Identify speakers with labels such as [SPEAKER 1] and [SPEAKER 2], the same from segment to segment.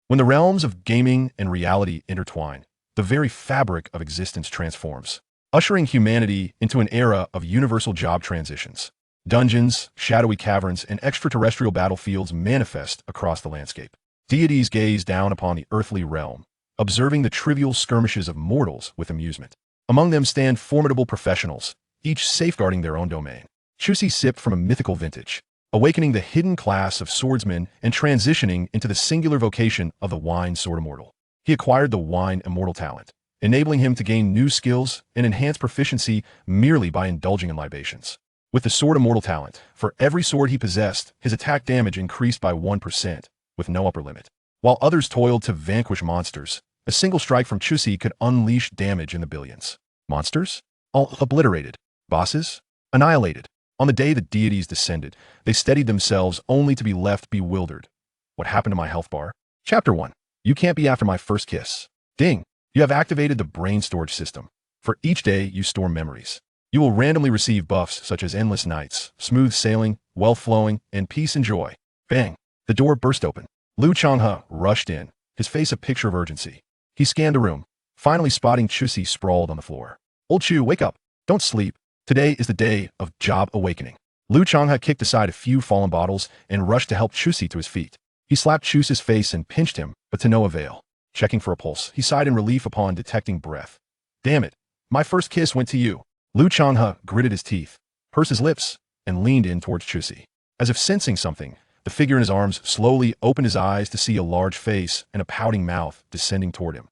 [SPEAKER 1] When the realms of gaming and reality intertwine, the very fabric of existence transforms, ushering humanity into an era of universal job transitions. Dungeons, shadowy caverns, and extraterrestrial battlefields manifest across the landscape. Deities gaze down upon the earthly realm, observing the trivial skirmishes of mortals with amusement. Among them stand formidable professionals, each safeguarding their own domain. Chu Ci sipped from a mythical vintage, awakening the hidden class of swordsmen and transitioning into the singular vocation of the Wine Sword Immortal. He acquired the Wine Immortal talent, enabling him to gain new skills and enhance proficiency merely by indulging in libations. With the Sword Immortal talent, for every sword he possessed, his attack damage increased by 1%, with no upper limit. While others toiled to vanquish monsters, a single strike from Chu Ci could unleash damage in the billions. Monsters? All obliterated. Bosses? Annihilated. On the day the deities descended, they steadied themselves only to be left bewildered. What happened to my health bar? Chapter 1. You can't be after my first kiss. Ding! You have activated the brain storage system. For each day, you store memories. You will randomly receive buffs such as endless nights, smooth sailing, wealth flowing, and peace and joy. Bang! The door burst open. Lu Changhua rushed in, his face a picture of urgency. He scanned the room, finally spotting Chu Ci sprawled on the floor. Old Chu, wake up. Don't sleep. Today is the day of job awakening. Lu Changhua kicked aside a few fallen bottles and rushed to help Chu Ci to his feet. He slapped Chu Ci's face and pinched him, but to no avail. Checking for a pulse, he sighed in relief upon detecting breath. Damn it. My first kiss went to you. Lu Changhua gritted his teeth, pursed his lips, and leaned in towards Chu Ci. As if sensing something, the figure in his arms slowly opened his eyes to see a large face and a pouting mouth descending toward him.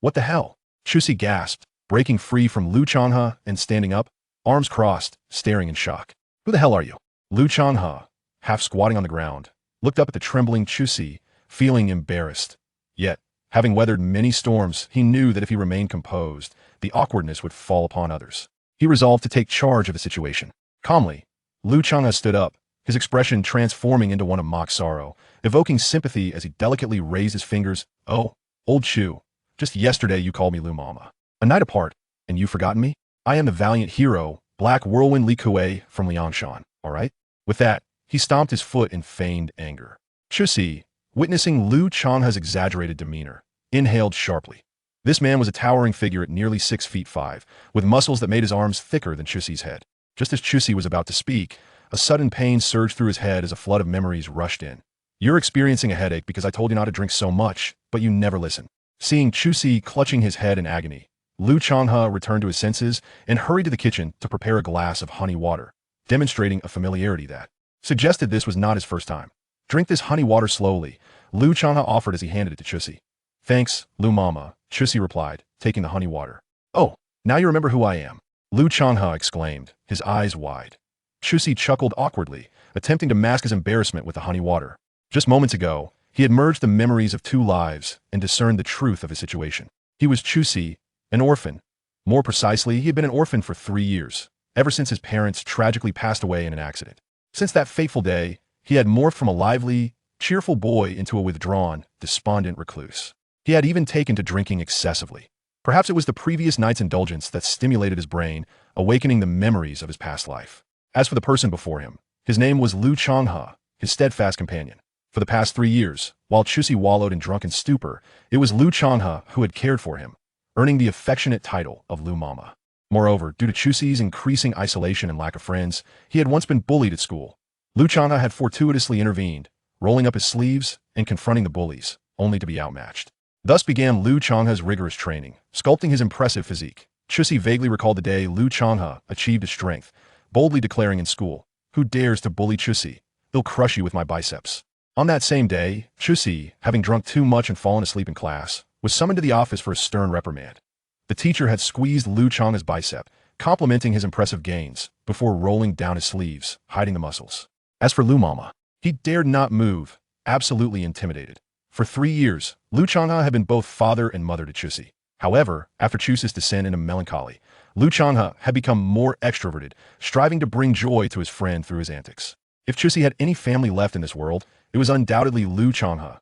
[SPEAKER 1] What the hell? Chu Ci gasped, breaking free from Lu Changhua and standing up, arms crossed, staring in shock. Who the hell are you? Lu Changhua, half squatting on the ground, looked up at the trembling Chu Ci, feeling embarrassed. Yet, having weathered many storms, he knew that if he remained composed, the awkwardness would fall upon others. He resolved to take charge of the situation. Calmly, Lu Changhua stood up, his expression transforming into one of mock sorrow, evoking sympathy as he delicately raised his fingers. Oh, old Chu, just yesterday you called me Lu Mama. A night apart, and you've forgotten me? I am the valiant hero, Black Whirlwind Li Kuei from Liangshan, all right? With that, he stomped his foot in feigned anger. Chu Ci, witnessing Lu Changhua's exaggerated demeanor, inhaled sharply. This man was a towering figure at nearly 6'5", with muscles that made his arms thicker than Chu Ci's head. Just as Chu Ci was about to speak, a sudden pain surged through his head as a flood of memories rushed in. You're experiencing a headache because I told you not to drink so much, but you never listen. Seeing Chu Ci clutching his head in agony, Lu Changhua returned to his senses and hurried to the kitchen to prepare a glass of honey water, demonstrating a familiarity that suggested this was not his first time. Drink this honey water slowly, Lu Changhua offered as he handed it to Chu Ci. Thanks, Lu Mama, Chu Ci replied, taking the honey water. Oh, now you remember who I am. Lu Changhua exclaimed, his eyes wide. Chu Ci chuckled awkwardly, attempting to mask his embarrassment with the honey water. Just moments ago, he had merged the memories of two lives and discerned the truth of his situation. He was Chu Ci, an orphan. More precisely, he had been an orphan for 3 years, ever since his parents tragically passed away in an accident. Since that fateful day, he had morphed from a lively, cheerful boy into a withdrawn, despondent recluse. He had even taken to drinking excessively. Perhaps it was the previous night's indulgence that stimulated his brain, awakening the memories of his past life. As for the person before him, his name was Lu Changhua, his steadfast companion. For the past 3 years, while Chu Ci wallowed in drunken stupor, it was Lu Changhua who had cared for him, earning the affectionate title of Lu Mama. Moreover, due to Chu Ci's increasing isolation and lack of friends, he had once been bullied at school. Lu Changhua had fortuitously intervened, rolling up his sleeves and confronting the bullies, only to be outmatched. Thus began Lu Changhua's rigorous training, sculpting his impressive physique. Chu Ci vaguely recalled the day Lu Changhua achieved his strength, boldly declaring in school, "Who dares to bully Chu Ci? He'll crush you with my biceps." On that same day, Chu Ci, having drunk too much and fallen asleep in class, was summoned to the office for a stern reprimand. The teacher had squeezed Lu Changhua's bicep, complimenting his impressive gains, before rolling down his sleeves, hiding the muscles. As for Lu Mama, he dared not move, absolutely intimidated. For 3 years, Lu Changhua had been both father and mother to Chu Ci. However, after Chu Ci's descent into melancholy, Lu Changhua had become more extroverted, striving to bring joy to his friend through his antics. If Chu Ci had any family left in this world, it was undoubtedly Lu Changhua.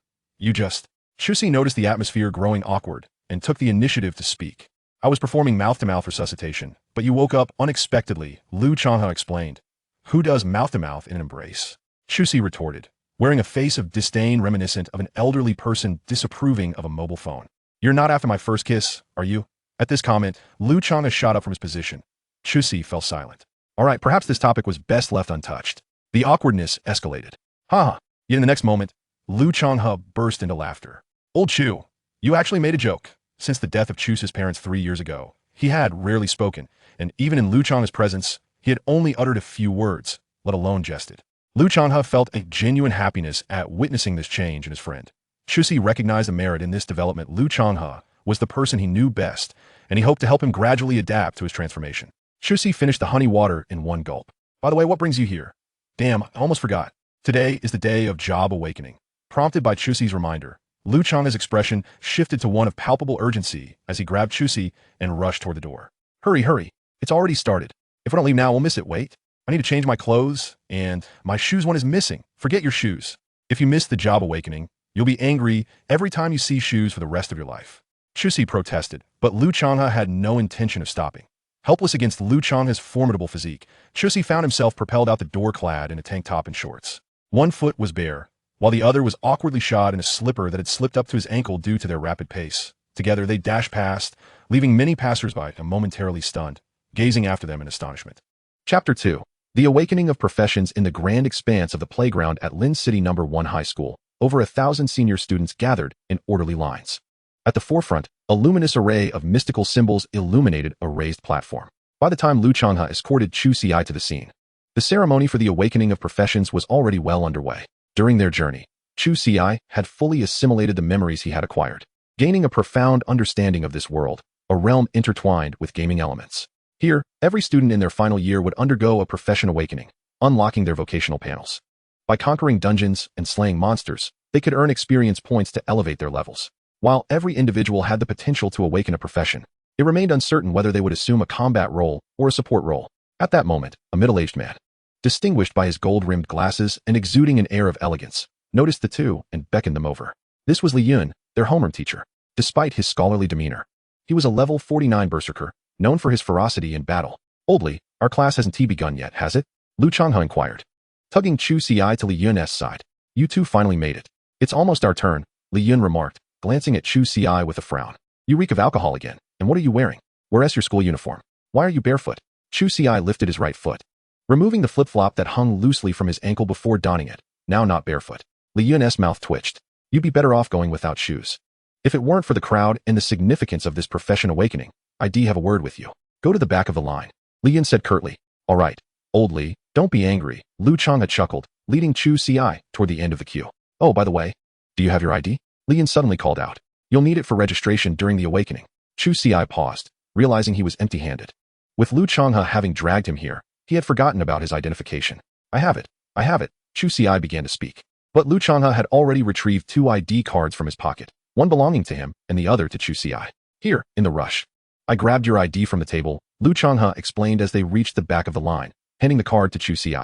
[SPEAKER 1] Chu Ci noticed the atmosphere growing awkward and took the initiative to speak. I was performing mouth-to-mouth resuscitation, but you woke up unexpectedly, Lu Changhua explained. Who does mouth-to-mouth in an embrace? Chu Ci retorted, wearing a face of disdain reminiscent of an elderly person disapproving of a mobile phone. You're not after my first kiss, are you? At this comment, Lu Changha shot up from his position. Chu Ci fell silent. All right, perhaps this topic was best left untouched. The awkwardness escalated. Ha! Yet in the next moment, Lu Changha burst into laughter. Old Chu, you actually made a joke. Since the death of Chu's parents 3 years ago, he had rarely spoken, and even in Lu Changha's presence, he had only uttered a few words, let alone jested. Lu Changha felt a genuine happiness at witnessing this change in his friend. Chu Ci recognized the merit in this development. Lu Changha was the person he knew best, and he hoped to help him gradually adapt to his transformation. Chu Ci finished the honey water in one gulp. By the way, what brings you here? Damn, I almost forgot. Today is the day of job awakening. Prompted by Chu Ci's reminder, Lu Changha's expression shifted to one of palpable urgency as he grabbed Chu Ci and rushed toward the door. Hurry, hurry. It's already started. If we don't leave now, we'll miss it. Wait. I need to change my clothes, and my shoes one is missing. Forget your shoes. If you miss the job awakening, you'll be angry every time you see shoes for the rest of your life. Chu Ci protested, but Lu Changha had no intention of stopping. Helpless against Lu Changha's formidable physique, Chu Ci found himself propelled out the door clad in a tank top and shorts. One foot was bare, while the other was awkwardly shod in a slipper that had slipped up to his ankle due to their rapid pace. Together they dashed past, leaving many passersby momentarily stunned, gazing after them in astonishment. Chapter 2. The Awakening of Professions. In the grand expanse of the playground at Lin City No. 1 High School, over 1,000 senior students gathered in orderly lines. At the forefront, a luminous array of mystical symbols illuminated a raised platform. By the time Lu Changha escorted Chu Ci to the scene, the ceremony for the Awakening of Professions was already well underway. During their journey, Chu Ci had fully assimilated the memories he had acquired, gaining a profound understanding of this world, a realm intertwined with gaming elements. Here, every student in their final year would undergo a profession awakening, unlocking their vocational panels. By conquering dungeons and slaying monsters, they could earn experience points to elevate their levels. While every individual had the potential to awaken a profession, it remained uncertain whether they would assume a combat role or a support role. At that moment, a middle-aged man, distinguished by his gold-rimmed glasses and exuding an air of elegance, noticed the two and beckoned them over. This was Li Yun, their homeroom teacher. Despite his scholarly demeanor, he was a level 49 berserker, known for his ferocity in battle. Oldly, our class hasn't begun yet, has it? Lu Changha inquired. Tugging Chu Ci to Li Yun's side. You two finally made it. It's almost our turn, Li Yun remarked, glancing at Chu Ci with a frown. You reek of alcohol again, and what are you wearing? Where's your school uniform? Why are you barefoot? Chu Ci lifted his right foot, removing the flip-flop that hung loosely from his ankle before donning it, now not barefoot. Li Yun's mouth twitched. You'd be better off going without shoes. If it weren't for the crowd and the significance of this profession awakening, I'd have a word with you. Go to the back of the line. Li Yun said curtly. All right, old Li, don't be angry. Lu Changha chuckled, leading Chu Ci toward the end of the queue. Oh, by the way, do you have your ID? Li Yun suddenly called out. You'll need it for registration during the awakening. Chu Ci paused, realizing he was empty-handed. With Lu Changha having dragged him here, he had forgotten about his identification. I have it. Chu Ci began to speak. But Lu Changha had already retrieved 2 ID cards from his pocket, one belonging to him and the other to Chu Ci. Here, in the rush. I grabbed your ID from the table, Lu Changha explained as they reached the back of the line, handing the card to Chu Ci.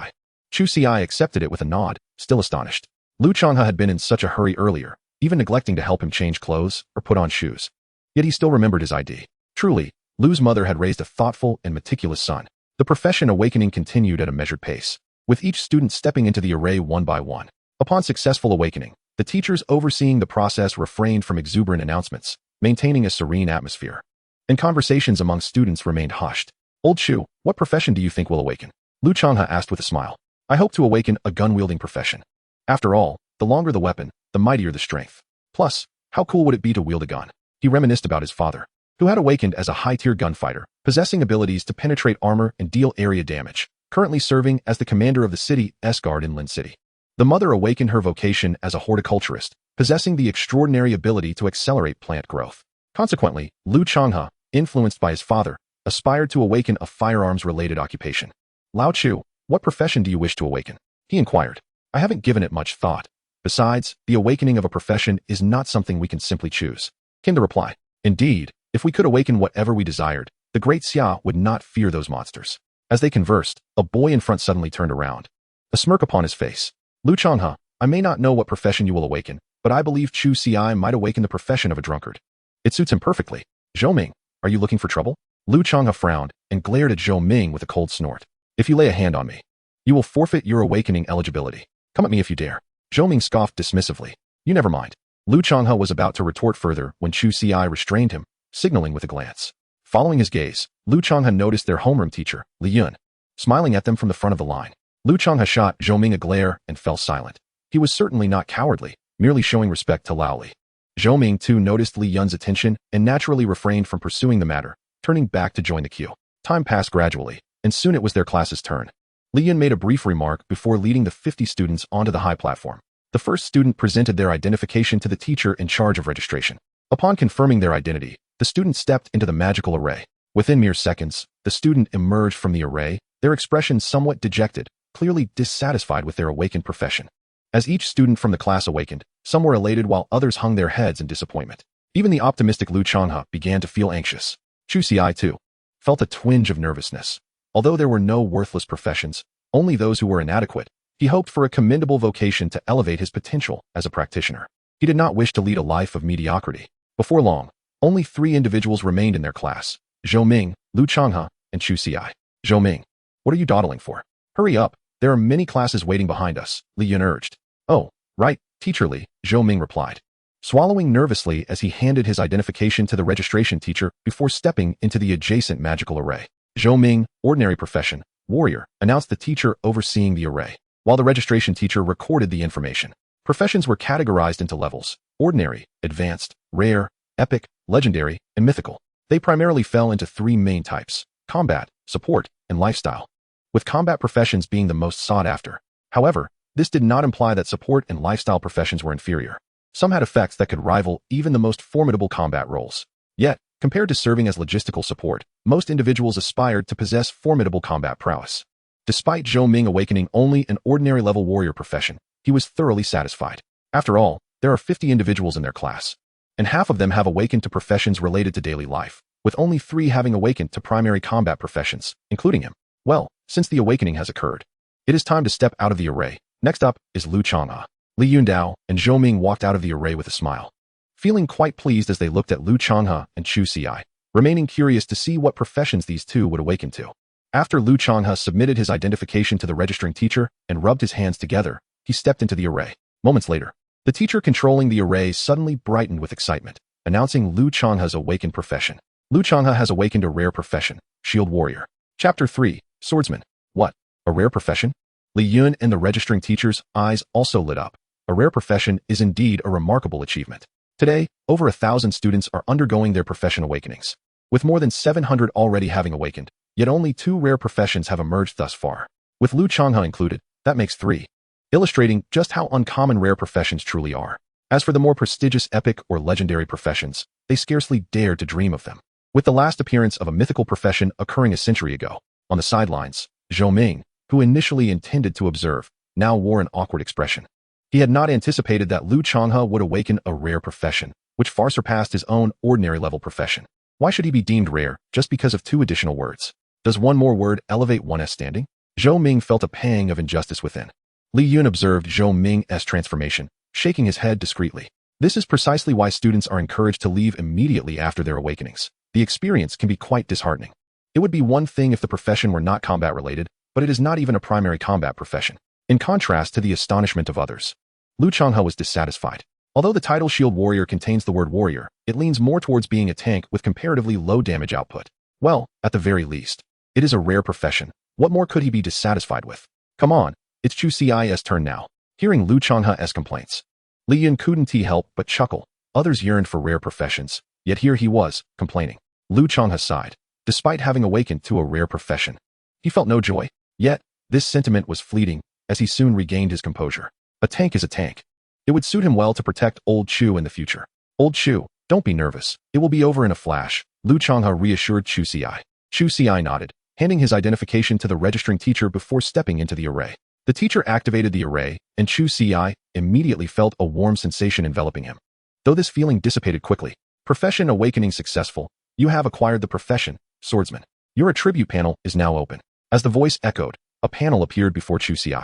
[SPEAKER 1] Chu Ci accepted it with a nod, still astonished. Lu Changha had been in such a hurry earlier, even neglecting to help him change clothes or put on shoes. Yet he still remembered his ID. Truly, Lu's mother had raised a thoughtful and meticulous son. The profession awakening continued at a measured pace, with each student stepping into the array one by one. Upon successful awakening, the teachers overseeing the process refrained from exuberant announcements, maintaining a serene atmosphere. And conversations among students remained hushed. Old Chu, what profession do you think will awaken? Lu Changha asked with a smile. I hope to awaken a gun-wielding profession. After all, the longer the weapon, the mightier the strength. Plus, how cool would it be to wield a gun? He reminisced about his father, who had awakened as a high-tier gunfighter, possessing abilities to penetrate armor and deal area damage, currently serving as the commander of the city's guard in Lin City. The mother awakened her vocation as a horticulturist, possessing the extraordinary ability to accelerate plant growth. Consequently, Lu Changha, influenced by his father, aspired to awaken a firearms-related occupation. Lao Chu, what profession do you wish to awaken? He inquired. I haven't given it much thought. Besides, the awakening of a profession is not something we can simply choose, came the reply. Indeed, if we could awaken whatever we desired, the great Xia would not fear those monsters. As they conversed, a boy in front suddenly turned around, a smirk upon his face. Lu Changha, I may not know what profession you will awaken, but I believe Chu Ci might awaken the profession of a drunkard. It suits him perfectly. Zhou Ming, are you looking for trouble? Lu Changha frowned and glared at Zhou Ming with a cold snort. If you lay a hand on me, you will forfeit your awakening eligibility. Come at me if you dare. Zhou Ming scoffed dismissively. You never mind. Lu Changhe was about to retort further when Chu Ci restrained him, signaling with a glance. Following his gaze, Lu Changhe noticed their homeroom teacher, Li Yun, smiling at them from the front of the line. Lu Changhe shot Zhou Ming a glare and fell silent. He was certainly not cowardly, merely showing respect to Lao Li. Zhou Ming too noticed Li Yun's attention and naturally refrained from pursuing the matter, turning back to join the queue. Time passed gradually, and soon it was their class's turn. Li Yun made a brief remark before leading the 50 students onto the high platform. The first student presented their identification to the teacher in charge of registration. Upon confirming their identity, the student stepped into the magical array. Within mere seconds, the student emerged from the array, their expression somewhat dejected, clearly dissatisfied with their awakened profession. As each student from the class awakened, some were elated while others hung their heads in disappointment. Even the optimistic Lu Changhe began to feel anxious. Chu Ci, too, felt a twinge of nervousness. Although there were no worthless professions, only those who were inadequate, he hoped for a commendable vocation to elevate his potential as a practitioner. He did not wish to lead a life of mediocrity. Before long, only 3 individuals remained in their class: Zhou Ming, Lu Changhe, and Chu Ci. Zhou Ming, what are you dawdling for? Hurry up, there are many classes waiting behind us, Li Yun urged. Oh, right, Teacher Li, Zhou Ming replied, swallowing nervously as he handed his identification to the registration teacher before stepping into the adjacent magical array. Zhou Ming, ordinary profession, warrior, announced the teacher overseeing the array. While the registration teacher recorded the information, professions were categorized into levels: ordinary, advanced, rare, epic, legendary, and mythical. They primarily fell into 3 main types: combat, support, and lifestyle, with combat professions being the most sought after. However, this did not imply that support and lifestyle professions were inferior. Some had effects that could rival even the most formidable combat roles. Yet, compared to serving as logistical support, most individuals aspired to possess formidable combat prowess. Despite Zhou Ming awakening only an ordinary-level warrior profession, he was thoroughly satisfied. After all, there are 50 individuals in their class, and half of them have awakened to professions related to daily life, with only 3 having awakened to primary combat professions, including him. Well, since the awakening has occurred, it is time to step out of the array. Next up is Lu Changhe. Li Yundao and Zhou Ming walked out of the array with a smile, feeling quite pleased as they looked at Lu Changhe and Chu Ci, remaining curious to see what professions these two would awaken to. After Lu Changhe submitted his identification to the registering teacher and rubbed his hands together, he stepped into the array. Moments later, the teacher controlling the array suddenly brightened with excitement, announcing Lu Changhe's awakened profession. Lu Changhe has awakened a rare profession, Shield Warrior. Chapter 3, Swordsman. What? A rare profession? Li Yun and the registering teacher's eyes also lit up. A rare profession is indeed a remarkable achievement. Today, over 1,000 students are undergoing their profession awakenings, with more than 700 already having awakened. Yet only 2 rare professions have emerged thus far. With Lu Changhe included, that makes 3, illustrating just how uncommon rare professions truly are. As for the more prestigious epic or legendary professions, they scarcely dare to dream of them. With the last appearance of a mythical profession occurring a century ago, on the sidelines, Zhou Ming, who initially intended to observe, now wore an awkward expression. He had not anticipated that Lu Changhe would awaken a rare profession, which far surpassed his own ordinary-level profession. Why should he be deemed rare just because of 2 additional words? Does one more word elevate one's standing? Zhou Ming felt a pang of injustice within. Li Yun observed Zhou Ming's transformation, shaking his head discreetly. This is precisely why students are encouraged to leave immediately after their awakenings. The experience can be quite disheartening. It would be one thing if the profession were not combat-related, but it is not even a primary combat profession. In contrast to the astonishment of others, Lu Changhe was dissatisfied. Although the title Shield Warrior contains the word warrior, it leans more towards being a tank with comparatively low damage output. Well, at the very least, it is a rare profession. What more could he be dissatisfied with? Come on, it's Chu Ci's turn now. Hearing Lu Changhe's complaints, Li Yun couldn't help but chuckle. Others yearned for rare professions, yet here he was, complaining. Lu Changhe sighed. Despite having awakened to a rare profession, he felt no joy. Yet, this sentiment was fleeting, as he soon regained his composure. A tank is a tank. It would suit him well to protect old Chu in the future. Old Chu, don't be nervous. It will be over in a flash, Lu Changhe reassured Chu Ci. Chu Ci nodded, handing his identification to the registering teacher before stepping into the array. The teacher activated the array, and Chu Ci immediately felt a warm sensation enveloping him. Though this feeling dissipated quickly, profession awakening successful, you have acquired the profession, swordsman. Your attribute panel is now open. As the voice echoed, a panel appeared before Chu Ci.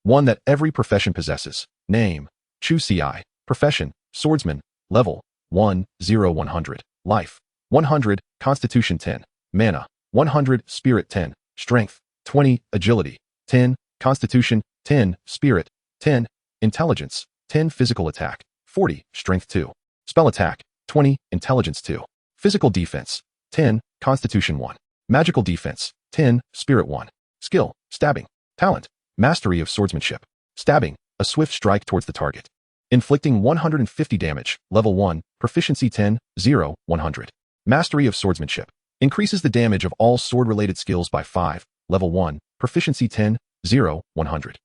[SPEAKER 1] One that every profession possesses. Name, Chu Ci. Profession, swordsman. Level, 1/0-100. Life, 100. Constitution 10. Mana, 100. Spirit 10. Strength, 20. Agility, 10. Constitution, 10. Spirit, 10. intelligence, 10 physical attack, 40 strength 2, spell attack, 20 intelligence 2, physical defense, 10 constitution 1, magical defense, 10 spirit 1, skill, stabbing, talent, mastery of swordsmanship, stabbing, a swift strike towards the target, inflicting 150 damage, level 1, proficiency 10, 0, 100, mastery of swordsmanship, increases the damage of all sword-related skills by 5, level 1, proficiency 10, 0, 100.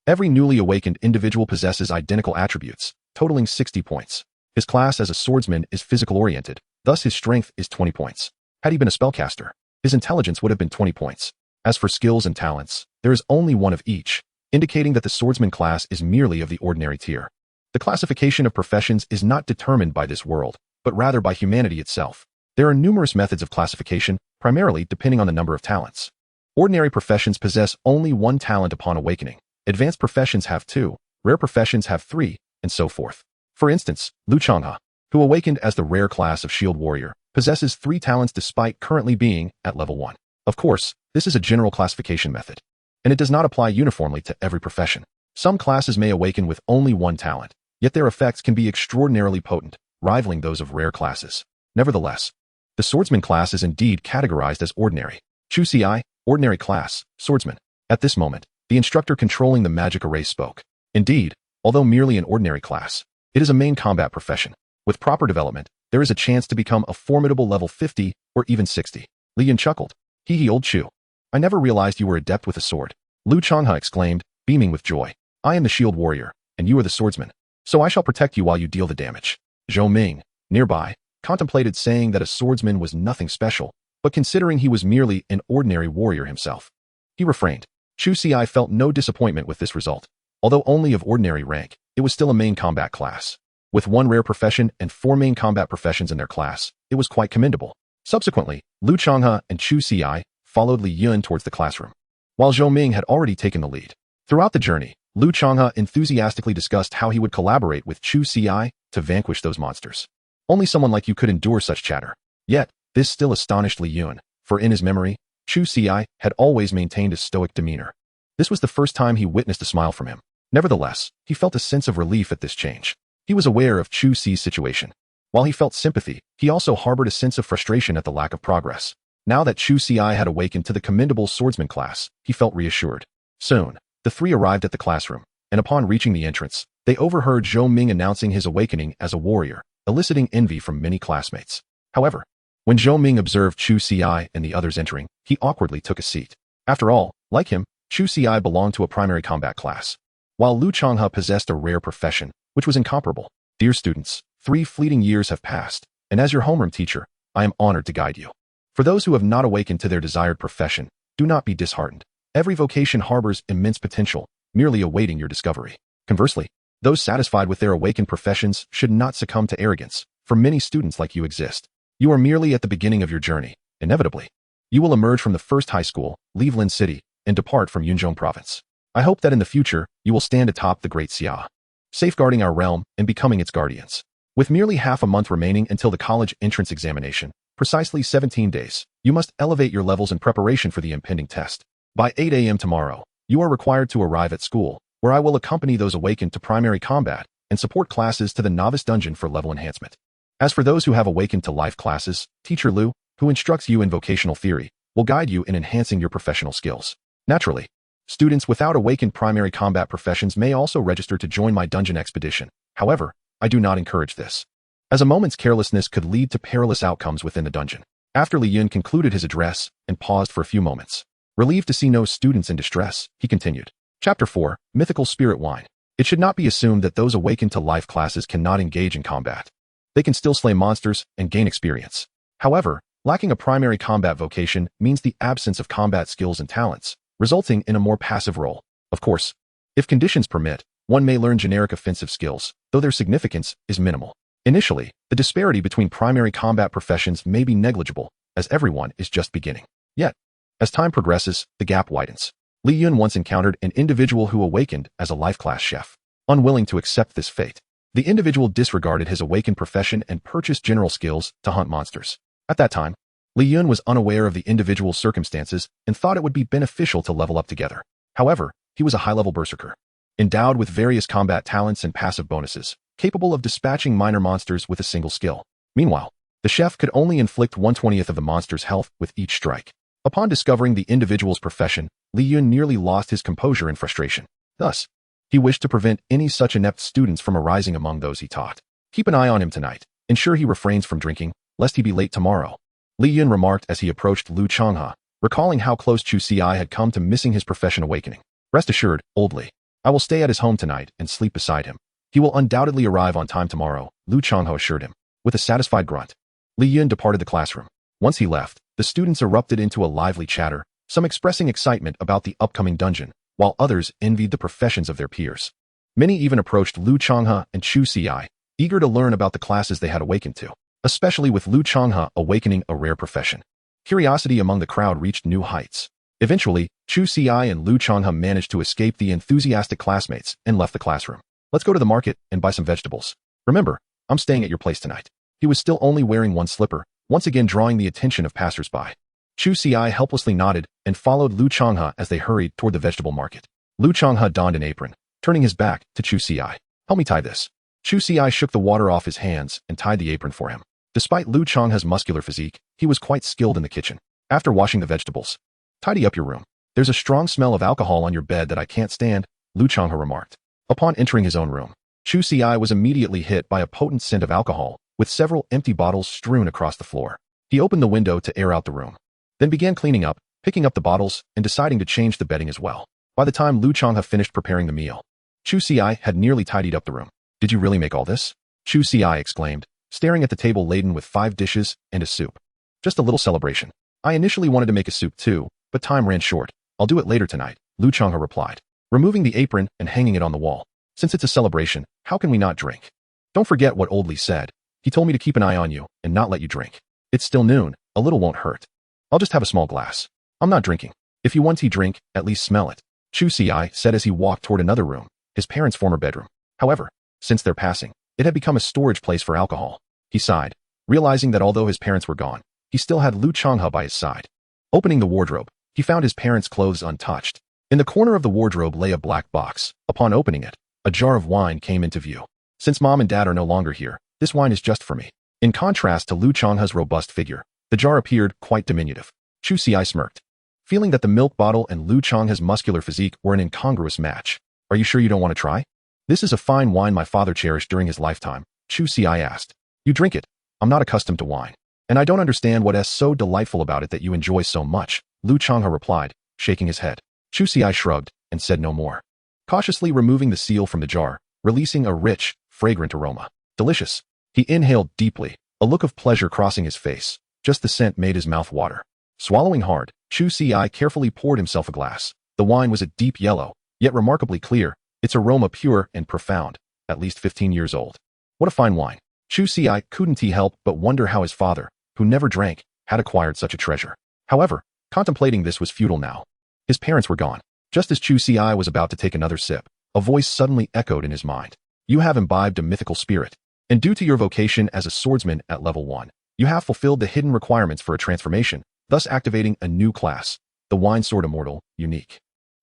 [SPEAKER 1] Every newly awakened individual possesses identical attributes, totaling 60 points. His class as a swordsman is physical-oriented, thus his strength is 20 points. Had he been a spellcaster, his intelligence would have been 20 points. As for skills and talents, there is only one of each, indicating that the swordsman class is merely of the ordinary tier. The classification of professions is not determined by this world, but rather by humanity itself. There are numerous methods of classification, primarily depending on the number of talents. Ordinary professions possess only one talent upon awakening. Advanced professions have 2, rare professions have 3, and so forth. For instance, Lu Changhe, who awakened as the rare class of Shield Warrior, possesses 3 talents despite currently being at level 1. Of course, this is a general classification method, and it does not apply uniformly to every profession. Some classes may awaken with only 1 talent, yet their effects can be extraordinarily potent, rivaling those of rare classes. Nevertheless, the swordsman class is indeed categorized as ordinary. Chu Ci, ordinary class, swordsman. At this moment, the instructor controlling the magic array spoke. Indeed, although merely an ordinary class, it is a main combat profession. With proper development, there is a chance to become a formidable level 50 or even 60. Li Yun chuckled. Hee old Chu. I never realized you were adept with a sword. Lu Changhe exclaimed, beaming with joy. I am the shield warrior, and you are the swordsman. So I shall protect you while you deal the damage. Zhou Ming, nearby, contemplated saying that a swordsman was nothing special, but considering he was merely an ordinary warrior himself, he refrained. Chu Ci felt no disappointment with this result. Although only of ordinary rank, it was still a main combat class. With 1 rare profession and 4 main combat professions in their class, it was quite commendable. Subsequently, Lu Changhe and Chu Ci followed Li Yun towards the classroom, while Zhou Ming had already taken the lead. Throughout the journey, Lu Changhe enthusiastically discussed how he would collaborate with Chu Ci to vanquish those monsters. Only someone like you could endure such chatter. Yet, this still astonished Li Yun, for in his memory, Chu Ci had always maintained a stoic demeanor. This was the first time he witnessed a smile from him. Nevertheless, he felt a sense of relief at this change. He was aware of Chu Ci's situation. While he felt sympathy, he also harbored a sense of frustration at the lack of progress. Now that Chu Ci had awakened to the commendable swordsman class, he felt reassured. Soon, the 3 arrived at the classroom, and upon reaching the entrance, they overheard Zhou Ming announcing his awakening as a warrior, eliciting envy from many classmates. However, when Zhou Ming observed Chu Ci and the others entering, he awkwardly took a seat. After all, like him, Chu Ci belonged to a primary combat class, while Lu Changhe possessed a rare profession, which was incomparable. Dear students, 3 fleeting years have passed, and as your homeroom teacher, I am honored to guide you. For those who have not awakened to their desired profession, do not be disheartened. Every vocation harbors immense potential, merely awaiting your discovery. Conversely, those satisfied with their awakened professions should not succumb to arrogance, for many students like you exist. You are merely at the beginning of your journey. Inevitably, you will emerge from the first high school, leave Lin City, and depart from Yunzhong province. I hope that in the future, you will stand atop the Great Xia, safeguarding our realm and becoming its guardians. With merely half a month remaining until the college entrance examination, precisely 17 days, you must elevate your levels in preparation for the impending test. By 8 a.m. tomorrow, you are required to arrive at school, where I will accompany those awakened to primary combat and support classes to the novice dungeon for level enhancement. As for those who have awakened to life classes, Teacher Lu, who instructs you in vocational theory, will guide you in enhancing your professional skills. Naturally, students without awakened primary combat professions may also register to join my dungeon expedition. However, I do not encourage this, as a moment's carelessness could lead to perilous outcomes within the dungeon. After Li Yun concluded his address and paused for a few moments, relieved to see no students in distress, he continued. Chapter 4, Mythical Spirit Wine. It should not be assumed that those awakened to life classes cannot engage in combat. They can still slay monsters and gain experience. However, lacking a primary combat vocation means the absence of combat skills and talents, resulting in a more passive role. Of course, if conditions permit, one may learn generic offensive skills, though their significance is minimal. Initially, the disparity between primary combat professions may be negligible, as everyone is just beginning. Yet, as time progresses, the gap widens. Li Yun once encountered an individual who awakened as a life class chef. Unwilling to accept this fate, the individual disregarded his awakened profession and purchased general skills to hunt monsters. At that time, Li Yun was unaware of the individual's circumstances and thought it would be beneficial to level up together. However, he was a high-level berserker. endowed with various combat talents and passive bonuses, capable of dispatching minor monsters with a single skill. Meanwhile, the chef could only inflict 1/20th of the monster's health with each strike. Upon discovering the individual's profession, Li Yun nearly lost his composure in frustration. Thus, he wished to prevent any such inept students from arising among those he taught. Keep an eye on him tonight. Ensure he refrains from drinking, lest he be late tomorrow, Li Yun remarked as he approached Lu Changhua, recalling how close Chu Ci had come to missing his profession awakening. Rest assured, old Li, I will stay at his home tonight and sleep beside him. He will undoubtedly arrive on time tomorrow, Lu Changhua assured him. With a satisfied grunt, Li Yun departed the classroom. Once he left, the students erupted into a lively chatter, some expressing excitement about the upcoming dungeon, while others envied the professions of their peers. Many even approached Lu Changhua and Chu Ci, eager to learn about the classes they had awakened to, especially with Lu Changhua awakening a rare profession. Curiosity among the crowd reached new heights. Eventually, Chu Ci and Lu Changhua managed to escape the enthusiastic classmates and left the classroom. Let's go to the market and buy some vegetables. Remember, I'm staying at your place tonight. He was still only wearing one slipper, once again drawing the attention of passers-by. Chu Ci helplessly nodded and followed Lu Changhua as they hurried toward the vegetable market. Lu Changhua donned an apron, turning his back to Chu Ci. Help me tie this. Chu Ci shook the water off his hands and tied the apron for him. Despite Lu Changhua's muscular physique, he was quite skilled in the kitchen. After washing the vegetables, tidy up your room. There's a strong smell of alcohol on your bed that I can't stand, Lu Changhua remarked. Upon entering his own room, Chu Ci was immediately hit by a potent scent of alcohol, with several empty bottles strewn across the floor. He opened the window to air out the room, then began cleaning up, picking up the bottles, and deciding to change the bedding as well. By the time Lu Changhua finished preparing the meal, Chu Ci had nearly tidied up the room. Did you really make all this? Chu Ci exclaimed, staring at the table laden with 5 dishes and a soup. Just a little celebration. I initially wanted to make a soup too, but time ran short. I'll do it later tonight, Lu Changhua replied, removing the apron and hanging it on the wall. Since it's a celebration, how can we not drink? Don't forget what old Li said. He told me to keep an eye on you and not let you drink. It's still noon, a little won't hurt. I'll just have a small glass. I'm not drinking. If you want tea drink, at least smell it, Chu Ci said as he walked toward another room, his parents' former bedroom. However, since their passing, it had become a storage place for alcohol. He sighed, realizing that although his parents were gone, he still had Lu Changhua by his side. Opening the wardrobe, he found his parents' clothes untouched. In the corner of the wardrobe lay a black box. Upon opening it, a jar of wine came into view. Since mom and dad are no longer here, this wine is just for me. In contrast to Lu Changhua's robust figure, the jar appeared quite diminutive. Chu Ci smirked, feeling that the milk bottle and Lu Changhua's muscular physique were an incongruous match. Are you sure you don't want to try? This is a fine wine my father cherished during his lifetime, Chu Ci asked. You drink it. I'm not accustomed to wine, and I don't understand what is so delightful about it that you enjoy so much, Lu Changhua replied, shaking his head. Chu Ci shrugged and said no more, cautiously removing the seal from the jar, releasing a rich, fragrant aroma. Delicious. He inhaled deeply, a look of pleasure crossing his face. Just the scent made his mouth water. Swallowing hard, Chu Ci carefully poured himself a glass. The wine was a deep yellow, yet remarkably clear, its aroma pure and profound, at least 15 years old. What a fine wine. Chu Ci couldn't help but wonder how his father, who never drank, had acquired such a treasure. However, contemplating this was futile now. His parents were gone. Just as Chu Ci was about to take another sip, a voice suddenly echoed in his mind. You have imbibed a mythical spirit, and due to your vocation as a swordsman at level 1, you have fulfilled the hidden requirements for a transformation, thus activating a new class, the Wine Sword Immortal, unique.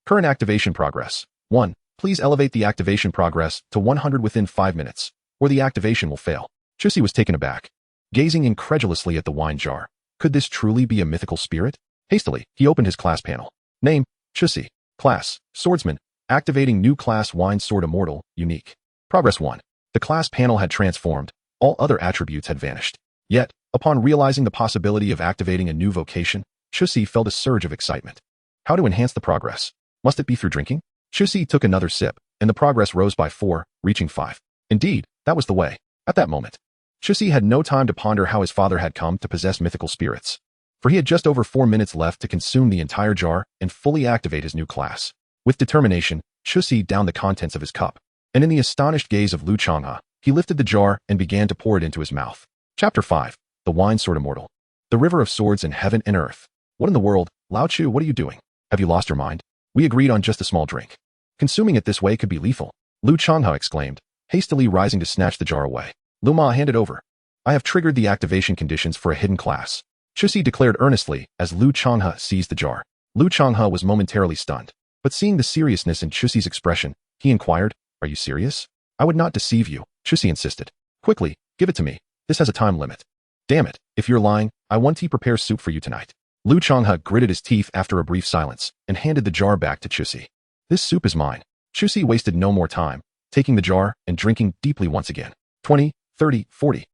[SPEAKER 1] Current activation progress. 1. Please elevate the activation progress to 100 within 5 minutes, or the activation will fail. Chu Ci was taken aback, gazing incredulously at the wine jar. Could this truly be a mythical spirit? Hastily, he opened his class panel. Name, Chu Ci. Class, Swordsman. Activating new class Wine Sword Immortal, unique. Progress 1. The class panel had transformed. All other attributes had vanished. Yet, upon realizing the possibility of activating a new vocation, Chu Ci felt a surge of excitement. How to enhance the progress? Must it be through drinking? Chu Ci took another sip, and the progress rose by 4, reaching 5. Indeed, that was the way. At that moment, Chu Ci had no time to ponder how his father had come to possess mythical spirits, for he had just over 4 minutes left to consume the entire jar and fully activate his new class. With determination, Chu Ci downed the contents of his cup, and in the astonished gaze of Lu Changhua, he lifted the jar and began to pour it into his mouth. Chapter 5. The Wine Sword Immortal. The river of swords in heaven and earth. What in the world, Lao Chu, what are you doing? Have you lost your mind? We agreed on just a small drink. Consuming it this way could be lethal, Lu Changhua exclaimed, hastily rising to snatch the jar away. Lu Ma, hand it over. I have triggered the activation conditions for a hidden class, Chu Ci declared earnestly as Lu Changhua seized the jar. Lu Changhua was momentarily stunned, but seeing the seriousness in Chu Ci's expression, He inquired. Are you serious? I would not deceive you, Chu Ci insisted. Quickly, give it to me. This has a time limit. Damn it, if you're lying, I want to prepare soup for you tonight. Lu Changhe gritted his teeth after a brief silence and handed the jar back to Chu Ci. This soup is mine. Chu Ci wasted no more time, taking the jar and drinking deeply once again. 20, 30, 40.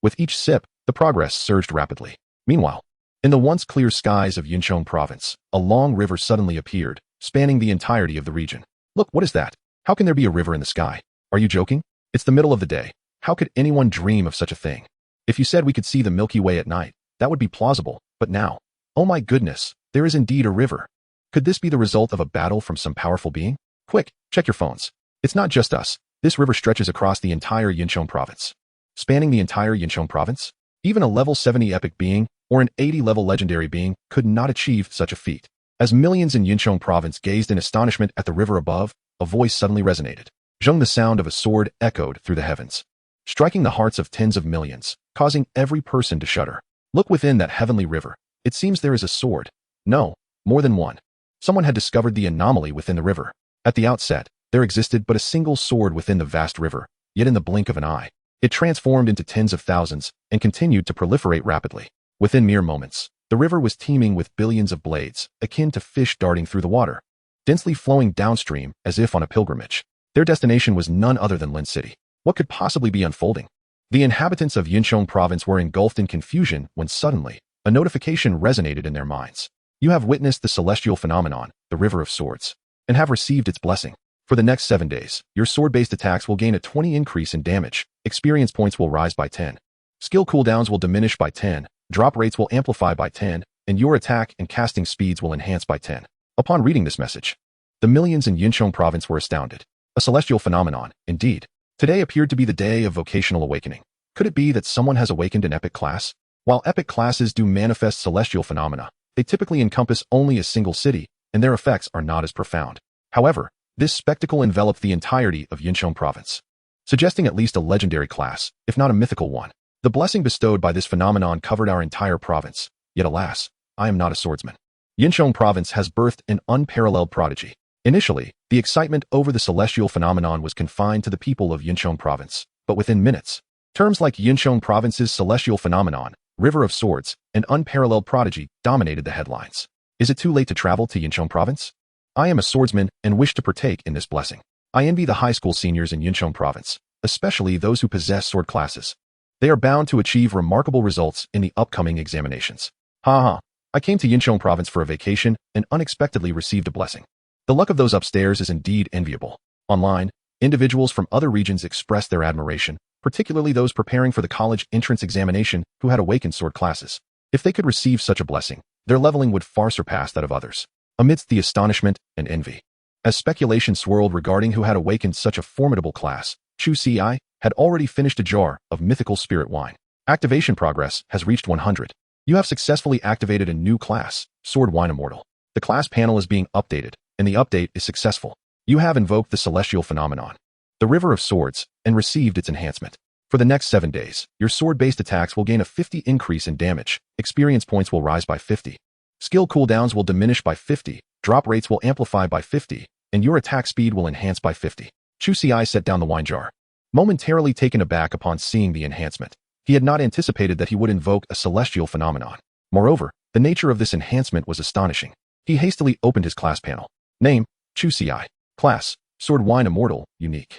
[SPEAKER 1] With each sip, the progress surged rapidly. Meanwhile, in the once clear skies of Yuncheng province, a long river suddenly appeared, spanning the entirety of the region. Look, what is that? How can there be a river in the sky? Are you joking? It's the middle of the day. How could anyone dream of such a thing? If you said we could see the Milky Way at night, that would be plausible, but now, oh my goodness, there is indeed a river. Could this be the result of a battle from some powerful being? Quick, check your phones. It's not just us. This river stretches across the entire Yuncheng province. Spanning the entire Yuncheng province? Even a level 70 epic being, or an 80-level legendary being, could not achieve such a feat. As millions in Yuncheng province gazed in astonishment at the river above, a voice suddenly resonated. Zheng, the sound of a sword echoed through the heavens, striking the hearts of tens of millions, causing every person to shudder. Look within that heavenly river. It seems there is a sword. No, more than one. Someone had discovered the anomaly within the river. At the outset, there existed but a single sword within the vast river, yet in the blink of an eye, it transformed into tens of thousands and continued to proliferate rapidly. Within mere moments, the river was teeming with billions of blades, akin to fish darting through the water, densely flowing downstream as if on a pilgrimage. Their destination was none other than Lin City. What could possibly be unfolding? The inhabitants of Yuncheng province were engulfed in confusion when suddenly, a notification resonated in their minds. You have witnessed the celestial phenomenon, the River of Swords, and have received its blessing. For the next 7 days, your sword-based attacks will gain a 20 increase in damage, experience points will rise by 10, skill cooldowns will diminish by 10, drop rates will amplify by 10, and your attack and casting speeds will enhance by 10. Upon reading this message, the millions in Yuncheng province were astounded. A celestial phenomenon, indeed. Today appeared to be the day of vocational awakening. Could it be that someone has awakened an epic class? While epic classes do manifest celestial phenomena, they typically encompass only a single city, and their effects are not as profound. However, this spectacle enveloped the entirety of Yuncheng province, suggesting at least a legendary class, if not a mythical one. The blessing bestowed by this phenomenon covered our entire province, yet alas, I am not a swordsman. Yuncheng province has birthed an unparalleled prodigy. Initially, the excitement over the celestial phenomenon was confined to the people of Yuncheng province, but within minutes, terms like Yuncheng province's celestial phenomenon, River of Swords, and unparalleled prodigy dominated the headlines. Is it too late to travel to Yuncheng province? I am a swordsman and wish to partake in this blessing. I envy the high school seniors in Yuncheng province, especially those who possess sword classes. They are bound to achieve remarkable results in the upcoming examinations. I came to Yuncheng province for a vacation and unexpectedly received a blessing. The luck of those upstairs is indeed enviable. Online, individuals from other regions expressed their admiration, particularly those preparing for the college entrance examination who had awakened sword classes. If they could receive such a blessing, their leveling would far surpass that of others. Amidst the astonishment and envy, as speculation swirled regarding who had awakened such a formidable class, Chu Ci had already finished a jar of mythical spirit wine. Activation progress has reached 100. You have successfully activated a new class, Sword Wine Immortal. The class panel is being updated, and the update is successful. You have invoked the celestial phenomenon, the River of Swords, and received its enhancement. For the next 7 days, your sword-based attacks will gain a 50 increase in damage, experience points will rise by 50, skill cooldowns will diminish by 50, drop rates will amplify by 50, and your attack speed will enhance by 50. Chu Ci set down the wine jar, momentarily taken aback upon seeing the enhancement. He had not anticipated that he would invoke a celestial phenomenon. Moreover, the nature of this enhancement was astonishing. He hastily opened his class panel. Name, Chu Ci. Class, Sword Wine Immortal, Unique.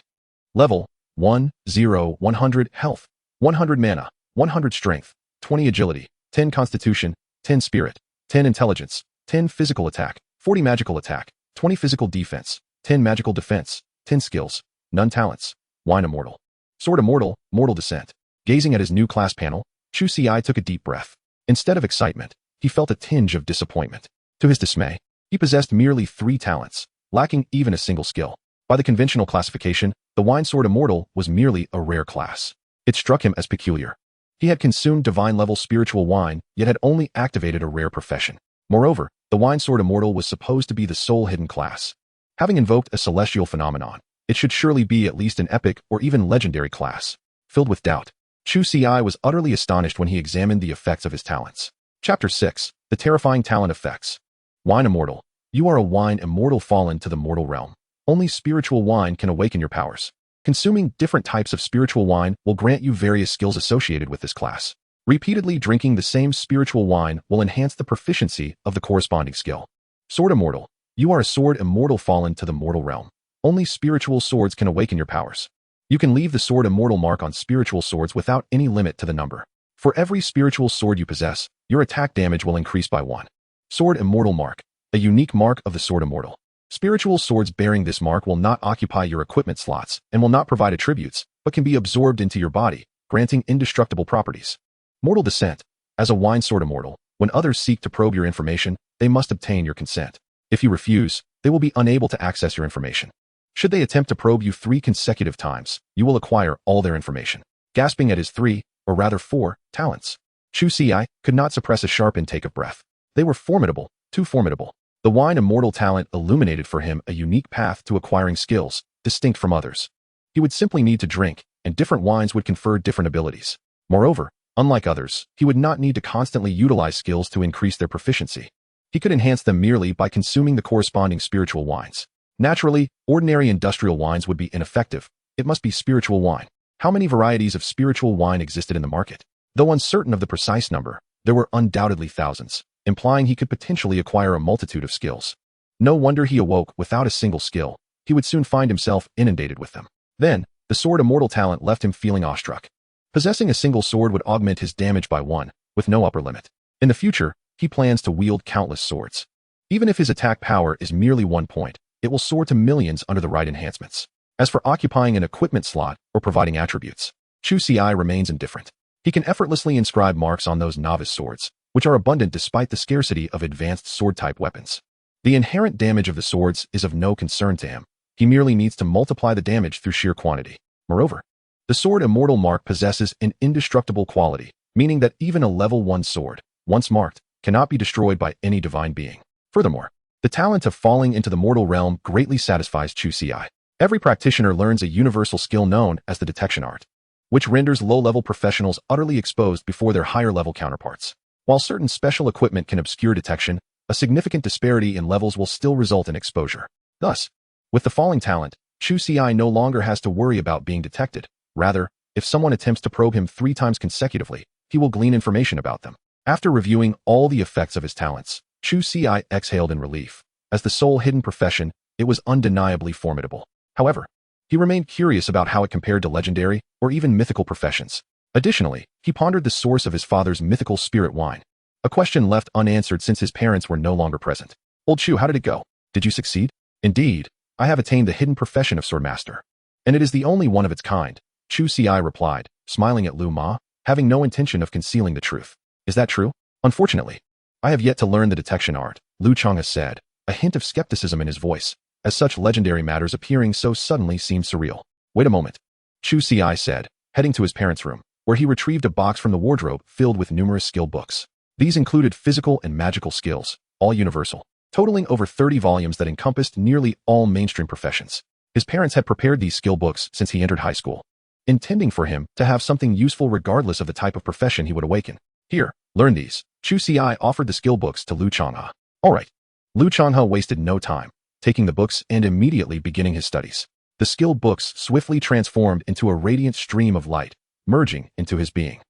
[SPEAKER 1] Level, 100 Health, 100 Mana, 100 Strength, 20 Agility, 10 Constitution, 10 Spirit, 10 Intelligence, 10 Physical Attack, 40 Magical Attack, 20 Physical Defense, 10 Magical Defense, 10 Skills, none Talents. Wine Immortal. Sword Immortal, Mortal Descent. Gazing at his new class panel, Chu Ci took a deep breath. Instead of excitement, he felt a tinge of disappointment. To his dismay, he possessed merely 3 talents, lacking even a single skill. By the conventional classification, the Wine Sword Immortal was merely a rare class. It struck him as peculiar. He had consumed divine-level spiritual wine, yet had only activated a rare profession. Moreover, the Wine Sword Immortal was supposed to be the sole hidden class. Having invoked a celestial phenomenon, it should surely be at least an epic or even legendary class. Filled with doubt, Chu Ci was utterly astonished when he examined the effects of his talents. Chapter 6. The Terrifying Talent Effects. Wine Immortal. You are a wine immortal fallen to the mortal realm. Only spiritual wine can awaken your powers. Consuming different types of spiritual wine will grant you various skills associated with this class. Repeatedly drinking the same spiritual wine will enhance the proficiency of the corresponding skill. Sword Immortal. You are a sword immortal fallen to the mortal realm. Only spiritual swords can awaken your powers. You can leave the sword immortal mark on spiritual swords without any limit to the number. For every spiritual sword you possess, your attack damage will increase by 1. Sword Immortal Mark. A unique mark of the Sword Immortal. Spiritual swords bearing this mark will not occupy your equipment slots and will not provide attributes, but can be absorbed into your body, granting indestructible properties. Mortal Descent. As a Wine Sword Immortal, when others seek to probe your information, they must obtain your consent. If you refuse, they will be unable to access your information. Should they attempt to probe you 3 consecutive times, you will acquire all their information. Gasping at his 3, or rather 4, talents. Chu Ci could not suppress a sharp intake of breath. They were formidable, too formidable. The Wine Immortal talent illuminated for him a unique path to acquiring skills, distinct from others. He would simply need to drink, and different wines would confer different abilities. Moreover, unlike others, he would not need to constantly utilize skills to increase their proficiency. He could enhance them merely by consuming the corresponding spiritual wines. Naturally, ordinary industrial wines would be ineffective. It must be spiritual wine. How many varieties of spiritual wine existed in the market? Though uncertain of the precise number, there were undoubtedly thousands, implying he could potentially acquire a multitude of skills. No wonder he awoke without a single skill. He would soon find himself inundated with them. Then, the Sword Immortal talent left him feeling awestruck. Possessing a single sword would augment his damage by 1, with no upper limit. In the future, he plans to wield countless swords. Even if his attack power is merely 1 point, it will soar to millions under the right enhancements. As for occupying an equipment slot or providing attributes, Chu Ci remains indifferent. He can effortlessly inscribe marks on those novice swords, which are abundant despite the scarcity of advanced sword-type weapons. The inherent damage of the swords is of no concern to him. He merely needs to multiply the damage through sheer quantity. Moreover, the Sword Immortal mark possesses an indestructible quality, meaning that even a level 1 sword, once marked, cannot be destroyed by any divine being. Furthermore, the talent of falling into the mortal realm greatly satisfies Chu Ci. Every practitioner learns a universal skill known as the detection art, which renders low-level professionals utterly exposed before their higher-level counterparts. While certain special equipment can obscure detection, a significant disparity in levels will still result in exposure. Thus, with the falling talent, Chu Ci no longer has to worry about being detected. Rather, if someone attempts to probe him 3 times consecutively, he will glean information about them. After reviewing all the effects of his talents, Chu Ci exhaled in relief. As the sole hidden profession, it was undeniably formidable. However, he remained curious about how it compared to legendary or even mythical professions. Additionally, he pondered the source of his father's mythical spirit wine, a question left unanswered since his parents were no longer present. Old Chu, how did it go? Did you succeed? Indeed, I have attained the hidden profession of swordmaster, and it is the only one of its kind, Chu Ci replied, smiling at Lu Ma, having no intention of concealing the truth. Is that true? Unfortunately, I have yet to learn the detection art, Lu Chang'e said, a hint of skepticism in his voice, as such legendary matters appearing so suddenly seemed surreal. Wait a moment, Chu Ci said, heading to his parents' room, where he retrieved a box from the wardrobe filled with numerous skill books. These included physical and magical skills, all universal, totaling over 30 volumes that encompassed nearly all mainstream professions. His parents had prepared these skill books since he entered high school, intending for him to have something useful regardless of the type of profession he would awaken. Here, learn these. Chu Ci offered the skill books to Lu Chang'e. All right. Lu Chang'e wasted no time, taking the books and immediately beginning his studies. The skill books swiftly transformed into a radiant stream of light, merging into his being.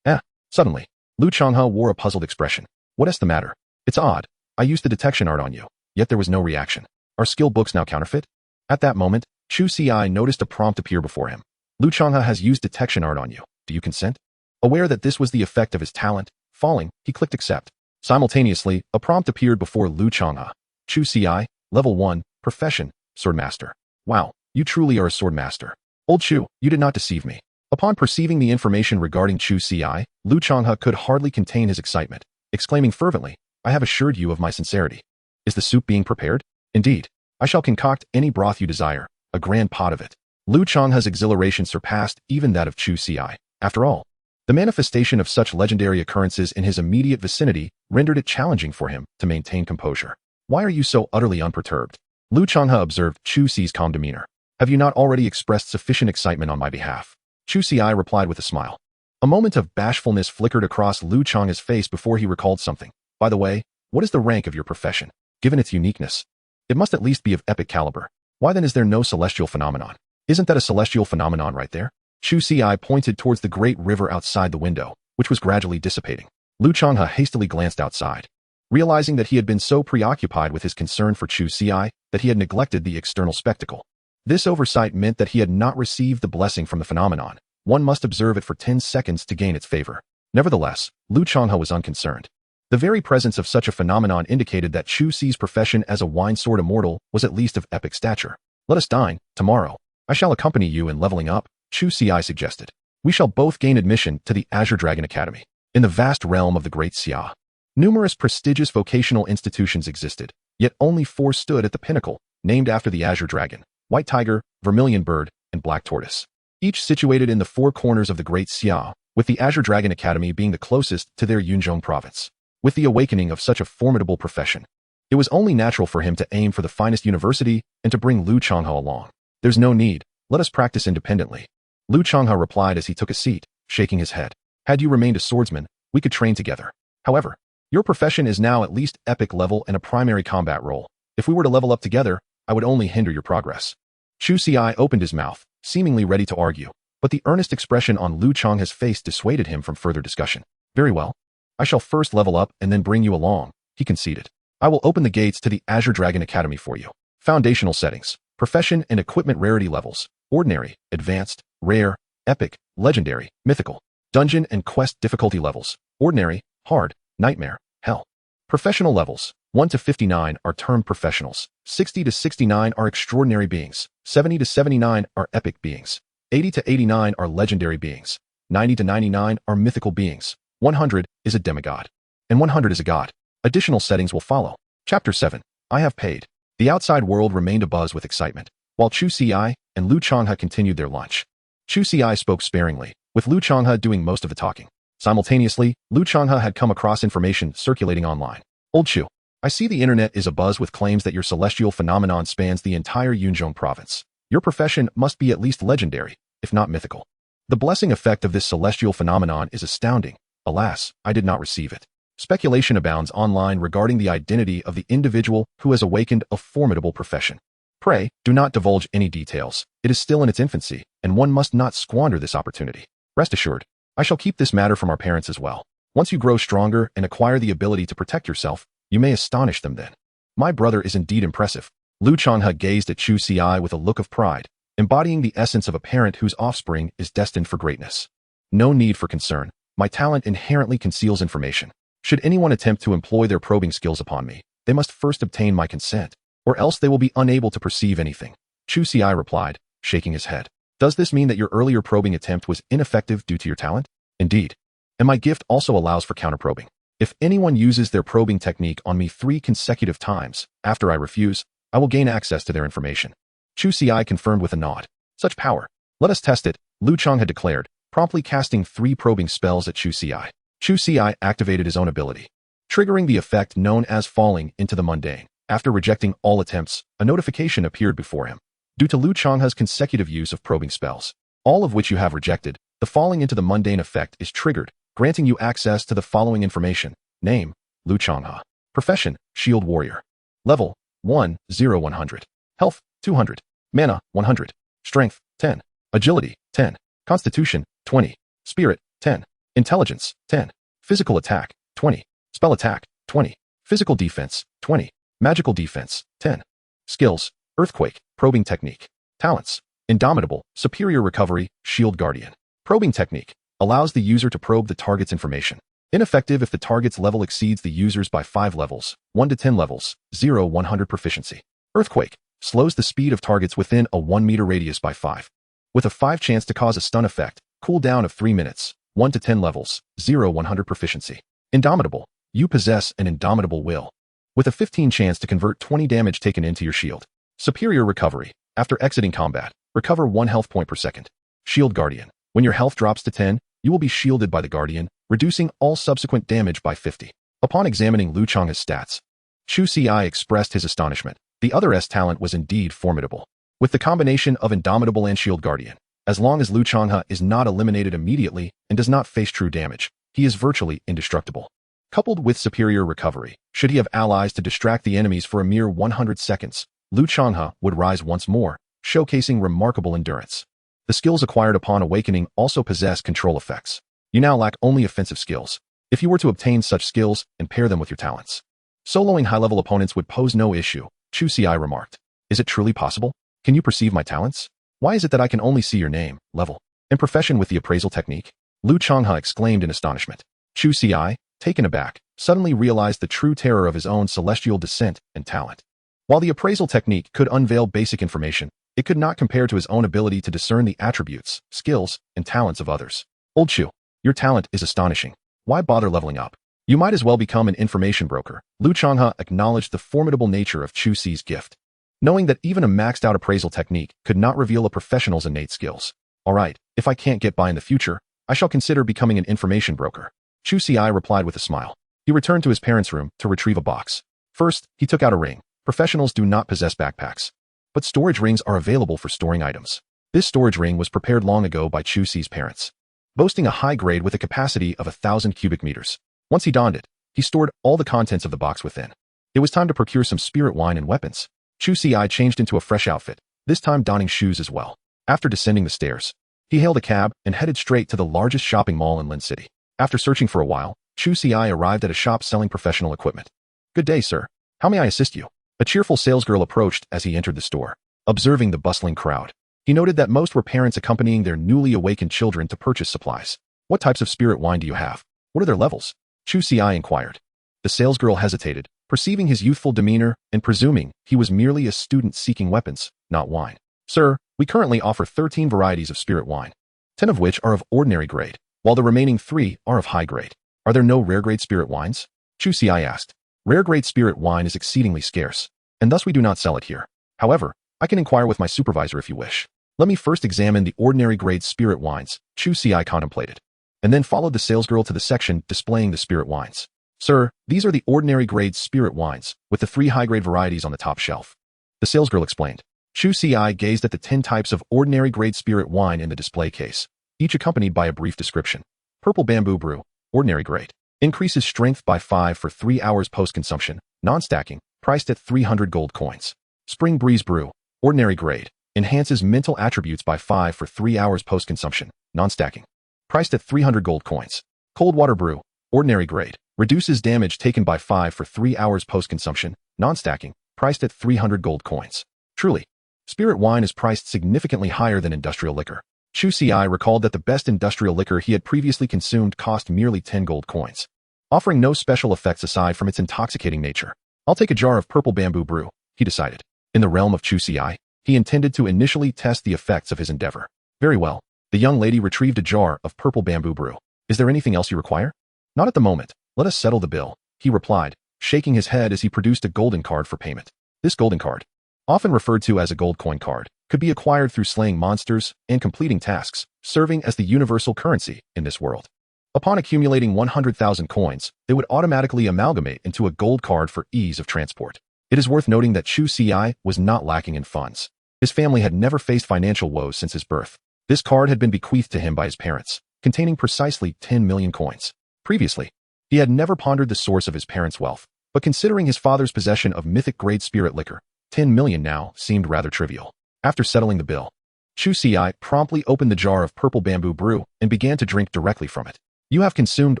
[SPEAKER 1] Suddenly, Lu Chang'e wore a puzzled expression. What is the matter? It's odd. I used the detection art on you, yet there was no reaction. Are skill books now counterfeit? At that moment, Chu Ci noticed a prompt appear before him. Lu Chang'e has used detection art on you. Do you consent? Aware that this was the effect of his talent, falling, he clicked accept. Simultaneously, a prompt appeared before Lu Chang'e. Chu Ci, level 1, profession, swordmaster. Wow, you truly are a swordmaster. Old Chu, you did not deceive me. Upon perceiving the information regarding Chu Ci, Lu Chang'e could hardly contain his excitement, exclaiming fervently, I have assured you of my sincerity. Is the soup being prepared? Indeed. I shall concoct any broth you desire, a grand pot of it. Lu Chang'e's exhilaration surpassed even that of Chu Ci. After all, the manifestation of such legendary occurrences in his immediate vicinity rendered it challenging for him to maintain composure. Why are you so utterly unperturbed? Lu Chang'e observed Chu Ci's calm demeanor. Have you not already expressed sufficient excitement on my behalf? Chu Ci replied with a smile. A moment of bashfulness flickered across Lu Chang'e's face before he recalled something. By the way, what is the rank of your profession? Given its uniqueness, it must at least be of epic caliber. Why then is there no celestial phenomenon? Isn't that a celestial phenomenon right there? Chu Ci pointed towards the great river outside the window, which was gradually dissipating. Lu Changhe hastily glanced outside, realizing that he had been so preoccupied with his concern for Chu Ci that he had neglected the external spectacle. This oversight meant that he had not received the blessing from the phenomenon. One must observe it for 10 seconds to gain its favor. Nevertheless, Lu Changhe was unconcerned. The very presence of such a phenomenon indicated that Chu Ci's profession as a Wine Sword Immortal was at least of epic stature. Let us dine, tomorrow. I shall accompany you in leveling up, Chu Ci suggested. We shall both gain admission to the Azure Dragon Academy. In the vast realm of the Great Xia, numerous prestigious vocational institutions existed, yet only 4 stood at the pinnacle, named after the Azure Dragon: White Tiger, Vermilion Bird, and Black Tortoise. Each situated in the 4 corners of the Great Xia, with the Azure Dragon Academy being the closest to their Yunzhong province. With the awakening of such a formidable profession, it was only natural for him to aim for the finest university and to bring Lu Changhe along. There's no need, let us practice independently. Lu Changhe replied as he took a seat, shaking his head. Had you remained a swordsman, we could train together. However, your profession is now at least epic level and a primary combat role. If we were to level up together, I would only hinder your progress. Chu Ci opened his mouth, seemingly ready to argue, but the earnest expression on Lu Changhe's face dissuaded him from further discussion. Very well. I shall first level up and then bring you along, he conceded. I will open the gates to the Azure Dragon Academy for you. Foundational settings, profession and equipment rarity levels: ordinary, advanced, rare, epic, legendary, mythical. Dungeon and quest difficulty levels: ordinary, hard, nightmare, hell. Professional levels: 1 to 59 are termed professionals, 60 to 69 are extraordinary beings, 70 to 79 are epic beings, 80 to 89 are legendary beings, 90 to 99 are mythical beings, 100 is a demigod, and 100 is a god. Additional settings will follow. Chapter 7. I have paid. The outside world remained abuzz with excitement, while Chu Ci and Lu Changhe continued their lunch. Chu Ci spoke sparingly, with Lu Changhe doing most of the talking. Simultaneously, Lu Changhe had come across information circulating online. Old Chu, I see the internet is abuzz with claims that your celestial phenomenon spans the entire Yunzhong province. Your profession must be at least legendary, if not mythical. The blessing effect of this celestial phenomenon is astounding. Alas, I did not receive it. Speculation abounds online regarding the identity of the individual who has awakened a formidable profession. Pray, do not divulge any details. It is still in its infancy, and one must not squander this opportunity. Rest assured, I shall keep this matter from our parents as well. Once you grow stronger and acquire the ability to protect yourself, you may astonish them then. My brother is indeed impressive. Lu Changhe gazed at Chu Ci with a look of pride, embodying the essence of a parent whose offspring is destined for greatness. No need for concern. My talent inherently conceals information. Should anyone attempt to employ their probing skills upon me, they must first obtain my consent, or else they will be unable to perceive anything. Chu Ci replied, shaking his head. Does this mean that your earlier probing attempt was ineffective due to your talent? Indeed. And my gift also allows for counter-probing. If anyone uses their probing technique on me 3 consecutive times, after I refuse, I will gain access to their information. Chu Ci confirmed with a nod. Such power. Let us test it, Lu Changhe had declared, promptly casting 3 probing spells at Chu Ci. Chu Ci activated his own ability, triggering the effect known as falling into the mundane. After rejecting all attempts, a notification appeared before him. Due to Lu Changhe's consecutive use of probing spells, all of which you have rejected, the falling into the mundane effect is triggered, granting you access to the following information. Name: Lu Changhe. Profession: Shield Warrior. Level: 1, 0, 100. Health: 200. Mana: 100. Strength: 10. Agility: 10. Constitution: 20. Spirit: 10. Intelligence: 10. Physical attack: 20. Spell attack: 20. Physical defense: 20. Magical defense: 10. Skills: Earthquake, Probing Technique. Talents: Indomitable, Superior Recovery, Shield Guardian. Probing Technique allows the user to probe the target's information. Ineffective if the target's level exceeds the user's by 5 levels, 1 to 10 levels, 0 100 proficiency. Earthquake slows the speed of targets within a 1 meter radius by 5. With a 5 chance to cause a stun effect, cooldown of 3 minutes, 1 to 10 levels, 0 100 proficiency. Indomitable, you possess an indomitable will. With a 15 chance to convert 20 damage taken into your shield. Superior Recovery, after exiting combat, recover 1 health point per second. Shield Guardian, when your health drops to 10, you will be shielded by the Guardian, reducing all subsequent damage by 50. Upon examining Lu Changhe's stats, Chu Ci expressed his astonishment. The other S talent was indeed formidable. With the combination of Indomitable and Shield Guardian, as long as Lu Changhe is not eliminated immediately and does not face true damage, he is virtually indestructible. Coupled with Superior Recovery, should he have allies to distract the enemies for a mere 100 seconds, Lu Changhua would rise once more, showcasing remarkable endurance. The skills acquired upon awakening also possess control effects. You now lack only offensive skills. If you were to obtain such skills and pair them with your talents, soloing high-level opponents would pose no issue, Chu Ci remarked. Is it truly possible? Can you perceive my talents? Why is it that I can only see your name, level, and profession with the appraisal technique? Lu Changhua exclaimed in astonishment. Chu Ci, taken aback, suddenly realized the true terror of his own celestial descent and talent. While the appraisal technique could unveil basic information, it could not compare to his own ability to discern the attributes, skills, and talents of others. Old Chu, your talent is astonishing. Why bother leveling up? You might as well become an information broker. Lu Changhua acknowledged the formidable nature of Chu Ci's gift, knowing that even a maxed-out appraisal technique could not reveal a professional's innate skills. All right, if I can't get by in the future, I shall consider becoming an information broker. Chu Ci replied with a smile. He returned to his parents' room to retrieve a box. First, he took out a ring. Professionals do not possess backpacks, but storage rings are available for storing items. This storage ring was prepared long ago by Chu Ci's parents, boasting a high grade with a capacity of 1,000 cubic meters. Once he donned it, he stored all the contents of the box within. It was time to procure some spirit wine and weapons. Chu Ci changed into a fresh outfit, this time donning shoes as well. After descending the stairs, he hailed a cab and headed straight to the largest shopping mall in Lin City. After searching for a while, Chu Ci arrived at a shop selling professional equipment. Good day, sir. How may I assist you? A cheerful salesgirl approached as he entered the store. Observing the bustling crowd, he noted that most were parents accompanying their newly awakened children to purchase supplies. What types of spirit wine do you have? What are their levels? Chu Ci inquired. The salesgirl hesitated, perceiving his youthful demeanor and presuming he was merely a student seeking weapons, not wine. Sir, we currently offer 13 varieties of spirit wine, 10 of which are of ordinary grade, while the remaining 3 are of high grade. Are there no rare grade spirit wines? Chu Ci asked. Rare grade spirit wine is exceedingly scarce, and thus we do not sell it here. However, I can inquire with my supervisor if you wish. Let me first examine the ordinary grade spirit wines, Chu Ci contemplated, and then followed the salesgirl to the section displaying the spirit wines. Sir, these are the ordinary grade spirit wines, with the 3 high grade varieties on the top shelf. The salesgirl explained. Chu Ci gazed at the 10 types of ordinary grade spirit wine in the display case, each accompanied by a brief description. Purple Bamboo Brew, ordinary grade. Increases strength by 5 for 3 hours post-consumption, non-stacking, priced at 300 gold coins. Spring Breeze Brew, ordinary grade. Enhances mental attributes by 5 for 3 hours post-consumption, non-stacking, priced at 300 gold coins. Cold Water Brew, ordinary grade. Reduces damage taken by 5 for 3 hours post-consumption, non-stacking, priced at 300 gold coins. Truly, spirit wine is priced significantly higher than industrial liquor. Chu Ci recalled that the best industrial liquor he had previously consumed cost merely 10 gold coins, offering no special effects aside from its intoxicating nature. I'll take a jar of Purple Bamboo Brew, he decided. In the realm of Chu Ci, he intended to initially test the effects of his endeavor. Very well. The young lady retrieved a jar of Purple Bamboo Brew. Is there anything else you require? Not at the moment. Let us settle the bill, he replied, shaking his head as he produced a golden card for payment. This golden card, often referred to as a gold coin card, could be acquired through slaying monsters and completing tasks, serving as the universal currency in this world. Upon accumulating 100,000 coins, they would automatically amalgamate into a gold card for ease of transport. It is worth noting that Chu Ci was not lacking in funds. His family had never faced financial woes since his birth. This card had been bequeathed to him by his parents, containing precisely 10 million coins. Previously, he had never pondered the source of his parents' wealth, but considering his father's possession of mythic-grade spirit liquor, 10 million now seemed rather trivial. After settling the bill, Chu Ci promptly opened the jar of Purple Bamboo Brew and began to drink directly from it. You have consumed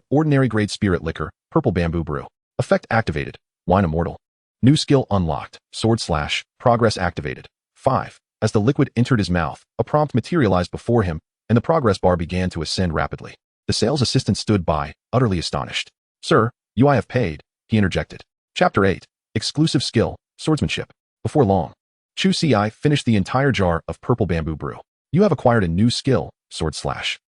[SPEAKER 1] ordinary-grade spirit liquor, Purple Bamboo Brew. Effect activated. Wine Immortal. New skill unlocked. / progress activated. 5. As the liquid entered his mouth, a prompt materialized before him, and the progress bar began to ascend rapidly. The sales assistant stood by, utterly astonished. Sir, I have paid, he interjected. Chapter 8. Exclusive skill, swordsmanship. Before long, Chu Ci finished the entire jar of Purple Bamboo Brew. You have acquired a new skill, sword slash.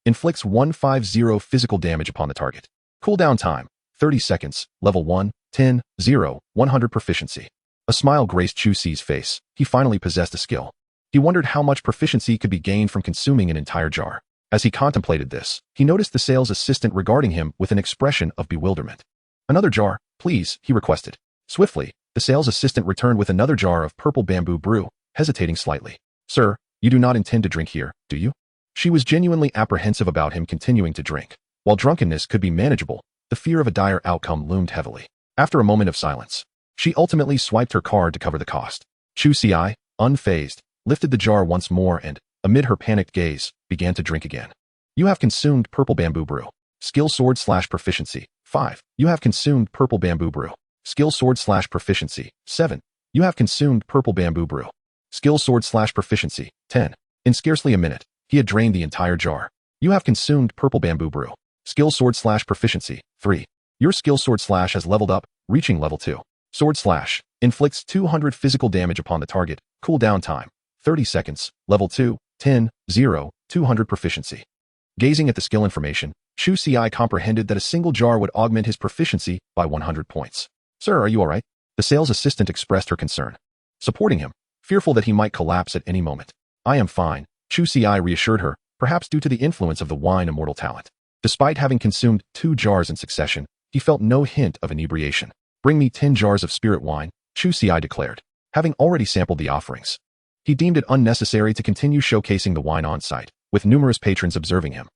[SPEAKER 1] Inflicts 150 physical damage upon the target. Cooldown time, 30 seconds, level 1, 10, 0, 100 proficiency. A smile graced Chu Ci's face. He finally possessed a skill. He wondered how much proficiency could be gained from consuming an entire jar. As he contemplated this, he noticed the sales assistant regarding him with an expression of bewilderment. Another jar, please, he requested. Swiftly, the sales assistant returned with another jar of Purple Bamboo Brew, hesitating slightly. Sir, you do not intend to drink here, do you? She was genuinely apprehensive about him continuing to drink. While drunkenness could be manageable, the fear of a dire outcome loomed heavily. After a moment of silence, She ultimately swiped her card to cover the cost. Chu Ci, unfazed, lifted the jar once more and, amid her panicked gaze, began to drink again. You have consumed purple bamboo brew. Skill sword/proficiency. 5. You have consumed purple bamboo brew. Skill sword/proficiency. 7. You have consumed purple bamboo brew. Skill sword/proficiency. 10. In scarcely a minute, he had drained the entire jar. You have consumed purple bamboo brew. Skill sword/proficiency. 3. Your skill sword/ has leveled up, reaching level 2. Sword/ inflicts 200 physical damage upon the target. Cooldown time 30 seconds. Level 2. 10. 0. 200 proficiency. Gazing at the skill information, Chu Ci comprehended that a single jar would augment his proficiency by 100 points. Sir, are you alright? The sales assistant expressed her concern, supporting him, fearful that he might collapse at any moment. I am fine, Chu Ci reassured her, perhaps due to the influence of the Wine Immortal talent. Despite having consumed 2 jars in succession, he felt no hint of inebriation. Bring me 10 jars of spirit wine, Chu Ci declared, having already sampled the offerings. He deemed it unnecessary to continue showcasing the wine on site, with numerous patrons observing him.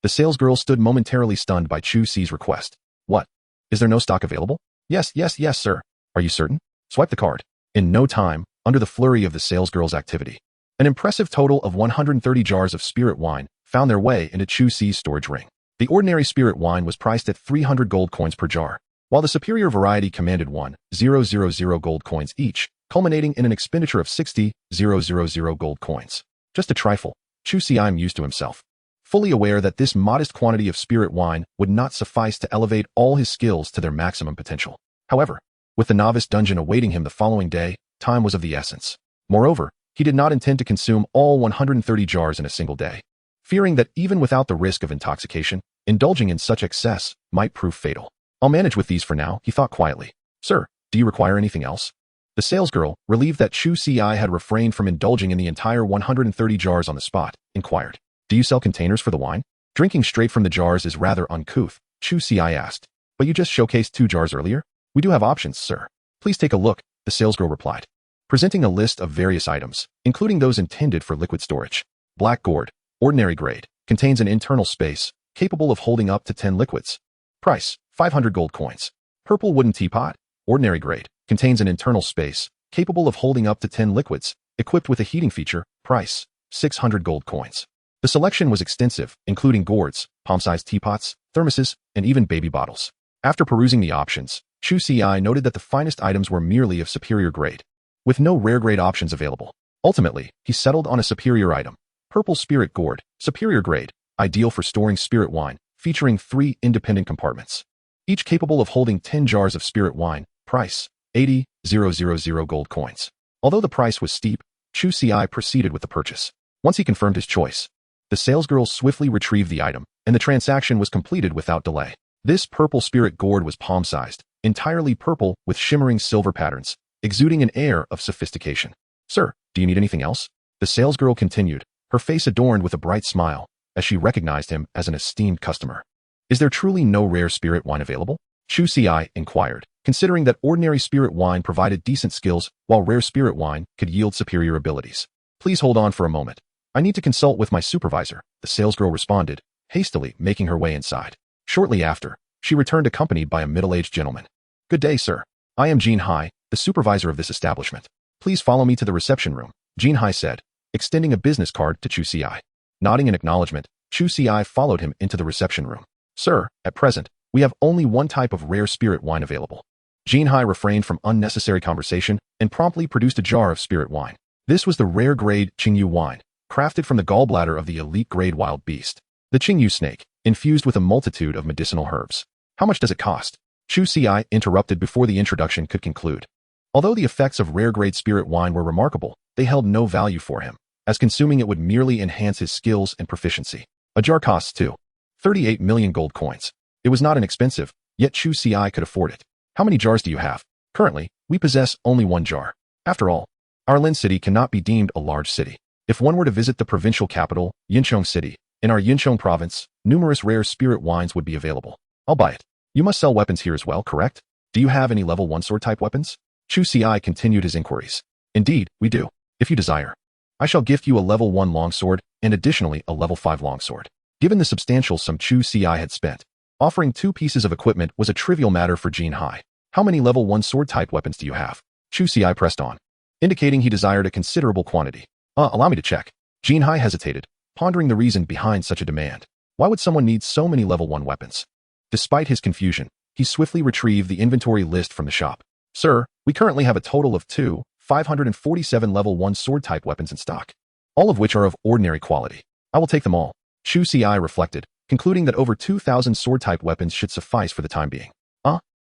[SPEAKER 1] The salesgirl stood momentarily stunned by Chu Ci's request. What? Is there no stock available? Yes, sir. Are you certain? Swipe the card. In no time, under the flurry of the salesgirl's activity, an impressive total of 130 jars of spirit wine found their way into Chu Ci's storage ring. The ordinary spirit wine was priced at 300 gold coins per jar, while the superior variety commanded 1,000 gold coins each, culminating in an expenditure of 60,000 gold coins. Just a trifle, Chu Ci mused to himself, fully aware that this modest quantity of spirit wine would not suffice to elevate all his skills to their maximum potential. However, with the novice dungeon awaiting him the following day, time was of the essence. Moreover, he did not intend to consume all 130 jars in a single day, fearing that even without the risk of intoxication, indulging in such excess might prove fatal. I'll manage with these for now, he thought quietly. Sir, do you require anything else? The salesgirl, relieved that Chu Ci had refrained from indulging in the entire 130 jars on the spot, inquired. Do you sell containers for the wine? Drinking straight from the jars is rather uncouth, Chu Ci asked. But you just showcased 2 jars earlier? We do have options, sir. Please take a look, the salesgirl replied, presenting a list of various items, including those intended for liquid storage. Black gourd, ordinary grade, contains an internal space, capable of holding up to 10 liquids. Price, 500 gold coins. Purple wooden teapot, ordinary grade, contains an internal space, capable of holding up to 10 liquids, equipped with a heating feature. Price, 600 gold coins. The selection was extensive, including gourds, palm-sized teapots, thermoses, and even baby bottles. After perusing the options, Chu Ci noted that the finest items were merely of superior grade, with no rare grade options available. Ultimately, he settled on a superior item. Purple spirit gourd, superior grade, ideal for storing spirit wine, featuring 3 independent compartments, each capable of holding 10 jars of spirit wine. Price, 80,000 gold coins. Although the price was steep, Chu Ci proceeded with the purchase. Once he confirmed his choice, the salesgirl swiftly retrieved the item, and the transaction was completed without delay. This purple spirit gourd was palm-sized, entirely purple with shimmering silver patterns, exuding an air of sophistication. Sir, do you need anything else? The salesgirl continued, her face adorned with a bright smile, as she recognized him as an esteemed customer. Is there truly no rare spirit wine available? Chu Ci inquired, considering that ordinary spirit wine provided decent skills, while rare spirit wine could yield superior abilities. Please hold on for a moment. I need to consult with my supervisor, the salesgirl responded, hastily making her way inside. Shortly after, she returned accompanied by a middle-aged gentleman. Good day, sir. I am Jin Hai, the supervisor of this establishment. Please follow me to the reception room, Jin Hai said, extending a business card to Chu Ci. Nodding in acknowledgement, Chu Ci followed him into the reception room. Sir, at present, we have only one type of rare spirit wine available. Jin Hai refrained from unnecessary conversation and promptly produced a jar of spirit wine. This was the rare grade Qingyu wine, crafted from the gallbladder of the elite grade wild beast, the Qingyu snake, infused with a multitude of medicinal herbs. How much does it cost? Chu Ci interrupted before the introduction could conclude. Although the effects of rare grade spirit wine were remarkable, they held no value for him, as consuming it would merely enhance his skills and proficiency. A jar costs 38 million gold coins. It was not inexpensive, yet Chu Ci could afford it. How many jars do you have? Currently, we possess only 1 jar. After all, our Lin city cannot be deemed a large city. If one were to visit the provincial capital, Yinchong City, in our Yinchong province, numerous rare spirit wines would be available. I'll buy it. You must sell weapons here as well, correct? Do you have any level 1 sword type weapons? Chu Ci continued his inquiries. Indeed, we do. If you desire, I shall gift you a level 1 longsword and additionally a level 5 longsword. Given the substantial sum Chu Ci had spent, offering 2 pieces of equipment was a trivial matter for Jin Hai. How many level 1 sword-type weapons do you have? Chu Ci pressed on, indicating he desired a considerable quantity. Allow me to check. Jinhai hesitated, pondering the reason behind such a demand. Why would someone need so many level 1 weapons? Despite his confusion, he swiftly retrieved the inventory list from the shop. Sir, we currently have a total of 547 level 1 sword-type weapons in stock, all of which are of ordinary quality. I will take them all. Chu Ci reflected, concluding that over 2,000 sword-type weapons should suffice for the time being.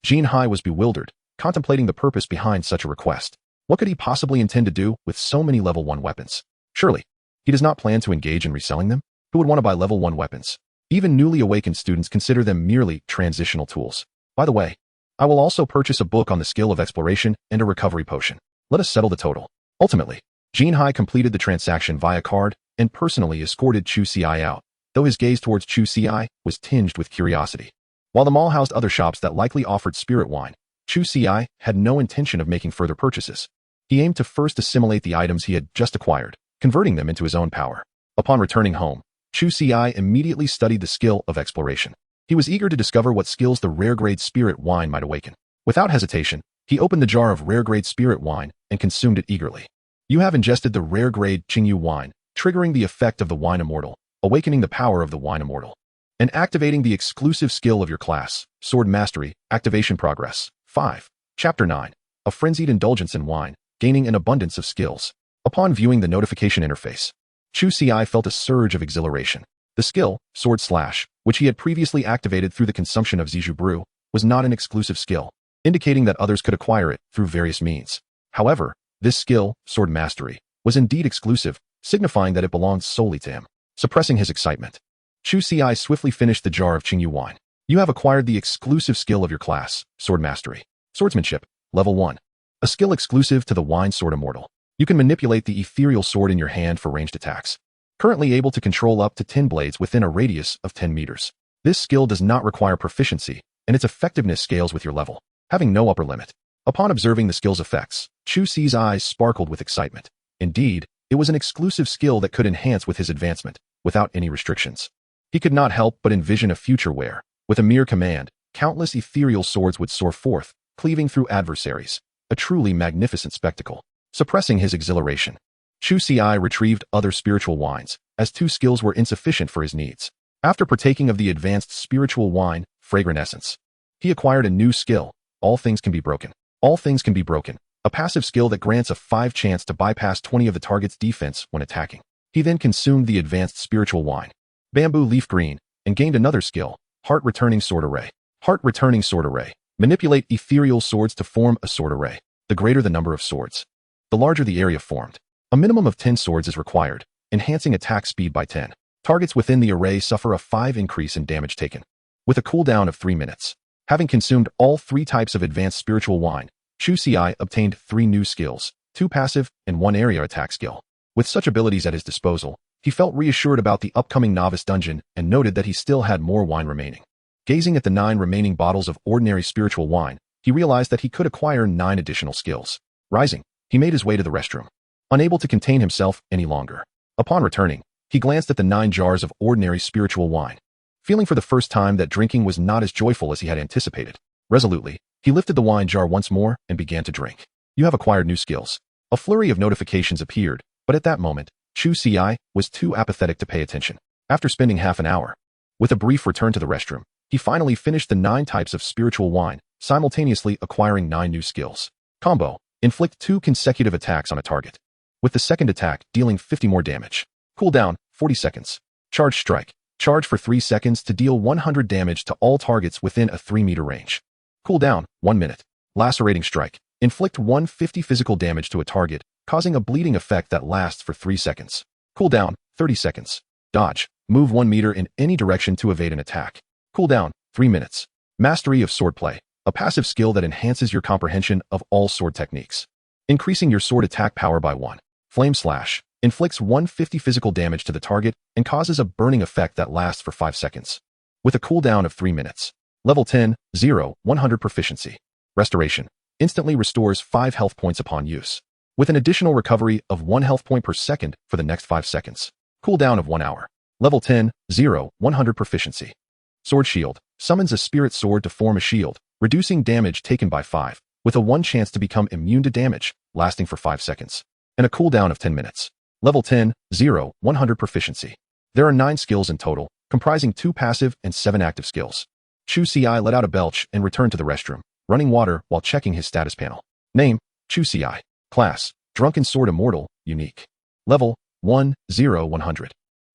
[SPEAKER 1] Jinhai was bewildered, contemplating the purpose behind such a request. What could he possibly intend to do with so many level 1 weapons? Surely, he does not plan to engage in reselling them? Who would want to buy level 1 weapons? Even newly awakened students consider them merely transitional tools. By the way, I will also purchase a book on the skill of exploration and a recovery potion. Let us settle the total. Ultimately, Jinhai completed the transaction via card and personally escorted Chu Ci out, though his gaze towards Chu Ci was tinged with curiosity. While the mall housed other shops that likely offered spirit wine, Chu Ci had no intention of making further purchases. He aimed to first assimilate the items he had just acquired, converting them into his own power. Upon returning home, Chu Ci immediately studied the skill of exploration. He was eager to discover what skills the rare-grade spirit wine might awaken. Without hesitation, he opened the jar of rare-grade spirit wine and consumed it eagerly. You have ingested the rare-grade Qingyu wine, triggering the effect of the Wine Immortal, awakening the power of the Wine Immortal, and activating the exclusive skill of your class, Sword Mastery, Activation Progress. 5. Chapter 9. A Frenzied Indulgence in Wine, Gaining an Abundance of Skills. Upon viewing the notification interface, Chu Ci felt a surge of exhilaration. The skill, Sword Slash, which he had previously activated through the consumption of Ziju Brew, was not an exclusive skill, indicating that others could acquire it through various means. However, this skill, Sword Mastery, was indeed exclusive, signifying that it belonged solely to him. Suppressing his excitement, Chu Ci swiftly finished the jar of Qingyu wine. You have acquired the exclusive skill of your class, Sword Mastery. Swordsmanship, Level 1. A skill exclusive to the Wine Sword Immortal. You can manipulate the ethereal sword in your hand for ranged attacks. Currently able to control up to 10 blades within a radius of 10 meters. This skill does not require proficiency, and its effectiveness scales with your level, having no upper limit. Upon observing the skill's effects, Chu Ci's eyes sparkled with excitement. Indeed, it was an exclusive skill that could enhance with his advancement, without any restrictions. He could not help but envision a future where, with a mere command, countless ethereal swords would soar forth, cleaving through adversaries. A truly magnificent spectacle. Suppressing his exhilaration, Chu Ci retrieved other spiritual wines, as 2 skills were insufficient for his needs. After partaking of the advanced spiritual wine, Fragrant Essence, he acquired a new skill, All Things Can Be Broken. All Things Can Be Broken, a passive skill that grants a 5 chance to bypass 20 of the target's defense when attacking. He then consumed the advanced spiritual wine, Bamboo Leaf Green, and gained another skill, Heart Returning Sword Array. Heart Returning Sword Array. Manipulate ethereal swords to form a sword array. The greater the number of swords, the larger the area formed. A minimum of 10 swords is required, enhancing attack speed by 10. Targets within the array suffer a 5 increase in damage taken, with a cooldown of 3 minutes. Having consumed all 3 types of advanced spiritual wine, Chu Ci obtained 3 new skills, 2 passive and 1 area attack skill. With such abilities at his disposal, he felt reassured about the upcoming novice dungeon and noted that he still had more wine remaining. Gazing at the 9 remaining bottles of ordinary spiritual wine, he realized that he could acquire 9 additional skills. Rising, he made his way to the restroom, unable to contain himself any longer. Upon returning, he glanced at the 9 jars of ordinary spiritual wine, feeling for the first time that drinking was not as joyful as he had anticipated. Resolutely, he lifted the wine jar once more and began to drink. You have acquired new skills. A flurry of notifications appeared, but at that moment, Chu Ci was too apathetic to pay attention. After spending half an hour, with a brief return to the restroom, he finally finished the 9 types of spiritual wine, simultaneously acquiring 9 new skills. Combo. Inflict 2 consecutive attacks on a target, with the second attack dealing 50 more damage. Cooldown, 40 seconds. Charge Strike. Charge for 3 seconds to deal 100 damage to all targets within a 3-meter range. Cooldown, 1 minute. Lacerating Strike. Inflict 150 physical damage to a target, causing a bleeding effect that lasts for 3 seconds. Cooldown, 30 seconds. Dodge. Move 1 meter in any direction to evade an attack. Cooldown, 3 minutes. Mastery of Swordplay. A passive skill that enhances your comprehension of all sword techniques, increasing your sword attack power by 1. Flame Slash. Inflicts 150 physical damage to the target and causes a burning effect that lasts for 5 seconds, with a cooldown of 3 minutes. Level 10, 0, 100 Proficiency. Restoration. Instantly restores 5 health points upon use, with an additional recovery of 1 health point per second for the next 5 seconds. Cooldown of 1 hour. Level 10, 0, 100 Proficiency. Sword Shield. Summons a spirit sword to form a shield, reducing damage taken by 5, with a 1 chance to become immune to damage, lasting for 5 seconds, and a cooldown of 10 minutes. Level 10, 0, 100 proficiency. There are 9 skills in total, comprising 2 passive and 7 active skills. Chu Ci let out a belch and returned to the restroom, running water while checking his status panel. Name, Chu Ci. Class, Drunken Sword Immortal, Unique. Level, 1, 0, 100.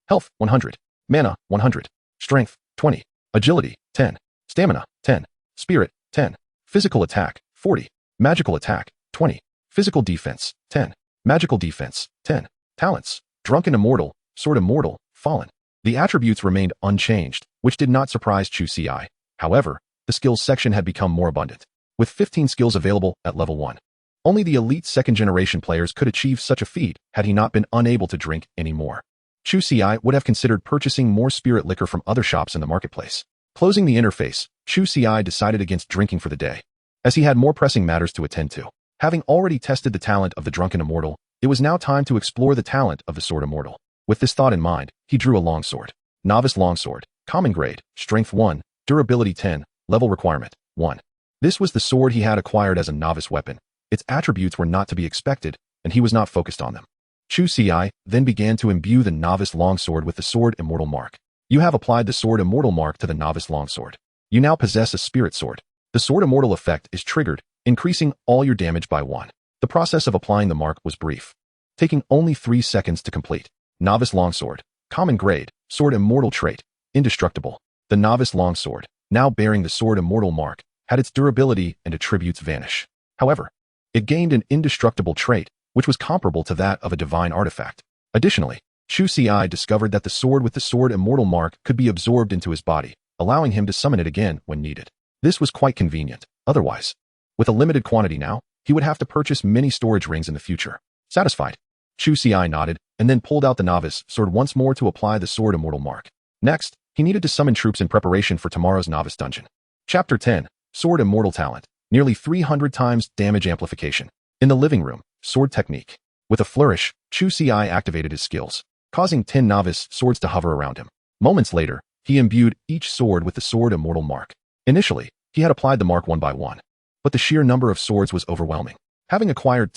[SPEAKER 1] Health, 100. Mana, 100. Strength, 20. Agility, 10. Stamina, 10. Spirit, 10. Physical attack, 40. Magical attack, 20. Physical defense, 10. Magical defense, 10. Talents, Drunken Immortal, Sword Immortal, Fallen. The attributes remained unchanged, which did not surprise Chu Ci. However, the skills section had become more abundant, with 15 skills available at level 1. Only the elite second-generation players could achieve such a feat had he not been unable to drink any more. Chu Ci would have considered purchasing more spirit liquor from other shops in the marketplace. Closing the interface, Chu Ci decided against drinking for the day, as he had more pressing matters to attend to. Having already tested the talent of the Drunken Immortal, it was now time to explore the talent of the Sword Immortal. With this thought in mind, he drew a longsword. Novice Longsword, Common Grade, Strength 1, Durability 10, Level Requirement 1. This was the sword he had acquired as a novice weapon. Its attributes were not to be expected, and he was not focused on them. Chu Ci then began to imbue the Novice Longsword with the Sword Immortal mark. You have applied the Sword Immortal mark to the Novice Longsword. You now possess a Spirit Sword. The Sword Immortal effect is triggered, increasing all your damage by 1. The process of applying the mark was brief, taking only 3 seconds to complete. Novice Longsword, Common Grade, Sword Immortal Trait, Indestructible. The Novice Longsword, now bearing the Sword Immortal mark, had its durability and attributes vanish. However, it gained an indestructible trait, which was comparable to that of a divine artifact. Additionally, Chu Ci discovered that the sword with the Sword Immortal mark could be absorbed into his body, allowing him to summon it again when needed. This was quite convenient. Otherwise, with a limited quantity now, he would have to purchase many storage rings in the future. Satisfied, Chu Ci nodded and then pulled out the Novice Sword once more to apply the Sword Immortal mark. Next, he needed to summon troops in preparation for tomorrow's Novice Dungeon. Chapter 10, Sword Immortal Talent. Nearly 300 times damage amplification. In the living room, sword technique. With a flourish, Chu Ci activated his skills, causing 10 novice swords to hover around him. Moments later, he imbued each sword with the Sword Immortal mark. Initially, he had applied the mark one by one, but the sheer number of swords was overwhelming. Having acquired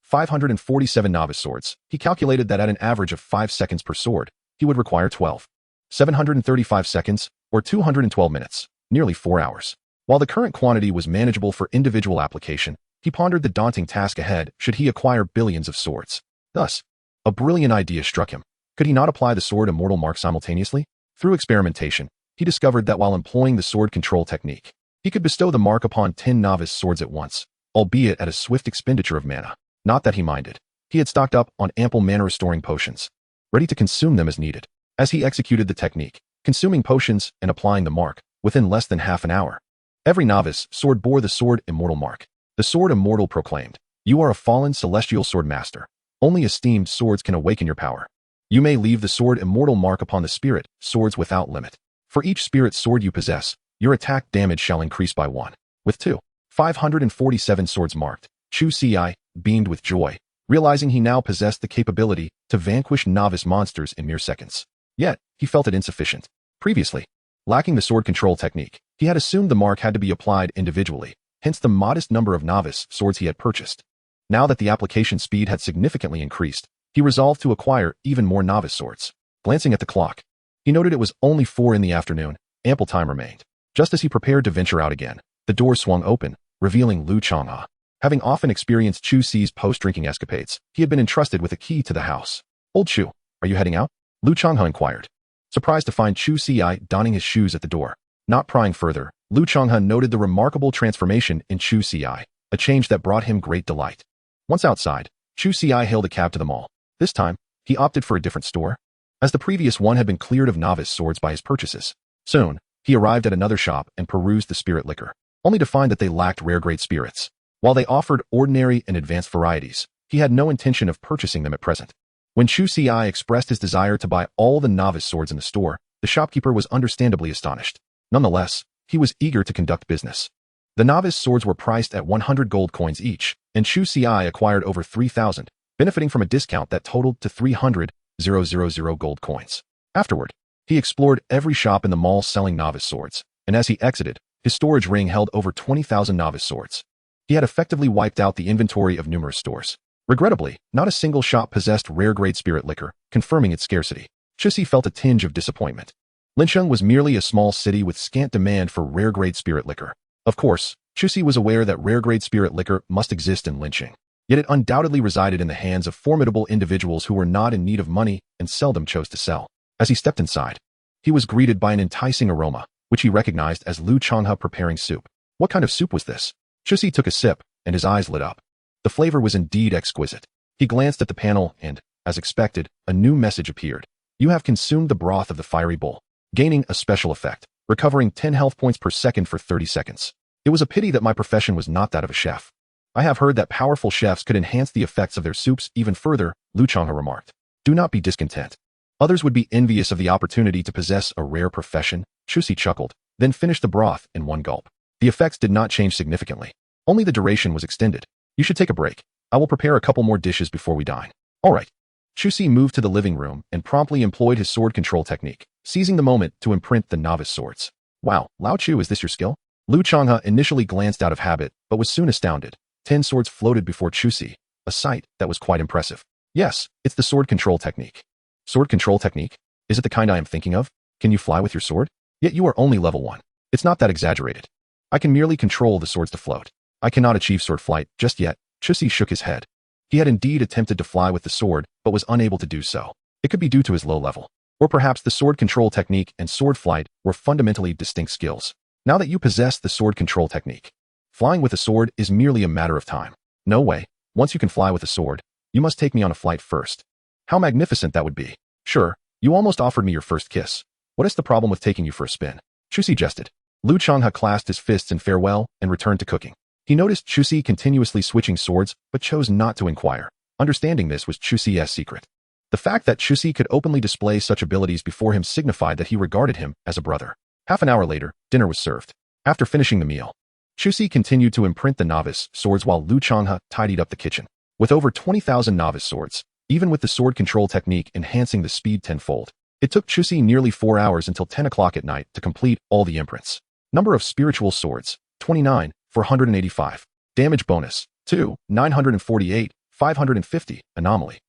[SPEAKER 1] 547 novice swords, he calculated that at an average of 5 seconds per sword, he would require 735 seconds, or 212 minutes, nearly 4 hours. While the current quantity was manageable for individual application, he pondered the daunting task ahead should he acquire billions of swords. Thus, a brilliant idea struck him. Could he not apply the Sword Immortal mark simultaneously? Through experimentation, he discovered that while employing the sword control technique, he could bestow the mark upon 10 novice swords at once, albeit at a swift expenditure of mana. Not that he minded. He had stocked up on ample mana-restoring potions, ready to consume them as needed. As he executed the technique, consuming potions and applying the mark, within less than half an hour, every novice sword bore the Sword Immortal mark. The Sword Immortal proclaimed, "You are a fallen celestial sword master. Only esteemed swords can awaken your power. You may leave the Sword Immortal mark upon the spirit swords without limit. For each spirit sword you possess, your attack damage shall increase by 1. With 547 swords marked, Chu Ci beamed with joy, realizing he now possessed the capability to vanquish novice monsters in mere seconds. Yet, he felt it insufficient. Previously, lacking the sword control technique, he had assumed the mark had to be applied individually, hence the modest number of novice swords he had purchased. Now that the application speed had significantly increased, he resolved to acquire even more novice swords. Glancing at the clock, he noted it was only 4 in the afternoon. Ample time remained. Just as he prepared to venture out again, the door swung open, revealing Lu Changhe. Having often experienced Chu Ci's post-drinking escapades, he had been entrusted with a key to the house. "Old Chu, are you heading out?" Lu Changhe inquired, surprised to find Chu Ci donning his shoes at the door. Not prying further, Lu Changhe noted the remarkable transformation in Chu Ci, a change that brought him great delight. Once outside, Chu Ci hailed a cab to the mall. This time, he opted for a different store, as the previous one had been cleared of novice swords by his purchases. Soon, he arrived at another shop and perused the spirit liquor, only to find that they lacked rare-grade spirits. While they offered ordinary and advanced varieties, he had no intention of purchasing them at present. When Chu Ci expressed his desire to buy all the novice swords in the store, the shopkeeper was understandably astonished. Nonetheless, he was eager to conduct business. The novice swords were priced at 100 gold coins each, and Chu Ci acquired over 3,000, benefiting from a discount that totaled to 300,000 gold coins. Afterward, he explored every shop in the mall selling novice swords, and as he exited, His storage ring held over 20,000 novice swords. He had effectively wiped out the inventory of numerous stores. Regrettably, not a single shop possessed rare-grade spirit liquor, confirming its scarcity. Chu Ci felt a tinge of disappointment. Lincheng was merely a small city with scant demand for rare-grade spirit liquor. Of course, Chu Ci was aware that rare-grade spirit liquor must exist in Lincheng, yet it undoubtedly resided in the hands of formidable individuals who were not in need of money and seldom chose to sell. As he stepped inside, he was greeted by an enticing aroma, which he recognized as Lu Changhe preparing soup. What kind of soup was this? Chu Ci took a sip, and his eyes lit up. The flavor was indeed exquisite. He glanced at the panel and, as expected, a new message appeared. You have consumed the broth of the fiery bull, gaining a special effect, recovering 10 health points per second for 30 seconds. It was a pity that my profession was not that of a chef. I have heard that powerful chefs could enhance the effects of their soups even further, Lu Changhe remarked. Do not be discontent. Others would be envious of the opportunity to possess a rare profession, Chu Ci chuckled, then finished the broth in one gulp. The effects did not change significantly. Only the duration was extended. You should take a break. I will prepare a couple more dishes before we dine. All right. Chu Ci moved to the living room and promptly employed his sword control technique, seizing the moment to imprint the novice swords. Wow, Lao Chu, is this your skill? Lu Changhe initially glanced out of habit, but was soon astounded. 10 swords floated before Chu Ci, a sight that was quite impressive. Yes, it's the sword control technique. Sword control technique? Is it the kind I am thinking of? Can you fly with your sword? Yet you are only level 1. It's not that exaggerated. I can merely control the swords to float. I cannot achieve sword flight just yet. Chu Ci shook his head. He had indeed attempted to fly with the sword, but was unable to do so. It could be due to his low level. Or perhaps the sword control technique and sword flight were fundamentally distinct skills. Now that you possess the sword control technique, flying with a sword is merely a matter of time. No way. Once you can fly with a sword, you must take me on a flight first. How magnificent that would be. Sure, you almost offered me your first kiss. What is the problem with taking you for a spin? Chu Ci jested. Lu Changhe clasped his fists in farewell and returned to cooking. He noticed Chu Ci continuously switching swords, but chose not to inquire. Understanding this was Chu Ci's secret. The fact that Chu Ci could openly display such abilities before him signified that he regarded him as a brother. Half an hour later, dinner was served. After finishing the meal, Chu Ci continued to imprint the novice swords while Lu Changhe tidied up the kitchen. With over 20,000 novice swords, even with the sword control technique enhancing the speed tenfold, it took Chu Ci nearly 4 hours until 10 o'clock at night to complete all the imprints. Number of spiritual swords, 29, 485. Damage bonus, 2, 948, 550, anomaly.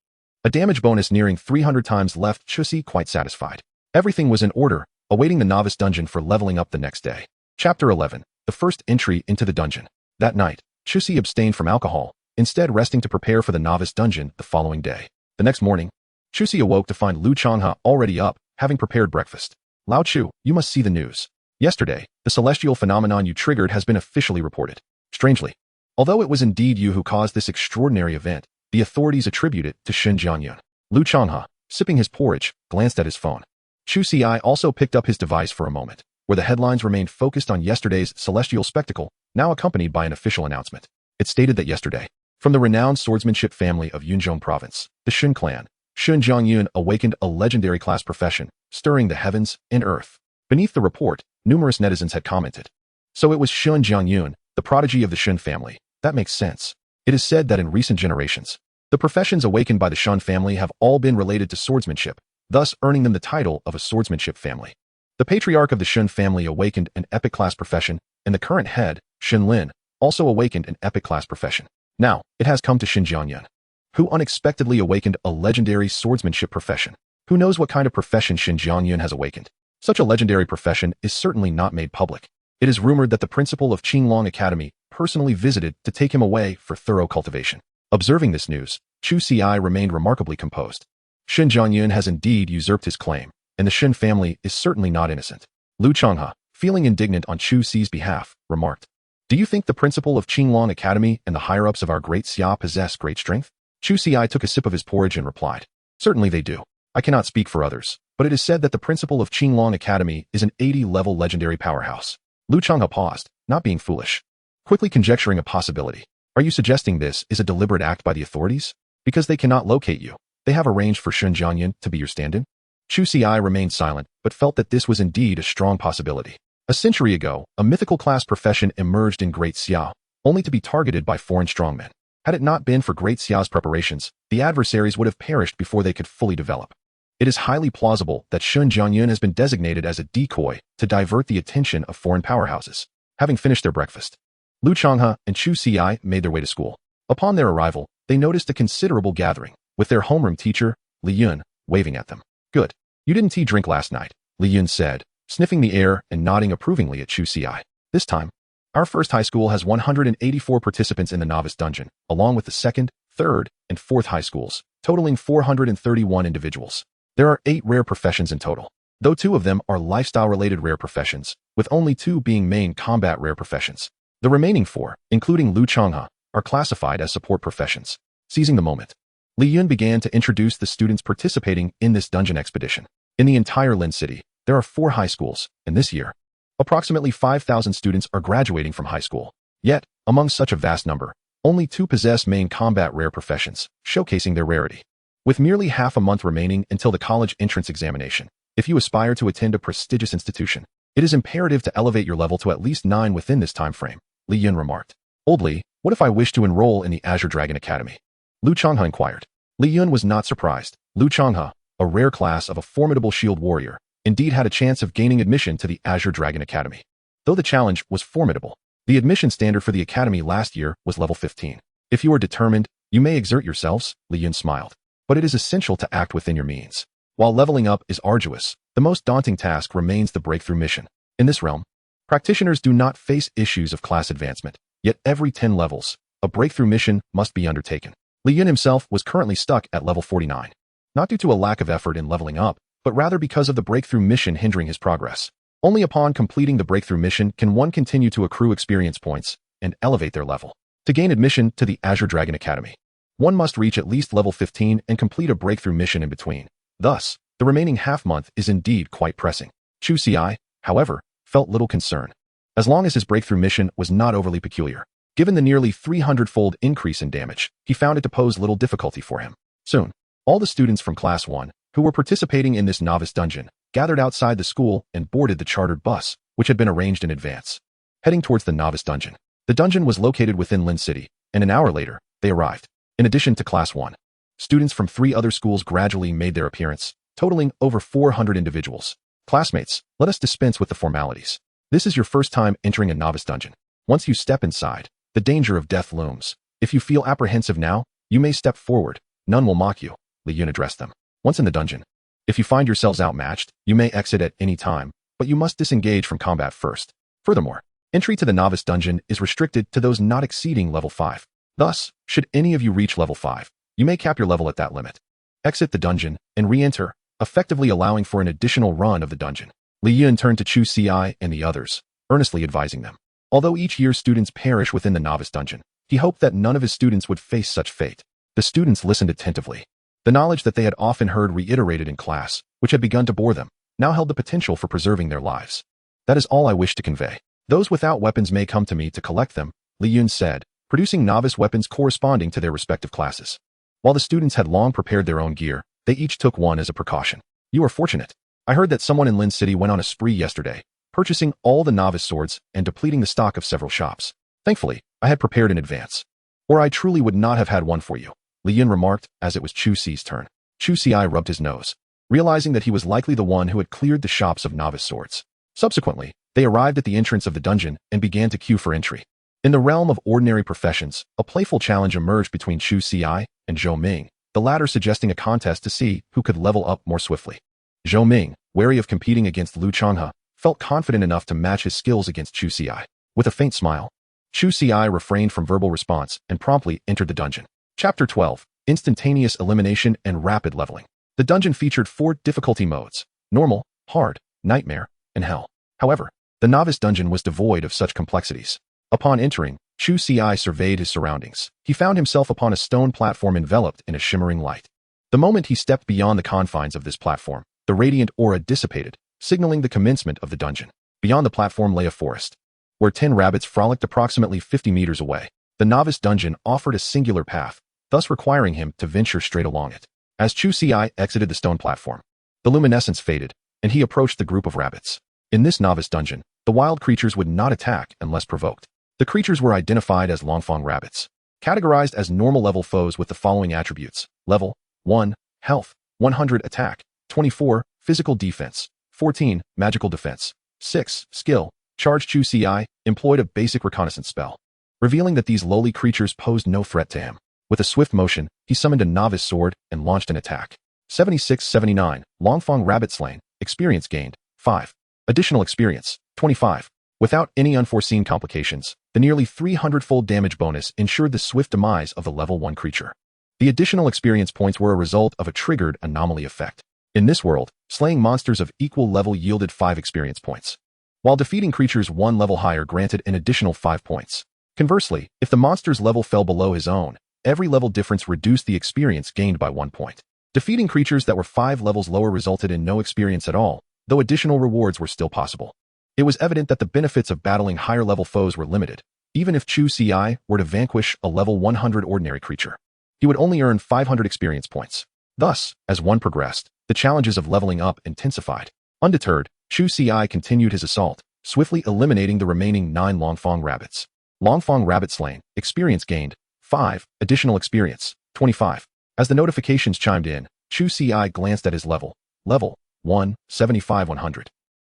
[SPEAKER 1] A damage bonus nearing 300 times left Chu Ci quite satisfied. Everything was in order, awaiting the novice dungeon for leveling up the next day. Chapter 11, the first entry into the dungeon. That night, Chu Ci abstained from alcohol, instead resting to prepare for the novice dungeon the following day. The next morning, Chu Ci awoke to find Lu Changhe already up, having prepared breakfast. Lao Chu, you must see the news. Yesterday, the celestial phenomenon you triggered has been officially reported. Strangely, although it was indeed you who caused this extraordinary event, the authorities attribute it to Shen Jianyun. Lu Changhe, sipping his porridge, glanced at his phone. Chu Ci also picked up his device for a moment, where the headlines remained focused on yesterday's celestial spectacle, now accompanied by an official announcement. It stated that yesterday, from the renowned swordsmanship family of Yunzhong province, the Shun clan, Shen Jianyun awakened a legendary class profession, stirring the heavens and earth. Beneath the report, numerous netizens had commented. So it was Shen Jianyun, the prodigy of the Shun family. That makes sense. It is said that in recent generations, the professions awakened by the Shun family have all been related to swordsmanship, thus earning them the title of a swordsmanship family. The patriarch of the Shun family awakened an epic class profession, and the current head, Shen Lin, also awakened an epic class profession. Now, it has come to Shen Jianyun, who unexpectedly awakened a legendary swordsmanship profession. Who knows what kind of profession Shen Jianyun has awakened? Such a legendary profession is certainly not made public. It is rumored that the principal of Qinglong Academy personally visited to take him away for thorough cultivation. Observing this news, Chu Ci remained remarkably composed. Shen Jianyun has indeed usurped his claim, and the Shen family is certainly not innocent. Lu Changhe, feeling indignant on Chu Ci's behalf, remarked, "Do you think the principal of Qinglong Academy and the higher-ups of our great Xia possess great strength?" Chu Ci took a sip of his porridge and replied, "Certainly they do. I cannot speak for others, but it is said that the principal of Qinglong Academy is an 80-level legendary powerhouse." Lu Changhe paused, not being foolish, quickly conjecturing a possibility. "Are you suggesting this is a deliberate act by the authorities? Because they cannot locate you, they have arranged for Shen Jianyun to be your stand-in?" Chu Ci remained silent, but felt that this was indeed a strong possibility. A century ago, a mythical class profession emerged in Great Xia, only to be targeted by foreign strongmen. Had it not been for Great Xia's preparations, the adversaries would have perished before they could fully develop. It is highly plausible that Shen Jianyun has been designated as a decoy to divert the attention of foreign powerhouses. having finished their breakfast. Lu Changhe and Chu Ci made their way to school. Upon their arrival, they noticed a considerable gathering, with their homeroom teacher, Li Yun, waving at them. Good. You didn't tea drink last night, Li Yun said, sniffing the air and nodding approvingly at Chu Ci. This time, our first high school has 184 participants in the novice dungeon, along with the second, third, and fourth high schools, totaling 431 individuals. There are 8 rare professions in total, though 2 of them are lifestyle-related rare professions, with only 2 being main combat rare professions. The remaining 4, including Lu Changhe, are classified as support professions. Seizing the moment, Li Yun began to introduce the students participating in this dungeon expedition. In the entire Lin City, there are 4 high schools, and this year, approximately 5,000 students are graduating from high school. Yet, among such a vast number, only 2 possess main combat rare professions, showcasing their rarity. With merely half a month remaining until the college entrance examination, if you aspire to attend a prestigious institution, it is imperative to elevate your level to at least 9 within this time frame, Li Yun remarked. Old Li, what if I wish to enroll in the Azure Dragon Academy? Lu Changhe inquired. Li Yun was not surprised. Lu Changhe, a rare class of a formidable shield warrior, indeed had a chance of gaining admission to the Azure Dragon Academy. Though the challenge was formidable, the admission standard for the academy last year was level 15. If you are determined, you may exert yourselves, Li Yun smiled. But it is essential to act within your means. While leveling up is arduous, the most daunting task remains the breakthrough mission. In this realm, practitioners do not face issues of class advancement, yet every 10 levels, a breakthrough mission must be undertaken. Li Yun himself was currently stuck at level 49. Not due to a lack of effort in leveling up, but rather because of the breakthrough mission hindering his progress. Only upon completing the breakthrough mission can one continue to accrue experience points and elevate their level. To gain admission to the Azure Dragon Academy, one must reach at least level 15 and complete a breakthrough mission in between. Thus, the remaining half-month is indeed quite pressing. Chu Ci, however, felt little concern, as long as his breakthrough mission was not overly peculiar. Given the nearly 300-fold increase in damage, he found it to pose little difficulty for him. Soon, all the students from Class 1, who were participating in this novice dungeon, gathered outside the school and boarded the chartered bus, which had been arranged in advance. Heading towards the novice dungeon. The dungeon was located within Lin City, and an hour later, they arrived. In addition to Class 1, students from 3 other schools gradually made their appearance, totaling over 400 individuals. Classmates, let us dispense with the formalities. This is your first time entering a novice dungeon. Once you step inside, the danger of death looms. If you feel apprehensive now, you may step forward. None will mock you, Li Yun addressed them. Once in the dungeon, if you find yourselves outmatched, you may exit at any time, but you must disengage from combat first. Furthermore, entry to the novice dungeon is restricted to those not exceeding level 5. Thus, should any of you reach level 5, you may cap your level at that limit. Exit the dungeon and re-enter, effectively allowing for an additional run of the dungeon. Li Yun turned to Chu Ci and the others, earnestly advising them. Although each year students perish within the novice dungeon, he hoped that none of his students would face such fate. The students listened attentively. The knowledge that they had often heard reiterated in class, which had begun to bore them, now held the potential for preserving their lives. That is all I wish to convey. Those without weapons may come to me to collect them, Li Yun said, producing novice weapons corresponding to their respective classes. While the students had long prepared their own gear, they each took one as a precaution. You are fortunate. I heard that someone in Lin City went on a spree yesterday, purchasing all the novice swords and depleting the stock of several shops. Thankfully, I had prepared in advance. Or I truly would not have had one for you, Li Yun remarked as it was Chu Ci's turn. Chu Ci rubbed his nose, realizing that he was likely the one who had cleared the shops of novice swords. Subsequently, they arrived at the entrance of the dungeon and began to queue for entry. In the realm of ordinary professions, a playful challenge emerged between Chu Ci and Zhou Ming, the latter suggesting a contest to see who could level up more swiftly. Zhou Ming, wary of competing against Lu Changhe, felt confident enough to match his skills against Chu Ci. With a faint smile, Chu Ci refrained from verbal response and promptly entered the dungeon. Chapter 12, Instantaneous Elimination and Rapid Leveling. The dungeon featured 4 difficulty modes: normal, hard, nightmare, and hell. However, the novice dungeon was devoid of such complexities. Upon entering, Chu Ci surveyed his surroundings. He found himself upon a stone platform enveloped in a shimmering light. The moment he stepped beyond the confines of this platform, the radiant aura dissipated, signaling the commencement of the dungeon. Beyond the platform lay a forest, where 10 rabbits frolicked approximately 50 meters away. The novice dungeon offered a singular path, thus requiring him to venture straight along it. As Chu Ci exited the stone platform, the luminescence faded, and he approached the group of rabbits. In this novice dungeon, the wild creatures would not attack unless provoked. The creatures were identified as Longfang rabbits, categorized as normal level foes with the following attributes: level 1, health, 100 attack, 24, physical defense, 14, magical defense, 6, skill, charged Chu Ci, employed a basic reconnaissance spell, revealing that these lowly creatures posed no threat to him. With a swift motion, he summoned a novice sword and launched an attack. 76-79, Longfong Rabbit Slain, experience gained, 5. Additional experience, 25. Without any unforeseen complications, the nearly 300-fold damage bonus ensured the swift demise of the level 1 creature. The additional experience points were a result of a triggered anomaly effect. In this world, slaying monsters of equal level yielded 5 experience points, while defeating creatures 1 level higher granted an additional 5 points. Conversely, if the monster's level fell below his own, every level difference reduced the experience gained by 1 point. Defeating creatures that were 5 levels lower resulted in no experience at all, though additional rewards were still possible. It was evident that the benefits of battling higher-level foes were limited. Even if Chu Ci were to vanquish a level 100 ordinary creature, he would only earn 500 experience points. Thus, as one progressed, the challenges of leveling up intensified. Undeterred, Chu Ci continued his assault, swiftly eliminating the remaining 9 Longfong rabbits. Longfong Rabbit Slain, experience gained, 5, additional experience, 25. As the notifications chimed in, Chu Ci glanced at his level 1, 75-100.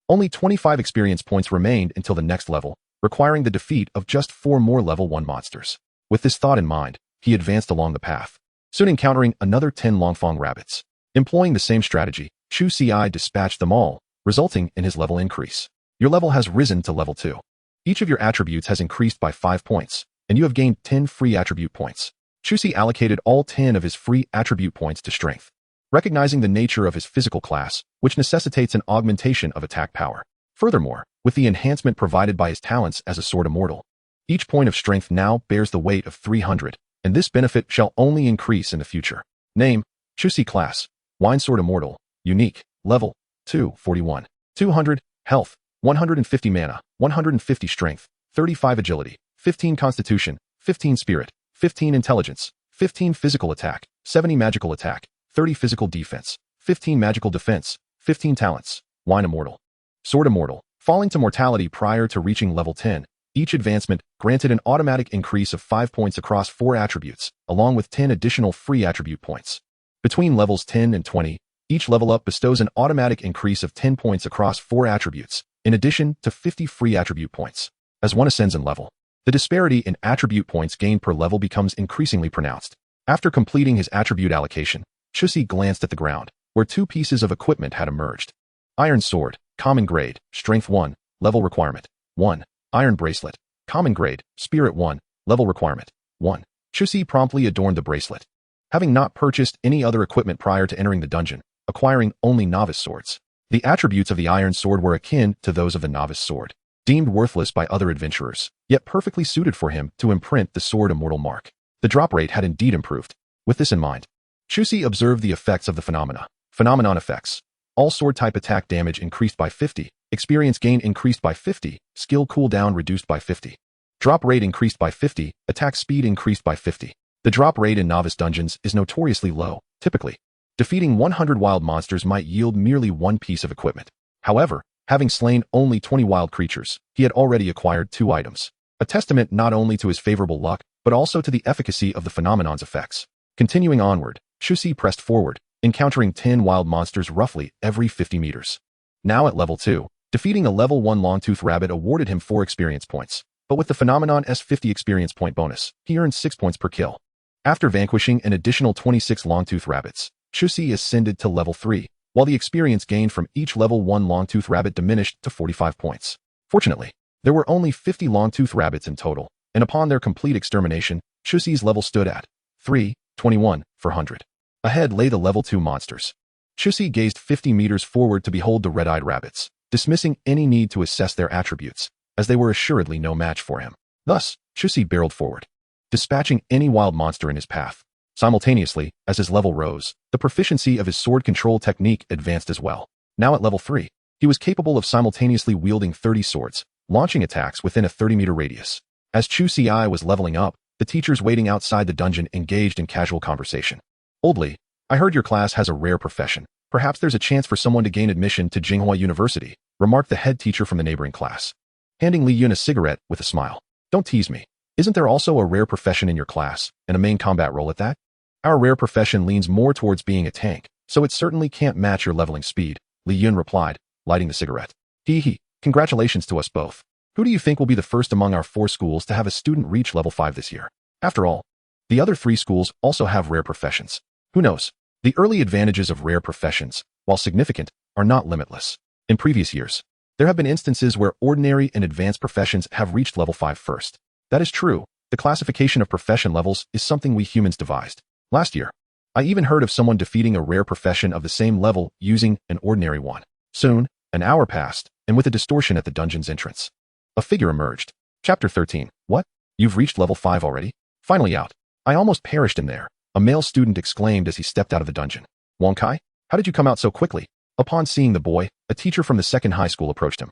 [SPEAKER 1] Only 25 experience points remained until the next level, requiring the defeat of just 4 more level 1 monsters. With this thought in mind, he advanced along the path, soon encountering another 10 Longfong rabbits. Employing the same strategy, Chu Ci dispatched them all, resulting in his level increase. Your level has risen to level 2. Each of your attributes has increased by 5 points, and you have gained 10 free attribute points. Chu Ci allocated all 10 of his free attribute points to strength, recognizing the nature of his physical class, which necessitates an augmentation of attack power. Furthermore, with the enhancement provided by his talents as a sword immortal, each point of strength now bears the weight of 300, and this benefit shall only increase in the future. Name, Chu Ci class, Wine Sword Immortal, unique, level, 241, 200, health, 150 mana, 150 strength, 35 agility, 15 constitution, 15 spirit, 15 intelligence, 15 physical attack, 70 magical attack, 30 physical defense, 15 magical defense, 15 talents. Wine Immortal. Sword Immortal. Falling to mortality prior to reaching level 10, each advancement granted an automatic increase of 5 points across 4 attributes, along with 10 additional free attribute points. Between levels 10 and 20, each level up bestows an automatic increase of 10 points across 4 attributes, in addition to 50 free attribute points. As one ascends in level, the disparity in attribute points gained per level becomes increasingly pronounced. After completing his attribute allocation, Chu Ci glanced at the ground, where 2 pieces of equipment had emerged. Iron Sword, Common Grade, Strength 1, Level Requirement, 1. Iron Bracelet, Common Grade, Spirit 1, Level Requirement, 1. Chu Ci promptly adorned the bracelet, having not purchased any other equipment prior to entering the dungeon, acquiring only novice swords. The attributes of the Iron Sword were akin to those of the novice sword, deemed worthless by other adventurers, yet perfectly suited for him to imprint the Sword Immortal mark. The drop rate had indeed improved. With this in mind, Chu Ci observed the effects of the phenomenon effects. All sword-type attack damage increased by 50, experience gain increased by 50, skill cooldown reduced by 50. Drop rate increased by 50, attack speed increased by 50. The drop rate in novice dungeons is notoriously low. Typically, defeating 100 wild monsters might yield merely 1 piece of equipment. However, having slain only 20 wild creatures, he had already acquired 2 items, a testament not only to his favorable luck, but also to the efficacy of the phenomenon's effects. Continuing onward, Chu Ci pressed forward, encountering 10 wild monsters roughly every 50 meters. Now at level 2, defeating a level 1 Longtooth Rabbit awarded him 4 experience points, but with the phenomenon's 50 experience point bonus, he earned 6 points per kill. After vanquishing an additional 26 Longtooth Rabbits, Chu Ci ascended to level 3, while the experience gained from each level 1 Longtooth Rabbit diminished to 45 points. Fortunately, there were only 50 Longtooth Rabbits in total, and upon their complete extermination, Chu Ci's level stood at 321 per 100. Ahead lay the level 2 monsters. Chu Ci gazed 50 meters forward to behold the red-eyed rabbits, dismissing any need to assess their attributes, as they were assuredly no match for him. Thus, Chu Ci barreled forward, dispatching any wild monster in his path. Simultaneously, as his level rose, the proficiency of his sword control technique advanced as well. Now at level 3, he was capable of simultaneously wielding 30 swords, launching attacks within a 30-meter radius. As Chu Ci was leveling up, the teachers waiting outside the dungeon engaged in casual conversation. "Oldly, I heard your class has a rare profession. Perhaps there's a chance for someone to gain admission to Jinghua University," remarked the head teacher from the neighboring class, handing Li Yun a cigarette with a smile. "Don't tease me. Isn't there also a rare profession in your class, and a main combat role at that?" "Our rare profession leans more towards being a tank, so it certainly can't match your leveling speed," Li Yun replied, lighting the cigarette. "Hee hee, congratulations to us both. Who do you think will be the first among our 4 schools to have a student reach level 5 this year? After all, the other 3 schools also have rare professions. Who knows? The early advantages of rare professions, while significant, are not limitless. In previous years, there have been instances where ordinary and advanced professions have reached level 5 first. That is true. The classification of profession levels is something we humans devised. Last year, I even heard of someone defeating a rare profession of the same level using an ordinary one. Soon, an hour passed, and with a distortion at the dungeon's entrance, a figure emerged. Chapter 13. What? You've reached level 5 already? Finally out. I almost perished in there, a male student exclaimed as he stepped out of the dungeon. Wang Kai, how did you come out so quickly? Upon seeing the boy, a teacher from the second high school approached him.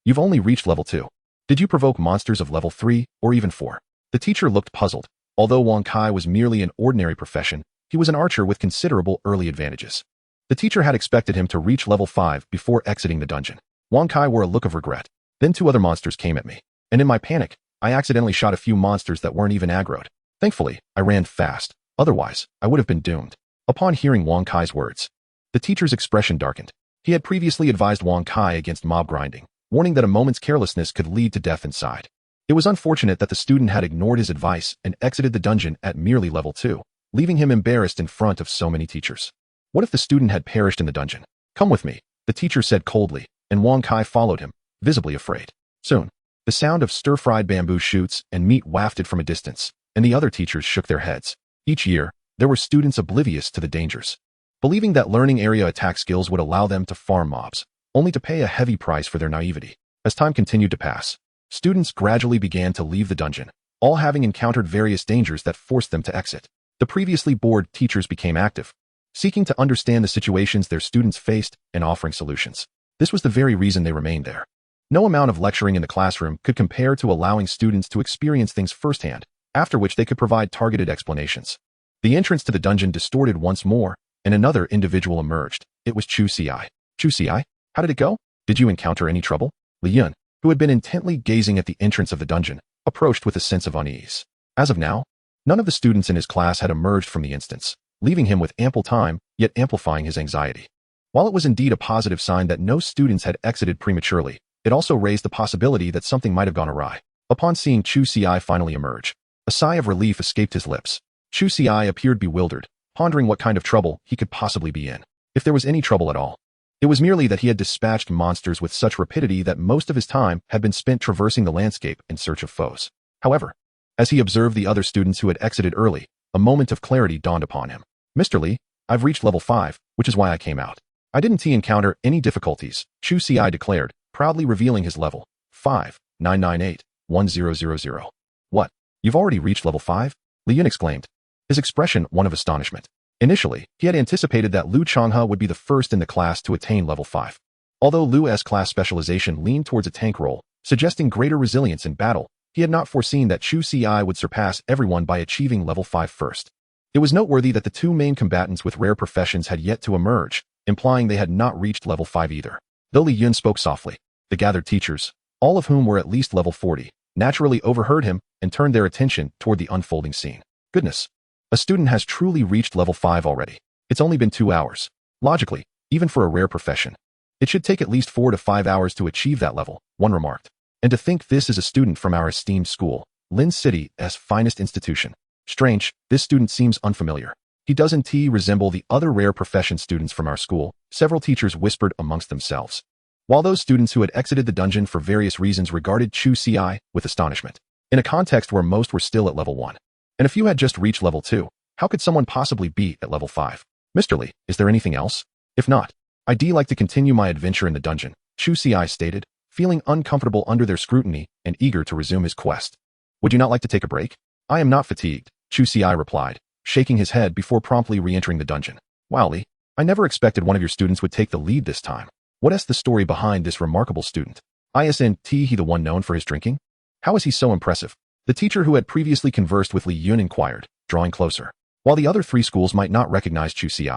[SPEAKER 1] You've only reached level 2. Did you provoke monsters of level 3 or even 4? The teacher looked puzzled. Although Wang Kai was merely an ordinary profession, he was an archer with considerable early advantages. The teacher had expected him to reach level 5 before exiting the dungeon. Wang Kai wore a look of regret. Then 2 other monsters came at me, and in my panic, I accidentally shot a few monsters that weren't even aggroed. Thankfully, I ran fast. Otherwise, I would have been doomed. Upon hearing Wang Kai's words, the teacher's expression darkened. He had previously advised Wang Kai against mob grinding, warning that a moment's carelessness could lead to death inside. It was unfortunate that the student had ignored his advice and exited the dungeon at merely level 2, leaving him embarrassed in front of so many teachers. What if the student had perished in the dungeon? Come with me, the teacher said coldly, and Wang Kai followed him, visibly afraid. Soon, the sound of stir-fried bamboo shoots and meat wafted from a distance, and the other teachers shook their heads. Each year, there were students oblivious to the dangers, believing that learning area attack skills would allow them to farm mobs, only to pay a heavy price for their naivety. As time continued to pass, students gradually began to leave the dungeon, all having encountered various dangers that forced them to exit. The previously bored teachers became active, seeking to understand the situations their students faced and offering solutions. This was the very reason they remained there. No amount of lecturing in the classroom could compare to allowing students to experience things firsthand, after which they could provide targeted explanations. The entrance to the dungeon distorted once more, and another individual emerged. It was Chu Ci. Chu Ci, how did it go? Did you encounter any trouble? Li Yun, who had been intently gazing at the entrance of the dungeon, approached with a sense of unease. As of now, none of the students in his class had emerged from the instance, leaving him with ample time, yet amplifying his anxiety. While it was indeed a positive sign that no students had exited prematurely, it also raised the possibility that something might have gone awry. Upon seeing Chu Ci finally emerge, a sigh of relief escaped his lips. Chu Ci appeared bewildered, pondering what kind of trouble he could possibly be in, if there was any trouble at all. It was merely that he had dispatched monsters with such rapidity that most of his time had been spent traversing the landscape in search of foes. However, as he observed the other students who had exited early, a moment of clarity dawned upon him. Mr. Li, I've reached level 5, which is why I came out. I didn't encounter any difficulties, Chu Ci declared, proudly revealing his level. 5,998,1000. What? You've already reached level 5? Li Yun exclaimed, his expression one of astonishment. Initially, he had anticipated that Lu Changhe would be the first in the class to attain level 5. Although Lu's class specialization leaned towards a tank role, suggesting greater resilience in battle, he had not foreseen that Chu Ci would surpass everyone by achieving level 5 first. It was noteworthy that the 2 main combatants with rare professions had yet to emerge, implying they had not reached level 5 either. Though Li Yun spoke softly, the gathered teachers, all of whom were at least level 40, naturally overheard him and turned their attention toward the unfolding scene. Goodness! A student has truly reached level 5 already. It's only been 2 hours. Logically, even for a rare profession, it should take at least 4 to 5 hours to achieve that level, one remarked. And to think this is a student from our esteemed school, Lin City's finest institution. Strange, this student seems unfamiliar. He doesn't resemble the other rare profession students from our school, several teachers whispered amongst themselves, while those students who had exited the dungeon for various reasons regarded Chu Ci with astonishment. In a context where most were still at level 1, and a few had just reached level 2, how could someone possibly be at level 5? Mr. Li, is there anything else? If not, I'd like to continue my adventure in the dungeon, Chu Ci stated, feeling uncomfortable under their scrutiny and eager to resume his quest. Would you not like to take a break? I am not fatigued, Chu Ci replied, shaking his head before promptly re-entering the dungeon. Wow, Li, I never expected one of your students would take the lead this time. What is the story behind this remarkable student? Isn't he the one known for his drinking? How is he so impressive? The teacher who had previously conversed with Li Yun inquired, drawing closer. While the other 3 schools might not recognize Chu Ci,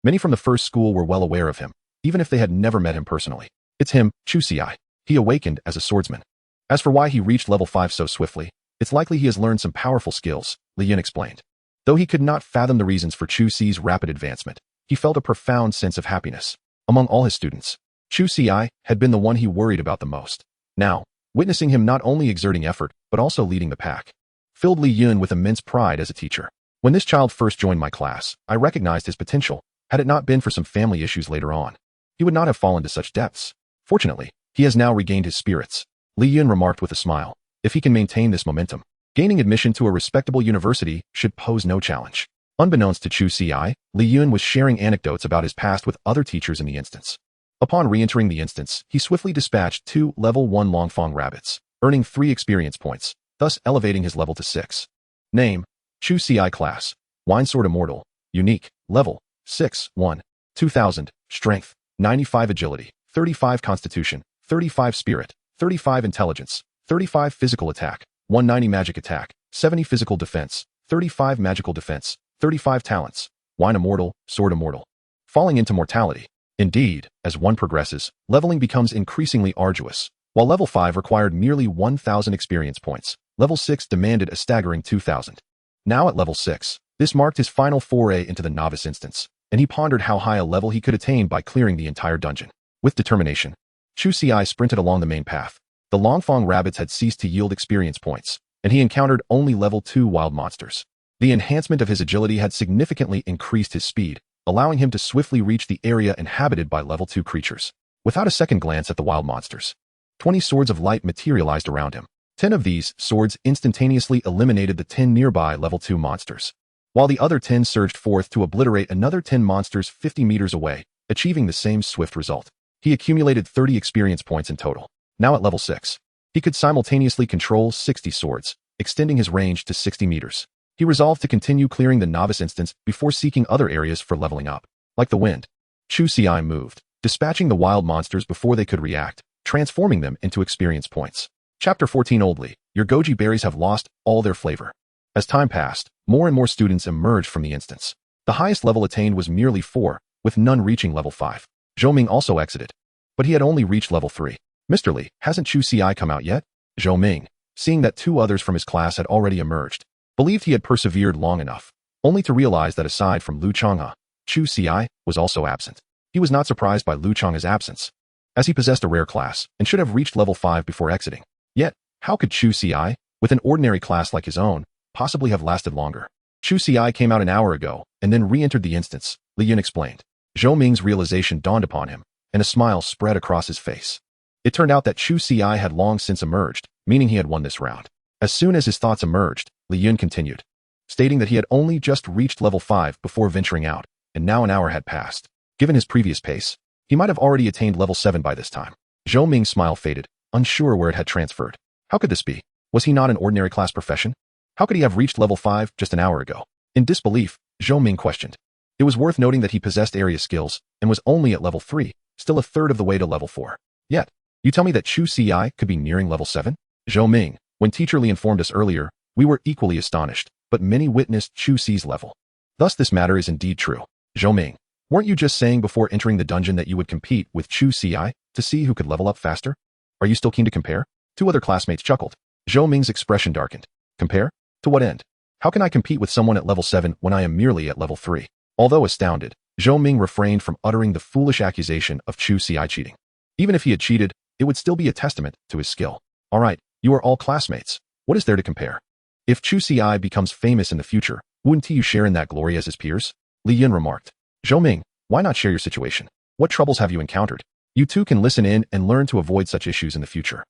[SPEAKER 1] many from the first school were well aware of him, even if they had never met him personally. It's him, Chu Ci. He awakened as a swordsman. As for why he reached level 5 so swiftly, it's likely he has learned some powerful skills, Li Yun explained. Though he could not fathom the reasons for Chu Ci's rapid advancement, he felt a profound sense of happiness. Among all his students, Chu Ci had been the one he worried about the most. Now, witnessing him not only exerting effort, but also leading the pack. Filled Li Yun with immense pride as a teacher. When this child first joined my class, I recognized his potential. Had it not been for some family issues later on, he would not have fallen to such depths. Fortunately, he has now regained his spirits, Li Yun remarked with a smile. If he can maintain this momentum, gaining admission to a respectable university should pose no challenge. Unbeknownst to Chu Ci, Li Yun was sharing anecdotes about his past with other teachers in the instance. Upon re-entering the instance, he swiftly dispatched 2 level 1 Longfang rabbits, earning 3 experience points, thus elevating his level to 6. Name: Chu Ci class, Wine Sword Immortal, unique, level 6, 1, 2000, strength, 95 agility, 35 constitution, 35 spirit, 35 intelligence, 35 physical attack, 190 magic attack, 70 physical defense, 35 magical defense, 35 talents, Wine Immortal, Sword Immortal. Falling into mortality. Indeed, as one progresses, leveling becomes increasingly arduous. While level 5 required merely 1,000 experience points, level 6 demanded a staggering 2,000. Now at level 6, this marked his final foray into the novice instance, and he pondered how high a level he could attain by clearing the entire dungeon. With determination, Chu Ci sprinted along the main path. The Longfang rabbits had ceased to yield experience points, and he encountered only level 2 wild monsters. The enhancement of his agility had significantly increased his speed, allowing him to swiftly reach the area inhabited by level 2 creatures. Without a second glance at the wild monsters, 20 swords of light materialized around him. 10 of these swords instantaneously eliminated the 10 nearby level 2 monsters, while the other 10 surged forth to obliterate another 10 monsters 50 meters away, achieving the same swift result. He accumulated 30 experience points in total. Now at level 6, he could simultaneously control 60 swords, extending his range to 60 meters. He resolved to continue clearing the novice instance before seeking other areas for leveling up. Like the wind, Chu Ci moved, dispatching the wild monsters before they could react, transforming them into experience points. Chapter 14. Oldly, your goji berries have lost all their flavor. As time passed, more and more students emerged from the instance. The highest level attained was merely 4, with none reaching level 5. Zhou Ming also exited, but he had only reached level 3. Mr. Li, hasn't Chu Ci come out yet? Zhou Ming, seeing that 2 others from his class had already emerged, believed he had persevered long enough, only to realize that aside from Lu Changhe, Chu Ci was also absent. He was not surprised by Lu Changhe's absence, as he possessed a rare class and should have reached level 5 before exiting. Yet, how could Chu Ci, with an ordinary class like his own, possibly have lasted longer? Chu Ci came out an hour ago and then re-entered the instance, Li Yun explained. Zhou Ming's realization dawned upon him, and a smile spread across his face. It turned out that Chu Ci had long since emerged, meaning he had won this round. As soon as his thoughts emerged, Li Yun continued, stating that he had only just reached level 5 before venturing out, and now an hour had passed. Given his previous pace, he might have already attained level 7 by this time. Zhou Ming's smile faded, unsure where it had transferred. How could this be? Was he not an ordinary class profession? How could he have reached level 5 just an hour ago? In disbelief, Zhou Ming questioned. It was worth noting that he possessed area skills and was only at level 3, still a third of the way to level 4. Yet, you tell me that Chu Ci could be nearing level 7? Zhou Ming, when Teacher Li informed us earlier, we were equally astonished, but many witnessed Chu Ci's level. Thus this matter is indeed true. Zhou Ming, weren't you just saying before entering the dungeon that you would compete with Chu Ci to see who could level up faster? Are you still keen to compare? 2 other classmates chuckled. Zhou Ming's expression darkened. Compare? To what end? How can I compete with someone at level 7 when I am merely at level 3? Although astounded, Zhou Ming refrained from uttering the foolish accusation of Chu Ci cheating. Even if he had cheated, it would still be a testament to his skill. All right, you are all classmates. What is there to compare? If Chu Ci becomes famous in the future, wouldn't you share in that glory as his peers? Li Yun remarked. Zhou Ming, why not share your situation? What troubles have you encountered? You too can listen in and learn to avoid such issues in the future.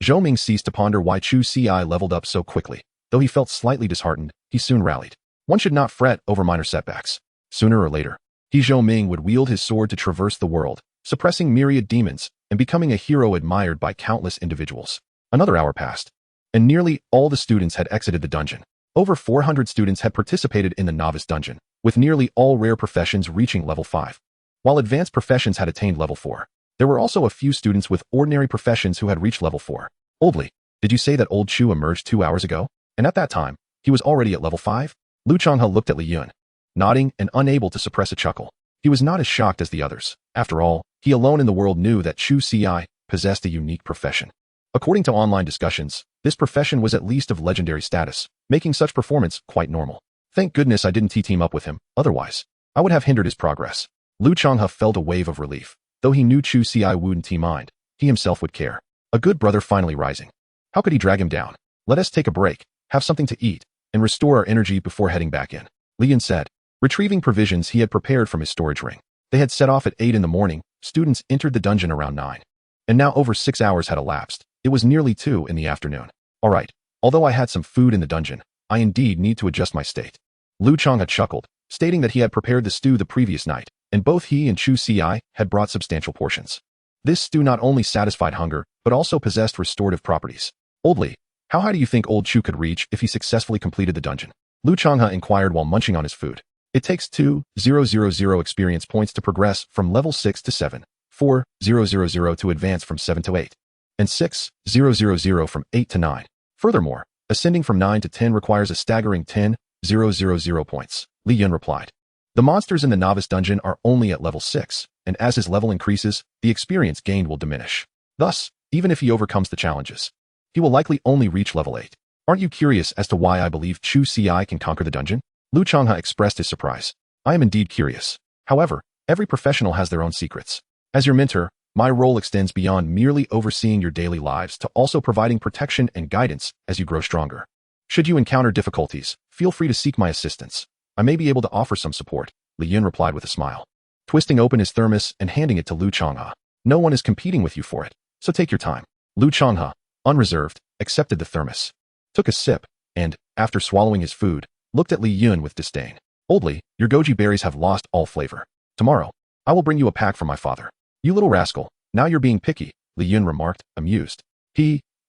[SPEAKER 1] Zhou Ming ceased to ponder why Chu Ci leveled up so quickly. Though he felt slightly disheartened, he soon rallied. One should not fret over minor setbacks. Sooner or later, Zhou Ming would wield his sword to traverse the world, suppressing myriad demons and becoming a hero admired by countless individuals. Another hour passed, and nearly all the students had exited the dungeon. Over 400 students had participated in the novice dungeon, with nearly all rare professions reaching level 5. While advanced professions had attained level 4, there were also a few students with ordinary professions who had reached level 4. Oldly, did you say that old Chu emerged 2 hours ago? And at that time, he was already at level 5? Lu Changhe looked at Li Yun, nodding and unable to suppress a chuckle. He was not as shocked as the others. After all, he alone in the world knew that Chu Ci possessed a unique profession. According to online discussions, this profession was at least of legendary status, making such performance quite normal. Thank goodness I didn't team up with him, otherwise, I would have hindered his progress. Lu Changhe felt a wave of relief. Though he knew Chu Ci wouldn't mind, he himself would care. A good brother finally rising. How could he drag him down? Let us take a break, have something to eat, and restore our energy before heading back in, Li Yun said, retrieving provisions he had prepared from his storage ring. They had set off at 8 in the morning, students entered the dungeon around 9. And now over 6 hours had elapsed. It was nearly 2 in the afternoon. All right, although I had some food in the dungeon, I indeed need to adjust my state. Lu Changha chuckled, stating that he had prepared the stew the previous night, and both he and Chu Ci had brought substantial portions. This stew not only satisfied hunger, but also possessed restorative properties. Old Li, how high do you think old Chu could reach if he successfully completed the dungeon? Lu Changha inquired while munching on his food. It takes 2,000 experience points to progress from level 6 to 7, 4,000 to advance from 7 to 8, and 6,000 from 8 to 9. Furthermore, ascending from 9 to 10 requires a staggering 10,000 points, Li Yun replied. The monsters in the novice dungeon are only at level 6, and as his level increases, the experience gained will diminish. Thus, even if he overcomes the challenges, he will likely only reach level 8. Aren't you curious as to why I believe Chu Ci can conquer the dungeon? Lu Changha expressed his surprise. I am indeed curious. However, every professional has their own secrets. As your mentor, my role extends beyond merely overseeing your daily lives to also providing protection and guidance as you grow stronger. Should you encounter difficulties, feel free to seek my assistance. I may be able to offer some support, Li Yun replied with a smile, twisting open his thermos and handing it to Lu Changha. No one is competing with you for it, so take your time. Lu Changha, unreserved, accepted the thermos, took a sip, and, after swallowing his food, looked at Li Yun with disdain. Old Li, your goji berries have lost all flavor. Tomorrow, I will bring you a pack from my father. You little rascal, now you're being picky, Li Yun remarked, amused.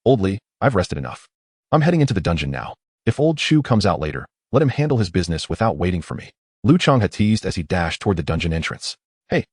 [SPEAKER 1] Old Li, I've rested enough. I'm heading into the dungeon now. If old Chu comes out later, let him handle his business without waiting for me. Lu Changha teased as he dashed toward the dungeon entrance. Hey,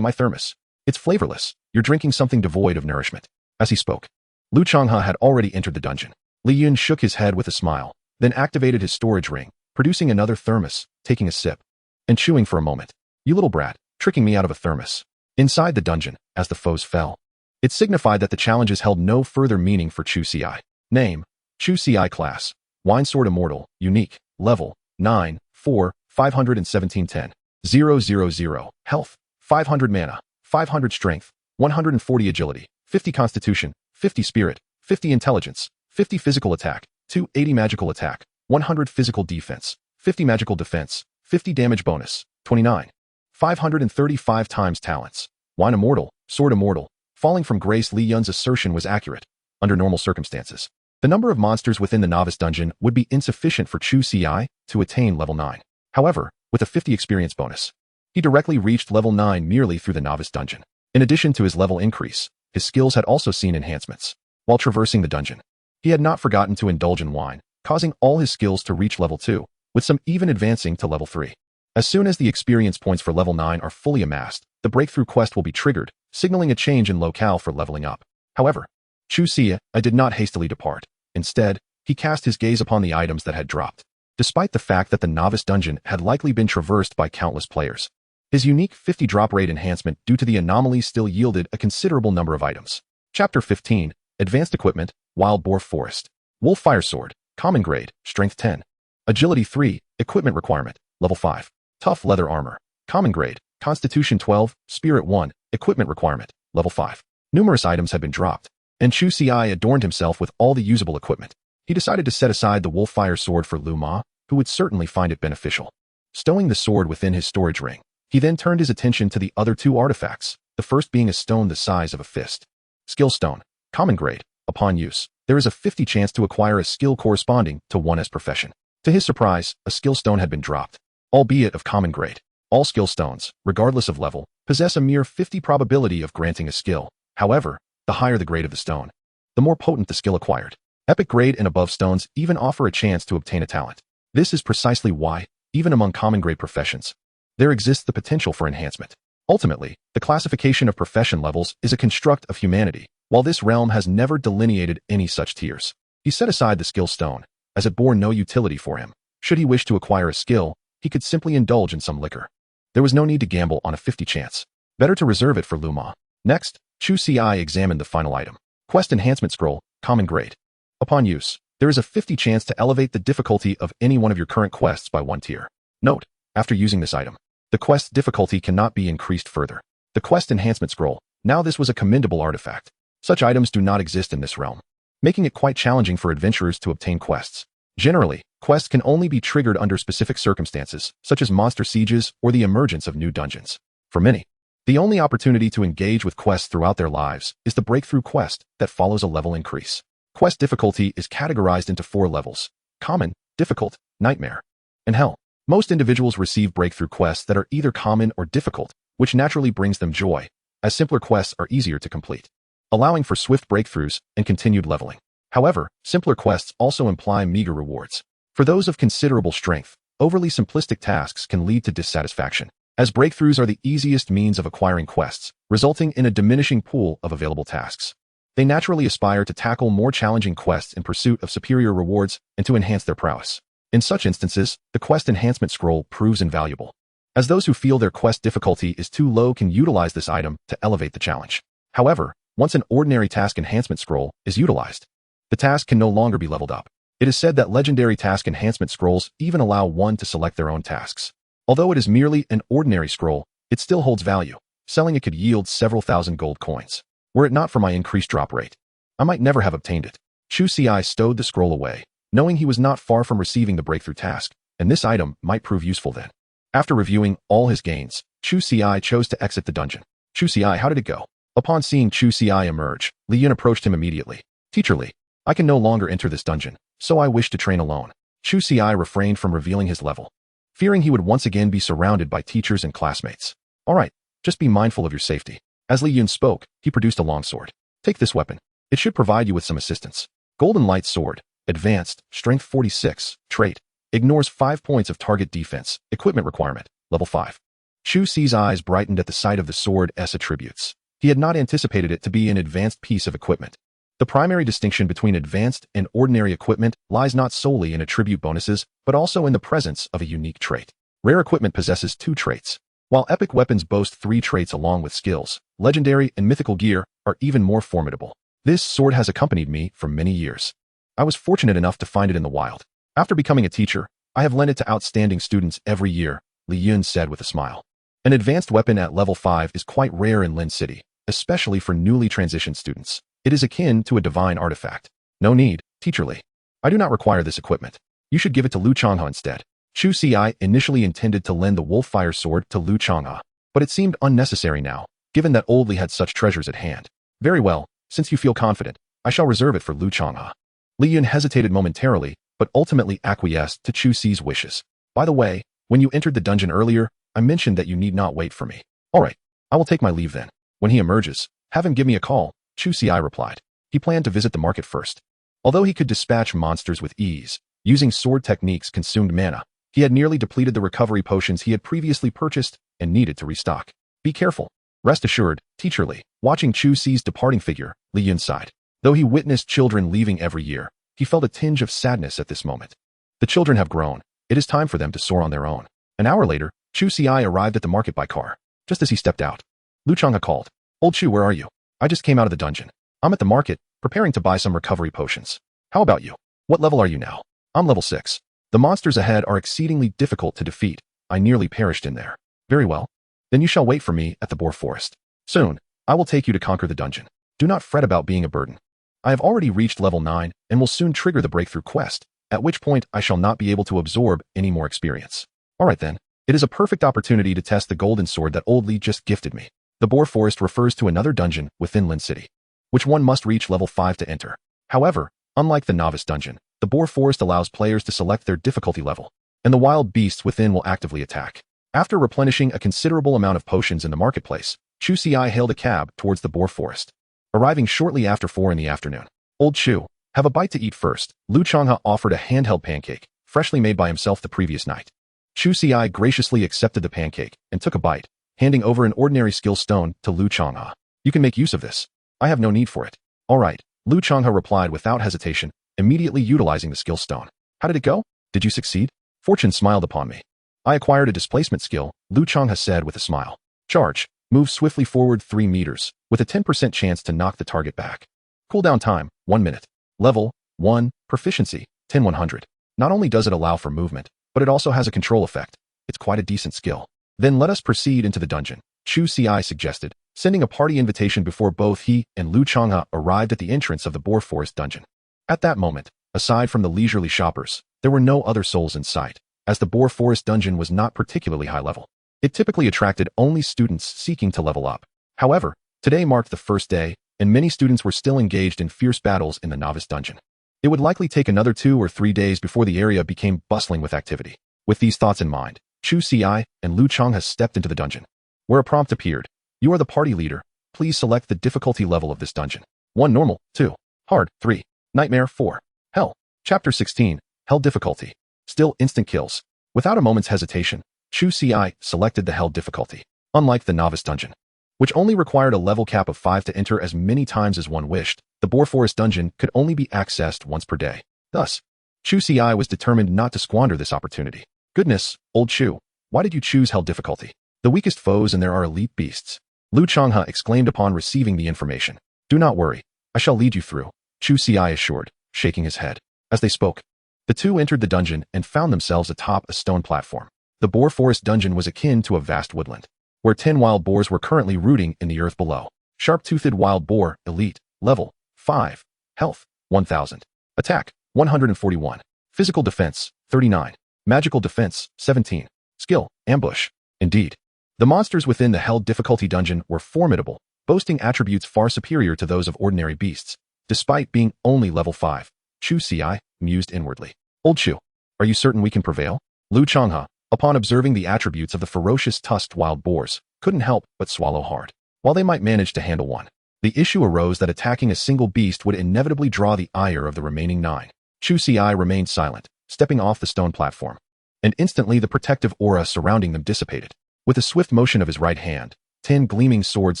[SPEAKER 1] my thermos. It's flavorless. You're drinking something devoid of nourishment. As he spoke, Lu Changha had already entered the dungeon. Li Yun shook his head with a smile, then activated his storage ring, producing another thermos, taking a sip, and chewing for a moment. You little brat, tricking me out of a thermos. Inside the dungeon, as the foes fell, it signified that the challenges held no further meaning for Chu Ci. Name, Chu Ci class, Wine Sword Immortal, unique, level, 9, 4, 51710, 000, health, 500 mana, 500 strength, 140 agility, 50 constitution, 50 spirit, 50 intelligence, 50 physical attack, 280 magical attack, 100 physical defense, 50 magical defense, 50 damage bonus, 29. 535 times talents. Wine Immortal, Sword Immortal. Falling from grace, Li Yun's assertion was accurate. Under normal circumstances, the number of monsters within the novice dungeon would be insufficient for Chu Ci to attain level 9. However, with a 50 experience bonus, he directly reached level 9 merely through the novice dungeon. In addition to his level increase, his skills had also seen enhancements. While traversing the dungeon, he had not forgotten to indulge in wine, causing all his skills to reach level 2, with some even advancing to level 3. As soon as the experience points for level 9 are fully amassed, the breakthrough quest will be triggered, signaling a change in locale for leveling up. However, Chu Ci did not hastily depart. Instead, he cast his gaze upon the items that had dropped. Despite the fact that the novice dungeon had likely been traversed by countless players, his unique 50 drop rate enhancement due to the anomaly still yielded a considerable number of items. Chapter 15, Advanced Equipment, Wild Boar Forest. Wolf Fire Sword, Common Grade, Strength 10. Agility 3, Equipment Requirement, Level 5. Tough Leather Armor, Common Grade, Constitution 12, Spirit 1, Equipment Requirement, Level 5. Numerous items had been dropped, and Chu Ci adorned himself with all the usable equipment. He decided to set aside the Wolf Fire Sword for Lu Ma, who would certainly find it beneficial. Stowing the sword within his storage ring, he then turned his attention to the other two artifacts, the first being a stone the size of a fist. Skill Stone, Common Grade. Upon use, there is a 50 chance to acquire a skill corresponding to one's profession. To his surprise, a skill stone had been dropped, albeit of common grade. All skill stones, regardless of level, possess a mere 50 probability of granting a skill. However, the higher the grade of the stone, the more potent the skill acquired. Epic grade and above stones even offer a chance to obtain a talent. This is precisely why, even among common grade professions, there exists the potential for enhancement. Ultimately, the classification of profession levels is a construct of humanity, while this realm has never delineated any such tiers. He set aside the skill stone, as it bore no utility for him. Should he wish to acquire a skill, he could simply indulge in some liquor. There was no need to gamble on a 50 chance. Better to reserve it for Lu Ma. Next, Chu Ci examined the final item. Quest Enhancement Scroll, Common Grade. Upon use, there is a 50 chance to elevate the difficulty of any one of your current quests by 1 tier. Note, after using this item, the quest difficulty cannot be increased further. The Quest Enhancement Scroll. Now this was a commendable artifact. Such items do not exist in this realm. making it quite challenging for adventurers to obtain quests. Generally, quests can only be triggered under specific circumstances, such as monster sieges or the emergence of new dungeons. For many, the only opportunity to engage with quests throughout their lives is the breakthrough quest that follows a level increase. Quest difficulty is categorized into 4 levels: common, difficult, nightmare, and hell. Most individuals receive breakthrough quests that are either common or difficult, which naturally brings them joy, as simpler quests are easier to complete, allowing for swift breakthroughs and continued leveling. However, simpler quests also imply meager rewards. For those of considerable strength, overly simplistic tasks can lead to dissatisfaction, as breakthroughs are the easiest means of acquiring quests, resulting in a diminishing pool of available tasks. They naturally aspire to tackle more challenging quests in pursuit of superior rewards and to enhance their prowess. In such instances, the quest enhancement scroll proves invaluable, as those who feel their quest difficulty is too low can utilize this item to elevate the challenge. However, once an ordinary task enhancement scroll is utilized, the task can no longer be leveled up. It is said that legendary task enhancement scrolls even allow one to select their own tasks. Although it is merely an ordinary scroll, it still holds value. Selling it could yield several thousand gold coins. Were it not for my increased drop rate, I might never have obtained it. Chu Ci stowed the scroll away, knowing he was not far from receiving the breakthrough task, and this item might prove useful then. After reviewing all his gains, Chu Ci chose to exit the dungeon. Chu Ci, how did it go? Upon seeing Chu Ci emerge, Li Yun approached him immediately. Teacher Li, I can no longer enter this dungeon, so I wish to train alone. Chu Ci refrained from revealing his level, fearing he would once again be surrounded by teachers and classmates. All right, just be mindful of your safety. As Li Yun spoke, he produced a longsword. Take this weapon. It should provide you with some assistance. Golden Light Sword, Advanced, Strength 46, Trait, ignores 5 points of target defense, equipment requirement, level 5. Chu Ci's eyes brightened at the sight of the sword's attributes. He had not anticipated it to be an advanced piece of equipment. The primary distinction between advanced and ordinary equipment lies not solely in attribute bonuses, but also in the presence of a unique trait. Rare equipment possesses 2 traits, while epic weapons boast 3 traits along with skills. Legendary and mythical gear are even more formidable. This sword has accompanied me for many years. I was fortunate enough to find it in the wild. After becoming a teacher, I have lent it to outstanding students every year, Li Yun said with a smile. An advanced weapon at level 5 is quite rare in Lin City, especially for newly transitioned students. It is akin to a divine artifact. No need, Teacher Li. I do not require this equipment. You should give it to Lu Changhe instead. Chu Ci initially intended to lend the Wolf-Fire sword to Lu Changhe, but it seemed unnecessary now, given that Old Li had such treasures at hand. Very well, since you feel confident, I shall reserve it for Lu Changhe. Li Yun hesitated momentarily, but ultimately acquiesced to Chu Ci's wishes. By the way, when you entered the dungeon earlier, I mentioned that you need not wait for me. All right, I will take my leave then. When he emerges, have him give me a call, Chu Ci replied. He planned to visit the market first. Although he could dispatch monsters with ease, using sword techniques consumed mana, he had nearly depleted the recovery potions he had previously purchased and needed to restock. Be careful. Rest assured, Teacher Li. Watching Chu Ci's departing figure, Li Yun sighed. Though he witnessed children leaving every year, he felt a tinge of sadness at this moment. The children have grown. It is time for them to soar on their own. An hour later, Chu Ci arrived at the market by car. Just as he stepped out, Lu Changhe called. Old Chu, where are you? I just came out of the dungeon. I'm at the market, preparing to buy some recovery potions. How about you? What level are you now? I'm level 6. The monsters ahead are exceedingly difficult to defeat. I nearly perished in there. Very well. Then you shall wait for me at the Boar Forest. Soon, I will take you to conquer the dungeon. Do not fret about being a burden. I have already reached level 9 and will soon trigger the breakthrough quest, at which point I shall not be able to absorb any more experience. All right then. It is a perfect opportunity to test the golden sword that Old Li just gifted me. The Boar Forest refers to another dungeon within Lin City, which one must reach level 5 to enter. However, unlike the novice dungeon, the Boar Forest allows players to select their difficulty level, and the wild beasts within will actively attack. After replenishing a considerable amount of potions in the marketplace, Chu Ci hailed a cab towards the Boar Forest, arriving shortly after 4 in the afternoon. Old Chu, have a bite to eat first. Lu Changhe offered a handheld pancake, freshly made by himself the previous night. Chu Ci graciously accepted the pancake and took a bite, handing over an ordinary skill stone to Lu Changhe. You can make use of this. I have no need for it. All right, Lu Changhe replied without hesitation, immediately utilizing the skill stone. How did it go? Did you succeed? Fortune smiled upon me. I acquired a displacement skill, Lu Changhe said with a smile. Charge. Move swiftly forward 3 meters, with a 10% chance to knock the target back. Cooldown time, 1 minute. Level, 1, proficiency, 10-100. Not only does it allow for movement, but it also has a control effect. It's quite a decent skill. Then let us proceed into the dungeon. Chu Ci suggested, sending a party invitation before both he and Lu Changhe arrived at the entrance of the Boar Forest dungeon. At that moment, aside from the leisurely shoppers, there were no other souls in sight, as the Boar Forest dungeon was not particularly high level. It typically attracted only students seeking to level up. However, today marked the first day, and many students were still engaged in fierce battles in the novice dungeon. It would likely take another 2 or 3 days before the area became bustling with activity. With these thoughts in mind, Chu Ci and Lu Changhe stepped into the dungeon, where a prompt appeared. You are the party leader. Please select the difficulty level of this dungeon. 1 normal, 2 hard, 3 nightmare, 4 hell. Chapter 16, Hell difficulty. Still instant kills. Without a moment's hesitation, Chu Ci selected the Hell difficulty. Unlike the novice dungeon, which only required a level cap of 5 to enter as many times as one wished, the Boar Forest dungeon could only be accessed once per day. Thus, Chu Ci was determined not to squander this opportunity. Goodness, old Chu, why did you choose Hell difficulty? The weakest foes and there are elite beasts. Lu Changhe exclaimed upon receiving the information. Do not worry, I shall lead you through, Chu Ci assured, shaking his head. As they spoke, the two entered the dungeon and found themselves atop a stone platform. The Boar Forest dungeon was akin to a vast woodland, where 10 wild boars were currently rooting in the earth below. Sharp-toothed wild boar, elite, level 5, health 1000, attack 141, physical defense 39, magical defense 17, skill ambush. Indeed, the monsters within the Hell difficulty dungeon were formidable, boasting attributes far superior to those of ordinary beasts, despite being only level 5. Chu Ci mused inwardly. Old Chu, are you certain we can prevail? Lu Changhe, upon observing the attributes of the ferocious tusked wild boars, couldn't help but swallow hard. While they might manage to handle one, the issue arose that attacking a single beast would inevitably draw the ire of the remaining 9. Chu Ci remained silent, stepping off the stone platform, and instantly the protective aura surrounding them dissipated. With a swift motion of his right hand, 10 gleaming swords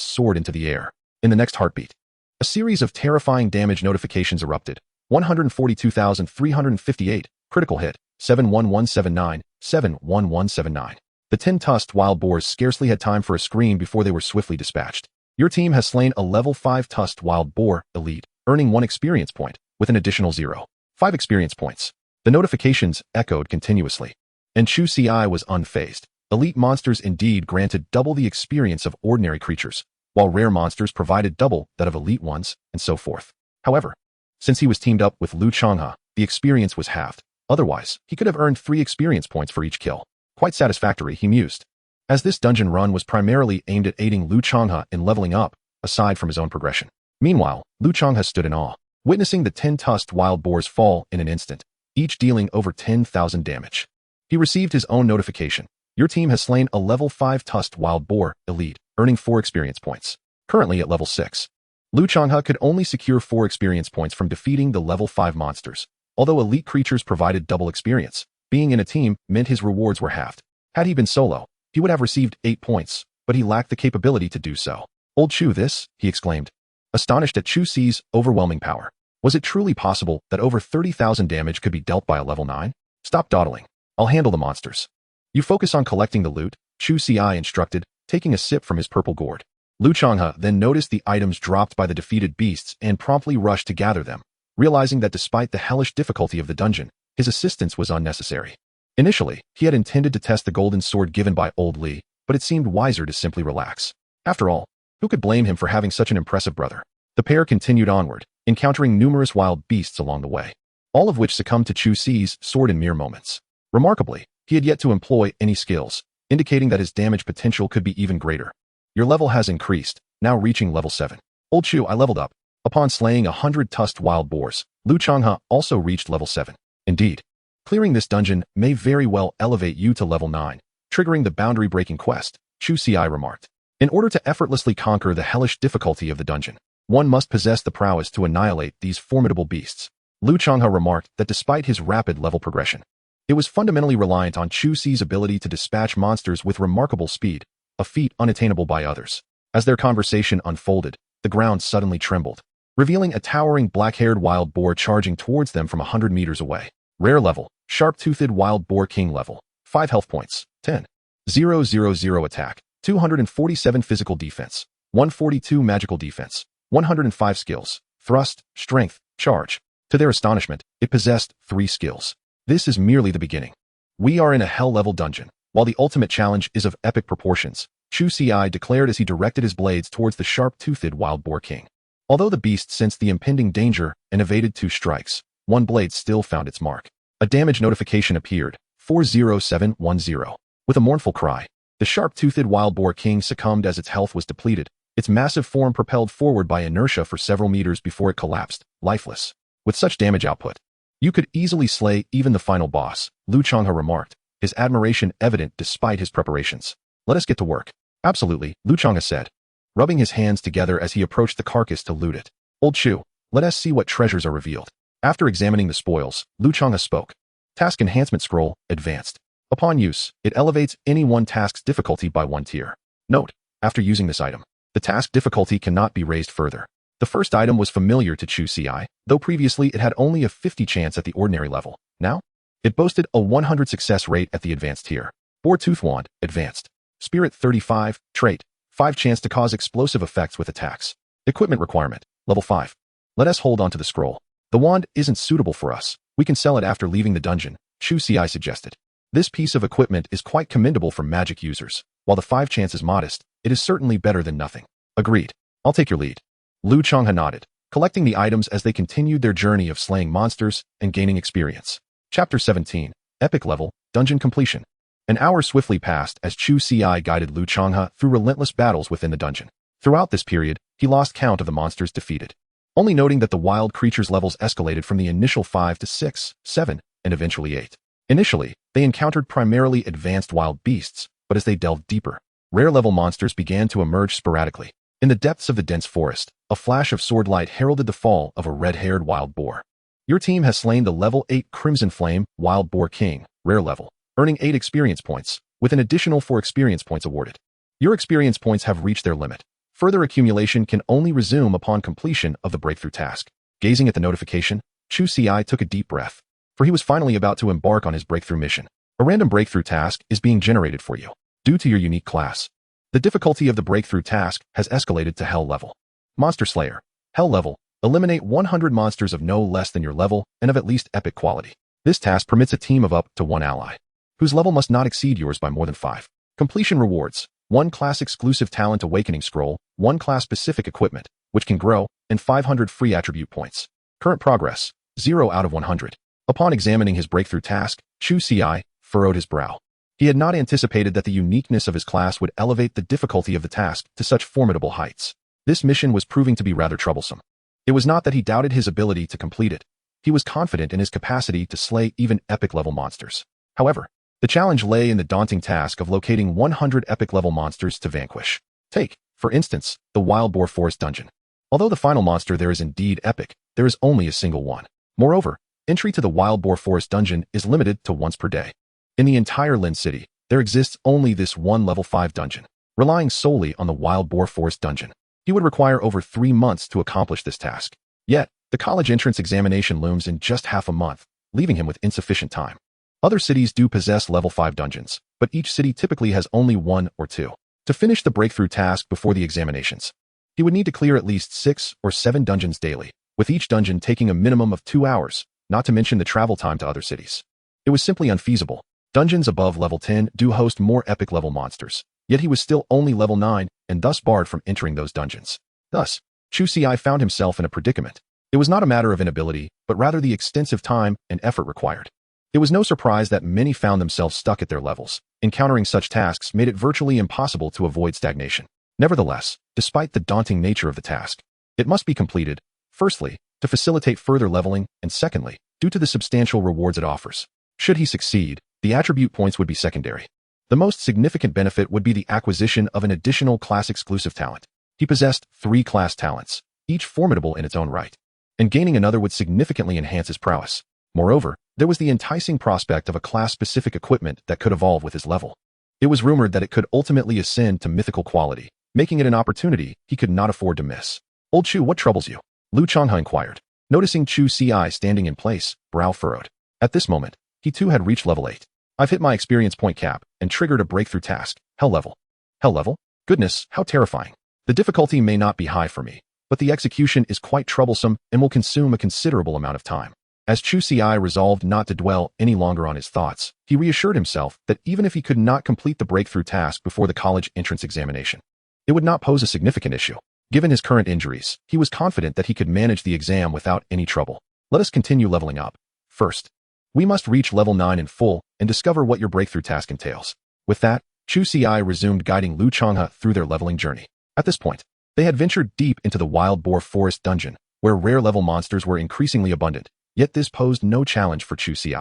[SPEAKER 1] soared into the air. In the next heartbeat, a series of terrifying damage notifications erupted. 142,358, critical hit, 71179, 71179. The 10 tusked wild boars scarcely had time for a scream before they were swiftly dispatched. Your team has slain a level 5 tusked wild boar, elite, earning 1 experience point, with an additional 0.5 experience points. The notifications echoed continuously, and Chu Ci was unfazed. Elite monsters indeed granted double the experience of ordinary creatures, while rare monsters provided double that of elite ones, and so forth. However, since he was teamed up with Lu Changhe, the experience was halved. Otherwise, he could have earned 3 experience points for each kill. Quite satisfactory, he mused. As this dungeon run was primarily aimed at aiding Lu Changhe in leveling up, aside from his own progression. Meanwhile, Lu Changhe stood in awe, witnessing the 10 tusked wild boars fall in an instant, each dealing over 10,000 damage. He received his own notification. Your team has slain a level 5 tusked wild boar, elite, earning 4 experience points. Currently at level 6. Lu Changhe could only secure 4 experience points from defeating the level 5 monsters. Although elite creatures provided double experience, being in a team meant his rewards were halved. Had he been solo, he would have received 8 points, but he lacked the capability to do so. Old Chu this, he exclaimed, astonished at Chu Ci's overwhelming power. Was it truly possible that over 30,000 damage could be dealt by a level 9? Stop dawdling. I'll handle the monsters. You focus on collecting the loot, Chu Ci instructed, taking a sip from his purple gourd. Lu Changhe then noticed the items dropped by the defeated beasts and promptly rushed to gather them, realizing that despite the hellish difficulty of the dungeon, his assistance was unnecessary. Initially, he had intended to test the golden sword given by Old Li, but it seemed wiser to simply relax. After all, who could blame him for having such an impressive brother? The pair continued onward, encountering numerous wild beasts along the way, all of which succumbed to Chu Ci's sword in mere moments. Remarkably, he had yet to employ any skills, indicating that his damage potential could be even greater. Your level has increased, now reaching level 7. Old Chu, I leveled up. Upon slaying 100 tusked wild boars, Lu Changhe also reached level 7. Indeed, clearing this dungeon may very well elevate you to level 9, triggering the boundary-breaking quest, Chu Ci remarked. In order to effortlessly conquer the hellish difficulty of the dungeon, one must possess the prowess to annihilate these formidable beasts. Lu Changhe remarked that despite his rapid level progression, it was fundamentally reliant on Chu Ci's ability to dispatch monsters with remarkable speed, a feat unattainable by others. As their conversation unfolded, the ground suddenly trembled, revealing a towering black-haired wild boar charging towards them from 100 meters away. Rare level, sharp-toothed wild boar king level, 5 health points, 10,000 attack, 247 physical defense, 142 magical defense, 105 skills, thrust, strength, charge. To their astonishment, it possessed 3 skills. This is merely the beginning. We are in a hell-level dungeon. While the ultimate challenge is of epic proportions, Chu Ci declared as he directed his blades towards the sharp-toothed wild boar king. Although the beast sensed the impending danger and evaded 2 strikes, one blade still found its mark. A damage notification appeared, 40710. With a mournful cry, the sharp-toothed wild boar king succumbed as its health was depleted, its massive form propelled forward by inertia for several meters before it collapsed, lifeless. With such damage output, you could easily slay even the final boss, Lu Changhe remarked, his admiration evident despite his preparations. Let us get to work. Absolutely, Lu Changhe said, rubbing his hands together as he approached the carcass to loot it. Old Chu, let us see what treasures are revealed. After examining the spoils, Lu Changhe spoke. Task Enhancement Scroll, Advanced. Upon use, it elevates any one task's difficulty by 1 tier. Note, after using this item, the task difficulty cannot be raised further. The first item was familiar to Chu Ci, though previously it had only a 50 chance at the ordinary level. Now, it boasted a 100 success rate at the advanced tier. Boar Tooth Wand, Advanced. Spirit 35, Trait, 5 chance to cause explosive effects with attacks. Equipment requirement, level 5. Let us hold on to the scroll. The wand isn't suitable for us. We can sell it after leaving the dungeon, Chu Ci suggested. This piece of equipment is quite commendable for magic users. While the 5 chance is modest, it is certainly better than nothing. Agreed. I'll take your lead. Lu Changhe nodded, collecting the items as they continued their journey of slaying monsters and gaining experience. Chapter 17, Epic Level, Dungeon Completion. An hour swiftly passed as Chu Ci guided Lu Changhe through relentless battles within the dungeon. Throughout this period, he lost count of the monsters defeated, only noting that the wild creatures' levels escalated from the initial 5 to 6, 7, and eventually 8. Initially, they encountered primarily advanced wild beasts, but as they delved deeper, rare-level monsters began to emerge sporadically. In the depths of the dense forest, a flash of sword light heralded the fall of a red-haired wild boar. Your team has slain the level 8 Crimson Flame Wild Boar King, rare level, earning 8 experience points, with an additional 4 experience points awarded. Your experience points have reached their limit. Further accumulation can only resume upon completion of the breakthrough task. Gazing at the notification, Chu Ci took a deep breath, for he was finally about to embark on his breakthrough mission. A random breakthrough task is being generated for you. Due to your unique class, the difficulty of the breakthrough task has escalated to Hell level. Monster Slayer, Hell level, eliminate 100 monsters of no less than your level and of at least epic quality. This task permits a team of up to 1 ally, whose level must not exceed yours by more than 5. Completion rewards, 1 class exclusive talent awakening scroll, 1 class specific equipment, which can grow, and 500 free attribute points. Current progress, 0 out of 100. Upon examining his breakthrough task, Chu Ci furrowed his brow. He had not anticipated that the uniqueness of his class would elevate the difficulty of the task to such formidable heights. This mission was proving to be rather troublesome. It was not that he doubted his ability to complete it. He was confident in his capacity to slay even epic-level monsters. However, the challenge lay in the daunting task of locating 100 epic-level monsters to vanquish. Take, for instance, the Wild Boar Forest Dungeon. Although the final monster there is indeed epic, there is only a single one. Moreover, entry to the Wild Boar Forest Dungeon is limited to once per day. In the entire Lin City, there exists only this one level 5 dungeon. Relying solely on the Wild Boar Forest Dungeon, he would require over 3 months to accomplish this task. Yet, the college entrance examination looms in just half a month, leaving him with insufficient time. Other cities do possess level 5 dungeons, but each city typically has only 1 or 2. To finish the breakthrough task before the examinations, he would need to clear at least 6 or 7 dungeons daily, with each dungeon taking a minimum of 2 hours, not to mention the travel time to other cities. It was simply unfeasible. Dungeons above level 10 do host more epic level monsters, yet he was still only level 9 and thus barred from entering those dungeons. Thus, Chu Ci found himself in a predicament. It was not a matter of inability, but rather the extensive time and effort required. It was no surprise that many found themselves stuck at their levels. Encountering such tasks made it virtually impossible to avoid stagnation. Nevertheless, despite the daunting nature of the task, it must be completed, firstly, to facilitate further leveling, and secondly, due to the substantial rewards it offers. Should he succeed, the attribute points would be secondary. The most significant benefit would be the acquisition of an additional class-exclusive talent. He possessed 3 class talents, each formidable in its own right, and gaining another would significantly enhance his prowess. Moreover, there was the enticing prospect of a class-specific equipment that could evolve with his level. It was rumored that it could ultimately ascend to mythical quality, making it an opportunity he could not afford to miss. Old Chu, what troubles you? Lu Changhe inquired, noticing Chu Ci standing in place, brow furrowed. At this moment, he too had reached level 8. I've hit my experience point cap and triggered a breakthrough task, Hell level. Hell level? Goodness, how terrifying. The difficulty may not be high for me, but the execution is quite troublesome and will consume a considerable amount of time. As Chu Ci resolved not to dwell any longer on his thoughts, he reassured himself that even if he could not complete the breakthrough task before the college entrance examination, it would not pose a significant issue. Given his current injuries, he was confident that he could manage the exam without any trouble. Let us continue leveling up. First, we must reach level 9 in full and discover what your breakthrough task entails. With that, Chu Ci resumed guiding Lu Changhe through their leveling journey. At this point, they had ventured deep into the wild boar forest dungeon, where rare level monsters were increasingly abundant, yet this posed no challenge for Chu Ci.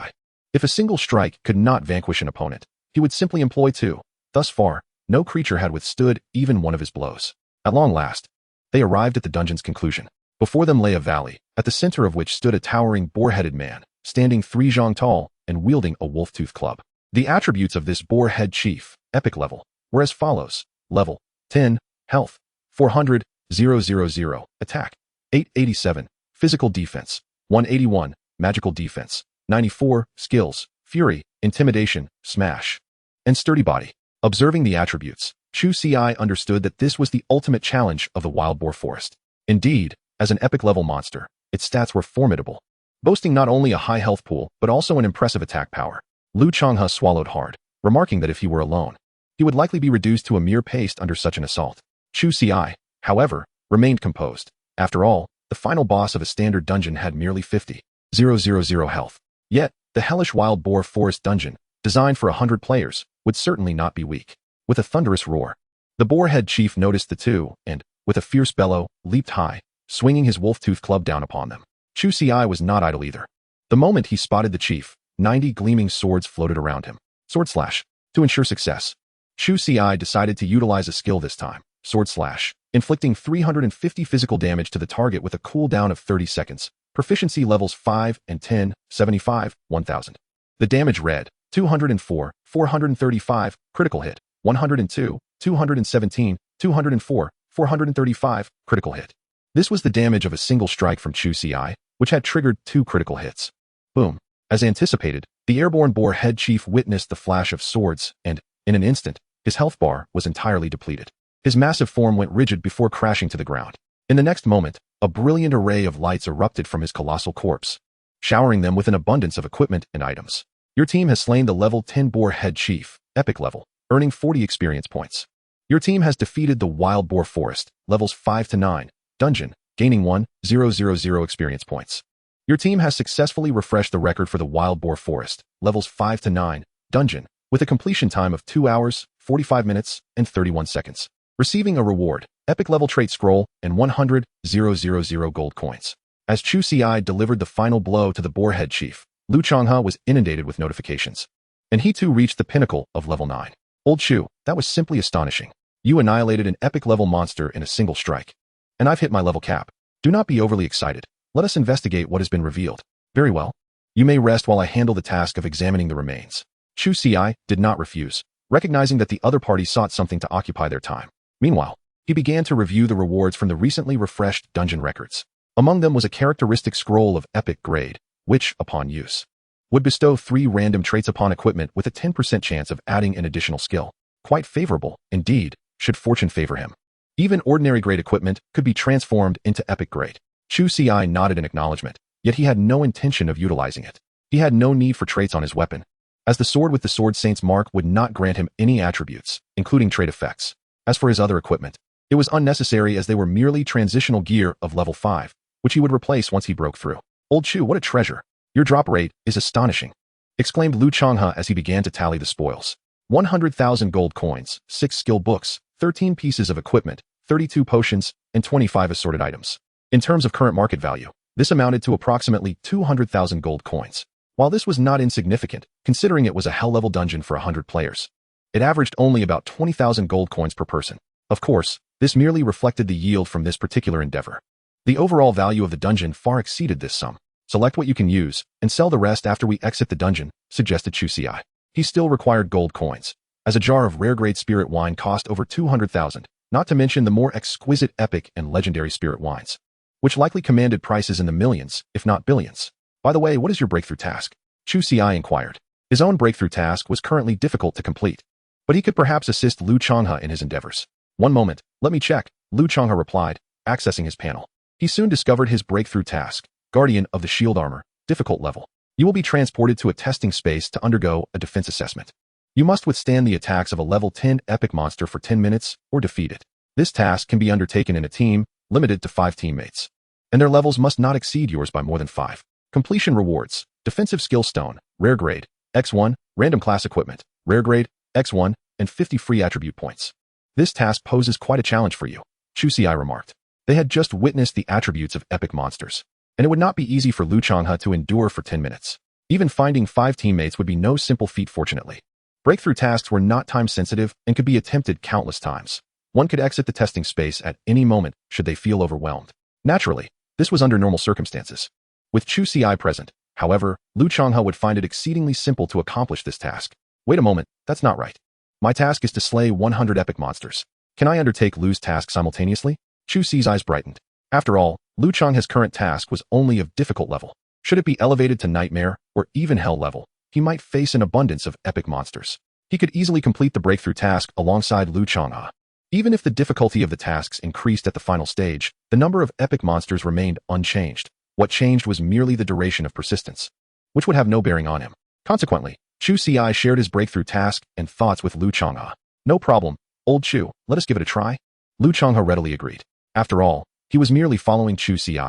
[SPEAKER 1] If a single strike could not vanquish an opponent, he would simply employ two. Thus far, no creature had withstood even one of his blows. At long last, they arrived at the dungeon's conclusion. Before them lay a valley, at the center of which stood a towering boar-headed man, standing 3 zhang tall and wielding a wolf-tooth club. The attributes of this boar-head chief, epic level, were as follows. Level 10, health 400, 000, attack 887, physical defense 181, magical defense 94, skills, fury, intimidation, smash, and sturdy body. Observing the attributes, Chu Ci understood that this was the ultimate challenge of the wild boar forest. Indeed, as an epic level monster, its stats were formidable, boasting not only a high health pool but also an impressive attack power. Lu Changhe swallowed hard, remarking that if he were alone, he would likely be reduced to a mere paste under such an assault. Chu Ci, however, remained composed. After all, the final boss of a standard dungeon had merely 50,000 health. Yet, the hellish wild boar forest dungeon, designed for 100 players, would certainly not be weak. With a thunderous roar, the boar-head chief noticed the two and, with a fierce bellow, leaped high, swinging his wolf-tooth club down upon them. Chu Ci was not idle either. The moment he spotted the chief, 90 gleaming swords floated around him. Sword slash. To ensure success, Chu Ci decided to utilize a skill this time, sword slash, inflicting 350 physical damage to the target with a cooldown of 30 seconds. Proficiency levels 5 and 10, 75, 1000. The damage read, 204, 435, critical hit, 102, 217, 204, 435, critical hit. This was the damage of a single strike from Chu Ci, which had triggered 2 critical hits. Boom. As anticipated, the airborne boar-head chief witnessed the flash of swords, and, in an instant, his health bar was entirely depleted. His massive form went rigid before crashing to the ground. In the next moment, a brilliant array of lights erupted from his colossal corpse, showering them with an abundance of equipment and items. Your team has slain the level 10 boar-head chief, epic level, earning 40 experience points. Your team has defeated the wild boar forest, levels 5 to 9, dungeon, gaining 1,000 experience points. Your team has successfully refreshed the record for the wild boar forest, levels 5 to 9, dungeon, with a completion time of 2 hours, 45 minutes, and 31 seconds. Receiving a reward, epic level trait scroll, and 100,000 gold coins. As Chu Ci delivered the final blow to the boar-head chief, Lu Changhe was inundated with notifications. And he too reached the pinnacle of level 9. Old Chu, that was simply astonishing. You annihilated an epic level monster in a single strike. And I've hit my level cap. Do not be overly excited. Let us investigate what has been revealed. Very well. You may rest while I handle the task of examining the remains. Chu Ci did not refuse, recognizing that the other party sought something to occupy their time. Meanwhile, he began to review the rewards from the recently refreshed dungeon records. Among them was a characteristic scroll of epic grade, which, upon use, would bestow 3 random traits upon equipment with a 10% chance of adding an additional skill. Quite favorable, indeed, should fortune favor him. Even ordinary grade equipment could be transformed into epic grade. Chu Ci nodded in acknowledgement, yet he had no intention of utilizing it. He had no need for traits on his weapon, as the sword with the Sword Saint's mark would not grant him any attributes, including trait effects. As for his other equipment, it was unnecessary as they were merely transitional gear of level 5, which he would replace once he broke through. Old Chu, what a treasure. Your drop rate is astonishing, exclaimed Lu Changhe as he began to tally the spoils. 100,000 gold coins, 6 skill books, 13 pieces of equipment, 32 potions, and 25 assorted items. In terms of current market value, this amounted to approximately 200,000 gold coins. While this was not insignificant, considering it was a hell-level dungeon for 100 players, it averaged only about 20,000 gold coins per person. Of course, this merely reflected the yield from this particular endeavor. The overall value of the dungeon far exceeded this sum. Select what you can use, and sell the rest after we exit the dungeon, suggested Chu Ci. He still required gold coins, as a jar of rare-grade spirit wine cost over 200,000, not to mention the more exquisite epic and legendary spirit wines, which likely commanded prices in the millions, if not billions. By the way, what is your breakthrough task? Chu Ci inquired. His own breakthrough task was currently difficult to complete, but he could perhaps assist Lu Changhe in his endeavors. One moment, let me check, Lu Changhe replied, accessing his panel. He soon discovered his breakthrough task, Guardian of the Shield Armor, Difficult level. You will be transported to a testing space to undergo a defense assessment. You must withstand the attacks of a level 10 epic monster for 10 minutes or defeat it. This task can be undertaken in a team, limited to 5 teammates. And their levels must not exceed yours by more than 5. Completion rewards. Defensive skill stone, rare grade, X1, random class equipment, rare grade, X1, and 50 free attribute points. This task poses quite a challenge for you, Chu Ci remarked. They had just witnessed the attributes of epic monsters, and it would not be easy for Lu Changhe to endure for 10 minutes. Even finding 5 teammates would be no simple feat fortunately. Breakthrough tasks were not time-sensitive and could be attempted countless times. One could exit the testing space at any moment should they feel overwhelmed. Naturally, this was under normal circumstances. With Chu Ci present, however, Lu Changhe would find it exceedingly simple to accomplish this task. Wait a moment, that's not right. My task is to slay 100 epic monsters. Can I undertake Lu's task simultaneously? Chu Ci's eyes brightened. After all, Lu Changhe's current task was only of difficult level. Should it be elevated to nightmare or even hell level, he might face an abundance of epic monsters. He could easily complete the breakthrough task alongside Lu Changhe. Even if the difficulty of the tasks increased at the final stage, the number of epic monsters remained unchanged. What changed was merely the duration of persistence, which would have no bearing on him. Consequently, Chu Ci shared his breakthrough task and thoughts with Lu Changhe. No problem, old Chu, let us give it a try. Lu Changhe readily agreed. After all, he was merely following Chu Ci,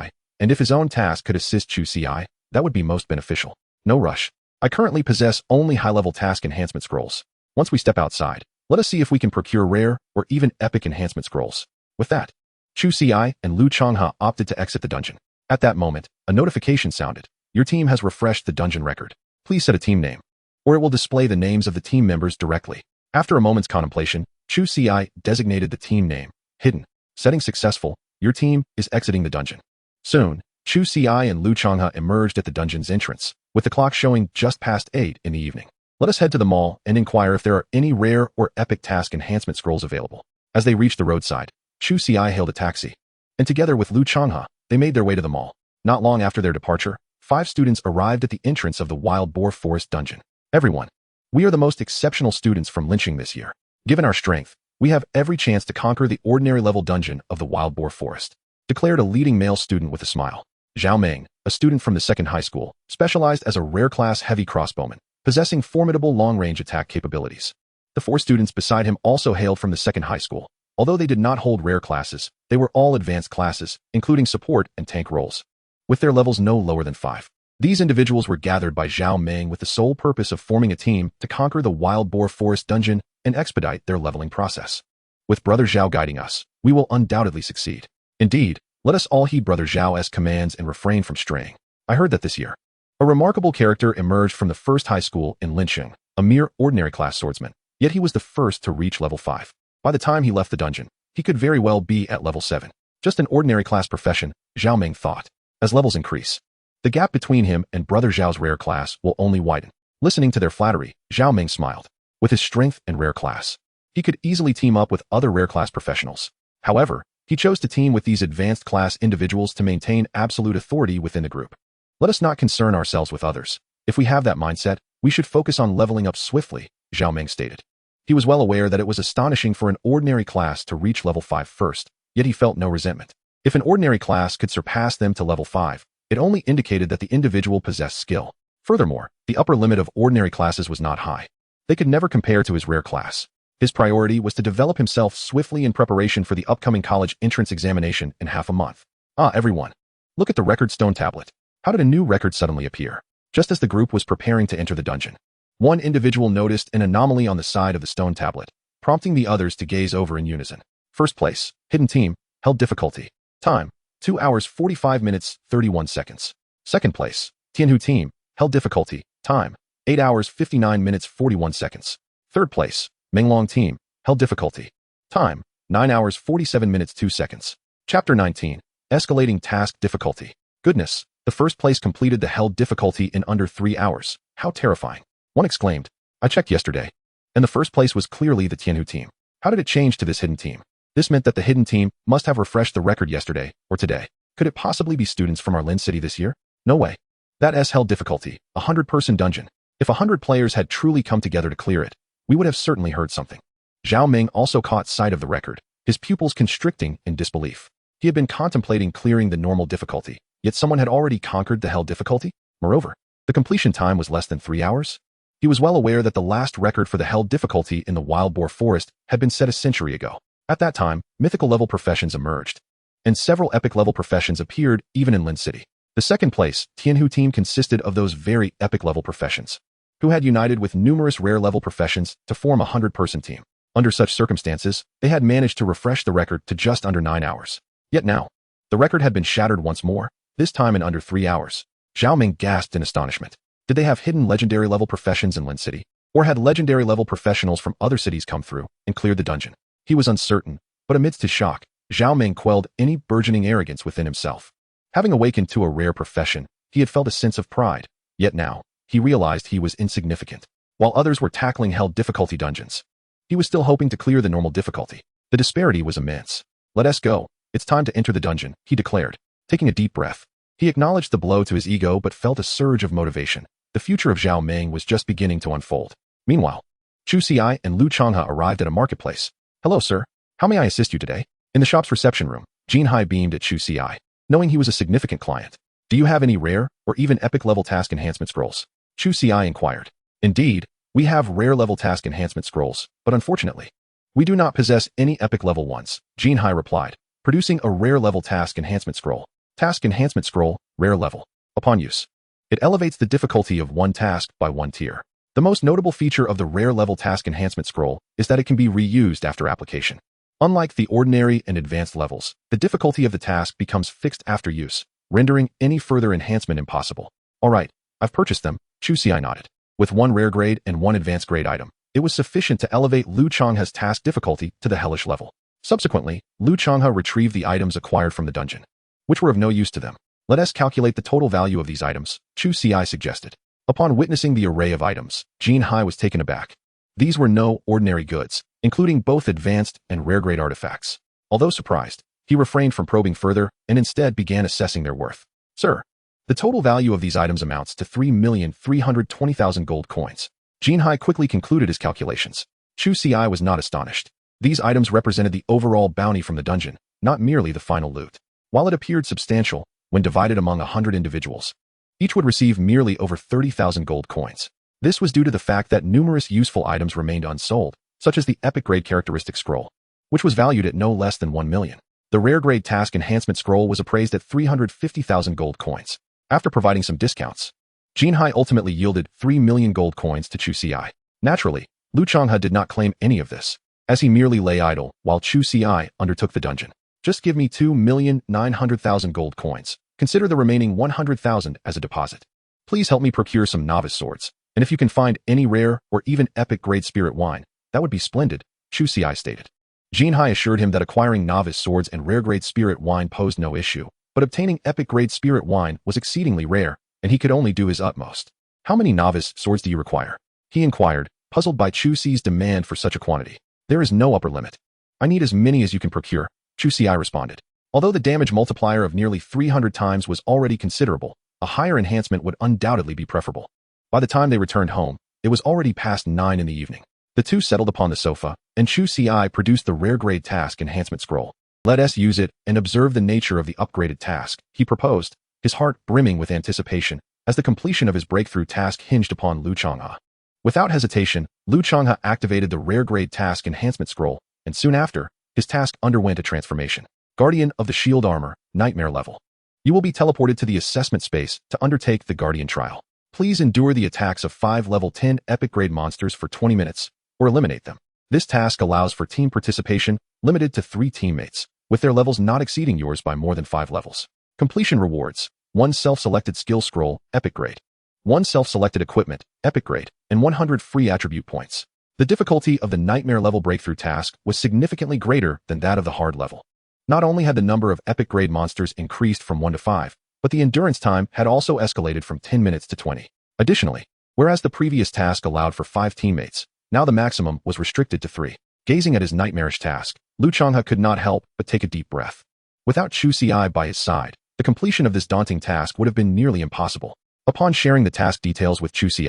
[SPEAKER 1] and if his own task could assist Chu Ci, that would be most beneficial. No rush. I currently possess only high-level task enhancement scrolls. Once we step outside, let us see if we can procure rare or even epic enhancement scrolls. With that, Chu Ci and Lu Changhe opted to exit the dungeon. At that moment, a notification sounded. Your team has refreshed the dungeon record. Please set a team name, or it will display the names of the team members directly. After a moment's contemplation, Chu Ci designated the team name, Hidden. Setting successful, your team is exiting the dungeon. Soon, Chu Ci and Lu Changhe emerged at the dungeon's entrance, with the clock showing just past 8 in the evening. Let us head to the mall and inquire if there are any rare or epic task enhancement scrolls available. As they reached the roadside, Chu Ci hailed a taxi, and together with Lu Changhe, they made their way to the mall. Not long after their departure, 5 students arrived at the entrance of the Wild Boar Forest dungeon. Everyone, we are the most exceptional students from lynching this year. Given our strength, we have every chance to conquer the ordinary level dungeon of the Wild Boar Forest, declared a leading male student with a smile. Zhao Meng, a student from the second high school, specialized as a rare class heavy crossbowman, possessing formidable long-range attack capabilities. The 4 students beside him also hailed from the second high school. Although they did not hold rare classes, they were all advanced classes, including support and tank roles, with their levels no lower than 5. These individuals were gathered by Zhao Meng with the sole purpose of forming a team to conquer the Wild Boar Forest dungeon and expedite their leveling process. With Brother Zhao guiding us, we will undoubtedly succeed. Indeed, let us all heed Brother Zhao's commands and refrain from straying. I heard that this year, a remarkable character emerged from the first high school in Linqing, a mere ordinary class swordsman, yet he was the first to reach level 5. By the time he left the dungeon, he could very well be at level 7. Just an ordinary class profession, Zhao Meng thought. As levels increase, the gap between him and Brother Zhao's rare class will only widen. Listening to their flattery, Zhao Meng smiled. With his strength and rare class, he could easily team up with other rare class professionals. However, he chose to team with these advanced class individuals to maintain absolute authority within the group. Let us not concern ourselves with others. If we have that mindset, we should focus on leveling up swiftly, Zhao Meng stated. He was well aware that it was astonishing for an ordinary class to reach level 5 first, yet he felt no resentment. If an ordinary class could surpass them to level 5, it only indicated that the individual possessed skill. Furthermore, the upper limit of ordinary classes was not high. They could never compare to his rare class. His priority was to develop himself swiftly in preparation for the upcoming college entrance examination in half a month. Everyone, look at the record stone tablet. How did a new record suddenly appear? Just as the group was preparing to enter the dungeon, one individual noticed an anomaly on the side of the stone tablet, prompting the others to gaze over in unison. First place, Hidden Team, held difficulty. Time, 2 hours 45 minutes 31 seconds. Second place, Tianhu Team, held difficulty. Time, 8 hours 59 minutes 41 seconds. Third place, Menglong Team, held difficulty. Time, 9 hours 47 minutes 2 seconds. Chapter 19, Escalating Task Difficulty. Goodness, the first place completed the held difficulty in under 3 hours. How terrifying. One exclaimed. I checked yesterday, and the first place was clearly the Tianhu Team. How did it change to this Hidden Team? This meant that the Hidden Team must have refreshed the record yesterday or today. Could it possibly be students from our Lin City this year? No way. That S held difficulty, 100-person dungeon. If 100 players had truly come together to clear it, we would have certainly heard something. Zhao Meng also caught sight of the record, his pupils constricting in disbelief. He had been contemplating clearing the normal difficulty, yet someone had already conquered the hell difficulty? Moreover, the completion time was less than 3 hours. He was well aware that the last record for the held difficulty in the wild boar forest had been set a century ago. At that time, mythical level professions emerged, and several epic level professions appeared even in Lin City. The second place, Tianhu team consisted of those very epic level professions, who had united with numerous rare level professions to form a 100-person team. Under such circumstances, they had managed to refresh the record to just under 9 hours. Yet now, the record had been shattered once more, this time in under 3 hours. Zhao Ming gasped in astonishment. Did they have hidden legendary level professions in Lin City? Or had legendary level professionals from other cities come through and cleared the dungeon? He was uncertain, but amidst his shock, Zhao Ming quelled any burgeoning arrogance within himself. Having awakened to a rare profession, he had felt a sense of pride, yet now, he realized he was insignificant. While others were tackling held difficulty dungeons, he was still hoping to clear the normal difficulty. The disparity was immense. Let us go. It's time to enter the dungeon, he declared. Taking a deep breath, he acknowledged the blow to his ego but felt a surge of motivation. The future of Zhao Ming was just beginning to unfold. Meanwhile, Chu Ci and Lu Changhe arrived at a marketplace. Hello, sir. How may I assist you today? In the shop's reception room, Jinhai beamed at Chu Ci, knowing he was a significant client. Do you have any rare or even epic level task enhancement scrolls? Chu Ci inquired. Indeed, we have rare level task enhancement scrolls, but unfortunately, we do not possess any epic level ones, Jinhai replied, producing a rare level task enhancement scroll. Task enhancement scroll, rare level. Upon use, it elevates the difficulty of one task by 1 tier. The most notable feature of the rare level task enhancement scroll is that it can be reused after application. Unlike the ordinary and advanced levels, the difficulty of the task becomes fixed after use, rendering any further enhancement impossible. Alright, I've purchased them, Chu Ci nodded. With 1 rare grade and 1 advanced grade item, it was sufficient to elevate Lu Changhe's task difficulty to the hellish level. Subsequently, Lu Changhe retrieved the items acquired from the dungeon, which were of no use to them. Let us calculate the total value of these items, Chu Ci suggested. Upon witnessing the array of items, Jinhai was taken aback. These were no ordinary goods, including both advanced and rare grade artifacts. Although surprised, he refrained from probing further and instead began assessing their worth. Sir, the total value of these items amounts to 3,320,000 gold coins. Jinhai quickly concluded his calculations. Chu Ci was not astonished. These items represented the overall bounty from the dungeon, not merely the final loot. While it appeared substantial, when divided among 100 individuals, each would receive merely over 30,000 gold coins. This was due to the fact that numerous useful items remained unsold, such as the epic grade characteristic scroll, which was valued at no less than 1 million. The rare grade task enhancement scroll was appraised at 350,000 gold coins. After providing some discounts, Jinhai ultimately yielded 3 million gold coins to Chu Ci. Naturally, Lu Changhe did not claim any of this, as he merely lay idle while Chu Ci undertook the dungeon. Just give me 2,900,000 gold coins. Consider the remaining 100,000 as a deposit. Please help me procure some novice swords, and if you can find any rare or even epic grade spirit wine, that would be splendid, Chu Ci stated. Jinhai assured him that acquiring novice swords and rare grade spirit wine posed no issue, but obtaining epic grade spirit wine was exceedingly rare, and he could only do his utmost. How many novice swords do you require? He inquired, puzzled by Chu Ci's demand for such a quantity. There is no upper limit. I need as many as you can procure, Chu Ci responded. Although the damage multiplier of nearly 300 times was already considerable, a higher enhancement would undoubtedly be preferable. By the time they returned home, it was already past 9 in the evening. The two settled upon the sofa, and Chu Ci produced the rare grade task enhancement scroll. Let us use it and observe the nature of the upgraded task, he proposed, his heart brimming with anticipation, as the completion of his breakthrough task hinged upon Lu Changhe. Without hesitation, Lu Changhe activated the rare grade task enhancement scroll, and soon after, his task underwent a transformation. Guardian of the Shield Armor, Nightmare level. You will be teleported to the assessment space to undertake the Guardian trial. Please endure the attacks of 5 level 10 epic grade monsters for 20 minutes, or eliminate them. This task allows for team participation, limited to 3 teammates, with their levels not exceeding yours by more than 5 levels. Completion rewards: 1 self-selected skill scroll, epic grade, 1 self-selected equipment, epic grade, and 100 free attribute points. The difficulty of the Nightmare level breakthrough task was significantly greater than that of the hard level. Not only had the number of epic grade monsters increased from 1 to 5, but the endurance time had also escalated from 10 minutes to 20. Additionally, whereas the previous task allowed for 5 teammates, now the maximum was restricted to 3. Gazing at his nightmarish task, Lu Changhe could not help but take a deep breath. Without Chu Ci by his side, the completion of this daunting task would have been nearly impossible. Upon sharing the task details with Chu Ci,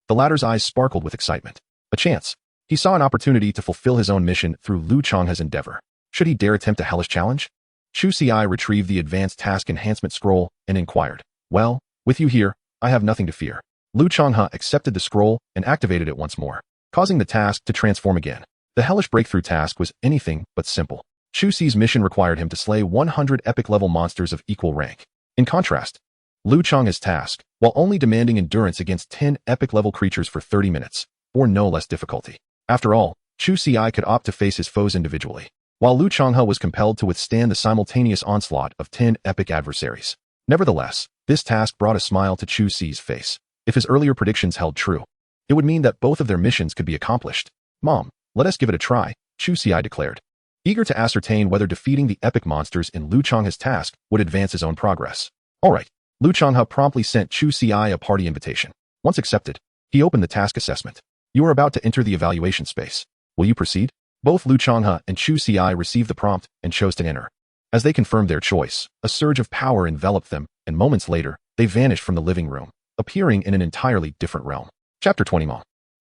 [SPEAKER 1] the latter's eyes sparkled with excitement. A chance. He saw an opportunity to fulfill his own mission through Lu Changhe's endeavor. Should he dare attempt a hellish challenge? Chu Ci retrieved the advanced task enhancement scroll and inquired, "Well, with you here, I have nothing to fear. Lu Changhe accepted the scroll and activated it once more, causing the task to transform again. The hellish breakthrough task was anything but simple. Chu Ci's mission required him to slay 100 epic-level monsters of equal rank. In contrast, Lu Changhe's task, while only demanding endurance against 10 epic-level creatures for 30 minutes, bore no less difficulty. After all, Chu Ci could opt to face his foes individually, while Lu Changhe was compelled to withstand the simultaneous onslaught of 10 epic adversaries. Nevertheless, this task brought a smile to Chu Ci's face. If his earlier predictions held true, it would mean that both of their missions could be accomplished. Mom, let us give it a try, Chu Ci declared, eager to ascertain whether defeating the epic monsters in Lu Changhe's task would advance his own progress. All right. Lu Changhe promptly sent Chu Ci a party invitation. Once accepted, he opened the task assessment. You are about to enter the evaluation space. Will you proceed? Both Lu Changhe and Chu Ci received the prompt and chose to enter. As they confirmed their choice, a surge of power enveloped them, and moments later, they vanished from the living room, appearing in an entirely different realm. Chapter 20.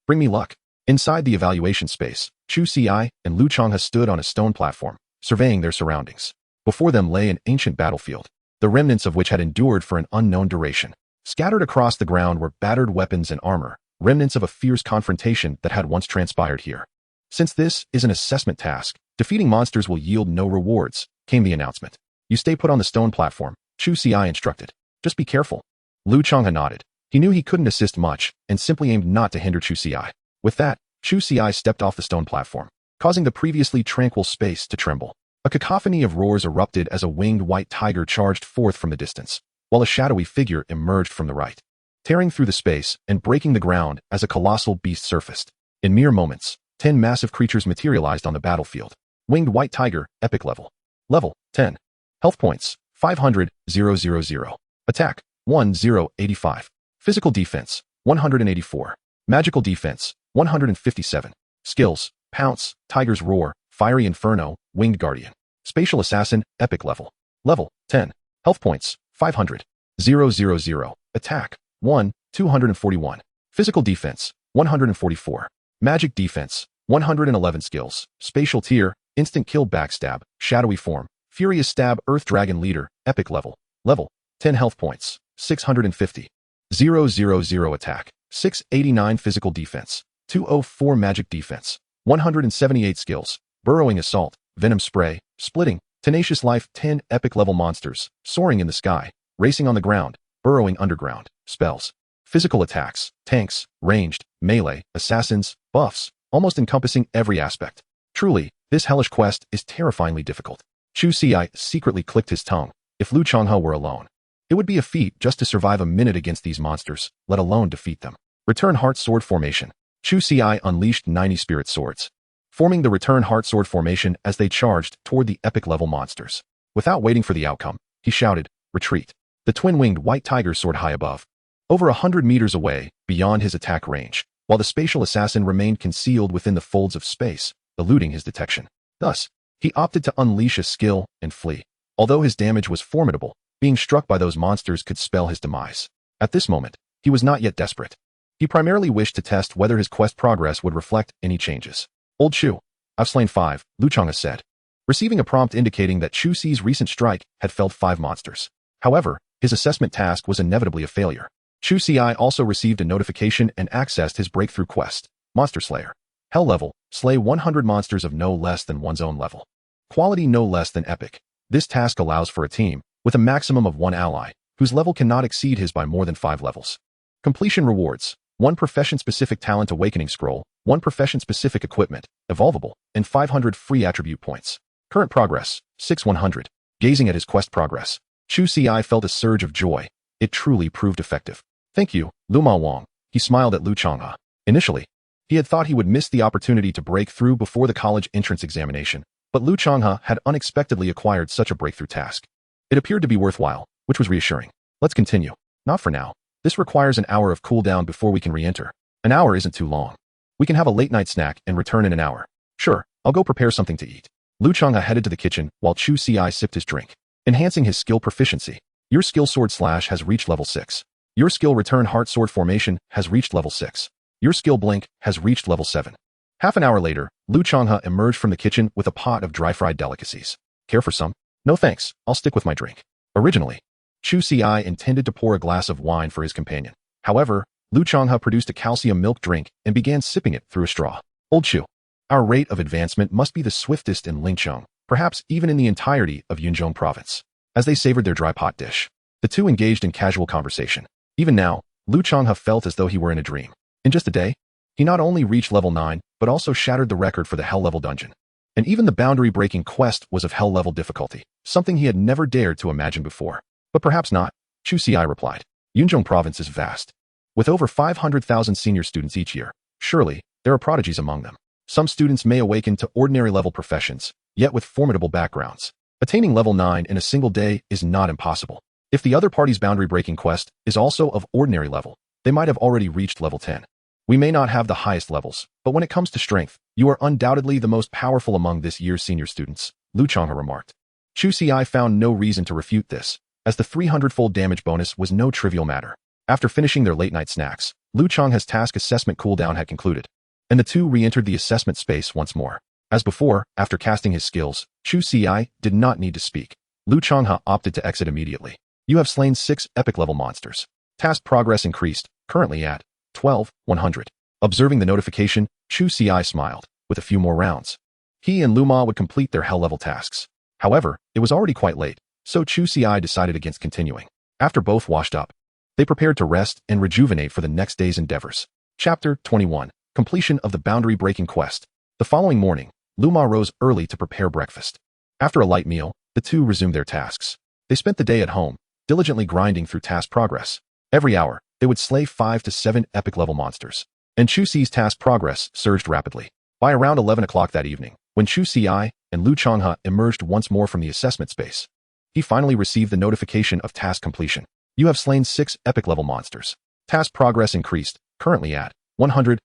[SPEAKER 1] Bring me luck. Inside the evaluation space, Chu Ci and Lu Changhe stood on a stone platform, surveying their surroundings. Before them lay an ancient battlefield, the remnants of which had endured for an unknown duration. Scattered across the ground were battered weapons and armor, remnants of a fierce confrontation that had once transpired here. Since this is an assessment task, defeating monsters will yield no rewards, came the announcement. You stay put on the stone platform, Chu Ci instructed. Just be careful. Lu Changhe nodded. He knew he couldn't assist much, and simply aimed not to hinder Chu Ci. With that, Chu Ci stepped off the stone platform, causing the previously tranquil space to tremble. A cacophony of roars erupted as a winged white tiger charged forth from the distance, while a shadowy figure emerged from the right, tearing through the space and breaking the ground as a colossal beast surfaced. In mere moments, 10 massive creatures materialized on the battlefield. Winged white tiger, epic level. Level 10. Health points 500, 000. Attack 1085. Physical defense 184. Magical defense 157. Skills: Pounce, Tiger's Roar, Fiery Inferno, Winged Guardian. Spatial Assassin, epic level. Level 10. Health points 500, 000. Attack 1, 241. Physical defense 144. Magic defense 111. Skills: Spatial Tier, Instant Kill, Backstab, Shadowy Form, Furious Stab, Earth Dragon Leader, epic level. Level 10. Health points 650, 000. Attack 689. Physical defense 204. Magic defense 178. Skills: Burrowing Assault, Venom Spray, Splitting, Tenacious Life. 10 epic level monsters, soaring in the sky, racing on the ground, burrowing underground. Spells: Physical attacks, tanks, ranged, melee, assassins, buffs, almost encompassing every aspect. Truly, this hellish quest is terrifyingly difficult. Chu Ci secretly clicked his tongue. If Lu Changhe were alone, it would be a feat just to survive a minute against these monsters, let alone defeat them. Return Heart Sword Formation. Chu Ci unleashed 90 spirit swords, forming the Return Heart Sword Formation as they charged toward the epic level monsters. Without waiting for the outcome, he shouted, "Retreat." The twin-winged white tiger soared high above, over 100 meters away, beyond his attack range, while the spatial assassin remained concealed within the folds of space, eluding his detection. Thus, he opted to unleash a skill and flee. Although his damage was formidable, being struck by those monsters could spell his demise. At this moment, he was not yet desperate. He primarily wished to test whether his quest progress would reflect any changes. Old Chu, I've slain 5, Lu Changhe said, receiving a prompt indicating that Chu Ci's recent strike had felled 5 monsters. However, his assessment task was inevitably a failure. Chu Ci also received a notification and accessed his breakthrough quest, Monster Slayer. Hell level, slay 100 monsters of no less than one's own level. Quality no less than epic. This task allows for a team, with a maximum of 1 ally, whose level cannot exceed his by more than 5 levels. Completion rewards: 1 profession-specific talent awakening scroll, 1 profession-specific equipment, evolvable, and 500 free attribute points. Current progress, 6,100. Gazing at his quest progress, Chu Ci felt a surge of joy. It truly proved effective. Thank you, Lu Ma Wang. He smiled at Lu Changhe. Initially, he had thought he would miss the opportunity to break through before the college entrance examination, but Lu Changhe had unexpectedly acquired such a breakthrough task. It appeared to be worthwhile, which was reassuring. Let's continue. Not for now. This requires an hour of cooldown before we can re-enter. An hour isn't too long. We can have a late-night snack and return in an hour. Sure, I'll go prepare something to eat. Lu Changhe headed to the kitchen while Chu Ci sipped his drink, enhancing his skill proficiency. Your skill Sword Slash has reached level 6. Your skill Return Heart Sword Formation has reached level 6. Your skill Blink has reached level 7. Half an hour later, Lu Changhe emerged from the kitchen with a pot of dry-fried delicacies. Care for some? No thanks, I'll stick with my drink. Originally, Chu Ci intended to pour a glass of wine for his companion. However, Lu Chonghua produced a calcium milk drink and began sipping it through a straw. Old Chu, our rate of advancement must be the swiftest in Lingcheng, perhaps even in the entirety of Yunzhong province. As they savored their dry pot dish, the two engaged in casual conversation. Even now, Lu Chonghua felt as though he were in a dream. In just a day, he not only reached level 9, but also shattered the record for the Hell-level dungeon. And even the boundary-breaking quest was of Hell-level difficulty, something he had never dared to imagine before. But perhaps not, Chu Ci replied. Yunzhong province is vast. With over 500,000 senior students each year, surely, there are prodigies among them. Some students may awaken to ordinary-level professions, yet with formidable backgrounds. Attaining level 9 in a single day is not impossible. If the other party's boundary-breaking quest is also of ordinary level, they might have already reached level 10. We may not have the highest levels, but when it comes to strength, you are undoubtedly the most powerful among this year's senior students, Lu Chonghua remarked. Chu Ci found no reason to refute this, as the 300-fold damage bonus was no trivial matter. After finishing their late-night snacks, Lu Chonghua's task assessment cooldown had concluded, and the two re-entered the assessment space once more. As before, after casting his skills, Chu Ci did not need to speak. Lu Chonghua opted to exit immediately. You have slain 6 epic-level monsters. Task progress increased, currently at 12,100. Observing the notification, Chu Ci smiled. With a few more rounds, he and Lu Ma would complete their hell-level tasks. However, it was already quite late, so Chu Ci decided against continuing. After both washed up, they prepared to rest and rejuvenate for the next day's endeavors. Chapter 21. Completion of the boundary-breaking quest. The following morning, Lu Ma rose early to prepare breakfast. After a light meal, the two resumed their tasks. They spent the day at home, diligently grinding through task progress. Every hour, they would slay 5 to 7 epic-level monsters. And Chu Ci's task progress surged rapidly. By around 11 o'clock that evening, when Chu Ci and Lu Chonghua emerged once more from the assessment space, he finally received the notification of task completion. You have slain 6 epic-level monsters. Task progress increased, currently at 100.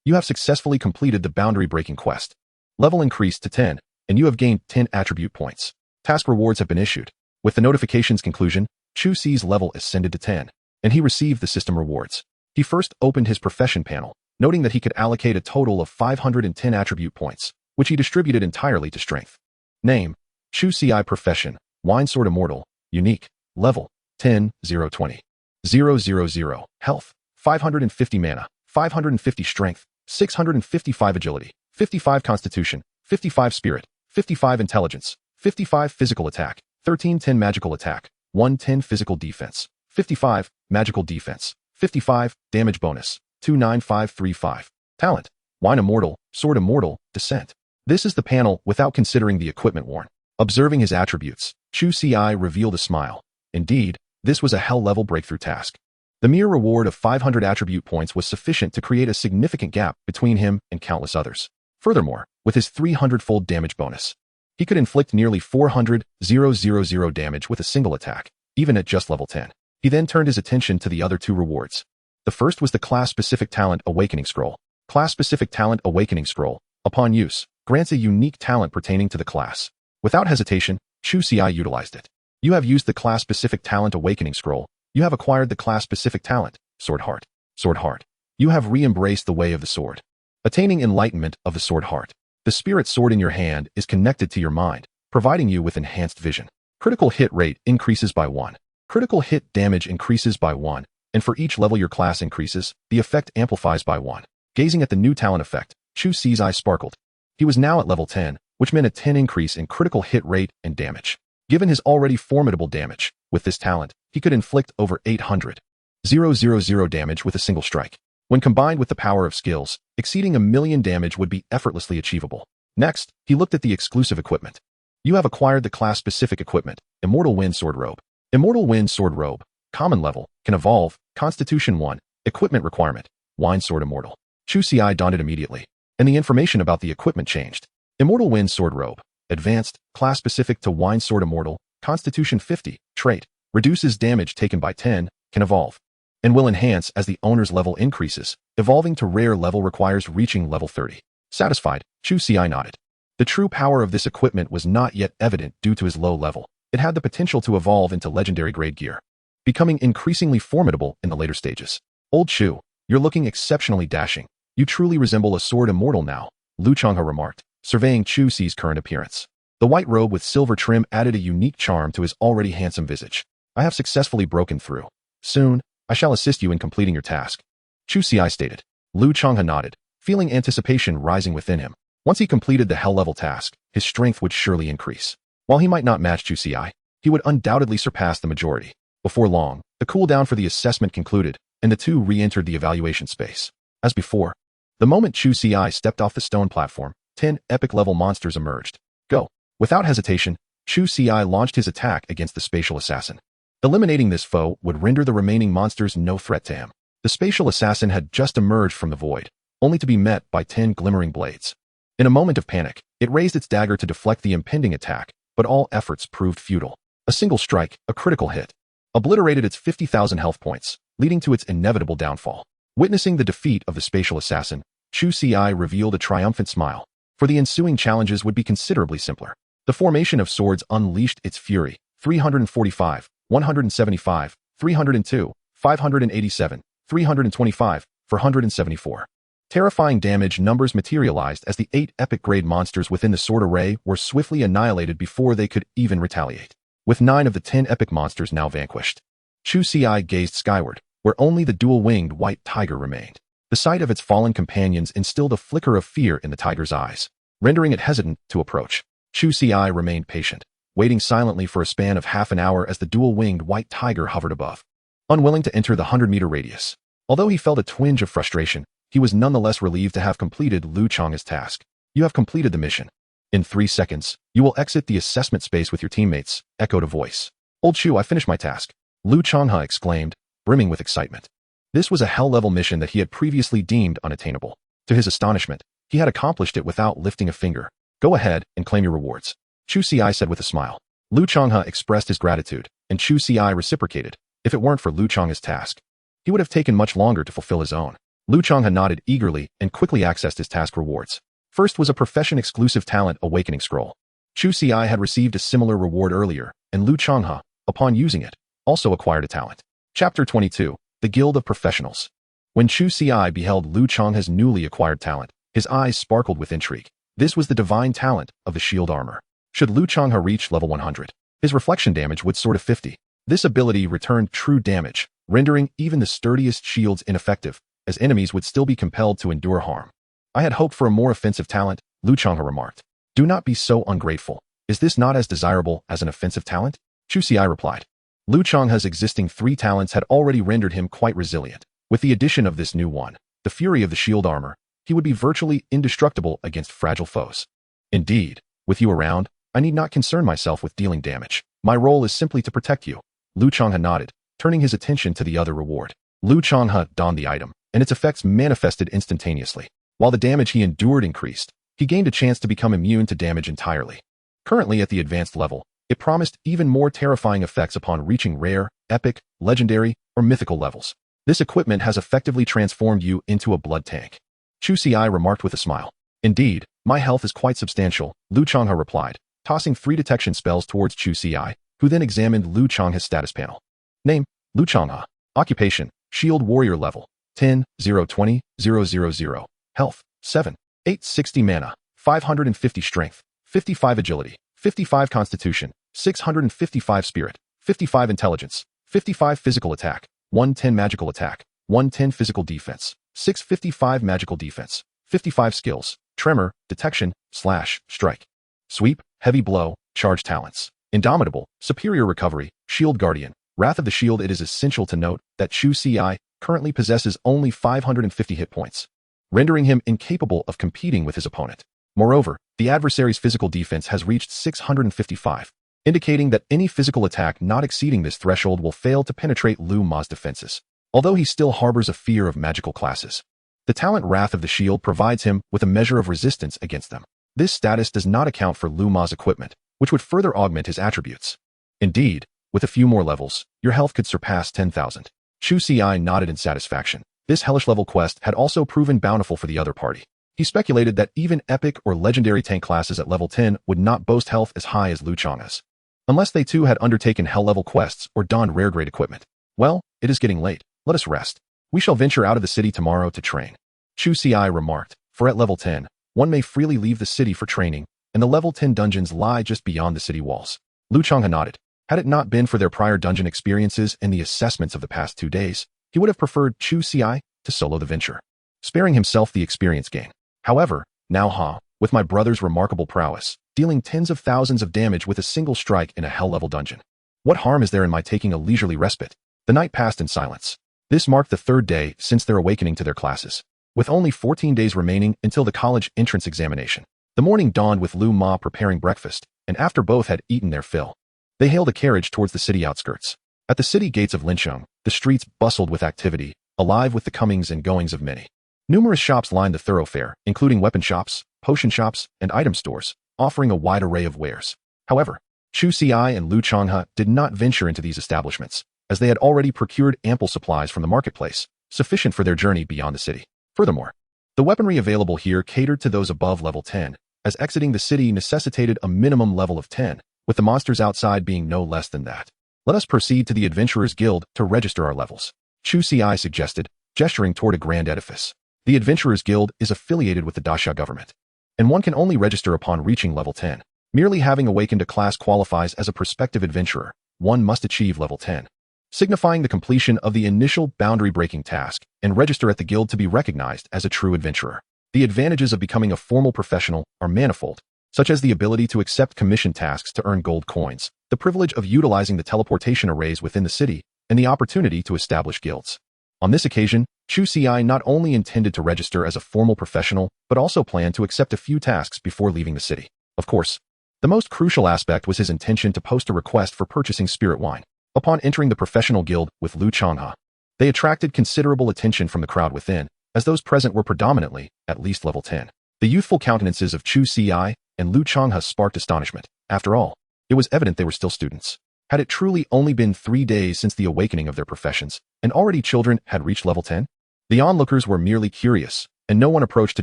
[SPEAKER 1] You have successfully completed the boundary-breaking quest. Level increased to 10, and you have gained 10 attribute points. Task rewards have been issued. With the notification's conclusion, Chu Ci's level ascended to 10, and he received the system rewards. He first opened his profession panel, noting that he could allocate a total of 510 attribute points, which he distributed entirely to strength. Name: Chu Ci. Profession: Wine Sword Immortal. Unique. Level: 10,020. 000. Health: 550 mana, 550 strength, 655 agility, 55 constitution, 55 spirit, 55 intelligence, 55 physical attack, 1310 magical attack, 110 physical defense, 55 magical defense, 55 damage bonus, 29535. Talent: Wine Immortal, Sword Immortal, Descent. This is the panel without considering the equipment worn. Observing his attributes, Chu Ci revealed a smile. Indeed, this was a hell-level breakthrough task. The mere reward of 500 attribute points was sufficient to create a significant gap between him and countless others. Furthermore, with his 300-fold damage bonus, he could inflict nearly 400,000 damage with a single attack, even at just level 10. He then turned his attention to the other two rewards. The first was the class-specific talent Awakening Scroll. Class-specific talent Awakening Scroll, upon use, grants a unique talent pertaining to the class. Without hesitation, Chu Ci utilized it. You have used the class-specific talent Awakening Scroll. You have acquired the class-specific talent, Sword Heart. Sword Heart. You have re-embraced the way of the sword. Attaining enlightenment of the Sword Heart. The spirit sword in your hand is connected to your mind, providing you with enhanced vision. Critical hit rate increases by 1. Critical hit damage increases by 1, and for each level your class increases, the effect amplifies by 1. Gazing at the new talent effect, Chu Ci's eyes sparkled. He was now at level 10, which meant a 10 increase in critical hit rate and damage. Given his already formidable damage, with this talent, he could inflict over 800,000 damage with a single strike. When combined with the power of skills, exceeding 1,000,000 damage would be effortlessly achievable. Next, he looked at the exclusive equipment. You have acquired the class-specific equipment, Immortal Wind Sword Robe. Immortal Wind Sword Robe, common level, can evolve, Constitution 1, equipment requirement, Wine Sword Immortal. Chu Ci donned it immediately, and the information about the equipment changed. Immortal Wind Sword Robe, advanced, class-specific to Wine Sword Immortal, Constitution 50, trait, reduces damage taken by 10, can evolve, and will enhance as the owner's level increases. Evolving to rare level requires reaching level 30. Satisfied, Chu Ci nodded. The true power of this equipment was not yet evident due to his low level. It had the potential to evolve into legendary grade gear, becoming increasingly formidable in the later stages. Old Chu, you're looking exceptionally dashing. You truly resemble a sword immortal now, Lu Chonghua remarked, surveying Chu Ci's current appearance. The white robe with silver trim added a unique charm to his already handsome visage. I have successfully broken through. Soon, I shall assist you in completing your task. Chu Ci stated. Lu Changhe nodded, feeling anticipation rising within him. Once he completed the hell-level task, his strength would surely increase. While he might not match Chu Ci, he would undoubtedly surpass the majority. Before long, the cooldown for the assessment concluded, and the two re-entered the evaluation space. As before, the moment Chu Ci stepped off the stone platform, 10 epic-level monsters emerged. Go. Without hesitation, Chu Ci launched his attack against the spatial assassin. Eliminating this foe would render the remaining monsters no threat to him. The spatial assassin had just emerged from the void, only to be met by 10 glimmering blades. In a moment of panic, it raised its dagger to deflect the impending attack, but all efforts proved futile. A single strike, a critical hit, obliterated its 50,000 health points, leading to its inevitable downfall. Witnessing the defeat of the spatial assassin, Chu Ci revealed a triumphant smile, for the ensuing challenges would be considerably simpler. The formation of swords unleashed its fury, 345, 175, 302, 587, 325, 474. Terrifying damage numbers materialized as the 8 epic-grade monsters within the sword array were swiftly annihilated before they could even retaliate. With 9 of the 10 epic monsters now vanquished, Chu Ci gazed skyward, where only the dual-winged white tiger remained. The sight of its fallen companions instilled a flicker of fear in the tiger's eyes, rendering it hesitant to approach. Chu Ci remained patient, waiting silently for a span of half an hour as the dual-winged white tiger hovered above, unwilling to enter the 100-meter radius. Although he felt a twinge of frustration, he was nonetheless relieved to have completed Lu Changhe's task. You have completed the mission. In 3 seconds, you will exit the assessment space with your teammates, echoed a voice. Old Chu, I finished my task. Lu Changhe exclaimed, brimming with excitement. This was a hell-level mission that he had previously deemed unattainable. To his astonishment, he had accomplished it without lifting a finger. Go ahead and claim your rewards, Chu Ci said with a smile. Lu Changhe expressed his gratitude, and Chu Ci reciprocated. If it weren't for Lu Changhe's task, he would have taken much longer to fulfill his own. Lu Changhe nodded eagerly and quickly accessed his task rewards. First was a profession-exclusive talent awakening scroll. Chu Ci had received a similar reward earlier, and Lu Changhe, upon using it, also acquired a talent. Chapter 22, The Guild of Professionals. When Chu Ci beheld Lu Changhe's newly acquired talent, his eyes sparkled with intrigue. This was the divine talent of the shield armor. Should Lu Changhe reach level 100, his reflection damage would soar to 50. This ability returned true damage, rendering even the sturdiest shields ineffective, as enemies would still be compelled to endure harm. I had hoped for a more offensive talent, Lu Changhe remarked. Do not be so ungrateful. Is this not as desirable as an offensive talent? Chu Ci replied. Lu Changhe's existing 3 talents had already rendered him quite resilient. With the addition of this new one, the fury of the shield armor, he would be virtually indestructible against fragile foes. Indeed, with you around, I need not concern myself with dealing damage. My role is simply to protect you. Lu Changhe nodded, turning his attention to the other reward. Lu Changhe donned the item, and its effects manifested instantaneously. While the damage he endured increased, he gained a chance to become immune to damage entirely. Currently at the advanced level, it promised even more terrifying effects upon reaching rare, epic, legendary, or mythical levels. This equipment has effectively transformed you into a blood tank, Chu Ci remarked with a smile. Indeed, my health is quite substantial, Lu Changhe replied, tossing 3 detection spells towards Chu Ci, who then examined Lu Changhe's status panel. Name, Lu Changhe. Occupation, Shield Warrior level, 10, 0, 20, 0, 0, 0. Health, 7, 860 mana, 550 strength, 55 agility, 55 constitution, 655 spirit, 55 intelligence, 55 physical attack, 110 magical attack, 110 physical defense, 655 magical defense, 55 skills, tremor, detection, slash, strike, sweep, heavy blow, charge talents, indomitable, superior recovery, shield guardian, wrath of the shield. It is essential to note that Chu Ci currently possesses only 550 hit points, rendering him incapable of competing with his opponent. Moreover, the adversary's physical defense has reached 655, indicating that any physical attack not exceeding this threshold will fail to penetrate Lu Ma's defenses. Although he still harbors a fear of magical classes, the talent Wrath of the Shield provides him with a measure of resistance against them. This status does not account for Lu Ma's equipment, which would further augment his attributes. Indeed, with a few more levels, your health could surpass 10,000. Chu Ci nodded in satisfaction. This hellish level quest had also proven bountiful for the other party. He speculated that even epic or legendary tank classes at level 10 would not boast health as high as Lu Changhe's, unless they too had undertaken hell-level quests or donned rare-grade equipment. Well, it is getting late. Let us rest. We shall venture out of the city tomorrow to train, Chu Ci remarked, for at level 10, one may freely leave the city for training, and the level 10 dungeons lie just beyond the city walls. Lu Changhe nodded. Had it not been for their prior dungeon experiences and the assessments of the past 2 days, he would have preferred Chu Ci to solo the venture, sparing himself the experience gain. However, now with my brother's remarkable prowess, dealing tens of thousands of damage with a single strike in a hell-level dungeon. What harm is there in my taking a leisurely respite? The night passed in silence. This marked the 3rd day since their awakening to their classes, with only 14 days remaining until the college entrance examination. The morning dawned with Lu Ma preparing breakfast, and after both had eaten their fill, they hailed a carriage towards the city outskirts. At the city gates of Lincheng, the streets bustled with activity, alive with the comings and goings of many. Numerous shops lined the thoroughfare, including weapon shops, potion shops, and item stores, offering a wide array of wares. However, Chu Ci and Lu Changhe did not venture into these establishments, as they had already procured ample supplies from the marketplace, sufficient for their journey beyond the city. Furthermore, the weaponry available here catered to those above level 10, as exiting the city necessitated a minimum level of 10, with the monsters outside being no less than that. Let us proceed to the Adventurers Guild to register our levels, Chu Ci suggested, gesturing toward a grand edifice. The Adventurers Guild is affiliated with the Daxia government, and one can only register upon reaching level 10. Merely having awakened a class qualifies as a prospective adventurer. One must achieve level 10, signifying the completion of the initial boundary-breaking task, and register at the guild to be recognized as a true adventurer. The advantages of becoming a formal professional are manifold, such as the ability to accept commission tasks to earn gold coins, the privilege of utilizing the teleportation arrays within the city, and the opportunity to establish guilds. On this occasion, Chu Ci not only intended to register as a formal professional, but also planned to accept a few tasks before leaving the city. Of course, the most crucial aspect was his intention to post a request for purchasing spirit wine. Upon entering the professional guild with Lu Changhe, they attracted considerable attention from the crowd within, as those present were predominantly at least level 10. The youthful countenances of Chu Ci and Lu Changhe sparked astonishment. After all, it was evident they were still students. Had it truly only been 3 days since the awakening of their professions, and already children had reached level 10? The onlookers were merely curious, and no one approached to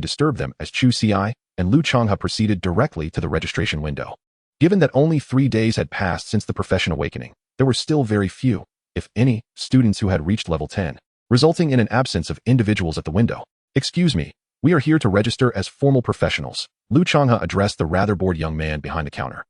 [SPEAKER 1] disturb them as Chu Ci and Lu Changhe proceeded directly to the registration window. Given that only 3 days had passed since the profession awakening, there were still very few, if any, students who had reached level 10, resulting in an absence of individuals at the window. Excuse me, we are here to register as formal professionals, Lu Changhe addressed the rather bored young man behind the counter.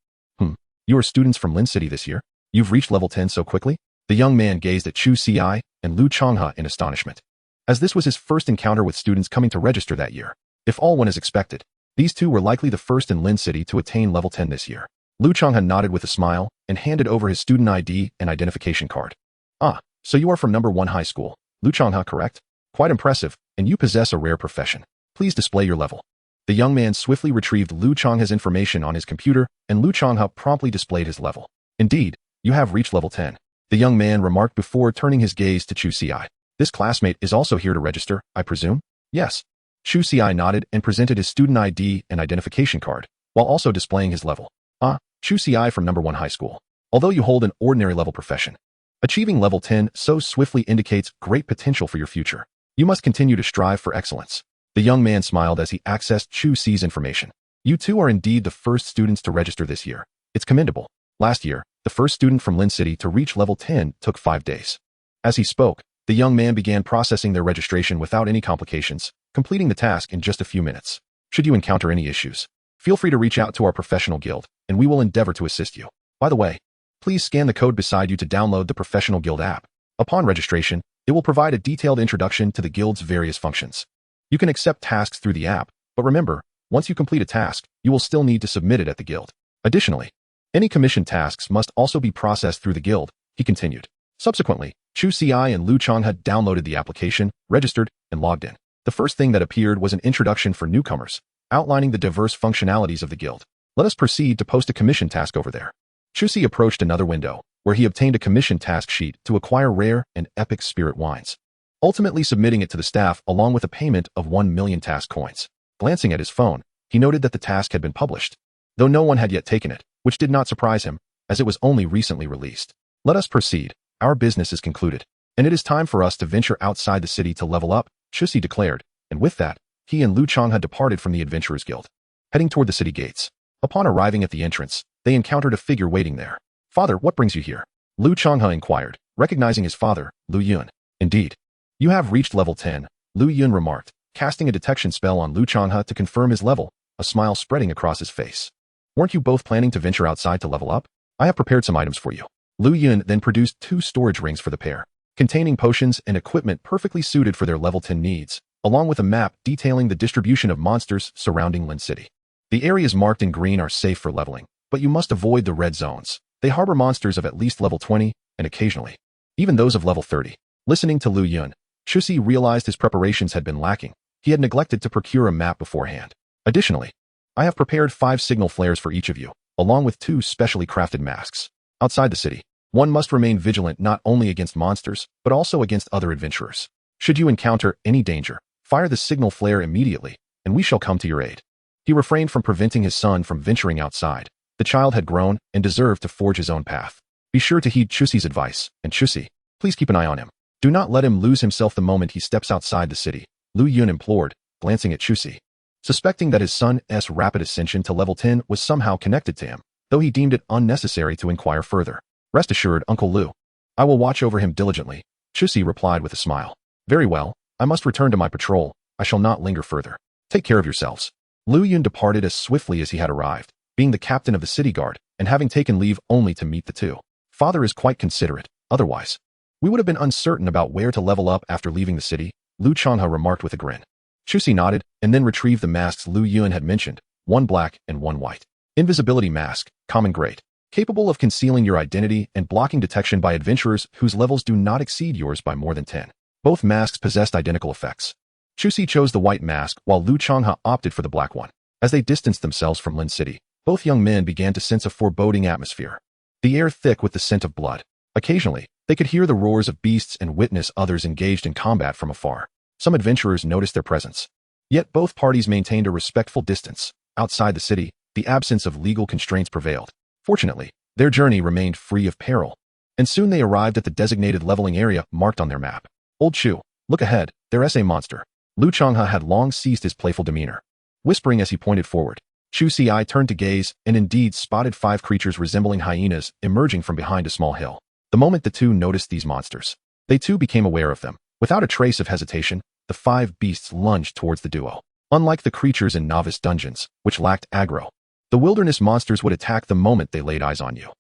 [SPEAKER 1] You are students from Lin City this year? You've reached level 10 so quickly? The young man gazed at Chu Ci and Lu Changhe in astonishment, as this was his first encounter with students coming to register that year. If all went as expected, these two were likely the first in Lin City to attain level 10 this year. Lu Changhe nodded with a smile and handed over his student ID and identification card. Ah, so you are from number 1 high school, Lu Changhe, correct? Quite impressive, and you possess a rare profession. Please display your level. The young man swiftly retrieved Lu Changhe's information on his computer, and Lu Changhe promptly displayed his level. Indeed, you have reached level 10. The young man remarked before turning his gaze to Chu Ci. This classmate is also here to register, I presume? Yes. Chu Ci nodded and presented his student ID and identification card, while also displaying his level. Ah, Chu Ci from number 1 high school. Although you hold an ordinary level profession, achieving level 10 so swiftly indicates great potential for your future. You must continue to strive for excellence. The young man smiled as he accessed Chu Ci's information. You two are indeed the first students to register this year. It's commendable. Last year, the first student from Lin City to reach level 10 took 5 days. As he spoke, the young man began processing their registration without any complications, completing the task in just a few minutes. Should you encounter any issues, feel free to reach out to our professional guild, and we will endeavor to assist you. By the way, please scan the code beside you to download the Professional Guild app. Upon registration, it will provide a detailed introduction to the guild's various functions. You can accept tasks through the app, but remember, once you complete a task, you will still need to submit it at the guild. Additionally, any commission tasks must also be processed through the guild, he continued. Subsequently, Chu Ci and Lu Changhe downloaded the application, registered, and logged in. The first thing that appeared was an introduction for newcomers, outlining the diverse functionalities of the guild. Let us proceed to post a commission task over there. Chu Ci approached another window, where he obtained a commission task sheet to acquire rare and epic spirit wines, ultimately submitting it to the staff along with a payment of 1 million task coins. Glancing at his phone, he noted that the task had been published, though no one had yet taken it, which did not surprise him, as it was only recently released. Let us proceed. Our business is concluded, and it is time for us to venture outside the city to level up, Chu Ci declared, and with that, he and Lu Changhe departed from the Adventurers Guild, heading toward the city gates. Upon arriving at the entrance, they encountered a figure waiting there. Father, what brings you here? Lu Changhe inquired, recognizing his father, Lu Yun. Indeed. You have reached level 10, Lu Yun remarked, casting a detection spell on Lu Changhe to confirm his level, a smile spreading across his face. Weren't you both planning to venture outside to level up? I have prepared some items for you. Lu Yun then produced 2 storage rings for the pair, containing potions and equipment perfectly suited for their level 10 needs, along with a map detailing the distribution of monsters surrounding Lin City. The areas marked in green are safe for leveling, but you must avoid the red zones. They harbor monsters of at least level 20, and occasionally, even those of level 30. Listening to Lu Yun, Chu Ci realized his preparations had been lacking. He had neglected to procure a map beforehand. Additionally, I have prepared 5 signal flares for each of you, along with 2 specially crafted masks. Outside the city, one must remain vigilant not only against monsters, but also against other adventurers. Should you encounter any danger, fire the signal flare immediately, and we shall come to your aid. He refrained from preventing his son from venturing outside. The child had grown and deserved to forge his own path. Be sure to heed Chu Ci's advice, and Chu Ci, please keep an eye on him. Do not let him lose himself the moment he steps outside the city, Lu Yun implored, glancing at Chu Ci. Suspecting that his son's rapid ascension to level 10 was somehow connected to him, though he deemed it unnecessary to inquire further. Rest assured, Uncle Lu. I will watch over him diligently, Chu Ci replied with a smile. Very well, I must return to my patrol. I shall not linger further. Take care of yourselves. Lu Yun departed as swiftly as he had arrived, being the captain of the city guard, and having taken leave only to meet the two. Father is quite considerate, otherwise we would have been uncertain about where to level up after leaving the city, Lu Changhua remarked with a grin. Chu Ci nodded, and then retrieved the masks Lu Yun had mentioned, 1 black and 1 white. Invisibility mask, common grade, capable of concealing your identity and blocking detection by adventurers whose levels do not exceed yours by more than 10. Both masks possessed identical effects. Chu Ci chose the white mask, while Lu Changhua opted for the black one. As they distanced themselves from Lin City, both young men began to sense a foreboding atmosphere. The air thick with the scent of blood. Occasionally, they could hear the roars of beasts and witness others engaged in combat from afar. Some adventurers noticed their presence. Yet both parties maintained a respectful distance. Outside the city, the absence of legal constraints prevailed. Fortunately, their journey remained free of peril, and soon they arrived at the designated leveling area marked on their map. Old Chu, look ahead, there's a monster. Lu Changhua had long ceased his playful demeanor. Whispering as he pointed forward, Chu Ci turned to gaze and indeed spotted 5 creatures resembling hyenas emerging from behind a small hill. The moment the two noticed these monsters, they too became aware of them. Without a trace of hesitation, the 5 beasts lunged towards the duo. Unlike the creatures in novice dungeons, which lacked aggro, the wilderness monsters would attack the moment they laid eyes on you.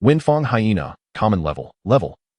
[SPEAKER 1] Windfang Hyena, common level,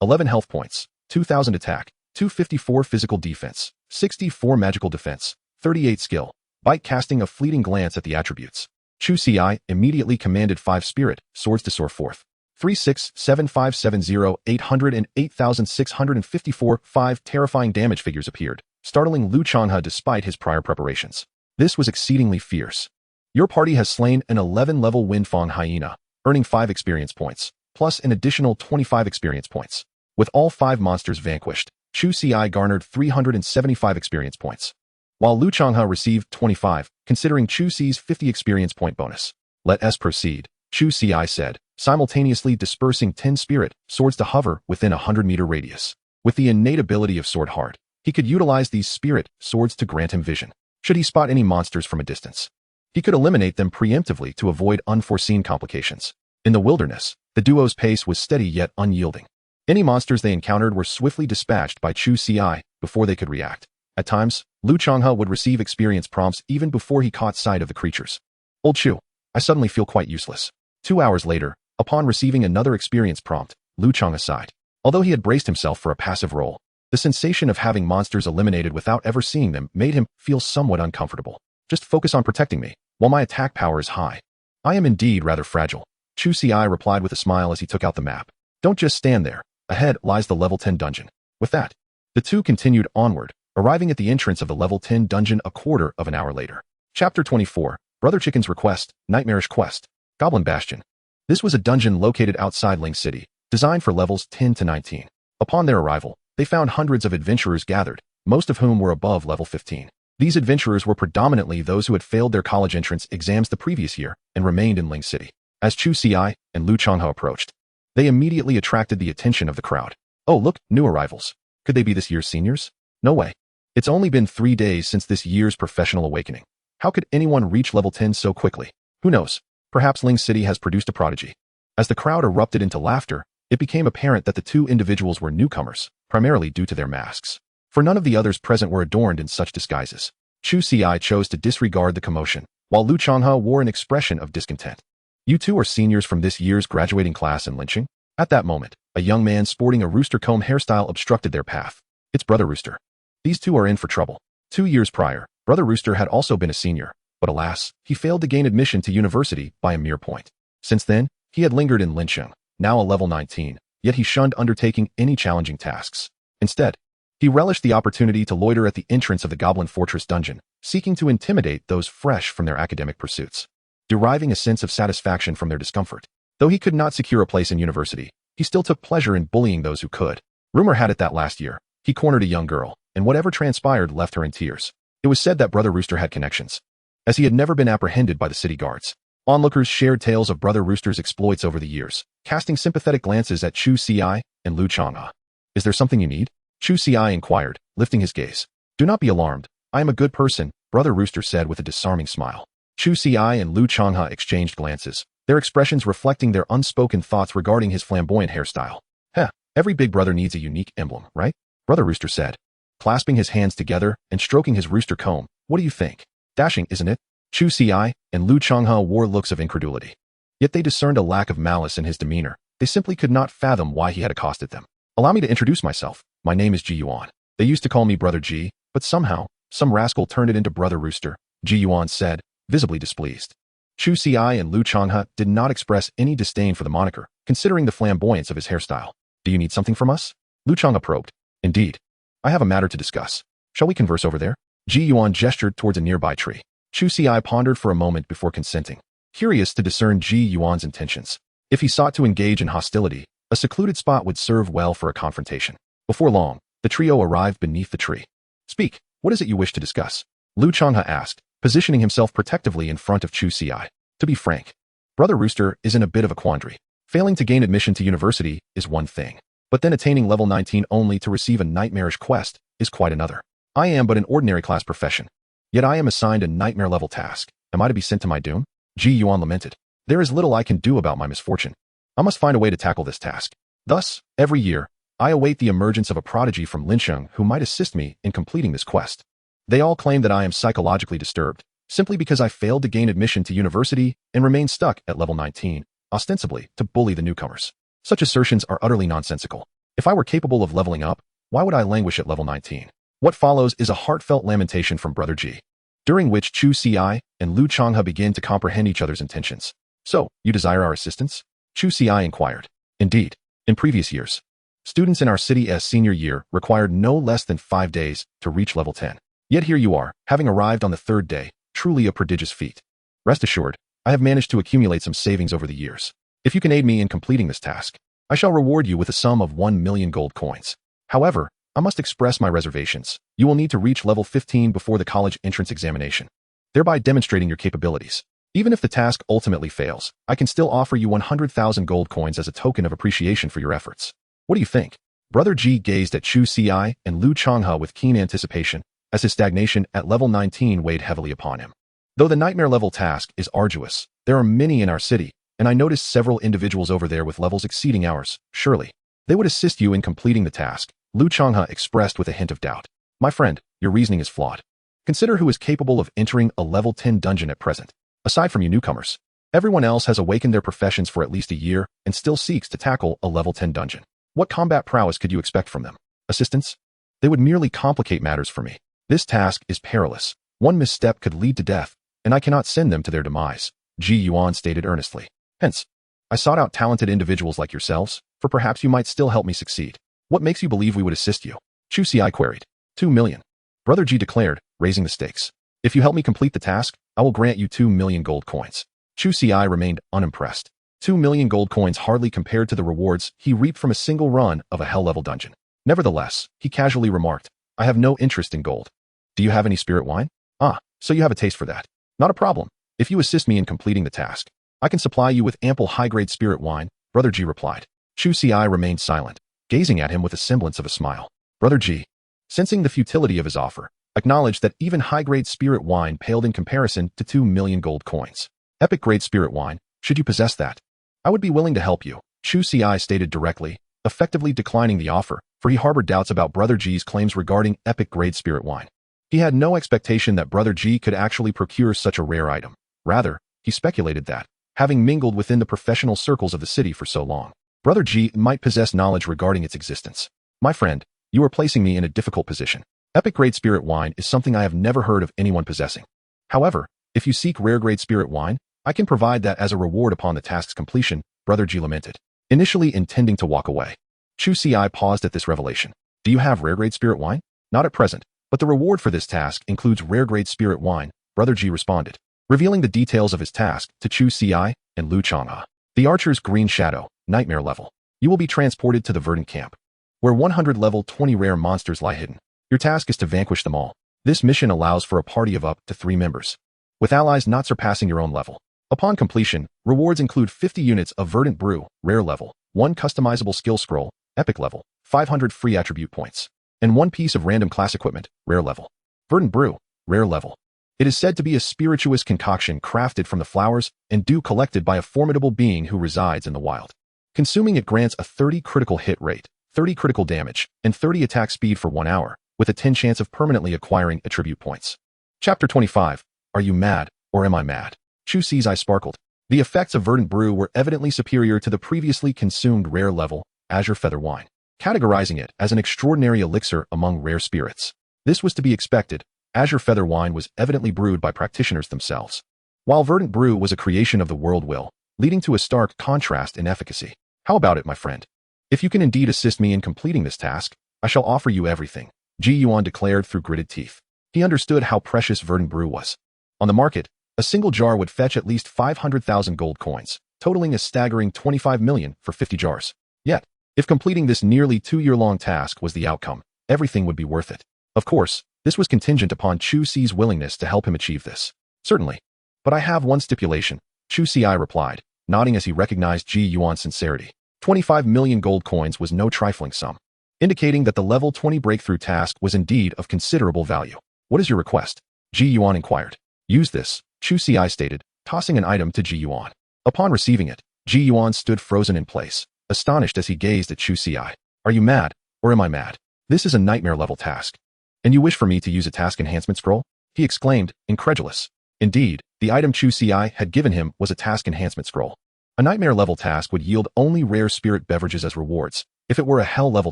[SPEAKER 1] 11 health points, 2000 attack, 254 physical defense, 64 magical defense, 38 skill. Bite casting a fleeting glance at the attributes. Chu Ci immediately commanded 5 spirit swords to soar forth. 367570 800 and 8654 5 terrifying damage figures appeared, startling Lu Changhua despite his prior preparations. This was exceedingly fierce. Your party has slain an 11-level Windfang Hyena, earning 5 experience points, plus an additional 25 experience points. With all 5 monsters vanquished, Chu Ci garnered 375 experience points, while Lu Changhua received 25, considering Chu Ci's 50 experience point bonus. Let us proceed, Chu Ci said, simultaneously dispersing 10 spirit swords to hover within a 100-meter radius. With the innate ability of Sword Heart, he could utilize these spirit swords to grant him vision. Should he spot any monsters from a distance, he could eliminate them preemptively to avoid unforeseen complications. In the wilderness, the duo's pace was steady yet unyielding. Any monsters they encountered were swiftly dispatched by Chu Ci before they could react. At times, Lu Changhua would receive experience prompts even before he caught sight of the creatures. Old Chu, I suddenly feel quite useless. 2 hours later, upon receiving another experience prompt, Lu Changhua sighed. Although he had braced himself for a passive role, the sensation of having monsters eliminated without ever seeing them made him feel somewhat uncomfortable. Just focus on protecting me, while my attack power is high. I am indeed rather fragile, Chu Ci replied with a smile as he took out the map. Don't just stand there. Ahead lies the level 10 dungeon. With that, the two continued onward, arriving at the entrance of the level 10 dungeon a quarter of an hour later. Chapter 24, Brother Chicken's Request, Nightmarish Quest, Goblin Bastion. This was a dungeon located outside Ling City, designed for levels 10 to 19. Upon their arrival, they found hundreds of adventurers gathered, most of whom were above level 15. These adventurers were predominantly those who had failed their college entrance exams the previous year and remained in Ling City. As Chu Ci and Lu Changhua approached, they immediately attracted the attention of the crowd. Oh, look, new arrivals. Could they be this year's seniors? No way. It's only been 3 days since this year's professional awakening. How could anyone reach level 10 so quickly? Who knows? Perhaps Ling City has produced a prodigy. As the crowd erupted into laughter, it became apparent that the two individuals were newcomers, primarily due to their masks. For none of the others present were adorned in such disguises. Chu Ci chose to disregard the commotion, while Lu Changhua wore an expression of discontent. You two are seniors from this year's graduating class in lynching? At that moment, a young man sporting a rooster comb hairstyle obstructed their path. It's Brother Rooster. These two are in for trouble. 2 years prior, Brother Rooster had also been a senior, but alas, he failed to gain admission to university by a mere point. Since then, he had lingered in Lincheng, now a level 19, yet he shunned undertaking any challenging tasks. Instead, he relished the opportunity to loiter at the entrance of the Goblin Fortress dungeon, seeking to intimidate those fresh from their academic pursuits, deriving a sense of satisfaction from their discomfort. Though he could not secure a place in university, he still took pleasure in bullying those who could. Rumor had it that last year, he cornered a young girl, and whatever transpired left her in tears. It was said that Brother Rooster had connections, as he had never been apprehended by the city guards. Onlookers shared tales of Brother Rooster's exploits over the years, casting sympathetic glances at Chu Ci and Lu Changha. Is there something you need? Chu Ci inquired, lifting his gaze. Do not be alarmed. I am a good person, Brother Rooster said with a disarming smile. Chu Ci and Lu Changha exchanged glances, their expressions reflecting their unspoken thoughts regarding his flamboyant hairstyle. Heh, every big brother needs a unique emblem, right? Brother Rooster said, clasping his hands together and stroking his rooster comb. What do you think? Dashing, isn't it? Chu Ci and Lu Changha wore looks of incredulity. Yet they discerned a lack of malice in his demeanor. They simply could not fathom why he had accosted them. Allow me to introduce myself. My name is Ji Yuan. They used to call me Brother Ji, but somehow, some rascal turned it into Brother Rooster, Ji Yuan said, visibly displeased. Chu Ci and Lu Changha did not express any disdain for the moniker, considering the flamboyance of his hairstyle. Do you need something from us? Lu Changha probed. Indeed. I have a matter to discuss. Shall we converse over there? Ji Yuan gestured towards a nearby tree. Chu Ci pondered for a moment before consenting, curious to discern Ji Yuan's intentions. If he sought to engage in hostility, a secluded spot would serve well for a confrontation. Before long, the trio arrived beneath the tree. Speak, what is it you wish to discuss? Lu Changha asked, positioning himself protectively in front of Chu Ci. To be frank, Brother Rooster is in a bit of a quandary. Failing to gain admission to university is one thing, but then attaining level 19 only to receive a nightmarish quest is quite another. I am but an ordinary class profession, yet I am assigned a nightmare-level task. Am I to be sent to my doom? Ji Yuan lamented. There is little I can do about my misfortune. I must find a way to tackle this task. Thus, every year, I await the emergence of a prodigy from Lincheng who might assist me in completing this quest. They all claim that I am psychologically disturbed, simply because I failed to gain admission to university and remain stuck at level 19, ostensibly to bully the newcomers. Such assertions are utterly nonsensical. If I were capable of leveling up, why would I languish at level 19? What follows is a heartfelt lamentation from Brother Ji, during which Chu Ci and Lu Changha begin to comprehend each other's intentions. So, you desire our assistance? Chu Ci inquired. Indeed. In previous years, students in our city's senior year required no less than 5 days to reach level 10. Yet here you are, having arrived on the 3rd day, truly a prodigious feat. Rest assured, I have managed to accumulate some savings over the years. If you can aid me in completing this task, I shall reward you with a sum of 1 million gold coins. However, I must express my reservations. You will need to reach level 15 before the college entrance examination, thereby demonstrating your capabilities. Even if the task ultimately fails, I can still offer you 100,000 gold coins as a token of appreciation for your efforts. What do you think? Brother Ji gazed at Chu Ci and Lu Changha with keen anticipation, as his stagnation at level 19 weighed heavily upon him. Though the nightmare level task is arduous, there are many in our city, and I noticed several individuals over there with levels exceeding ours. Surely, they would assist you in completing the task, Lu Changha expressed with a hint of doubt. My friend, your reasoning is flawed. Consider who is capable of entering a level 10 dungeon at present. Aside from you newcomers, everyone else has awakened their professions for at least a year and still seeks to tackle a level 10 dungeon. What combat prowess could you expect from them? Assistance? They would merely complicate matters for me. This task is perilous. One misstep could lead to death, and I cannot send them to their demise, Ji Yuan stated earnestly. Hence, I sought out talented individuals like yourselves, for perhaps you might still help me succeed. What makes you believe we would assist you? Chu Ci queried. 2 million. Brother Ji declared, raising the stakes. If you help me complete the task, I will grant you 2 million gold coins. Chu Ci remained unimpressed. 2 million gold coins hardly compared to the rewards he reaped from a single run of a hell-level dungeon. Nevertheless, he casually remarked, I have no interest in gold. Do you have any spirit wine? Ah, so you have a taste for that. Not a problem. If you assist me in completing the task, I can supply you with ample high-grade spirit wine, Brother Ji replied. Chu Ci remained silent, gazing at him with a semblance of a smile. Brother Ji, sensing the futility of his offer, acknowledged that even high-grade spirit wine paled in comparison to 2 million gold coins. Epic-grade spirit wine, should you possess that, I would be willing to help you, Chu Ci stated directly, effectively declining the offer, for he harbored doubts about Brother Ji's claims regarding epic-grade spirit wine. He had no expectation that Brother Ji could actually procure such a rare item. Rather, he speculated that, having mingled within the professional circles of the city for so long, Brother G might possess knowledge regarding its existence. My friend, you are placing me in a difficult position. Epic grade spirit wine is something I have never heard of anyone possessing. However, if you seek rare grade spirit wine, I can provide that as a reward upon the task's completion, Brother G lamented, initially intending to walk away. Chu Ci paused at this revelation. Do you have rare grade spirit wine? Not at present, but the reward for this task includes rare grade spirit wine, Brother G responded, revealing the details of his task to Chu Ci and Lu Changhe. The Archer's Green Shadow, Nightmare level. You will be transported to the Verdant Camp, where 100 level 20 rare monsters lie hidden. Your task is to vanquish them all. This mission allows for a party of up to 3 members, with allies not surpassing your own level. Upon completion, rewards include 50 units of Verdant Brew, rare level, 1 customizable skill scroll, epic level, 500 free attribute points, and 1 piece of random class equipment, rare level. Verdant Brew, rare level. It is said to be a spirituous concoction crafted from the flowers and dew collected by a formidable being who resides in the wild. Consuming it grants a 30 critical hit rate, 30 critical damage, and 30 attack speed for 1 hour, with a 10 chance of permanently acquiring attribute points. Chapter 25. Are you mad, or am I mad? Chu Ci's eye sparkled. The effects of Verdant Brew were evidently superior to the previously consumed rare level, Azure Feather Wine, categorizing it as an extraordinary elixir among rare spirits. This was to be expected. Azure Feather Wine was evidently brewed by practitioners themselves, while Verdant Brew was a creation of the world will, leading to a stark contrast in efficacy. How about it, my friend? If you can indeed assist me in completing this task, I shall offer you everything, Ji Yuan declared through gritted teeth. He understood how precious Verdant Brew was. On the market, a single jar would fetch at least 500,000 gold coins, totaling a staggering 25 million for 50 jars. Yet, if completing this nearly 2-year-long task was the outcome, everything would be worth it. Of course, this was contingent upon Chu Ci's willingness to help him achieve this. Certainly. But I have one stipulation, Chu Ci replied, nodding as he recognized Ji Yuan's sincerity. 25 million gold coins was no trifling sum, indicating that the level 20 breakthrough task was indeed of considerable value. What is your request? Ji Yuan inquired. Use this, Chu Ci stated, tossing an item to Ji Yuan. Upon receiving it, Ji Yuan stood frozen in place, astonished as he gazed at Chu Ci. Are you mad, or am I mad? This is a nightmare level task. And you wish for me to use a task enhancement scroll? He exclaimed, incredulous. Indeed, the item Chu Ci had given him was a task enhancement scroll. A nightmare level task would yield only rare spirit beverages as rewards. If it were a hell level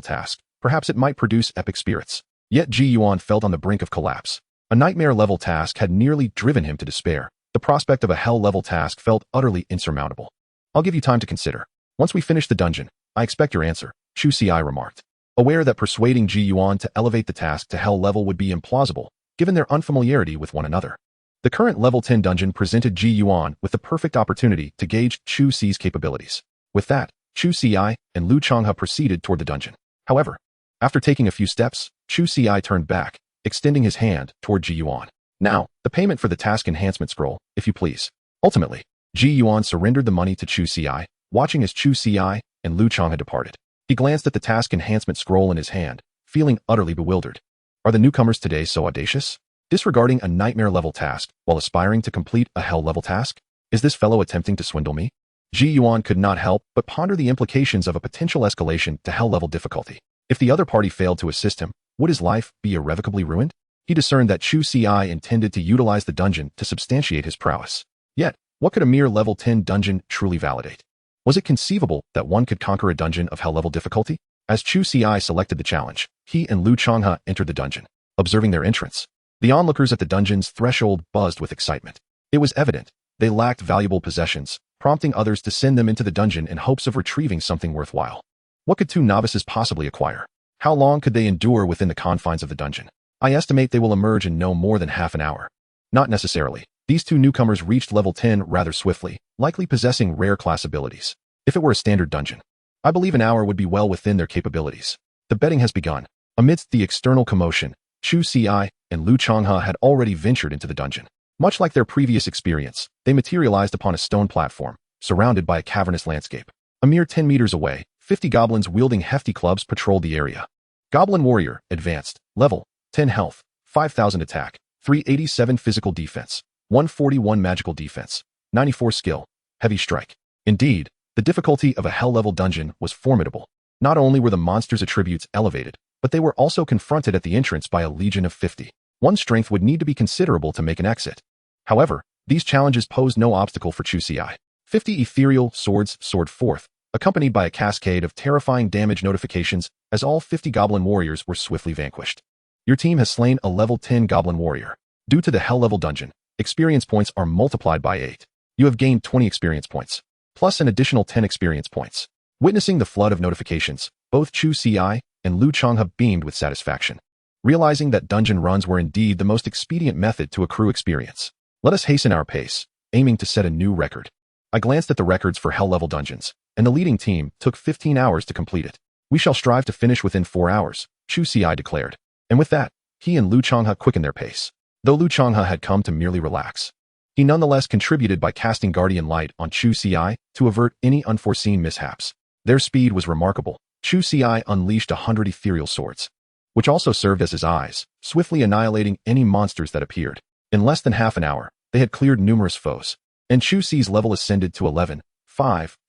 [SPEAKER 1] task, perhaps it might produce epic spirits. Yet Ji Yuan felt on the brink of collapse. A nightmare level task had nearly driven him to despair. The prospect of a hell level task felt utterly insurmountable. I'll give you time to consider. Once we finish the dungeon, I expect your answer, Chu Ci remarked, aware that persuading Ji Yuan to elevate the task to hell level would be implausible, given their unfamiliarity with one another. The current level 10 dungeon presented Ji Yuan with the perfect opportunity to gauge Chu Ci's capabilities. With that, Chu Ci and Lu Changhe proceeded toward the dungeon. However, after taking a few steps, Chu Ci turned back, extending his hand toward Ji Yuan. Now, the payment for the task enhancement scroll, if you please. Ultimately, Ji Yuan surrendered the money to Chu Ci, watching as Chu Ci and Lu Changhe departed. He glanced at the task enhancement scroll in his hand, feeling utterly bewildered. Are the newcomers today so audacious? Disregarding a nightmare level task while aspiring to complete a hell level task? Is this fellow attempting to swindle me? Ji Yuan could not help but ponder the implications of a potential escalation to hell level difficulty. If the other party failed to assist him, would his life be irrevocably ruined? He discerned that Chu Ci intended to utilize the dungeon to substantiate his prowess. Yet, what could a mere level 10 dungeon truly validate? Was it conceivable that one could conquer a dungeon of hell level difficulty? As Chu Ci selected the challenge, he and Lu Changhe entered the dungeon. Observing their entrance, the onlookers at the dungeon's threshold buzzed with excitement. It was evident they lacked valuable possessions, prompting others to send them into the dungeon in hopes of retrieving something worthwhile. What could 2 novices possibly acquire? How long could they endure within the confines of the dungeon? I estimate they will emerge in no more than half an hour. Not necessarily. These 2 newcomers reached level 10 rather swiftly, likely possessing rare class abilities. If it were a standard dungeon, I believe an hour would be well within their capabilities. The betting has begun. Amidst the external commotion, Chu Ci and Lu Changhe had already ventured into the dungeon. Much like their previous experience, they materialized upon a stone platform, surrounded by a cavernous landscape. A mere 10 meters away, 50 goblins wielding hefty clubs patrolled the area. Goblin Warrior, Advanced, Level, 10 Health, 5,000 Attack, 387 Physical Defense, 141 Magical Defense, 94 Skill, Heavy Strike. Indeed, the difficulty of a hell-level dungeon was formidable. Not only were the monsters' attributes elevated, but they were also confronted at the entrance by a legion of 50. One's strength would need to be considerable to make an exit. However, these challenges posed no obstacle for Chu Ci. 50 ethereal swords soared forth, accompanied by a cascade of terrifying damage notifications as all 50 goblin warriors were swiftly vanquished. Your team has slain a level 10 goblin warrior. Due to the hell level dungeon, experience points are multiplied by 8. You have gained 20 experience points, plus an additional 10 experience points. Witnessing the flood of notifications, both Chu Ci and Lu Changhe beamed with satisfaction, realizing that dungeon runs were indeed the most expedient method to accrue experience. Let us hasten our pace, aiming to set a new record. I glanced at the records for hell-level dungeons, and the leading team took 15 hours to complete it. We shall strive to finish within 4 hours, Chu Ci declared. And with that, he and Lu Changhe quickened their pace. Though Lu Changhe had come to merely relax, he nonetheless contributed by casting Guardian Light on Chu Ci to avert any unforeseen mishaps. Their speed was remarkable. Chu Ci unleashed 100 ethereal swords, which also served as his eyes, swiftly annihilating any monsters that appeared. In less than half an hour, they had cleared numerous foes, and Chu Ci's level ascended to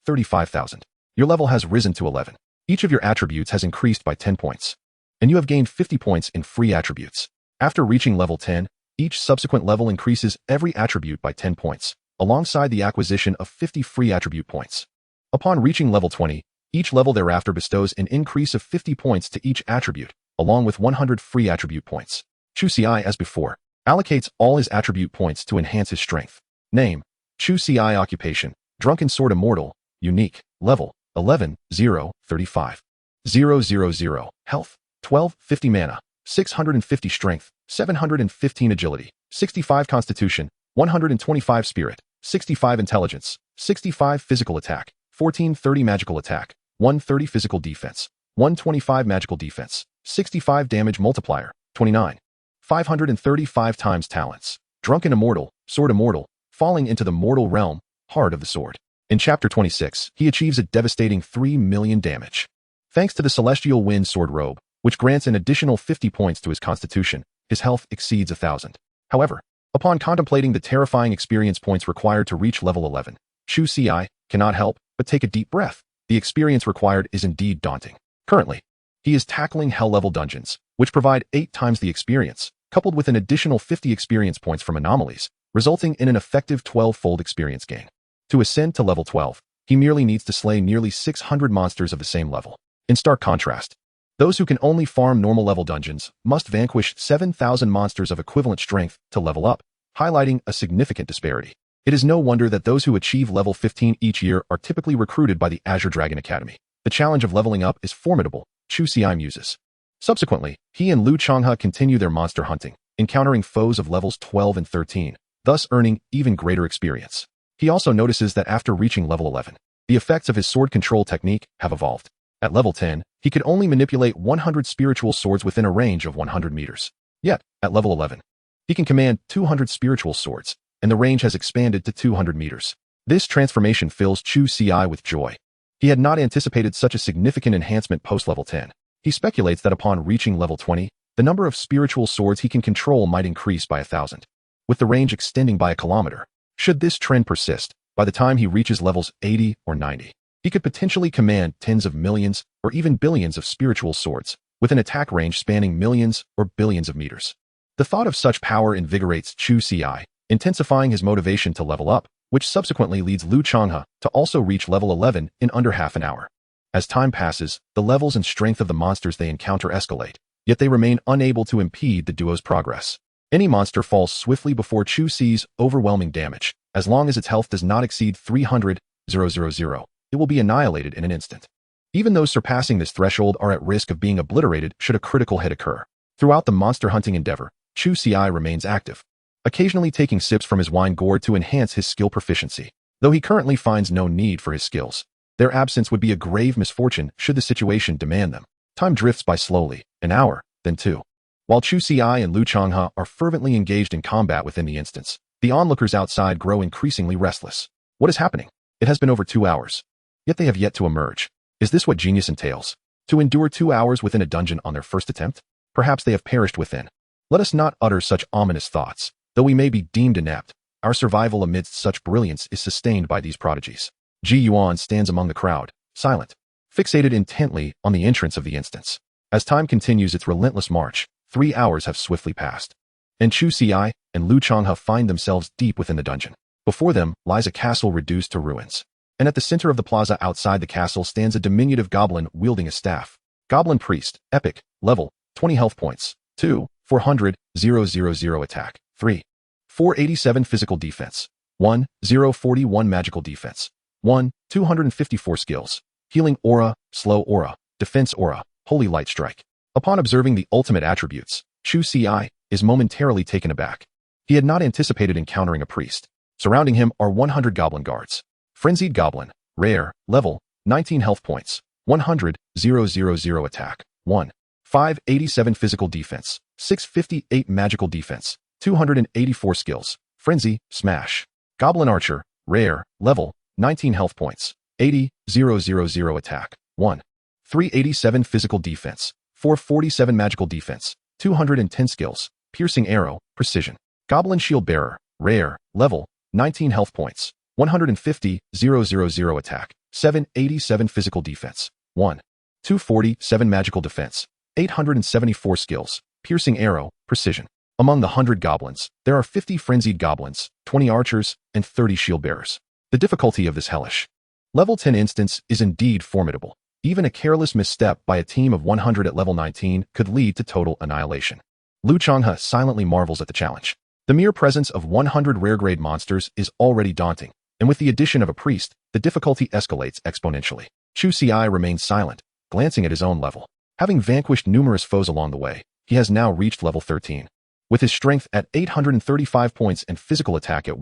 [SPEAKER 1] 35,000. Your level has risen to 11. Each of your attributes has increased by 10 points, and you have gained 50 points in free attributes. After reaching level 10, each subsequent level increases every attribute by 10 points, alongside the acquisition of 50 free attribute points. Upon reaching level 20, each level thereafter bestows an increase of 50 points to each attribute, along with 100 free attribute points. Chu Ci, as before, allocates all his attribute points to enhance his strength. Name: Chu Ci. Occupation: Drunken Sword Immortal. Unique: Level 11, 0, 35. 000. Health: 12, 50 mana, 650 strength, 715 agility, 65 constitution, 125 spirit, 65 intelligence, 65 physical attack, 1430 magical attack, 130 physical defense, 125 magical defense, 65 damage multiplier, 29. 535 times talents. Drunken Immortal, Sword Immortal, falling into the mortal realm, Heart of the Sword. In Chapter 26, he achieves a devastating 3 million damage. Thanks to the Celestial Wind Sword Robe, which grants an additional 50 points to his constitution, his health exceeds 1,000. However, upon contemplating the terrifying experience points required to reach level 11, Chu Ci cannot help but take a deep breath. The experience required is indeed daunting. Currently, he is tackling hell-level dungeons, which provide 8 times the experience, coupled with an additional 50 experience points from anomalies, resulting in an effective 12-fold experience gain. To ascend to level 12, he merely needs to slay nearly 600 monsters of the same level. In stark contrast, those who can only farm normal level dungeons must vanquish 7,000 monsters of equivalent strength to level up, highlighting a significant disparity. It is no wonder that those who achieve level 15 each year are typically recruited by the Azure Dragon Academy. The challenge of leveling up is formidable, Chu Ci muses. Subsequently, he and Lu Changhe continue their monster hunting, encountering foes of levels 12 and 13, thus earning even greater experience. He also notices that after reaching level 11, the effects of his sword control technique have evolved. At level 10, he could only manipulate 100 spiritual swords within a range of 100 meters. Yet, at level 11, he can command 200 spiritual swords, and the range has expanded to 200 meters. This transformation fills Chu Ci with joy. He had not anticipated such a significant enhancement post-level 10. He speculates that upon reaching level 20, the number of spiritual swords he can control might increase by 1,000, with the range extending by 1 kilometer. Should this trend persist, by the time he reaches levels 80 or 90, he could potentially command tens of millions or even billions of spiritual swords, with an attack range spanning millions or billions of meters. The thought of such power invigorates Chu Ci, intensifying his motivation to level up, which subsequently leads Lu Changhe to also reach level 11 in under half an hour. As time passes, the levels and strength of the monsters they encounter escalate, yet they remain unable to impede the duo's progress. Any monster falls swiftly before Chu Ci's overwhelming damage. As long as its health does not exceed 300,000, it will be annihilated in an instant. Even those surpassing this threshold are at risk of being obliterated should a critical hit occur. Throughout the monster hunting endeavor, Chu Ci remains active, occasionally taking sips from his wine gourd to enhance his skill proficiency. Though he currently finds no need for his skills, their absence would be a grave misfortune should the situation demand them. Time drifts by slowly, an hour, then 2. While Chu Ci and Lu Changhe are fervently engaged in combat within the instance, the onlookers outside grow increasingly restless. What is happening? It has been over 2 hours, yet they have yet to emerge. Is this what genius entails? To endure 2 hours within a dungeon on their first attempt? Perhaps they have perished within. Let us not utter such ominous thoughts. Though we may be deemed inept, our survival amidst such brilliance is sustained by these prodigies. Ji Yuan stands among the crowd, silent, fixated intently on the entrance of the instance. As time continues its relentless march, 3 hours have swiftly passed, and Chu Ci and Lu Changhe find themselves deep within the dungeon. Before them lies a castle reduced to ruins. and at the center of the plaza outside the castle stands a diminutive goblin wielding a staff. Goblin Priest, Epic, level, 20 health points, 2, 400, 000 attack, 3, 487 physical defense, 1, 041 magical defense, 1, 254 skills, healing aura, slow aura, defense aura, holy light strike. Upon observing the ultimate attributes, Chu Ci is momentarily taken aback. He had not anticipated encountering a priest. Surrounding him are 100 goblin guards. Frenzied Goblin, rare, level, 19 health points, 100, 000 attack, 1, 587 physical defense, 658 magical defense, 284 skills, frenzy, smash. Goblin Archer, rare, level, 19 health points, 80, 000 attack, 1, 387 physical defense, 447 magical defense, 210 skills, piercing arrow, precision. Goblin Shield Bearer, rare, level, 19 health points, 150, 000 attack, 787 physical defense, 1, 247 magical defense, 874 skills, piercing arrow, precision. Among the 100 goblins, there are 50 frenzied goblins, 20 archers, and 30 shield bearers. The difficulty of this hellish level 10 instance is indeed formidable. Even a careless misstep by a team of 100 at level 19 could lead to total annihilation. Lu Changhe silently marvels at the challenge. The mere presence of 100 rare-grade monsters is already daunting, and with the addition of a priest, the difficulty escalates exponentially. Chu Ci remains silent, glancing at his own level. Having vanquished numerous foes along the way, he has now reached level 13. With his strength at 835 points and physical attack at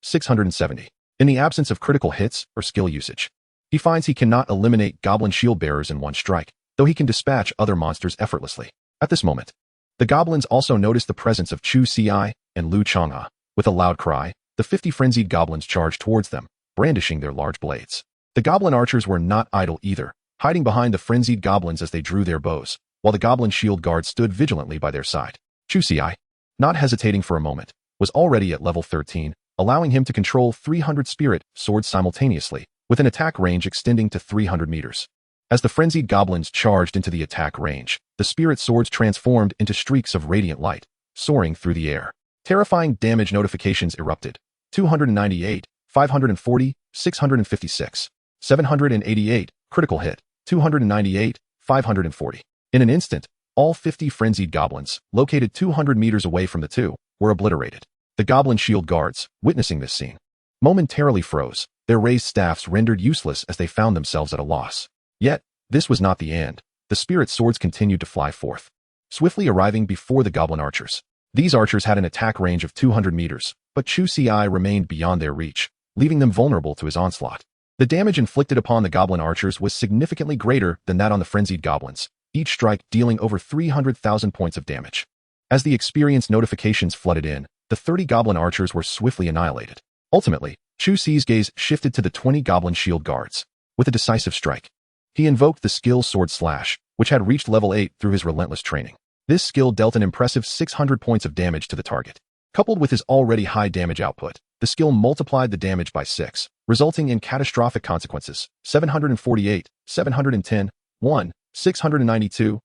[SPEAKER 1] 670. In the absence of critical hits or skill usage, he finds he cannot eliminate goblin shield bearers in one strike, though he can dispatch other monsters effortlessly. At this moment, the goblins also notice the presence of Chu Ci and Lu Changhe. With a loud cry, the 50 frenzied goblins charge towards them, brandishing their large blades. The goblin archers were not idle either, hiding behind the frenzied goblins as they drew their bows, while the goblin shield guards stood vigilantly by their side. Chu Ci, not hesitating for a moment, was already at level 13, allowing him to control 300 spirit swords simultaneously, with an attack range extending to 300 meters. As the frenzied goblins charged into the attack range, the spirit swords transformed into streaks of radiant light, soaring through the air. Terrifying damage notifications erupted. 298, 540, 656, 788, critical hit, 298, 540. In an instant, all 50 frenzied goblins, located 200 meters away from the two, were obliterated. The goblin shield guards, witnessing this scene, momentarily froze, their raised staffs rendered useless as they found themselves at a loss. Yet, this was not the end. The spirit swords continued to fly forth, swiftly arriving before the goblin archers. These archers had an attack range of 200 meters, but Chu Ci remained beyond their reach, leaving them vulnerable to his onslaught. The damage inflicted upon the goblin archers was significantly greater than that on the frenzied goblins, each strike dealing over 300,000 points of damage. As the experience notifications flooded in, the 30 goblin archers were swiftly annihilated. Ultimately, Chu Ci's gaze shifted to the 20 goblin shield guards. With a decisive strike, he invoked the skill Sword Slash, which had reached level 8 through his relentless training. This skill dealt an impressive 600 points of damage to the target. Coupled with his already high damage output, the skill multiplied the damage by 6, resulting in catastrophic consequences: 748, 710, 1, 692,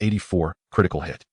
[SPEAKER 1] 084, critical hit.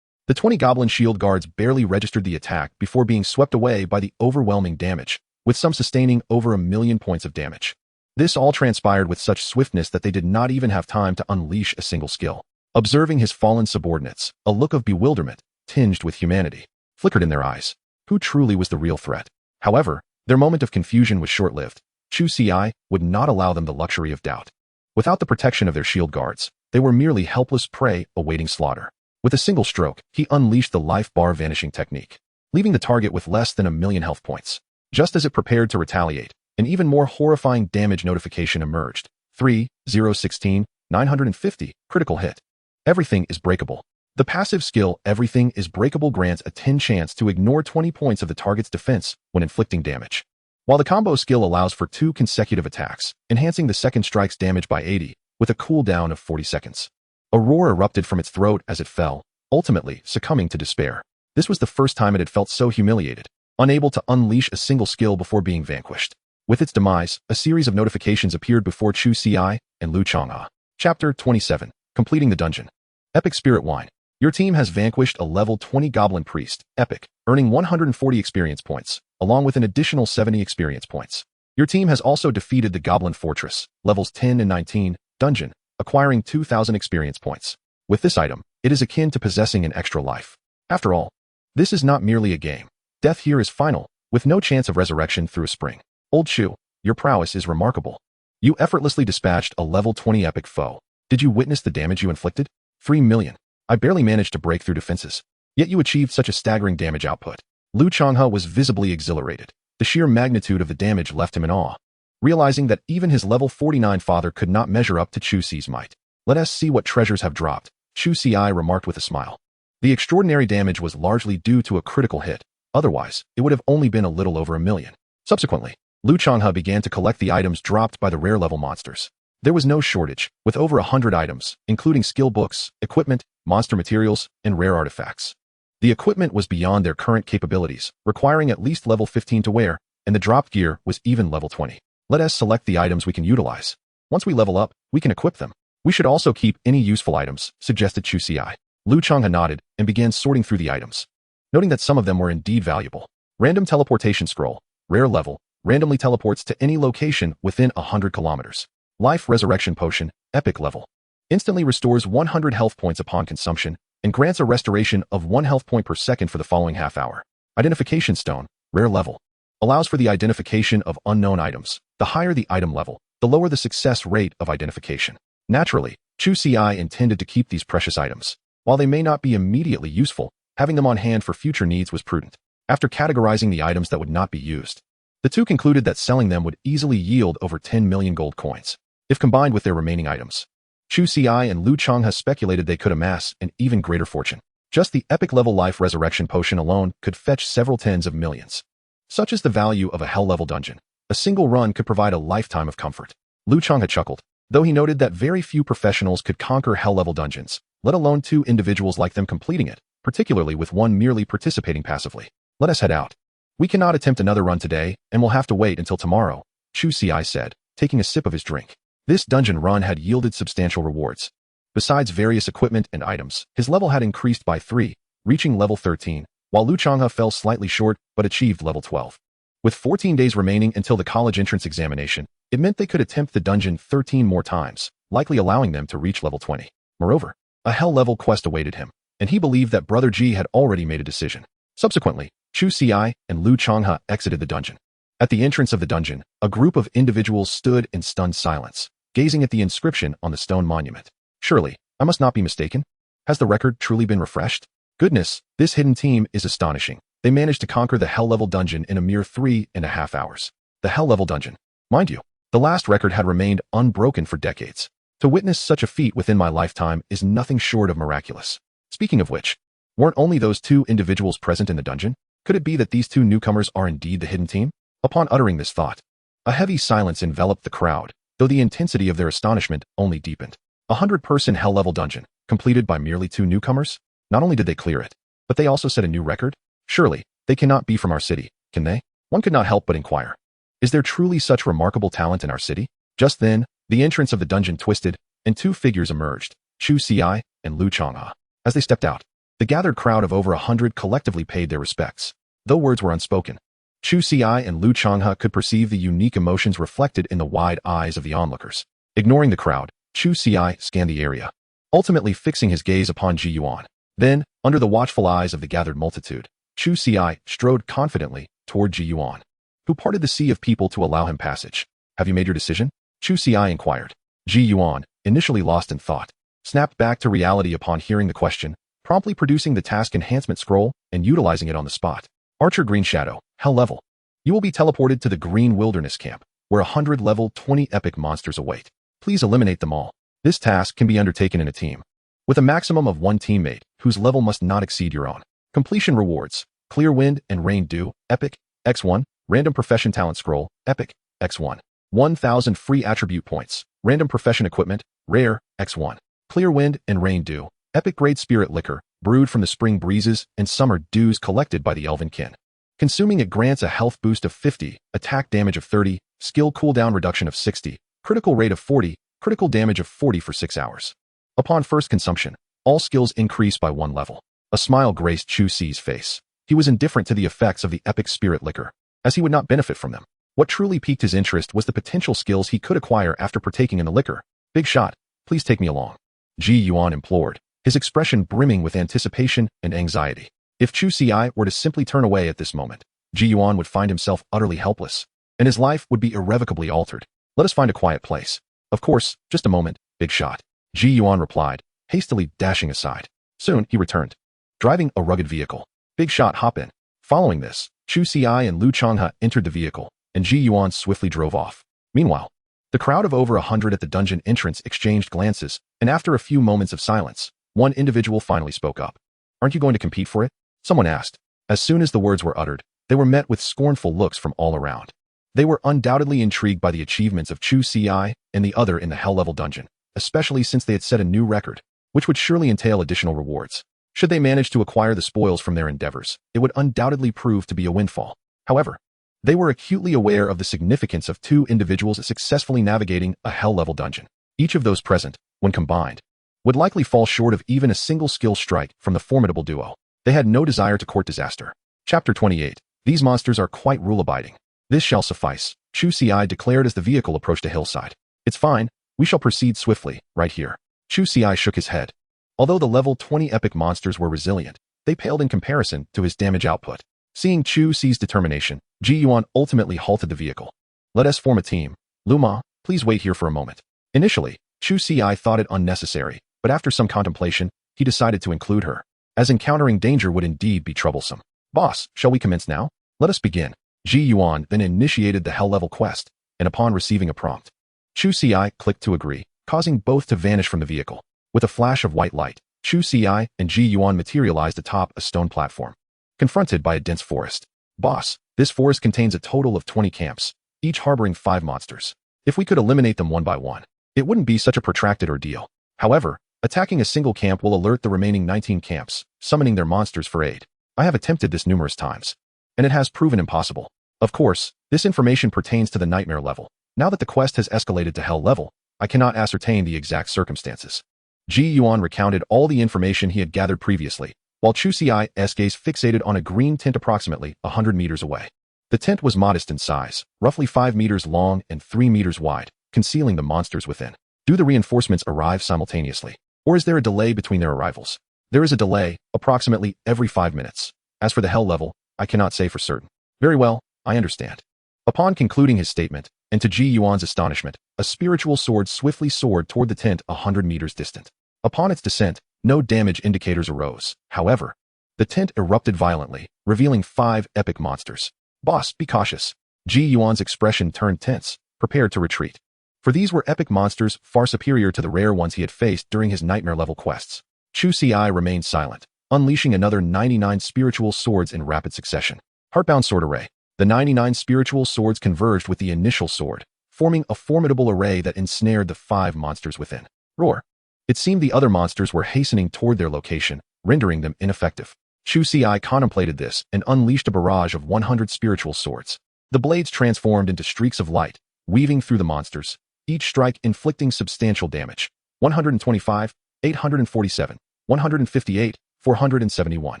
[SPEAKER 1] The 20 goblin shield guards barely registered the attack before being swept away by the overwhelming damage, with some sustaining over 1,000,000 points of damage. This all transpired with such swiftness that they did not even have time to unleash a single skill. Observing his fallen subordinates, a look of bewilderment, tinged with humanity, flickered in their eyes. Who truly was the real threat? However, their moment of confusion was short-lived. Chu Ci would not allow them the luxury of doubt. Without the protection of their shield guards, they were merely helpless prey awaiting slaughter. With a single stroke, he unleashed the life bar vanishing technique, leaving the target with less than 1,000,000 health points. Just as it prepared to retaliate, an even more horrifying damage notification emerged. 3,016, 950, critical hit. Everything is breakable. The passive skill Everything is Breakable grants a 10 chance to ignore 20 points of the target's defense when inflicting damage, while the combo skill allows for 2 consecutive attacks, enhancing the second strike's damage by 80, with a cooldown of 40 seconds. A roar erupted from its throat as it fell, ultimately succumbing to despair. This was the first time it had felt so humiliated, unable to unleash a single skill before being vanquished. With its demise, a series of notifications appeared before Chu Ci and Lu Changhe. Chapter 27. Completing the Dungeon. Epic Spirit Wine. Your team has vanquished a level 20 Goblin Priest, Epic, earning 140 experience points, along with an additional 70 experience points. Your team has also defeated the Goblin Fortress, levels 10 and 19, dungeon, acquiring 2,000 experience points. With this item, it is akin to possessing an extra life. After all, this is not merely a game. Death here is final, with no chance of resurrection through a spring. Old Chu, your prowess is remarkable. You effortlessly dispatched a level 20 epic foe. Did you witness the damage you inflicted? 3 million. I barely managed to break through defenses. Yet you achieved such a staggering damage output. Lu Changhe was visibly exhilarated. The sheer magnitude of the damage left him in awe. Realizing that even his level 49 father could not measure up to Chu Ci's might. Let us see what treasures have dropped, Chu Ci remarked with a smile. The extraordinary damage was largely due to a critical hit. Otherwise, it would have only been a little over 1 million. Subsequently, Lu Changhe began to collect the items dropped by the rare level monsters. There was no shortage, with over 100 items, including skill books, equipment, monster materials, and rare artifacts. The equipment was beyond their current capabilities, requiring at least level 15 to wear, and the dropped gear was even level 20. Let us select the items we can utilize. Once we level up, we can equip them. We should also keep any useful items, suggested Chu Ci. Lu Changhe nodded and began sorting through the items. Noting that some of them were indeed valuable. Random teleportation scroll, rare level, randomly teleports to any location within 100 kilometers. Life resurrection potion, epic level. Instantly restores 100 health points upon consumption and grants a restoration of 1 health point per second for the following half hour. Identification stone, rare level. Allows for the identification of unknown items. The higher the item level, the lower the success rate of identification. Naturally, Chu Ci intended to keep these precious items. While they may not be immediately useful, having them on hand for future needs was prudent. After categorizing the items that would not be used, the two concluded that selling them would easily yield over 10 million gold coins, if combined with their remaining items. Chu Ci and Lu Changhe speculated they could amass an even greater fortune. Just the epic level life resurrection potion alone could fetch several tens of millions. Such is the value of a hell level dungeon. A single run could provide a lifetime of comfort. Lu Changhe chuckled, though he noted that very few professionals could conquer hell level dungeons, let alone 2 individuals like them completing it, particularly with one merely participating passively. Let us head out. We cannot attempt another run today, and we'll have to wait until tomorrow, Chu Ci said, taking a sip of his drink. This dungeon run had yielded substantial rewards. Besides various equipment and items, his level had increased by 3, reaching level 13, while Lu Changhe fell slightly short but achieved level 12. With 14 days remaining until the college entrance examination, it meant they could attempt the dungeon 13 more times, likely allowing them to reach level 20. Moreover, a hell level quest awaited him, and he believed that Brother Ji had already made a decision. Subsequently, Chu Ci and Lu Changhe exited the dungeon. At the entrance of the dungeon, a group of individuals stood in stunned silence, gazing at the inscription on the stone monument. Surely, I must not be mistaken? Has the record truly been refreshed? Goodness, this hidden team is astonishing. They managed to conquer the hell level dungeon in a mere 3.5 hours. The hell level dungeon. Mind you, the last record had remained unbroken for decades. To witness such a feat within my lifetime is nothing short of miraculous. Speaking of which, weren't only those 2 individuals present in the dungeon? Could it be that these 2 newcomers are indeed the hidden team? Upon uttering this thought, a heavy silence enveloped the crowd, though the intensity of their astonishment only deepened. 100-person hell level dungeon, completed by merely 2 newcomers? Not only did they clear it, but they also set a new record? Surely, they cannot be from our city, can they? One could not help but inquire. Is there truly such remarkable talent in our city? Just then, the entrance of the dungeon twisted, and 2 figures emerged, Chu Ci and Lu Changhe. As they stepped out, the gathered crowd of over 100 collectively paid their respects. Though words were unspoken, Chu Ci and Lu Changhe could perceive the unique emotions reflected in the wide eyes of the onlookers. Ignoring the crowd, Chu Ci scanned the area, ultimately fixing his gaze upon Ji Yuan. Then, under the watchful eyes of the gathered multitude, Chu Ci strode confidently toward Ji Yuan, who parted the sea of people to allow him passage. Have you made your decision? Chu Ci inquired. Ji Yuan, initially lost in thought, snapped back to reality upon hearing the question, promptly producing the task enhancement scroll and utilizing it on the spot. Archer Green Shadow, hell level. You will be teleported to the Green Wilderness Camp, where 100 level 20 epic monsters await. Please eliminate them all. This task can be undertaken in a team, with a maximum of 1 teammate, whose level must not exceed your own. Completion rewards, Clear Wind and Rain Dew, Epic, X1, Random Profession Talent Scroll, Epic, X1. 1,000 free attribute points, Random Profession Equipment, Rare, X1. Clear Wind and Rain Dew, Epic Grade Spirit Liquor, brewed from the spring breezes and summer dews collected by the elven kin. Consuming it grants a health boost of 50, attack damage of 30, skill cooldown reduction of 60, critical rate of 40, critical damage of 40 for 6 hours. Upon first consumption, all skills increase by 1 level. A smile graced Chu Ci's face. He was indifferent to the effects of the epic spirit liquor, as he would not benefit from them. What truly piqued his interest was the potential skills he could acquire after partaking in the liquor. Big shot, please take me along. Ji Yuan implored, his expression brimming with anticipation and anxiety. If Chu Ci were to simply turn away at this moment, Ji Yuan would find himself utterly helpless, and his life would be irrevocably altered. Let us find a quiet place. Of course, just a moment, big shot. Ji Yuan replied, hastily dashing aside. Soon, he returned, driving a rugged vehicle. Big shot, hop in. Following this, Chu Ci and Lu Changhe entered the vehicle, and Ji Yuan swiftly drove off. Meanwhile, the crowd of over 100 at the dungeon entrance exchanged glances, and after a few moments of silence, one individual finally spoke up. Aren't you going to compete for it? Someone asked. As soon as the words were uttered, they were met with scornful looks from all around. They were undoubtedly intrigued by the achievements of Chu Ci and the other in the hell-level dungeon, especially since they had set a new record, which would surely entail additional rewards. Should they manage to acquire the spoils from their endeavors, it would undoubtedly prove to be a windfall. However, they were acutely aware of the significance of two individuals successfully navigating a hell-level dungeon. Each of those present, when combined, would likely fall short of even a single skill strike from the formidable duo. They had no desire to court disaster. Chapter 28. These monsters are quite rule-abiding. This shall suffice, Chu Ci declared as the vehicle approached a hillside. It's fine, we shall proceed swiftly, right here. Chu Ci shook his head. Although the level 20 epic monsters were resilient, they paled in comparison to his damage output. Seeing Chu Ci's determination, Ji Yuan ultimately halted the vehicle. Let us form a team. Luma, please wait here for a moment. Initially, Chu Ci thought it unnecessary, but after some contemplation, he decided to include her, as encountering danger would indeed be troublesome. Boss, shall we commence now? Let us begin. Ji Yuan then initiated the hell-level quest, and upon receiving a prompt, Chu Ci clicked to agree, causing both to vanish from the vehicle. With a flash of white light, Chu Ci and Ji Yuan materialized atop a stone platform, confronted by a dense forest. Boss, this forest contains a total of 20 camps, each harboring 5 monsters. If we could eliminate them one by one, it wouldn't be such a protracted ordeal. However, attacking a single camp will alert the remaining 19 camps, summoning their monsters for aid. I have attempted this numerous times, and it has proven impossible. Of course, this information pertains to the nightmare level. Now that the quest has escalated to hell level, I cannot ascertain the exact circumstances. Ji Yuan recounted all the information he had gathered previously, while Chu Ci's gaze fixated on a green tent approximately 100 meters away. The tent was modest in size, roughly 5 meters long and 3 meters wide, concealing the monsters within. Do the reinforcements arrive simultaneously, or is there a delay between their arrivals? There is a delay, approximately every 5 minutes. As for the hell level, I cannot say for certain. Very well, I understand. Upon concluding his statement, and to Ji Yuan's astonishment, a spiritual sword swiftly soared toward the tent 100 meters distant. Upon its descent, no damage indicators arose. However, the tent erupted violently, revealing 5 epic monsters. Boss, be cautious. Ji Yuan's expression turned tense, prepared to retreat. For these were epic monsters far superior to the rare ones he had faced during his nightmare-level quests. Chu Ci remained silent, unleashing another 99 spiritual swords in rapid succession. Heartbound sword array. The 99 spiritual swords converged with the initial sword, forming a formidable array that ensnared the 5 monsters within. Roar. It seemed the other monsters were hastening toward their location, rendering them ineffective. Chu Ci contemplated this and unleashed a barrage of 100 spiritual swords. The blades transformed into streaks of light, weaving through the monsters, each strike inflicting substantial damage. 125, 847, 158, 471.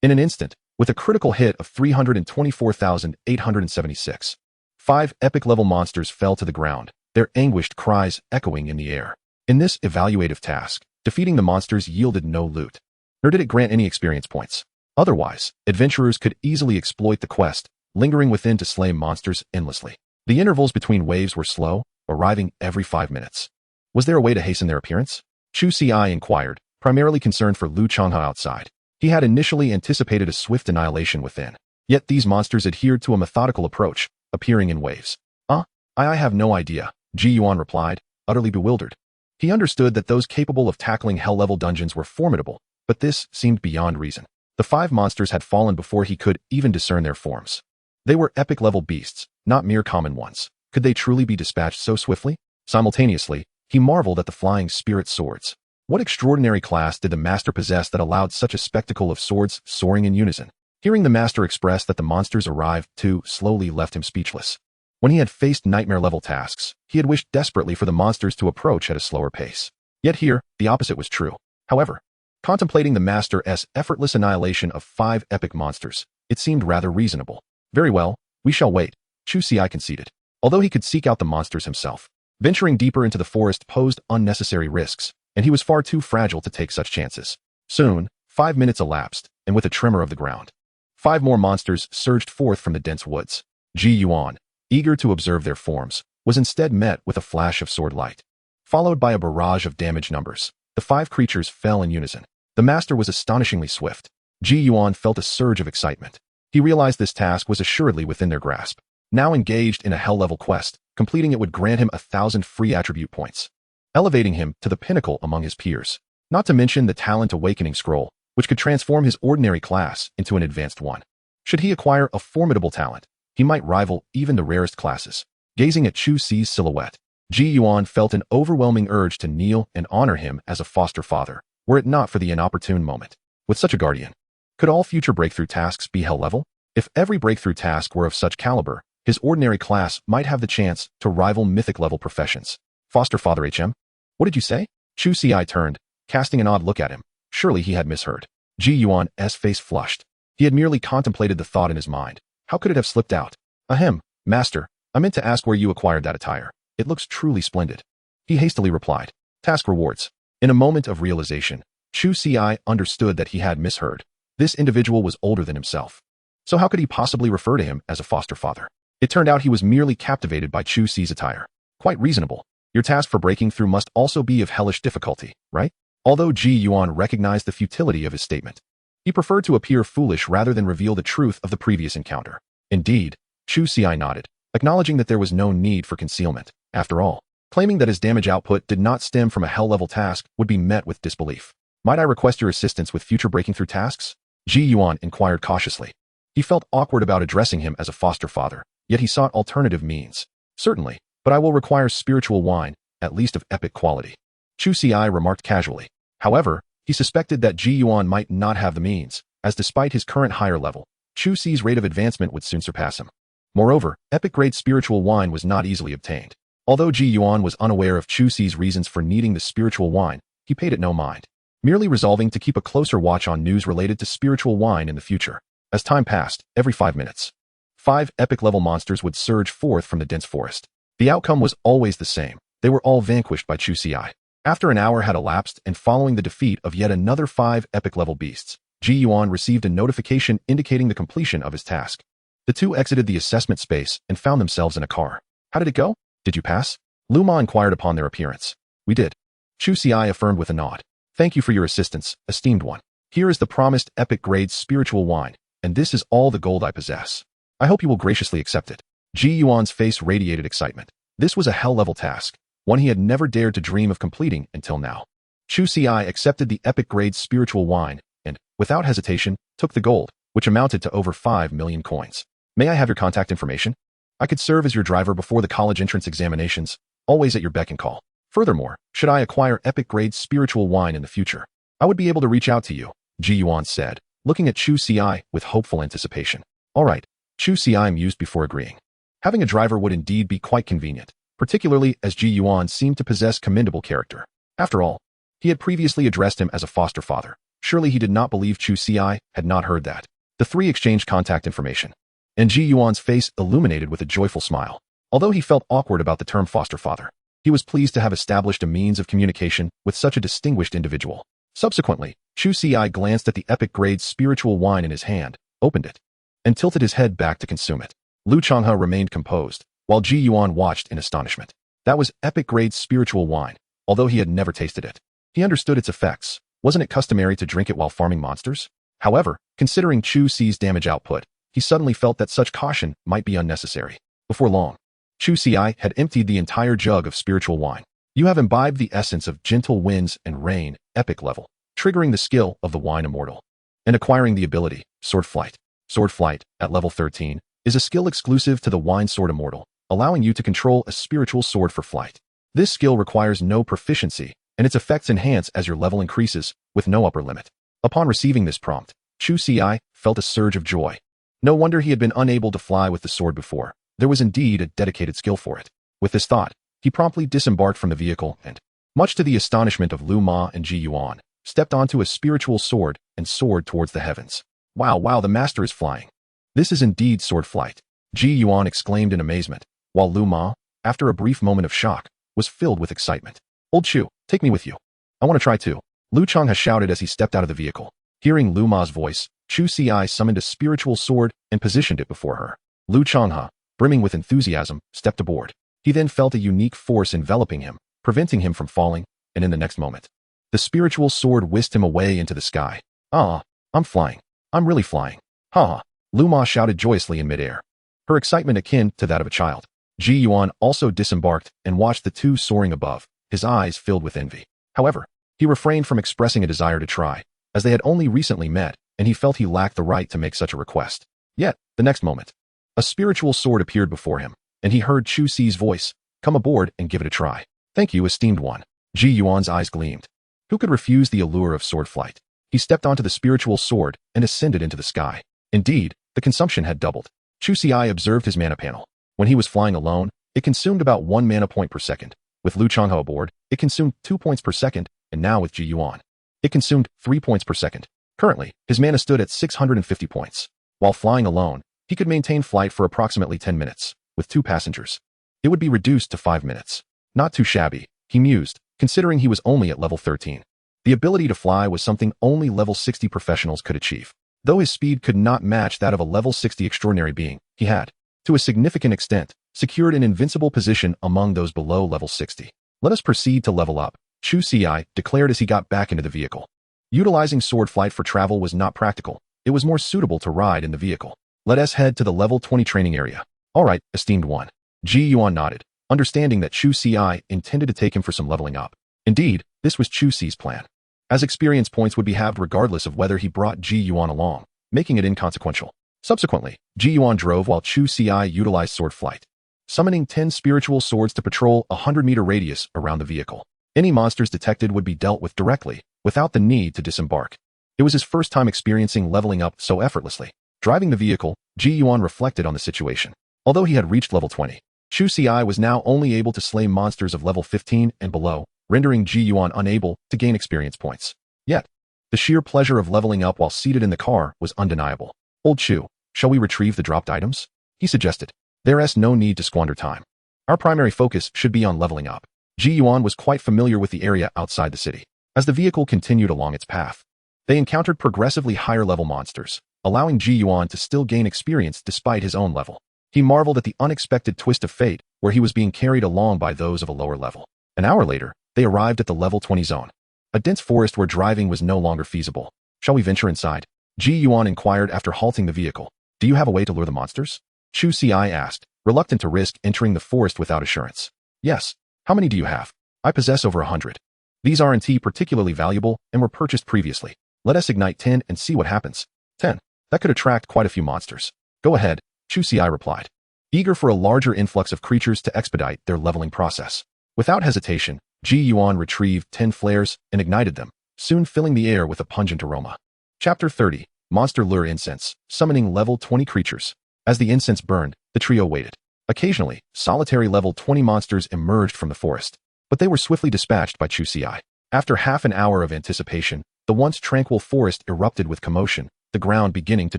[SPEAKER 1] In an instant, with a critical hit of 324,876. 5 epic-level monsters fell to the ground, their anguished cries echoing in the air. In this evaluative task, defeating the monsters yielded no loot, nor did it grant any experience points. Otherwise, adventurers could easily exploit the quest, lingering within to slay monsters endlessly. The intervals between waves were slow, arriving every 5 minutes. Was there a way to hasten their appearance? Chu Ci inquired, primarily concerned for Lu Changhe outside. He had initially anticipated a swift annihilation within. Yet these monsters adhered to a methodical approach, appearing in waves. I have no idea, Ji Yuan replied, utterly bewildered. He understood that those capable of tackling hell-level dungeons were formidable, but this seemed beyond reason. The 5 monsters had fallen before he could even discern their forms. They were epic-level beasts, not mere common ones. Could they truly be dispatched so swiftly? Simultaneously, he marveled at the flying spirit swords. What extraordinary class did the master possess that allowed such a spectacle of swords soaring in unison? Hearing the master express that the monsters arrived too slowly left him speechless. When he had faced nightmare-level tasks, he had wished desperately for the monsters to approach at a slower pace. Yet here, the opposite was true. However, contemplating the master's effortless annihilation of 5 epic monsters, it seemed rather reasonable. Very well, we shall wait. Chu Ci conceded. Although he could seek out the monsters himself, venturing deeper into the forest posed unnecessary risks, and he was far too fragile to take such chances. Soon, 5 minutes elapsed, and with a tremor of the ground, 5 more monsters surged forth from the dense woods. Ji Yuan, eager to observe their forms, was instead met with a flash of sword light, followed by a barrage of damage numbers. The 5 creatures fell in unison. The master was astonishingly swift. Ji Yuan felt a surge of excitement. He realized this task was assuredly within their grasp. Now engaged in a hell-level quest, completing it would grant him 1,000 free attribute points, elevating him to the pinnacle among his peers. Not to mention the talent awakening scroll, which could transform his ordinary class into an advanced one. Should he acquire a formidable talent, he might rival even the rarest classes. Gazing at Chu Ci's silhouette, Ji Yuan felt an overwhelming urge to kneel and honor him as a foster father, were it not for the inopportune moment. With such a guardian, could all future breakthrough tasks be hell level? If every breakthrough task were of such caliber, his ordinary class might have the chance to rival mythic level professions. Foster father HM? What did you say? Chu Ci turned, casting an odd look at him. Surely he had misheard. Ji Yuan's face flushed. He had merely contemplated the thought in his mind. How could it have slipped out? Ahem, master, I meant to ask where you acquired that attire. It looks truly splendid. He hastily replied. Task rewards. In a moment of realization, Chu Ci understood that he had misheard. This individual was older than himself. So how could he possibly refer to him as a foster father? It turned out he was merely captivated by Chu Ci's attire. Quite reasonable. Your task for breaking through must also be of hellish difficulty, right? Although Ji Yuan recognized the futility of his statement, he preferred to appear foolish rather than reveal the truth of the previous encounter. Indeed, Chu Ci nodded, acknowledging that there was no need for concealment. After all, claiming that his damage output did not stem from a hell-level task would be met with disbelief. Might I request your assistance with future breaking-through tasks? Ji Yuan inquired cautiously. He felt awkward about addressing him as a foster father, yet he sought alternative means. Certainly, but I will require spiritual wine, at least of epic quality. Chu Ci remarked casually. However, he suspected that Ji Yuan might not have the means, as despite his current higher level, Chu Ci's rate of advancement would soon surpass him. Moreover, epic-grade spiritual wine was not easily obtained. Although Ji Yuan was unaware of Chu Ci's reasons for needing the spiritual wine, he paid it no mind, merely resolving to keep a closer watch on news related to spiritual wine in the future. As time passed, every 5 minutes, 5 epic-level monsters would surge forth from the dense forest. The outcome was always the same. They were all vanquished by Chu Ci. After an hour had elapsed and following the defeat of yet another 5 epic-level beasts, Ji Yuan received a notification indicating the completion of his task. The two exited the assessment space and found themselves in a car. How did it go? Did you pass? Lu Ma inquired upon their appearance. We did. Chu Ci affirmed with a nod. Thank you for your assistance, esteemed one. Here is the promised epic-grade spiritual wine, and this is all the gold I possess. I hope you will graciously accept it. Ji Yuan's face radiated excitement. This was a hell-level task, one he had never dared to dream of completing until now. Chu Ci accepted the epic-grade spiritual wine and, without hesitation, took the gold, which amounted to over 5 million coins. May I have your contact information? I could serve as your driver before the college entrance examinations, always at your beck and call. Furthermore, should I acquire epic-grade spiritual wine in the future, I would be able to reach out to you, Ji Yuan said, looking at Chu Ci with hopeful anticipation. All right, Chu Ci mused before agreeing. Having a driver would indeed be quite convenient, particularly as Ji Yuan seemed to possess commendable character. After all, he had previously addressed him as a foster father. Surely he did not believe Chu Ci had not heard that. The three exchanged contact information, and Ji Yuan's face illuminated with a joyful smile. Although he felt awkward about the term foster father, he was pleased to have established a means of communication with such a distinguished individual. Subsequently, Chu Ci glanced at the epic-grade spiritual wine in his hand, opened it, and tilted his head back to consume it. Lu Changhe remained composed, while Ji Yuan watched in astonishment. That was epic-grade spiritual wine, although he had never tasted it. He understood its effects. Wasn't it customary to drink it while farming monsters? However, considering Chu Ci's damage output, he suddenly felt that such caution might be unnecessary. Before long, Chu Ci had emptied the entire jug of spiritual wine. You have imbibed the essence of gentle winds and rain, epic level, triggering the skill of the Wine Immortal, and acquiring the ability, Sword Flight. Sword Flight, at level 13, is a skill exclusive to the Wine Sword Immortal, allowing you to control a spiritual sword for flight. This skill requires no proficiency, and its effects enhance as your level increases, with no upper limit. Upon receiving this prompt, Chu Ci felt a surge of joy. No wonder he had been unable to fly with the sword before. There was indeed a dedicated skill for it. With this thought, he promptly disembarked from the vehicle and, much to the astonishment of Lu Ma and Ji Yuan, stepped onto a spiritual sword and soared towards the heavens. Wow, the master is flying. This is indeed sword flight. Ji Yuan exclaimed in amazement, while Lu Ma, after a brief moment of shock, was filled with excitement. Old Chu, take me with you. I want to try too. Lu Changha shouted as he stepped out of the vehicle. Hearing Lu Ma's voice, Chu Ci summoned a spiritual sword and positioned it before her. Lu Changha, brimming with enthusiasm, stepped aboard. He then felt a unique force enveloping him, preventing him from falling, and in the next moment, the spiritual sword whisked him away into the sky. Ah, I'm flying. I'm really flying. Ha ha. Lu Ma shouted joyously in midair, her excitement akin to that of a child. Ji Yuan also disembarked and watched the two soaring above, his eyes filled with envy. However, he refrained from expressing a desire to try, as they had only recently met, and he felt he lacked the right to make such a request. Yet, the next moment, a spiritual sword appeared before him, and he heard Chu Ci's voice, "Come aboard and give it a try." "Thank you, esteemed one." Ji Yuan's eyes gleamed. Who could refuse the allure of sword flight? He stepped onto the spiritual sword and ascended into the sky. Indeed, the consumption had doubled. Chu Ci observed his mana panel. When he was flying alone, it consumed about 1 mana point per second. With Lu Changhe aboard, it consumed 2 points per second, and now with Ji Yuan, it consumed 3 points per second. Currently, his mana stood at 650 points. While flying alone, he could maintain flight for approximately 10 minutes. With 2 passengers, it would be reduced to 5 minutes. Not too shabby, he mused, considering he was only at level 13. The ability to fly was something only level 60 professionals could achieve. Though his speed could not match that of a level 60 extraordinary being, he had, to a significant extent, secured an invincible position among those below level 60. Let us proceed to level up, Chu Ci declared as he got back into the vehicle. Utilizing sword flight for travel was not practical. It was more suitable to ride in the vehicle. Let us head to the level 20 training area. All right, esteemed one. Ji Yuan nodded, understanding that Chu Ci intended to take him for some leveling up. Indeed, this was Chu Ci's plan, as experience points would be halved regardless of whether he brought Ji Yuan along, making it inconsequential. Subsequently, Ji Yuan drove while Chu Ci utilized sword flight, summoning 10 spiritual swords to patrol a 100-meter radius around the vehicle. Any monsters detected would be dealt with directly, without the need to disembark. It was his first time experiencing leveling up so effortlessly. Driving the vehicle, Ji Yuan reflected on the situation. Although he had reached level 20, Chu Ci was now only able to slay monsters of level 15 and below, rendering Ji Yuan unable to gain experience points. Yet, the sheer pleasure of leveling up while seated in the car was undeniable. Old Chu, shall we retrieve the dropped items? He suggested. There's no need to squander time. Our primary focus should be on leveling up. Ji Yuan was quite familiar with the area outside the city. As the vehicle continued along its path, they encountered progressively higher level monsters, allowing Ji Yuan to still gain experience despite his own level. He marveled at the unexpected twist of fate where he was being carried along by those of a lower level. An hour later, they arrived at the level 20 zone, a dense forest where driving was no longer feasible. Shall we venture inside? Ji Yuan inquired after halting the vehicle. Do you have a way to lure the monsters? Chu Ci asked, reluctant to risk entering the forest without assurance. Yes. How many do you have? I possess over 100. These aren't particularly valuable and were purchased previously. Let us ignite 10 and see what happens. 10. That could attract quite a few monsters. Go ahead, Chu Ci replied, eager for a larger influx of creatures to expedite their leveling process. Without hesitation, Ji Yuan retrieved 10 flares and ignited them, soon filling the air with a pungent aroma. Chapter 30, Monster Lure Incense, summoning level 20 creatures. As the incense burned, the trio waited. Occasionally, solitary level 20 monsters emerged from the forest, but they were swiftly dispatched by Chu Ci. After half an hour of anticipation, the once tranquil forest erupted with commotion, the ground beginning to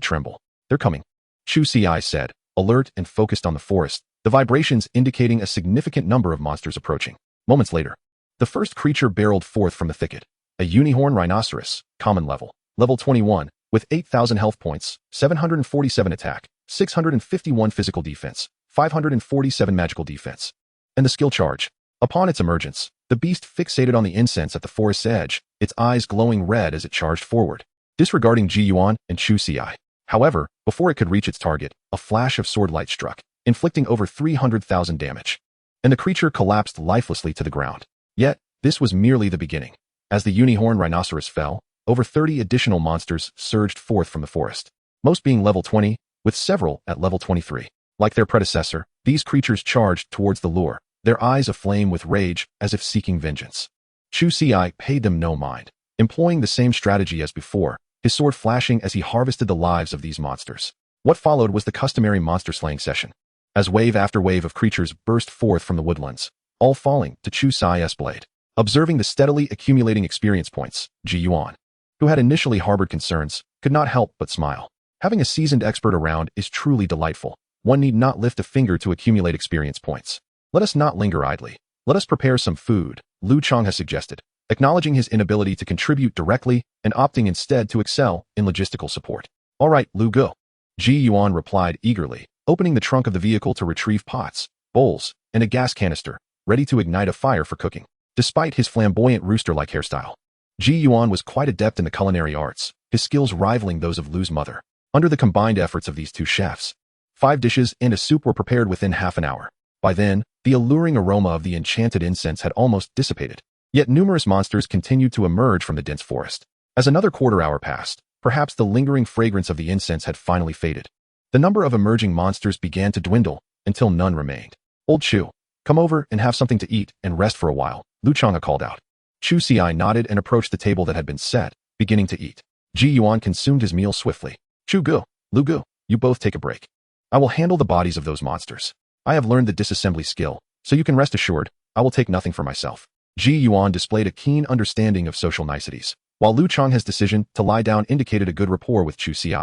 [SPEAKER 1] tremble. They're coming, Chu Ci said, alert and focused on the forest, the vibrations indicating a significant number of monsters approaching. Moments later, the first creature barreled forth from the thicket, a unicorn rhinoceros, common level 21, with 8,000 health points, 747 attack, 651 physical defense, 547 magical defense, and the skill charge. Upon its emergence, the beast fixated on the incense at the forest's edge, its eyes glowing red as it charged forward, disregarding Ji Yuan and Chu Ci. However, before it could reach its target, a flash of sword light struck, inflicting over 300,000 damage, and the creature collapsed lifelessly to the ground. Yet, this was merely the beginning. As the unicorn rhinoceros fell, over 30 additional monsters surged forth from the forest, most being level 20, with several at level 23. Like their predecessor, these creatures charged towards the lure, their eyes aflame with rage as if seeking vengeance. Chu Ci paid them no mind, employing the same strategy as before, his sword flashing as he harvested the lives of these monsters. What followed was the customary monster-slaying session, as wave after wave of creatures burst forth from the woodlands, all falling to Chu Ci's blade. Observing the steadily accumulating experience points, Ji Yuan, who had initially harbored concerns, could not help but smile. Having a seasoned expert around is truly delightful. One need not lift a finger to accumulate experience points. Let us not linger idly. Let us prepare some food, Lu Changha suggested, acknowledging his inability to contribute directly and opting instead to excel in logistical support. All right, Lu, go. Ji Yuan replied eagerly, opening the trunk of the vehicle to retrieve pots, bowls, and a gas canister, ready to ignite a fire for cooking. Despite his flamboyant rooster-like hairstyle, Ji Yuan was quite adept in the culinary arts, his skills rivaling those of Lu's mother. Under the combined efforts of these two chefs, 5 dishes and a soup were prepared within half an hour. By then, the alluring aroma of the enchanted incense had almost dissipated. Yet numerous monsters continued to emerge from the dense forest. As another quarter hour passed, perhaps the lingering fragrance of the incense had finally faded. The number of emerging monsters began to dwindle until none remained. Old Chu, come over and have something to eat and rest for a while, Lu Changha called out. Chu Ci nodded and approached the table that had been set, beginning to eat. Ji Yuan consumed his meal swiftly. Chu Gu, Lu Gu, you both take a break. I will handle the bodies of those monsters. I have learned the disassembly skill, so you can rest assured, I will take nothing for myself. Ji Yuan displayed a keen understanding of social niceties, while Lu Changha's decision to lie down indicated a good rapport with Chu Ci.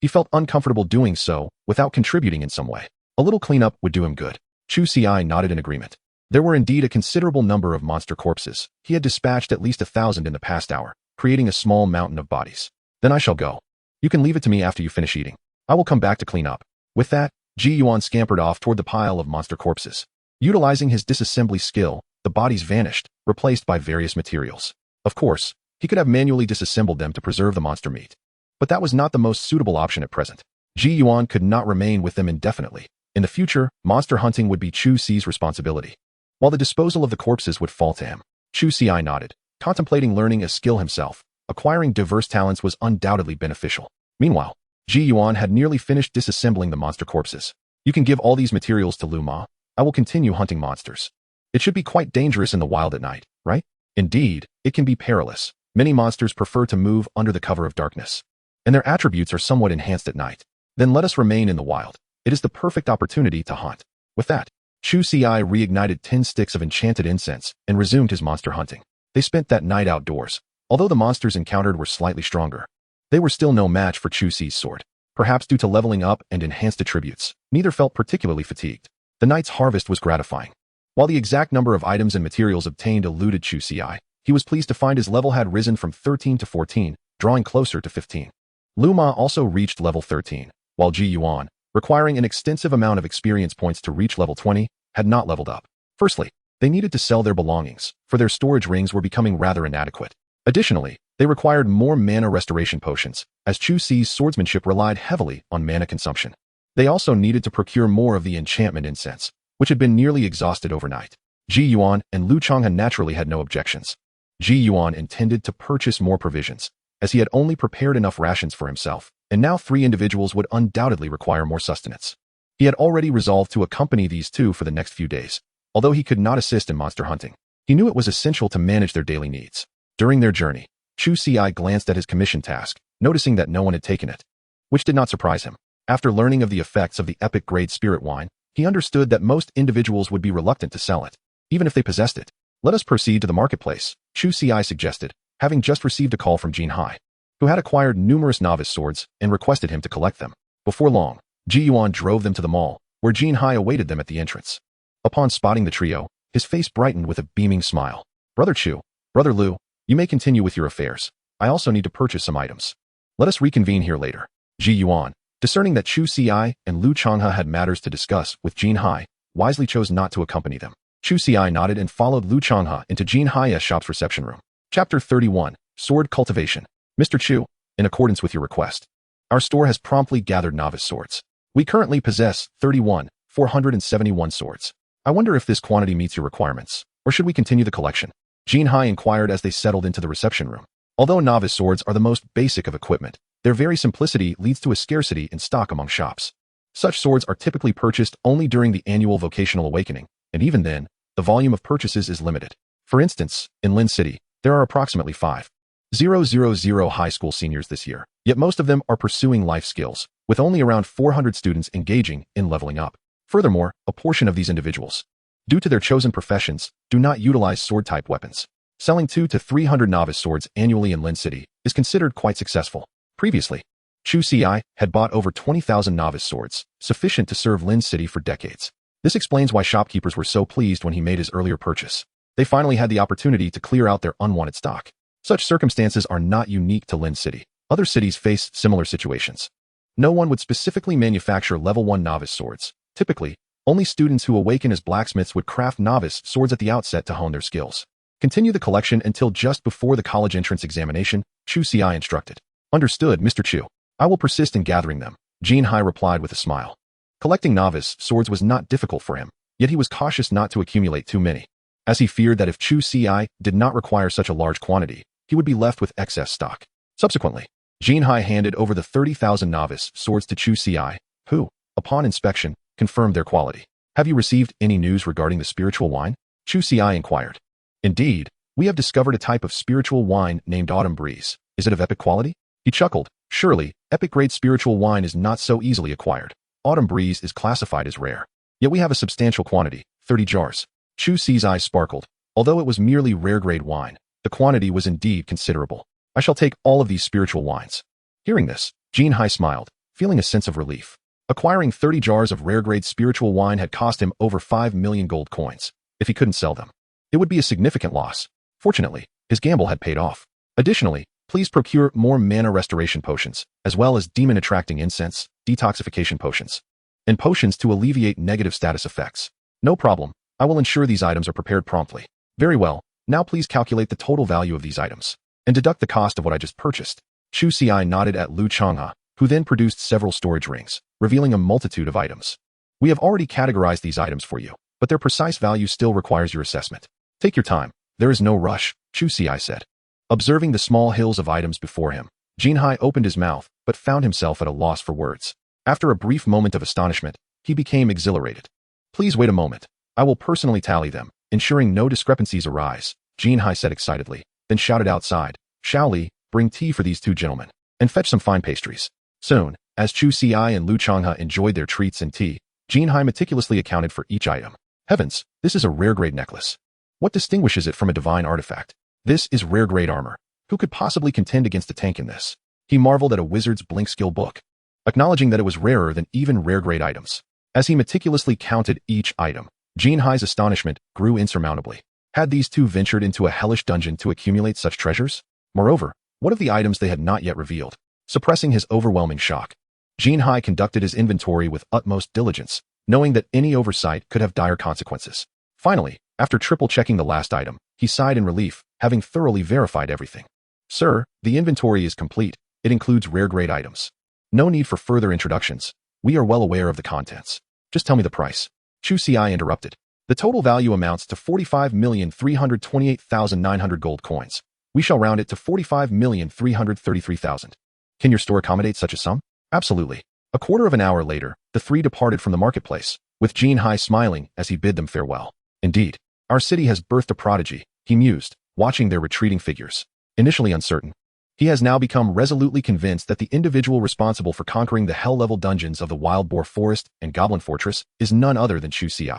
[SPEAKER 1] He felt uncomfortable doing so without contributing in some way. A little cleanup would do him good. Chu Ci nodded in agreement. There were indeed a considerable number of monster corpses. He had dispatched at least 1,000 in the past hour, creating a small mountain of bodies. Then I shall go. You can leave it to me after you finish eating. I will come back to clean up. With that, Ji Yuan scampered off toward the pile of monster corpses. Utilizing his disassembly skill, the bodies vanished, replaced by various materials. Of course, he could have manually disassembled them to preserve the monster meat. But that was not the most suitable option at present. Ji Yuan could not remain with them indefinitely. In the future, monster hunting would be Chu Ci's responsibility, while the disposal of the corpses would fall to him. Chu Ci nodded, contemplating learning a skill himself. Acquiring diverse talents was undoubtedly beneficial. Meanwhile, Ji Yuan had nearly finished disassembling the monster corpses. You can give all these materials to Lu Ma. I will continue hunting monsters. It should be quite dangerous in the wild at night, right? Indeed, it can be perilous. Many monsters prefer to move under the cover of darkness, and their attributes are somewhat enhanced at night. Then let us remain in the wild. It is the perfect opportunity to hunt. With that, Chu Ci reignited 10 sticks of enchanted incense and resumed his monster hunting. They spent that night outdoors. Although the monsters encountered were slightly stronger, they were still no match for Chu Ci's sword. Perhaps due to leveling up and enhanced attributes, neither felt particularly fatigued. The night's harvest was gratifying. While the exact number of items and materials obtained eluded Chu Ci, he was pleased to find his level had risen from 13 to 14, drawing closer to 15. Lu Ma also reached level 13, while Ji Yuan, requiring an extensive amount of experience points to reach level 20, had not leveled up. Firstly, they needed to sell their belongings, for their storage rings were becoming rather inadequate. Additionally, they required more mana restoration potions, as Chu Ci's swordsmanship relied heavily on mana consumption. They also needed to procure more of the enchantment incense, which had been nearly exhausted overnight. Ji Yuan and Lu Changha naturally had no objections. Ji Yuan intended to purchase more provisions, as he had only prepared enough rations for himself, and now 3 individuals would undoubtedly require more sustenance. He had already resolved to accompany these 2 for the next few days. Although he could not assist in monster hunting, he knew it was essential to manage their daily needs. During their journey, Chu Ci glanced at his commission task, noticing that no one had taken it, which did not surprise him. After learning of the effects of the epic-grade spirit wine, he understood that most individuals would be reluctant to sell it, even if they possessed it. Let us proceed to the marketplace, Chu Ci suggested, having just received a call from Jin Hai, who had acquired numerous novice swords and requested him to collect them. Before long, Ji Yuan drove them to the mall, where Jin Hai awaited them at the entrance. Upon spotting the trio, his face brightened with a beaming smile. Brother Chu, Brother Lu, you may continue with your affairs. I also need to purchase some items. Let us reconvene here later. Ji Yuan, discerning that Chu Ci and Lu Changha had matters to discuss with Jin Hai, wisely chose not to accompany them. Chu Ci nodded and followed Lu Changha into Jin Hai's shop's reception room. Chapter 31, Sword Cultivation. Mr. Chu, in accordance with your request, our store has promptly gathered novice swords. We currently possess 471 swords. I wonder if this quantity meets your requirements, or should we continue the collection? Jin Hai inquired as they settled into the reception room. Although novice swords are the most basic of equipment, their very simplicity leads to a scarcity in stock among shops. Such swords are typically purchased only during the annual vocational awakening, and even then, the volume of purchases is limited. For instance, in Lin City, there are approximately 5,000 high school seniors this year, yet most of them are pursuing life skills, with only around 400 students engaging in leveling up. Furthermore, a portion of these individuals, due to their chosen professions, do not utilize sword-type weapons. Selling 200 to 300 novice swords annually in Lin City is considered quite successful. Previously, Chu Ci had bought over 20,000 novice swords, sufficient to serve Lin City for decades. This explains why shopkeepers were so pleased when he made his earlier purchase. They finally had the opportunity to clear out their unwanted stock. Such circumstances are not unique to Lin City. Other cities face similar situations. No one would specifically manufacture level 1 novice swords. Typically, only students who awaken as blacksmiths would craft novice swords at the outset to hone their skills. Continue the collection until just before the college entrance examination, Chu Ci instructed. Understood, Mr. Chu. I will persist in gathering them, Jinhai replied with a smile. Collecting novice swords was not difficult for him, yet he was cautious not to accumulate too many, as he feared that if Chu Ci did not require such a large quantity, he would be left with excess stock. Subsequently, Jinhai handed over the 30,000 novice swords to Chu Ci, who, upon inspection, confirmed their quality. Have you received any news regarding the spiritual wine? Chu Ci inquired. Indeed, we have discovered a type of spiritual wine named Autumn Breeze. Is it of epic quality? He chuckled. Surely, epic-grade spiritual wine is not so easily acquired. Autumn Breeze is classified as rare. Yet we have a substantial quantity, 30 jars. Chu Ci's eyes sparkled. Although it was merely rare-grade wine, the quantity was indeed considerable. I shall take all of these spiritual wines. Hearing this, Jinhai smiled, feeling a sense of relief. Acquiring 30 jars of rare-grade spiritual wine had cost him over 5 million gold coins. If he couldn't sell them, it would be a significant loss. Fortunately, his gamble had paid off. Additionally, please procure more mana restoration potions, as well as demon-attracting incense, detoxification potions, and potions to alleviate negative status effects. No problem. I will ensure these items are prepared promptly. Very well. Now please calculate the total value of these items and deduct the cost of what I just purchased. Chu Ci nodded at Lu Changhe, who then produced several storage rings, revealing a multitude of items. We have already categorized these items for you, but their precise value still requires your assessment. Take your time. There is no rush, Chu Ci said. Observing the small hills of items before him, Jinhai opened his mouth, but found himself at a loss for words. After a brief moment of astonishment, he became exhilarated. Please wait a moment. I will personally tally them, ensuring no discrepancies arise, Jinhai said excitedly, then shouted outside, Shaoli, bring tea for these two gentlemen, and fetch some fine pastries. Soon, as Chu Ci and Lu Changhe enjoyed their treats and tea, Jinhai meticulously accounted for each item. Heavens, this is a rare-grade necklace. What distinguishes it from a divine artifact? This is rare-grade armor. Who could possibly contend against a tank in this? He marveled at a wizard's blink skill book, acknowledging that it was rarer than even rare-grade items. As he meticulously counted each item, Jinhai's astonishment grew insurmountably. Had these two ventured into a hellish dungeon to accumulate such treasures? Moreover, what of the items they had not yet revealed? Suppressing his overwhelming shock, Jinhai conducted his inventory with utmost diligence, knowing that any oversight could have dire consequences. Finally, after triple-checking the last item, he sighed in relief, having thoroughly verified everything. Sir, the inventory is complete. It includes rare-grade items. No need for further introductions. We are well aware of the contents. Just tell me the price. Chu Ci interrupted. The total value amounts to 45,328,900 gold coins. We shall round it to 45,333,000. Can your store accommodate such a sum? Absolutely. A quarter of an hour later, the three departed from the marketplace, with Jinhai smiling as he bid them farewell. Indeed, our city has birthed a prodigy, he mused, watching their retreating figures. Initially uncertain, he has now become resolutely convinced that the individual responsible for conquering the hell-level dungeons of the Wild Boar Forest and Goblin Fortress is none other than Chu Ci.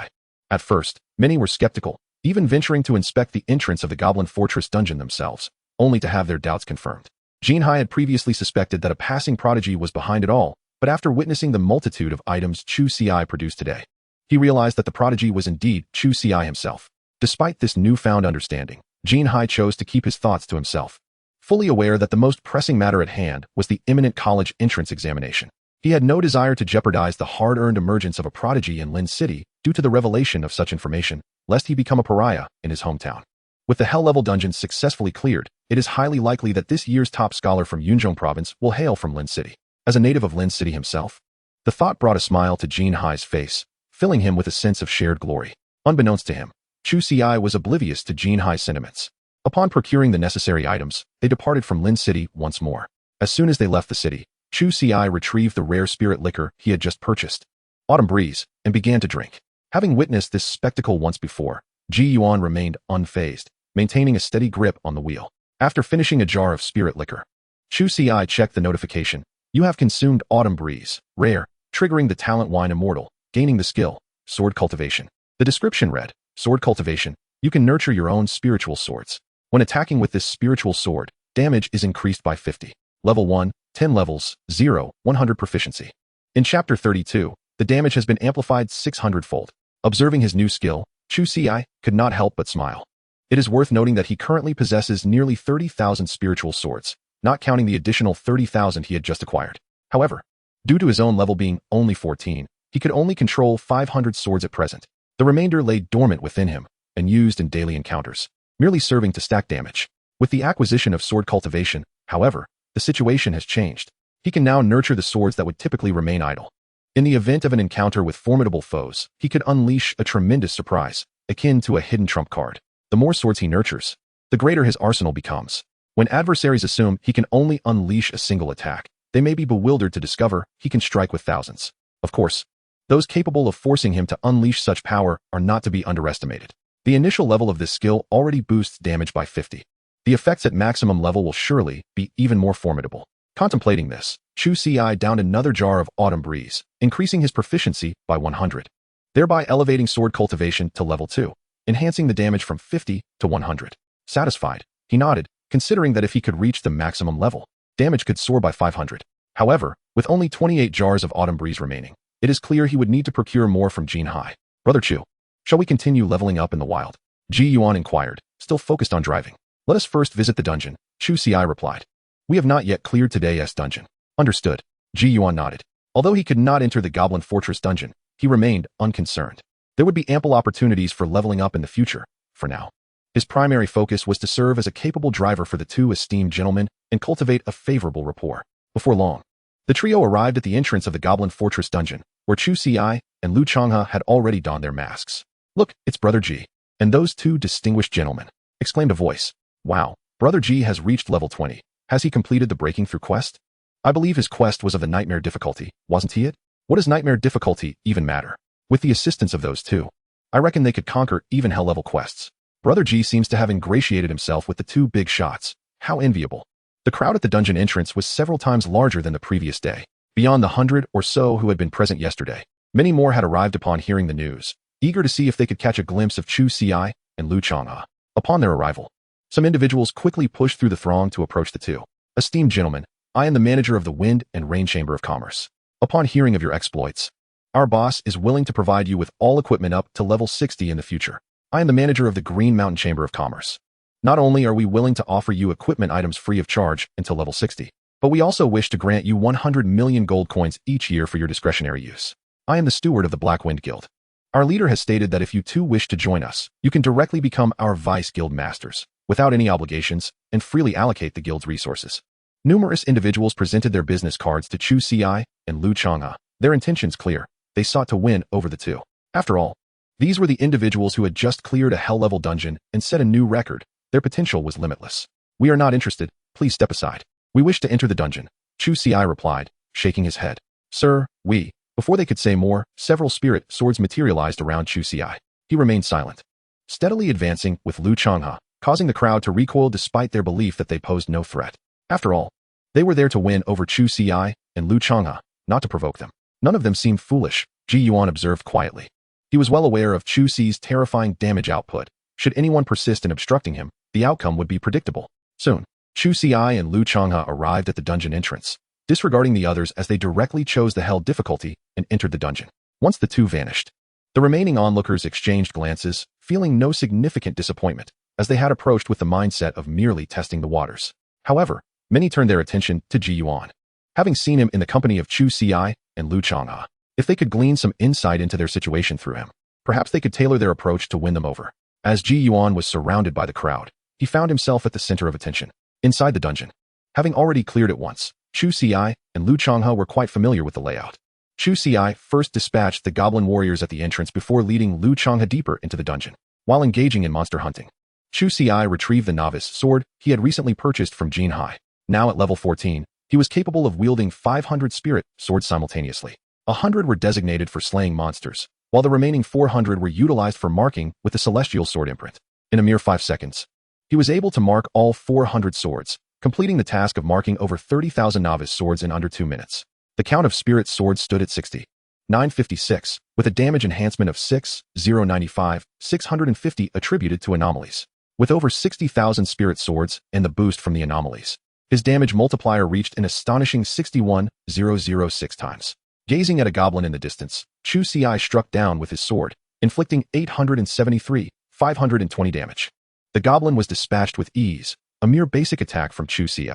[SPEAKER 1] At first, many were skeptical, even venturing to inspect the entrance of the Goblin Fortress dungeon themselves, only to have their doubts confirmed. Jinhai had previously suspected that a passing prodigy was behind it all, but after witnessing the multitude of items Chu Ci produced today, he realized that the prodigy was indeed Chu Ci himself. Despite this newfound understanding, Jinhai chose to keep his thoughts to himself, fully aware that the most pressing matter at hand was the imminent college entrance examination. He had no desire to jeopardize the hard-earned emergence of a prodigy in Lin City due to the revelation of such information, lest he become a pariah in his hometown. With the hell-level dungeons successfully cleared, it is highly likely that this year's top scholar from Yunzhong province will hail from Lin City. As a native of Lin City himself, the thought brought a smile to Jinhai's face, filling him with a sense of shared glory. Unbeknownst to him, Chu Ci was oblivious to Jinhai's sentiments. Upon procuring the necessary items, they departed from Lin City once more. As soon as they left the city, Chu Ci retrieved the rare spirit liquor he had just purchased, Autumn Breeze, and began to drink. Having witnessed this spectacle once before, Ji Yuan remained unfazed, maintaining a steady grip on the wheel. After finishing a jar of spirit liquor, Chu Ci checked the notification. You have consumed Autumn Breeze, rare, triggering the talent Wine Immortal, gaining the skill, Sword Cultivation. The description read, Sword Cultivation, you can nurture your own spiritual swords. When attacking with this spiritual sword, damage is increased by 50. Level 1, 10 levels, 0, 100 proficiency. In Chapter 32, the damage has been amplified 600-fold. Observing his new skill, Chu Ci could not help but smile. It is worth noting that he currently possesses nearly 30,000 spiritual swords, not counting the additional 30,000 he had just acquired. However, due to his own level being only 14, he could only control 500 swords at present. The remainder lay dormant within him and used in daily encounters, merely serving to stack damage. With the acquisition of sword cultivation, however, the situation has changed. He can now nurture the swords that would typically remain idle. In the event of an encounter with formidable foes, he could unleash a tremendous surprise, akin to a hidden trump card. The more swords he nurtures, the greater his arsenal becomes. When adversaries assume he can only unleash a single attack, they may be bewildered to discover he can strike with thousands. Of course, those capable of forcing him to unleash such power are not to be underestimated. The initial level of this skill already boosts damage by 50. The effects at maximum level will surely be even more formidable. Contemplating this, Chu Ci downed another jar of autumn breeze, increasing his proficiency by 100, thereby elevating sword cultivation to level 2, enhancing the damage from 50 to 100. Satisfied, he nodded, considering that if he could reach the maximum level, damage could soar by 500. However, with only 28 jars of autumn breeze remaining, it is clear he would need to procure more from Jinhai. Brother Chu, shall we continue leveling up in the wild? Ji Yuan inquired, still focused on driving. Let us first visit the dungeon, Chu Ci replied. We have not yet cleared today's dungeon. Understood. Ji Yuan nodded. Although he could not enter the Goblin Fortress dungeon, he remained unconcerned. There would be ample opportunities for leveling up in the future, for now. His primary focus was to serve as a capable driver for the two esteemed gentlemen and cultivate a favorable rapport. Before long, the trio arrived at the entrance of the Goblin Fortress dungeon, where Chu Ci and Lu Changhe had already donned their masks. Look, it's Brother Ji, and those two distinguished gentlemen, exclaimed a voice. Wow, Brother Ji has reached level 20. Has he completed the breaking through quest? I believe his quest was of the nightmare difficulty, wasn't he it? What does nightmare difficulty even matter? With the assistance of those two, I reckon they could conquer even hell-level quests. Brother Ji seems to have ingratiated himself with the two big shots. How enviable. The crowd at the dungeon entrance was several times larger than the previous day. Beyond the 100 or so who had been present yesterday, many more had arrived upon hearing the news, eager to see if they could catch a glimpse of Chu Ci and Lu Changhe. Upon their arrival, some individuals quickly pushed through the throng to approach the two. Esteemed gentlemen, I am the manager of the Wind and Rain Chamber of Commerce. Upon hearing of your exploits, our boss is willing to provide you with all equipment up to level 60 in the future. I am the manager of the Green Mountain Chamber of Commerce. Not only are we willing to offer you equipment items free of charge until level 60, but we also wish to grant you 100 million gold coins each year for your discretionary use. I am the steward of the Black Wind Guild. Our leader has stated that if you too wish to join us, you can directly become our vice guild masters, without any obligations, and freely allocate the guild's resources. Numerous individuals presented their business cards to Chu Ci and Lu Changhe. Their intentions clear. They sought to win over the two. After all, these were the individuals who had just cleared a hell-level dungeon and set a new record. Their potential was limitless. We are not interested. Please step aside. We wish to enter the dungeon, Chu Ci replied, shaking his head. Sir, we. Before they could say more, several spirit swords materialized around Chu Ci. He remained silent, steadily advancing with Lu Changhe, causing the crowd to recoil despite their belief that they posed no threat. After all, they were there to win over Chu Ci and Lu Changhe, not to provoke them. None of them seemed foolish, Ji Yuan observed quietly. He was well aware of Chu Ci's terrifying damage output. Should anyone persist in obstructing him, the outcome would be predictable. Soon, Chu Ci and Lu Changhe arrived at the dungeon entrance, disregarding the others as they directly chose the hell difficulty and entered the dungeon. Once the two vanished, the remaining onlookers exchanged glances, feeling no significant disappointment, as they had approached with the mindset of merely testing the waters. However, many turned their attention to Ji Yuan. Having seen him in the company of Chu Ci and Lu Changhe, if they could glean some insight into their situation through him, perhaps they could tailor their approach to win them over. As Ji Yuan was surrounded by the crowd, he found himself at the center of attention. Inside the dungeon, having already cleared it once, Chu Ci and Lu Changhe were quite familiar with the layout. Chu Ci first dispatched the goblin warriors at the entrance before leading Lu Changhe deeper into the dungeon. While engaging in monster hunting, Chu Ci retrieved the novice sword he had recently purchased from Jinhai. Now at level 14, he was capable of wielding 500 spirit swords simultaneously. 100 were designated for slaying monsters, while the remaining 400 were utilized for marking with the celestial sword imprint. In a mere 5 seconds, he was able to mark all 400 swords, completing the task of marking over 30,000 novice swords in under 2 minutes. The count of spirit swords stood at 60,956, with a damage enhancement of 6,095, 650 attributed to anomalies. With over 60,000 spirit swords and the boost from the anomalies, His damage multiplier reached an astonishing 61,006 times. Gazing at a goblin in the distance, Chu Ci struck down with his sword, inflicting 873,520 damage. The goblin was dispatched with ease, a mere basic attack from Chu Ci.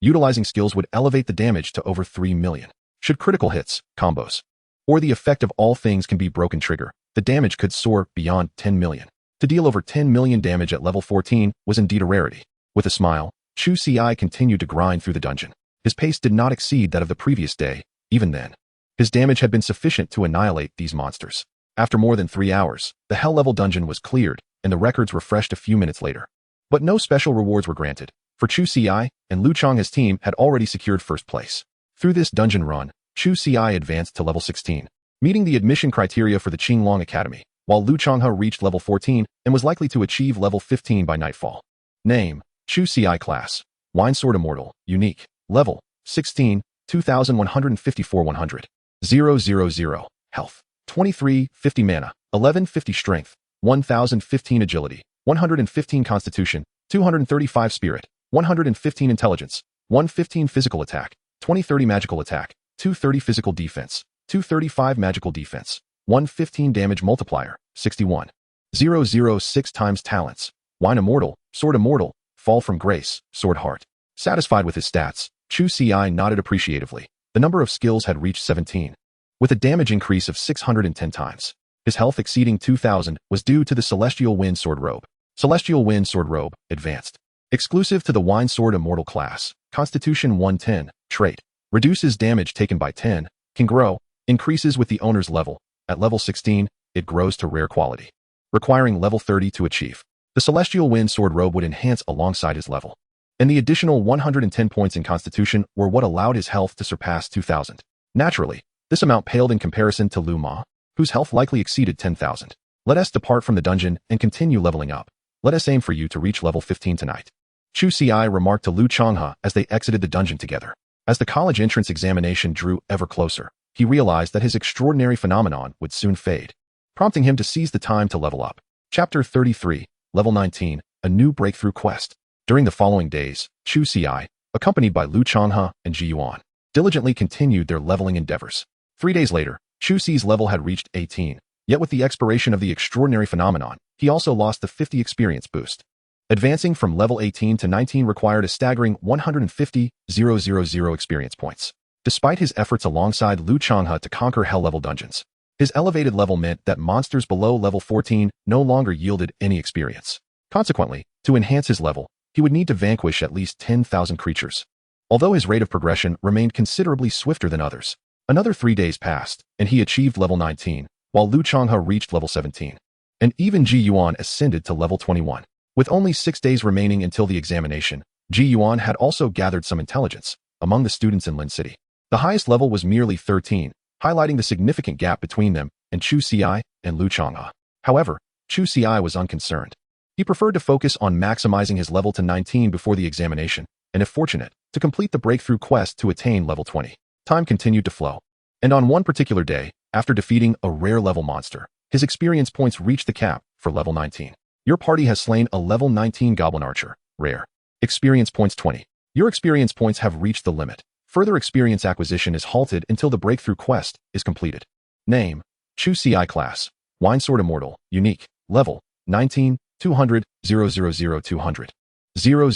[SPEAKER 1] Utilizing skills would elevate the damage to over 3 million. Should critical hits, combos, or the effect of all things can be broken trigger, the damage could soar beyond 10 million. To deal over 10 million damage at level 14 was indeed a rarity. With a smile, Chu Ci continued to grind through the dungeon. His pace did not exceed that of the previous day. Even then, his damage had been sufficient to annihilate these monsters. After more than 3 hours, the hell level dungeon was cleared, and the records refreshed a few minutes later. But no special rewards were granted, for Chu Ci and Lu Chang's team had already secured first place. Through this dungeon run, Chu Ci advanced to level 16, meeting the admission criteria for the Qinglong Academy, while Lu Changhe reached level 14 and was likely to achieve level 15 by nightfall. Name: Chu Ci class, Wine Sword Immortal, unique, level 16, 2154 100, 000, health, 2350 mana, 1150 strength, 1015 agility, 115 constitution, 235 spirit, 115 intelligence, 115 physical attack, 2030 magical attack, 230 physical defense, 235 magical defense, 115 damage multiplier, 61,006 times talents. Wine Immortal, Sword Immortal, Fall from Grace, Sword Heart. Satisfied with his stats, Chu Ci nodded appreciatively. The number of skills had reached 17, with a damage increase of 610 times. His health exceeding 2,000 was due to the Celestial Wind Sword Robe. Celestial Wind Sword Robe, Advanced. Exclusive to the Wine Sword Immortal class, Constitution 110, trait. Reduces damage taken by 10, can grow, increases with the owner's level. At level 16, it grows to rare quality, requiring level 30 to achieve. The Celestial Wind Sword Robe would enhance alongside his level, and the additional 110 points in Constitution were what allowed his health to surpass 2,000. Naturally, this amount paled in comparison to Lu Ma, whose health likely exceeded 10,000. Let us depart from the dungeon and continue leveling up. Let us aim for you to reach level 15 tonight. Chu Ci remarked to Lu Changhe as they exited the dungeon together. As the college entrance examination drew ever closer, he realized that his extraordinary phenomenon would soon fade, prompting him to seize the time to level up. Chapter 33, Level 19, A New Breakthrough Quest. During the following days, Chu Ci, accompanied by Lu Changhe and Ji Yuan, diligently continued their leveling endeavors. 3 days later, Chu Ci's level had reached 18, yet with the expiration of the extraordinary phenomenon, he also lost the 50 experience boost. Advancing from level 18 to 19 required a staggering 150,000 experience points. Despite his efforts alongside Lu Changhe to conquer hell-level dungeons, his elevated level meant that monsters below level 14 no longer yielded any experience. Consequently, to enhance his level, he would need to vanquish at least 10,000 creatures. Although his rate of progression remained considerably swifter than others, another 3 days passed, and he achieved level 19, while Lu Changhe reached level 17. And even Ji Yuan ascended to level 21. With only 6 days remaining until the examination, Ji Yuan had also gathered some intelligence among the students in Lin City. The highest level was merely 13, highlighting the significant gap between them and Chu Ci and Lu Changhe. However, Chu Ci was unconcerned. He preferred to focus on maximizing his level to 19 before the examination, and if fortunate, to complete the breakthrough quest to attain level 20. Time continued to flow, and on one particular day, after defeating a rare level monster, his experience points reached the cap for level 19. Your party has slain a level 19 Goblin Archer, rare. Experience points 20. Your experience points have reached the limit. Further experience acquisition is halted until the breakthrough quest is completed. Name: Chu Ci class, Wine Sword Immortal, unique, level 19, 200, 000 200, 000,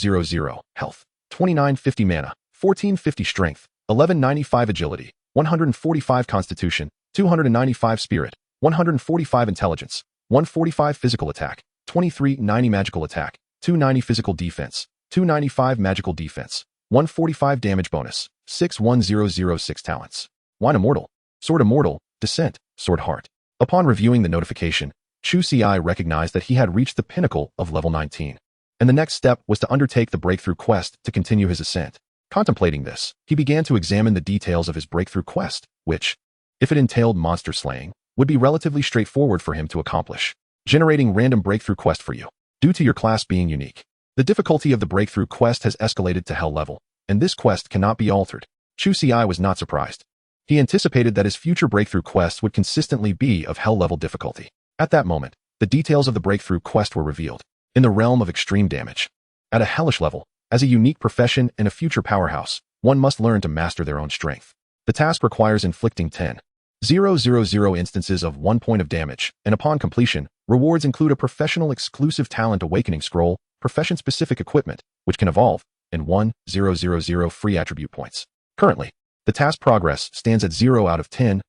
[SPEAKER 1] health, 2950 mana, 1450 strength, 1195 agility, 145 constitution, 295 spirit, 145 intelligence, 145 physical attack, 2390 magical attack, 290 physical defense, 295 magical defense, 145 damage bonus, 61006 talents. Wine Immortal, Sword Immortal, Descent, Sword Heart. Upon reviewing the notification, Chu Ci recognized that he had reached the pinnacle of level 19, and the next step was to undertake the breakthrough quest to continue his ascent. Contemplating this, he began to examine the details of his breakthrough quest, which, if it entailed monster slaying, would be relatively straightforward for him to accomplish. Generating random breakthrough quest for you. Due to your class being unique, the difficulty of the breakthrough quest has escalated to hell level, and this quest cannot be altered. Chu Ci was not surprised. He anticipated that his future breakthrough quests would consistently be of hell level difficulty. At that moment, the details of the breakthrough quest were revealed. In the realm of extreme damage, at a hellish level, As a unique profession and a future powerhouse, one must learn to master their own strength. The task requires inflicting 10,000 instances of 1 point of damage, and upon completion, rewards include a professional exclusive talent awakening scroll, profession-specific equipment, which can evolve, and 1,000 free attribute points. Currently, the task progress stands at 0 out of 10,000.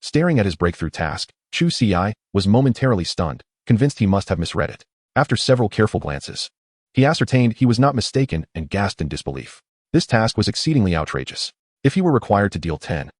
[SPEAKER 1] Staring at his breakthrough task, Chu Ci was momentarily stunned, convinced he must have misread it. After several careful glances, he ascertained he was not mistaken and gasped in disbelief. This task was exceedingly outrageous. If he were required to deal 10,000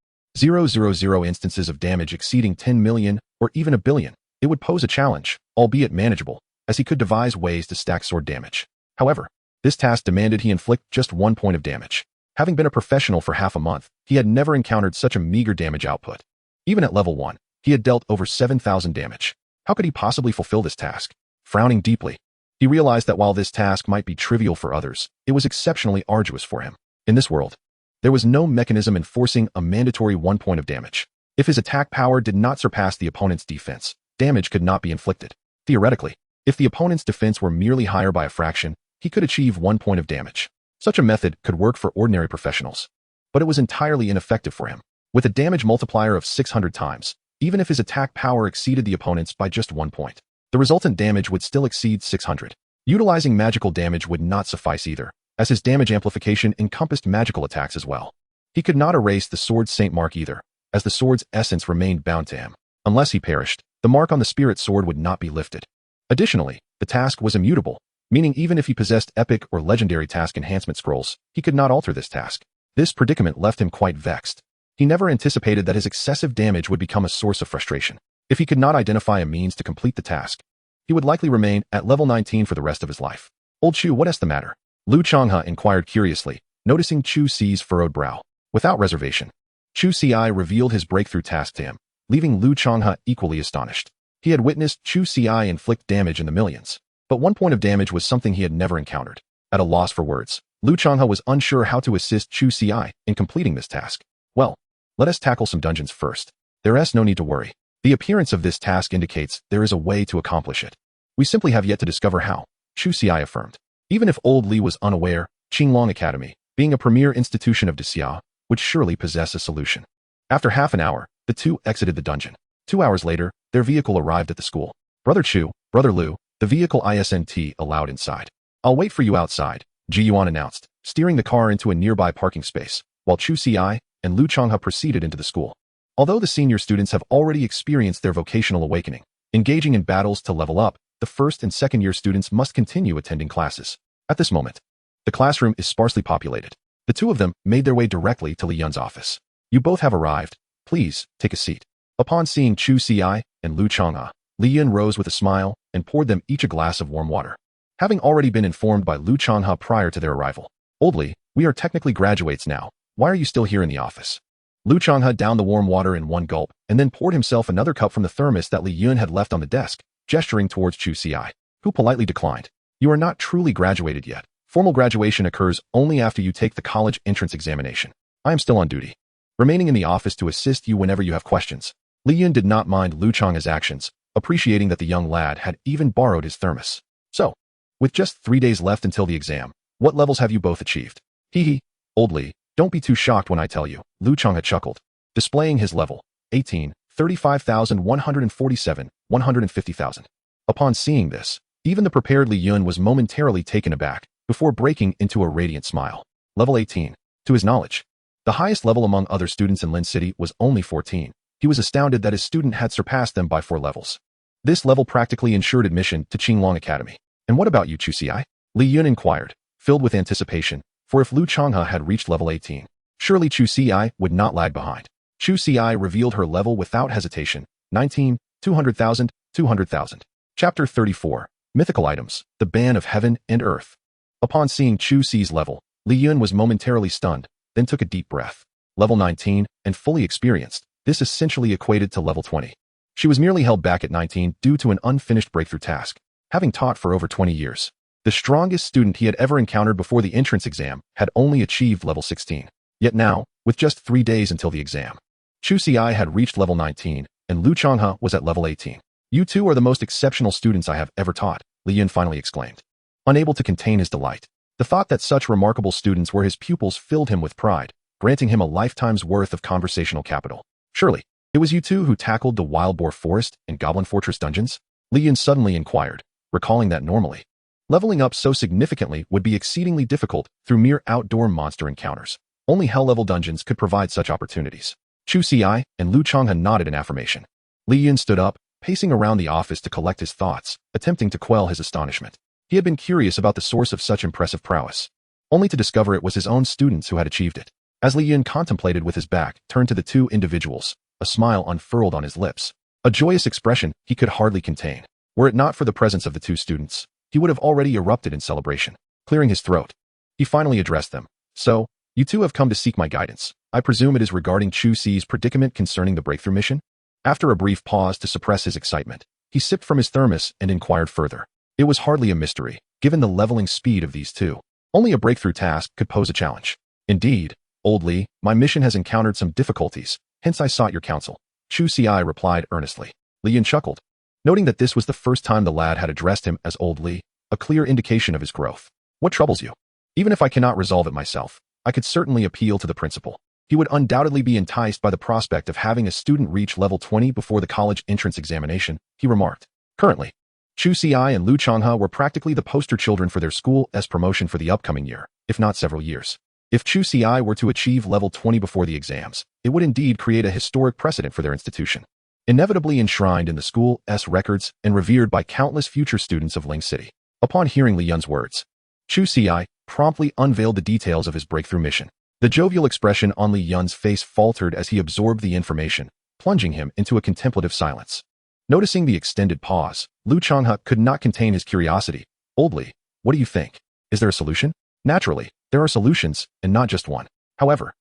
[SPEAKER 1] instances of damage exceeding 10 million or even a billion, it would pose a challenge, albeit manageable, as he could devise ways to stack sword damage. However, this task demanded he inflict just 1 point of damage. Having been a professional for half a month, he had never encountered such a meager damage output. Even at level 1, he had dealt over 7,000 damage. How could he possibly fulfill this task? Frowning deeply, he realized that while this task might be trivial for others, it was exceptionally arduous for him. In this world, there was no mechanism enforcing a mandatory 1 point of damage. If his attack power did not surpass the opponent's defense, damage could not be inflicted. Theoretically, if the opponent's defense were merely higher by a fraction, he could achieve 1 point of damage. Such a method could work for ordinary professionals, but it was entirely ineffective for him. With a damage multiplier of 600 times, even if his attack power exceeded the opponent's by just 1 point, the resultant damage would still exceed 600. Utilizing magical damage would not suffice either, as his damage amplification encompassed magical attacks as well. He could not erase the sword's saint mark either, as the sword's essence remained bound to him. Unless he perished, the mark on the spirit sword would not be lifted. Additionally, the task was immutable, meaning even if he possessed epic or legendary task enhancement scrolls, he could not alter this task. This predicament left him quite vexed. He never anticipated that his excessive damage would become a source of frustration. If he could not identify a means to complete the task, he would likely remain at level 19 for the rest of his life. Old Chu, what is the matter? Lu Changhua inquired curiously, noticing Chu Ci's furrowed brow. Without reservation, Chu Ci revealed his breakthrough task to him, leaving Lu Changhua equally astonished. He had witnessed Chu Ci inflict damage in the millions, but 1 point of damage was something he had never encountered. At a loss for words, Lu Changhua was unsure how to assist Chu Ci in completing this task. Well, let us tackle some dungeons first. There is no need to worry. The appearance of this task indicates there is a way to accomplish it. We simply have yet to discover how, Chu Ci affirmed. Even if old Li was unaware, Qinglong Academy, being a premier institution of Dixia, would surely possess a solution. After half an hour, the two exited the dungeon. 2 hours later, their vehicle arrived at the school. Brother Chu, Brother Lu, the vehicle isn't allowed inside. I'll wait for you outside, Ji Yuan announced, steering the car into a nearby parking space, while Chu Ci and Lu Changhua proceeded into the school. Although the senior students have already experienced their vocational awakening, engaging in battles to level up, the first and second year students must continue attending classes. At this moment, the classroom is sparsely populated. The two of them made their way directly to Li Yun's office. You both have arrived. Please, take a seat. Upon seeing Chu Ci and Lu Changhua, Li Yun rose with a smile and poured them each a glass of warm water. Having already been informed by Lu Changhua prior to their arrival, Old Li, we are technically graduates now. Why are you still here in the office? Lu Changhua downed the warm water in one gulp and then poured himself another cup from the thermos that Li Yun had left on the desk, gesturing towards Chu Ci, who politely declined. You are not truly graduated yet. Formal graduation occurs only after you take the college entrance examination. I am still on duty, remaining in the office to assist you whenever you have questions. Li Yun did not mind Lu Changhua's actions, appreciating that the young lad had even borrowed his thermos. So, with just 3 days left until the exam, what levels have you both achieved? Hee, Old Li, don't be too shocked when I tell you, Lu Changhua chuckled, displaying his level, 18, 35,147, 150,000. Upon seeing this, even the prepared Li Yun was momentarily taken aback, before breaking into a radiant smile. Level 18. To his knowledge, the highest level among other students in Lin City was only 14. He was astounded that his student had surpassed them by 4 levels. This level practically ensured admission to Qinglong Academy. And what about you, Chu Ci? Li Yun inquired, filled with anticipation, for if Lu Changhua had reached level 18, surely Chu Ci would not lag behind. Chu Ci revealed her level without hesitation, 19, 200,000, 200,000. Chapter 34. Mythical Items, the Ban of Heaven and Earth. Upon seeing Chu Ci's level, Li Yun was momentarily stunned, then took a deep breath. Level 19, and fully experienced, this essentially equated to level 20. She was merely held back at 19 due to an unfinished breakthrough task. Having taught for over 20 years, the strongest student he had ever encountered before the entrance exam had only achieved level 16. Yet now, with just 3 days until the exam, Chu Ci had reached level 19, and Lu Changhua was at level 18. You two are the most exceptional students I have ever taught, Li Yun finally exclaimed. Unable to contain his delight, The thought that such remarkable students were his pupils filled him with pride, granting him a lifetime's worth of conversational capital. Surely, it was you two who tackled the Wild Boar Forest and Goblin Fortress dungeons? Li Yun suddenly inquired, recalling that normally, leveling up so significantly would be exceedingly difficult through mere outdoor monster encounters. Only hell-level dungeons could provide such opportunities. Chu Ci and Lu Changhe nodded in affirmation. Li Yun stood up, pacing around the office to collect his thoughts, attempting to quell his astonishment. He had been curious about the source of such impressive prowess, only to discover it was his own students who had achieved it. As Li Yun contemplated with his back turned to the two individuals, a smile unfurled on his lips, a joyous expression he could hardly contain. Were it not for the presence of the two students, he would have already erupted in celebration. Clearing his throat, he finally addressed them. So, you two have come to seek my guidance. I presume it is regarding Chu Ci's predicament concerning the breakthrough mission? After a brief pause to suppress his excitement, he sipped from his thermos and inquired further. It was hardly a mystery, given the leveling speed of these two. Only a breakthrough task could pose a challenge. Indeed, old Li, my mission has encountered some difficulties, hence I sought your counsel. Chu Ci replied earnestly. Li Yun chuckled, noting that this was the first time the lad had addressed him as old Li, a clear indication of his growth. What troubles you? Even if I cannot resolve it myself, I could certainly appeal to the principal. He would undoubtedly be enticed by the prospect of having a student reach level 20 before the college entrance examination, he remarked. Currently, Chu Ci and Lu Changhe were practically the poster children for their school's promotion for the upcoming year, if not several years. If Chu Ci were to achieve level 20 before the exams, it would indeed create a historic precedent for their institution. Inevitably enshrined in the school's records and revered by countless future students of Ling City. Upon hearing Li Yun's words, Chu Ci promptly unveiled the details of his breakthrough mission. The jovial expression on Li Yun's face faltered as he absorbed the information, plunging him into a contemplative silence. Noticing the extended pause, Lu Changhe could not contain his curiosity. Old Li, what do you think? Is there a solution? Naturally, there are solutions, and not just one. However,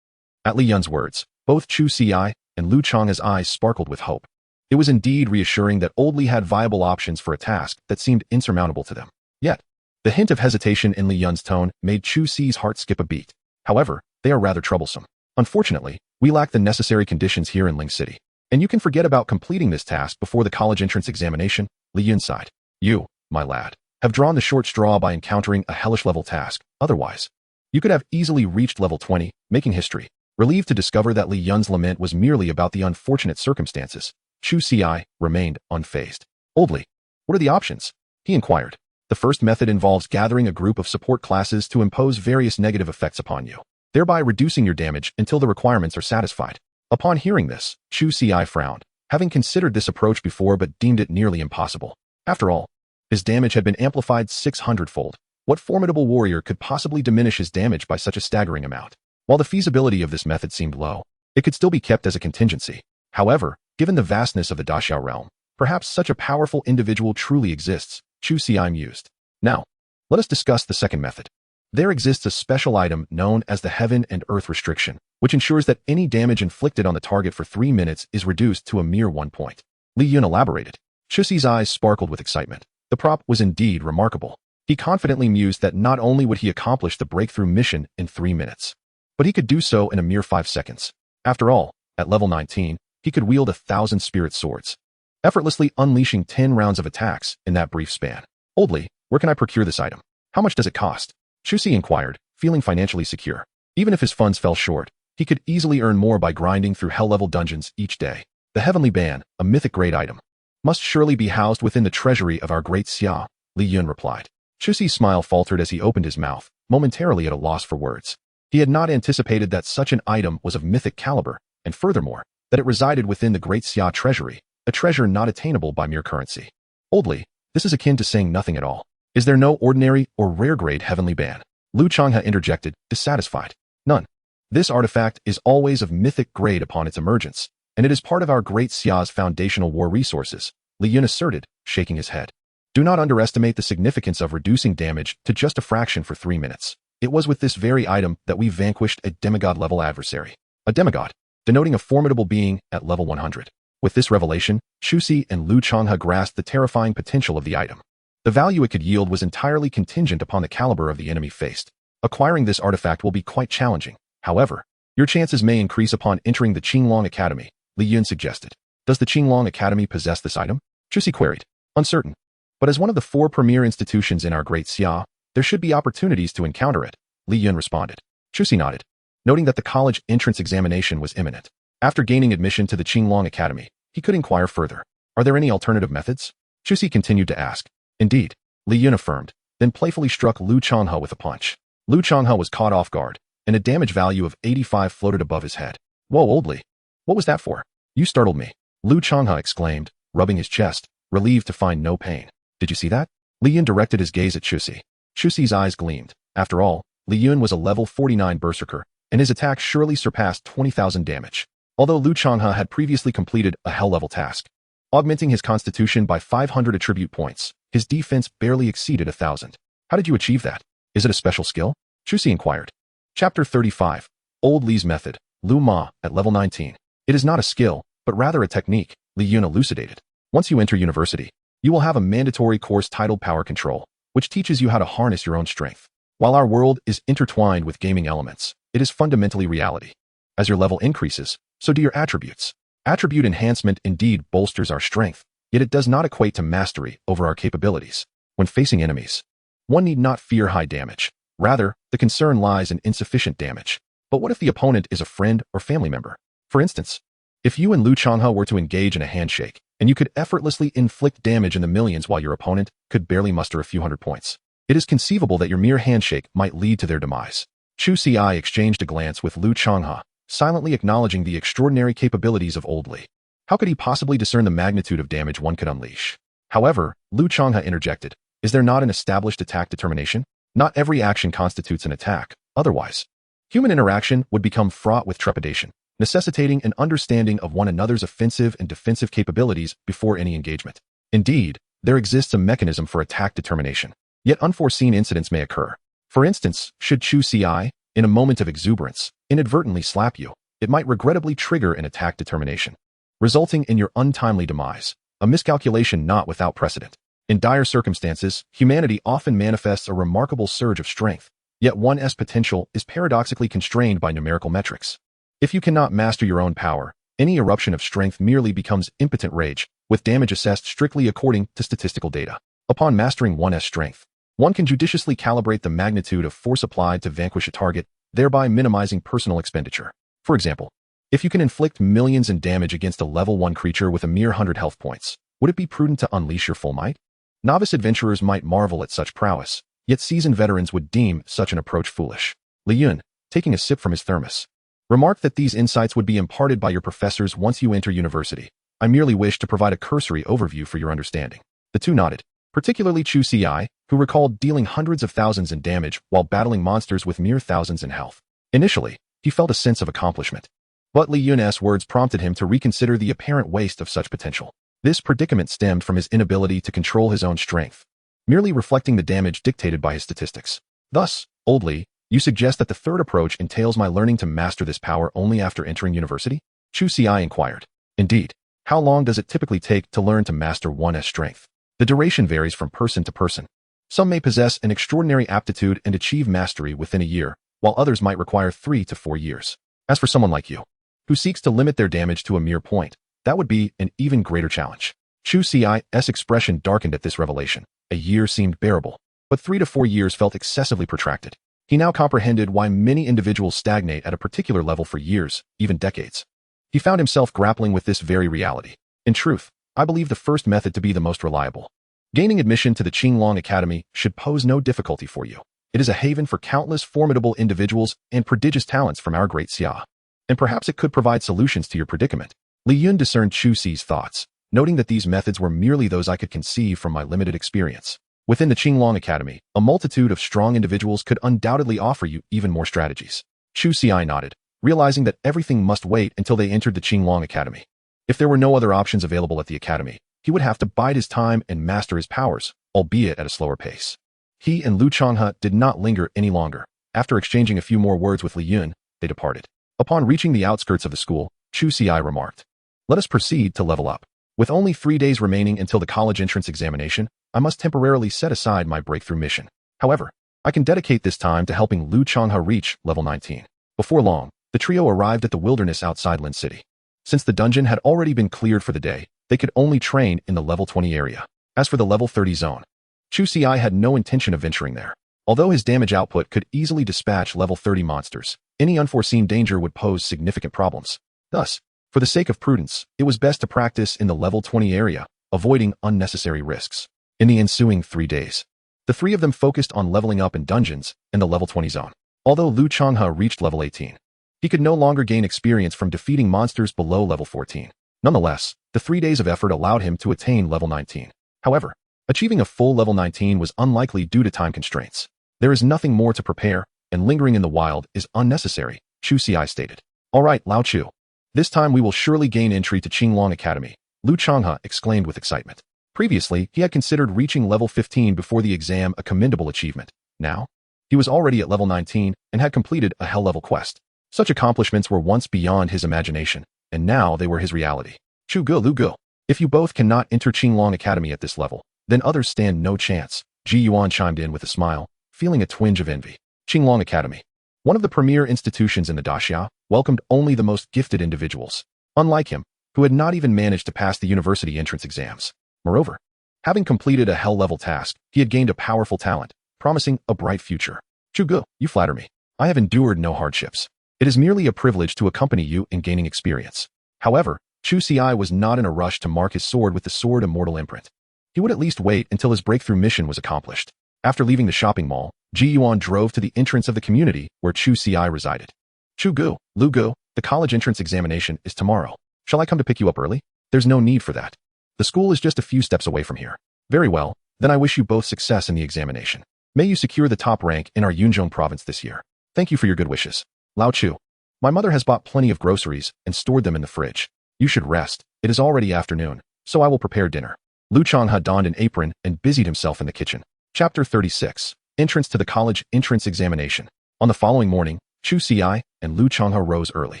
[SPEAKER 1] at Li Yun's words, both Chu Ci and Lu Changhe's eyes sparkled with hope. It was indeed reassuring that old Li had viable options for a task that seemed insurmountable to them. Yet, the hint of hesitation in Li Yun's tone made Chu Ci's heart skip a beat. However, they are rather troublesome. Unfortunately, we lack the necessary conditions here in Ling City. And you can forget about completing this task before the college entrance examination, Li Yun sighed. You, my lad, have drawn the short straw by encountering a hellish level task. Otherwise, you could have easily reached level 20, making history. Relieved to discover that Li Yun's lament was merely about the unfortunate circumstances, Chu Ci remained unfazed. Old Li, what are the options? He inquired. The first method involves gathering a group of support classes to impose various negative effects upon you, thereby reducing your damage until the requirements are satisfied. Upon hearing this, Chu Ci frowned, having considered this approach before but deemed it nearly impossible. After all, his damage had been amplified 600-fold. What formidable warrior could possibly diminish his damage by such a staggering amount? While the feasibility of this method seemed low, it could still be kept as a contingency. However, given the vastness of the Daxiao realm, perhaps such a powerful individual truly exists, Chu Ci mused. Now, let us discuss the second method. There exists a special item known as the Heaven and Earth Restriction, which ensures that any damage inflicted on the target for 3 minutes is reduced to a mere 1 point. Li Yun elaborated. Chu Ci's eyes sparkled with excitement. The prop was indeed remarkable. He confidently mused that not only would he accomplish the breakthrough mission in 3 minutes, but he could do so in a mere 5 seconds. After all, at level 19, he could wield 1,000 spirit swords, effortlessly unleashing 10 rounds of attacks in that brief span. Old Li, where can I procure this item? How much does it cost? Chu Ci inquired, feeling financially secure. Even if his funds fell short, he could easily earn more by grinding through hell-level dungeons each day. The Heavenly Ban, a mythic grade item, must surely be housed within the treasury of our great Xia, Li Yun replied. Chu Ci's smile faltered as he opened his mouth, momentarily at a loss for words. He had not anticipated that such an item was of mythic caliber, and furthermore, that it resided within the great Xia treasury, a treasure not attainable by mere currency. Old Li, this is akin to saying nothing at all. Is there no ordinary or rare grade Heavenly Ban? Lu Changhe interjected, dissatisfied. None. This artifact is always of mythic grade upon its emergence, and it is part of our great Xia's foundational war resources, Li Yun asserted, shaking his head. Do not underestimate the significance of reducing damage to just a fraction for 3 minutes. It was with this very item that we vanquished a demigod-level adversary. A demigod, denoting a formidable being at level 100. With this revelation, Chu Ci and Lu Changhe grasped the terrifying potential of the item. The value it could yield was entirely contingent upon the caliber of the enemy faced. Acquiring this artifact will be quite challenging. However, your chances may increase upon entering the Qinglong Academy, Li Yun suggested. Does the Qinglong Academy possess this item? Chu Ci queried. Uncertain. But as one of the 4 premier institutions in our great Xia, There should be opportunities to encounter it, Li Yun responded. Chu Ci nodded, noting that the college entrance examination was imminent. After gaining admission to the Qinglong Academy, he could inquire further. Are there any alternative methods? Chu Ci continued to ask. Indeed, Li Yun affirmed, then playfully struck Lu Changhua with a punch. Lu Changhua was caught off guard, and a damage value of 85 floated above his head. Whoa, old Li. What was that for? You startled me, Lu Changhua exclaimed, rubbing his chest, relieved to find no pain. Did you see that? Li Yun directed his gaze at Chu Ci. Chu Ci's eyes gleamed. After all, Li Yun was a level 49 berserker, and his attack surely surpassed 20,000 damage. Although Lu Changhua had previously completed a hell-level task, augmenting his constitution by 500 attribute points, his defense barely exceeded 1,000. How did you achieve that? Is it a special skill? Chu Ci inquired. Chapter 35. Old Li's Method, Lu Ma, at level 19. It is not a skill, but rather a technique, Li Yun elucidated. Once you enter university, you will have a mandatory course titled Power Control, which teaches you how to harness your own strength. While our world is intertwined with gaming elements, it is fundamentally reality. As your level increases, so do your attributes. Attribute enhancement indeed bolsters our strength, yet it does not equate to mastery over our capabilities. When facing enemies, one need not fear high damage. Rather, the concern lies in insufficient damage. But what if the opponent is a friend or family member? For instance, if you and Lu Changhua were to engage in a handshake, and you could effortlessly inflict damage in the millions while your opponent could barely muster a few hundred points, it is conceivable that your mere handshake might lead to their demise. Chu Ci exchanged a glance with Lu Changhua, silently acknowledging the extraordinary capabilities of Old Li. How could he possibly discern the magnitude of damage one could unleash? However, Lu Changhua interjected, is there not an established attack determination? Not every action constitutes an attack, otherwise, human interaction would become fraught with trepidation, necessitating an understanding of one another's offensive and defensive capabilities before any engagement. Indeed, there exists a mechanism for attack determination, yet unforeseen incidents may occur. For instance, should Chu Ci, in a moment of exuberance, inadvertently slap you, it might regrettably trigger an attack determination, resulting in your untimely demise, a miscalculation not without precedent. In dire circumstances, humanity often manifests a remarkable surge of strength, yet one's potential is paradoxically constrained by numerical metrics. If you cannot master your own power, any eruption of strength merely becomes impotent rage, with damage assessed strictly according to statistical data. Upon mastering one's strength, one can judiciously calibrate the magnitude of force applied to vanquish a target, thereby minimizing personal expenditure. For example, if you can inflict millions in damage against a level 1 creature with a mere 100 health points, would it be prudent to unleash your full might? Novice adventurers might marvel at such prowess, yet seasoned veterans would deem such an approach foolish. Li Yun, taking a sip from his thermos, remarked that these insights would be imparted by your professors once you enter university. I merely wish to provide a cursory overview for your understanding. The two nodded, particularly Chu Ci, who recalled dealing hundreds of thousands in damage while battling monsters with mere thousands in health. Initially, he felt a sense of accomplishment, but Li Yun's words prompted him to reconsider the apparent waste of such potential. This predicament stemmed from his inability to control his own strength, merely reflecting the damage dictated by his statistics. Thus, Old Li, you suggest that the third approach entails my learning to master this power only after entering university? Chu Ci inquired. Indeed. How long does it typically take to learn to master one's strength? The duration varies from person to person. Some may possess an extraordinary aptitude and achieve mastery within a year, while others might require 3 to 4 years. As for someone like you, who seeks to limit their damage to a mere point, that would be an even greater challenge. Chu Ci's expression darkened at this revelation. A year seemed bearable, but 3 to 4 years felt excessively protracted. He now comprehended why many individuals stagnate at a particular level for years, even decades. He found himself grappling with this very reality. In truth, I believe the first method to be the most reliable. Gaining admission to the Qinglong Academy should pose no difficulty for you. It is a haven for countless formidable individuals and prodigious talents from our great Xia. And perhaps it could provide solutions to your predicament. Li Yun discerned Chu Ci's thoughts, noting that these methods were merely those I could conceive from my limited experience. Within the Qinglong Academy, a multitude of strong individuals could undoubtedly offer you even more strategies. Chu Ci nodded, realizing that everything must wait until they entered the Qinglong Academy. If there were no other options available at the academy, he would have to bide his time and master his powers, albeit at a slower pace. He and Lu Changhua did not linger any longer. After exchanging a few more words with Li Yun, they departed. Upon reaching the outskirts of the school, Chu Ci remarked, "Let us proceed to level up. With only 3 days remaining until the college entrance examination, I must temporarily set aside my breakthrough mission. However, I can dedicate this time to helping Lu Changhua reach level 19. Before long, the trio arrived at the wilderness outside Lin City. Since the dungeon had already been cleared for the day, they could only train in the level 20 area. As for the level 30 zone, Chu Ci had no intention of venturing there. Although his damage output could easily dispatch level 30 monsters, any unforeseen danger would pose significant problems. Thus, for the sake of prudence, it was best to practice in the level 20 area, avoiding unnecessary risks. In the ensuing 3 days, the three of them focused on leveling up in dungeons in the level 20 zone. Although Lu Changhua reached level 18, he could no longer gain experience from defeating monsters below level 14. Nonetheless, the 3 days of effort allowed him to attain level 19. However, achieving a full level 19 was unlikely due to time constraints. There is nothing more to prepare, and lingering in the wild is unnecessary, Chu Ci stated. All right, Lao Chu. This time we will surely gain entry to Qinglong Academy, Lu Changhua exclaimed with excitement. Previously, he had considered reaching level 15 before the exam a commendable achievement. Now, he was already at level 19 and had completed a hell-level quest. Such accomplishments were once beyond his imagination, and now they were his reality. Chu Ge Lu Ge. If you both cannot enter Qinglong Academy at this level, then others stand no chance, Ji Yuan chimed in with a smile, feeling a twinge of envy. Qinglong Academy, one of the premier institutions in the Daxia, welcomed only the most gifted individuals, unlike him, who had not even managed to pass the university entrance exams. Moreover, having completed a hell-level task, he had gained a powerful talent, promising a bright future. Chu Ge, you flatter me. I have endured no hardships. It is merely a privilege to accompany you in gaining experience. However, Chu Ci was not in a rush to mark his sword with the Sword Immortal imprint. He would at least wait until his breakthrough mission was accomplished. After leaving the shopping mall, Ji Yuan drove to the entrance of the community where Chu Ci resided. Chu Ge, Lu Ge, the college entrance examination is tomorrow. Shall I come to pick you up early? There's no need for that. The school is just a few steps away from here. Very well, then I wish you both success in the examination. May you secure the top rank in our Yunzhong province this year. Thank you for your good wishes. Lao Chu. My mother has bought plenty of groceries and stored them in the fridge. You should rest. It is already afternoon, so I will prepare dinner. Lu Changhua donned an apron and busied himself in the kitchen. Chapter 36. Entrance to the college entrance examination. On the following morning, Chu Ci and Lu Changhua rose early.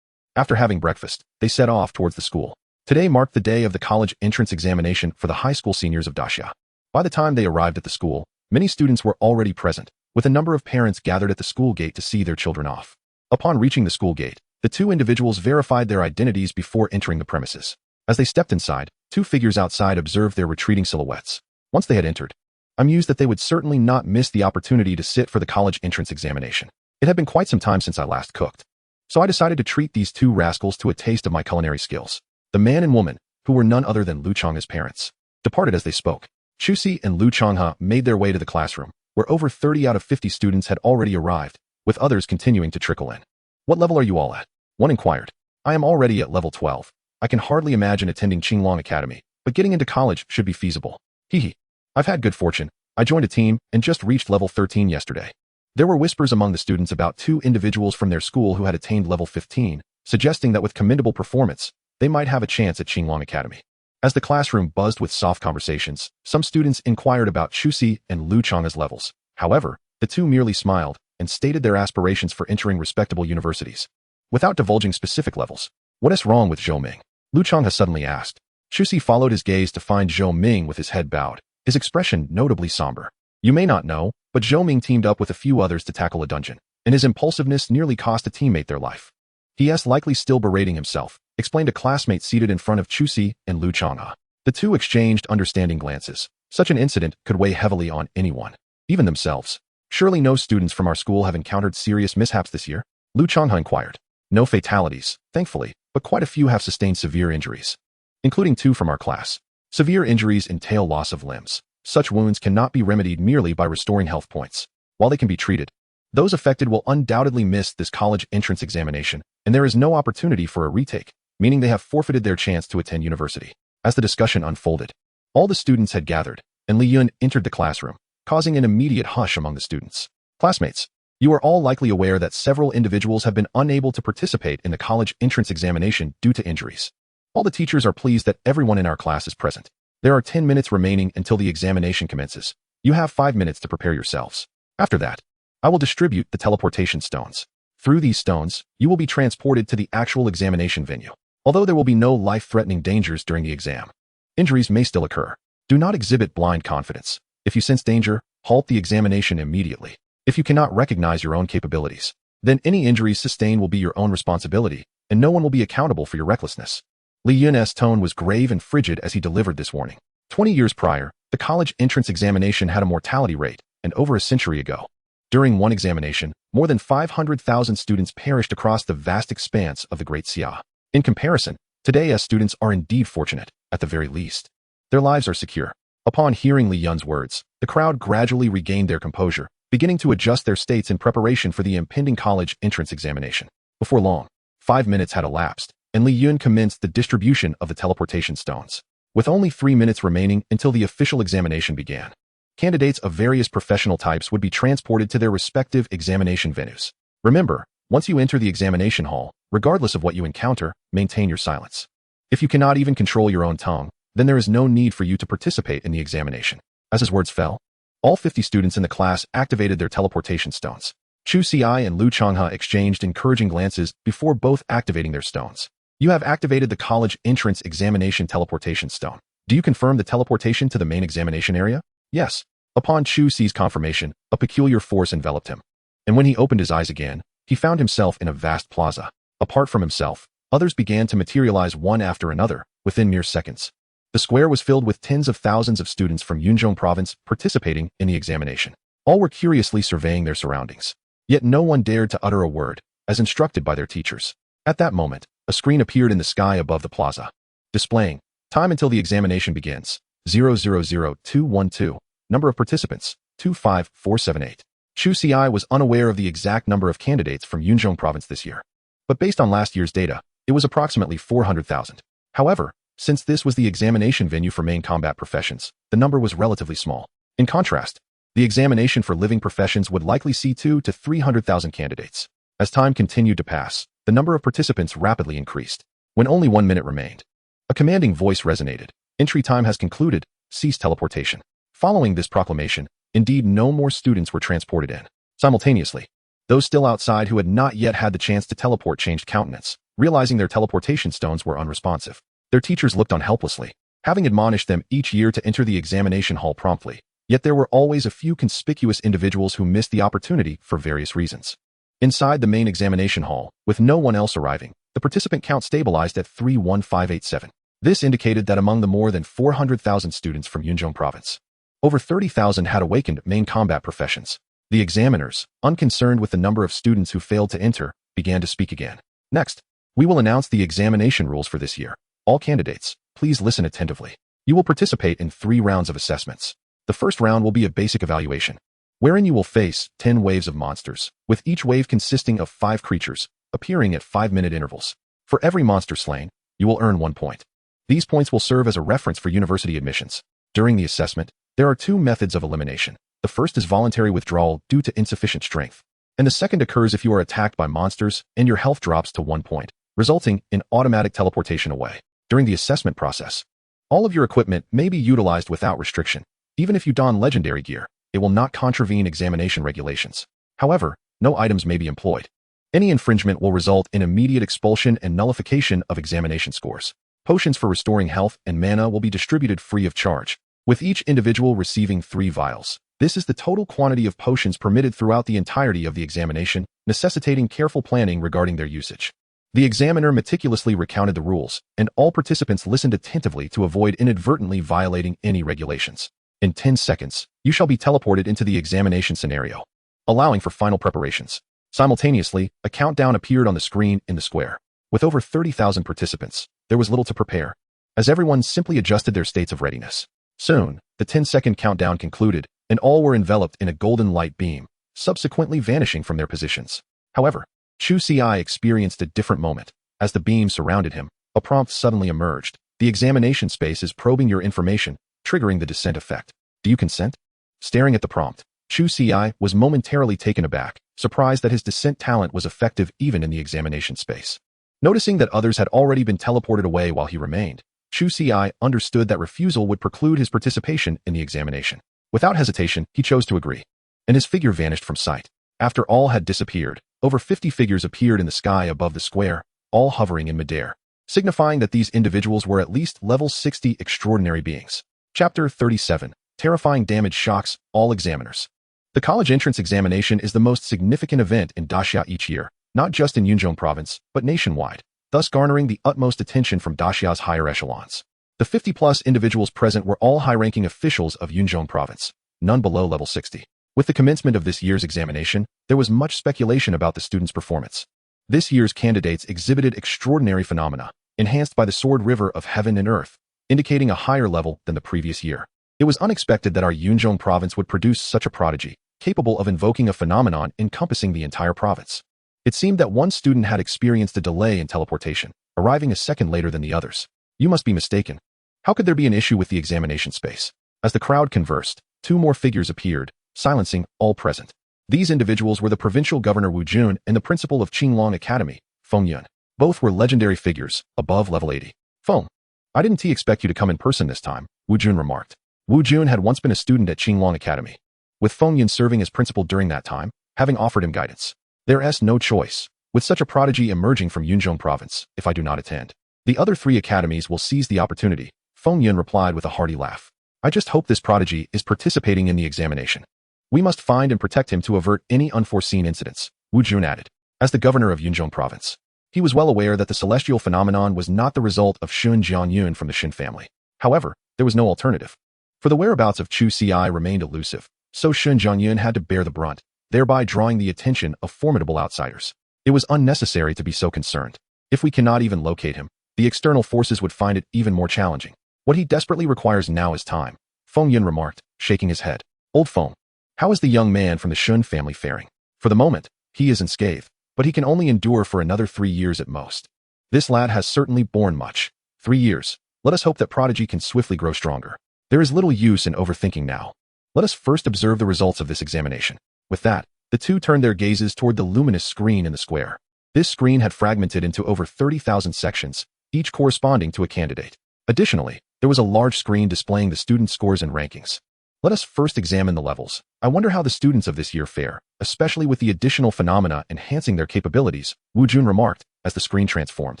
[SPEAKER 1] After having breakfast, they set off towards the school. Today marked the day of the college entrance examination for the high school seniors of Daxia. By the time they arrived at the school, many students were already present, with a number of parents gathered at the school gate to see their children off. Upon reaching the school gate, the two individuals verified their identities before entering the premises. As they stepped inside, two figures outside observed their retreating silhouettes. Once they had entered, I mused that they would certainly not miss the opportunity to sit for the college entrance examination. It had been quite some time since I last cooked, so I decided to treat these two rascals to a taste of my culinary skills. The man and woman, who were none other than Lu Changhua's parents, departed as they spoke. Chu Ci and Lu Changhua made their way to the classroom, where over 30 out of 50 students had already arrived, with others continuing to trickle in. What level are you all at? One inquired. I am already at level 12. I can hardly imagine attending Qinglong Academy, but getting into college should be feasible. Hee. I've had good fortune. I joined a team and just reached level 13 yesterday. There were whispers among the students about two individuals from their school who had attained level 15, suggesting that with commendable performance, they might have a chance at Qinglong Academy. As the classroom buzzed with soft conversations, some students inquired about Chu Ci and Lu Changhua's levels. However, the two merely smiled and stated their aspirations for entering respectable universities. Without divulging specific levels, what is wrong with Zhou Ming? Lu Changhua suddenly asked. Chu Ci followed his gaze to find Zhou Ming with his head bowed, his expression notably somber. You may not know, but Zhou Ming teamed up with a few others to tackle a dungeon, and his impulsiveness nearly cost a teammate their life. He.S. likely still berating himself, explained a classmate seated in front of Chu Ci and Lu Changhua. The two exchanged understanding glances. Such an incident could weigh heavily on anyone, even themselves. Surely no students from our school have encountered serious mishaps this year? Lu Changhua inquired. No fatalities, thankfully, but quite a few have sustained severe injuries, including 2 from our class. Severe injuries entail loss of limbs. Such wounds cannot be remedied merely by restoring health points. While they can be treated, those affected will undoubtedly miss this college entrance examination, and there is no opportunity for a retake, meaning they have forfeited their chance to attend university. As the discussion unfolded, all the students had gathered, and Li Yun entered the classroom, causing an immediate hush among the students. Classmates, you are all likely aware that several individuals have been unable to participate in the college entrance examination due to injuries. All the teachers are pleased that everyone in our class is present. There are 10 minutes remaining until the examination commences. You have 5 minutes to prepare yourselves. After that, I will distribute the teleportation stones. Through these stones, you will be transported to the actual examination venue. Although there will be no life-threatening dangers during the exam, injuries may still occur. Do not exhibit blind confidence. If you sense danger, halt the examination immediately. If you cannot recognize your own capabilities, then any injuries sustained will be your own responsibility, and no one will be accountable for your recklessness. Li Yun's tone was grave and frigid as he delivered this warning. 20 years prior, the college entrance examination had a mortality rate, and over a century ago, During one examination, more than 500,000 students perished across the vast expanse of the Great Xia. In comparison, today's students are indeed fortunate, at the very least. Their lives are secure. Upon hearing Li Yun's words, the crowd gradually regained their composure, beginning to adjust their states in preparation for the impending college entrance examination. Before long, 5 minutes had elapsed, and Li Yun commenced the distribution of the teleportation stones. With only 3 minutes remaining until the official examination began, candidates of various professional types would be transported to their respective examination venues. Remember, once you enter the examination hall, regardless of what you encounter, maintain your silence. If you cannot even control your own tongue, then there is no need for you to participate in the examination. As his words fell, all 50 students in the class activated their teleportation stones. Chu Ci and Lu Changhua exchanged encouraging glances before both activating their stones. You have activated the college entrance examination teleportation stone. Do you confirm the teleportation to the main examination area? Yes. Upon Chu Ci's confirmation, a peculiar force enveloped him. And when he opened his eyes again, he found himself in a vast plaza. Apart from himself, others began to materialize one after another, within mere seconds. The square was filled with tens of thousands of students from Yunzhong province participating in the examination. All were curiously surveying their surroundings. Yet no one dared to utter a word, as instructed by their teachers. At that moment, a screen appeared in the sky above the plaza, displaying time until the examination begins, 000212, number of participants, 25478. Chu Ci was unaware of the exact number of candidates from Yunzhong province this year, but based on last year's data, it was approximately 400,000. However, since this was the examination venue for main combat professions, the number was relatively small. In contrast, the examination for living professions would likely see 200,000 to 300,000 candidates. As time continued to pass, the number of participants rapidly increased. When only 1 minute remained, a commanding voice resonated. Entry time has concluded. Cease teleportation. Following this proclamation, indeed no more students were transported in. Simultaneously, those still outside who had not yet had the chance to teleport changed countenance, realizing their teleportation stones were unresponsive. Their teachers looked on helplessly, having admonished them each year to enter the examination hall promptly. Yet there were always a few conspicuous individuals who missed the opportunity for various reasons. Inside the main examination hall, with no one else arriving, the participant count stabilized at 31587. This indicated that among the more than 400,000 students from Yunzhong province, over 30,000 had awakened main combat professions. The examiners, unconcerned with the number of students who failed to enter, began to speak again. Next, we will announce the examination rules for this year. All candidates, please listen attentively. You will participate in 3 rounds of assessments. The first round will be a basic evaluation, wherein you will face 10 waves of monsters, with each wave consisting of 5 creatures, appearing at 5-minute intervals. For every monster slain, you will earn 1 point. These points will serve as a reference for university admissions. During the assessment, there are 2 methods of elimination. The first is voluntary withdrawal due to insufficient strength, and the second occurs if you are attacked by monsters and your health drops to 1 point, resulting in automatic teleportation away. During the assessment process, all of your equipment may be utilized without restriction. Even if you don legendary gear, it will not contravene examination regulations. However, no items may be employed. Any infringement will result in immediate expulsion and nullification of examination scores. Potions for restoring health and mana will be distributed free of charge, with each individual receiving 3 vials. This is the total quantity of potions permitted throughout the entirety of the examination, necessitating careful planning regarding their usage. The examiner meticulously recounted the rules, and all participants listened attentively to avoid inadvertently violating any regulations. In 10 seconds, you shall be teleported into the examination scenario, allowing for final preparations. Simultaneously, a countdown appeared on the screen in the square. With over 30,000 participants, there was little to prepare, as everyone simply adjusted their states of readiness. Soon, the 10-second countdown concluded, and all were enveloped in a golden light beam, subsequently vanishing from their positions. However, Chu Ci experienced a different moment. As the beam surrounded him, a prompt suddenly emerged. The examination space is probing your information, triggering the descent effect. Do you consent? Staring at the prompt, Chu Ci was momentarily taken aback, surprised that his descent talent was effective even in the examination space. Noticing that others had already been teleported away while he remained, Chu Ci understood that refusal would preclude his participation in the examination. Without hesitation, he chose to agree, and his figure vanished from sight. After all had disappeared, over 50 figures appeared in the sky above the square, all hovering in midair, signifying that these individuals were at least level 60 extraordinary beings. Chapter 37. Terrifying damage shocks all examiners. The college entrance examination is the most significant event in Daxia each year, not just in Yunzhong province, but nationwide, thus garnering the utmost attention from Daxia's higher echelons. The 50-plus individuals present were all high-ranking officials of Yunzhong province, none below level 60. With the commencement of this year's examination, there was much speculation about the students' performance. This year's candidates exhibited extraordinary phenomena, enhanced by the sword river of heaven and earth, indicating a higher level than the previous year. It was unexpected that our Yunzhong province would produce such a prodigy, capable of invoking a phenomenon encompassing the entire province. It seemed that one student had experienced a delay in teleportation, arriving a second later than the others. You must be mistaken. How could there be an issue with the examination space? As the crowd conversed, two more figures appeared, silencing all present. These individuals were the provincial governor Wu Jun and the principal of Qinglong Academy, Feng Yun. Both were legendary figures, above level 80. Feng, I didn't expect you to come in person this time, Wu Jun remarked. Wu Jun had once been a student at Qinglong Academy, with Feng Yun serving as principal during that time, having offered him guidance. There's no choice, with such a prodigy emerging from Yunzhong province, if I do not attend. The other three academies will seize the opportunity, Feng Yun replied with a hearty laugh. I just hope this prodigy is participating in the examination. We must find and protect him to avert any unforeseen incidents, Wu Jun added. As the governor of Yunzhong province, he was well aware that the celestial phenomenon was not the result of Shun Jianyun from the Shin family. However, there was no alternative. For the whereabouts of Chu Ci remained elusive, so Shun Jianyun had to bear the brunt, thereby drawing the attention of formidable outsiders. It was unnecessary to be so concerned. If we cannot even locate him, the external forces would find it even more challenging. What he desperately requires now is time, Feng Yun remarked, shaking his head. Old Feng, how is the young man from the Shun family faring? For the moment, he is unscathed, but he can only endure for another 3 years at most. This lad has certainly borne much. 3 years. Let us hope that prodigy can swiftly grow stronger. There is little use in overthinking now. Let us first observe the results of this examination. With that, the two turned their gazes toward the luminous screen in the square. This screen had fragmented into over 30,000 sections, each corresponding to a candidate. Additionally, there was a large screen displaying the student scores and rankings. Let us first examine the levels. I wonder how the students of this year fare, especially with the additional phenomena enhancing their capabilities, Wu Jun remarked as the screen transformed,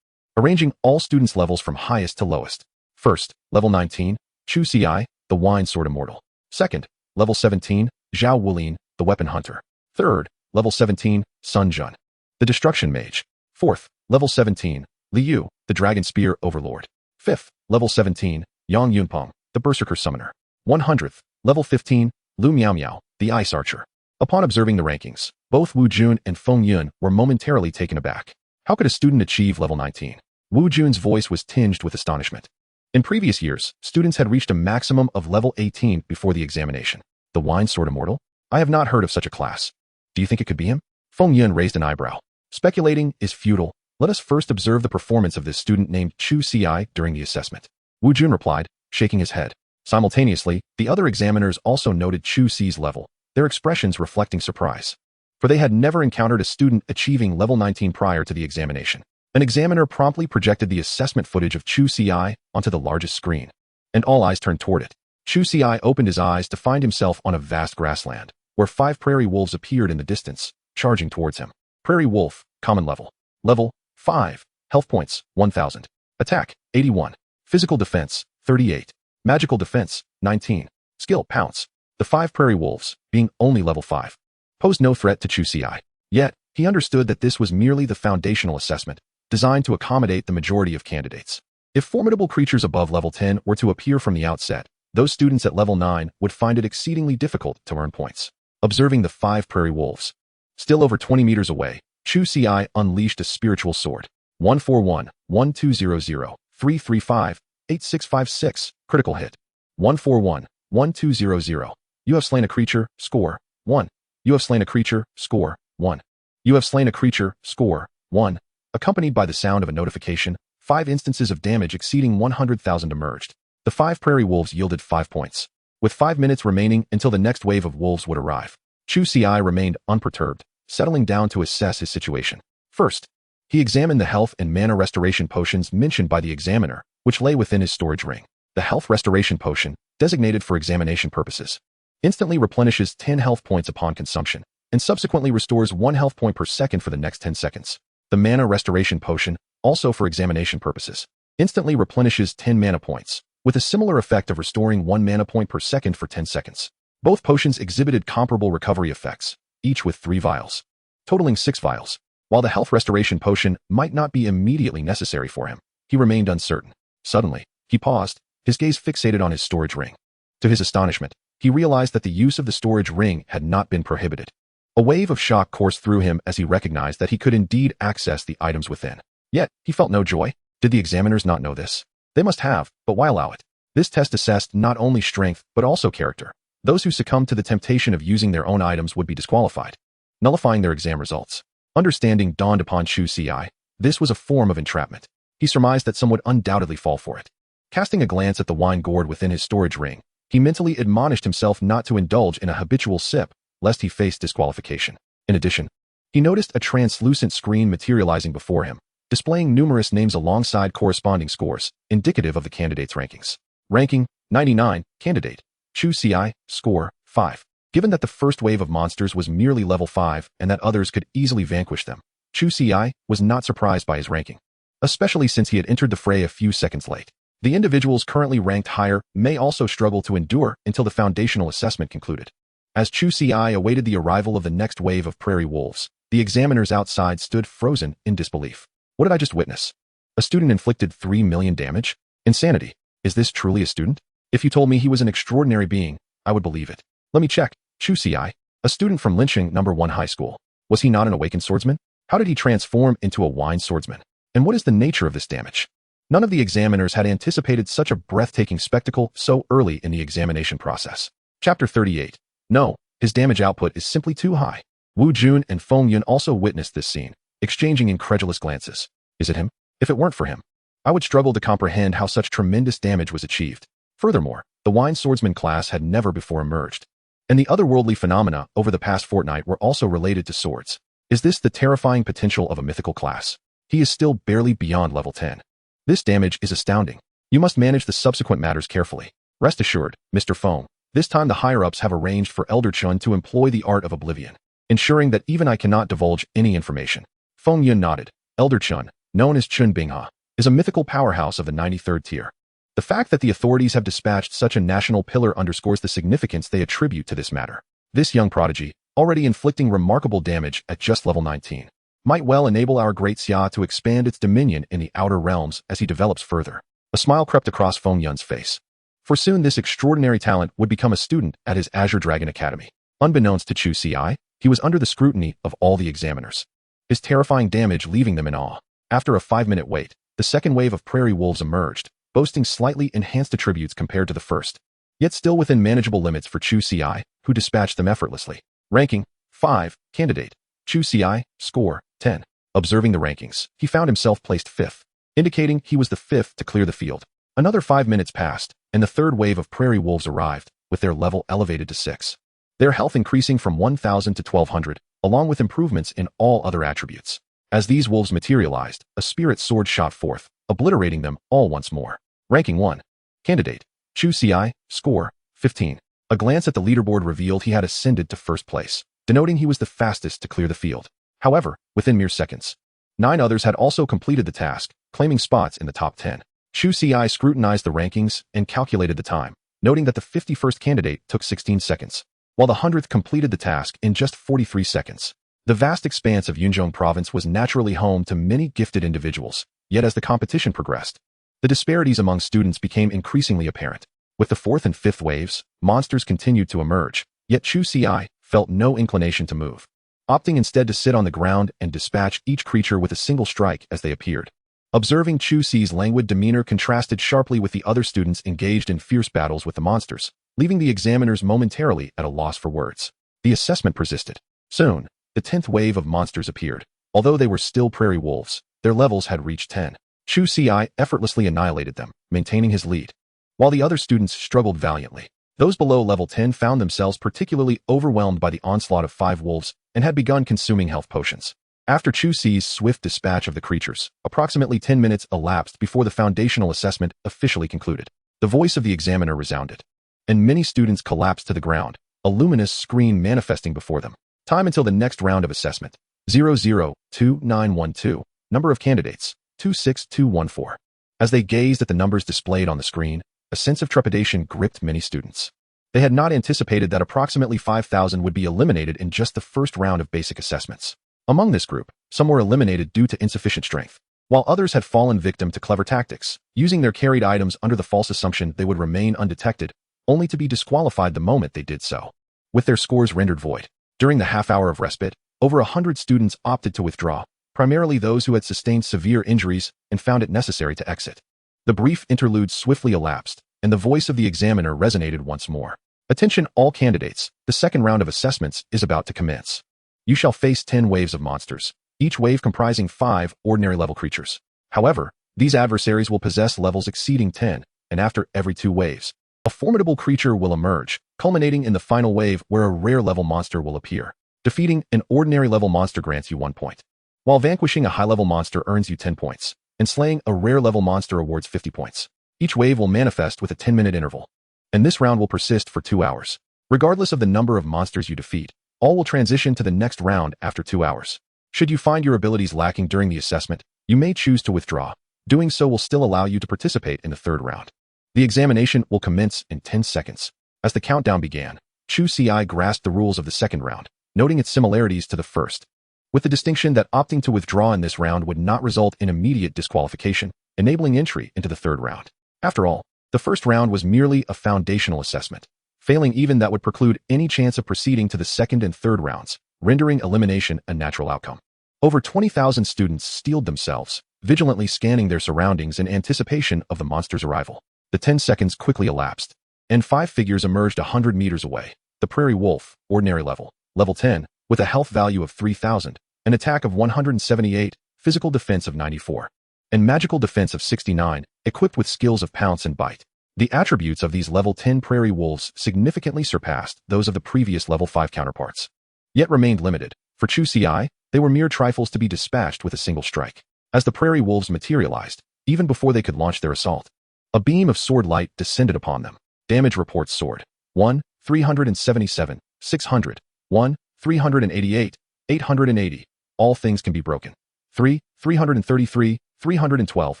[SPEAKER 1] arranging all students' levels from highest to lowest. First, level 19, Chu Ci, the Wine Sword Immortal. Second, level 17, Zhao Wulin, the Weapon Hunter. Third, level 17, Sun Jun, the Destruction Mage. Fourth, level 17, Liu, the Dragon Spear Overlord. Fifth, level 17, Yang Yunpeng, the Berserker Summoner. 100th, level 15, Lu Miao Miao, the Ice Archer. Upon observing the rankings, both Wu Jun and Feng Yun were momentarily taken aback. How could a student achieve level 19? Wu Jun's voice was tinged with astonishment. In previous years, students had reached a maximum of level 18 before the examination. The Wine Sword Immortal? I have not heard of such a class. Do you think it could be him? Feng Yun raised an eyebrow. Speculating is futile. Let us first observe the performance of this student named Chu Ci during the assessment. Wu Jun replied, shaking his head. Simultaneously, the other examiners also noted Chu Ci's level, their expressions reflecting surprise. For they had never encountered a student achieving level 19 prior to the examination. An examiner promptly projected the assessment footage of Chu Ci onto the largest screen, and all eyes turned toward it. Chu Ci opened his eyes to find himself on a vast grassland, where 5 prairie wolves appeared in the distance, charging towards him. Prairie wolf, common level. Level 5. Health points, 1000. Attack, 81. Physical defense, 38. Magical defense, 19. Skill, pounce. The 5 prairie wolves, being only level 5, posed no threat to Chu Ci. Yet, he understood that this was merely the foundational assessment, designed to accommodate the majority of candidates. If formidable creatures above level 10 were to appear from the outset, those students at level 9 would find it exceedingly difficult to earn points. Observing the 5 prairie wolves, still over 20 meters away, Chu Ci unleashed a spiritual sword. 141, 1200, 335, 8656, critical hit. 141, 1200. You have slain a creature, score, 1. You have slain a creature, score, 1. You have slain a creature, score, 1. Accompanied by the sound of a notification, 5 instances of damage exceeding 100,000 emerged. The 5 prairie wolves yielded 5 points. With 5 minutes remaining until the next wave of wolves would arrive, Chu Ci remained unperturbed, settling down to assess his situation. First, he examined the health and mana restoration potions mentioned by the examiner, which lay within his storage ring. The health restoration potion, designated for examination purposes, instantly replenishes 10 health points upon consumption, and subsequently restores 1 health point per second for the next 10 seconds. The mana restoration potion, also for examination purposes, instantly replenishes 10 mana points, with a similar effect of restoring 1 mana point per second for 10 seconds. Both potions exhibited comparable recovery effects, each with 3 vials, totaling 6 vials. While the health restoration potion might not be immediately necessary for him, he remained uncertain. Suddenly, he paused, his gaze fixated on his storage ring. To his astonishment, he realized that the use of the storage ring had not been prohibited. A wave of shock coursed through him as he recognized that he could indeed access the items within. Yet, he felt no joy. Did the examiners not know this? They must have, but why allow it? This test assessed not only strength, but also character. Those who succumbed to the temptation of using their own items would be disqualified, nullifying their exam results. Understanding dawned upon Chu Ci. This was a form of entrapment. He surmised that some would undoubtedly fall for it. Casting a glance at the wine gourd within his storage ring, he mentally admonished himself not to indulge in a habitual sip, lest he face disqualification. In addition, he noticed a translucent screen materializing before him, displaying numerous names alongside corresponding scores, indicative of the candidate's rankings. Ranking, 99, candidate. Chu Ci, score, 5. Given that the first wave of monsters was merely level 5 and that others could easily vanquish them, Chu Ci was not surprised by his ranking, especially since he had entered the fray a few seconds late. The individuals currently ranked higher may also struggle to endure until the foundational assessment concluded. As Chu Ci awaited the arrival of the next wave of prairie wolves, the examiners outside stood frozen in disbelief. What did I just witness? A student inflicted 3 million damage? Insanity. Is this truly a student? If you told me he was an extraordinary being, I would believe it. Let me check. Chu Ci, a student from Linqing No. 1 High School. Was he not an awakened swordsman? How did he transform into a wine swordsman? And what is the nature of this damage? None of the examiners had anticipated such a breathtaking spectacle so early in the examination process. Chapter 38. No, his damage output is simply too high. Wu Jun and Feng Yun also witnessed this scene, exchanging incredulous glances. Is it him? If it weren't for him, I would struggle to comprehend how such tremendous damage was achieved. Furthermore, the wine swordsman class had never before emerged, and the otherworldly phenomena over the past fortnight were also related to swords. Is this the terrifying potential of a mythical class? He is still barely beyond level 10. This damage is astounding. You must manage the subsequent matters carefully. Rest assured, Mr. Feng, this time the higher-ups have arranged for Elder Chun to employ the art of oblivion, ensuring that even I cannot divulge any information. Feng Yun nodded. Elder Chun, known as Chun Binghua, is a mythical powerhouse of the 93rd tier. The fact that the authorities have dispatched such a national pillar underscores the significance they attribute to this matter. This young prodigy, already inflicting remarkable damage at just level 19, might well enable our great Xia to expand its dominion in the outer realms as he develops further. A smile crept across Feng Yun's face. For soon this extraordinary talent would become a student at his Azure Dragon Academy. Unbeknownst to Chu Ci, he was under the scrutiny of all the examiners, his terrifying damage leaving them in awe. After a 5-minute wait, the second wave of prairie wolves emerged, boasting slightly enhanced attributes compared to the first, yet still within manageable limits for Chu Ci, who dispatched them effortlessly. Ranking, 5, candidate. Chu Ci, score, 10. Observing the rankings, he found himself placed 5th, indicating he was the 5th to clear the field. Another 5 minutes passed, and the third wave of prairie wolves arrived, with their level elevated to 6. Their health increasing from 1,000 to 1,200, along with improvements in all other attributes. As these wolves materialized, a spirit sword shot forth, obliterating them all once more. Ranking 1. Candidate. Chu Ci, score, 15. A glance at the leaderboard revealed he had ascended to first place, denoting he was the fastest to clear the field. However, within mere seconds, 9 others had also completed the task, claiming spots in the top 10. Chu Ci scrutinized the rankings and calculated the time, noting that the 51st candidate took 16 seconds, while the 100th completed the task in just 43 seconds. The vast expanse of Yunzhong province was naturally home to many gifted individuals, yet as the competition progressed, the disparities among students became increasingly apparent. With the 4th and 5th waves, monsters continued to emerge, yet Chu Ci felt no inclination to move, opting instead to sit on the ground and dispatch each creature with a single strike as they appeared. Observing Chu Ci's languid demeanor contrasted sharply with the other students engaged in fierce battles with the monsters, leaving the examiners momentarily at a loss for words. The assessment persisted. Soon, the 10th wave of monsters appeared. Although they were still prairie wolves, their levels had reached 10. Chu Ci effortlessly annihilated them, maintaining his lead, while the other students struggled valiantly. Those below level 10 found themselves particularly overwhelmed by the onslaught of 5 wolves and had begun consuming health potions. After Chu Ci's swift dispatch of the creatures, approximately 10 minutes elapsed before the foundational assessment officially concluded. The voice of the examiner resounded, and many students collapsed to the ground, a luminous screen manifesting before them. Time until the next round of assessment. 002912. Number of candidates, 26214. As they gazed at the numbers displayed on the screen, a sense of trepidation gripped many students. They had not anticipated that approximately 5,000 would be eliminated in just the first round of basic assessments. Among this group, some were eliminated due to insufficient strength, while others had fallen victim to clever tactics, using their carried items under the false assumption they would remain undetected, only to be disqualified the moment they did so, with their scores rendered void. During the half-hour of respite, over 100 students opted to withdraw, primarily those who had sustained severe injuries and found it necessary to exit. The brief interlude swiftly elapsed, and the voice of the examiner resonated once more. Attention all candidates, the second round of assessments is about to commence. You shall face 10 waves of monsters, each wave comprising 5 ordinary level creatures. However, these adversaries will possess levels exceeding 10, and after every 2 waves, a formidable creature will emerge, culminating in the final wave where a rare level monster will appear. Defeating an ordinary level monster grants you 1 point, while vanquishing a high-level monster earns you 10 points, and slaying a rare level monster awards 50 points. Each wave will manifest with a 10-minute interval, and this round will persist for 2 hours. Regardless of the number of monsters you defeat, all will transition to the next round after 2 hours. Should you find your abilities lacking during the assessment, you may choose to withdraw. Doing so will still allow you to participate in the third round. The examination will commence in 10 seconds. As the countdown began, Chu Ci grasped the rules of the second round, noting its similarities to the first, with the distinction that opting to withdraw in this round would not result in immediate disqualification, enabling entry into the third round. After all, the first round was merely a foundational assessment. Failing even that would preclude any chance of proceeding to the second and third rounds, rendering elimination a natural outcome. Over 20,000 students steeled themselves, vigilantly scanning their surroundings in anticipation of the monster's arrival. The 10 seconds quickly elapsed, and 5 figures emerged 100 meters away. The prairie wolf, ordinary level, level 10, with a health value of 3,000, an attack of 178, physical defense of 94, and magical defense of 69, equipped with skills of pounce and bite. The attributes of these level 10 prairie wolves significantly surpassed those of the previous level 5 counterparts, yet remained limited. For Chu Ci, they were mere trifles to be dispatched with a single strike. As the prairie wolves materialized, even before they could launch their assault, a beam of sword light descended upon them. Damage reports sword. 1, 377, 600, 1, 388, 880. All things can be broken. 3, 333, 312.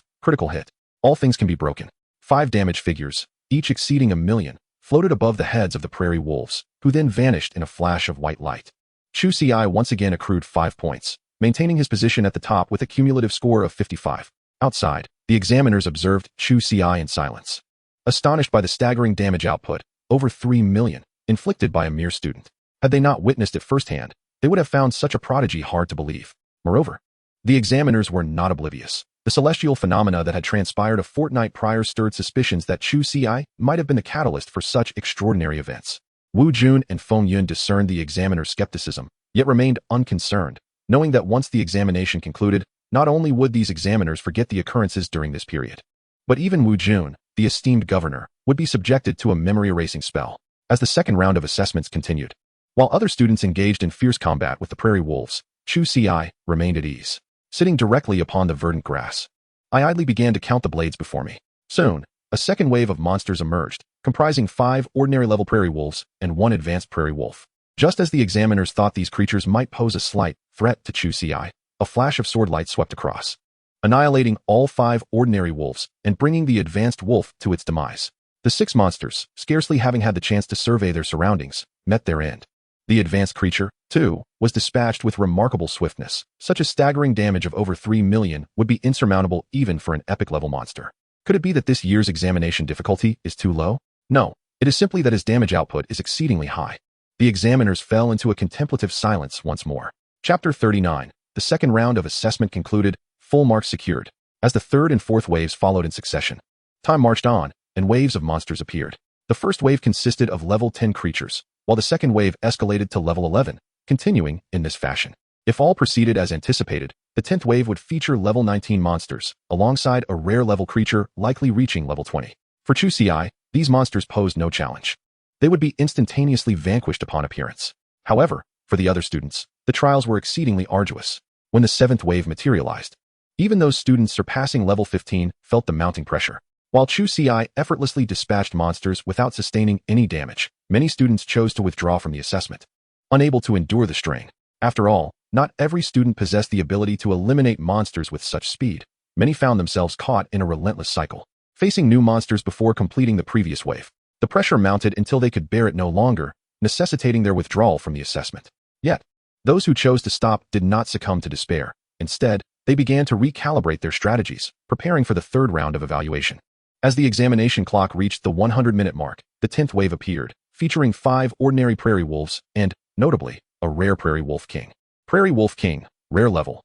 [SPEAKER 1] Critical hit. All things can be broken. 5 damage figures, each exceeding 1,000,000, floated above the heads of the prairie wolves, who then vanished in a flash of white light. Chu Ci once again accrued 5 points, maintaining his position at the top with a cumulative score of 55. Outside, the examiners observed Chu Ci in silence, astonished by the staggering damage output, over 3 million, inflicted by a mere student. Had they not witnessed it firsthand, they would have found such a prodigy hard to believe. Moreover, the examiners were not oblivious. The celestial phenomena that had transpired a fortnight prior stirred suspicions that Chu Ci might have been the catalyst for such extraordinary events. Wu Jun and Feng Yun discerned the examiner's skepticism, yet remained unconcerned, knowing that once the examination concluded, not only would these examiners forget the occurrences during this period, but even Wu Jun, the esteemed governor, would be subjected to a memory-erasing spell. As the second round of assessments continued, while other students engaged in fierce combat with the prairie wolves, Chu Ci remained at ease, sitting directly upon the verdant grass. I idly began to count the blades before me. Soon, a second wave of monsters emerged, comprising 5 ordinary-level prairie wolves and 1 advanced prairie wolf. Just as the examiners thought these creatures might pose a slight threat to Chu Ci, a flash of sword light swept across, annihilating all 5 ordinary wolves and bringing the advanced wolf to its demise. The 6 monsters, scarcely having had the chance to survey their surroundings, met their end. The advanced creature, too, was dispatched with remarkable swiftness. Such a staggering damage of over 3 million would be insurmountable even for an epic-level monster. Could it be that this year's examination difficulty is too low? No, it is simply that his damage output is exceedingly high. The examiners fell into a contemplative silence once more. Chapter 39. The second round of assessment concluded, full marks secured. As the third and fourth waves followed in succession, time marched on, and waves of monsters appeared. The first wave consisted of level 10 creatures, while the second wave escalated to level 11, continuing in this fashion. If all proceeded as anticipated, the 10th wave would feature level 19 monsters, alongside a rare level creature likely reaching level 20. For Chu Ci, these monsters posed no challenge. They would be instantaneously vanquished upon appearance. However, for the other students, the trials were exceedingly arduous. When the 7th wave materialized, even those students surpassing level 15 felt the mounting pressure. While Chu Ci effortlessly dispatched monsters without sustaining any damage, many students chose to withdraw from the assessment, unable to endure the strain. After all, not every student possessed the ability to eliminate monsters with such speed. Many found themselves caught in a relentless cycle, facing new monsters before completing the previous wave. The pressure mounted until they could bear it no longer, necessitating their withdrawal from the assessment. Yet, those who chose to stop did not succumb to despair. Instead, they began to recalibrate their strategies, preparing for the third round of evaluation. As the examination clock reached the 100-minute mark, the 10th wave appeared, featuring 5 ordinary prairie wolves and, notably, a rare prairie wolf king. Prairie wolf king, rare level,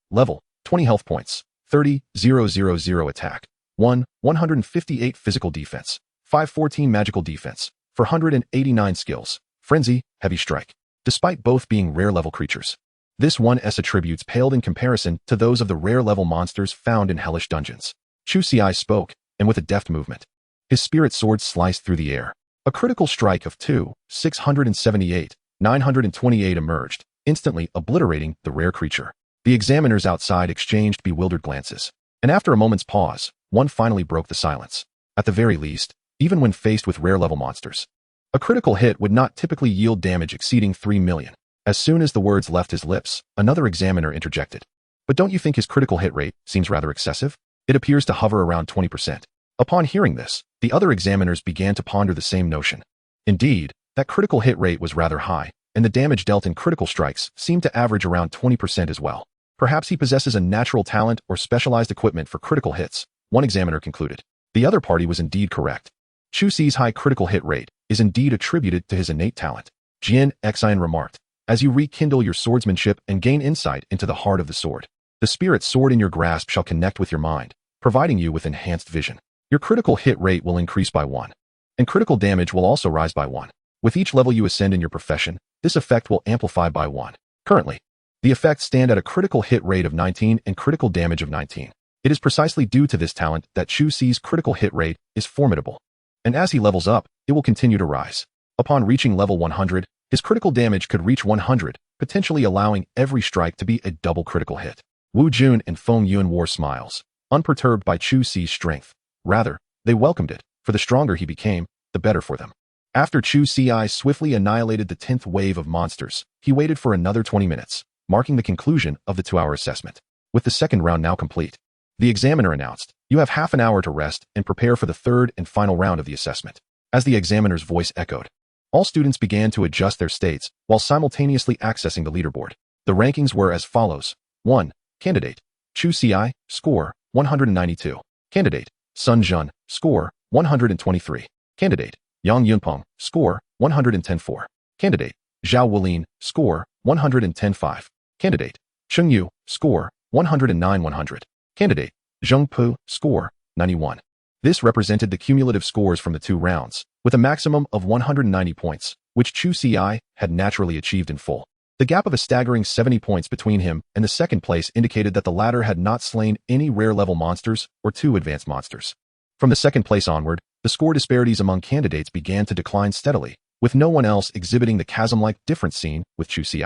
[SPEAKER 1] 20 health points, 30,000 attack, 158 physical defense, 514 magical defense, 489 skills, frenzy, heavy strike. Despite both being rare level creatures, this 1's attributes paled in comparison to those of the rare level monsters found in hellish dungeons. Chu Ci spoke, and with a deft movement, his spirit sword sliced through the air. A critical strike of 678,928 emerged, instantly obliterating the rare creature. The examiners outside exchanged bewildered glances, and after a moment's pause, one finally broke the silence. At the very least, even when faced with rare-level monsters, a critical hit would not typically yield damage exceeding 3 million. As soon as the words left his lips, another examiner interjected. But don't you think his critical hit rate seems rather excessive? It appears to hover around 20%. Upon hearing this, the other examiners began to ponder the same notion. Indeed, that critical hit rate was rather high, and the damage dealt in critical strikes seemed to average around 20% as well. Perhaps he possesses a natural talent or specialized equipment for critical hits, one examiner concluded. The other party was indeed correct. Chu Ci's high critical hit rate is indeed attributed to his innate talent. Jian Xian remarked, as you rekindle your swordsmanship and gain insight into the heart of the sword, the spirit sword in your grasp shall connect with your mind, providing you with enhanced vision. Your critical hit rate will increase by 1, and critical damage will also rise by 1. With each level you ascend in your profession, this effect will amplify by 1. Currently, the effects stand at a critical hit rate of 19 and critical damage of 19. It is precisely due to this talent that Chu Ci's critical hit rate is formidable, and as he levels up, it will continue to rise. Upon reaching level 100, his critical damage could reach 100, potentially allowing every strike to be a double critical hit. Wu Jun and Feng Yuan wore smiles, unperturbed by Chu Ci's strength. Rather, they welcomed it, for the stronger he became, the better for them. After Chu Ci swiftly annihilated the 10th wave of monsters, he waited for another 20 minutes, marking the conclusion of the 2-hour assessment. With the second round now complete, the examiner announced, you have half an hour to rest and prepare for the third and final round of the assessment. As the examiner's voice echoed, all students began to adjust their states while simultaneously accessing the leaderboard. The rankings were as follows. 1. Candidate Chu Ci, score 192. Candidate Sun Jun, score 123. Candidate Yang Yunpeng, score 110.4. Candidate Zhao Wulin, score 110.5. Candidate Cheng Yu, score 109.100. Candidate Zheng Pu, score 91. This represented the cumulative scores from the 2 rounds, with a maximum of 190 points, which Chu Ci had naturally achieved in full. The gap of a staggering 70 points between him and the second place indicated that the latter had not slain any rare-level monsters or 2 advanced monsters. From the second place onward, the score disparities among candidates began to decline steadily, with no one else exhibiting the chasm-like difference seen with Chu Ci.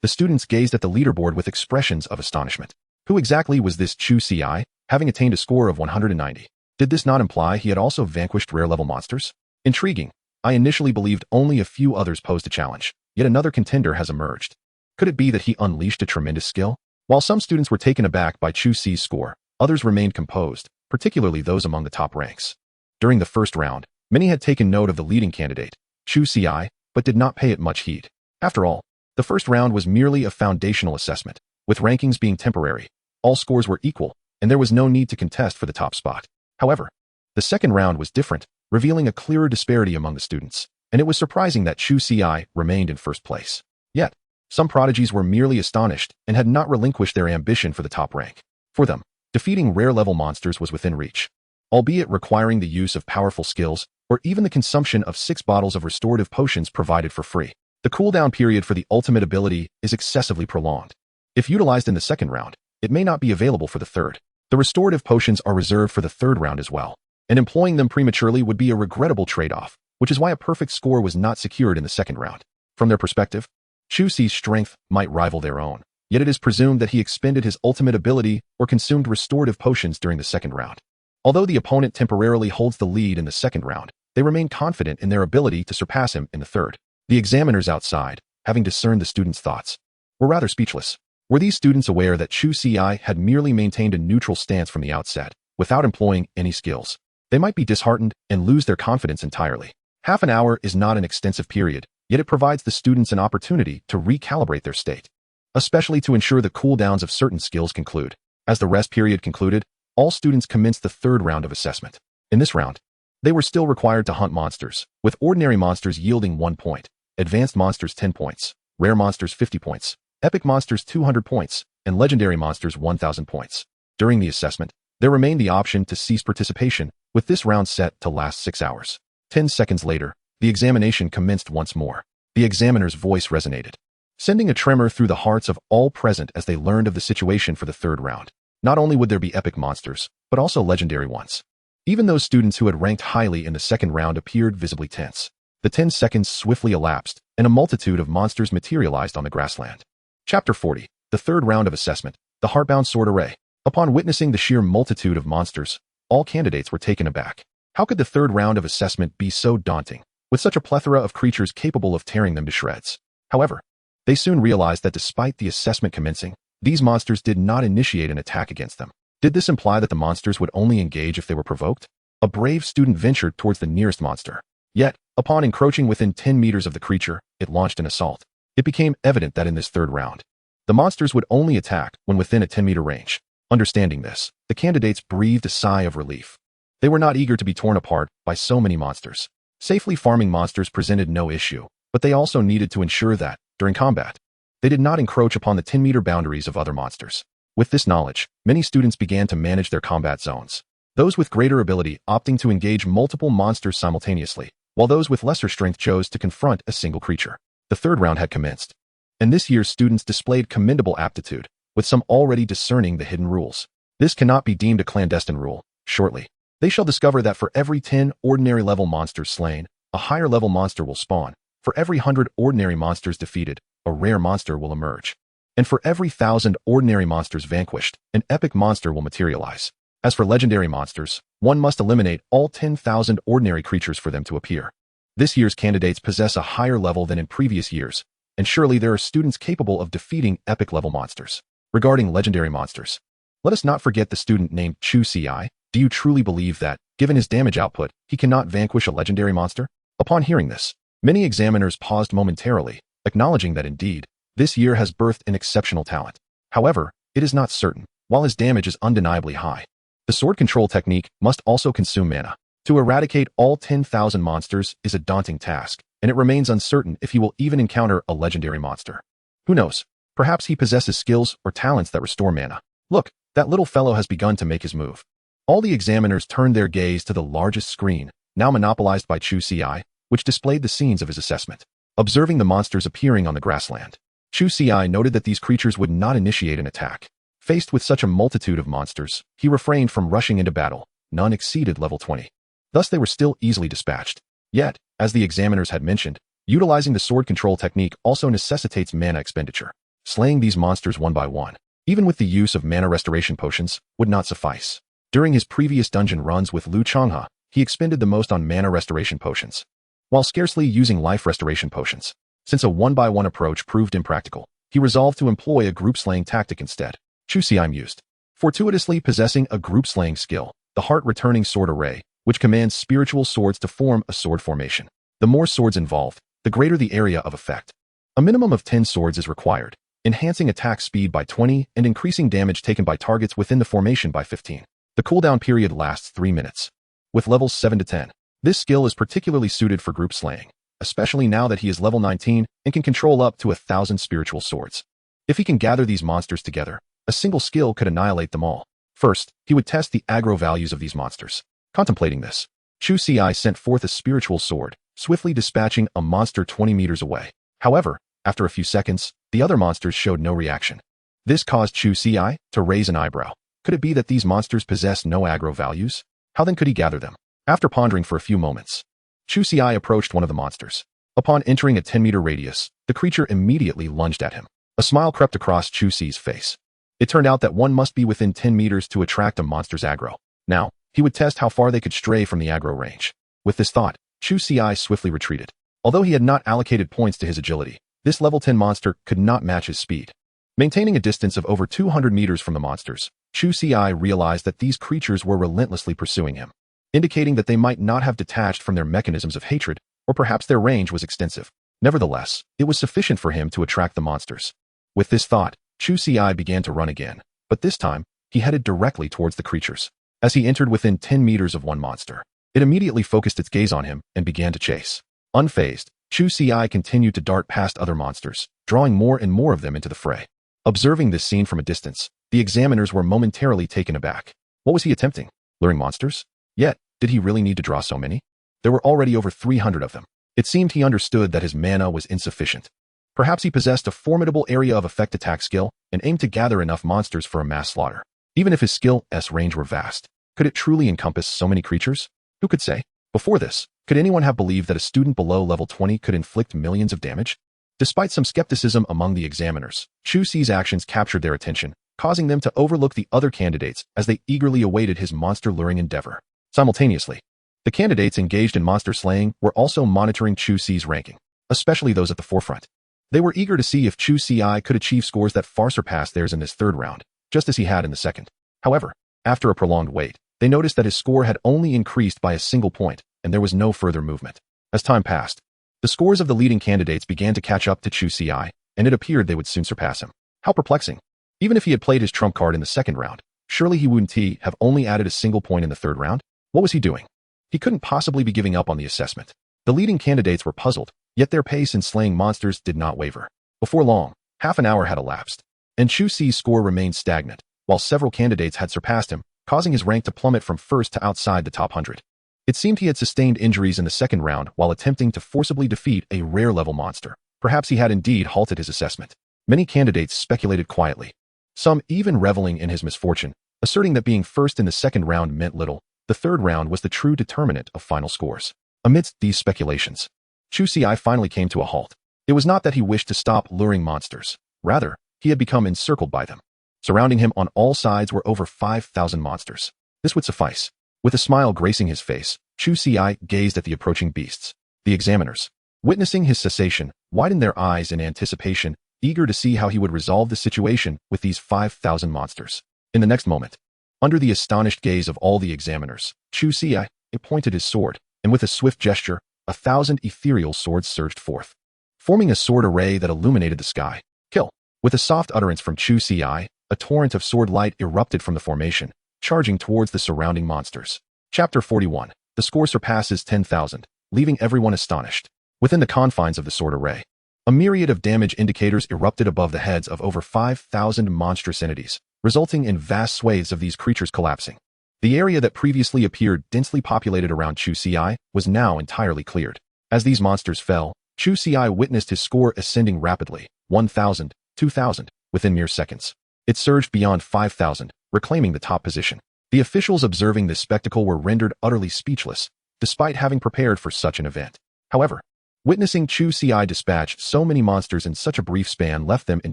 [SPEAKER 1] The students gazed at the leaderboard with expressions of astonishment. Who exactly was this Chu Ci, having attained a score of 190? Did this not imply he had also vanquished rare-level monsters? Intriguing. I initially believed only a few others posed a challenge, yet another contender has emerged. Could it be that he unleashed a tremendous skill? While some students were taken aback by Chu Ci's score, others remained composed, particularly those among the top ranks. During the first round, many had taken note of the leading candidate, Chu Ci, but did not pay it much heed. After all, the first round was merely a foundational assessment, with rankings being temporary. All scores were equal, and there was no need to contest for the top spot. However, the second round was different, revealing a clearer disparity among the students, and it was surprising that Chu Ci remained in first place. Yet, some prodigies were merely astonished and had not relinquished their ambition for the top rank. For them, defeating rare-level monsters was within reach, albeit requiring the use of powerful skills or even the consumption of 6 bottles of restorative potions provided for free. The cooldown period for the ultimate ability is excessively prolonged. If utilized in the second round, it may not be available for the third. The restorative potions are reserved for the third round as well, and employing them prematurely would be a regrettable trade-off, which is why a perfect score was not secured in the second round. From their perspective, Chu Ci's strength might rival their own, yet it is presumed that he expended his ultimate ability or consumed restorative potions during the second round. Although the opponent temporarily holds the lead in the second round, they remain confident in their ability to surpass him in the third. The examiners outside, having discerned the students' thoughts, were rather speechless. Were these students aware that Chu Ci had merely maintained a neutral stance from the outset, without employing any skills? They might be disheartened and lose their confidence entirely. Half an hour is not an extensive period, yet it provides the students an opportunity to recalibrate their state, especially to ensure the cooldowns of certain skills conclude. As the rest period concluded, all students commenced the third round of assessment. In this round, They were still required to hunt monsters, with ordinary monsters yielding 1 point, advanced monsters 10 points, rare monsters 50 points, epic monsters 200 points, and legendary monsters 1,000 points. During the assessment, there remained the option to cease participation, with this round set to last 6 hours. 10 seconds later, the examination commenced once more. The examiner's voice resonated, sending a tremor through the hearts of all present as they learned of the situation for the third round. Not only would there be epic monsters, but also legendary ones. Even those students who had ranked highly in the second round appeared visibly tense. The 10 seconds swiftly elapsed, and a multitude of monsters materialized on the grassland. Chapter 40. The third round of assessment, the Heartbound Sword Array. Upon witnessing the sheer multitude of monsters, all candidates were taken aback. How could the third round of assessment be so daunting, with such a plethora of creatures capable of tearing them to shreds? However, they soon realized that despite the assessment commencing, these monsters did not initiate an attack against them. Did this imply that the monsters would only engage if they were provoked? A brave student ventured towards the nearest monster. Yet, upon encroaching within 10 meters of the creature, it launched an assault. It became evident that in this third round, the monsters would only attack when within a 10-meter range. Understanding this, the candidates breathed a sigh of relief. They were not eager to be torn apart by so many monsters. Safely farming monsters presented no issue, but they also needed to ensure that, during combat, they did not encroach upon the 10-meter boundaries of other monsters. With this knowledge, many students began to manage their combat zones. Those with greater ability opting to engage multiple monsters simultaneously, while those with lesser strength chose to confront a single creature. The third round had commenced, and this year's students displayed commendable aptitude, with some already discerning the hidden rules. This cannot be deemed a clandestine rule. Shortly, they shall discover that for every 10 ordinary level monsters slain, a higher level monster will spawn. For every 100 ordinary monsters defeated, a rare monster will emerge. And for every 1,000 ordinary monsters vanquished, an epic monster will materialize. As for legendary monsters, one must eliminate all 10,000 ordinary creatures for them to appear. This year's candidates possess a higher level than in previous years, and surely there are students capable of defeating epic level monsters. Regarding legendary monsters, let us not forget the student named Chu Ci. Do you truly believe that, given his damage output, he cannot vanquish a legendary monster? Upon hearing this, many examiners paused momentarily, acknowledging that indeed, this year has birthed an exceptional talent. However, it is not certain, while his damage is undeniably high. The sword control technique must also consume mana. To eradicate all 10,000 monsters is a daunting task, and it remains uncertain if he will even encounter a legendary monster. Who knows? Perhaps he possesses skills or talents that restore mana. Look, that little fellow has begun to make his move. All the examiners turned their gaze to the largest screen, now monopolized by Chu Ci, which displayed the scenes of his assessment. Observing the monsters appearing on the grassland, Chu Ci noted that these creatures would not initiate an attack. Faced with such a multitude of monsters, he refrained from rushing into battle. None exceeded level 20. Thus they were still easily dispatched. Yet, as the examiners had mentioned, utilizing the sword control technique also necessitates mana expenditure. Slaying these monsters one by one, even with the use of mana restoration potions, would not suffice. During his previous dungeon runs with Lu Changhe, he expended the most on mana restoration potions, while scarcely using life restoration potions. Since a one-by-one approach proved impractical, he resolved to employ a group-slaying tactic instead. Chu Ci mused, fortuitously possessing a group-slaying skill, the heart-returning sword array, which commands spiritual swords to form a sword formation. The more swords involved, the greater the area of effect. A minimum of 10 swords is required, enhancing attack speed by 20 and increasing damage taken by targets within the formation by 15. The cooldown period lasts 3 minutes. With levels 7 to 10, this skill is particularly suited for group slaying, especially now that he is level 19 and can control up to 1,000 spiritual swords. If he can gather these monsters together, a single skill could annihilate them all. First, he would test the aggro values of these monsters. Contemplating this, Chu Ci sent forth a spiritual sword, swiftly dispatching a monster 20 meters away. However, after a few seconds, the other monsters showed no reaction. This caused Chu Ci to raise an eyebrow. Could it be that these monsters possess no aggro values? How then could he gather them? After pondering for a few moments, Chu Ci approached one of the monsters. Upon entering a 10-meter radius, the creature immediately lunged at him. A smile crept across Chu Ci's face. It turned out that one must be within 10 meters to attract a monster's aggro. Now, he would test how far they could stray from the aggro range. With this thought, Chu Ci swiftly retreated. Although he had not allocated points to his agility, this level 10 monster could not match his speed. Maintaining a distance of over 200 meters from the monsters, Chu Ci realized that these creatures were relentlessly pursuing him, indicating that they might not have detached from their mechanisms of hatred, or perhaps their range was extensive. Nevertheless, it was sufficient for him to attract the monsters. With this thought, Chu Ci began to run again, but this time, he headed directly towards the creatures. As he entered within 10 meters of one monster, It immediately focused its gaze on him and began to chase. Unfazed, Chu Ci continued to dart past other monsters, drawing more and more of them into the fray. Observing this scene from a distance, the examiners were momentarily taken aback. What was he attempting? Luring monsters? Yet, did he really need to draw so many? There were already over 300 of them. It seemed he understood that his mana was insufficient. Perhaps he possessed a formidable area of effect attack skill and aimed to gather enough monsters for a mass slaughter. Even if his skill's range were vast, could it truly encompass so many creatures? Who could say? Before this, could anyone have believed that a student below level 20 could inflict millions of damage? Despite some skepticism among the examiners, Chu Ci's actions captured their attention, causing them to overlook the other candidates as they eagerly awaited his monster-luring endeavor. Simultaneously, the candidates engaged in monster slaying were also monitoring Chu Ci's ranking, especially those at the forefront. They were eager to see if Chu Ci could achieve scores that far surpassed theirs in this third round, just as he had in the second. However, after a prolonged wait, they noticed that his score had only increased by a single point, and there was no further movement. As time passed, the scores of the leading candidates began to catch up to Chu Ci, and it appeared they would soon surpass him. How perplexing. Even if he had played his trump card in the second round, surely he wouldn't have only added a single point in the third round? What was he doing? He couldn't possibly be giving up on the assessment. The leading candidates were puzzled, yet their pace in slaying monsters did not waver. Before long, half an hour had elapsed, and Chu Ci's score remained stagnant, while several candidates had surpassed him, causing his rank to plummet from first to outside the top 100. It seemed he had sustained injuries in the second round while attempting to forcibly defeat a rare-level monster. Perhaps he had indeed halted his assessment. Many candidates speculated quietly, some even reveling in his misfortune, asserting that being first in the second round meant little. The third round was the true determinant of final scores. Amidst these speculations, Chu Ci finally came to a halt. It was not that he wished to stop luring monsters. Rather, he had become encircled by them. Surrounding him on all sides were over 5,000 monsters. This would suffice. With a smile gracing his face, Chu Ci gazed at the approaching beasts. The examiners, witnessing his cessation, widened their eyes in anticipation, eager to see how he would resolve the situation with these 5,000 monsters. In the next moment, under the astonished gaze of all the examiners, Chu Ci pointed his sword, and with a swift gesture, 1,000 ethereal swords surged forth, forming a sword array that illuminated the sky. Kill! With a soft utterance from Chu Ci, a torrent of sword light erupted from the formation, charging towards the surrounding monsters. Chapter 41. The score surpasses 10,000, leaving everyone astonished. Within the confines of the sword array, a myriad of damage indicators erupted above the heads of over 5,000 monstrous entities, resulting in vast swathes of these creatures collapsing. The area that previously appeared densely populated around Chu Ci was now entirely cleared. As these monsters fell, Chu Ci witnessed his score ascending rapidly, 1,000, 2,000, within mere seconds. It surged beyond 5,000, reclaiming the top position. The officials observing this spectacle were rendered utterly speechless, despite having prepared for such an event. However, witnessing Chu Ci dispatch so many monsters in such a brief span left them in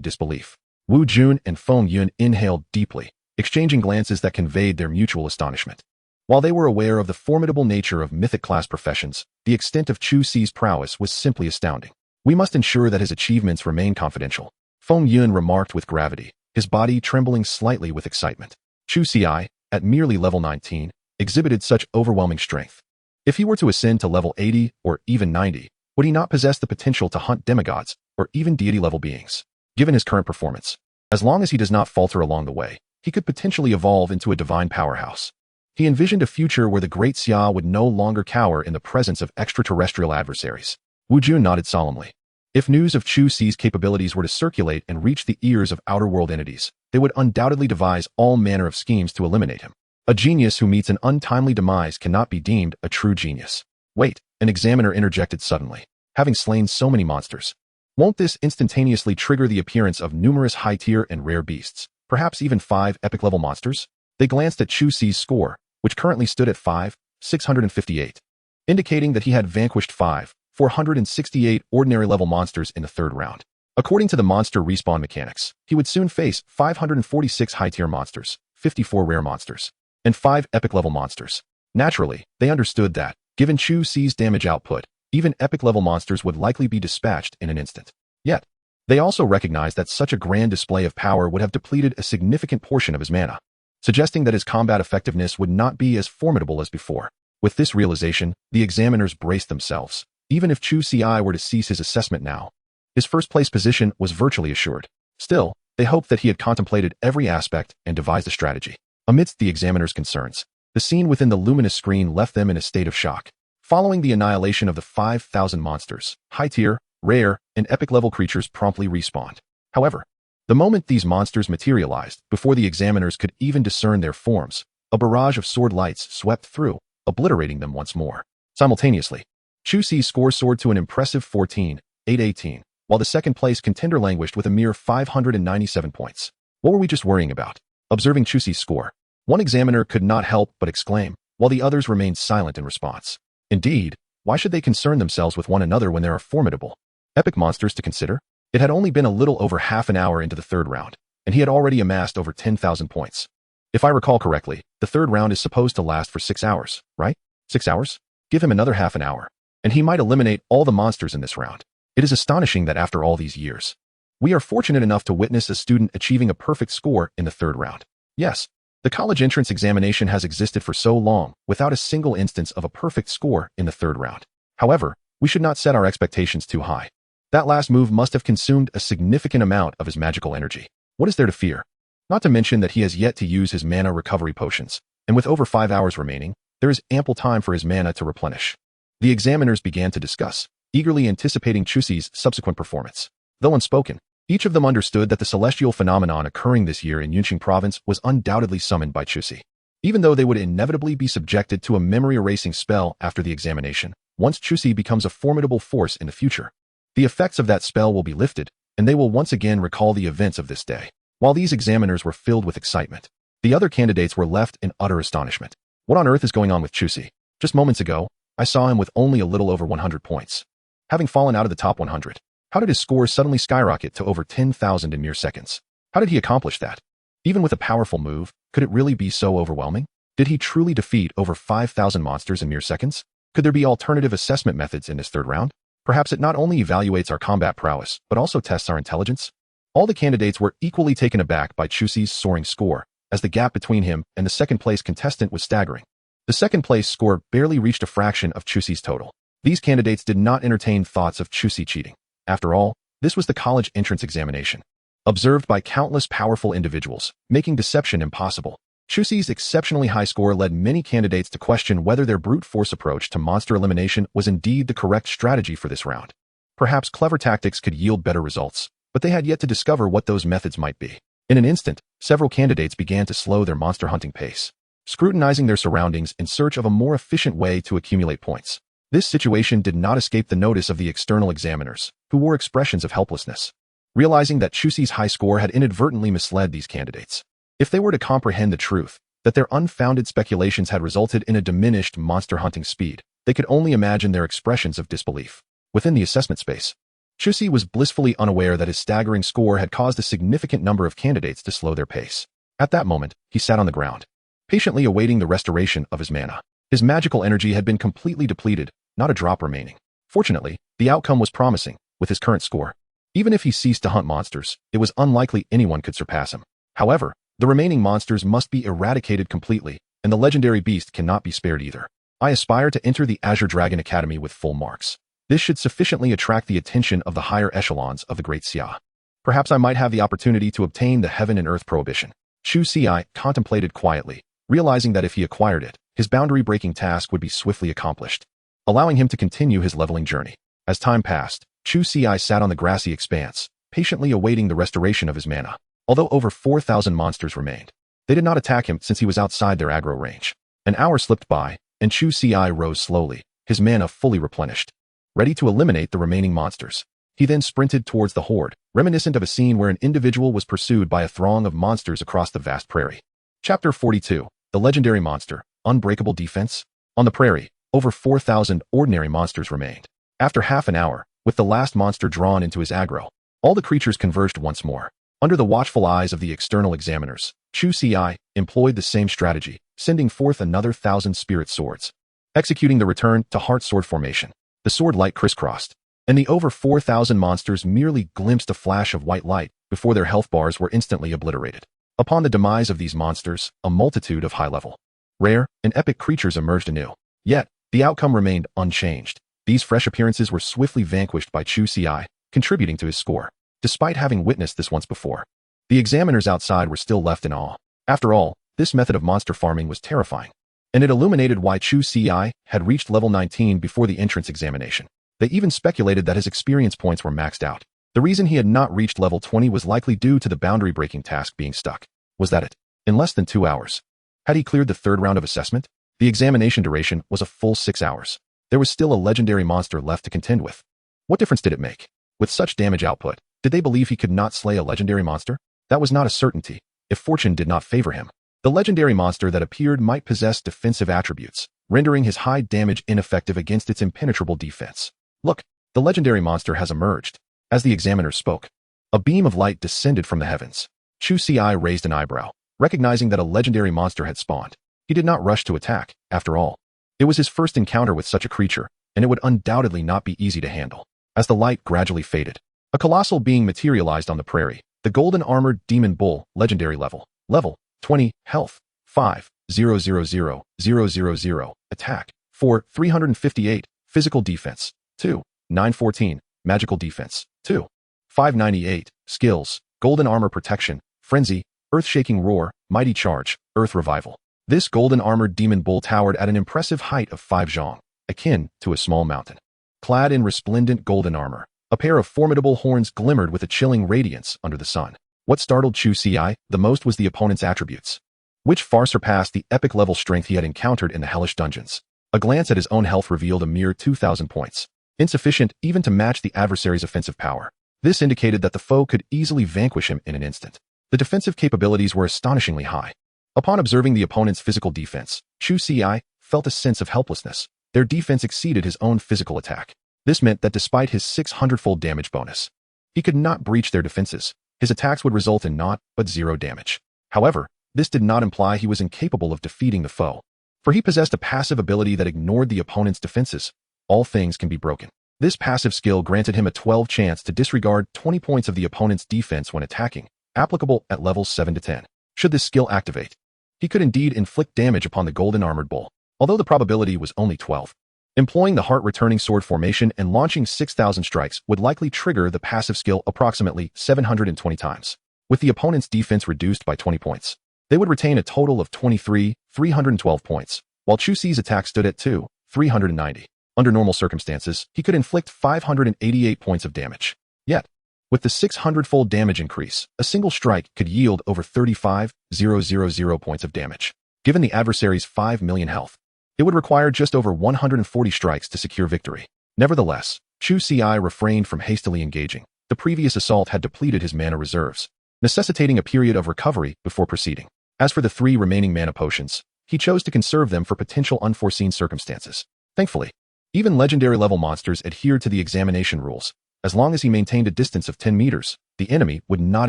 [SPEAKER 1] disbelief. Wu Jun and Feng Yun inhaled deeply, exchanging glances that conveyed their mutual astonishment. While they were aware of the formidable nature of mythic-class professions, the extent of Chu Ci's prowess was simply astounding. We must ensure that his achievements remain confidential, Feng Yun remarked with gravity, his body trembling slightly with excitement. Chu Ci, at merely level 19, exhibited such overwhelming strength. If he were to ascend to level 80 or even 90, would he not possess the potential to hunt demigods or even deity-level beings? Given his current performance, as long as he does not falter along the way, he could potentially evolve into a divine powerhouse. He envisioned a future where the Great Xia would no longer cower in the presence of extraterrestrial adversaries. Wu Jun nodded solemnly. If news of Chu Ci's capabilities were to circulate and reach the ears of outer-world entities, they would undoubtedly devise all manner of schemes to eliminate him. A genius who meets an untimely demise cannot be deemed a true genius. Wait, an examiner interjected suddenly. Having slain so many monsters, won't this instantaneously trigger the appearance of numerous high-tier and rare beasts, perhaps even 5 epic-level monsters? They glanced at Chu Ci's score, which currently stood at 5,658, indicating that he had vanquished 468 ordinary-level monsters in the third round. According to the monster respawn mechanics, he would soon face 546 high-tier monsters, 54 rare monsters, and 5 epic-level monsters. Naturally, they understood that, given Chu Ci's damage output, even epic-level monsters would likely be dispatched in an instant. Yet, they also recognized that such a grand display of power would have depleted a significant portion of his mana, suggesting that his combat effectiveness would not be as formidable as before. With this realization, the examiners braced themselves. Even if Chu Ci were to cease his assessment now, his first-place position was virtually assured. Still, they hoped that he had contemplated every aspect and devised a strategy. Amidst the examiner's concerns, The scene within the luminous screen left them in a state of shock. Following the annihilation of the 5,000 monsters, high-tier, rare, and epic-level creatures promptly respawned. However, the moment these monsters materialized, before the examiners could even discern their forms, a barrage of sword lights swept through, obliterating them once more. Simultaneously, Chu Ci's score soared to an impressive 14,818, while the second-place contender languished with a mere 597 points. What were we just worrying about? Observing Chu Ci's score, one examiner could not help but exclaim, while the others remained silent in response. Indeed, why should they concern themselves with one another when there are formidable, epic monsters to consider? It had only been a little over half an hour into the third round, and he had already amassed over 10,000 points. If I recall correctly, the third round is supposed to last for 6 hours, right? 6 hours? Give him another half an hour, and he might eliminate all the monsters in this round. It is astonishing that after all these years, we are fortunate enough to witness a student achieving a perfect score in the third round. Yes, the college entrance examination has existed for so long without a single instance of a perfect score in the third round. However, we should not set our expectations too high. That last move must have consumed a significant amount of his magical energy. What is there to fear? Not to mention that he has yet to use his mana recovery potions, and with over 5 hours remaining, there is ample time for his mana to replenish. The examiners began to discuss, eagerly anticipating Chu Ci's subsequent performance. Though unspoken, each of them understood that the celestial phenomenon occurring this year in Yunqing province was undoubtedly summoned by Chu Ci. Even though they would inevitably be subjected to a memory-erasing spell after the examination, once Chu Ci becomes a formidable force in the future, the effects of that spell will be lifted, and they will once again recall the events of this day. While these examiners were filled with excitement, the other candidates were left in utter astonishment. What on earth is going on with Chu Ci? Just moments ago, I saw him with only a little over 100 points. Having fallen out of the top 100, how did his score suddenly skyrocket to over 10,000 in mere seconds? How did he accomplish that? Even with a powerful move, could it really be so overwhelming? Did he truly defeat over 5,000 monsters in mere seconds? Could there be alternative assessment methods in this third round? Perhaps it not only evaluates our combat prowess, but also tests our intelligence? All the candidates were equally taken aback by Chu Ci's soaring score, as the gap between him and the second-place contestant was staggering. The second-place score barely reached a fraction of Chu Ci's total. These candidates did not entertain thoughts of Chu Ci cheating. After all, this was the college entrance examination, observed by countless powerful individuals, making deception impossible. Chu Ci's exceptionally high score led many candidates to question whether their brute force approach to monster elimination was indeed the correct strategy for this round. Perhaps clever tactics could yield better results, but they had yet to discover what those methods might be. In an instant, several candidates began to slow their monster hunting pace, scrutinizing their surroundings in search of a more efficient way to accumulate points. This situation did not escape the notice of the external examiners, who wore expressions of helplessness, realizing that Chu Ci's high score had inadvertently misled these candidates. If they were to comprehend the truth, that their unfounded speculations had resulted in a diminished monster hunting speed, they could only imagine their expressions of disbelief. Within the assessment space, Chu Ci was blissfully unaware that his staggering score had caused a significant number of candidates to slow their pace. At that moment, he sat on the ground, patiently awaiting the restoration of his mana. His magical energy had been completely depleted, not a drop remaining. Fortunately, the outcome was promising. With his current score, even if he ceased to hunt monsters, it was unlikely anyone could surpass him. However, the remaining monsters must be eradicated completely, and the legendary beast cannot be spared either. I aspire to enter the Azure Dragon Academy with full marks. This should sufficiently attract the attention of the higher echelons of the Great Xia. Perhaps I might have the opportunity to obtain the Heaven and Earth Prohibition. Chu Ci contemplated quietly, realizing that if he acquired it, his boundary-breaking task would be swiftly accomplished, allowing him to continue his leveling journey. As time passed, Chu Ci sat on the grassy expanse, patiently awaiting the restoration of his mana. Although over 4,000 monsters remained, they did not attack him since he was outside their aggro range. An hour slipped by, and Chu Ci rose slowly, his mana fully replenished, ready to eliminate the remaining monsters. He then sprinted towards the horde, reminiscent of a scene where an individual was pursued by a throng of monsters across the vast prairie. Chapter 42, The Legendary Monster, Unbreakable Defense. On the prairie, over 4,000 ordinary monsters remained. After half an hour, with the last monster drawn into his aggro, all the creatures converged once more. Under the watchful eyes of the external examiners, Chu Ci employed the same strategy, sending forth another 1,000 spirit swords, executing the return to heart sword formation. The sword light crisscrossed, and the over 4,000 monsters merely glimpsed a flash of white light before their health bars were instantly obliterated. Upon the demise of these monsters, a multitude of high-level, rare, and epic creatures emerged anew. Yet, the outcome remained unchanged. These fresh appearances were swiftly vanquished by Chu Ci, contributing to his score. Despite having witnessed this once before, the examiners outside were still left in awe. After all, this method of monster farming was terrifying. and it illuminated why Chu Ci had reached level 19 before the entrance examination. They even speculated that his experience points were maxed out. The reason he had not reached level 20 was likely due to the boundary-breaking task being stuck. Was that it? In less than 2 hours. Had he cleared the third round of assessment? The examination duration was a full 6 hours. There was still a legendary monster left to contend with. What difference did it make? With such damage output, did they believe he could not slay a legendary monster? That was not a certainty, if fortune did not favor him. The legendary monster that appeared might possess defensive attributes, rendering his high damage ineffective against its impenetrable defense. Look, the legendary monster has emerged. As the examiner spoke, a beam of light descended from the heavens. Chu Ci raised an eyebrow, recognizing that a legendary monster had spawned. He did not rush to attack, after all. It was his first encounter with such a creature, and it would undoubtedly not be easy to handle. As the light gradually faded, a colossal being materialized on the prairie. The golden armored demon bull, legendary level. Level 20, health 5,000,000, attack 4,358, physical defense 2,914, magical defense 2,598, skills, golden armor protection, frenzy, earth-shaking roar, mighty charge, earth revival. This golden armored demon bull towered at an impressive height of 5 zhang, akin to a small mountain. Clad in resplendent golden armor, a pair of formidable horns glimmered with a chilling radiance under the sun. What startled Chu Ci the most was the opponent's attributes, which far surpassed the epic level strength he had encountered in the hellish dungeons. A glance at his own health revealed a mere 2,000 points, insufficient even to match the adversary's offensive power. This indicated that the foe could easily vanquish him in an instant. The defensive capabilities were astonishingly high. Upon observing the opponent's physical defense, Chu Ci felt a sense of helplessness. Their defense exceeded his own physical attack. This meant that despite his 600-fold damage bonus, he could not breach their defenses. His attacks would result in naught but 0 damage. However, this did not imply he was incapable of defeating the foe, for he possessed a passive ability that ignored the opponent's defenses. All things can be broken. This passive skill granted him a 12 chance to disregard 20 points of the opponent's defense when attacking, applicable at levels 7 to 10. Should this skill activate, he could indeed inflict damage upon the golden armored bull, although the probability was only 12. Employing the heart-returning sword formation and launching 6,000 strikes would likely trigger the passive skill approximately 720 times. With the opponent's defense reduced by 20 points, they would retain a total of 312 points, while Chu Ci's attack stood at 390. Under normal circumstances, he could inflict 588 points of damage. Yet, with the 600-fold damage increase, a single strike could yield over 35,000 points of damage. Given the adversary's 5 million health, it would require just over 140 strikes to secure victory. Nevertheless, Chu Ci refrained from hastily engaging. The previous assault had depleted his mana reserves, necessitating a period of recovery before proceeding. As for the 3 remaining mana potions, he chose to conserve them for potential unforeseen circumstances. Thankfully, even legendary-level monsters adhered to the examination rules. As long as he maintained a distance of 10 meters, the enemy would not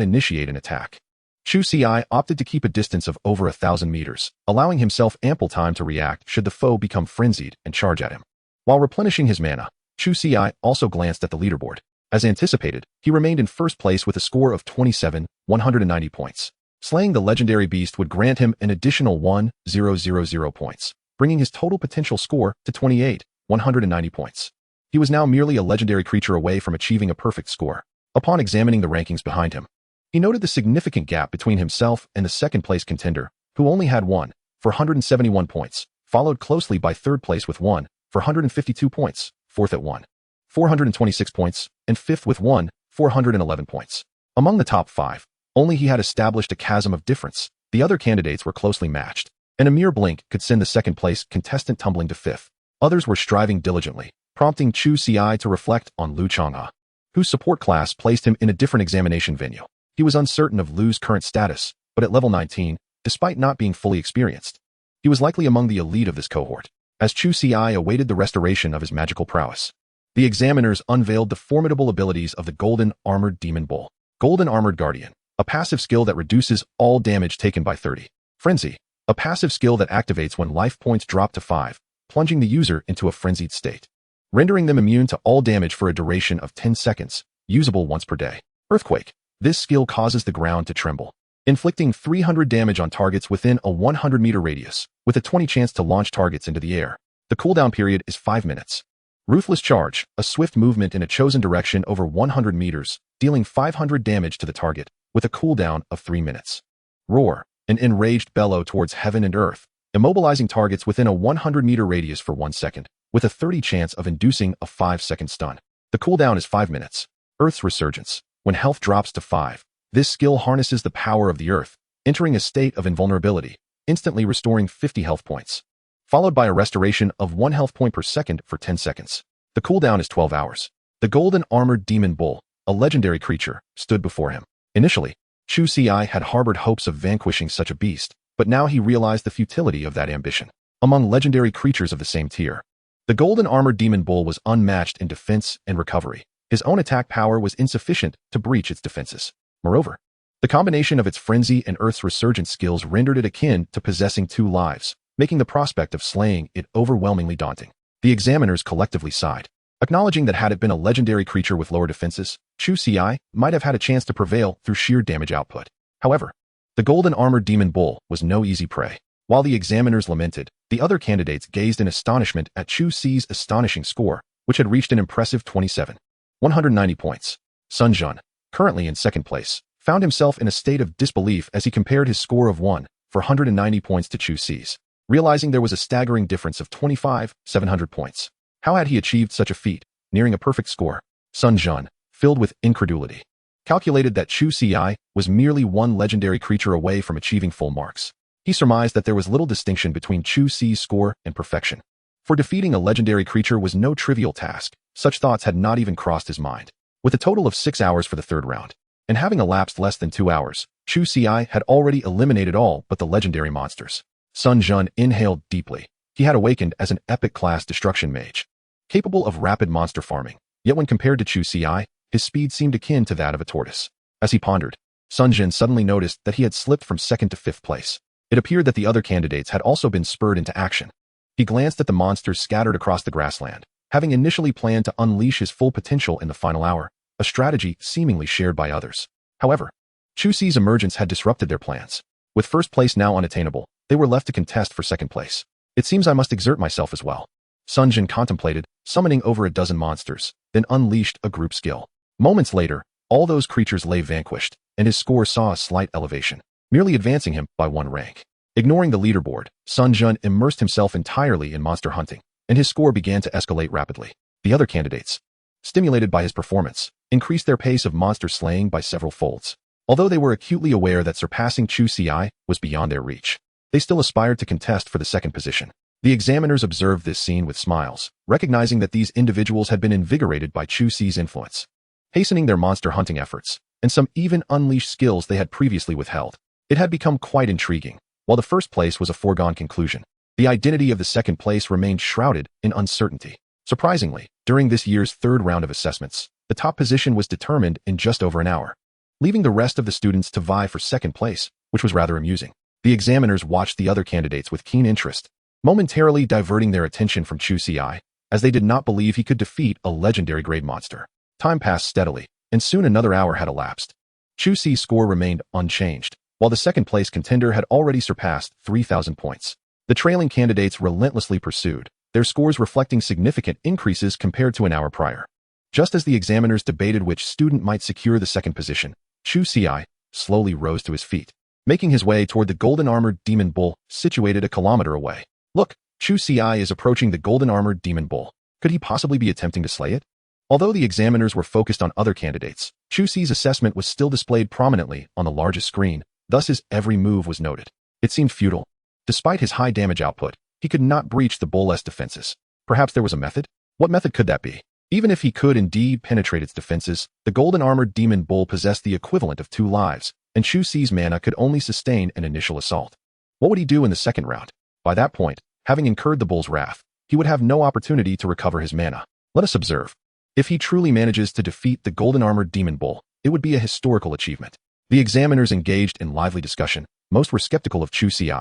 [SPEAKER 1] initiate an attack. Chu Ci opted to keep a distance of over 1,000 meters, allowing himself ample time to react should the foe become frenzied and charge at him. While replenishing his mana, Chu Ci also glanced at the leaderboard. As anticipated, he remained in first place with a score of 27,190 points. Slaying the legendary beast would grant him an additional 1,000 points, bringing his total potential score to 28,190 points. He was now merely a legendary creature away from achieving a perfect score. Upon examining the rankings behind him, he noted the significant gap between himself and the second-place contender, who only had 1 for 171 points, followed closely by third place with 1 for 152 points, fourth at 1, 426 points, and fifth with 1, 411 points. Among the top 5, only he had established a chasm of difference. The other candidates were closely matched, and a mere blink could send the second-place contestant tumbling to fifth. Others were striving diligently, prompting Chu Ci to reflect on Lu Chang'e, whose support class placed him in a different examination venue. He was uncertain of Lu's current status, but at level 19, despite not being fully experienced, he was likely among the elite of this cohort. As Chu Ci awaited the restoration of his magical prowess, the examiners unveiled the formidable abilities of the Golden Armored Demon Bull. Golden Armored Guardian, a passive skill that reduces all damage taken by 30. Frenzy, a passive skill that activates when life points drop to 5, plunging the user into a frenzied state, rendering them immune to all damage for a duration of 10 seconds, usable once per day. Earthquake, this skill causes the ground to tremble, inflicting 300 damage on targets within a 100-meter radius, with a 20 chance to launch targets into the air. The cooldown period is 5 minutes. Ruthless Charge, a swift movement in a chosen direction over 100 meters, dealing 500 damage to the target, with a cooldown of 3 minutes. Roar, an enraged bellow towards heaven and earth, immobilizing targets within a 100-meter radius for 1 second, with a 30 chance of inducing a 5-second stun. The cooldown is 5 minutes. Earth's Resurgence. When health drops to 5, this skill harnesses the power of the Earth, entering a state of invulnerability, instantly restoring 50 health points, followed by a restoration of 1 health point per second for 10 seconds. The cooldown is 12 hours. The golden armored demon bull, a legendary creature, stood before him. Initially, Chu Ci had harbored hopes of vanquishing such a beast, but now he realized the futility of that ambition. Among legendary creatures of the same tier, the golden armored demon bull was unmatched in defense and recovery. His own attack power was insufficient to breach its defenses. Moreover, the combination of its frenzy and Earth's Resurgence skills rendered it akin to possessing 2 lives, making the prospect of slaying it overwhelmingly daunting. The examiners collectively sighed, acknowledging that had it been a legendary creature with lower defenses, Chu Ci might have had a chance to prevail through sheer damage output. However, the golden armored demon bull was no easy prey. While the examiners lamented, the other candidates gazed in astonishment at Chu Ci's astonishing score, which had reached an impressive 190 points. Sun Jun, currently in second place, found himself in a state of disbelief as he compared his score of 190 points to Chu Ci's, realizing there was a staggering difference of 700 points. How had he achieved such a feat, nearing a perfect score? Sun Jun, filled with incredulity, calculated that Chu Ci was merely 1 legendary creature away from achieving full marks. He surmised that there was little distinction between Chu Ci's score and perfection. For defeating a legendary creature was no trivial task. Such thoughts had not even crossed his mind. With a total of 6 hours for the third round, and having elapsed less than 2 hours, Chu Ci had already eliminated all but the legendary monsters. Sun Jun inhaled deeply. He had awakened as an epic-class destruction mage, capable of rapid monster farming, yet when compared to Chu Ci, his speed seemed akin to that of a tortoise. As he pondered, Sun Jun suddenly noticed that he had slipped from 2nd to 5th place. It appeared that the other candidates had also been spurred into action. He glanced at the monsters scattered across the grassland, having initially planned to unleash his full potential in the final hour, a strategy seemingly shared by others. However, Chu Ci's emergence had disrupted their plans. With 1st place now unattainable, they were left to contest for 2nd place. It seems I must exert myself as well. Sun Jun contemplated, summoning over a dozen monsters, then unleashed a group skill. Moments later, all those creatures lay vanquished, and his score saw a slight elevation, merely advancing him by 1 rank. Ignoring the leaderboard, Sun Jun immersed himself entirely in monster hunting, and his score began to escalate rapidly. The other candidates, stimulated by his performance, increased their pace of monster slaying by several folds. Although they were acutely aware that surpassing Chu Ci was beyond their reach, they still aspired to contest for the 2nd position. The examiners observed this scene with smiles, recognizing that these individuals had been invigorated by Chu Ci's influence, hastening their monster hunting efforts, and some even unleashed skills they had previously withheld. It had become quite intriguing. While the 1st place was a foregone conclusion, the identity of the 2nd place remained shrouded in uncertainty. Surprisingly, during this year's 3rd round of assessments, the top position was determined in just over an hour, leaving the rest of the students to vie for 2nd place, which was rather amusing. The examiners watched the other candidates with keen interest, momentarily diverting their attention from Chu Ci, as they did not believe he could defeat a legendary grade monster. Time passed steadily, and soon another hour had elapsed. Chu Ci's score remained unchanged, while the 2nd place contender had already surpassed 3,000 points. The trailing candidates relentlessly pursued, their scores reflecting significant increases compared to an hour prior. Just as the examiners debated which student might secure the 2nd position, Chu Ci slowly rose to his feet, making his way toward the golden armored demon bull situated a kilometer away. Look, Chu Ci is approaching the golden armored demon bull. Could he possibly be attempting to slay it? Although the examiners were focused on other candidates, Chu Ci's assessment was still displayed prominently on the largest screen, thus his every move was noted. It seemed futile. Despite his high damage output, he could not breach the bull's defenses. Perhaps there was a method? What method could that be? Even if he could indeed penetrate its defenses, the golden armored demon bull possessed the equivalent of 2 lives, and Chu Ci's mana could only sustain an initial assault. What would he do in the 2nd round? By that point, having incurred the bull's wrath, he would have no opportunity to recover his mana. Let us observe. If he truly manages to defeat the golden armored demon bull, it would be a historical achievement. The examiners engaged in lively discussion. Most were skeptical of Chu Ci,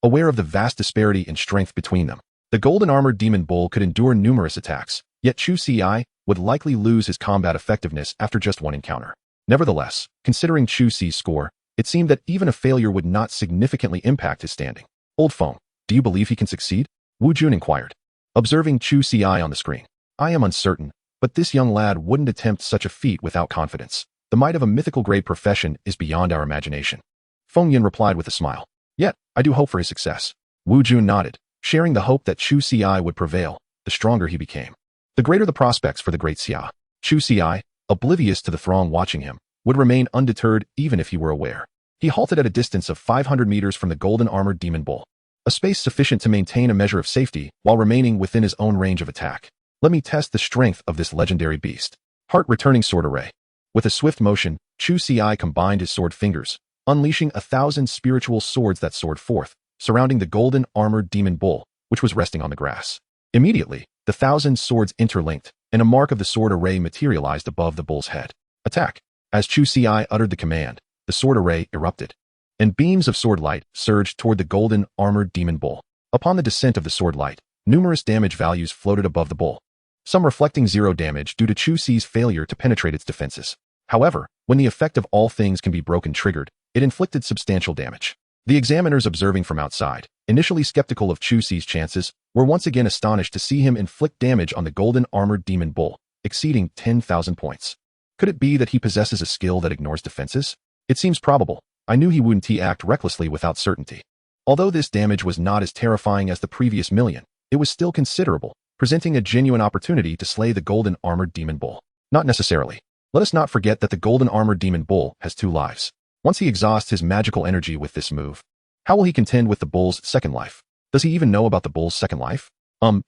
[SPEAKER 1] aware of the vast disparity in strength between them. The golden armored demon bull could endure numerous attacks, yet Chu Ci would likely lose his combat effectiveness after just 1 encounter. Nevertheless, considering Chu Ci's score, it seemed that even a failure would not significantly impact his standing. Old Feng, do you believe he can succeed? Wu Jun inquired, observing Chu Ci on the screen. I am uncertain, but this young lad wouldn't attempt such a feat without confidence. The might of a mythical grade profession is beyond our imagination. Feng Yin replied with a smile. Yet, I do hope for his success. Wu Jun nodded, sharing the hope that Chu Ci would prevail. The stronger he became, the greater the prospects for the great Xia. Chu Ci, oblivious to the throng watching him, would remain undeterred even if he were aware. He halted at a distance of 500 meters from the golden-armored demon bull, a space sufficient to maintain a measure of safety while remaining within his own range of attack. Let me test the strength of this legendary beast. Heart-returning sword array. With a swift motion, Chu Ci combined his sword fingers, unleashing 1,000 spiritual swords that soared forth, surrounding the golden-armored demon bull, which was resting on the grass. Immediately, the 1,000 swords interlinked, and a mark of the sword array materialized above the bull's head. Attack! As Chu Ci uttered the command, the sword array erupted, and beams of sword light surged toward the golden-armored demon bull. Upon the descent of the sword light, numerous damage values floated above the bull, some reflecting 0 damage due to Chu Ci's failure to penetrate its defenses. However, when the effect of all things can be broken triggered, it inflicted substantial damage. The examiners observing from outside, initially skeptical of Chu Ci's chances, were once again astonished to see him inflict damage on the golden-armored demon bull, exceeding 10,000 points. Could it be that he possesses a skill that ignores defenses? It seems probable. I knew he wouldn't act recklessly without certainty. Although this damage was not as terrifying as the previous million, it was still considerable, presenting a genuine opportunity to slay the golden-armored demon bull. Not necessarily. Let us not forget that the golden-armored demon bull has 2 lives. Once he exhausts his magical energy with this move, how will he contend with the bull's second life? Does he even know about the bull's second life?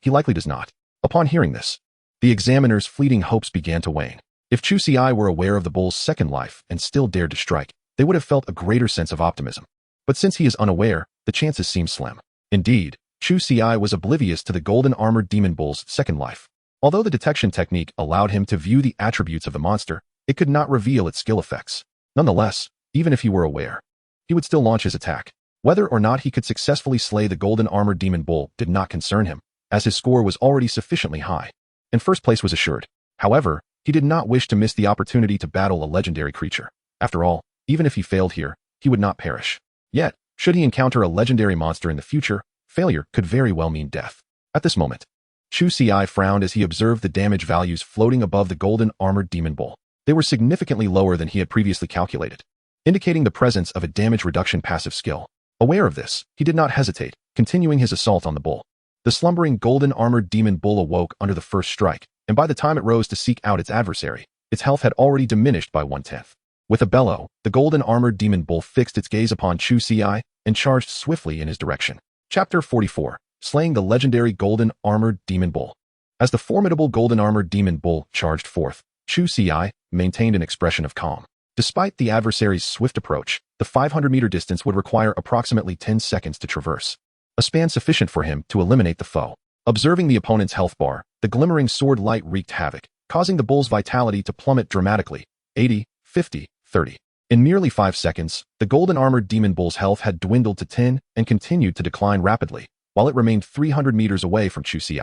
[SPEAKER 1] He likely does not. Upon hearing this, the examiner's fleeting hopes began to wane. If Chu Ci were aware of the bull's second life and still dared to strike, they would have felt a greater sense of optimism. But since he is unaware, the chances seem slim. Indeed, Chu Ci was oblivious to the golden-armored demon bull's second life. Although the detection technique allowed him to view the attributes of the monster, it could not reveal its skill effects. Nonetheless, even if he were aware, he would still launch his attack. Whether or not he could successfully slay the golden-armored demon bull did not concern him, as his score was already sufficiently high, and first place was assured. However, he did not wish to miss the opportunity to battle a legendary creature. After all, even if he failed here, he would not perish. Yet, should he encounter a legendary monster in the future, failure could very well mean death. At this moment, Chu Ci frowned as he observed the damage values floating above the golden-armored demon bull. They were significantly lower than he had previously calculated, indicating the presence of a damage reduction passive skill. Aware of this, he did not hesitate, continuing his assault on the bull. The slumbering golden-armored demon bull awoke under the first strike, and by the time it rose to seek out its adversary, its health had already diminished by 1/10. With a bellow, the golden-armored demon bull fixed its gaze upon Chu Ci and charged swiftly in his direction. Chapter 44. Slaying the legendary golden-armored demon bull. As the formidable golden-armored demon bull charged forth, Chu Ci maintained an expression of calm. Despite the adversary's swift approach, the 500-meter distance would require approximately 10 seconds to traverse, a span sufficient for him to eliminate the foe. Observing the opponent's health bar, the glimmering sword light wreaked havoc, causing the bull's vitality to plummet dramatically, 80, 50, 30. In merely 5 seconds, the golden-armored demon bull's health had dwindled to 10 and continued to decline rapidly, while it remained 300 meters away from Chu Ci.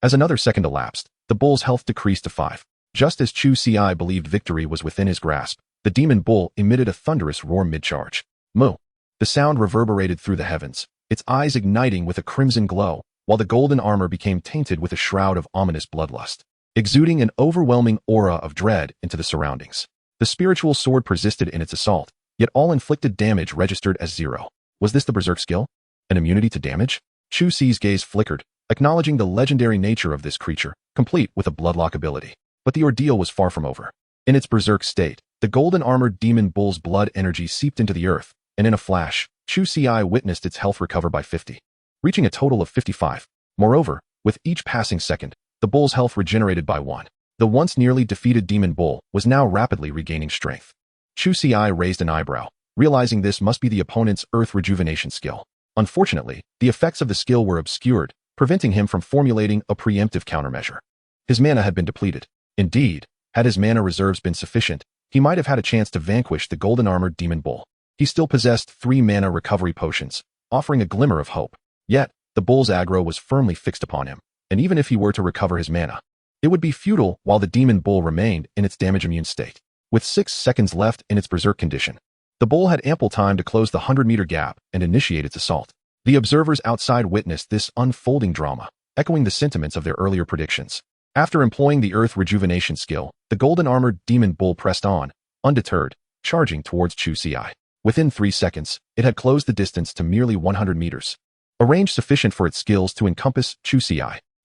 [SPEAKER 1] As another second elapsed, the bull's health decreased to 5. Just as Chu Ci believed victory was within his grasp, the demon bull emitted a thunderous roar mid-charge. Moo! The sound reverberated through the heavens, its eyes igniting with a crimson glow, while the golden armor became tainted with a shroud of ominous bloodlust, exuding an overwhelming aura of dread into the surroundings. The spiritual sword persisted in its assault, yet all inflicted damage registered as 0. Was this the berserk skill? An immunity to damage? Chu Ci's gaze flickered, acknowledging the legendary nature of this creature, complete with a bloodlock ability. But the ordeal was far from over. In its berserk state, the golden-armored demon bull's blood energy seeped into the earth, and in a flash, Chu Ci witnessed its health recover by 50, reaching a total of 55. Moreover, with each passing second, the bull's health regenerated by 1. The once nearly defeated demon bull was now rapidly regaining strength. Chu Ci raised an eyebrow, realizing this must be the opponent's earth rejuvenation skill. Unfortunately, the effects of the skill were obscured, preventing him from formulating a preemptive countermeasure. His mana had been depleted. Indeed, had his mana reserves been sufficient, he might have had a chance to vanquish the golden-armored demon bull. He still possessed 3 mana recovery potions, offering a glimmer of hope. Yet, the bull's aggro was firmly fixed upon him, and even if he were to recover his mana, it would be futile while the demon bull remained in its damage-immune state. With 6 seconds left in its berserk condition, the bull had ample time to close the 100-meter gap and initiate its assault. The observers outside witnessed this unfolding drama, echoing the sentiments of their earlier predictions. After employing the earth rejuvenation skill, the golden-armored demon bull pressed on, undeterred, charging towards Chu Ci. Within 3 seconds, it had closed the distance to merely 100 meters. a range sufficient for its skills to encompass Chu Ci.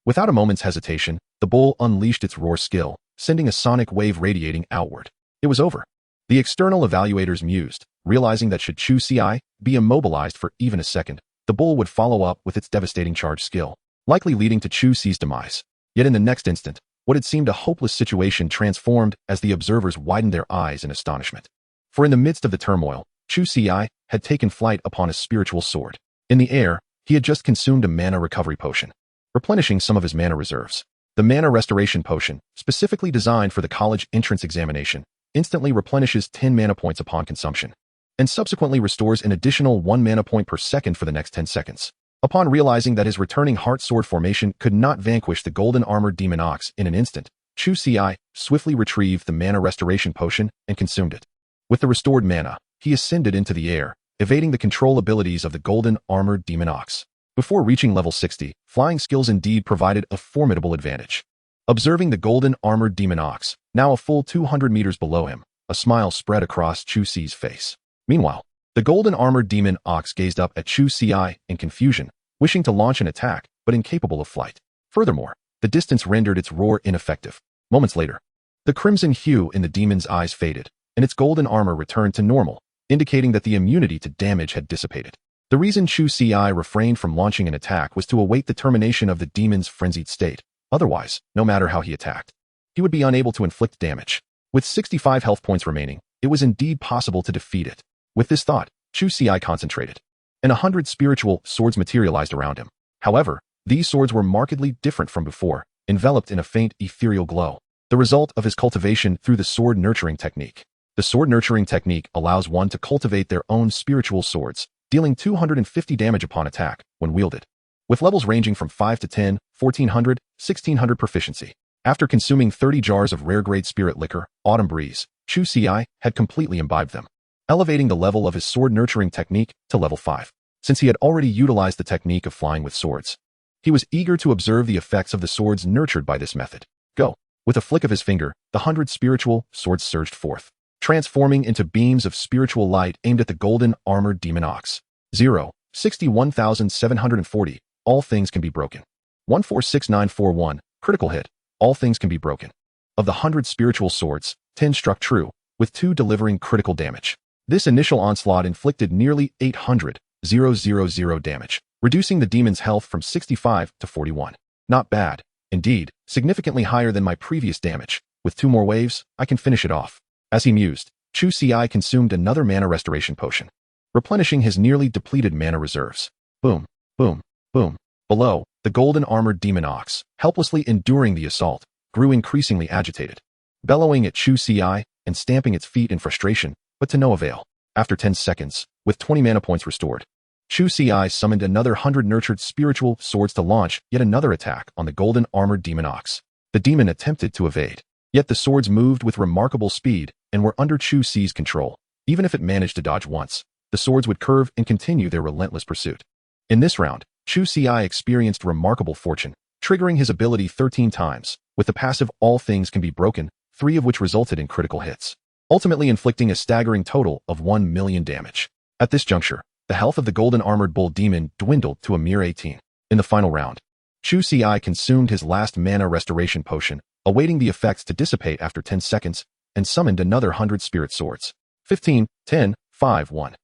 [SPEAKER 1] Without a moment's hesitation, the bull unleashed its roar skill, sending a sonic wave radiating outward. It was over. The external evaluators mused, realizing that should Chu Ci be immobilized for even a second, the bull would follow up with its devastating charge skill, likely leading to Chu Ci's demise. Yet in the next instant, what had seemed a hopeless situation transformed as the observers widened their eyes in astonishment. For in the midst of the turmoil, Chu Ci had taken flight upon a spiritual sword. In the air, he had just consumed a mana recovery potion, replenishing some of his mana reserves. The mana restoration potion, specifically designed for the college entrance examination, instantly replenishes 10 mana points upon consumption, and subsequently restores an additional 1 mana point per second for the next 10 seconds. Upon realizing that his returning heart sword formation could not vanquish the golden armored demon ox in an instant, Chu Ci swiftly retrieved the mana restoration potion and consumed it. With the restored mana, he ascended into the air, evading the control abilities of the golden armored demon ox. Before reaching level 60, flying skills indeed provided a formidable advantage. Observing the golden armored demon ox, now a full 200 meters below him, a smile spread across Chu Ci's face. Meanwhile, the golden armored demon ox gazed up at Chu Ci in confusion, wishing to launch an attack, but incapable of flight. Furthermore, the distance rendered its roar ineffective. Moments later, the crimson hue in the demon's eyes faded, and its golden armor returned to normal, indicating that the immunity to damage had dissipated. The reason Chu Ci refrained from launching an attack was to await the termination of the demon's frenzied state. Otherwise, no matter how he attacked, he would be unable to inflict damage. With 65 health points remaining, it was indeed possible to defeat it. With this thought, Chu Ci concentrated, and 100 spiritual swords materialized around him. However, these swords were markedly different from before, enveloped in a faint ethereal glow, the result of his cultivation through the sword nurturing technique. The sword nurturing technique allows one to cultivate their own spiritual swords, dealing 250 damage upon attack when wielded, with levels ranging from 5 to 10, 1400, 1600 proficiency. After consuming 30 jars of rare-grade spirit liquor, Autumn Breeze, Chu Ci had completely imbibed them, elevating the level of his sword nurturing technique to level 5. Since he had already utilized the technique of flying with swords, he was eager to observe the effects of the swords nurtured by this method. Go! With a flick of his finger, the 100 spiritual swords surged forth, transforming into beams of spiritual light aimed at the golden armored demon ox. 0, 61,740, all things can be broken. 146941, critical hit, all things can be broken. Of the 100 spiritual swords, 10 struck true, with 2 delivering critical damage. This initial onslaught inflicted nearly 800,000 damage, reducing the demon's health from 65 to 41. Not bad. Indeed, significantly higher than my previous damage. With 2 more waves, I can finish it off. As he mused, Chu Ci consumed another mana restoration potion, replenishing his nearly depleted mana reserves. Boom, boom, boom. Below, the golden armored demon ox, helplessly enduring the assault, grew increasingly agitated, bellowing at Chu Ci and stamping its feet in frustration, but to no avail. After 10 seconds, with 20 mana points restored, Chu Ci summoned another 100 nurtured spiritual swords to launch yet another attack on the golden armored demon ox. The demon attempted to evade, yet the swords moved with remarkable speed and were under Chu Ci's control. Even if it managed to dodge once, the swords would curve and continue their relentless pursuit. In this round, Chu Ci experienced remarkable fortune, triggering his ability 13 times, with the passive All Things Can Be Broken, 3 of which resulted in critical hits, ultimately inflicting a staggering total of 1 million damage. At this juncture, the health of the golden armored bull demon dwindled to a mere 18. In the final round, Chu Ci consumed his last mana restoration potion, awaiting the effects to dissipate after 10 seconds, and summoned another 100 spirit swords. 15, 10, 5, 1.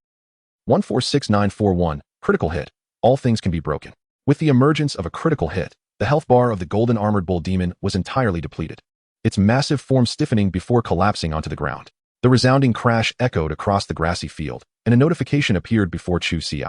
[SPEAKER 1] 146941, critical hit, all things can be broken. With the emergence of a critical hit, the health bar of the golden armored bull demon was entirely depleted, its massive form stiffening before collapsing onto the ground. The resounding crash echoed across the grassy field, and a notification appeared before Chu Ci.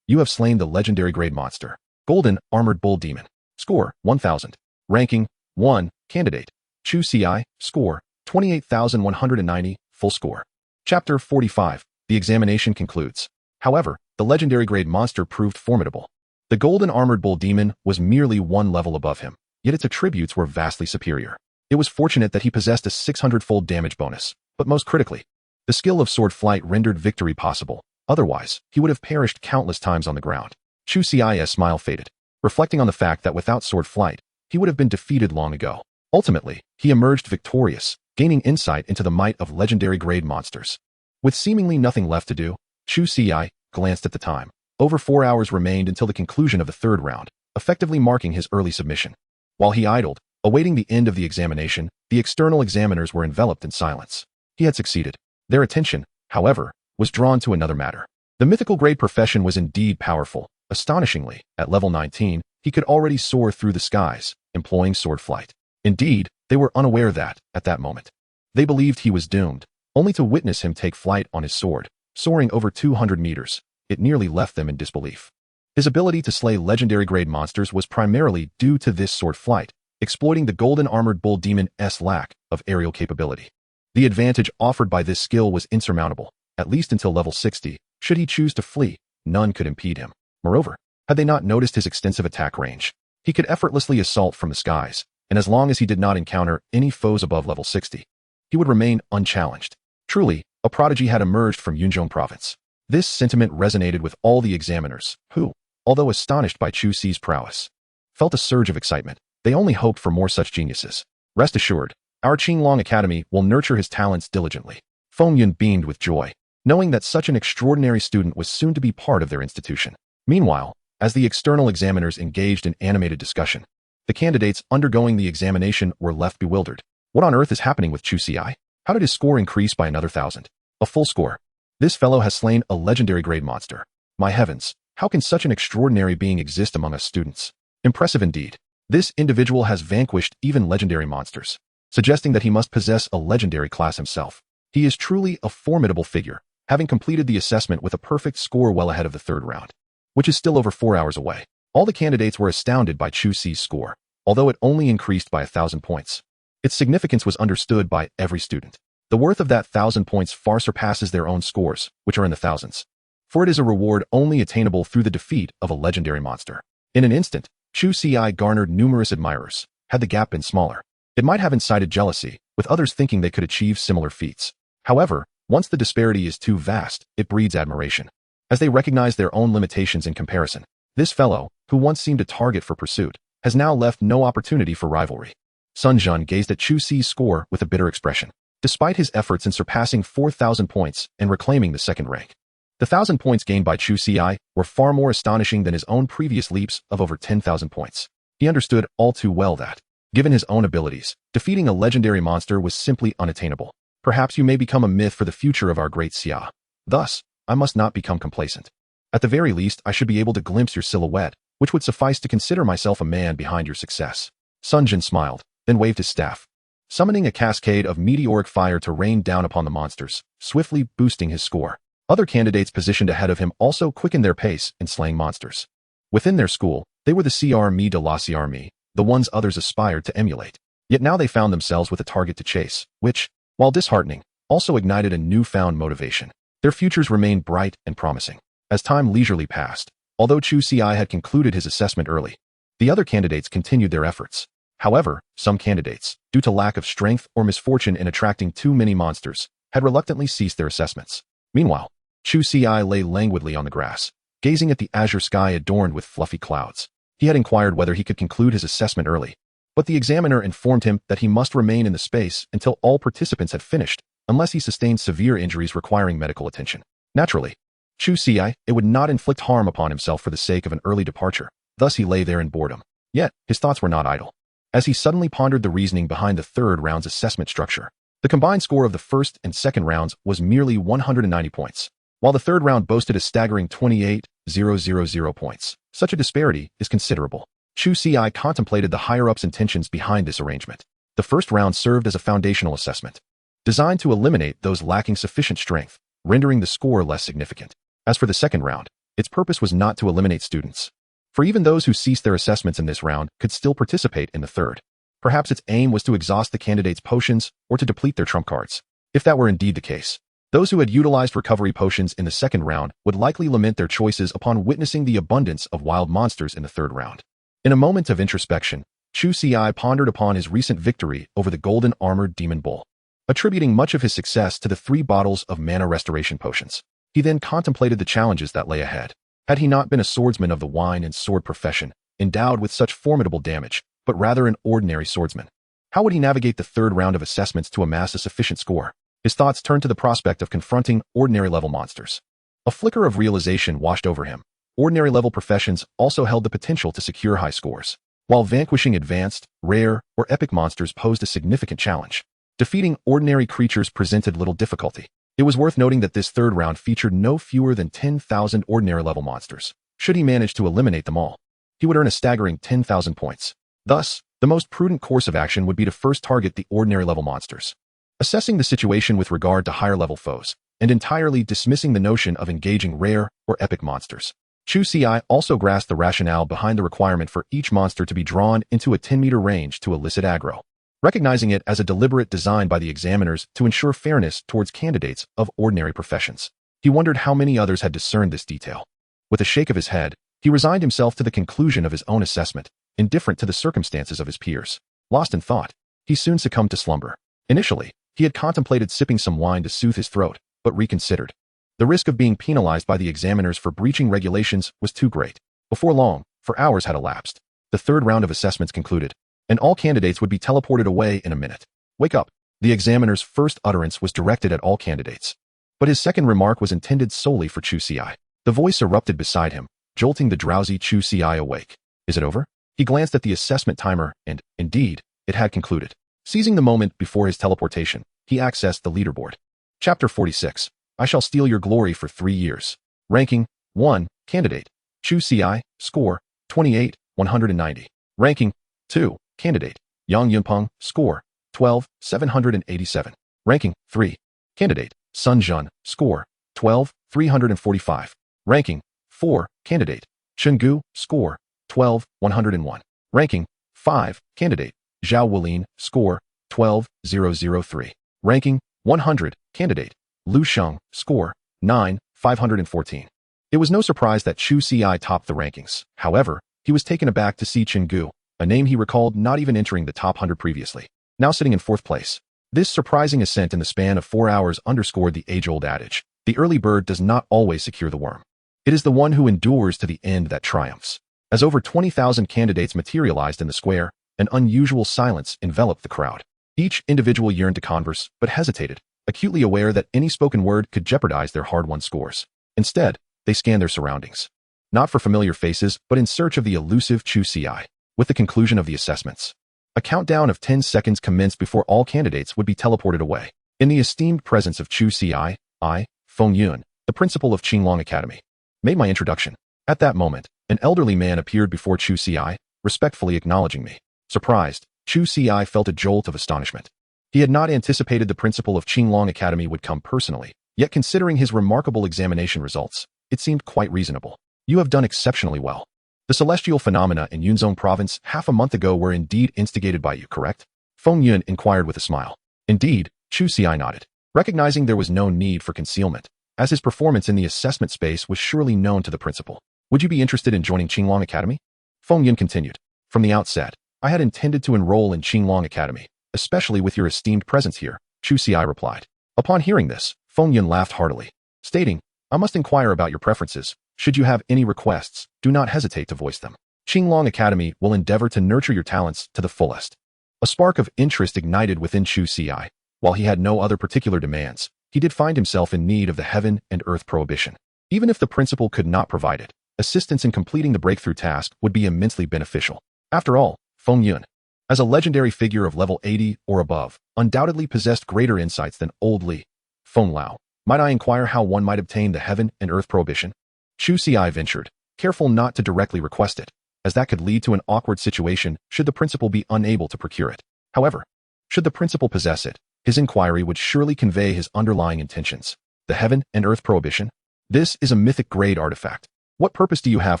[SPEAKER 1] You have slain the legendary grade monster, golden armored bull demon. Score, 1000. Ranking, 1, candidate. Chu Ci, score, 28,190, full score. Chapter 45, the examination concludes. However, the legendary grade monster proved formidable. The golden armored bull demon was merely 1 level above him, yet its attributes were vastly superior. It was fortunate that he possessed a 600-fold damage bonus, but most critically, the skill of sword flight rendered victory possible. Otherwise, he would have perished countless times on the ground. Chu Ci's smile faded, reflecting on the fact that without sword flight, he would have been defeated long ago. Ultimately, he emerged victorious, gaining insight into the might of legendary grade monsters. With seemingly nothing left to do, Chu Ci glanced at the time. Over 4 hours remained until the conclusion of the third round, effectively marking his early submission. While he idled, awaiting the end of the examination, the external examiners were enveloped in silence. He had succeeded. Their attention, however, was drawn to another matter. The mythical grade profession was indeed powerful. Astonishingly, at level 19, he could already soar through the skies, employing sword flight. Indeed, they were unaware that, at that moment, they believed he was doomed, only to witness him take flight on his sword, soaring over 200 meters. It nearly left them in disbelief. His ability to slay legendary grade monsters was primarily due to this sword flight, exploiting the golden armored bull demon's lack of aerial capability. The advantage offered by this skill was insurmountable, at least until level 60. Should he choose to flee, none could impede him. Moreover, had they not noticed his extensive attack range, he could effortlessly assault from the skies, and as long as he did not encounter any foes above level 60, he would remain unchallenged. Truly, a prodigy had emerged from Yunzhong province. This sentiment resonated with all the examiners, who, although astonished by Chu Ci's prowess, felt a surge of excitement. They only hoped for more such geniuses. Rest assured, our Qinglong Academy will nurture his talents diligently. Feng Yun beamed with joy, knowing that such an extraordinary student was soon to be part of their institution. Meanwhile, as the external examiners engaged in animated discussion, the candidates undergoing the examination were left bewildered. What on earth is happening with Chu Ci? How did his score increase by another 1,000? A full score. This fellow has slain a legendary grade monster. My heavens, how can such an extraordinary being exist among us students? Impressive indeed. This individual has vanquished even legendary monsters, suggesting that he must possess a legendary class himself. He is truly a formidable figure, having completed the assessment with a perfect score well ahead of the third round, which is still over 4 hours away. All the candidates were astounded by Chu Ci's score, although it only increased by 1,000 points. Its significance was understood by every student. The worth of that 1,000 points far surpasses their own scores, which are in the thousands, for it is a reward only attainable through the defeat of a legendary monster. In an instant, Chu Ci garnered numerous admirers. Had the gap been smaller, it might have incited jealousy, with others thinking they could achieve similar feats. However, once the disparity is too vast, it breeds admiration, as they recognize their own limitations in comparison. This fellow, who once seemed a target for pursuit, has now left no opportunity for rivalry. Sun Jun gazed at Chu Ci's score with a bitter expression. Despite his efforts in surpassing 4,000 points and reclaiming the second rank, the 1,000 points gained by Chu Ci were far more astonishing than his own previous leaps of over 10,000 points. He understood all too well that, given his own abilities, defeating a legendary monster was simply unattainable. Perhaps you may become a myth for the future of our great Xia. Thus, I must not become complacent. At the very least, I should be able to glimpse your silhouette, which would suffice to consider myself a man behind your success. Sun Jin smiled, then waved his staff, summoning a cascade of meteoric fire to rain down upon the monsters, swiftly boosting his score. Other candidates positioned ahead of him also quickened their pace in slaying monsters. Within their school, they were the CRME de la CRME, the ones others aspired to emulate. Yet now they found themselves with a target to chase, which, while disheartening, also ignited a newfound motivation. Their futures remained bright and promising. As time leisurely passed, although Chu Ci had concluded his assessment early, the other candidates continued their efforts. However, some candidates, due to lack of strength or misfortune in attracting too many monsters, had reluctantly ceased their assessments. Meanwhile, Chu Ci lay languidly on the grass, gazing at the azure sky adorned with fluffy clouds. He had inquired whether he could conclude his assessment early, but the examiner informed him that he must remain in the space until all participants had finished, unless he sustained severe injuries requiring medical attention. Naturally, Chu Ci, it would not inflict harm upon himself for the sake of an early departure. Thus he lay there in boredom. Yet, his thoughts were not idle. As he suddenly pondered the reasoning behind the third round's assessment structure, the combined score of the first and second rounds was merely 190 points, while the third round boasted a staggering 28,000 points. Such a disparity is considerable. Chu Ci contemplated the higher-ups' intentions behind this arrangement. The first round served as a foundational assessment, designed to eliminate those lacking sufficient strength, rendering the score less significant. As for the second round, its purpose was not to eliminate students, for even those who ceased their assessments in this round could still participate in the third. Perhaps its aim was to exhaust the candidates' potions or to deplete their trump cards. If that were indeed the case, those who had utilized recovery potions in the second round would likely lament their choices upon witnessing the abundance of wild monsters in the third round. In a moment of introspection, Chu Ci pondered upon his recent victory over the golden armored demon bull, attributing much of his success to the 3 bottles of mana restoration potions. He then contemplated the challenges that lay ahead. Had he not been a swordsman of the wine and sword profession, endowed with such formidable damage, but rather an ordinary swordsman, how would he navigate the third round of assessments to amass a sufficient score? His thoughts turned to the prospect of confronting ordinary-level monsters. A flicker of realization washed over him, ordinary-level professions also held the potential to secure high scores, while vanquishing advanced, rare, or epic monsters posed a significant challenge. Defeating ordinary creatures presented little difficulty. It was worth noting that this third round featured no fewer than 10,000 ordinary-level monsters. Should he manage to eliminate them all, he would earn a staggering 10,000 points. Thus, the most prudent course of action would be to first target the ordinary-level monsters, assessing the situation with regard to higher-level foes, and entirely dismissing the notion of engaging rare or epic monsters. Chu Ci also grasped the rationale behind the requirement for each monster to be drawn into a 10-meter range to elicit aggro, recognizing it as a deliberate design by the examiners to ensure fairness towards candidates of ordinary professions. He wondered how many others had discerned this detail. With a shake of his head, he resigned himself to the conclusion of his own assessment, indifferent to the circumstances of his peers. Lost in thought, he soon succumbed to slumber. Initially, he had contemplated sipping some wine to soothe his throat, but reconsidered. The risk of being penalized by the examiners for breaching regulations was too great. Before long, for hours had elapsed. The third round of assessments concluded, and all candidates would be teleported away in a minute. Wake up! The examiner's first utterance was directed at all candidates, but his second remark was intended solely for Chu Ci. The voice erupted beside him, jolting the drowsy Chu Ci awake. Is it over? He glanced at the assessment timer, and, indeed, it had concluded. Seizing the moment before his teleportation, he accessed the leaderboard. Chapter 46. I shall steal your glory for 3 years. Ranking, 1, Candidate, Chu Ci, score, 28, 190. Ranking, 2, Candidate, Yang Yunpeng, score, 12, 787. Ranking, 3, Candidate, Sun Jun, score, 12, 345. Ranking, 4, Candidate, Chen Gu, score, 12, 101. Ranking, 5, Candidate, Zhao Wulin, score, 12, 003. Ranking, 100, Candidate, Lu Sheng, score, 9, 514. It was no surprise that Chu Ci topped the rankings. However, he was taken aback to see Chen Gu, a name he recalled not even entering the top 100 previously, now sitting in 4th place. This surprising ascent in the span of 4 hours underscored the age-old adage, the early bird does not always secure the worm. It is the one who endures to the end that triumphs. As over 20,000 candidates materialized in the square, an unusual silence enveloped the crowd. Each individual yearned to converse, but hesitated, acutely aware that any spoken word could jeopardize their hard-won scores. Instead, they scanned their surroundings, not for familiar faces, but in search of the elusive Chu Ci. With the conclusion of the assessments, a countdown of 10 seconds commenced before all candidates would be teleported away. In the esteemed presence of Chu Ci, I, Feng Yun, the principal of Qinglong Academy, made my introduction. At that moment, an elderly man appeared before Chu Ci, respectfully acknowledging me. Surprised, Chu Ci felt a jolt of astonishment. He had not anticipated the principal of Qinglong Academy would come personally, yet considering his remarkable examination results, it seemed quite reasonable. You have done exceptionally well. The celestial phenomena in Yunzong province half a month ago were indeed instigated by you, correct? Feng Yun inquired with a smile. Indeed, Chu Ci nodded, recognizing there was no need for concealment, as his performance in the assessment space was surely known to the principal. Would you be interested in joining Qinglong Academy? Feng Yun continued. From the outset, I had intended to enroll in Qinglong Academy, especially with your esteemed presence here, Chu Ci replied. Upon hearing this, Feng Yun laughed heartily, stating, I must inquire about your preferences. Should you have any requests, do not hesitate to voice them. Qinglong Academy will endeavor to nurture your talents to the fullest. A spark of interest ignited within Chu Ci. While he had no other particular demands, he did find himself in need of the heaven and earth prohibition. Even if the principal could not provide it, assistance in completing the breakthrough task would be immensely beneficial. After all, Feng Yun, as a legendary figure of level 80 or above, undoubtedly possessed greater insights than old Li. Feng Lao, might I inquire how one might obtain the heaven and earth prohibition? Chu Ci ventured, careful not to directly request it, as that could lead to an awkward situation should the principal be unable to procure it. However, should the principal possess it, his inquiry would surely convey his underlying intentions. The heaven and earth prohibition? This is a mythic-grade artifact. What purpose do you have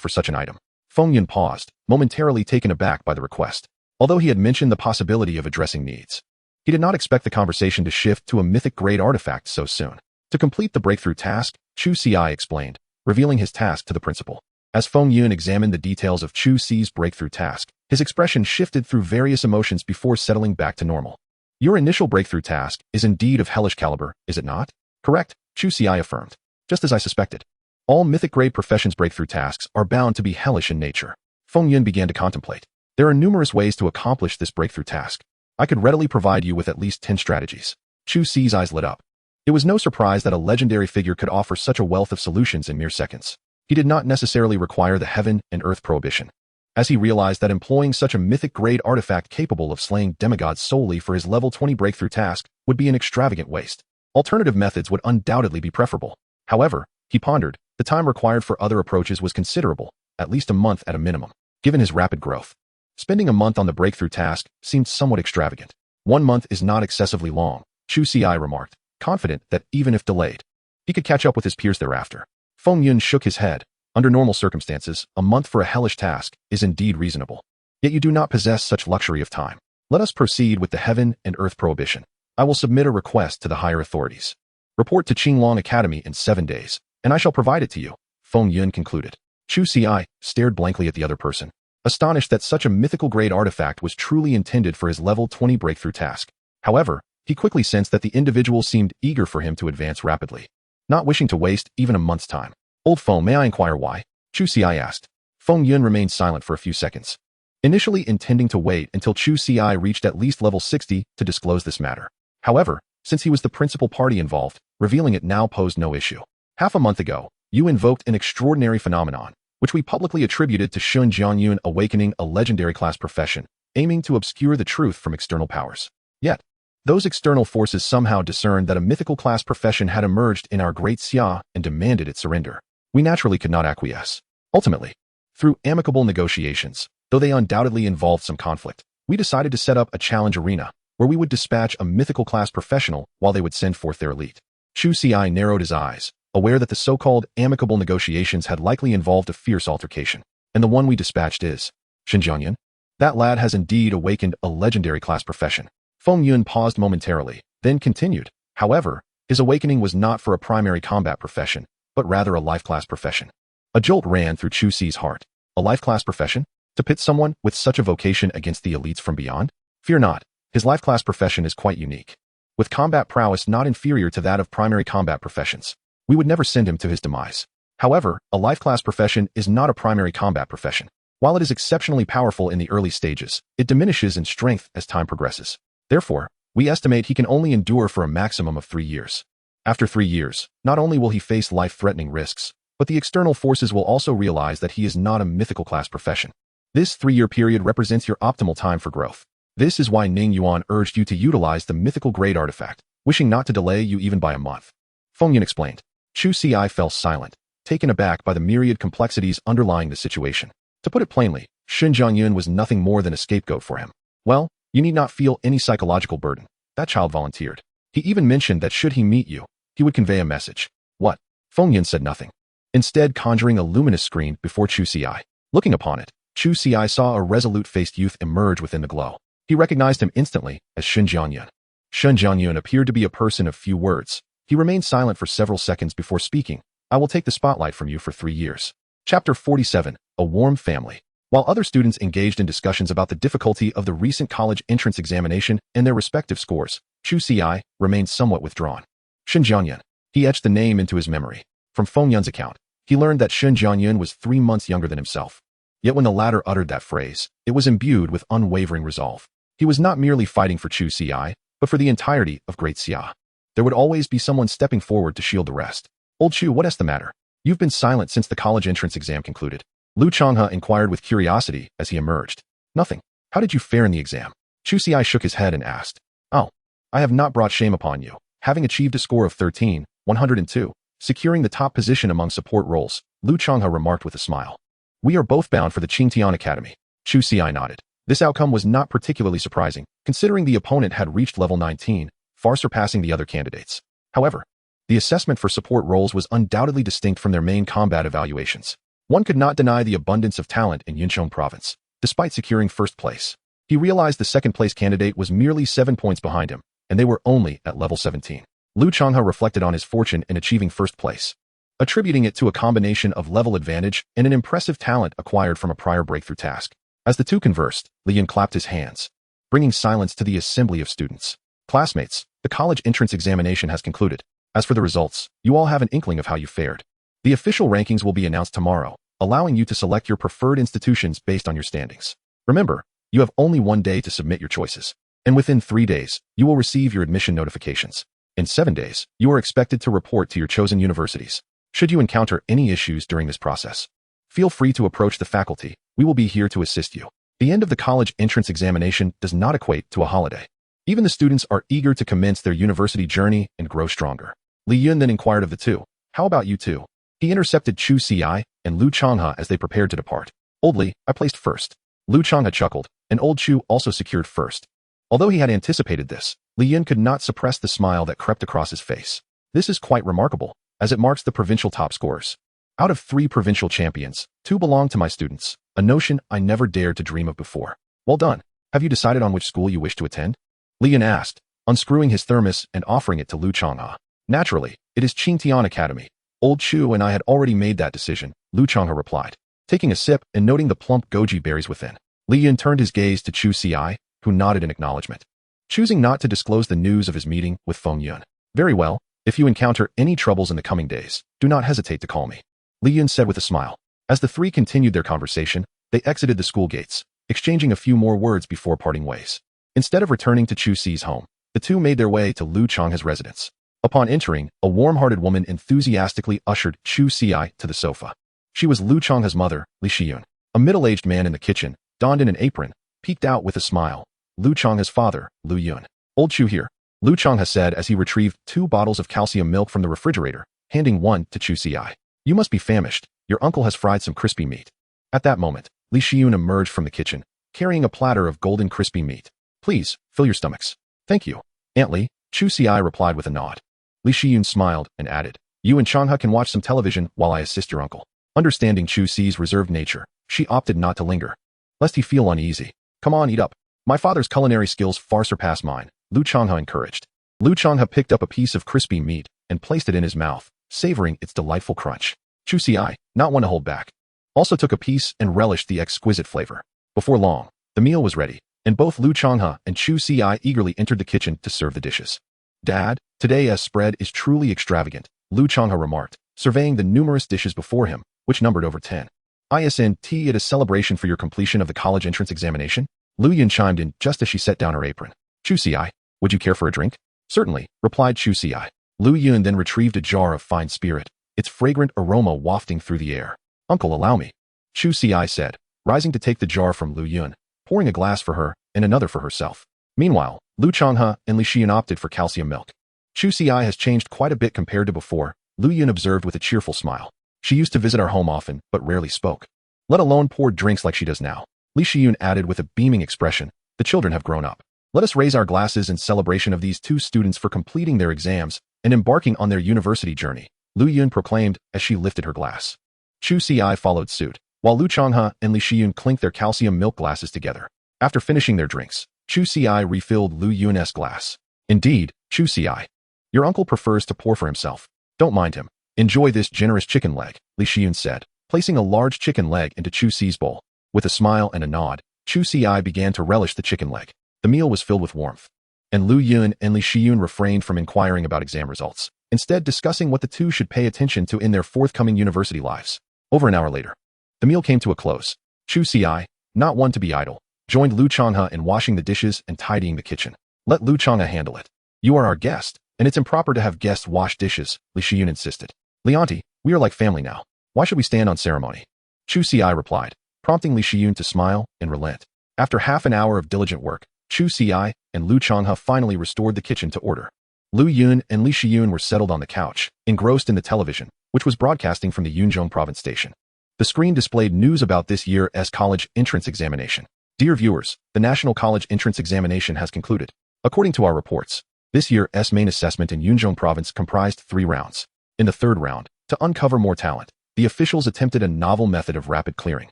[SPEAKER 1] for such an item? Feng Yun paused, momentarily taken aback by the request. Although he had mentioned the possibility of addressing needs, he did not expect the conversation to shift to a mythic-grade artifact so soon. To complete the breakthrough task, Chu Ci explained, revealing his task to the principal. As Feng Yun examined the details of Chu Ci's breakthrough task, his expression shifted through various emotions before settling back to normal. Your initial breakthrough task is indeed of hellish caliber, is it not? Correct, Chu Ci affirmed. Just as I suspected. All mythic-grade professions breakthrough tasks are bound to be hellish in nature. Feng Yun began to contemplate. There are numerous ways to accomplish this breakthrough task. I could readily provide you with at least 10 strategies. Chu Ci's eyes lit up. It was no surprise that a legendary figure could offer such a wealth of solutions in mere seconds. He did not necessarily require the heaven and earth prohibition, as he realized that employing such a mythic-grade artifact capable of slaying demigods solely for his level 20 breakthrough task would be an extravagant waste. Alternative methods would undoubtedly be preferable. However, he pondered, the time required for other approaches was considerable, at least a month at a minimum, given his rapid growth. Spending a month on the breakthrough task seemed somewhat extravagant. 1 month is not excessively long, Chu Ci remarked, confident that even if delayed, he could catch up with his peers thereafter. Feng Yun shook his head. Under normal circumstances, a month for a hellish task is indeed reasonable. Yet you do not possess such luxury of time. Let us proceed with the heaven and earth prohibition. I will submit a request to the higher authorities. Report to Qinglong Academy in 7 days, and I shall provide it to you, Feng Yun concluded. Chu Ci stared blankly at the other person, astonished that such a mythical-grade artifact was truly intended for his level 20 breakthrough task. However, he quickly sensed that the individual seemed eager for him to advance rapidly, not wishing to waste even a month's time. Old Feng, may I inquire why? Chu Ci asked. Feng Yun remained silent for a few seconds, initially intending to wait until Chu Ci reached at least level 60 to disclose this matter. However, since he was the principal party involved, revealing it now posed no issue. Half a month ago, you invoked an extraordinary phenomenon, which we publicly attributed to Shun Jianyun awakening a legendary class profession, aiming to obscure the truth from external powers. Yet, those external forces somehow discerned that a mythical class profession had emerged in our great Xia and demanded its surrender. We naturally could not acquiesce. Ultimately, through amicable negotiations, though they undoubtedly involved some conflict, we decided to set up a challenge arena, where we would dispatch a mythical class professional while they would send forth their elite. Chu Ci narrowed his eyes, aware that the so-called amicable negotiations had likely involved a fierce altercation. And the one we dispatched is Shen Jianyun. That lad has indeed awakened a legendary class profession. Feng Yun paused momentarily, then continued. However, his awakening was not for a primary combat profession, but rather a life class profession. A jolt ran through Chu Ci's heart. A life class profession? To pit someone with such a vocation against the elites from beyond? Fear not, his life class profession is quite unique, with combat prowess not inferior to that of primary combat professions. We would never send him to his demise. However, a life class profession is not a primary combat profession. While it is exceptionally powerful in the early stages, it diminishes in strength as time progresses. Therefore, we estimate he can only endure for a maximum of 3 years. After 3 years, not only will he face life-threatening risks, but the external forces will also realize that he is not a mythical class profession. This 3-year period represents your optimal time for growth. This is why Ning Yuan urged you to utilize the mythical grade artifact, wishing not to delay you even by a month. Feng Yun explained. Chu Ci fell silent, taken aback by the myriad complexities underlying the situation. To put it plainly, Shun Jianyun was nothing more than a scapegoat for him. Well, you need not feel any psychological burden. That child volunteered. He even mentioned that should he meet you, he would convey a message. What? Feng Yun said nothing, instead conjuring a luminous screen before Chu Ci. Looking upon it, Chu Ci saw a resolute-faced youth emerge within the glow. He recognized him instantly as Shun Jianyun. Shun Jianyun appeared to be a person of few words. He remained silent for several seconds before speaking. I will take the spotlight from you for 3 years. Chapter 47, A Warm Family. While other students engaged in discussions about the difficulty of the recent college entrance examination and their respective scores, Chu Ci remained somewhat withdrawn. Shun Jianyun. He etched the name into his memory. From Feng Yun's account, he learned that Shun Jianyun was 3 months younger than himself. Yet when the latter uttered that phrase, it was imbued with unwavering resolve. He was not merely fighting for Chu Ci, but for the entirety of Great Xia. There would always be someone stepping forward to shield the rest. Old Chu, what is the matter? You've been silent since the college entrance exam concluded. Lu Changhe inquired with curiosity as he emerged. Nothing. How did you fare in the exam? Chu Ci shook his head and asked. Oh, I have not brought shame upon you. Having achieved a score of 13,102, securing the top position among support roles, Lu Changhe remarked with a smile. We are both bound for the Qingtian Academy. Chu Ci nodded. This outcome was not particularly surprising, considering the opponent had reached level 19, far surpassing the other candidates. However, the assessment for support roles was undoubtedly distinct from their main combat evaluations. One could not deny the abundance of talent in Yuncheng province, despite securing first place. He realized the second-place candidate was merely 7 points behind him, and they were only at level 17. Lu Changhe reflected on his fortune in achieving first place, attributing it to a combination of level advantage and an impressive talent acquired from a prior breakthrough task. As the two conversed, Li Yin clapped his hands, bringing silence to the assembly of students. Classmates, the college entrance examination has concluded. As for the results, you all have an inkling of how you fared. The official rankings will be announced tomorrow, allowing you to select your preferred institutions based on your standings. Remember, you have only 1 day to submit your choices, and within 3 days, you will receive your admission notifications. In 7 days, you are expected to report to your chosen universities. Should you encounter any issues during this process, feel free to approach the faculty. We will be here to assist you. The end of the college entrance examination does not equate to a holiday. Even the students are eager to commence their university journey and grow stronger. Li Yun then inquired of the two, "How about you two?" He intercepted Chu Ci and Lu Changhe as they prepared to depart. "Oldly, I placed first." Lu Changhe chuckled, and old Chu also secured first. Although he had anticipated this, Li Yun could not suppress the smile that crept across his face. This is quite remarkable, as it marks the provincial top scorers. Out of 3 provincial champions, 2 belong to my students, a notion I never dared to dream of before. Well done. Have you decided on which school you wish to attend? Li Yun asked, unscrewing his thermos and offering it to Lu Changhe. Naturally, it is Qingtian Academy. Old Chu and I had already made that decision, Lu Changhe replied, taking a sip and noting the plump goji berries within. Li Yun turned his gaze to Chu Ci, who nodded in acknowledgement, choosing not to disclose the news of his meeting with Feng Yun. Very well, if you encounter any troubles in the coming days, do not hesitate to call me, Li Yun said with a smile. As the 3 continued their conversation, they exited the school gates, exchanging a few more words before parting ways. Instead of returning to Chu Ci's home, the 2 made their way to Lu Changhe's residence. Upon entering, a warm-hearted woman enthusiastically ushered Chu Ci to the sofa. She was Lu Changhe's mother, Li Shiyun. A middle-aged man in the kitchen, donned in an apron, peeked out with a smile. Lu Changhe's father, Lu Yun. "Old Chu here," Lu Changhe said as he retrieved 2 bottles of calcium milk from the refrigerator, handing one to Chu Ci. "You must be famished. Your uncle has fried some crispy meat." At that moment, Li Shiyun emerged from the kitchen, carrying a platter of golden crispy meat. "Please, fill your stomachs." "Thank you, Aunt Li," Chu Ci replied with a nod. Li Shiyun smiled and added, "You and Changhe can watch some television while I assist your uncle." Understanding Chu Ci's reserved nature, she opted not to linger, lest he feel uneasy. "Come on, eat up. My father's culinary skills far surpass mine," Lu Changhe encouraged. Lu Changhe picked up a piece of crispy meat and placed it in his mouth, savoring its delightful crunch. Chu Ci, not one to hold back, also took a piece and relished the exquisite flavor. Before long, the meal was ready, and both Lu Changhe and Chu Ci eagerly entered the kitchen to serve the dishes. "Dad, today's spread is truly extravagant," Lu Changhe remarked, surveying the numerous dishes before him, which numbered over 10. "Isn't it a celebration for your completion of the college entrance examination?" Lu Yun chimed in just as she set down her apron. "Chu Ci, would you care for a drink?" "Certainly," replied Chu Ci. Lu Yun then retrieved a jar of fine spirit, its fragrant aroma wafting through the air. "Uncle, allow me," Chu Ci said, rising to take the jar from Lu Yun, pouring a glass for her and another for herself. Meanwhile, Lu Changhe and Li Shiyun opted for calcium milk. "Chu Ci has changed quite a bit compared to before," Lu Yun observed with a cheerful smile. "She used to visit our home often, but rarely spoke, let alone poured drinks like she does now." Li Shiyun added with a beaming expression, "The children have grown up. Let us raise our glasses in celebration of these 2 students for completing their exams and embarking on their university journey," Lu Yun proclaimed as she lifted her glass. Chu Ci followed suit, while Lu Changhe and Li Shiyun clinked their calcium milk glasses together. After finishing their drinks, Chu Ci refilled Lu Yun's glass. "Indeed, Chu Ci. Your uncle prefers to pour for himself. Don't mind him. Enjoy this generous chicken leg," Li Shiyun said, placing a large chicken leg into Chu Ci's bowl. With a smile and a nod, Chu Ci began to relish the chicken leg. The meal was filled with warmth, and Lu Yun and Li Shiyun refrained from inquiring about exam results, instead discussing what the 2 should pay attention to in their forthcoming university lives. Over an hour later, the meal came to a close. Chu Ci, not one to be idle, joined Lu Changhe in washing the dishes and tidying the kitchen. "Let Lu Changhe handle it. You are our guest, and it's improper to have guests wash dishes," Li Shiyun insisted. "Li Auntie, we are like family now. Why should we stand on ceremony?" Chu Ci replied, prompting Li Shiyun to smile and relent. After half an hour of diligent work, Chu Ci and Lu Changhe finally restored the kitchen to order. Lu Yun and Li Shiyun were settled on the couch, engrossed in the television, which was broadcasting from the Yunzhong province station. The screen displayed news about this year's college entrance examination. "Dear viewers, the National College Entrance Examination has concluded. According to our reports, this year's main assessment in Yunzhong province comprised 3 rounds. In the 3rd round, to uncover more talent, the officials attempted a novel method of rapid clearing,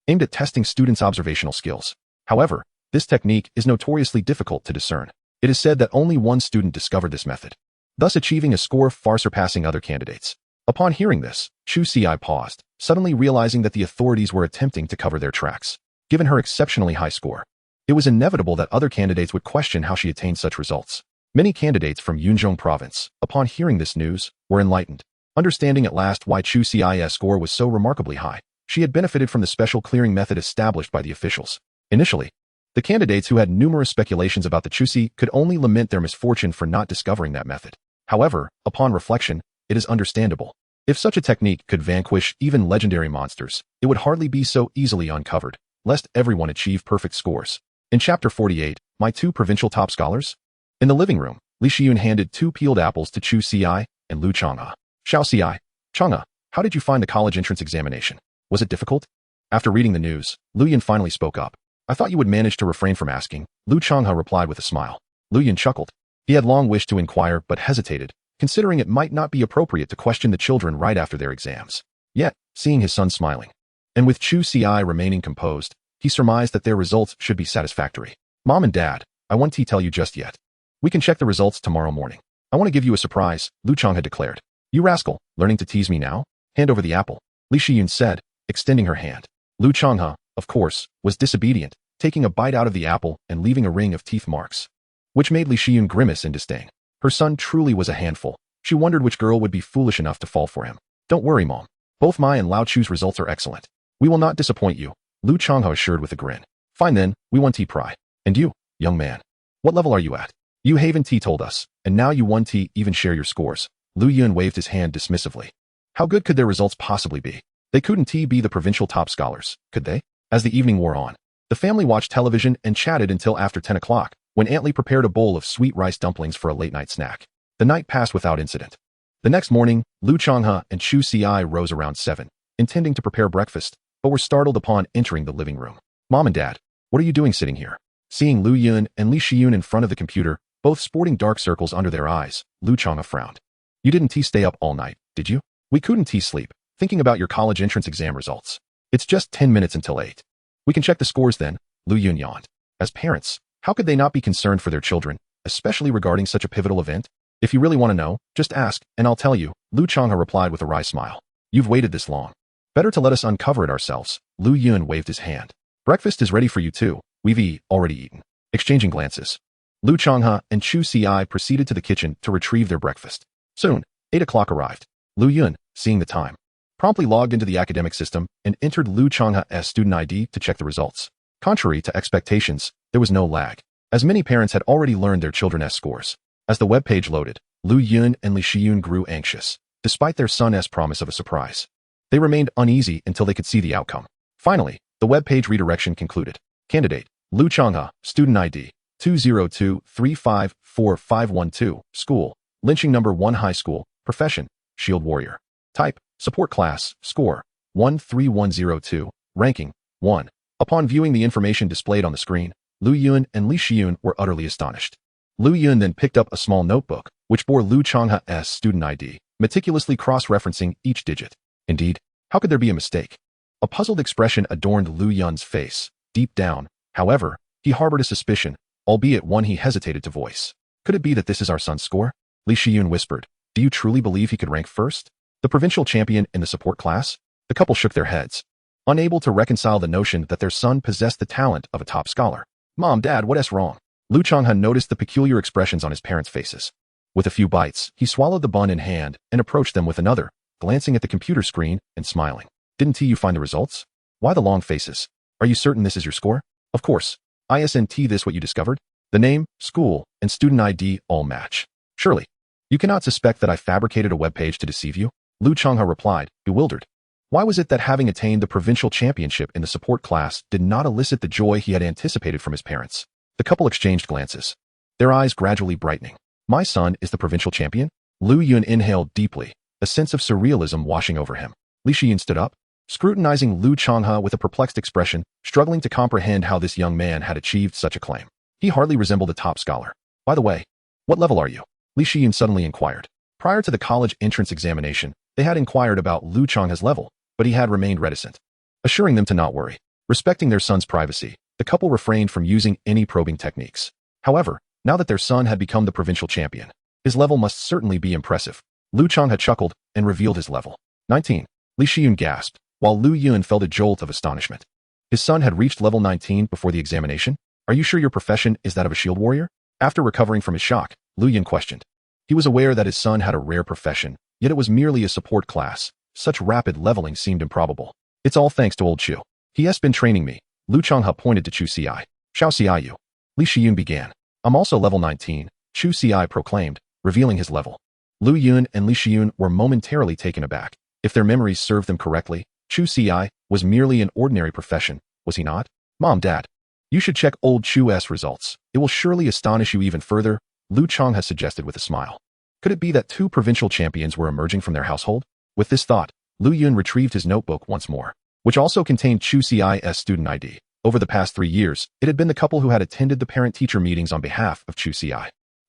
[SPEAKER 1] aimed at testing students' observational skills. However, this technique is notoriously difficult to discern. It is said that only 1 student discovered this method, thus achieving a score far surpassing other candidates." Upon hearing this, Chu Ci paused, suddenly realizing that the authorities were attempting to cover their tracks. Given her exceptionally high score, it was inevitable that other candidates would question how she attained such results. Many candidates from Yunzhong province, upon hearing this news, were enlightened. Understanding at last why Chu Ci's score was so remarkably high, she had benefited from the special clearing method established by the officials. Initially, the candidates who had numerous speculations about the Chu Ci could only lament their misfortune for not discovering that method. However, upon reflection, it is understandable. If such a technique could vanquish even legendary monsters, it would hardly be so easily uncovered, lest everyone achieve perfect scores. In Chapter 48, My Two Provincial Top Scholars? In the living room, Li Shiyun handed 2 peeled apples to Chu Ci and Lu Changhe. Xiao Ci, Changhe, how did you find the college entrance examination? Was it difficult? After reading the news, Lu Yun finally spoke up. I thought you would manage to refrain from asking, Lu Changhe replied with a smile. Lu Yun chuckled. He had long wished to inquire but hesitated, considering it might not be appropriate to question the children right after their exams. Yet, seeing his son smiling, and with Chu Ci remaining composed, he surmised that their results should be satisfactory. Mom and Dad, I won't tell you just yet. We can check the results tomorrow morning. I want to give you a surprise, Lu Changhe declared. You rascal, learning to tease me now? Hand over the apple, Li Shiyun said, extending her hand. Lu Changhe, of course, was disobedient, taking a bite out of the apple and leaving a ring of teeth marks, which made Li Shiyun grimace in disdain. Her son truly was a handful. She wondered which girl would be foolish enough to fall for him. Don't worry, Mom. Both my and Lao Chu's results are excellent. We will not disappoint you, Lu Changhe assured with a grin. Fine then, we won T pry. And you, young man, what level are you at? You Haven T told us, and now you won T even share your scores. Lu Yun waved his hand dismissively. How good could their results possibly be? They couldn't T be the provincial top scholars, could they? As the evening wore on, the family watched television and chatted until after 10 o'clock, when Aunt Lee prepared a bowl of sweet rice dumplings for a late-night snack. The night passed without incident. The next morning, Lu Changhe and Chu Ci rose around 7, intending to prepare breakfast, but were startled upon entering the living room. Mom and Dad, what are you doing sitting here? Seeing Lu Yun and Li Shiyun in front of the computer, both sporting dark circles under their eyes, Lu Changhe frowned. You didn't stay up all night, did you? We couldn't sleep, thinking about your college entrance exam results. It's just 10 minutes until 8. We can check the scores then, Lu Yun yawned. As parents, how could they not be concerned for their children, especially regarding such a pivotal event? If you really want to know, just ask, and I'll tell you, Lu Changhe replied with a wry smile. You've waited this long. Better to let us uncover it ourselves. Lu Yun waved his hand. Breakfast is ready for you too. We've already eaten. Exchanging glances, Lu Changhe and Chu Ci proceeded to the kitchen to retrieve their breakfast. Soon, 8 o'clock arrived. Lu Yun, seeing the time, promptly logged into the academic system and entered Lu Changhe's student ID to check the results. Contrary to expectations, there was no lag, as many parents had already learned their children's scores. As the web page loaded, Lu Yun and Li Shiyun grew anxious, despite their son's promise of a surprise. They remained uneasy until they could see the outcome. Finally, the web page redirection concluded. Candidate, Lu Changhe, student ID, 202354512, school, lynching number 1 high school, profession, shield warrior. Type, support class, score, 13102, ranking, 1. Upon viewing the information displayed on the screen, Lu Yun and Li Shiyun were utterly astonished. Lu Yun then picked up a small notebook, which bore Lu Changhe's student ID, meticulously cross-referencing each digit. Indeed, how could there be a mistake? A puzzled expression adorned Lu Yun's face. Deep down, however, he harbored a suspicion, albeit one he hesitated to voice. Could it be that this is our son's score? Li Shiyun whispered. Do you truly believe he could rank first? The provincial champion in the support class? The couple shook their heads, unable to reconcile the notion that their son possessed the talent of a top scholar. Mom, Dad, what's wrong? Lu Changhe noticed the peculiar expressions on his parents' faces. With a few bites, he swallowed the bun in hand and approached them with another, glancing at the computer screen and smiling. Didn't you find the results? Why the long faces? Are you certain this is your score? Of course. Isn't this what you discovered? The name, school, and student ID all match. Surely, you cannot suspect that I fabricated a web page to deceive you? Lu Changhe replied, bewildered. Why was it that having attained the provincial championship in the support class did not elicit the joy he had anticipated from his parents? The couple exchanged glances, their eyes gradually brightening. My son is the provincial champion? Lu Yun inhaled deeply, a sense of surrealism washing over him. Li Shiyun stood up, scrutinizing Lu Changhe with a perplexed expression, struggling to comprehend how this young man had achieved such a claim. He hardly resembled a top scholar. By the way, what level are you? Li Shiyun suddenly inquired. Prior to the college entrance examination, they had inquired about Lu Changhe's level, but he had remained reticent, assuring them to not worry. Respecting their son's privacy, the couple refrained from using any probing techniques. However, now that their son had become the provincial champion, his level must certainly be impressive. Lu Changhe chuckled and revealed his level. 19. Li Shiyun gasped, while Lu Yun felt a jolt of astonishment. His son had reached level 19 before the examination? Are you sure your profession is that of a shield warrior? After recovering from his shock, Lu Yun questioned. He was aware that his son had a rare profession, yet it was merely a support class. Such rapid leveling seemed improbable. It's all thanks to old Chu. He has been training me. Lu Changhe pointed to Chu Ci. Xiao Ci you. Li Shiyun began. I'm also level 19, Chu Ci proclaimed, revealing his level. Lu Yun and Li Shiyun were momentarily taken aback. If their memories served them correctly, Chu Ci was merely an ordinary profession, was he not? Mom, Dad, you should check old Chu's results. It will surely astonish you even further, Lu Chang has suggested with a smile. Could it be that 2 provincial champions were emerging from their household? With this thought, Lu Yun retrieved his notebook once more, which also contained Chu Ci's student ID. Over the past 3 years, it had been the couple who had attended the parent-teacher meetings on behalf of Chu Ci.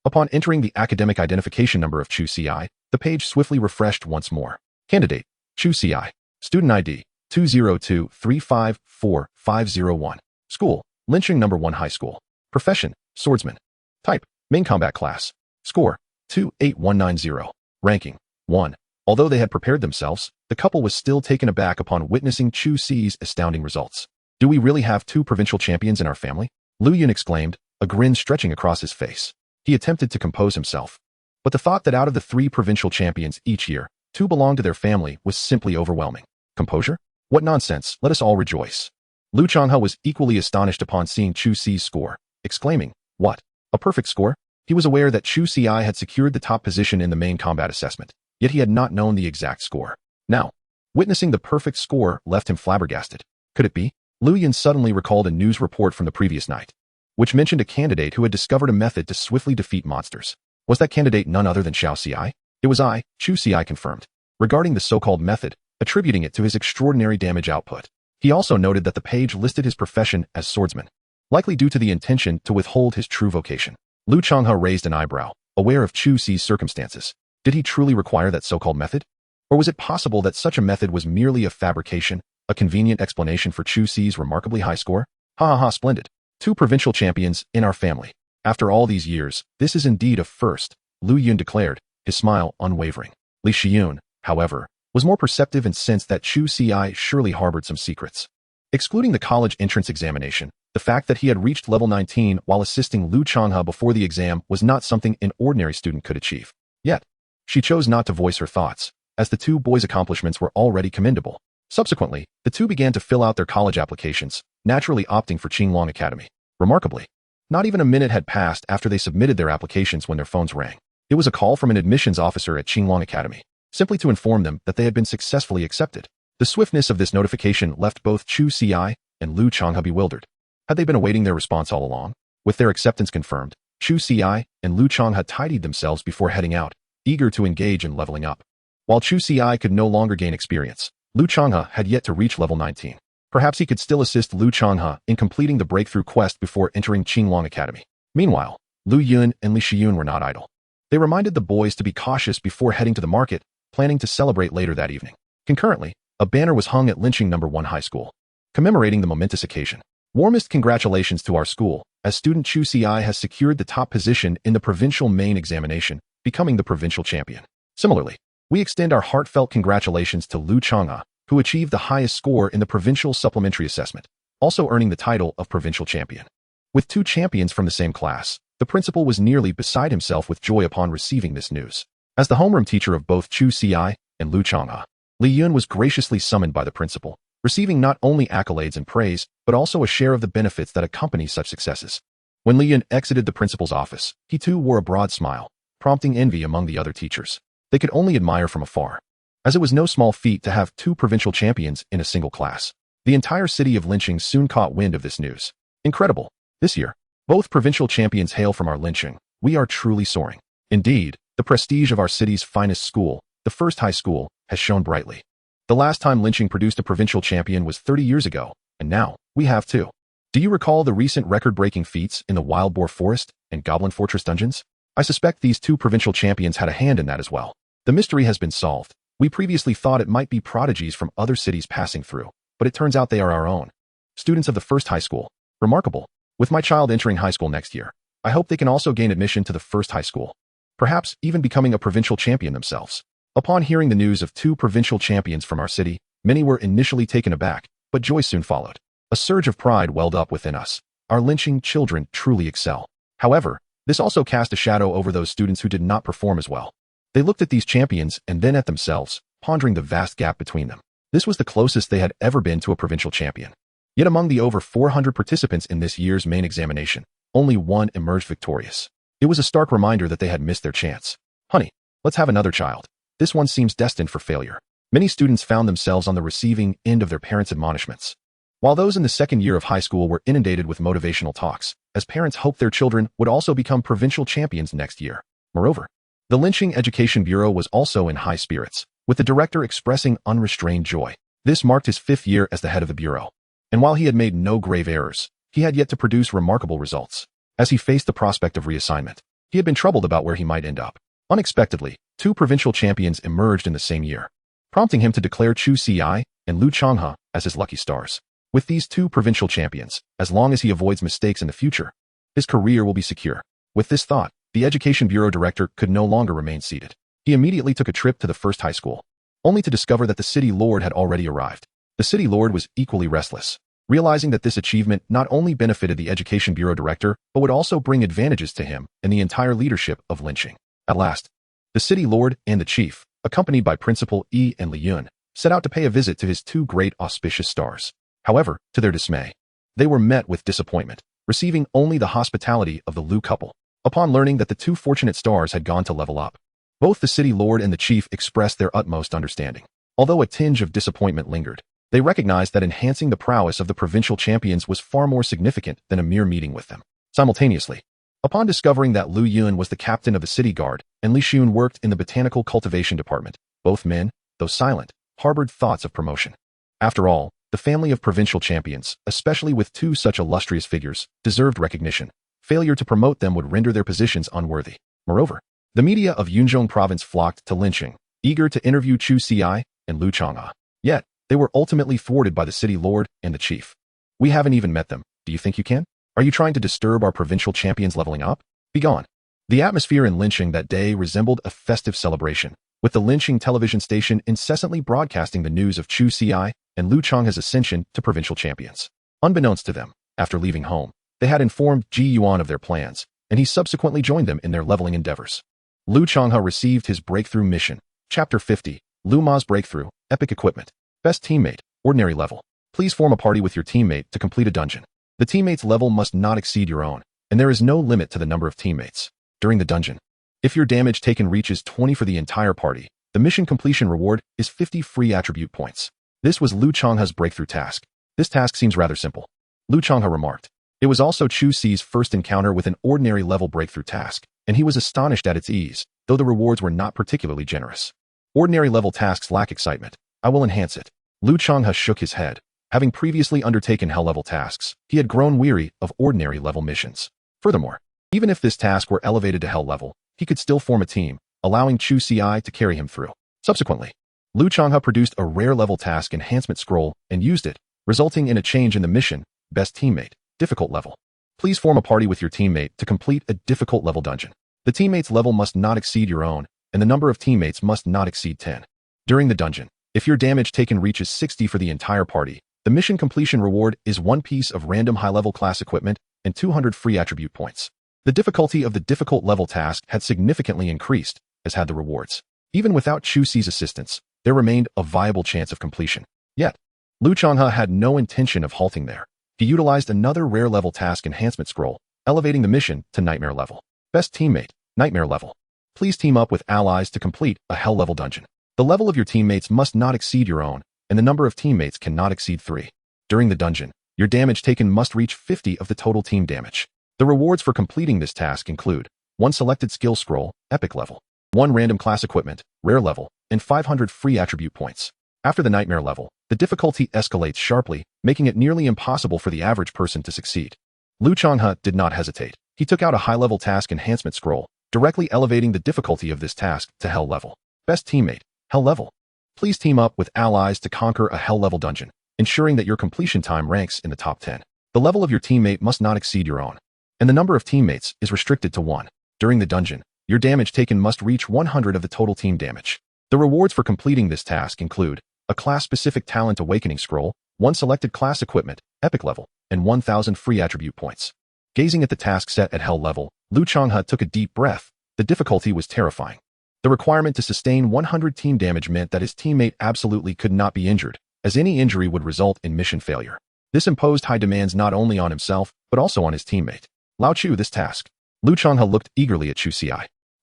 [SPEAKER 1] Upon entering the academic identification number of Chu Ci, the page swiftly refreshed once more. Candidate, Chu Ci. Student ID, 202354501. School, Lynching No. 1 High School. Profession, swordsman. Type, main combat class. Score, 28190. Ranking, 1. Although they had prepared themselves, the couple was still taken aback upon witnessing Chu Ci's astounding results. Do we really have 2 provincial champions in our family? Lu Yun exclaimed, a grin stretching across his face. He attempted to compose himself. But the thought that out of the 3 provincial champions each year, 2 belonged to their family was simply overwhelming. Composure? What nonsense, let us all rejoice. Lu Changhe was equally astonished upon seeing Chu Ci's score, exclaiming, what? A perfect score? He was aware that Chu Ci had secured the top position in the main combat assessment, yet he had not known the exact score. Now, witnessing the perfect score left him flabbergasted. Could it be? Lu Yun suddenly recalled a news report from the previous night, which mentioned a candidate who had discovered a method to swiftly defeat monsters. Was that candidate none other than Xiao Ci? It was I, Chu Ci confirmed, regarding the so-called method, attributing it to his extraordinary damage output. He also noted that the page listed his profession as swordsman, likely due to the intention to withhold his true vocation. Lu Changhe raised an eyebrow, aware of Chu Ci's circumstances. Did he truly require that so-called method? Or was it possible that such a method was merely a fabrication, a convenient explanation for Chu Ci's remarkably high score? Ha ha ha, splendid. 2 provincial champions in our family. After all these years, this is indeed a first, Lu Yun declared, his smile unwavering. Li Shiyun, however, was more perceptive and sensed that Chu Ci surely harbored some secrets. Excluding the college entrance examination, the fact that he had reached level 19 while assisting Lu Changhe before the exam was not something an ordinary student could achieve. Yet, she chose not to voice her thoughts, as the 2 boys' accomplishments were already commendable. Subsequently, the 2 began to fill out their college applications, naturally opting for Qinglong Academy. Remarkably, not even a minute had passed after they submitted their applications when their phones rang. It was a call from an admissions officer at Qinglong Academy, simply to inform them that they had been successfully accepted. The swiftness of this notification left both Chu Ci and Lu Changhe bewildered. Had they been awaiting their response all along? With their acceptance confirmed, Chu Ci and Lu Changhe had tidied themselves before heading out, eager to engage in leveling up. While Chu Ci could no longer gain experience, Lu Changhe had yet to reach level 19. Perhaps he could still assist Lu Changhe in completing the breakthrough quest before entering Qinglong Academy. Meanwhile, Lu Yun and Li Shiyun were not idle. They reminded the boys to be cautious before heading to the market, planning to celebrate later that evening. Concurrently, a banner was hung at Lynching No. 1 High School, commemorating the momentous occasion. Warmest congratulations to our school, as student Chu Ci has secured the top position in the provincial main examination, becoming the provincial champion. Similarly, we extend our heartfelt congratulations to Lu Changhe, who achieved the highest score in the provincial supplementary assessment, also earning the title of provincial champion. With 2 champions from the same class, the principal was nearly beside himself with joy upon receiving this news. As the homeroom teacher of both Chu Ci and Lu Changhe, Li Yun was graciously summoned by the principal, receiving not only accolades and praise, but also a share of the benefits that accompany such successes. When Li Yun exited the principal's office, he too wore a broad smile, prompting envy among the other teachers. They could only admire from afar, as it was no small feat to have 2 provincial champions in a single class. The entire city of Lynching soon caught wind of this news. Incredible! This year, both provincial champions hail from our Lynching. We are truly soaring. Indeed, the prestige of our city's finest school, the first high school, has shone brightly. The last time Lynching produced a provincial champion was 30 years ago, and now, we have 2. Do you recall the recent record-breaking feats in the Wild Boar Forest and Goblin Fortress dungeons? I suspect these 2 provincial champions had a hand in that as well. The mystery has been solved. We previously thought it might be prodigies from other cities passing through, but it turns out they are our own. Students of the first high school. Remarkable. With my child entering high school next year, I hope they can also gain admission to the first high school, perhaps even becoming a provincial champion themselves. Upon hearing the news of 2 provincial champions from our city, many were initially taken aback, but joy soon followed. A surge of pride welled up within us. Our Lynching children truly excel. However, this also cast a shadow over those students who did not perform as well. They looked at these champions and then at themselves, pondering the vast gap between them. This was the closest they had ever been to a provincial champion. Yet among the over 400 participants in this year's main examination, only 1 emerged victorious. It was a stark reminder that they had missed their chance. Honey, Let's have another child. This one seems destined for failure. Many students found themselves on the receiving end of their parents' admonishments. While those in the second year of high school were inundated with motivational talks, as parents hoped their children would also become provincial champions next year. Moreover, the Lynching Education Bureau was also in high spirits, with the director expressing unrestrained joy. This marked his 5th year as the head of the bureau. And while he had made no grave errors, he had yet to produce remarkable results. As he faced the prospect of reassignment, he had been troubled about where he might end up. Unexpectedly, 2 provincial champions emerged in the same year, prompting him to declare Chu Ci and Lu Changhe as his lucky stars. With these 2 provincial champions, as long as he avoids mistakes in the future, his career will be secure. With this thought, the Education Bureau director could no longer remain seated. He immediately took a trip to the first high school, only to discover that the city lord had already arrived. The city lord was equally restless, realizing that this achievement not only benefited the Education Bureau director, but would also bring advantages to him and the entire leadership of lynching. At last, the city lord and the chief, accompanied by Principal Yi and Li Yun, set out to pay a visit to his 2 great auspicious stars. However, to their dismay, they were met with disappointment, receiving only the hospitality of the Lu couple. Upon learning that the 2 fortunate stars had gone to level up, both the city lord and the chief expressed their utmost understanding. Although a tinge of disappointment lingered, they recognized that enhancing the prowess of the provincial champions was far more significant than a mere meeting with them. Simultaneously, upon discovering that Lu Yun was the captain of the city guard and Li Xun worked in the botanical cultivation department, both men, though silent, harbored thoughts of promotion. After all, the family of provincial champions, especially with 2 such illustrious figures, deserved recognition. Failure to promote them would render their positions unworthy. Moreover, the media of Yunzhong province flocked to lynching, eager to interview Chu Ci and Lu Changhe. Yet, they were ultimately thwarted by the city lord and the chief. We haven't even met them. Do you think you can? Are you trying to disturb our provincial champions leveling up? Begone. The atmosphere in lynching that day resembled a festive celebration, with the lynching television station incessantly broadcasting the news of Chu Ci and Lu Changhe's ascension to provincial champions. Unbeknownst to them, after leaving home, they had informed Ji Yuan of their plans, and he subsequently joined them in their leveling endeavors. Lu Changhe received his breakthrough mission. Chapter 50, Lu Ma's Breakthrough, Epic Equipment. Best Teammate, Ordinary Level. Please form a party with your teammate to complete a dungeon. The teammate's level must not exceed your own, and there is no limit to the number of teammates. During the dungeon, if your damage taken reaches 20 for the entire party, the mission completion reward is 50 free attribute points. This was Lu Changhe's breakthrough task. This task seems rather simple. Lu Changhe remarked. It was also Chu Ci's first encounter with an ordinary level breakthrough task, and he was astonished at its ease, though the rewards were not particularly generous. Ordinary level tasks lack excitement. I will enhance it. Lu Changhe shook his head. Having previously undertaken hell-level tasks, he had grown weary of ordinary level missions. Furthermore, even if this task were elevated to hell level, he could still form a team, allowing Chu Ci to carry him through. Subsequently, Lu Changhe produced a rare level task enhancement scroll and used it, resulting in a change in the mission. Best Teammate, Difficult Level. Please form a party with your teammate to complete a difficult level dungeon. The teammate's level must not exceed your own, and the number of teammates must not exceed 10. During the dungeon, if your damage taken reaches 60 for the entire party, the mission completion reward is 1 piece of random high-level class equipment and 200 free attribute points. The difficulty of the difficult level task had significantly increased, as had the rewards. Even without Chu Ci's assistance, there remained a viable chance of completion. Yet, Lu Changhe had no intention of halting there. He utilized another rare level task enhancement scroll, elevating the mission to Nightmare level. Best Teammate, Nightmare level. Please team up with allies to complete a hell level dungeon. The level of your teammates must not exceed your own, and the number of teammates cannot exceed 3. During the dungeon, your damage taken must reach 50 of the total team damage. The rewards for completing this task include 1 selected skill scroll, Epic level, 1 random class equipment, Rare level, and 500 free attribute points. After the Nightmare level, the difficulty escalates sharply, making it nearly impossible for the average person to succeed. Lu Changhe did not hesitate. He took out a high-level task enhancement scroll, directly elevating the difficulty of this task to Hell level. Best Teammate, Hell level. Please team up with allies to conquer a Hell level dungeon, ensuring that your completion time ranks in the top 10. The level of your teammate must not exceed your own, and the number of teammates is restricted to 1. During the dungeon, your damage taken must reach 100 of the total team damage. The rewards for completing this task include a class-specific talent awakening scroll, 1 selected class equipment, Epic level, and 1,000 free attribute points. Gazing at the task set at Hell level, Lu Changhe took a deep breath. The difficulty was terrifying. The requirement to sustain 100 team damage meant that his teammate absolutely could not be injured, as any injury would result in mission failure. This imposed high demands not only on himself, but also on his teammate. Lao Chu this task. Lu Changhe looked eagerly at Chu Ci,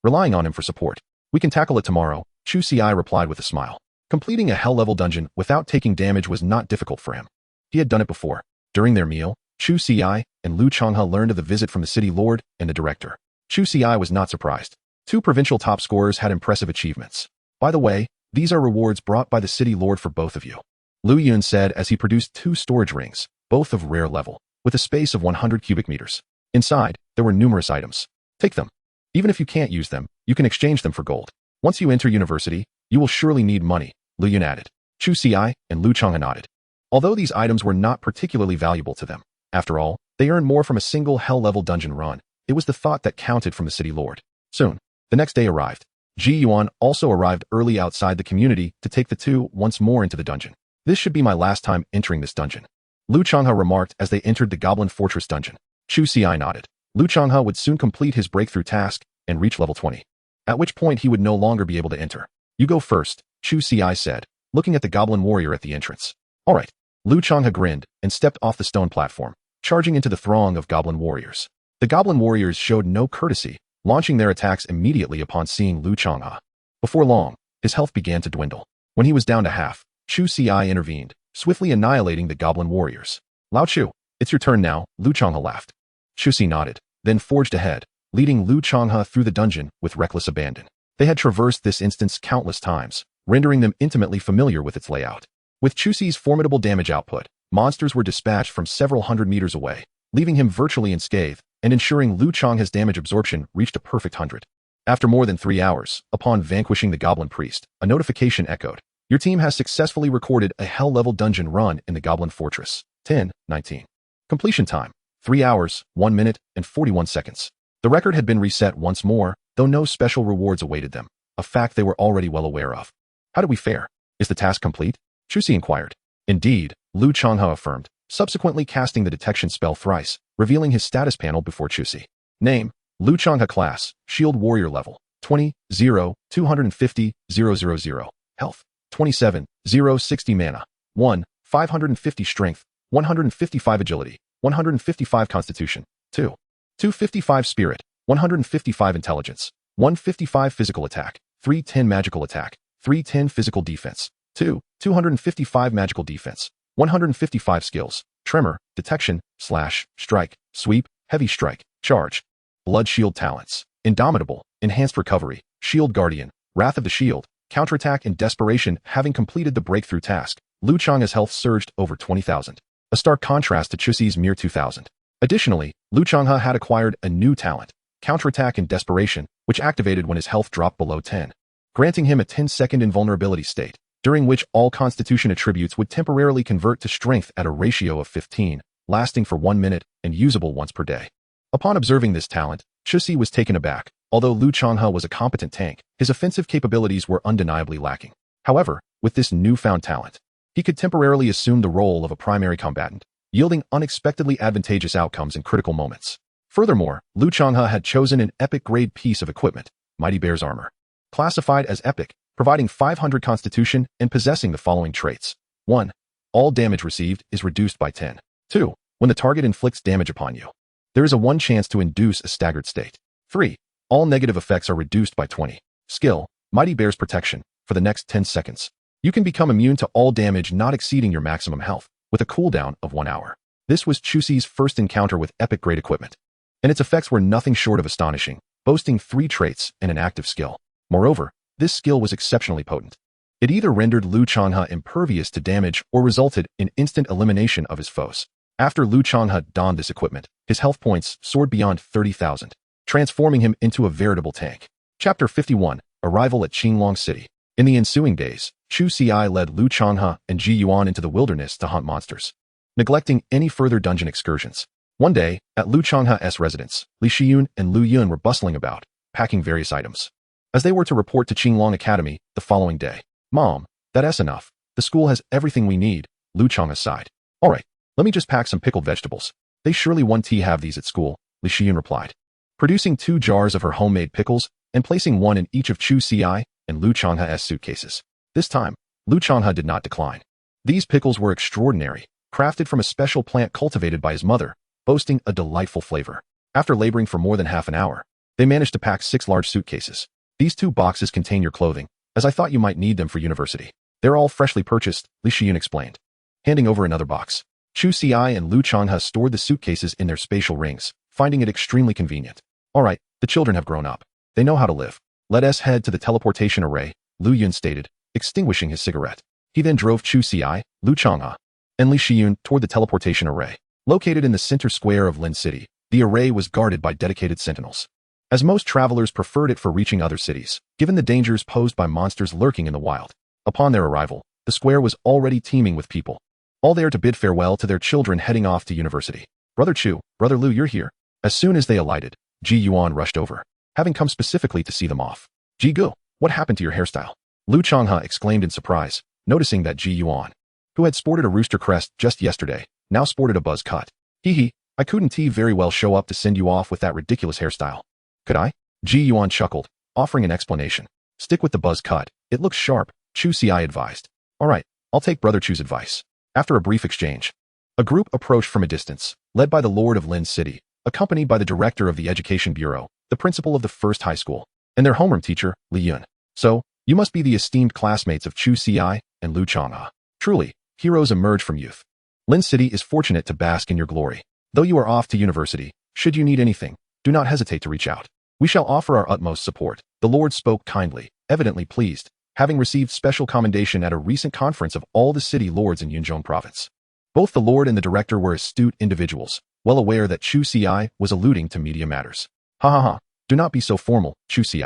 [SPEAKER 1] relying on him for support. We can tackle it tomorrow, Chu Ci replied with a smile. Completing a hell-level dungeon without taking damage was not difficult for him. He had done it before. During their meal, Chu Ci and Lu Changhe learned of the visit from the city lord and the director. Chu Ci was not surprised. 2 provincial top scorers had impressive achievements. By the way, these are rewards brought by the city lord for both of you. Lu Yun said as he produced 2 storage rings, both of rare level, with a space of 100 cubic meters. Inside, there were numerous items. Take them. Even if you can't use them, you can exchange them for gold. Once you enter university, you will surely need money, Lu Yun added. Chu Ci and Lu Changhe nodded. Although these items were not particularly valuable to them, after all, they earned more from a single hell-level dungeon run. It was the thought that counted from the city lord. Soon, the next day arrived. Ji Yuan also arrived early outside the community to take the 2 once more into the dungeon. This should be my last time entering this dungeon, Lu Changhe remarked as they entered the Goblin Fortress dungeon. Chu Ci nodded. Lu Changhe would soon complete his breakthrough task and reach level 20, at which point he would no longer be able to enter. You go first, Chu Ci said, looking at the goblin warrior at the entrance. All right. Lu Changhe grinned and stepped off the stone platform, charging into the throng of goblin warriors. The goblin warriors showed no courtesy, launching their attacks immediately upon seeing Lu Changhe. Before long, his health began to dwindle. When he was down to half, Chu Ci intervened, swiftly annihilating the goblin warriors. Lao Chu, it's your turn now, Lu Changhe laughed. Chu Ci nodded, then forged ahead, leading Lu Changhe through the dungeon with reckless abandon. They had traversed this instance countless times, rendering them intimately familiar with its layout. With Chu Ci's formidable damage output, monsters were dispatched from several hundred meters away, leaving him virtually unscathed and ensuring Lu Changhe's damage absorption reached a perfect 100. After more than 3 hours, upon vanquishing the goblin priest, a notification echoed. Your team has successfully recorded a hell-level dungeon run in the Goblin Fortress. 10:19. Completion time, 3 hours, 1 minute, and 41 seconds. The record had been reset once more, though no special rewards awaited them, a fact they were already well aware of. How did we fare? Is the task complete? Chu Ci inquired. Indeed, Lu Changhe affirmed, subsequently casting the detection spell thrice, revealing his status panel before Chu Ci. Name, Lu Changhe class, Shield Warrior level, 20, 0, 250, 000. Health, 27, 0, 60 mana, 1, 550 strength, 155 agility, 155 constitution, 2, 255 spirit, 155 intelligence, 155 physical attack, 310 magical attack, 310 physical defense, 255 magical defense, 155 skills, tremor, detection, slash, strike, sweep, heavy strike, charge. Blood shield talents, indomitable, enhanced recovery, shield guardian, wrath of the shield, counterattack and desperation. Having completed the breakthrough task, Lu Changhe's health surged over 20,000, a stark contrast to Chu Ci's mere 2,000. Additionally, Lu Changhe had acquired a new talent, counterattack and desperation, which activated when his health dropped below 10, granting him a 10-second invulnerability state, during which all constitution attributes would temporarily convert to strength at a ratio of 15, lasting for 1 minute and usable once per day. Upon observing this talent, Chu Ci was taken aback. Although Lu Changhe was a competent tank, his offensive capabilities were undeniably lacking. However, with this newfound talent, he could temporarily assume the role of a primary combatant, yielding unexpectedly advantageous outcomes in critical moments. Furthermore, Lu Changhe had chosen an epic-grade piece of equipment, Mighty Bear's armor. Classified as epic, providing 500 constitution and possessing the following traits. 1. All damage received is reduced by 10. 2. When the target inflicts damage upon you, there is a 1 chance to induce a staggered state. 3. All negative effects are reduced by 20. Skill, Mighty Bear's protection, for the next 10 seconds. You can become immune to all damage not exceeding your maximum health, with a cooldown of 1 hour. This was Chu Ci's first encounter with epic-grade equipment, and its effects were nothing short of astonishing, boasting 3 traits and an active skill. Moreover, this skill was exceptionally potent. It either rendered Lu Changhe impervious to damage or resulted in instant elimination of his foes. After Lu Changhe donned this equipment, his health points soared beyond 30,000, transforming him into a veritable tank. Chapter 51, Arrival at Qinglong City. In the ensuing days, Chu Ci led Lu Changhe and Ji Yuan into the wilderness to hunt monsters, neglecting any further dungeon excursions. One day, at Lu Changhe's residence, Li Shiyun and Lu Yun were bustling about, packing various items, as they were to report to Qinglong Academy the following day. Mom, that's enough. The school has everything we need, Lu Changhe sighed. All right, let me just pack some pickled vegetables. They surely won't have these at school, Li Shiyun replied, producing 2 jars of her homemade pickles and placing 1 in each of Chu Ci and Lu Changhe's suitcases. This time, Lu Changhe did not decline. These pickles were extraordinary, crafted from a special plant cultivated by his mother, boasting a delightful flavor. After laboring for more than half an hour, they managed to pack 6 large suitcases. These 2 boxes contain your clothing, as I thought you might need them for university. They're all freshly purchased, Li Shiyun explained. Handing over another box. Chu Ci and Lu Changhe stored the suitcases in their spatial rings, finding it extremely convenient. Alright, the children have grown up. They know how to live. Let us head to the teleportation array, Lu Yun stated, extinguishing his cigarette. He then drove Chu Ci, Lu Changhe, and Li Shiyun toward the teleportation array. Located in the center square of Lin City, the array was guarded by dedicated sentinels. As most travelers preferred it for reaching other cities, given the dangers posed by monsters lurking in the wild. Upon their arrival, the square was already teeming with people, all there to bid farewell to their children heading off to university. Brother Chu, Brother Lu, you're here. As soon as they alighted, Ji Yuan rushed over, having come specifically to see them off. Ji Gu, what happened to your hairstyle? Lu Changhe exclaimed in surprise, noticing that Ji Yuan, who had sported a rooster crest just yesterday, now sported a buzz cut. Hee, I couldn't very well show up to send you off with that ridiculous hairstyle. Could I? Ji Yuan chuckled, offering an explanation. Stick with the buzz cut, it looks sharp, Chu Ci advised. Alright, I'll take Brother Chu's advice. After a brief exchange, a group approached from a distance, led by the Lord of Lin City, accompanied by the director of the Education Bureau, the principal of the first high school, and their homeroom teacher, Li Yun. So, you must be the esteemed classmates of Chu Ci and Lu Changhe. Truly, heroes emerge from youth. Lin City is fortunate to bask in your glory. Though you are off to university, should you need anything, do not hesitate to reach out. We shall offer our utmost support. The Lord spoke kindly, evidently pleased, having received special commendation at a recent conference of all the city lords in Yunzhong province. Both the Lord and the director were astute individuals, well aware that Chu Ci was alluding to media matters. Ha, do not be so formal, Chu Ci.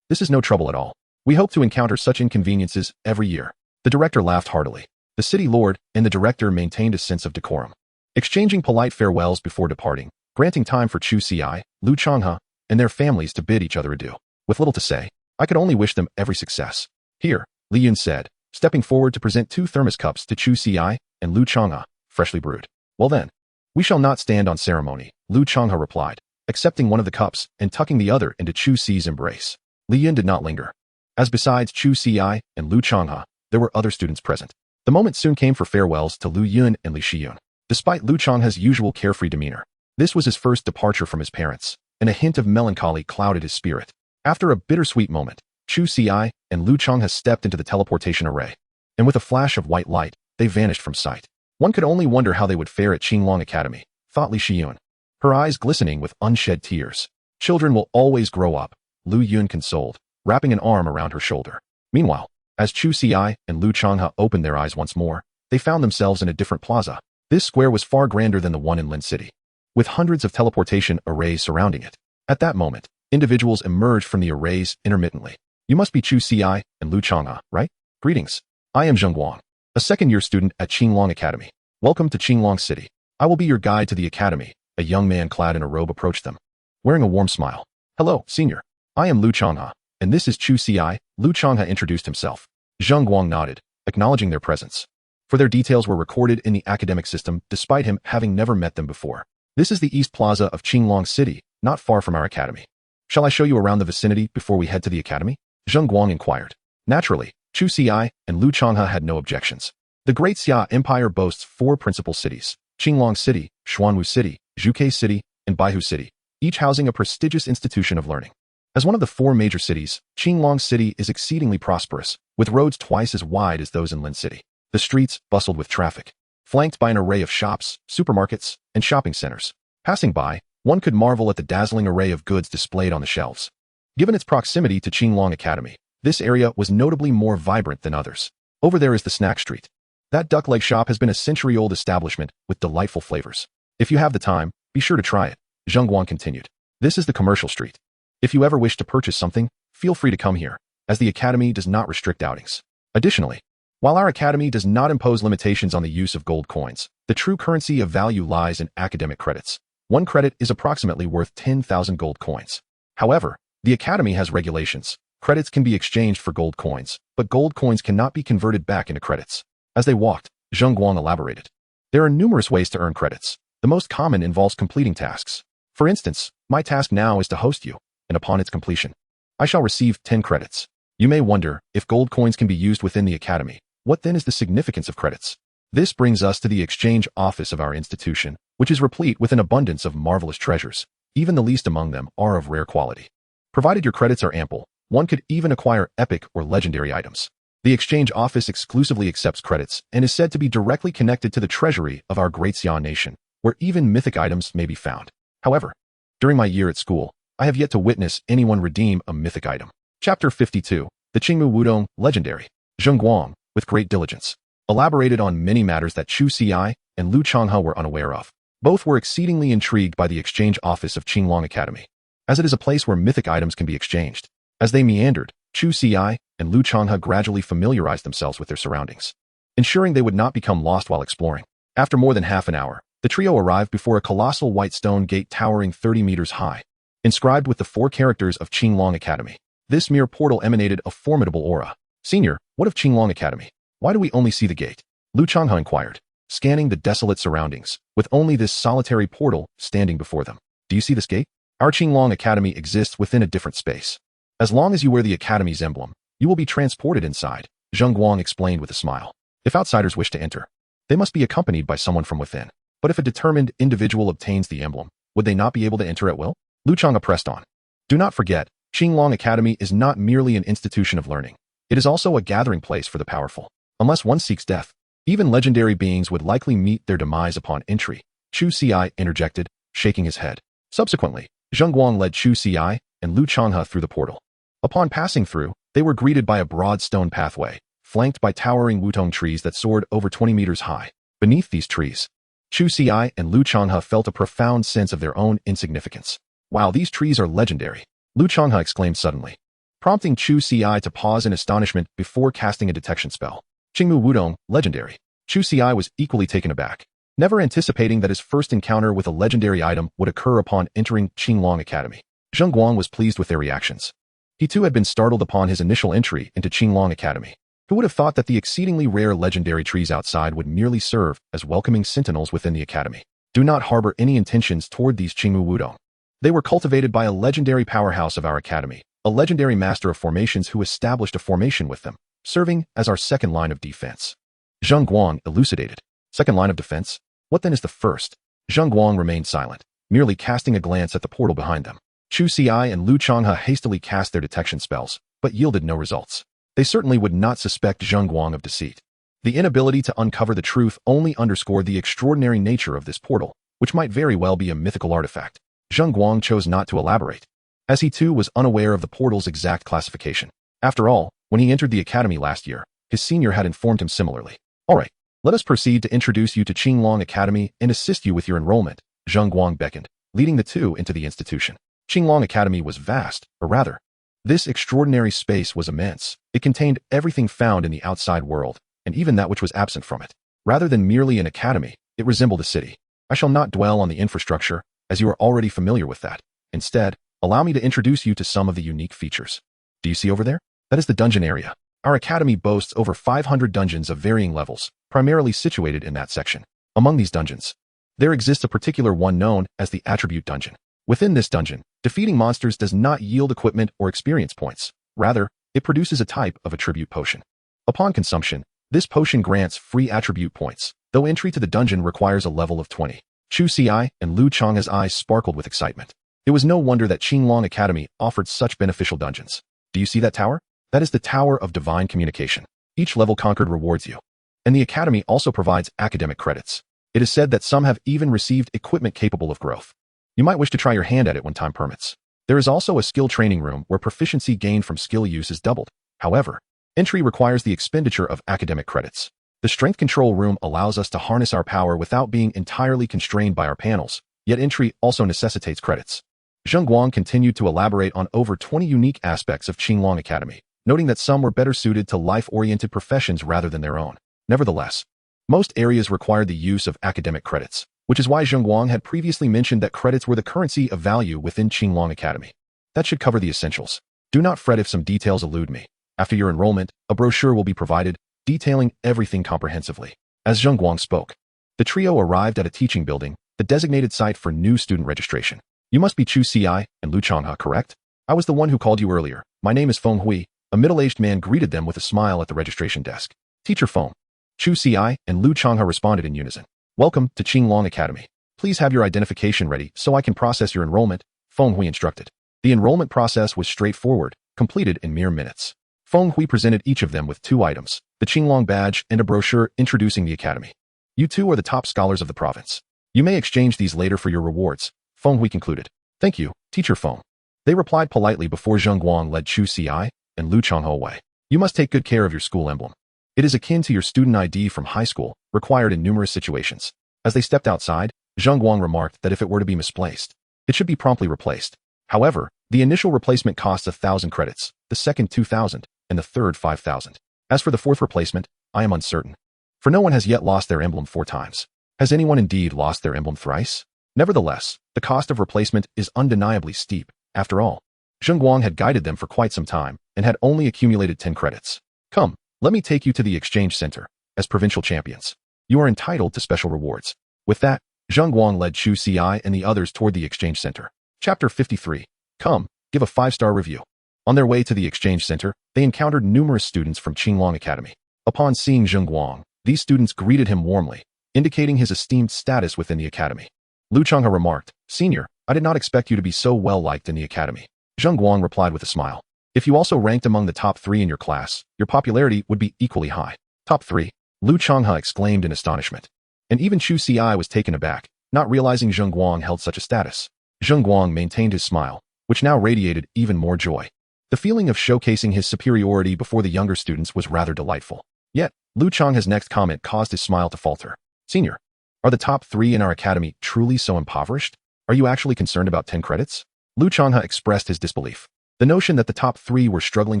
[SPEAKER 1] This is no trouble at all. We hope to encounter such inconveniences every year. The director laughed heartily. The city lord and the director maintained a sense of decorum, exchanging polite farewells before departing, granting time for Chu Ci, Lu Changhe, and their families to bid each other adieu. With little to say, I could only wish them every success. Here, Li Yun said, stepping forward to present 2 thermos cups to Chu Ci and Lu Changhe, freshly brewed. Well then, we shall not stand on ceremony, Lu Changhe replied, accepting one of the cups and tucking the other into Chu Ci's embrace. Li Yun did not linger, as besides Chu Ci and Lu Changhe, there were other students present. The moment soon came for farewells to Lu Yun and Li Shiyun. Despite Lu Changhe's usual carefree demeanor, this was his first departure from his parents, and a hint of melancholy clouded his spirit. After a bittersweet moment, Chu Ci and Lu Changhe stepped into the teleportation array, and with a flash of white light, they vanished from sight. One could only wonder how they would fare at Qinglong Academy, thought Li Shiyun, her eyes glistening with unshed tears. Children will always grow up, Lu Yun consoled, wrapping an arm around her shoulder. Meanwhile, as Chu Ci and Lu Changhe opened their eyes once more, they found themselves in a different plaza. This square was far grander than the one in Lin City, with hundreds of teleportation arrays surrounding it. At that moment, individuals emerged from the arrays intermittently. You must be Chu Ci and Lu Changhe, right? Greetings. I am Zheng Guang, a second-year student at Qinglong Academy. Welcome to Qinglong City. I will be your guide to the academy. A young man clad in a robe approached them, wearing a warm smile. Hello, senior. I am Lu Changhe, and this is Chu Ci. Lu Changhe introduced himself. Zheng Guang nodded, acknowledging their presence. For their details were recorded in the academic system despite him having never met them before. This is the East Plaza of Qinglong City, not far from our academy. Shall I show you around the vicinity before we head to the academy? Zheng Guang inquired. Naturally, Chu Ci and Lu Changhe had no objections. The Great Xia Empire boasts 4 principal cities: Qinglong City, Xuanwu City, Zhuke City, and Baihu City, each housing a prestigious institution of learning. As one of the 4 major cities, Qinglong City is exceedingly prosperous, with roads twice as wide as those in Lin City. The streets bustled with traffic, flanked by an array of shops, supermarkets, and shopping centers. Passing by, one could marvel at the dazzling array of goods displayed on the shelves. Given its proximity to Qinglong Academy, this area was notably more vibrant than others. Over there is the snack street. That duck leg shop has been a century-old establishment with delightful flavors. If you have the time, be sure to try it, Zheng Guang continued. This is the commercial street. If you ever wish to purchase something, feel free to come here, as the academy does not restrict outings. Additionally, while our academy does not impose limitations on the use of gold coins, the true currency of value lies in academic credits. 1 credit is approximately worth 10,000 gold coins. However, the academy has regulations. Credits can be exchanged for gold coins, but gold coins cannot be converted back into credits. As they walked, Zheng Guang elaborated. There are numerous ways to earn credits. The most common involves completing tasks. For instance, my task now is to host you, and upon its completion, I shall receive 10 credits. You may wonder, if gold coins can be used within the academy, what then is the significance of credits? This brings us to the exchange office of our institution, which is replete with an abundance of marvelous treasures. Even the least among them are of rare quality. Provided your credits are ample, One could even acquire epic or legendary items. The exchange office exclusively accepts credits and is said to be directly connected to the treasury of our great Xian nation, where even mythic items may be found. However, during my year at school, I have yet to witness anyone redeem a mythic item. Chapter 52. The Qingmu Wudong Legendary. Zheng Guang, with great diligence, elaborated on many matters that Chu Ci and Lu Changhe were unaware of. Both were exceedingly intrigued by the exchange office of Qinglong Academy, as it is a place where mythic items can be exchanged. As they meandered, Chu Ci and Lu Changhe gradually familiarized themselves with their surroundings, ensuring they would not become lost while exploring. After more than half an hour, the trio arrived before a colossal white stone gate towering 30 meters high, inscribed with the 4 characters of Qinglong Academy. This mere portal emanated a formidable aura. Senior, what of Qinglong Academy? Why do we only see the gate? Lu Changhe inquired, scanning the desolate surroundings, with only this solitary portal standing before them. Do you see this gate? Our Qinglong Academy exists within a different space. As long as you wear the Academy's emblem, you will be transported inside, Zheng Guang explained with a smile. If outsiders wish to enter, they must be accompanied by someone from within. But if a determined individual obtains the emblem, would they not be able to enter at will? Lu Changhe pressed on. Do not forget, Qinglong Academy is not merely an institution of learning. It is also a gathering place for the powerful. Unless one seeks death, even legendary beings would likely meet their demise upon entry, Chu Ci interjected, shaking his head. Subsequently, Zheng Guang led Chu Ci and Lu Changhe through the portal. Upon passing through, they were greeted by a broad stone pathway, flanked by towering wutong trees that soared over 20 meters high. Beneath these trees, Chu Ci and Lu Changhe felt a profound sense of their own insignificance. Wow, these trees are legendary, Lu Changhe exclaimed suddenly, prompting Chu Ci to pause in astonishment before casting a detection spell. Qingmu Wudong, legendary. Chu Ci was equally taken aback, never anticipating that his first encounter with a legendary item would occur upon entering Qinglong Academy. Zheng Guang was pleased with their reactions. He too had been startled upon his initial entry into Qinglong Academy. Who would have thought that the exceedingly rare legendary trees outside would merely serve as welcoming sentinels within the academy? Do not harbor any intentions toward these Qingmu Wudong. They were cultivated by a legendary powerhouse of our academy, a legendary master of formations who established a formation with them, serving as our second line of defense. Zheng Guang elucidated. Second line of defense? What then is the first? Zheng Guang remained silent, merely casting a glance at the portal behind them. Chu Ci and Lu Changhe hastily cast their detection spells, but yielded no results. They certainly would not suspect Zheng Guang of deceit. The inability to uncover the truth only underscored the extraordinary nature of this portal, which might very well be a mythical artifact. Zheng Guang chose not to elaborate, as he too was unaware of the portal's exact classification. After all, when he entered the academy last year, his senior had informed him similarly. All right, let us proceed to introduce you to Qinglong Academy and assist you with your enrollment, Zheng Guang beckoned, leading the two into the institution. Qinglong Academy was vast, or rather, this extraordinary space was immense. It contained everything found in the outside world, and even that which was absent from it. Rather than merely an academy, it resembled a city. I shall not dwell on the infrastructure, as you are already familiar with that. Instead, allow me to introduce you to some of the unique features. Do you see over there? That is the dungeon area. Our academy boasts over 500 dungeons of varying levels, primarily situated in that section. Among these dungeons, there exists a particular one known as the Attribute Dungeon. Within this dungeon, defeating monsters does not yield equipment or experience points. Rather, it produces a type of attribute potion. Upon consumption, this potion grants free attribute points, though entry to the dungeon requires a level of 20. Chu Ci and Lu Changhe's eyes sparkled with excitement. It was no wonder that Qinglong Academy offered such beneficial dungeons. Do you see that tower? That is the Tower of Divine Communication. Each level conquered rewards you. And the academy also provides academic credits. It is said that some have even received equipment capable of growth. You might wish to try your hand at it when time permits. There is also a skill training room where proficiency gained from skill use is doubled. However, entry requires the expenditure of academic credits. The strength control room allows us to harness our power without being entirely constrained by our panels, yet entry also necessitates credits. Zheng Guang continued to elaborate on over 20 unique aspects of Qinglong Academy, noting that some were better suited to life-oriented professions rather than their own. Nevertheless, most areas required the use of academic credits, which is why Zheng Guang had previously mentioned that credits were the currency of value within Qinglong Academy. That should cover the essentials. Do not fret if some details elude me. After your enrollment, a brochure will be provided, detailing everything comprehensively. As Zheng Guang spoke, the trio arrived at a teaching building, the designated site for new student registration. You must be Chu Ci and Lu Changhe, correct? I was the one who called you earlier. My name is Feng Hui. A middle-aged man greeted them with a smile at the registration desk. Teacher Feng. Chu Ci and Lu Changhe responded in unison. Welcome to Qinglong Academy. Please have your identification ready so I can process your enrollment, Feng Hui instructed. The enrollment process was straightforward, completed in mere minutes. Feng Hui presented each of them with 2 items, the Qinglong badge and a brochure introducing the academy. You 2 are the top scholars of the province. You may exchange these later for your rewards, Feng Hui concluded. Thank you, Teacher Feng. They replied politely before Zheng Guang led Chu Ci and Lu Changhe away. You must take good care of your school emblem. It is akin to your student ID from high school, required in numerous situations. As they stepped outside, Zheng Guang remarked that if it were to be misplaced, it should be promptly replaced. However, the initial replacement costs 1,000 credits, the second 2,000, and the third 5,000. As for the fourth replacement, I am uncertain. For no one has yet lost their emblem 4 times. Has anyone indeed lost their emblem thrice? Nevertheless, the cost of replacement is undeniably steep. After all, Zheng Guang had guided them for quite some time and had only accumulated 10 credits. Come, let me take you to the exchange center. As provincial champions, you are entitled to special rewards. With that, Zheng Guang led Chu Ci and the others toward the exchange center. Chapter 53. Come, give a 5-star review. On their way to the exchange center, they encountered numerous students from Qinglong Academy. Upon seeing Zheng Guang, these students greeted him warmly, indicating his esteemed status within the academy. Lu Changhe remarked, Senior, I did not expect you to be so well-liked in the academy. Zheng Guang replied with a smile. If you also ranked among the top 3 in your class, your popularity would be equally high. Top 3? Lu Changhe exclaimed in astonishment. And even Chu Ci was taken aback, not realizing Zheng Guang held such a status. Zheng Guang maintained his smile, which now radiated even more joy. The feeling of showcasing his superiority before the younger students was rather delightful. Yet, Lu Changhe's next comment caused his smile to falter. Senior, are the top 3 in our academy truly so impoverished? Are you actually concerned about 10 credits? Lu Changhe expressed his disbelief. The notion that the top 3 were struggling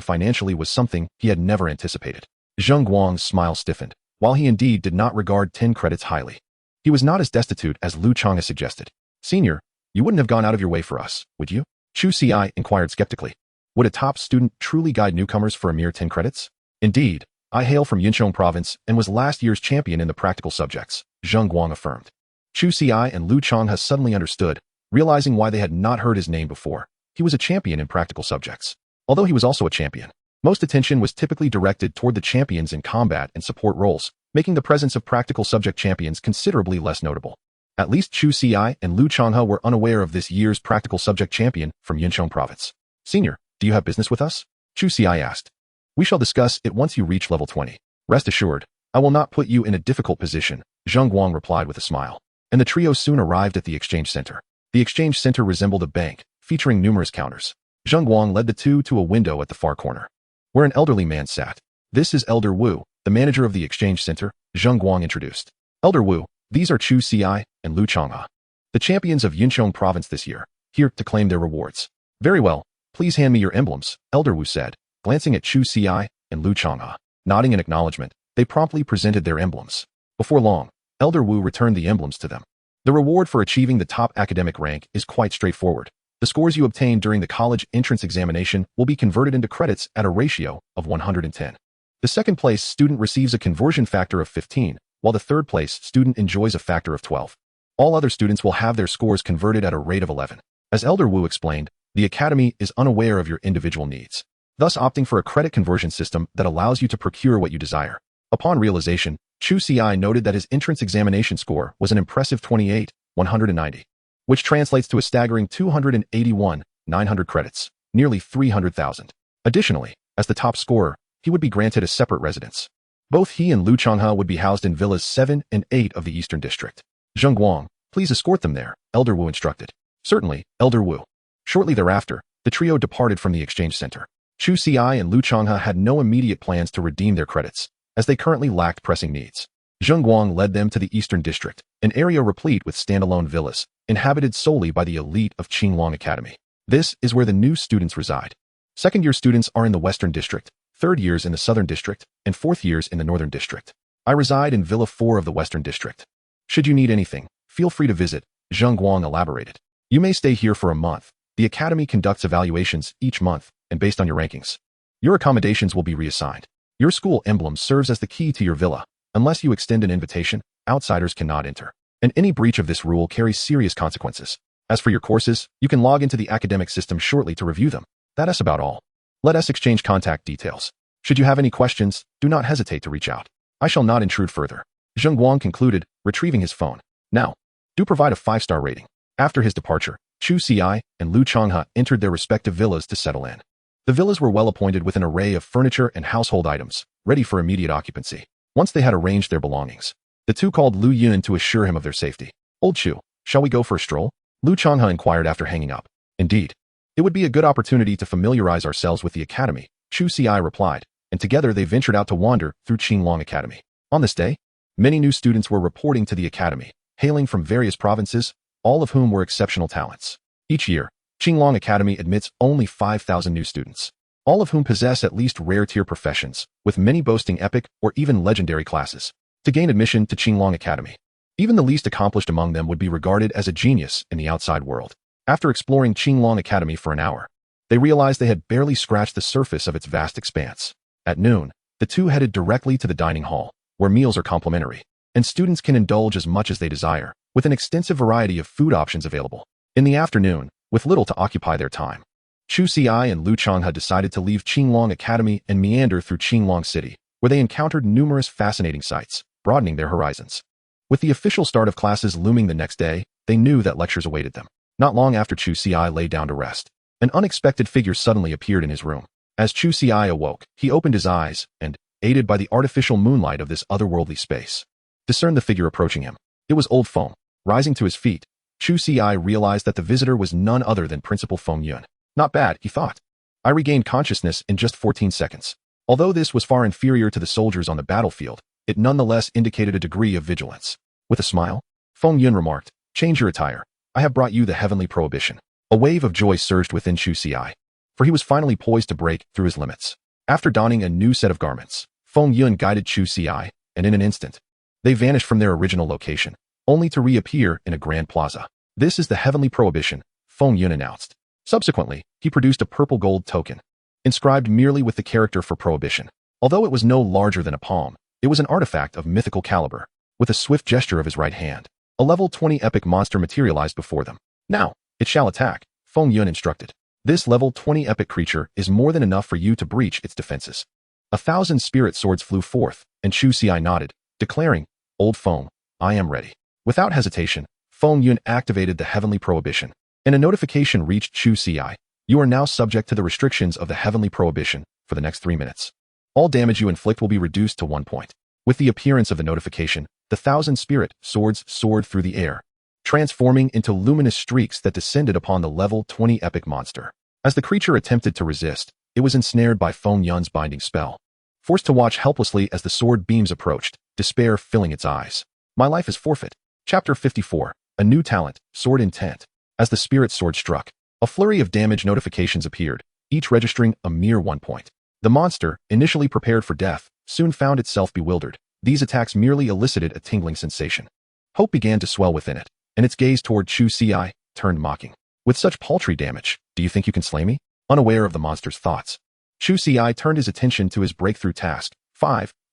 [SPEAKER 1] financially was something he had never anticipated. Zheng Guang's smile stiffened. While he indeed did not regard 10 credits highly, he was not as destitute as Lu Changhe suggested. Senior, you wouldn't have gone out of your way for us, would you? Chu Ci inquired skeptically. Would a top student truly guide newcomers for a mere 10 credits? Indeed, I hail from Yinchuan province and was last year's champion in the practical subjects, Zheng Guang affirmed. Chu Ci and Lu Changhe suddenly understood, realizing why they had not heard his name before. He was a champion in practical subjects. Although he was also a champion, most attention was typically directed toward the champions in combat and support roles, making the presence of practical subject champions considerably less notable. At least Chu Ci and Lu Changhe were unaware of this year's practical subject champion from Yinchuan province. Senior, do you have business with us? Chu Ci asked. We shall discuss it once you reach level 20. Rest assured, I will not put you in a difficult position, Zheng Guang replied with a smile. And the trio soon arrived at the exchange center. The exchange center resembled a bank, featuring numerous counters. Zheng Guang led the 2 to a window at the far corner, where an elderly man sat. This is Elder Wu, the manager of the exchange center, Zheng Guang introduced. Elder Wu, these are Chu Ci and Lu Changhe, the champions of Yinchuan province this year, here to claim their rewards. Very well, please hand me your emblems, Elder Wu said, glancing at Chu Ci and Lu Changhe. Nodding in acknowledgement, they promptly presented their emblems. Before long, Elder Wu returned the emblems to them. The reward for achieving the top academic rank is quite straightforward. The scores you obtain during the college entrance examination will be converted into credits at a ratio of 110. The second place student receives a conversion factor of 15, while the third place student enjoys a factor of 12. All other students will have their scores converted at a rate of 11. As Elder Wu explained, the academy is unaware of your individual needs, thus opting for a credit conversion system that allows you to procure what you desire. Upon realization, Chu Ci noted that his entrance examination score was an impressive 28,190, which translates to a staggering 281,900 credits, nearly 300,000. Additionally, as the top scorer, he would be granted a separate residence. Both he and Lu Changhe would be housed in villas 7 and 8 of the Eastern District. Zheng Guang, please escort them there, Elder Wu instructed. Certainly, Elder Wu. Shortly thereafter, the trio departed from the exchange center. Chu Ci and Lu Changhe had no immediate plans to redeem their credits, as they currently lacked pressing needs. Zheng Guang led them to the Eastern District, an area replete with standalone villas, inhabited solely by the elite of Qinglong Academy. This is where the new students reside. Second-year students are in the Western District, third years in the Southern District, and fourth years in the Northern District. I reside in Villa 4 of the Western District. Should you need anything, feel free to visit, Zheng Guang elaborated. You may stay here for a month. The Academy conducts evaluations each month, and based on your rankings, your accommodations will be reassigned. Your school emblem serves as the key to your villa. Unless you extend an invitation, outsiders cannot enter. And any breach of this rule carries serious consequences. As for your courses, you can log into the academic system shortly to review them. That's about all. Let us exchange contact details. Should you have any questions, do not hesitate to reach out. I shall not intrude further. Zheng Guang concluded, retrieving his phone. Now, do provide a 5-star rating. After his departure, Chu Ci and Lu Changhe entered their respective villas to settle in. The villas were well appointed with an array of furniture and household items, ready for immediate occupancy. Once they had arranged their belongings, the two called Lu Yun to assure him of their safety. "Old Chu, shall we go for a stroll?" Lu Changhua inquired after hanging up. "Indeed. It would be a good opportunity to familiarize ourselves with the academy," Chu Ci replied, and together they ventured out to wander through Qinglong Academy. On this day, many new students were reporting to the academy, hailing from various provinces, all of whom were exceptional talents. Each year, Qinglong Academy admits only 5,000 new students, all of whom possess at least rare-tier professions, with many boasting epic or even legendary classes. To gain admission to Qinglong Academy, even the least accomplished among them would be regarded as a genius in the outside world. After exploring Qinglong Academy for an hour, they realized they had barely scratched the surface of its vast expanse. At noon, the two headed directly to the dining hall, where meals are complimentary, and students can indulge as much as they desire, with an extensive variety of food options available. In the afternoon, with little to occupy their time, Chu Ci and Lu Changhua decided to leave Qinglong Academy and meander through Qinglong City, where they encountered numerous fascinating sights, broadening their horizons. With the official start of classes looming the next day, they knew that lectures awaited them. Not long after Chu Ci lay down to rest, an unexpected figure suddenly appeared in his room. As Chu Ci awoke, he opened his eyes and, aided by the artificial moonlight of this otherworldly space, discerned the figure approaching him. It was old Feng. Rising to his feet, Chu Ci realized that the visitor was none other than Principal Feng Yun. Not bad, he thought. I regained consciousness in just 14 seconds. Although this was far inferior to the soldiers on the battlefield, it nonetheless indicated a degree of vigilance. With a smile, Feng Yun remarked, "Change your attire. I have brought you the heavenly prohibition." A wave of joy surged within Chu Ci, for he was finally poised to break through his limits. After donning a new set of garments, Feng Yun guided Chu Ci, and in an instant, they vanished from their original location, only to reappear in a grand plaza. "This is the heavenly prohibition," Feng Yun announced. Subsequently, he produced a purple gold token, inscribed merely with the character for prohibition. Although it was no larger than a palm, it was an artifact of mythical caliber. With a swift gesture of his right hand, a level 20 epic monster materialized before them. "Now, it shall attack," Feng Yun instructed. "This level 20 epic creature is more than enough for you to breach its defenses." 1,000 spirit swords flew forth, and Chu Ci nodded, declaring, "Old Feng, I am ready." Without hesitation, Feng Yun activated the heavenly prohibition, and a notification reached Chu Ci. "You are now subject to the restrictions of the heavenly prohibition for the next 3 minutes. All damage you inflict will be reduced to 1 point." With the appearance of the notification, the 1,000 spirit swords soared through the air, transforming into luminous streaks that descended upon the level 20 epic monster. As the creature attempted to resist, it was ensnared by Feng Yun's binding spell. Forced to watch helplessly as the sword beams approached, despair filling its eyes. "My life is forfeit." Chapter 54, A New Talent, Sword Intent. As the spirit sword struck, a flurry of damage notifications appeared, each registering a mere 1 point. The monster, initially prepared for death, soon found itself bewildered. These attacks merely elicited a tingling sensation. Hope began to swell within it, and its gaze toward Chu Ci turned mocking. "With such paltry damage, do you think you can slay me?" Unaware of the monster's thoughts, Chu Ci turned his attention to his breakthrough task.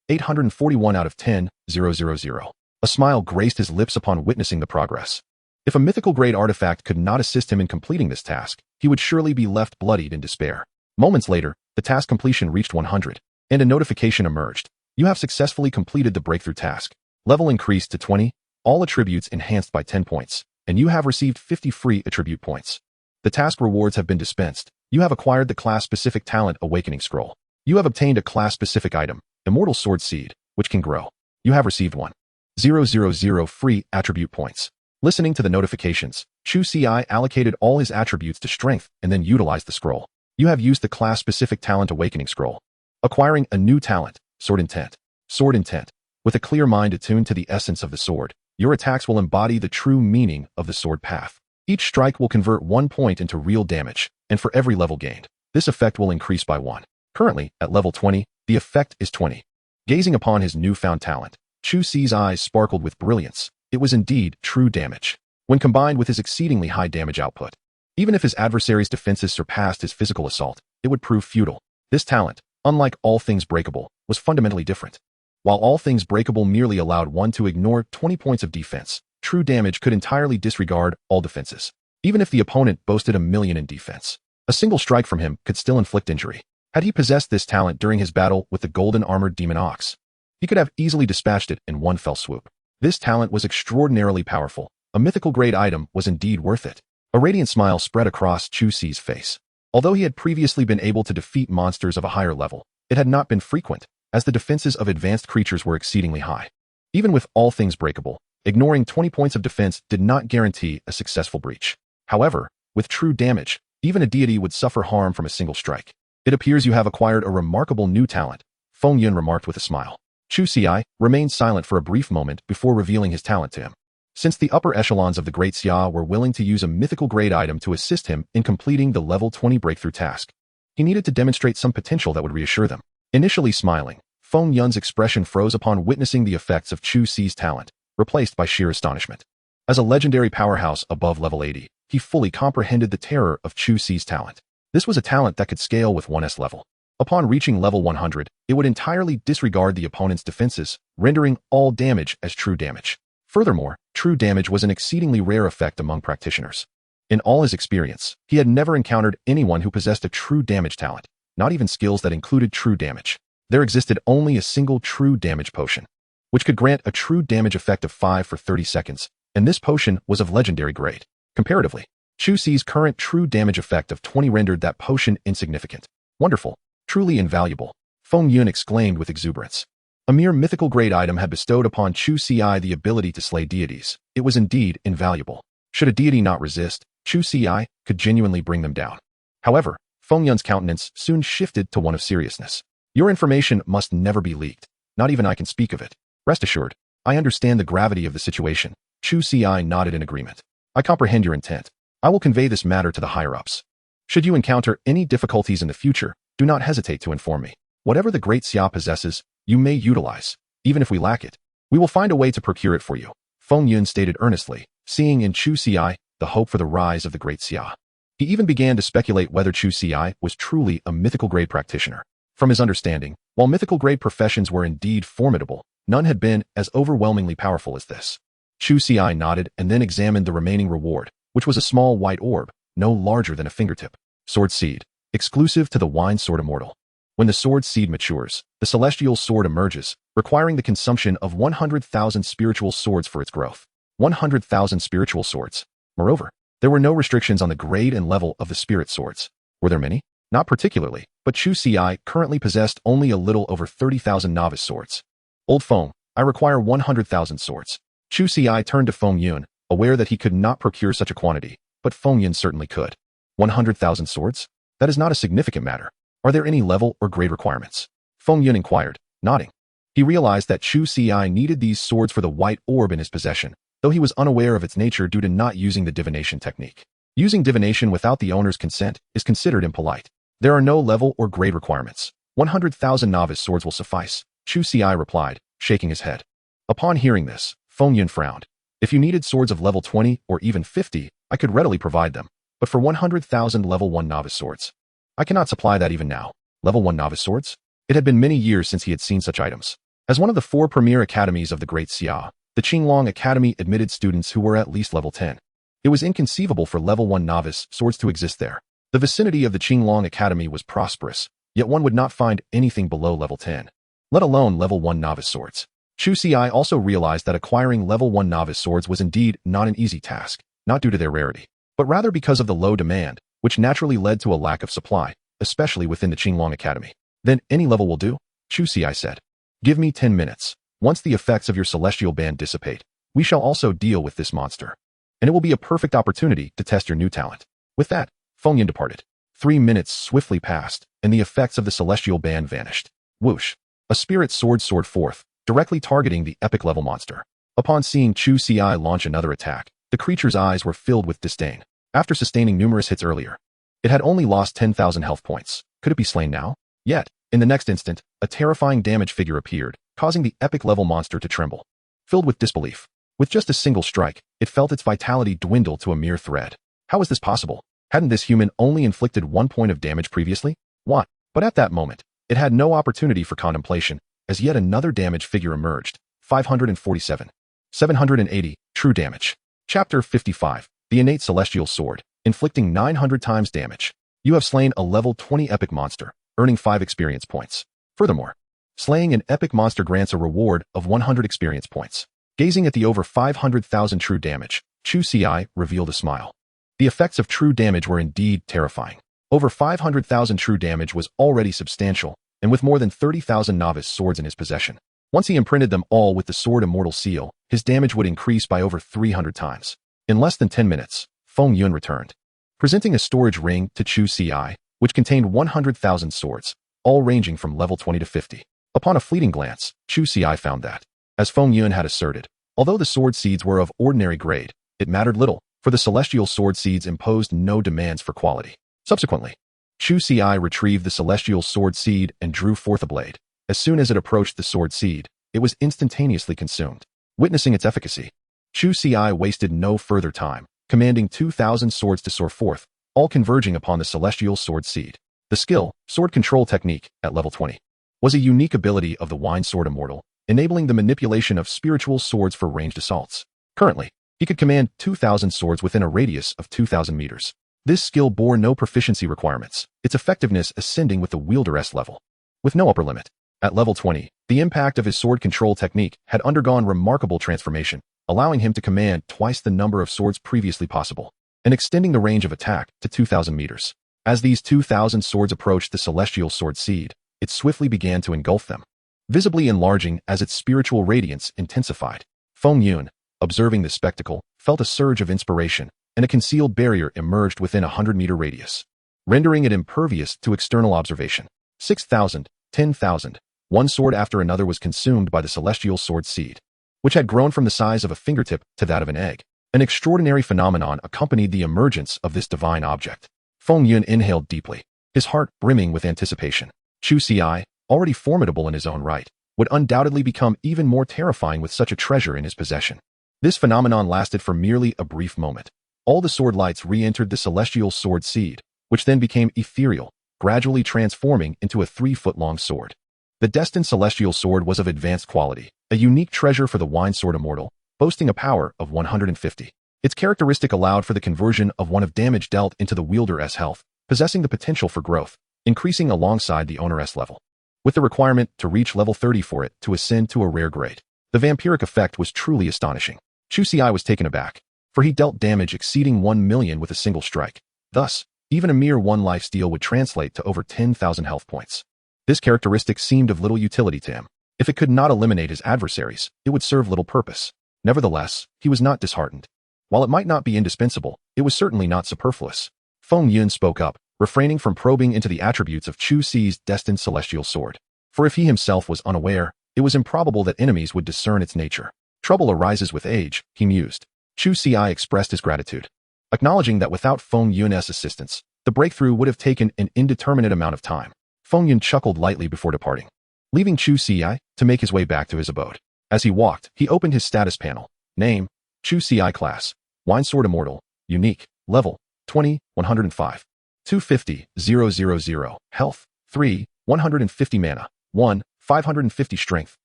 [SPEAKER 1] 841 out of 10,000. A smile graced his lips upon witnessing the progress. If a mythical-grade artifact could not assist him in completing this task, he would surely be left bloodied in despair. Moments later, the task completion reached 100, and a notification emerged. "You have successfully completed the breakthrough task. Level increased to 20, all attributes enhanced by 10 points, and you have received 50 free attribute points. The task rewards have been dispensed. You have acquired the class-specific talent Awakening Scroll. You have obtained a class-specific item, Immortal Sword Seed, which can grow. You have received 1,000 free attribute points." Listening to the notifications, Chu Ci allocated all his attributes to strength and then utilized the scroll. "You have used the class-specific talent Awakening Scroll. Acquiring a new talent, Sword Intent. Sword Intent. With a clear mind attuned to the essence of the sword, your attacks will embody the true meaning of the sword path. Each strike will convert 1 point into real damage, and for every level gained, this effect will increase by 1. Currently, at level 20, the effect is 20. Gazing upon his newfound talent, Chu Ci's eyes sparkled with brilliance. It was indeed true damage, when combined with his exceedingly high damage output. Even if his adversary's defenses surpassed his physical assault, it would prove futile. This talent, unlike All Things Breakable, was fundamentally different. While All Things Breakable merely allowed one to ignore 20 points of defense, true damage could entirely disregard all defenses. Even if the opponent boasted 1,000,000 in defense, a single strike from him could still inflict injury. Had he possessed this talent during his battle with the golden-armored demon ox, he could have easily dispatched it in one fell swoop. This talent was extraordinarily powerful. A mythical-grade item was indeed worth it. A radiant smile spread across Chu Ci's face. Although he had previously been able to defeat monsters of a higher level, it had not been frequent, as the defenses of advanced creatures were exceedingly high. Even with all things breakable, ignoring 20 points of defense did not guarantee a successful breach. However, with true damage, even a deity would suffer harm from a single strike. It appears you have acquired a remarkable new talent, Feng Yun remarked with a smile. Chu Ci remained silent for a brief moment before revealing his talent to him. Since the upper echelons of the Great Xia were willing to use a mythical grade item to assist him in completing the level 20 breakthrough task, he needed to demonstrate some potential that would reassure them. Initially smiling, Feng Yun's expression froze upon witnessing the effects of Chu Ci's talent, replaced by sheer astonishment. As a legendary powerhouse above level 80, he fully comprehended the terror of Chu Ci's talent. This was a talent that could scale with 1's level. Upon reaching level 100, it would entirely disregard the opponent's defenses, rendering all damage as true damage. Furthermore, true damage was an exceedingly rare effect among practitioners. In all his experience, he had never encountered anyone who possessed a true damage talent, not even skills that included true damage. There existed only a single true damage potion, which could grant a true damage effect of 5 for 30 seconds, and this potion was of legendary grade. Comparatively, Chu Ci's current true damage effect of 20 rendered that potion insignificant. Wonderful. Truly invaluable, Feng Yun exclaimed with exuberance. A mere mythical grade item had bestowed upon Chu Ci the ability to slay deities. It was indeed invaluable. Should a deity not resist, Chu Ci could genuinely bring them down. However, Feng Yun's countenance soon shifted to one of seriousness. Your information must never be leaked. Not even I can speak of it. Rest assured, I understand the gravity of the situation. Chu Ci nodded in agreement. I comprehend your intent. I will convey this matter to the higher-ups. Should you encounter any difficulties in the future, do not hesitate to inform me. Whatever the Great Xia possesses, you may utilize. Even if we lack it, we will find a way to procure it for you, Feng Yun stated earnestly, seeing in Chu Ci the hope for the rise of the Great Xia. He even began to speculate whether Chu Ci was truly a mythical grade practitioner. From his understanding, while mythical grade professions were indeed formidable, none had been as overwhelmingly powerful as this. Chu Ci nodded and then examined the remaining reward, which was a small white orb, no larger than a fingertip. Sword Seed. Exclusive to the Wine Sword Immortal. When the sword seed matures, the celestial sword emerges, requiring the consumption of 100,000 spiritual swords for its growth. 100,000 spiritual swords. Moreover, there were no restrictions on the grade and level of the spirit swords. Were there many? Not particularly, but Chu Ci currently possessed only a little over 30,000 novice swords. Old Feng, I require 100,000 swords. Chu Ci turned to Feng Yun, aware that he could not procure such a quantity, but Feng Yun certainly could. 100,000 swords? That is not a significant matter. Are there any level or grade requirements? Feng Yun inquired, nodding. He realized that Chu Ci needed these swords for the white orb in his possession, though he was unaware of its nature due to not using the divination technique. Using divination without the owner's consent is considered impolite. There are no level or grade requirements. 100,000 novice swords will suffice, Chu Ci replied, shaking his head. Upon hearing this, Feng Yun frowned. If you needed swords of level 20 or even 50, I could readily provide them. But for 100,000 level 1 novice swords, I cannot supply that even now. Level 1 novice swords? It had been many years since he had seen such items. As one of the 4 premier academies of the Great Xia, the Qinglong Academy admitted students who were at least level 10. It was inconceivable for level 1 novice swords to exist there. The vicinity of the Qinglong Academy was prosperous, yet one would not find anything below level 10, let alone level 1 novice swords. Chu Ci also realized that acquiring level 1 novice swords was indeed not an easy task, not due to their rarity, but rather because of the low demand, which naturally led to a lack of supply, especially within the Qinglong Academy. Then any level will do, Chu Ci said. Give me 10 minutes. Once the effects of your celestial band dissipate, we shall also deal with this monster. And it will be a perfect opportunity to test your new talent. With that, Feng Yun departed. 3 minutes swiftly passed, and the effects of the celestial band vanished. Whoosh! A spirit sword soared forth, directly targeting the epic level monster. Upon seeing Chu Ci launch another attack, the creature's eyes were filled with disdain. After sustaining numerous hits earlier, it had only lost 10,000 health points. Could it be slain now? Yet, in the next instant, a terrifying damage figure appeared, causing the epic level monster to tremble. Filled with disbelief, with just a single strike, it felt its vitality dwindle to a mere thread. How was this possible? Hadn't this human only inflicted 1 point of damage previously? What? But at that moment, it had no opportunity for contemplation, as yet another damage figure emerged. 547. 780, true damage. Chapter 55, the innate celestial sword, inflicting 900 times damage. You have slain a level 20 epic monster, earning 5 experience points. Furthermore, slaying an epic monster grants a reward of 100 experience points. Gazing at the over 500,000 true damage, Chu Ci revealed a smile. The effects of true damage were indeed terrifying. Over 500,000 true damage was already substantial, and with more than 30,000 novice swords in his possession. Once he imprinted them all with the Sword Immortal seal, his damage would increase by over 300 times. In less than 10 minutes, Feng Yun returned, presenting a storage ring to Chu Ci, which contained 100,000 swords, all ranging from level 20 to 50. Upon a fleeting glance, Chu Ci found that, as Feng Yun had asserted, although the sword seeds were of ordinary grade, it mattered little, for the celestial sword seeds imposed no demands for quality. Subsequently, Chu Ci retrieved the celestial sword seed and drew forth a blade. As soon as it approached the sword seed, it was instantaneously consumed. Witnessing its efficacy, Chu Ci wasted no further time, commanding 2,000 swords to soar forth, all converging upon the celestial sword seed. The skill, Sword Control Technique, at level 20, was a unique ability of the Wine Sword Immortal, enabling the manipulation of spiritual swords for ranged assaults. Currently, he could command 2,000 swords within a radius of 2,000 meters. This skill bore no proficiency requirements, its effectiveness ascending with the wielder's level, with no upper limit. At level 20, the impact of his sword control technique had undergone remarkable transformation, allowing him to command twice the number of swords previously possible, and extending the range of attack to 2,000 meters. As these 2,000 swords approached the celestial sword seed, it swiftly began to engulf them, visibly enlarging as its spiritual radiance intensified. Feng Yun, observing this spectacle, felt a surge of inspiration, and a concealed barrier emerged within a 100-meter radius, rendering it impervious to external observation. 6,000, 10,000, one sword after another was consumed by the celestial sword seed, which had grown from the size of a fingertip to that of an egg. An extraordinary phenomenon accompanied the emergence of this divine object. Feng Yun inhaled deeply, his heart brimming with anticipation. Chu Ci, already formidable in his own right, would undoubtedly become even more terrifying with such a treasure in his possession. This phenomenon lasted for merely a brief moment. All the sword lights re-entered the celestial sword seed, which then became ethereal, gradually transforming into a 3-foot-long sword. The destined celestial sword was of advanced quality, a unique treasure for the Wine Sword Immortal, boasting a power of 150. Its characteristic allowed for the conversion of one of damage dealt into the wielder's health, possessing the potential for growth, increasing alongside the owner's level, with the requirement to reach level 30 for it to ascend to a rare grade. The vampiric effect was truly astonishing. Chu Ci was taken aback, for he dealt damage exceeding 1 million with a single strike. Thus, even a mere 1 life steal would translate to over 10,000 health points. This characteristic seemed of little utility to him. If it could not eliminate his adversaries, it would serve little purpose. Nevertheless, he was not disheartened. While it might not be indispensable, it was certainly not superfluous. Feng Yun spoke up, refraining from probing into the attributes of Chu Ci's destined celestial sword. For if he himself was unaware, it was improbable that enemies would discern its nature. Trouble arises with age, he mused. Chu Ci expressed his gratitude, acknowledging that without Feng Yun's assistance, the breakthrough would have taken an indeterminate amount of time. Feng Yun chuckled lightly before departing, leaving Chu Ci to make his way back to his abode. As he walked, he opened his status panel. Name, Chu Ci class, Wine Sword Immortal, unique, level, 20, 105. 250, 000, health, 3, 150 mana, 1, 550 strength,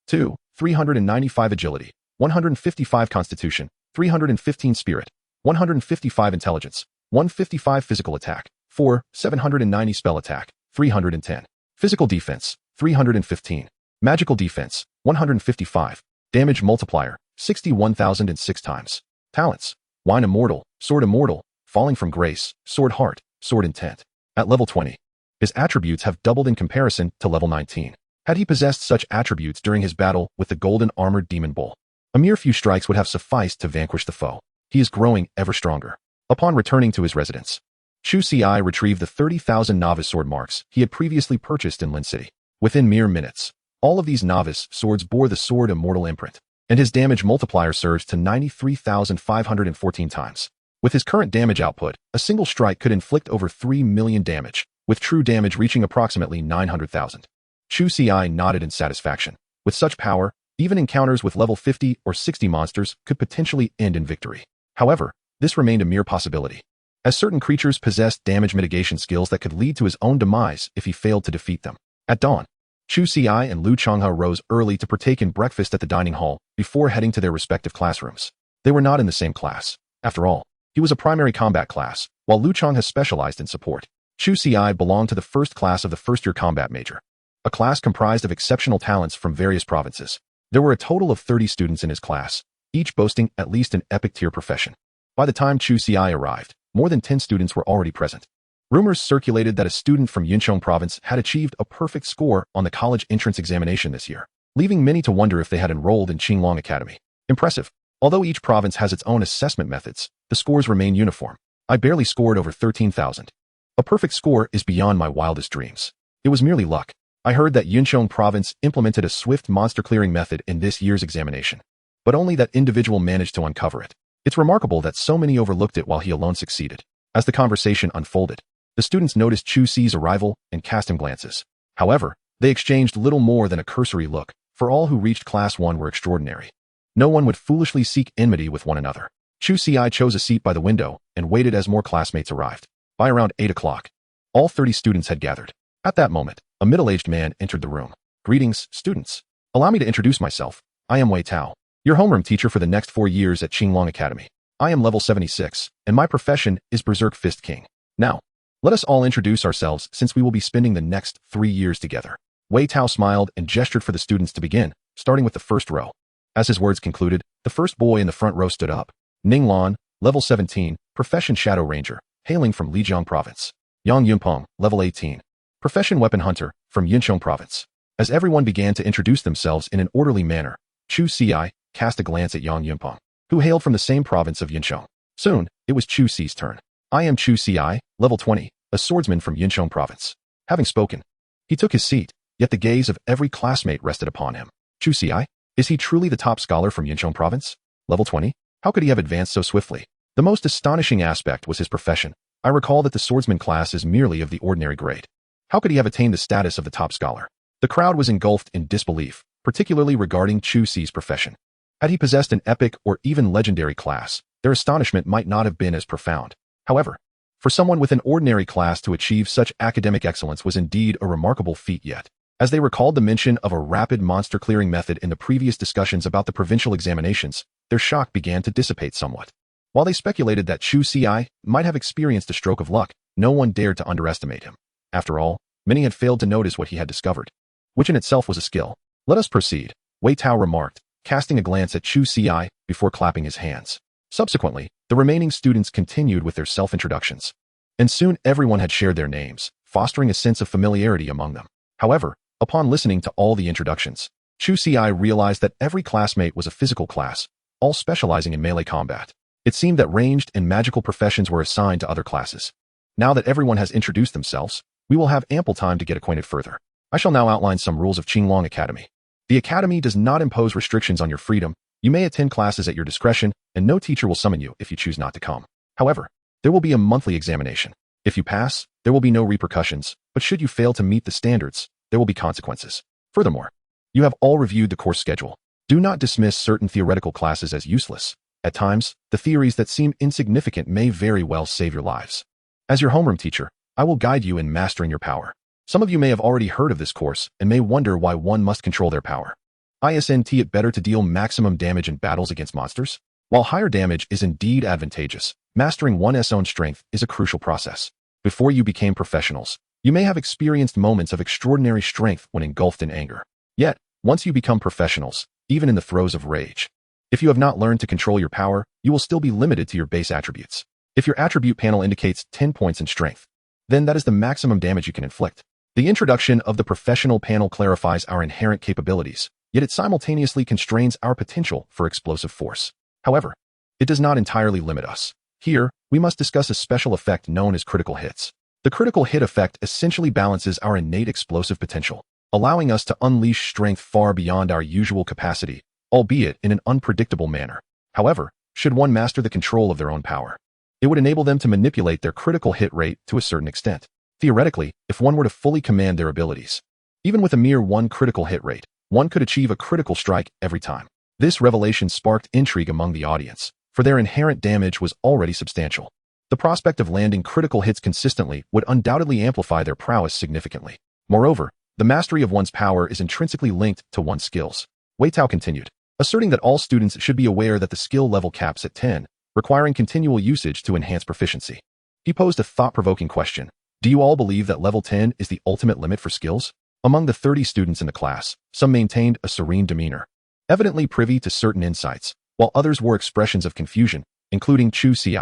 [SPEAKER 1] 2, 395 agility, 155 constitution, 315 spirit, 155 intelligence, 155 physical attack, 4, 790 spell attack, 310. Physical defense, 315. Magical defense, 155. Damage multiplier, 61,006 times. Talents, Wine Immortal, Sword Immortal, Falling from Grace, Sword Heart, Sword Intent. At level 20, his attributes have doubled in comparison to level 19. Had he possessed such attributes during his battle with the golden armored demon bull, a mere few strikes would have sufficed to vanquish the foe. He is growing ever stronger. Upon returning to his residence, Chu Ci retrieved the 30,000 novice sword marks he had previously purchased in Lin City. Within mere minutes, all of these novice swords bore the Sword Immortal imprint, and his damage multiplier surged to 93,514 times. With his current damage output, a single strike could inflict over 3 million damage, with true damage reaching approximately 900,000. Chu Ci nodded in satisfaction. With such power, even encounters with level 50 or 60 monsters could potentially end in victory. However, this remained a mere possibility, as certain creatures possessed damage mitigation skills that could lead to his own demise if he failed to defeat them. At dawn, Chu Ci and Lu Changhe rose early to partake in breakfast at the dining hall before heading to their respective classrooms. They were not in the same class. After all, he was a primary combat class, while Lu Changhe specialized in support. Chu Ci belonged to the first class of the first-year combat major, a class comprised of exceptional talents from various provinces. There were a total of 30 students in his class, each boasting at least an epic tier profession. By the time Chu Ci arrived, more than 10 students were already present. Rumors circulated that a student from Yuncheng province had achieved a perfect score on the college entrance examination this year, leaving many to wonder if they had enrolled in Qinglong Academy. Impressive. Although each province has its own assessment methods, the scores remain uniform. I barely scored over 13,000. A perfect score is beyond my wildest dreams. It was merely luck. I heard that Yuncheng province implemented a swift monster clearing method in this year's examination, but only that individual managed to uncover it. It's remarkable that so many overlooked it while he alone succeeded. As the conversation unfolded, the students noticed Chu Ci's arrival and cast him glances. However, they exchanged little more than a cursory look, for all who reached Class 1 were extraordinary. No one would foolishly seek enmity with one another. Chu Ci chose a seat by the window and waited as more classmates arrived. By around 8 o'clock, all 30 students had gathered. At that moment, a middle-aged man entered the room. Greetings, students. Allow me to introduce myself. I am Wei Tao, your homeroom teacher for the next 4 years at Qinglong Academy. I am level 76, and my profession is Berserk Fist King. Now, let us all introduce ourselves since we will be spending the next 3 years together. Wei Tao smiled and gestured for the students to begin, starting with the first row. As his words concluded, the first boy in the front row stood up. Ning Lan, level 17, profession Shadow Ranger, hailing from Lijiang Province. Yang Yunpeng, level 18, profession Weapon Hunter, from Yuncheng Province. As everyone began to introduce themselves in an orderly manner, Chu Ci cast a glance at Yang Yunpeng, who hailed from the same province of Yuncheng. Soon, it was Chu Ci's turn. I am Chu Ci, level 20, a swordsman from Yuncheng Province. Having spoken, he took his seat, yet the gaze of every classmate rested upon him. Chu Ci? Is he truly the top scholar from Yuncheng Province? Level 20? How could he have advanced so swiftly? The most astonishing aspect was his profession. I recall that the swordsman class is merely of the ordinary grade. How could he have attained the status of the top scholar? The crowd was engulfed in disbelief, particularly regarding Chu Ci's profession. Had he possessed an epic or even legendary class, their astonishment might not have been as profound. However, for someone with an ordinary class to achieve such academic excellence was indeed a remarkable feat yet. As they recalled the mention of a rapid monster clearing method in the previous discussions about the provincial examinations, their shock began to dissipate somewhat. While they speculated that Chu Ci might have experienced a stroke of luck, no one dared to underestimate him. After all, many had failed to notice what he had discovered, which in itself was a skill. Let us proceed, Wei Tao remarked, casting a glance at Chu Ci before clapping his hands. Subsequently, the remaining students continued with their self-introductions, and soon everyone had shared their names, fostering a sense of familiarity among them. However, upon listening to all the introductions, Chu Ci realized that every classmate was a physical class, all specializing in melee combat. It seemed that ranged and magical professions were assigned to other classes. Now that everyone has introduced themselves, we will have ample time to get acquainted further. I shall now outline some rules of Qinglong Academy. The Academy does not impose restrictions on your freedom. You may attend classes at your discretion, and no teacher will summon you if you choose not to come. However, there will be a monthly examination. If you pass, there will be no repercussions, but should you fail to meet the standards, there will be consequences. Furthermore, you have all reviewed the course schedule. Do not dismiss certain theoretical classes as useless. At times, the theories that seem insignificant may very well save your lives. As your homeroom teacher, I will guide you in mastering your power. Some of you may have already heard of this course and may wonder why one must control their power. Isn't it better to deal maximum damage in battles against monsters? While higher damage is indeed advantageous, mastering one's own strength is a crucial process. Before you became professionals, you may have experienced moments of extraordinary strength when engulfed in anger. Yet, once you become professionals, even in the throes of rage, if you have not learned to control your power, you will still be limited to your base attributes. If your attribute panel indicates 10 points in strength, then that is the maximum damage you can inflict. The introduction of the professional panel clarifies our inherent capabilities, yet it simultaneously constrains our potential for explosive force. However, it does not entirely limit us. Here, we must discuss a special effect known as critical hits. The critical hit effect essentially balances our innate explosive potential, allowing us to unleash strength far beyond our usual capacity, albeit in an unpredictable manner. However, should one master the control of their own power, it would enable them to manipulate their critical hit rate to a certain extent. Theoretically, if one were to fully command their abilities, even with a mere 1 critical hit rate, one could achieve a critical strike every time. This revelation sparked intrigue among the audience, for their inherent damage was already substantial. The prospect of landing critical hits consistently would undoubtedly amplify their prowess significantly. Moreover, the mastery of one's power is intrinsically linked to one's skills. Wei Tao continued, asserting that all students should be aware that the skill level caps at 10, requiring continual usage to enhance proficiency. He posed a thought-provoking question. Do you all believe that level 10 is the ultimate limit for skills? Among the 30 students in the class, some maintained a serene demeanor, evidently privy to certain insights, while others wore expressions of confusion, including Chu Ci.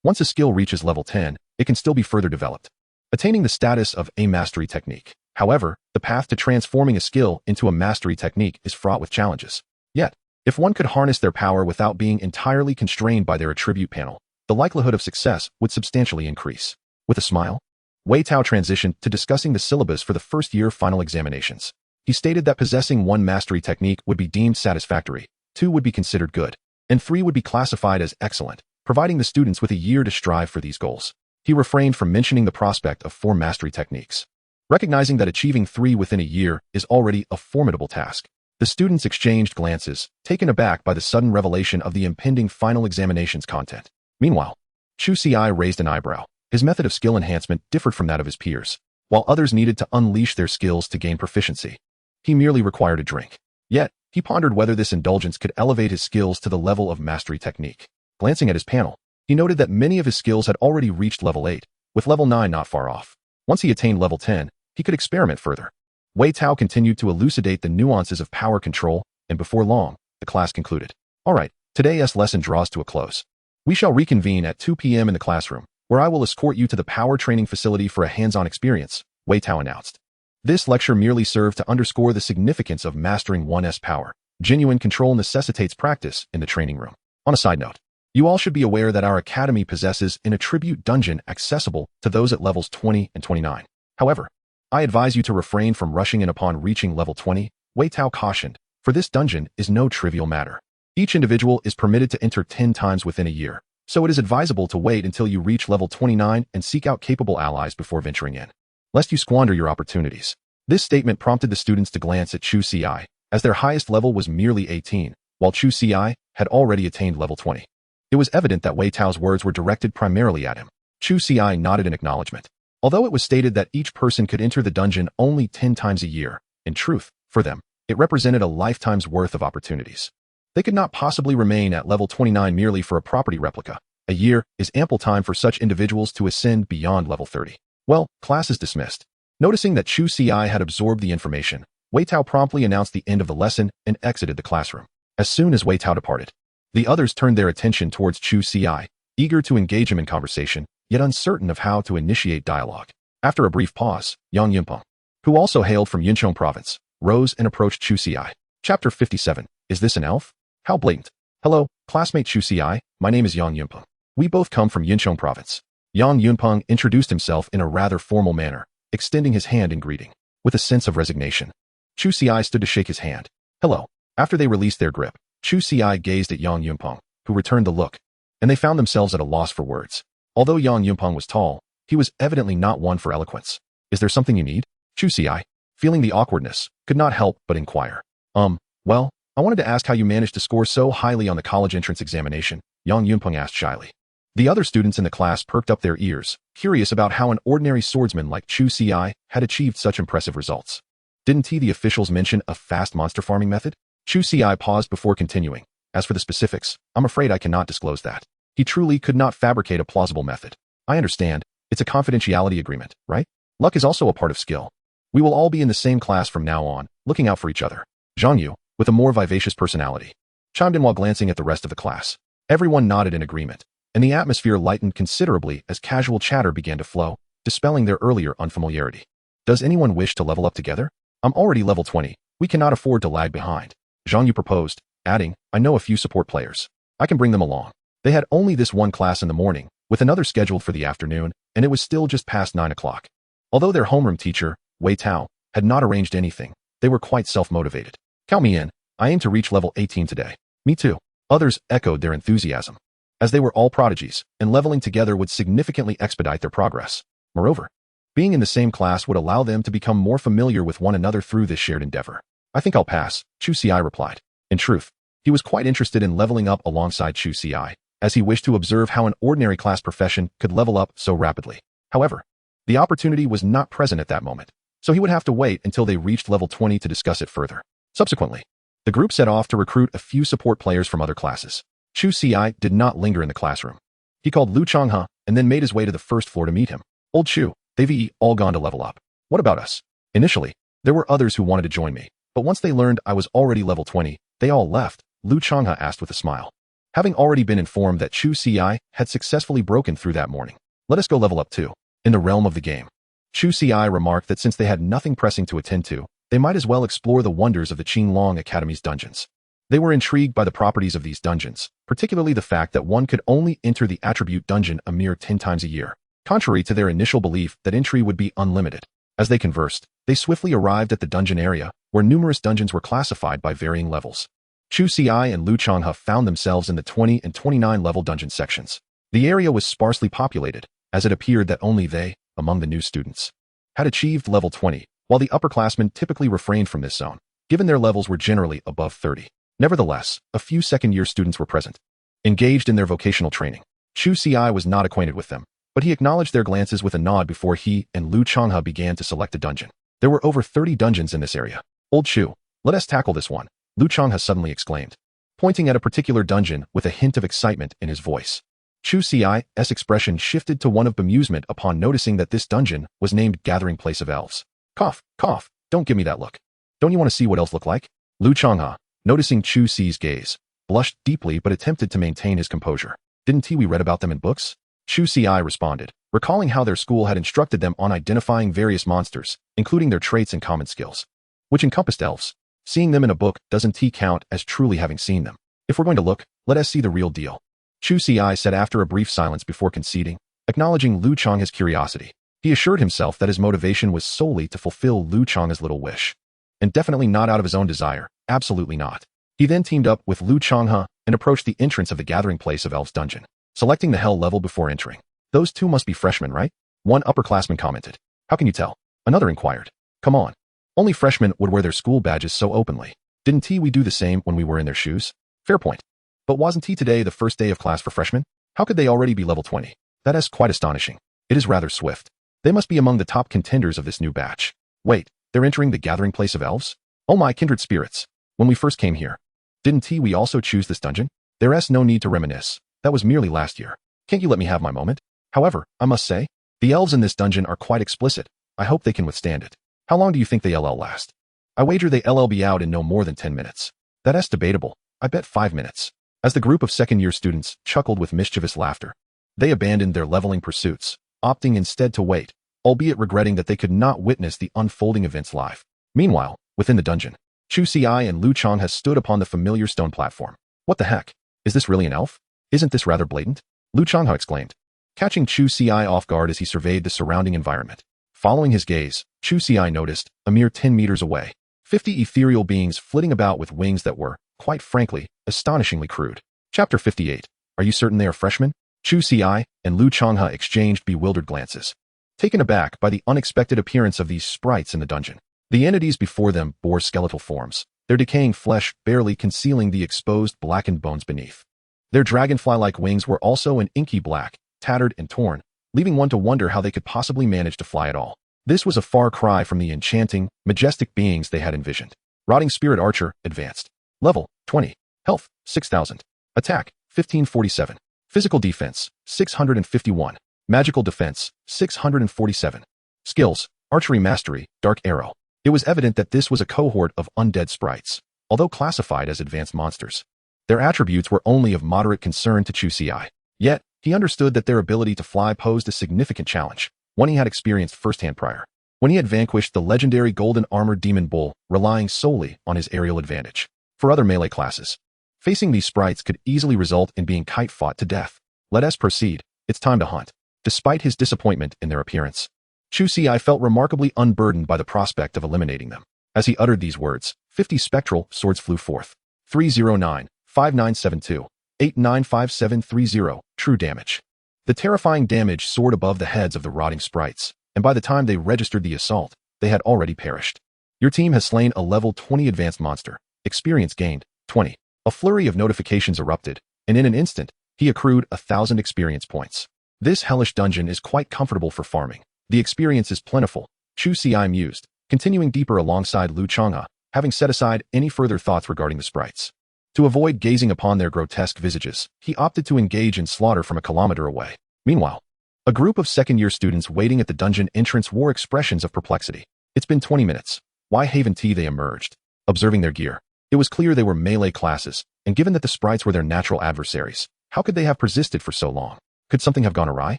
[SPEAKER 1] Once a skill reaches level 10, it can still be further developed. attaining the status of a mastery technique. However, the path to transforming a skill into a mastery technique is fraught with challenges. Yet, if one could harness their power without being entirely constrained by their attribute panel, the likelihood of success would substantially increase. With a smile, Wei Tao transitioned to discussing the syllabus for the first-year final examinations. He stated that possessing 1 mastery technique would be deemed satisfactory, 2 would be considered good, and 3 would be classified as excellent, providing the students with a year to strive for these goals. He refrained from mentioning the prospect of 4 mastery techniques. Recognizing that achieving 3 within a year is already a formidable task, the students exchanged glances, taken aback by the sudden revelation of the impending final examinations content. Meanwhile, Chu Ci raised an eyebrow. His method of skill enhancement differed from that of his peers. While others needed to unleash their skills to gain proficiency, he merely required a drink. Yet, he pondered whether this indulgence could elevate his skills to the level of mastery technique. Glancing at his panel, he noted that many of his skills had already reached level 8, with level 9 not far off. Once he attained level 10, he could experiment further. Wei Tao continued to elucidate the nuances of power control, and before long, the class concluded. Alright, today's lesson draws to a close. We shall reconvene at 2 p.m. in the classroom, where I will escort you to the power training facility for a hands-on experience, Wei Tao announced. This lecture merely served to underscore the significance of mastering one's power. Genuine control necessitates practice in the training room. On a side note, you all should be aware that our academy possesses an attribute dungeon accessible to those at levels 20 and 29. However, I advise you to refrain from rushing in upon reaching level 20, Wei Tao cautioned, for this dungeon is no trivial matter. Each individual is permitted to enter 10 times within a year, so it is advisable to wait until you reach level 29 and seek out capable allies before venturing in, lest you squander your opportunities. This statement prompted the students to glance at Chu Ci, as their highest level was merely 18, while Chu Ci had already attained level 20. It was evident that Wei Tao's words were directed primarily at him. Chu Ci nodded in acknowledgement. Although it was stated that each person could enter the dungeon only 10 times a year, in truth, for them, it represented a lifetime's worth of opportunities. They could not possibly remain at level 29 merely for a property replica. A year is ample time for such individuals to ascend beyond level 30. Well, class is dismissed. Noticing that Chu Ci had absorbed the information, Wei Tao promptly announced the end of the lesson and exited the classroom. As soon as Wei Tao departed, the others turned their attention towards Chu Ci, eager to engage him in conversation, yet uncertain of how to initiate dialogue. After a brief pause, Yang Yunpeng, who also hailed from Yuncheng province, rose and approached Chu Ci. Chapter 57. Is this an elf? How blatant. Hello, classmate Chu Ci, my name is Yang Yunpeng. We both come from Yuncheng province. Yang Yunpeng introduced himself in a rather formal manner, extending his hand in greeting. With a sense of resignation, Chu Ci stood to shake his hand. Hello. After they released their grip, Chu Ci gazed at Yang Yunpeng, who returned the look, and they found themselves at a loss for words. Although Yang Yunpeng was tall, he was evidently not one for eloquence. Is there something you need? Chu Ci, feeling the awkwardness, could not help but inquire. Well, I wanted to ask how you managed to score so highly on the college entrance examination, Yang Yunpeng asked shyly. The other students in the class perked up their ears, curious about how an ordinary swordsman like Chu Ci had achieved such impressive results. Didn't the officials mention a fast monster farming method? Chu Ci paused before continuing. As for the specifics, I'm afraid I cannot disclose that. He truly could not fabricate a plausible method. I understand. It's a confidentiality agreement, right? Luck is also a part of skill. We will all be in the same class from now on, looking out for each other. Zhang Yu, with a more vivacious personality, chimed in while glancing at the rest of the class. Everyone nodded in agreement, and the atmosphere lightened considerably as casual chatter began to flow, dispelling their earlier unfamiliarity. Does anyone wish to level up together? I'm already level 20. We cannot afford to lag behind. Zhang Yu proposed, adding, I know a few support players. I can bring them along. They had only this one class in the morning, with another scheduled for the afternoon, and it was still just past 9 o'clock. Although their homeroom teacher, Wei Tao, had not arranged anything, they were quite self-motivated. Count me in. I aim to reach level 18 today. Me too. Others echoed their enthusiasm, as they were all prodigies, and leveling together would significantly expedite their progress. Moreover, being in the same class would allow them to become more familiar with one another through this shared endeavor. I think I'll pass, Chu Ci replied. In truth, he was quite interested in leveling up alongside Chu Ci, as he wished to observe how an ordinary class profession could level up so rapidly. However, the opportunity was not present at that moment, so he would have to wait until they reached level 20 to discuss it further. Subsequently, the group set off to recruit a few support players from other classes. Chu Ci did not linger in the classroom. He called Lu Changhe and then made his way to the first floor to meet him. Old Chu, they've all gone to level up. What about us? Initially, there were others who wanted to join me, but once they learned I was already level 20, they all left, Lu Changhe asked with a smile. Having already been informed that Chu Ci had successfully broken through that morning. Let us go level up too. In the realm of the game, Chu Ci remarked that since they had nothing pressing to attend to, they might as well explore the wonders of the Qinglong Academy's dungeons. They were intrigued by the properties of these dungeons, particularly the fact that one could only enter the attribute dungeon a mere 10 times a year, contrary to their initial belief that entry would be unlimited. As they conversed, they swiftly arrived at the dungeon area, where numerous dungeons were classified by varying levels. Chu Ci and Lu Changhe found themselves in the 20 and 29 level dungeon sections. The area was sparsely populated, as it appeared that only they, among the new students, had achieved level 20, while the upperclassmen typically refrained from this zone, given their levels were generally above 30. Nevertheless, a few second-year students were present, engaged in their vocational training. Chu Ci was not acquainted with them, but he acknowledged their glances with a nod before he and Lu Changhe began to select a dungeon. There were over 30 dungeons in this area. "Old Chu, let us tackle this one," Lu Changhe suddenly exclaimed, pointing at a particular dungeon with a hint of excitement in his voice. Chu Ci's expression shifted to one of bemusement upon noticing that this dungeon was named Gathering Place of Elves. "Cough, cough, don't give me that look. Don't you want to see what elves look like?" Lu Changhe, noticing Chu Ci's gaze, blushed deeply but attempted to maintain his composure. "Didn't we read about them in books?" Chu Ci responded, recalling how their school had instructed them on identifying various monsters, including their traits and common skills, which encompassed elves. Seeing them in a book doesn't count as truly having seen them. "If we're going to look, let us see the real deal," Chu Ci said after a brief silence before conceding, acknowledging Lu Changhe's curiosity. He assured himself that his motivation was solely to fulfill Lu Changhe's little wish, and definitely not out of his own desire, absolutely not. He then teamed up with Lu Changhe and approached the entrance of the Gathering Place of Elves dungeon, selecting the Hell level before entering. "Those two must be freshmen, right?" one upperclassman commented. "How can you tell?" another inquired. "Come on. Only freshmen would wear their school badges so openly. Didn't we do the same when we were in their shoes?" "Fair point. But wasn't today the first day of class for freshmen? How could they already be level 20? That is quite astonishing. It is rather swift. They must be among the top contenders of this new batch. Wait, they're entering the Gathering Place of Elves? Oh my kindred spirits. When we first came here, didn't we also choose this dungeon? There's no need to reminisce. That was merely last year. Can't you let me have my moment? However, I must say, the elves in this dungeon are quite explicit. I hope they can withstand it. How long do you think they LL last? I wager they LL be out in no more than 10 minutes. That's debatable. I bet 5 minutes." As the group of second-year students chuckled with mischievous laughter, they abandoned their leveling pursuits, opting instead to wait, albeit regretting that they could not witness the unfolding events live. Meanwhile, within the dungeon, Chu Ci and Lu Changhe stood upon the familiar stone platform. "What the heck? Is this really an elf? Isn't this rather blatant?" Lu Changhe exclaimed, catching Chu Ci off guard as he surveyed the surrounding environment. Following his gaze, Chu Ci noticed, a mere 10 meters away, 50 ethereal beings flitting about with wings that were, quite frankly, astonishingly crude. Chapter 58. Are you certain they are freshmen? Chu Ci and Lu Changhe exchanged bewildered glances, taken aback by the unexpected appearance of these sprites in the dungeon. The entities before them bore skeletal forms, their decaying flesh barely concealing the exposed blackened bones beneath. Their dragonfly-like wings were also an inky black, tattered and torn, leaving one to wonder how they could possibly manage to fly at all. This was a far cry from the enchanting, majestic beings they had envisioned. Rotting Spirit Archer, advanced. Level, 20. Health, 6,000. Attack, 1547. Physical defense, 651. Magical defense, 647. Skills, Archery Mastery, Dark Arrow. It was evident that this was a cohort of undead sprites, although classified as advanced monsters. Their attributes were only of moderate concern to Chu Ci. Yet, he understood that their ability to fly posed a significant challenge, one he had experienced firsthand prior, when he had vanquished the legendary golden armored demon bull, relying solely on his aerial advantage. For other melee classes, facing these sprites could easily result in being kite-fought to death. Let us proceed. It's time to hunt. Despite his disappointment in their appearance, Chu Ci felt remarkably unburdened by the prospect of eliminating them. As he uttered these words, 50 spectral swords flew forth. 309-5972. 895730, true damage. The terrifying damage soared above the heads of the rotting sprites, and by the time they registered the assault, they had already perished. Your team has slain a level 20 advanced monster. Experience gained, 20. A flurry of notifications erupted, and in an instant, he accrued 1,000 experience points. This hellish dungeon is quite comfortable for farming. The experience is plentiful, Chu Ci mused, continuing deeper alongside Lu Changhe, having set aside any further thoughts regarding the sprites. To avoid gazing upon their grotesque visages, he opted to engage in slaughter from a kilometer away. Meanwhile, a group of second-year students waiting at the dungeon entrance wore expressions of perplexity. It's been 20 minutes. Why haven't they emerged? Observing their gear, it was clear they were melee classes, and given that the sprites were their natural adversaries, how could they have persisted for so long? Could something have gone awry?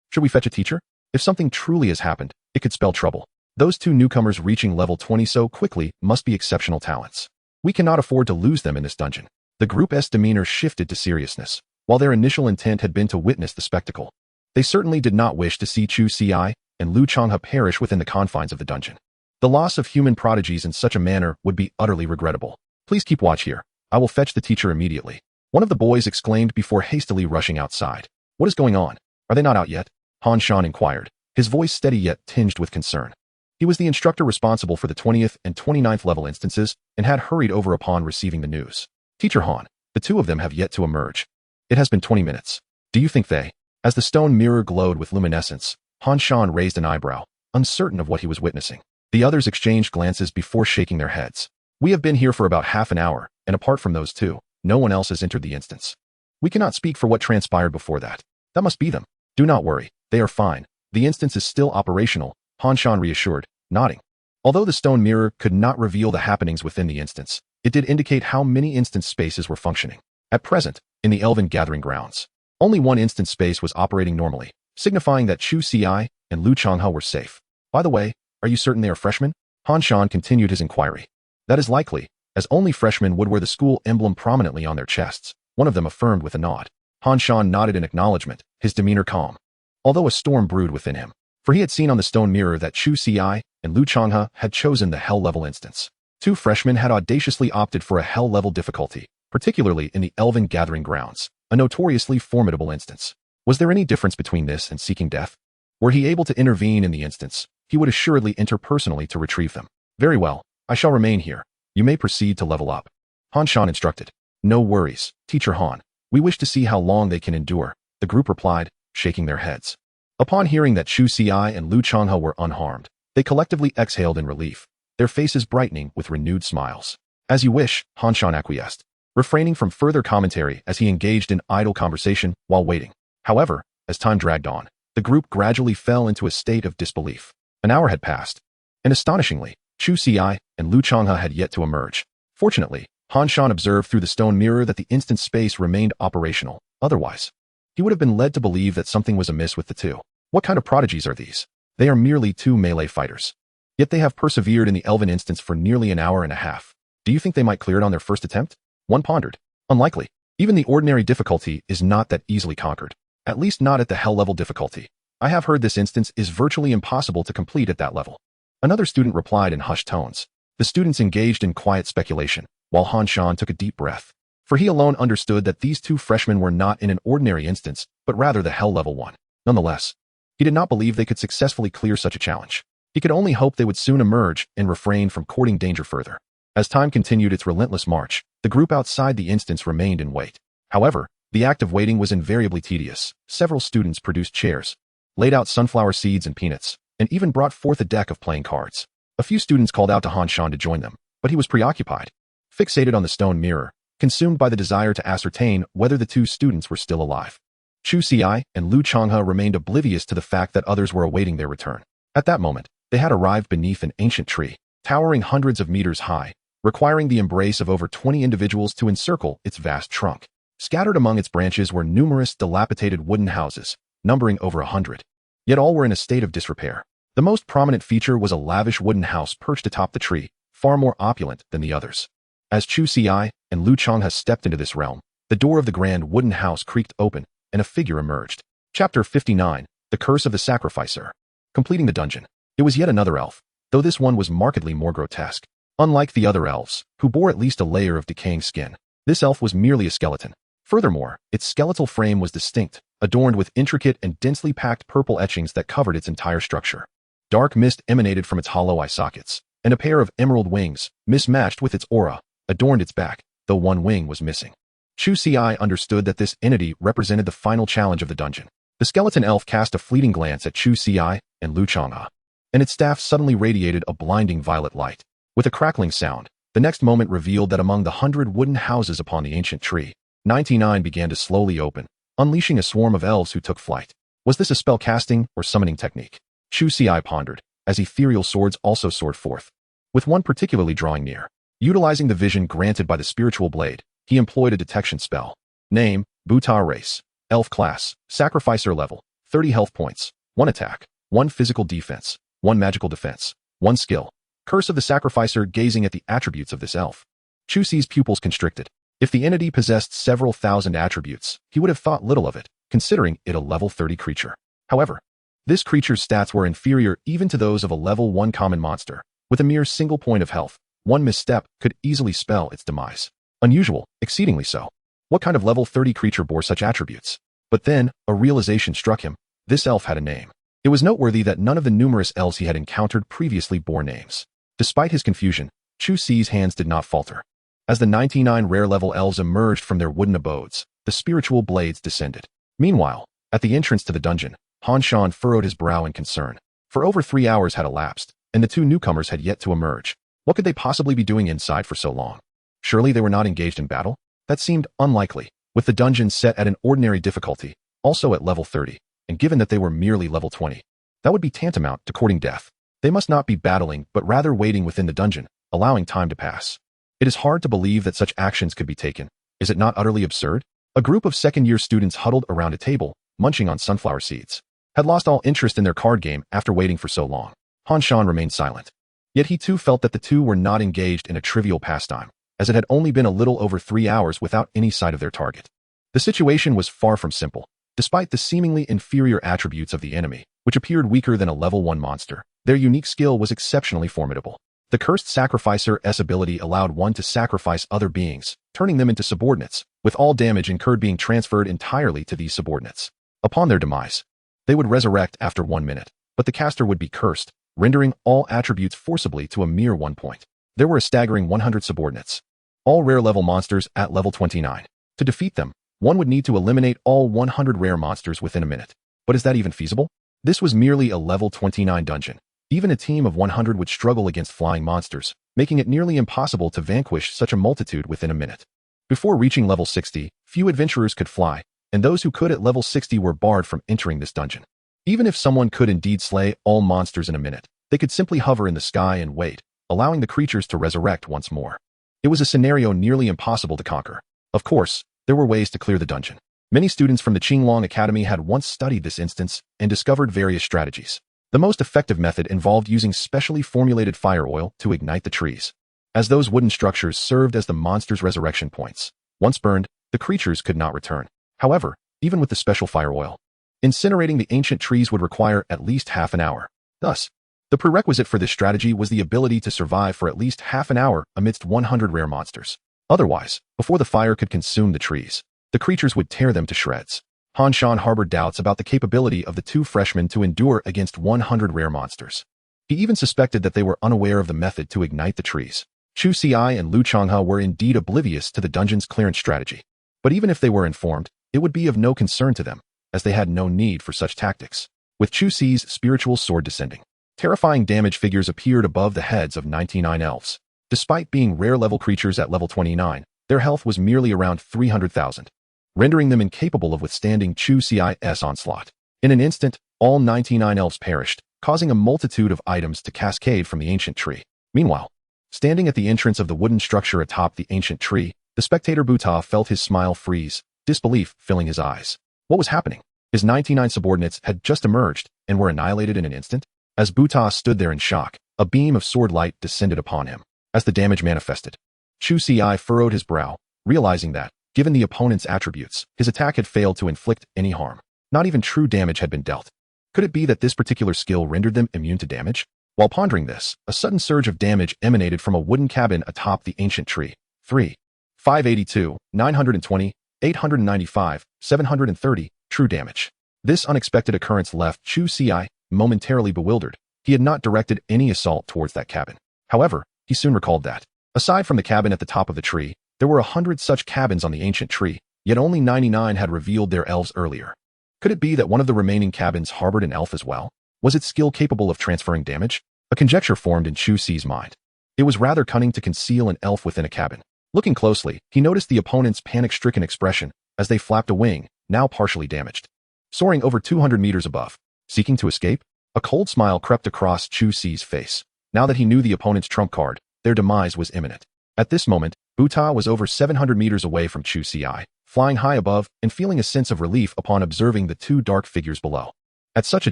[SPEAKER 1] Should we fetch a teacher? If something truly has happened, It could spell trouble. Those two newcomers reaching level 20 so quickly must be exceptional talents. We cannot afford to lose them in this dungeon. The group's demeanor shifted to seriousness. While their initial intent had been to witness the spectacle, they certainly did not wish to see Chu Ci and Lu Changhe perish within the confines of the dungeon. The loss of human prodigies in such a manner would be utterly regrettable. Please keep watch here. I will fetch the teacher immediately. One of the boys exclaimed before hastily rushing outside. What is going on? Are they not out yet? Han Shan inquired, his voice steady yet tinged with concern. He was the instructor responsible for the 20th and 29th level instances and had hurried over upon receiving the news. Teacher Han, the two of them have yet to emerge. It has been 20 minutes. Do you think they? As the stone mirror glowed with luminescence, Han Shan raised an eyebrow, uncertain of what he was witnessing. The others exchanged glances before shaking their heads. We have been here for about half an hour, and apart from those two, no one else has entered the instance. We cannot speak for what transpired before that. That must be them. Do not worry. They are fine. The instance is still operational, Han Shan reassured, nodding. Although the stone mirror could not reveal the happenings within the instance, it did indicate how many instance spaces were functioning. At present, in the Elven Gathering Grounds, only one instance space was operating normally, signifying that Chu Ci and Lu Changhe were safe. By the way, are you certain they are freshmen? Han Shan continued his inquiry. That is likely, as only freshmen would wear the school emblem prominently on their chests. One of them affirmed with a nod. Han Shan nodded in acknowledgement, his demeanor calm. Although a storm brewed within him, for he had seen on the stone mirror that Chu Ci and Lu Changhe had chosen the Hell level instance. Two freshmen had audaciously opted for a Hell level difficulty, particularly in the Elven Gathering Grounds, a notoriously formidable instance. Was there any difference between this and seeking death? Were he able to intervene in the instance, he would assuredly enter personally to retrieve them. Very well, I shall remain here. You may proceed to level up. Han Shan instructed. No worries, Teacher Han. We wish to see how long they can endure, the group replied, shaking their heads. Upon hearing that Chu Ci and Lu Changhe were unharmed, they collectively exhaled in relief, their faces brightening with renewed smiles. As you wish, Han Shan acquiesced, refraining from further commentary as he engaged in idle conversation while waiting. However, as time dragged on, the group gradually fell into a state of disbelief. An hour had passed, and astonishingly, Chu Ci and Lu Changhe had yet to emerge. Fortunately, Han Shan observed through the stone mirror that the instance space remained operational. Otherwise, he would have been led to believe that something was amiss with the two. What kind of prodigies are these? They are merely two melee fighters. Yet they have persevered in the Elven instance for nearly an hour and a half. Do you think they might clear it on their first attempt? One pondered. Unlikely. Even the ordinary difficulty is not that easily conquered. At least not at the Hell level difficulty. I have heard this instance is virtually impossible to complete at that level. Another student replied in hushed tones. The students engaged in quiet speculation, while Han Shan took a deep breath. For he alone understood that these two freshmen were not in an ordinary instance, but rather the Hell level one. Nonetheless, he did not believe they could successfully clear such a challenge. He could only hope they would soon emerge and refrain from courting danger further. As time continued its relentless march, the group outside the instance remained in wait. However, the act of waiting was invariably tedious. Several students produced chairs, laid out sunflower seeds and peanuts, and even brought forth a deck of playing cards. A few students called out to Han Shan to join them, but he was preoccupied, fixated on the stone mirror, consumed by the desire to ascertain whether the two students were still alive. Chu Ci and Lu Changhe remained oblivious to the fact that others were awaiting their return. At that moment, they had arrived beneath an ancient tree, towering hundreds of meters high, requiring the embrace of over 20 individuals to encircle its vast trunk. Scattered among its branches were numerous dilapidated wooden houses, numbering over 100. Yet all were in a state of disrepair. The most prominent feature was a lavish wooden house perched atop the tree, far more opulent than the others. As Chu Ci and Lu Changhe stepped into this realm, the door of the grand wooden house creaked open, and a figure emerged. Chapter 59, The Curse of the Sacrificer. Completing the dungeon. It was yet another elf, though this one was markedly more grotesque. Unlike the other elves, who bore at least a layer of decaying skin, this elf was merely a skeleton. Furthermore, its skeletal frame was distinct, adorned with intricate and densely packed purple etchings that covered its entire structure. Dark mist emanated from its hollow eye sockets, and a pair of emerald wings, mismatched with its aura, adorned its back, though one wing was missing. Chu Ci understood that this entity represented the final challenge of the dungeon. The skeleton elf cast a fleeting glance at Chu Ci and Lu Changhe, and its staff suddenly radiated a blinding violet light. With a crackling sound, the next moment revealed that among the 100 wooden houses upon the ancient tree, 99 began to slowly open, unleashing a swarm of elves who took flight. Was this a spell casting or summoning technique? Chu Ci pondered, as ethereal swords also soared forth, with one particularly drawing near. Utilizing the vision granted by the spiritual blade, he employed a detection spell. Name, Buta race. Elf class, Sacrificer level, 30 health points, 1 attack, 1 physical defense, 1 magical defense, 1 skill. Curse of the Sacrificer. Gazing at the attributes of this elf, Chu Ci's pupils constricted. If the entity possessed several thousand attributes, he would have thought little of it, considering it a level 30 creature. However, this creature's stats were inferior even to those of a level 1 common monster. With a mere single point of health, one misstep could easily spell its demise. Unusual, exceedingly so. What kind of level 30 creature bore such attributes? But then, a realization struck him. This elf had a name. It was noteworthy that none of the numerous elves he had encountered previously bore names. Despite his confusion, Chu Ci's hands did not falter. As the 99 rare-level elves emerged from their wooden abodes, the spiritual blades descended. Meanwhile, at the entrance to the dungeon, Han Shan furrowed his brow in concern. For over 3 hours had elapsed, and the two newcomers had yet to emerge. What could they possibly be doing inside for so long? Surely they were not engaged in battle? That seemed unlikely, with the dungeon set at an ordinary difficulty, also at level 30, and given that they were merely level 20. That would be tantamount to courting death. They must not be battling, but rather waiting within the dungeon, allowing time to pass. It is hard to believe that such actions could be taken. Is it not utterly absurd? A group of second-year students huddled around a table, munching on sunflower seeds, had lost all interest in their card game after waiting for so long. Han Shan remained silent. Yet he too felt that the two were not engaged in a trivial pastime, as it had only been a little over 3 hours without any sight of their target. The situation was far from simple. Despite the seemingly inferior attributes of the enemy, which appeared weaker than a level 1 monster, their unique skill was exceptionally formidable. The Cursed Sacrificer's ability allowed one to sacrifice other beings, turning them into subordinates, with all damage incurred being transferred entirely to these subordinates. Upon their demise, they would resurrect after 1 minute, but the caster would be cursed, rendering all attributes forcibly to a mere 1 point. There were a staggering 100 subordinates, all rare-level monsters at level 29. To defeat them, one would need to eliminate all 100 rare monsters within a minute. But is that even feasible? This was merely a level 29 dungeon. Even a team of 100 would struggle against flying monsters, making it nearly impossible to vanquish such a multitude within a minute. Before reaching level 60, few adventurers could fly, and those who could at level 60 were barred from entering this dungeon. Even if someone could indeed slay all monsters in a minute, they could simply hover in the sky and wait, allowing the creatures to resurrect once more. It was a scenario nearly impossible to conquer. Of course, there were ways to clear the dungeon. Many students from the Qinglong Academy had once studied this instance and discovered various strategies. The most effective method involved using specially formulated fire oil to ignite the trees, as those wooden structures served as the monsters' resurrection points. Once burned, the creatures could not return. However, even with the special fire oil, incinerating the ancient trees would require at least half an hour. Thus, the prerequisite for this strategy was the ability to survive for at least half an hour amidst 100 rare monsters. Otherwise, before the fire could consume the trees, the creatures would tear them to shreds. Han Shan harbored doubts about the capability of the two freshmen to endure against 100 rare monsters. He even suspected that they were unaware of the method to ignite the trees. Chu Ci and Lu Changhe were indeed oblivious to the dungeon's clearance strategy. But even if they were informed, it would be of no concern to them, as they had no need for such tactics. With Chu Ci's spiritual sword descending, terrifying damage figures appeared above the heads of 99 elves. Despite being rare-level creatures at level 29, their health was merely around 300,000. Rendering them incapable of withstanding Chu Ci's onslaught. In an instant, all 99 elves perished, causing a multitude of items to cascade from the ancient tree. Meanwhile, standing at the entrance of the wooden structure atop the ancient tree, the spectator Buta felt his smile freeze, disbelief filling his eyes. What was happening? His 99 subordinates had just emerged and were annihilated in an instant? As Buta stood there in shock, a beam of sword light descended upon him. As the damage manifested, Chu Ci furrowed his brow, realizing that, given the opponent's attributes, his attack had failed to inflict any harm. Not even true damage had been dealt. Could it be that this particular skill rendered them immune to damage? While pondering this, a sudden surge of damage emanated from a wooden cabin atop the ancient tree. 3. 582, 920, 895, 730, true damage. This unexpected occurrence left Chu Ci momentarily bewildered. He had not directed any assault towards that cabin. However, he soon recalled that, aside from the cabin at the top of the tree, there were 100 such cabins on the ancient tree, yet only 99 had revealed their elves earlier. Could it be that one of the remaining cabins harbored an elf as well? Was its skill capable of transferring damage? A conjecture formed in Chu Ci's mind. It was rather cunning to conceal an elf within a cabin. Looking closely, he noticed the opponent's panic-stricken expression as they flapped a wing, now partially damaged. Soaring over 200 meters above, seeking to escape, a cold smile crept across Chu Ci's face. Now that he knew the opponent's trump card, their demise was imminent. At this moment, Buta was over 700 meters away from Chu Ci, flying high above and feeling a sense of relief upon observing the two dark figures below. At such a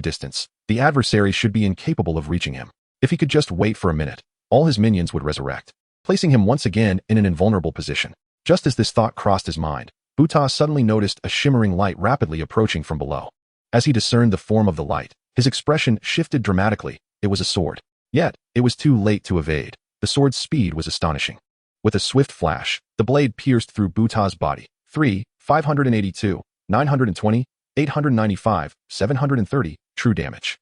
[SPEAKER 1] distance, the adversary should be incapable of reaching him. If he could just wait for a minute, all his minions would resurrect, placing him once again in an invulnerable position. Just as this thought crossed his mind, Buta suddenly noticed a shimmering light rapidly approaching from below. As he discerned the form of the light, his expression shifted dramatically. It was a sword. Yet, it was too late to evade. The sword's speed was astonishing. With a swift flash, the blade pierced through Buta's body. 582, 920, 895, 730, true damage.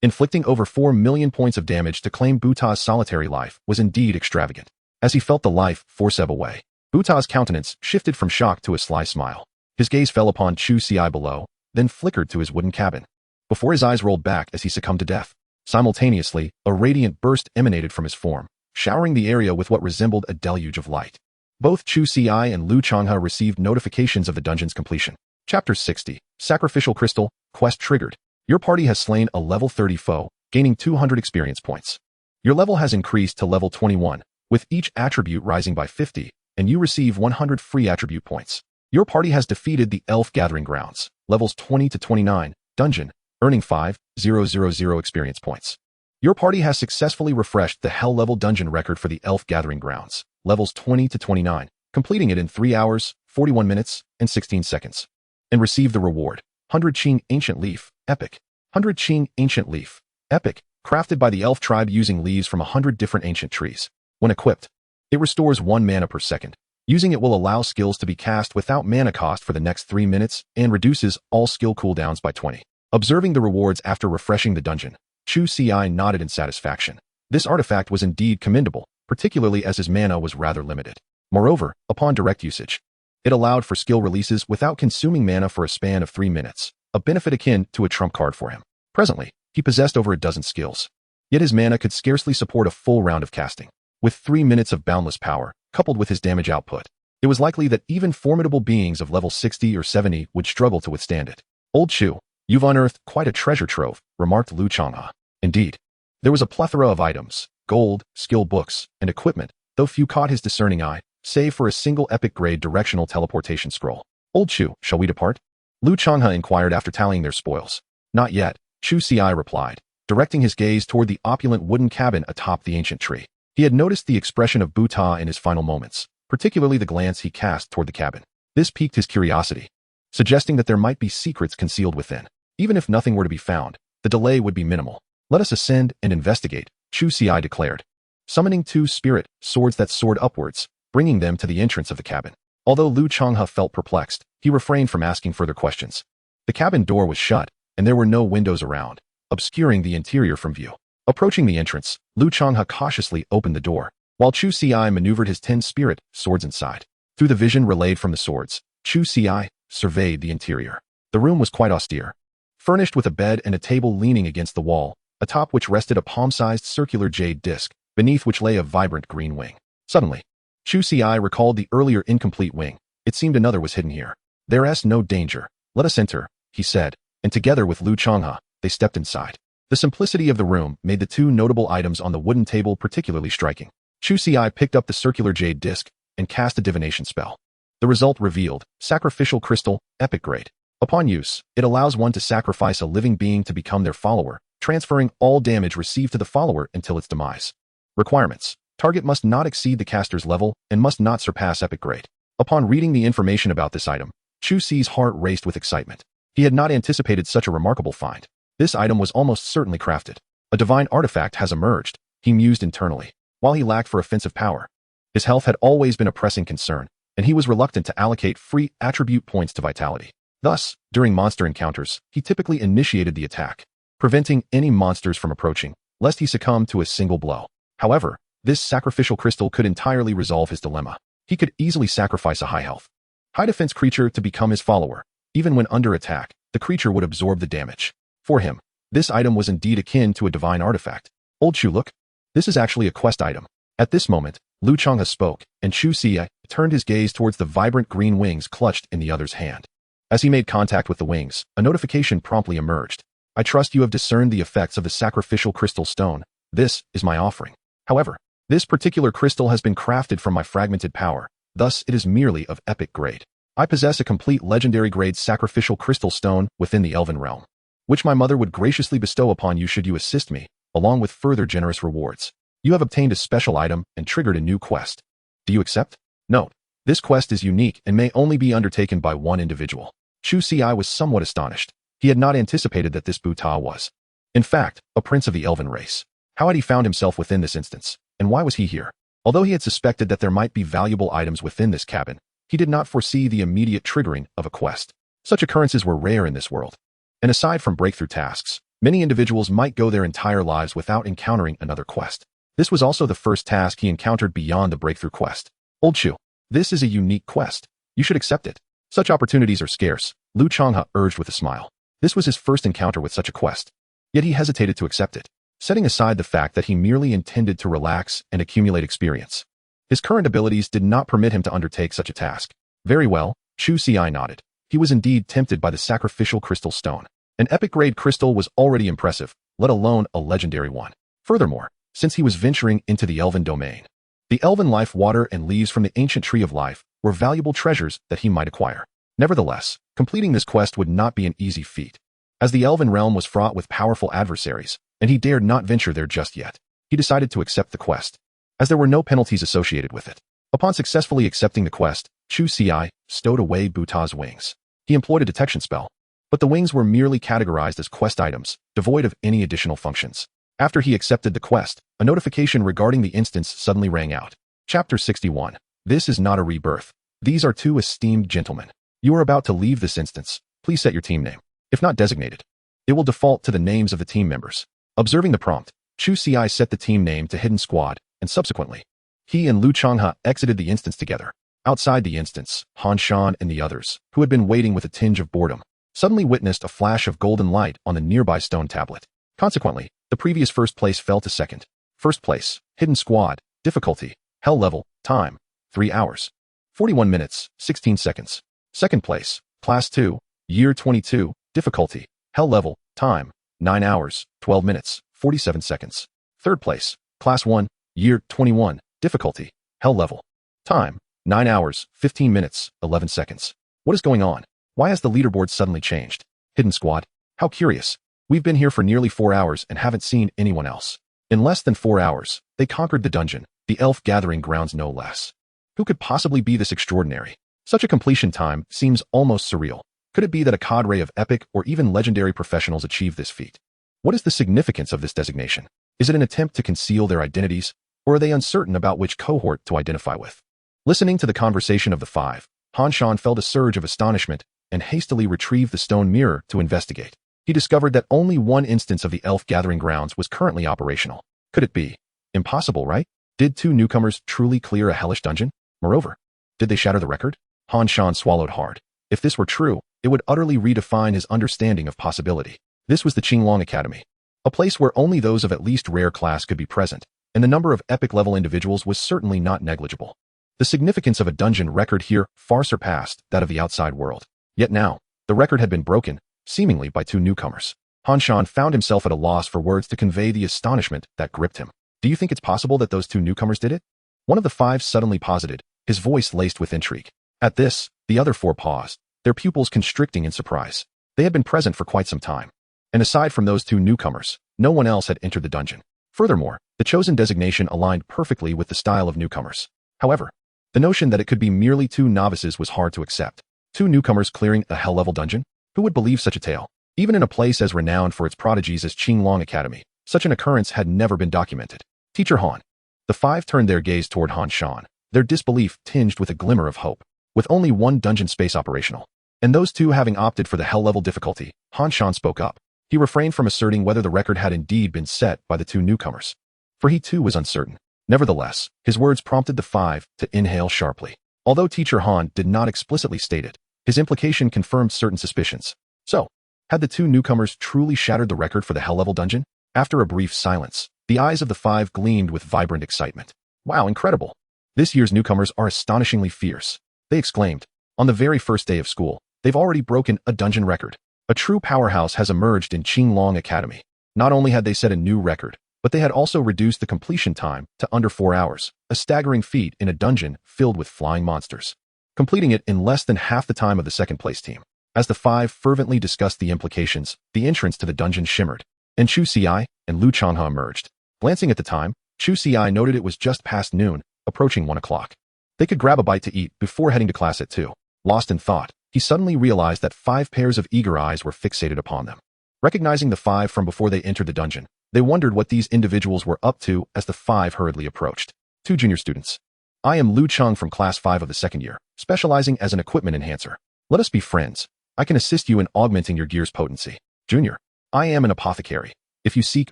[SPEAKER 1] Inflicting over 4 million points of damage to claim Buta's solitary life was indeed extravagant. As he felt the life force ebb away, Buta's countenance shifted from shock to a sly smile. His gaze fell upon Chu Ci below, then flickered to his wooden cabin. Before his eyes rolled back as he succumbed to death, simultaneously, a radiant burst emanated from his form, showering the area with what resembled a deluge of light. Both Chu Ci and Lu Changhe received notifications of the dungeon's completion. Chapter 60, Sacrificial Crystal, Quest Triggered. Your party has slain a level 30 foe, gaining 200 experience points. Your level has increased to level 21, with each attribute rising by 50, and you receive 100 free attribute points. Your party has defeated the Elf Gathering Grounds, levels 20 to 29, dungeon, earning 5,000 experience points. Your party has successfully refreshed the Hell level dungeon record for the Elf Gathering Grounds, levels 20 to 29, completing it in 3 hours, 41 minutes, and 16 seconds. And received the reward, 100 Qing Ancient Leaf, Epic. 100 Qing Ancient Leaf, Epic, crafted by the Elf tribe using leaves from 100 different ancient trees. When equipped, it restores 1 mana per second. Using it will allow skills to be cast without mana cost for the next 3 minutes and reduces all skill cooldowns by 20. Observing the rewards after refreshing the dungeon, Chu Ci nodded in satisfaction. This artifact was indeed commendable, particularly as his mana was rather limited. Moreover, upon direct usage, it allowed for skill releases without consuming mana for a span of 3 minutes, a benefit akin to a trump card for him. Presently, he possessed over a dozen skills. Yet his mana could scarcely support a full round of casting. With 3 minutes of boundless power, coupled with his damage output, it was likely that even formidable beings of level 60 or 70 would struggle to withstand it. Old Chu, you've unearthed quite a treasure trove, remarked Lu Changhe. Indeed, there was a plethora of items, gold, skill books, and equipment, though few caught his discerning eye, save for a single epic-grade directional teleportation scroll. Old Chu, shall we depart? Lu Changhe inquired after tallying their spoils. Not yet, Chu Ci replied, directing his gaze toward the opulent wooden cabin atop the ancient tree. He had noticed the expression of Buta in his final moments, particularly the glance he cast toward the cabin. This piqued his curiosity, suggesting that there might be secrets concealed within. Even if nothing were to be found, the delay would be minimal. Let us ascend and investigate, Chu Ci declared, summoning 2 spirit swords that soared upwards, bringing them to the entrance of the cabin. Although Lu Changhe felt perplexed, he refrained from asking further questions. The cabin door was shut, and there were no windows around, obscuring the interior from view. Approaching the entrance, Lu Changhe cautiously opened the door, while Chu Ci maneuvered his 10 spirit swords inside. Through the vision relayed from the swords, Chu Ci surveyed the interior. The room was quite austere, furnished with a bed and a table leaning against the wall, atop which rested a palm-sized circular jade disc, beneath which lay a vibrant green wing. Suddenly, Chu Ci recalled the earlier incomplete wing. It seemed another was hidden here. There's no danger. Let us enter, he said, and together with Lu Changhe, they stepped inside. The simplicity of the room made the 2 notable items on the wooden table particularly striking. Chu Ci picked up the circular jade disc and cast a divination spell. The result revealed, Sacrificial Crystal, Epic Grade. Upon use, it allows one to sacrifice a living being to become their follower, transferring all damage received to the follower until its demise. Requirements. Target must not exceed the caster's level and must not surpass Epic Grade. Upon reading the information about this item, Chu Ci's heart raced with excitement. He had not anticipated such a remarkable find. This item was almost certainly crafted. A divine artifact has emerged, he mused internally. While he lacked for offensive power, his health had always been a pressing concern, and he was reluctant to allocate free attribute points to vitality. Thus, during monster encounters, he typically initiated the attack, preventing any monsters from approaching, lest he succumb to a single blow. However, this sacrificial crystal could entirely resolve his dilemma. He could easily sacrifice a high health, high defense creature to become his follower. Even when under attack, the creature would absorb the damage. For him, this item was indeed akin to a divine artifact. Old Chu, look. This is actually a quest item. At this moment, Lu Changhe spoke, and Chu Ci turned his gaze towards the vibrant green wings clutched in the other's hand. As he made contact with the wings, a notification promptly emerged. I trust you have discerned the effects of the sacrificial crystal stone. This is my offering. However, this particular crystal has been crafted from my fragmented power, thus it is merely of epic grade. I possess a complete legendary grade sacrificial crystal stone within the elven realm. which my mother would graciously bestow upon you should you assist me, along with further generous rewards. You have obtained a special item and triggered a new quest. Do you accept? Note: this quest is unique and may only be undertaken by one individual. Chu Ci was somewhat astonished. He had not anticipated that this Buta was, in fact, a prince of the elven race. How had he found himself within this instance, and why was he here? Although he had suspected that there might be valuable items within this cabin, he did not foresee the immediate triggering of a quest. Such occurrences were rare in this world. And aside from breakthrough tasks, many individuals might go their entire lives without encountering another quest. This was also the first task he encountered beyond the breakthrough quest. Old Chu, this is a unique quest. You should accept it. Such opportunities are scarce, Lu Changhua urged with a smile. This was his first encounter with such a quest. Yet he hesitated to accept it, setting aside the fact that he merely intended to relax and accumulate experience. His current abilities did not permit him to undertake such a task. Very well, Chu Ci nodded. He was indeed tempted by the sacrificial crystal stone. An epic-grade crystal was already impressive, let alone a legendary one. Furthermore, since he was venturing into the elven domain, the elven life water and leaves from the ancient tree of life were valuable treasures that he might acquire. Nevertheless, completing this quest would not be an easy feat, as the elven realm was fraught with powerful adversaries, and he dared not venture there just yet. He decided to accept the quest, as there were no penalties associated with it. Upon successfully accepting the quest, Chu Ci stowed away Buta's wings. He employed a detection spell, but the wings were merely categorized as quest items, devoid of any additional functions. After he accepted the quest, a notification regarding the instance suddenly rang out. Chapter 61. This is not a rebirth. These are two esteemed gentlemen. You are about to leave this instance. Please set your team name. If not designated, it will default to the names of the team members. Observing the prompt, Chu Ci set the team name to Hidden Squad, and subsequently, he and Lu Changhua exited the instance together. Outside the instance, Han Shan and the others, who had been waiting with a tinge of boredom, suddenly witnessed a flash of golden light on the nearby stone tablet. Consequently, the previous first place fell to second. First place, Hidden Squad, difficulty, Hell level, time, 3 hours, 41 minutes, 16 seconds. Second place, Class 2, Year 22, difficulty, Hell level, time, 9 hours, 12 minutes, 47 seconds. Third place, Class 1, Year 21, difficulty, Hell level, time, 9 hours, 15 minutes, 11 seconds. What is going on? Why has the leaderboard suddenly changed? Hidden Squad? How curious. We've been here for nearly 4 hours and haven't seen anyone else. In less than 4 hours, they conquered the dungeon, the elf gathering grounds no less. Who could possibly be this extraordinary? Such a completion time seems almost surreal. Could it be that a cadre of epic or even legendary professionals achieved this feat? What is the significance of this designation? Is it an attempt to conceal their identities, or are they uncertain about which cohort to identify with? Listening to the conversation of the five, Han Shan felt a surge of astonishment and hastily retrieved the stone mirror to investigate. He discovered that only one instance of the elf gathering grounds was currently operational. Could it be? Impossible, right? Did two newcomers truly clear a hellish dungeon? Moreover, did they shatter the record? Han Shan swallowed hard. If this were true, it would utterly redefine his understanding of possibility. This was the Qinglong Academy, a place where only those of at least rare class could be present, and the number of epic-level individuals was certainly not negligible. The significance of a dungeon record here far surpassed that of the outside world. Yet now, the record had been broken, seemingly by two newcomers. Han Shan found himself at a loss for words to convey the astonishment that gripped him. Do you think it's possible that those two newcomers did it? One of the five suddenly posited, his voice laced with intrigue. At this, the other four paused, their pupils constricting in surprise. They had been present for quite some time, and aside from those two newcomers, no one else had entered the dungeon. Furthermore, the chosen designation aligned perfectly with the style of newcomers. However, the notion that it could be merely two novices was hard to accept. Two newcomers clearing a hell-level dungeon? Who would believe such a tale? Even in a place as renowned for its prodigies as Qinglong Academy, such an occurrence had never been documented. Teacher Han. The five turned their gaze toward Han Shan, their disbelief tinged with a glimmer of hope. With only one dungeon space operational, and those two having opted for the hell-level difficulty, Han Shan spoke up. He refrained from asserting whether the record had indeed been set by the two newcomers, for he too was uncertain. Nevertheless, his words prompted the five to inhale sharply. Although Teacher Han did not explicitly state it, his implication confirmed certain suspicions. So, had the two newcomers truly shattered the record for the hell-level dungeon? After a brief silence, the eyes of the five gleamed with vibrant excitement. Wow, incredible! This year's newcomers are astonishingly fierce, they exclaimed. On the very first day of school, they've already broken a dungeon record. A true powerhouse has emerged in Qinglong Academy. Not only had they set a new record, but they had also reduced the completion time to under 4 hours, a staggering feat in a dungeon filled with flying monsters, completing it in less than half the time of the second-place team. As the five fervently discussed the implications, the entrance to the dungeon shimmered, and Chu Ci and Lu Changhe emerged. Glancing at the time, Chu Ci noted it was just past noon, approaching 1 o'clock. They could grab a bite to eat before heading to class at 2. Lost in thought, he suddenly realized that 5 pairs of eager eyes were fixated upon them. Recognizing the 5 from before they entered the dungeon, they wondered what these individuals were up to as the 5 hurriedly approached. 2 junior students. I am Lu Cheng from class 5 of the second year, specializing as an equipment enhancer. Let us be friends. I can assist you in augmenting your gear's potency. Junior. I am an apothecary. If you seek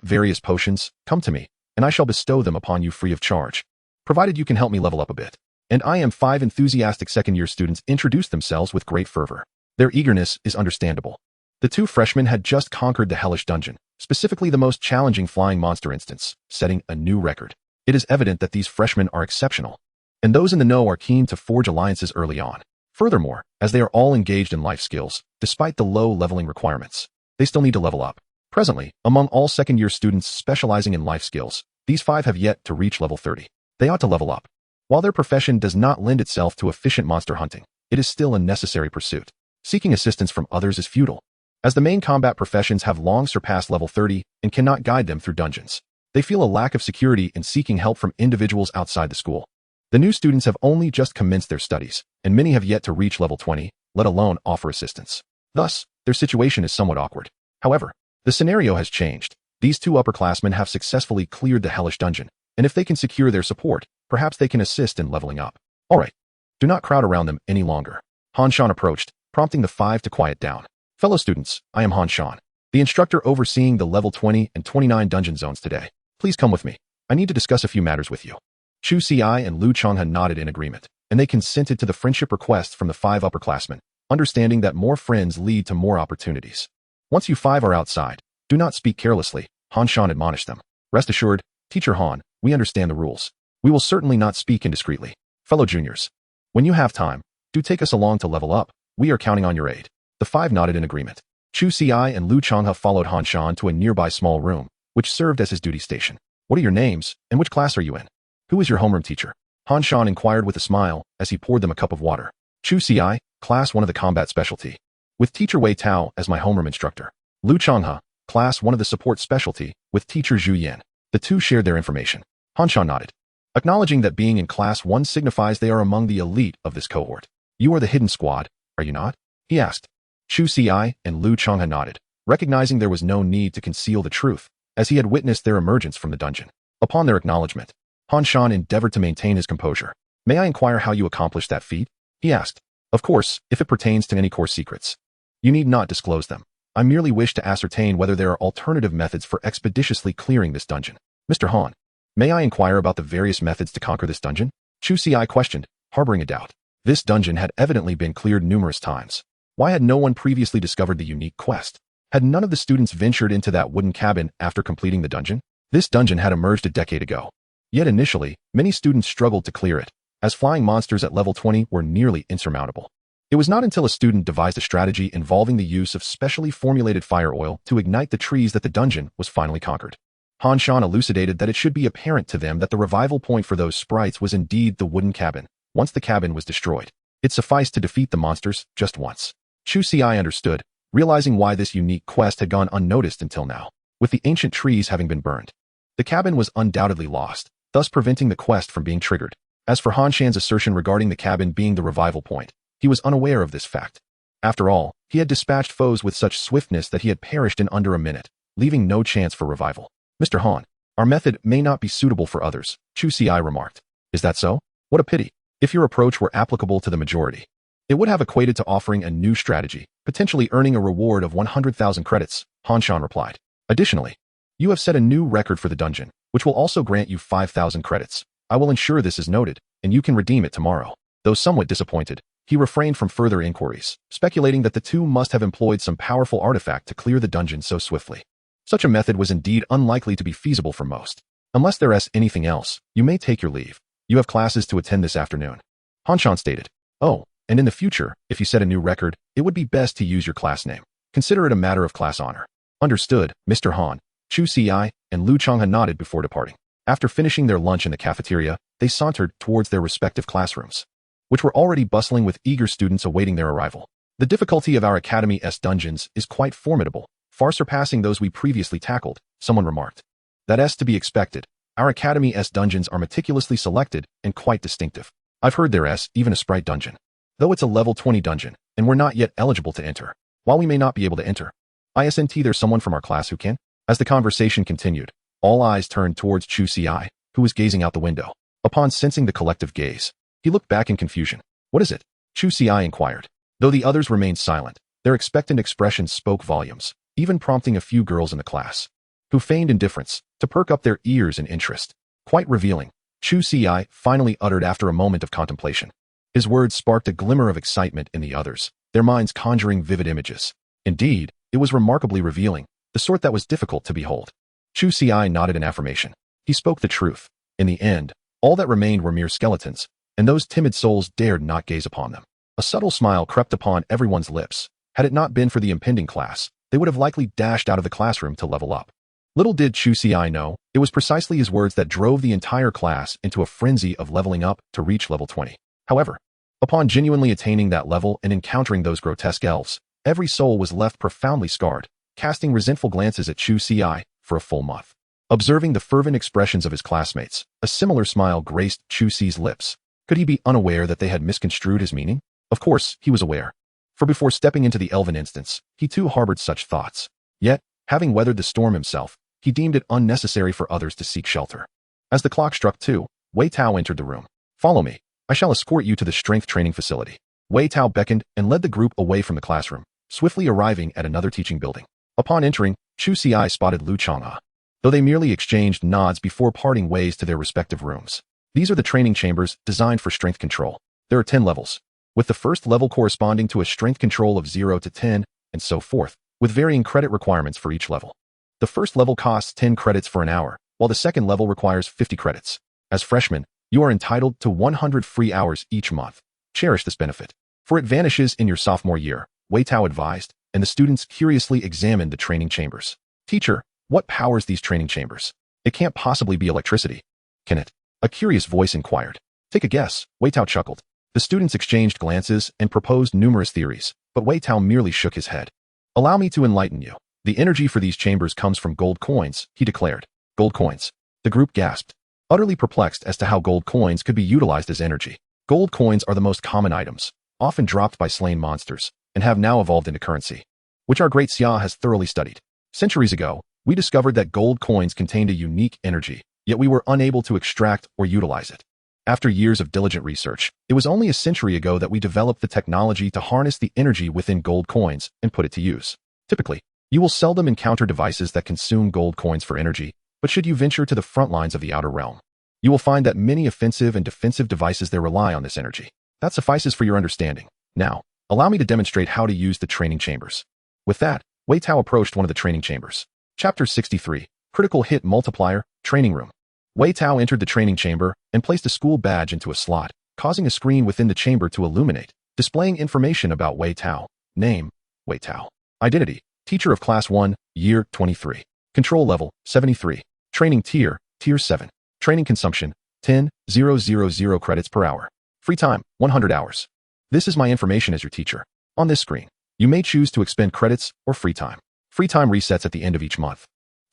[SPEAKER 1] various potions, come to me, and I shall bestow them upon you free of charge, provided you can help me level up a bit. And I am 5 enthusiastic second-year students introduced themselves with great fervor. Their eagerness is understandable. The 2 freshmen had just conquered the hellish dungeon, specifically the most challenging flying monster instance, setting a new record. It is evident that these freshmen are exceptional, and those in the know are keen to forge alliances early on. Furthermore, as they are all engaged in life skills, despite the low leveling requirements, they still need to level up. Presently, among all second-year students specializing in life skills, these 5 have yet to reach level 30. They ought to level up. While their profession does not lend itself to efficient monster hunting, it is still a necessary pursuit. Seeking assistance from others is futile, as the main combat professions have long surpassed level 30 and cannot guide them through dungeons. They feel a lack of security in seeking help from individuals outside the school. The new students have only just commenced their studies, and many have yet to reach level 20, let alone offer assistance. Thus, their situation is somewhat awkward. However, the scenario has changed. These 2 upperclassmen have successfully cleared the hellish dungeon, and if they can secure their support, perhaps they can assist in leveling up. All right. Do not crowd around them any longer. Han Shan approached, prompting the 5 to quiet down. Fellow students, I am Han Shan, the instructor overseeing the level 20 and 29 dungeon zones today. Please come with me. I need to discuss a few matters with you. Chu Ci and Lu Changhe nodded in agreement, and they consented to the friendship requests from the 5 upperclassmen, understanding that more friends lead to more opportunities. Once you 5 are outside, do not speak carelessly, Han Shan admonished them. Rest assured, Teacher Han, we understand the rules. We will certainly not speak indiscreetly. Fellow juniors, when you have time, do take us along to level up. We are counting on your aid. The 5 nodded in agreement. Chu Ci and Lu Changhe followed Han Shan to a nearby small room, which served as his duty station. What are your names, and which class are you in? Who is your homeroom teacher? Han Shan inquired with a smile as he poured them a cup of water. Chu Ci, class 1 of the combat specialty, with teacher Wei Tao as my homeroom instructor. Lu Changhe, class 1 of the support specialty, with teacher Zhu Yan. The 2 shared their information. Han Shan nodded, acknowledging that being in class 1 signifies they are among the elite of this cohort. You are the hidden squad, are you not? He asked. Chu Ci and Lu Changhe nodded, recognizing there was no need to conceal the truth, as he had witnessed their emergence from the dungeon. Upon their acknowledgement, Han Shan endeavored to maintain his composure. May I inquire how you accomplished that feat? He asked. Of course, if it pertains to any core secrets. You need not disclose them. I merely wish to ascertain whether there are alternative methods for expeditiously clearing this dungeon. Mr. Han, may I inquire about the various methods to conquer this dungeon? Chu Ci questioned, harboring a doubt. This dungeon had evidently been cleared numerous times. Why had no one previously discovered the unique quest? Had none of the students ventured into that wooden cabin after completing the dungeon? This dungeon had emerged a decade ago. Yet initially, many students struggled to clear it, as flying monsters at level 20 were nearly insurmountable. It was not until a student devised a strategy involving the use of specially formulated fire oil to ignite the trees that the dungeon was finally conquered. Han Shan elucidated that it should be apparent to them that the revival point for those sprites was indeed the wooden cabin. Once the cabin was destroyed, it sufficed to defeat the monsters just once. Chu Ci understood, realizing why this unique quest had gone unnoticed until now. With the ancient trees having been burned, the cabin was undoubtedly lost, thus preventing the quest from being triggered. As for Han Shan's assertion regarding the cabin being the revival point, he was unaware of this fact. After all, he had dispatched foes with such swiftness that he had perished in under a minute, leaving no chance for revival. Mr. Han, our method may not be suitable for others, Chu Ci remarked. Is that so? What a pity. If your approach were applicable to the majority, it would have equated to offering a new strategy, potentially earning a reward of 100,000 credits, Han Shan replied. Additionally, you have set a new record for the dungeon, which will also grant you 5,000 credits. I will ensure this is noted, and you can redeem it tomorrow. Though somewhat disappointed, he refrained from further inquiries, speculating that the 2 must have employed some powerful artifact to clear the dungeon so swiftly. Such a method was indeed unlikely to be feasible for most. Unless there is anything else, you may take your leave. You have classes to attend this afternoon. Han Shan stated. Oh, and in the future, if you set a new record, it would be best to use your class name. Consider it a matter of class honor. Understood, Mr. Han. Chu Ci and Lu Changhe nodded before departing. After finishing their lunch in the cafeteria, they sauntered towards their respective classrooms, which were already bustling with eager students awaiting their arrival. The difficulty of our Academy's dungeons is quite formidable, far surpassing those we previously tackled, someone remarked. That's to be expected. Our Academy's dungeons are meticulously selected and quite distinctive. I've heard there's even a sprite dungeon. Though it's a level 20 dungeon, and we're not yet eligible to enter. While we may not be able to enter, isn't there's someone from our class who can? As the conversation continued, all eyes turned towards Chu Ci, who was gazing out the window. Upon sensing the collective gaze, he looked back in confusion. What is it? Chu Ci inquired. Though the others remained silent, their expectant expressions spoke volumes, even prompting a few girls in the class, who feigned indifference, to perk up their ears in interest. Quite revealing, Chu Ci finally uttered after a moment of contemplation. His words sparked a glimmer of excitement in the others, their minds conjuring vivid images. Indeed, it was remarkably revealing, the sort that was difficult to behold. Chu Ci nodded in affirmation. He spoke the truth. In the end, all that remained were mere skeletons, and those timid souls dared not gaze upon them. A subtle smile crept upon everyone's lips. Had it not been for the impending class, they would have likely dashed out of the classroom to level up. Little did Chu Ci know, it was precisely his words that drove the entire class into a frenzy of leveling up to reach level 20. However, upon genuinely attaining that level and encountering those grotesque elves, every soul was left profoundly scarred, casting resentful glances at Chu Ci for a full month. Observing the fervent expressions of his classmates, a similar smile graced Chu Ci's lips. Could he be unaware that they had misconstrued his meaning? Of course, he was aware. For before stepping into the elven instance, he too harbored such thoughts. Yet, having weathered the storm himself, he deemed it unnecessary for others to seek shelter. As the clock struck 2, Wei Tao entered the room. Follow me. I shall escort you to the strength training facility. Wei Tao beckoned and led the group away from the classroom, swiftly arriving at another teaching building. Upon entering, Chu Ci spotted Lu Chang'e. Though they merely exchanged nods before parting ways to their respective rooms. These are the training chambers designed for strength control. There are 10 levels, with the first level corresponding to a strength control of 0 to 10, and so forth, with varying credit requirements for each level. The first level costs 10 credits for an hour, while the second level requires 50 credits. As freshmen, you are entitled to 100 free hours each month. Cherish this benefit, for it vanishes in your sophomore year, Wei Tao advised, and the students curiously examined the training chambers. Teacher, what powers these training chambers? It can't possibly be electricity, can it? A curious voice inquired. Take a guess, Wei Tao chuckled. The students exchanged glances and proposed numerous theories, but Wei Tao merely shook his head. Allow me to enlighten you. The energy for these chambers comes from gold coins, he declared. Gold coins. The group gasped, utterly perplexed as to how gold coins could be utilized as energy. Gold coins are the most common items, often dropped by slain monsters, and have now evolved into currency, which our great Xia has thoroughly studied. Centuries ago, we discovered that gold coins contained a unique energy, yet we were unable to extract or utilize it. After years of diligent research, it was only a century ago that we developed the technology to harness the energy within gold coins and put it to use. Typically, you will seldom encounter devices that consume gold coins for energy, but should you venture to the front lines of the outer realm, you will find that many offensive and defensive devices there rely on this energy. That suffices for your understanding. Now, allow me to demonstrate how to use the training chambers. With that, Wei Tao approached one of the training chambers. Chapter 63, Critical Hit Multiplier, Training Room. Wei Tao entered the training chamber and placed a school badge into a slot, causing a screen within the chamber to illuminate, displaying information about Wei Tao. Name, Wei Tao. Identity, Teacher of Class 1, Year 23. Control Level, 73. Training Tier, Tier 7. Training Consumption, 10,000 credits per hour. Free time, 100 hours. This is my information as your teacher. On this screen, you may choose to expend credits or free time. Free time resets at the end of each month.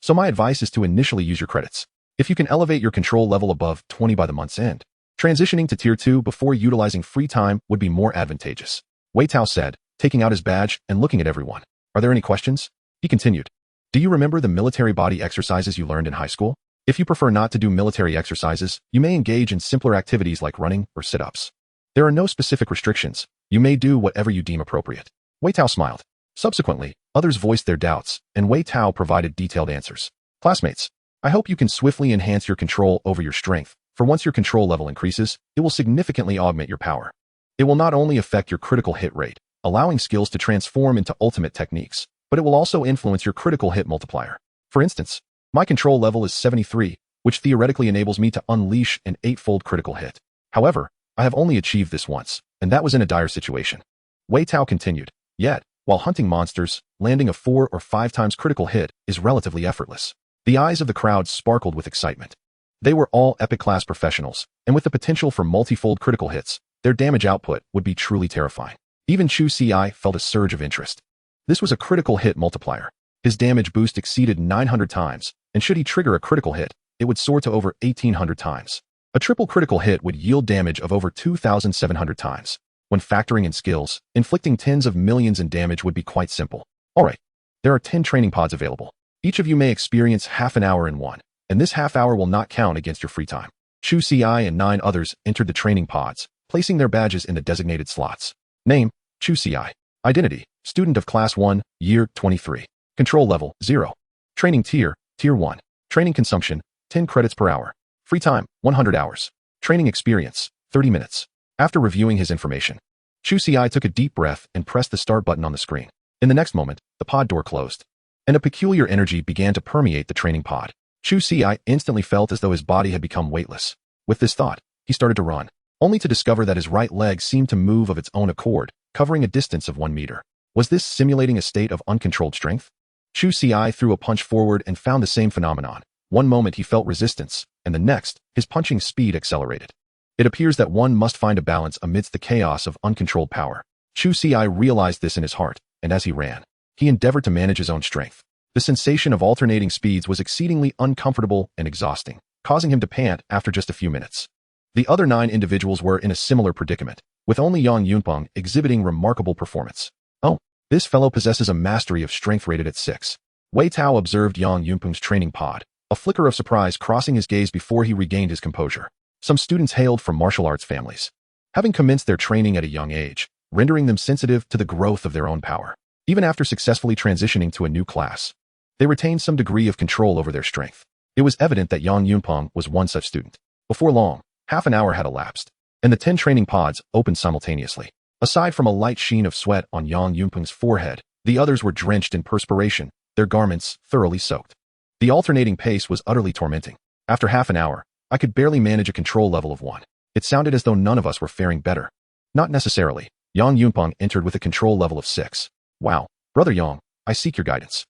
[SPEAKER 1] So my advice is to initially use your credits. If you can elevate your control level above 20 by the month's end, transitioning to Tier 2 before utilizing free time would be more advantageous. Wei Tao said, taking out his badge and looking at everyone. Are there any questions? He continued. Do you remember the military body exercises you learned in high school? If you prefer not to do military exercises, you may engage in simpler activities like running or sit-ups. There are no specific restrictions. You may do whatever you deem appropriate. Wei Tao smiled. Subsequently, others voiced their doubts, and Wei Tao provided detailed answers. Classmates, I hope you can swiftly enhance your control over your strength, for once your control level increases, it will significantly augment your power. It will not only affect your critical hit rate, allowing skills to transform into ultimate techniques, but it will also influence your critical hit multiplier. For instance, my control level is 73, which theoretically enables me to unleash an 8-fold critical hit. However, I have only achieved this once, and that was in a dire situation. Wei Tao continued. Yet, while hunting monsters, landing a 4 or 5 times critical hit is relatively effortless. The eyes of the crowd sparkled with excitement. They were all epic-class professionals, and with the potential for multi-fold critical hits, their damage output would be truly terrifying. Even Chu Ci felt a surge of interest. This was a critical hit multiplier. His damage boost exceeded 900 times, and should he trigger a critical hit, it would soar to over 1,800 times. A triple critical hit would yield damage of over 2,700 times. When factoring in skills, inflicting tens of millions in damage would be quite simple. Alright, there are 10 training pods available. Each of you may experience half an hour in one, and this half hour will not count against your free time. Chu Ci and 9 others entered the training pods, placing their badges in the designated slots. Name, Chu Ci. Identity, student of Class 1, Year 23. Control level, 0. Training tier, Tier 1. Training consumption, 10 credits per hour. Free time, 100 hours. Training experience, 30 minutes. After reviewing his information, Chu Ci took a deep breath and pressed the start button on the screen. In the next moment, the pod door closed, and a peculiar energy began to permeate the training pod. Chu Ci instantly felt as though his body had become weightless. With this thought, he started to run, only to discover that his right leg seemed to move of its own accord, covering a distance of 1 meter. Was this simulating a state of uncontrolled strength? Chu Ci threw a punch forward and found the same phenomenon. One moment he felt resistance, and the next, his punching speed accelerated. It appears that one must find a balance amidst the chaos of uncontrolled power. Chu Ci realized this in his heart, and as he ran, he endeavored to manage his own strength. The sensation of alternating speeds was exceedingly uncomfortable and exhausting, causing him to pant after just a few minutes. The other 9 individuals were in a similar predicament, with only Yang Yunpeng exhibiting remarkable performance. Oh, this fellow possesses a mastery of strength rated at 6. Wei Tao observed Yang Yunpeng's training pod, a flicker of surprise crossing his gaze before he regained his composure. Some students hailed from martial arts families, having commenced their training at a young age, rendering them sensitive to the growth of their own power. Even after successfully transitioning to a new class, they retained some degree of control over their strength. It was evident that Yang Yunpeng was one such student. Before long, half an hour had elapsed, and the 10 training pods opened simultaneously. Aside from a light sheen of sweat on Yang Yunpeng's forehead, the others were drenched in perspiration, their garments thoroughly soaked. The alternating pace was utterly tormenting. After half an hour, I could barely manage a control level of 1. It sounded as though none of us were faring better. Not necessarily. Yang Yunpeng entered with a control level of 6. Wow, Brother Yang, I seek your guidance.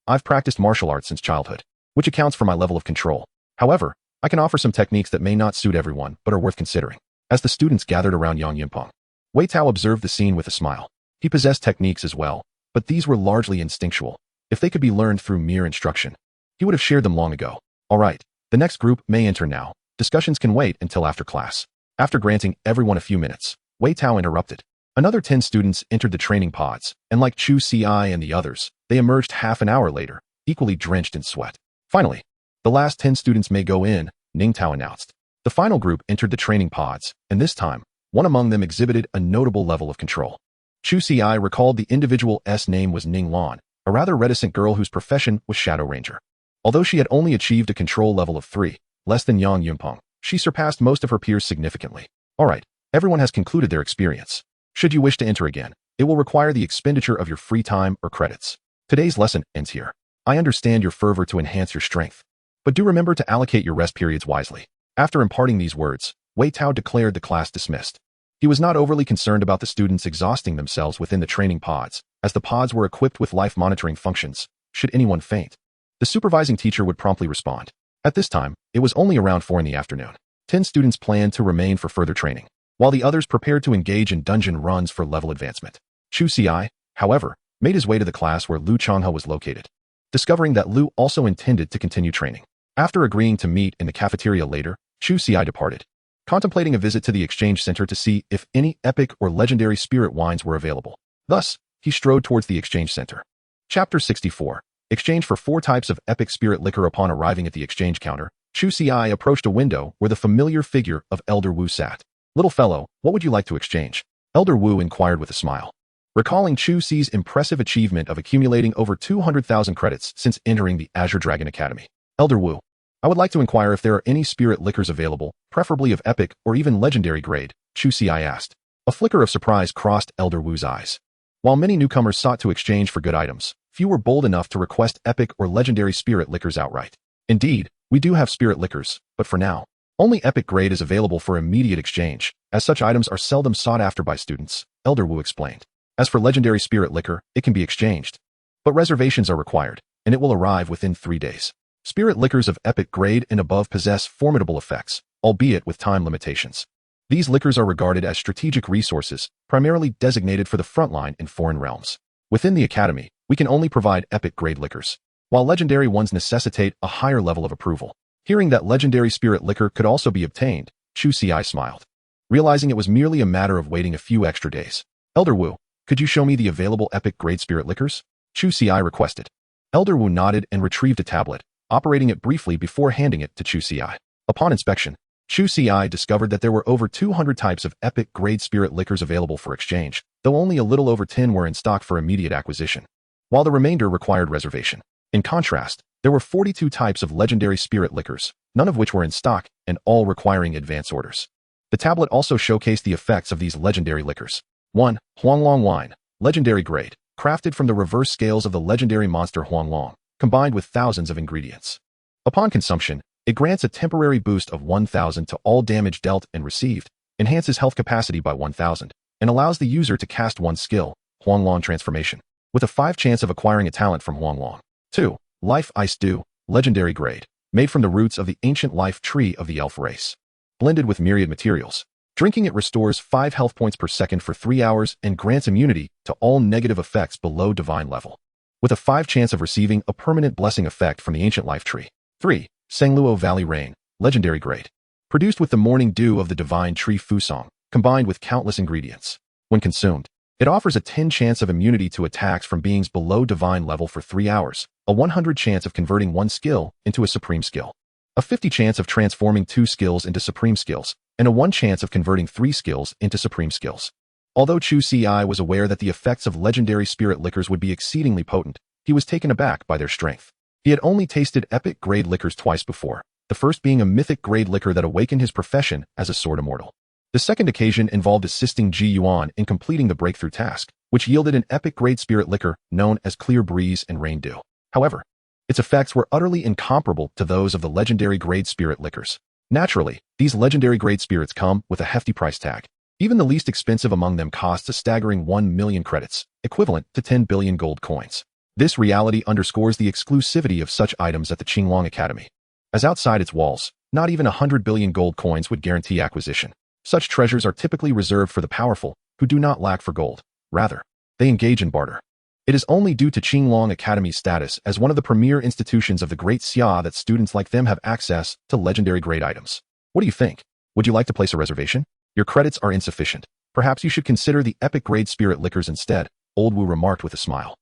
[SPEAKER 1] I've practiced martial arts since childhood, which accounts for my level of control. However, I can offer some techniques that may not suit everyone, but are worth considering. As the students gathered around Yang Yunpeng, Wei Tao observed the scene with a smile. He possessed techniques as well, but these were largely instinctual. If they could be learned through mere instruction, he would have shared them long ago. All right, the next group may enter now. Discussions can wait until after class. After granting everyone a few minutes, Wei Tao interrupted. Another 10 students entered the training pods, and like Chu Ci and the others, they emerged half an hour later, equally drenched in sweat. Finally, the last 10 students may go in, Ning Tao announced. The final group entered the training pods, and this time, one among them exhibited a notable level of control. Chu Ci recalled the individual's name was Ning Lan, a rather reticent girl whose profession was Shadow Ranger. Although she had only achieved a control level of 3, less than Yang Yunpeng, she surpassed most of her peers significantly. Alright, everyone has concluded their experience. Should you wish to enter again, it will require the expenditure of your free time or credits. Today's lesson ends here. I understand your fervor to enhance your strength, but do remember to allocate your rest periods wisely. After imparting these words, Wei Tao declared the class dismissed. He was not overly concerned about the students exhausting themselves within the training pods, as the pods were equipped with life monitoring functions. Should anyone faint, the supervising teacher would promptly respond. At this time, it was only around 4 in the afternoon. 10 students planned to remain for further training, while the others prepared to engage in dungeon runs for level advancement. Chu Ci, however, made his way to the class where Lu Changhe was located, discovering that Lu also intended to continue training. After agreeing to meet in the cafeteria later, Chu Ci departed, contemplating a visit to the exchange center to see if any epic or legendary spirit wines were available. Thus, he strode towards the exchange center. Chapter 64. Exchange for 4 types of epic spirit liquor. Upon arriving at the exchange counter, Chu Ci approached a window where the familiar figure of Elder Wu sat. Little fellow, what would you like to exchange? Elder Wu inquired with a smile. Recalling Chu Ci's impressive achievement of accumulating over 200,000 credits since entering the Azure Dragon Academy, Elder Wu, I would like to inquire if there are any spirit liquors available, preferably of epic or even legendary grade, Chu Ci asked. A flicker of surprise crossed Elder Wu's eyes. While many newcomers sought to exchange for good items, few were bold enough to request epic or legendary spirit liquors outright. Indeed, we do have spirit liquors, but for now, only epic grade is available for immediate exchange, as such items are seldom sought after by students, Elder Wu explained. As for legendary spirit liquor, it can be exchanged, but reservations are required, and it will arrive within 3 days. Spirit liquors of epic grade and above possess formidable effects, albeit with time limitations. These liquors are regarded as strategic resources, primarily designated for the frontline in foreign realms. Within the Academy, we can only provide epic-grade liquors, while legendary ones necessitate a higher level of approval. Hearing that legendary spirit liquor could also be obtained, Chu Ci smiled, realizing it was merely a matter of waiting a few extra days. Elder Wu, could you show me the available epic-grade spirit liquors? Chu Ci requested. Elder Wu nodded and retrieved a tablet, operating it briefly before handing it to Chu Ci. Upon inspection, Chu Ci discovered that there were over 200 types of epic-grade spirit liquors available for exchange, though only a little over 10 were in stock for immediate acquisition, while the remainder required reservation. In contrast, there were 42 types of legendary spirit liquors, none of which were in stock, and all requiring advance orders. The tablet also showcased the effects of these legendary liquors. 1. Huanglong Wine, legendary grade, crafted from the reverse scales of the legendary monster Huanglong, combined with thousands of ingredients. Upon consumption, it grants a temporary boost of 1,000 to all damage dealt and received, enhances health capacity by 1,000, and allows the user to cast one skill, Huanglong Transformation, with a 5 chance of acquiring a talent from Huanglong. 2. Life Ice Dew, legendary grade, made from the roots of the ancient life tree of the elf race. Blended with myriad materials. Drinking it restores 5 health points per second for 3 hours and grants immunity to all negative effects below divine level, with a 5 chance of receiving a permanent blessing effect from the ancient life tree. 3. Sangluo Valley Rain, legendary grade. Produced with the morning dew of the divine tree Fusong, combined with countless ingredients. When consumed, it offers a 10 chance of immunity to attacks from beings below divine level for 3 hours, a 100 chance of converting one skill into a supreme skill, a 50 chance of transforming 2 skills into supreme skills, and a 1 chance of converting 3 skills into supreme skills. Although Chu Ci was aware that the effects of legendary spirit liquors would be exceedingly potent, he was taken aback by their strength. He had only tasted epic-grade liquors twice before, the first being a mythic-grade liquor that awakened his profession as a sword immortal. The second occasion involved assisting Ji Yuan in completing the breakthrough task, which yielded an epic-grade spirit liquor known as Clear Breeze and Rain Dew. However, its effects were utterly incomparable to those of the legendary-grade spirit liquors. Naturally, these legendary-grade spirits come with a hefty price tag. Even the least expensive among them costs a staggering 1 million credits, equivalent to 10 billion gold coins. This reality underscores the exclusivity of such items at the Qinglong Academy, as outside its walls, not even 100 billion gold coins would guarantee acquisition. Such treasures are typically reserved for the powerful, who do not lack for gold. Rather, they engage in barter. It is only due to Qinglong Academy's status as one of the premier institutions of the Great Xia that students like them have access to legendary grade items. What do you think? Would you like to place a reservation? Your credits are insufficient. Perhaps you should consider the epic grade spirit liquors instead, Old Wu remarked with a smile.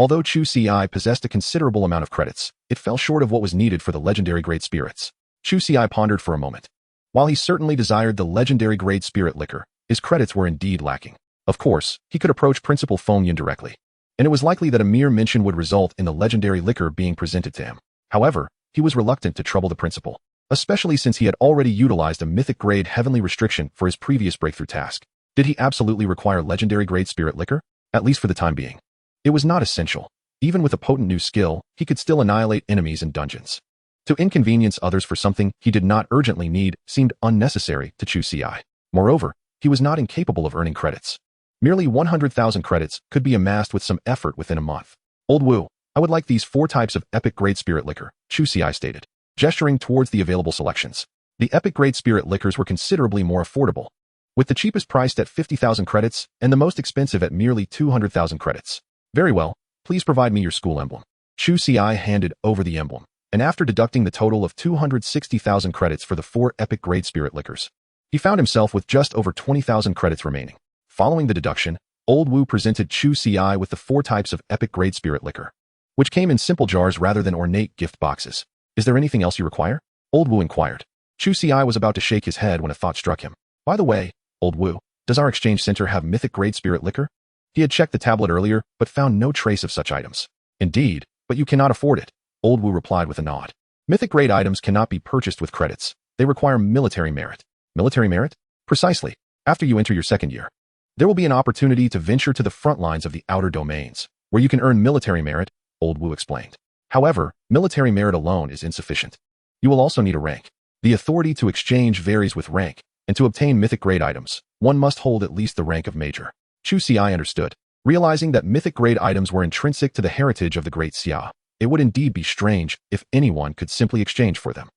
[SPEAKER 1] Although Chu Ci possessed a considerable amount of credits, it fell short of what was needed for the legendary grade spirits. Chu Ci pondered for a moment. While he certainly desired the legendary grade spirit liquor, his credits were indeed lacking. Of course, he could approach Principal Feng Yun directly, and it was likely that a mere mention would result in the legendary liquor being presented to him. However, he was reluctant to trouble the principal, especially since he had already utilized a mythic grade heavenly restriction for his previous breakthrough task. Did he absolutely require legendary grade spirit liquor? At least for the time being. It was not essential. Even with a potent new skill, he could still annihilate enemies in dungeons. To inconvenience others for something he did not urgently need seemed unnecessary to Chu Ci. Moreover, he was not incapable of earning credits. Merely 100,000 credits could be amassed with some effort within a month. Old Wu, I would like these 4 types of epic grade spirit liquor, Chu Ci stated, gesturing towards the available selections. The epic grade spirit liquors were considerably more affordable, with the cheapest priced at 50,000 credits and the most expensive at merely 200,000 credits. Very well, please provide me your school emblem. Chu Ci handed over the emblem, and after deducting the total of 260,000 credits for the 4 epic grade spirit liquors, he found himself with just over 20,000 credits remaining. Following the deduction, Old Wu presented Chu Ci with the 4 types of epic grade spirit liquor, which came in simple jars rather than ornate gift boxes. Is there anything else you require? Old Wu inquired. Chu Ci was about to shake his head when a thought struck him. By the way, Old Wu, does our exchange center have mythic grade spirit liquor? He had checked the tablet earlier, but found no trace of such items. Indeed, but you cannot afford it, Old Wu replied with a nod. Mythic grade items cannot be purchased with credits. They require military merit. Military merit? Precisely. After you enter your 2nd year, there will be an opportunity to venture to the front lines of the outer domains, where you can earn military merit, Old Wu explained. However, military merit alone is insufficient. You will also need a rank. The authority to exchange varies with rank, and to obtain mythic grade items, one must hold at least the rank of major. Chu Ci understood, realizing that mythic grade items were intrinsic to the heritage of the Great Xia. It would indeed be strange if anyone could simply exchange for them.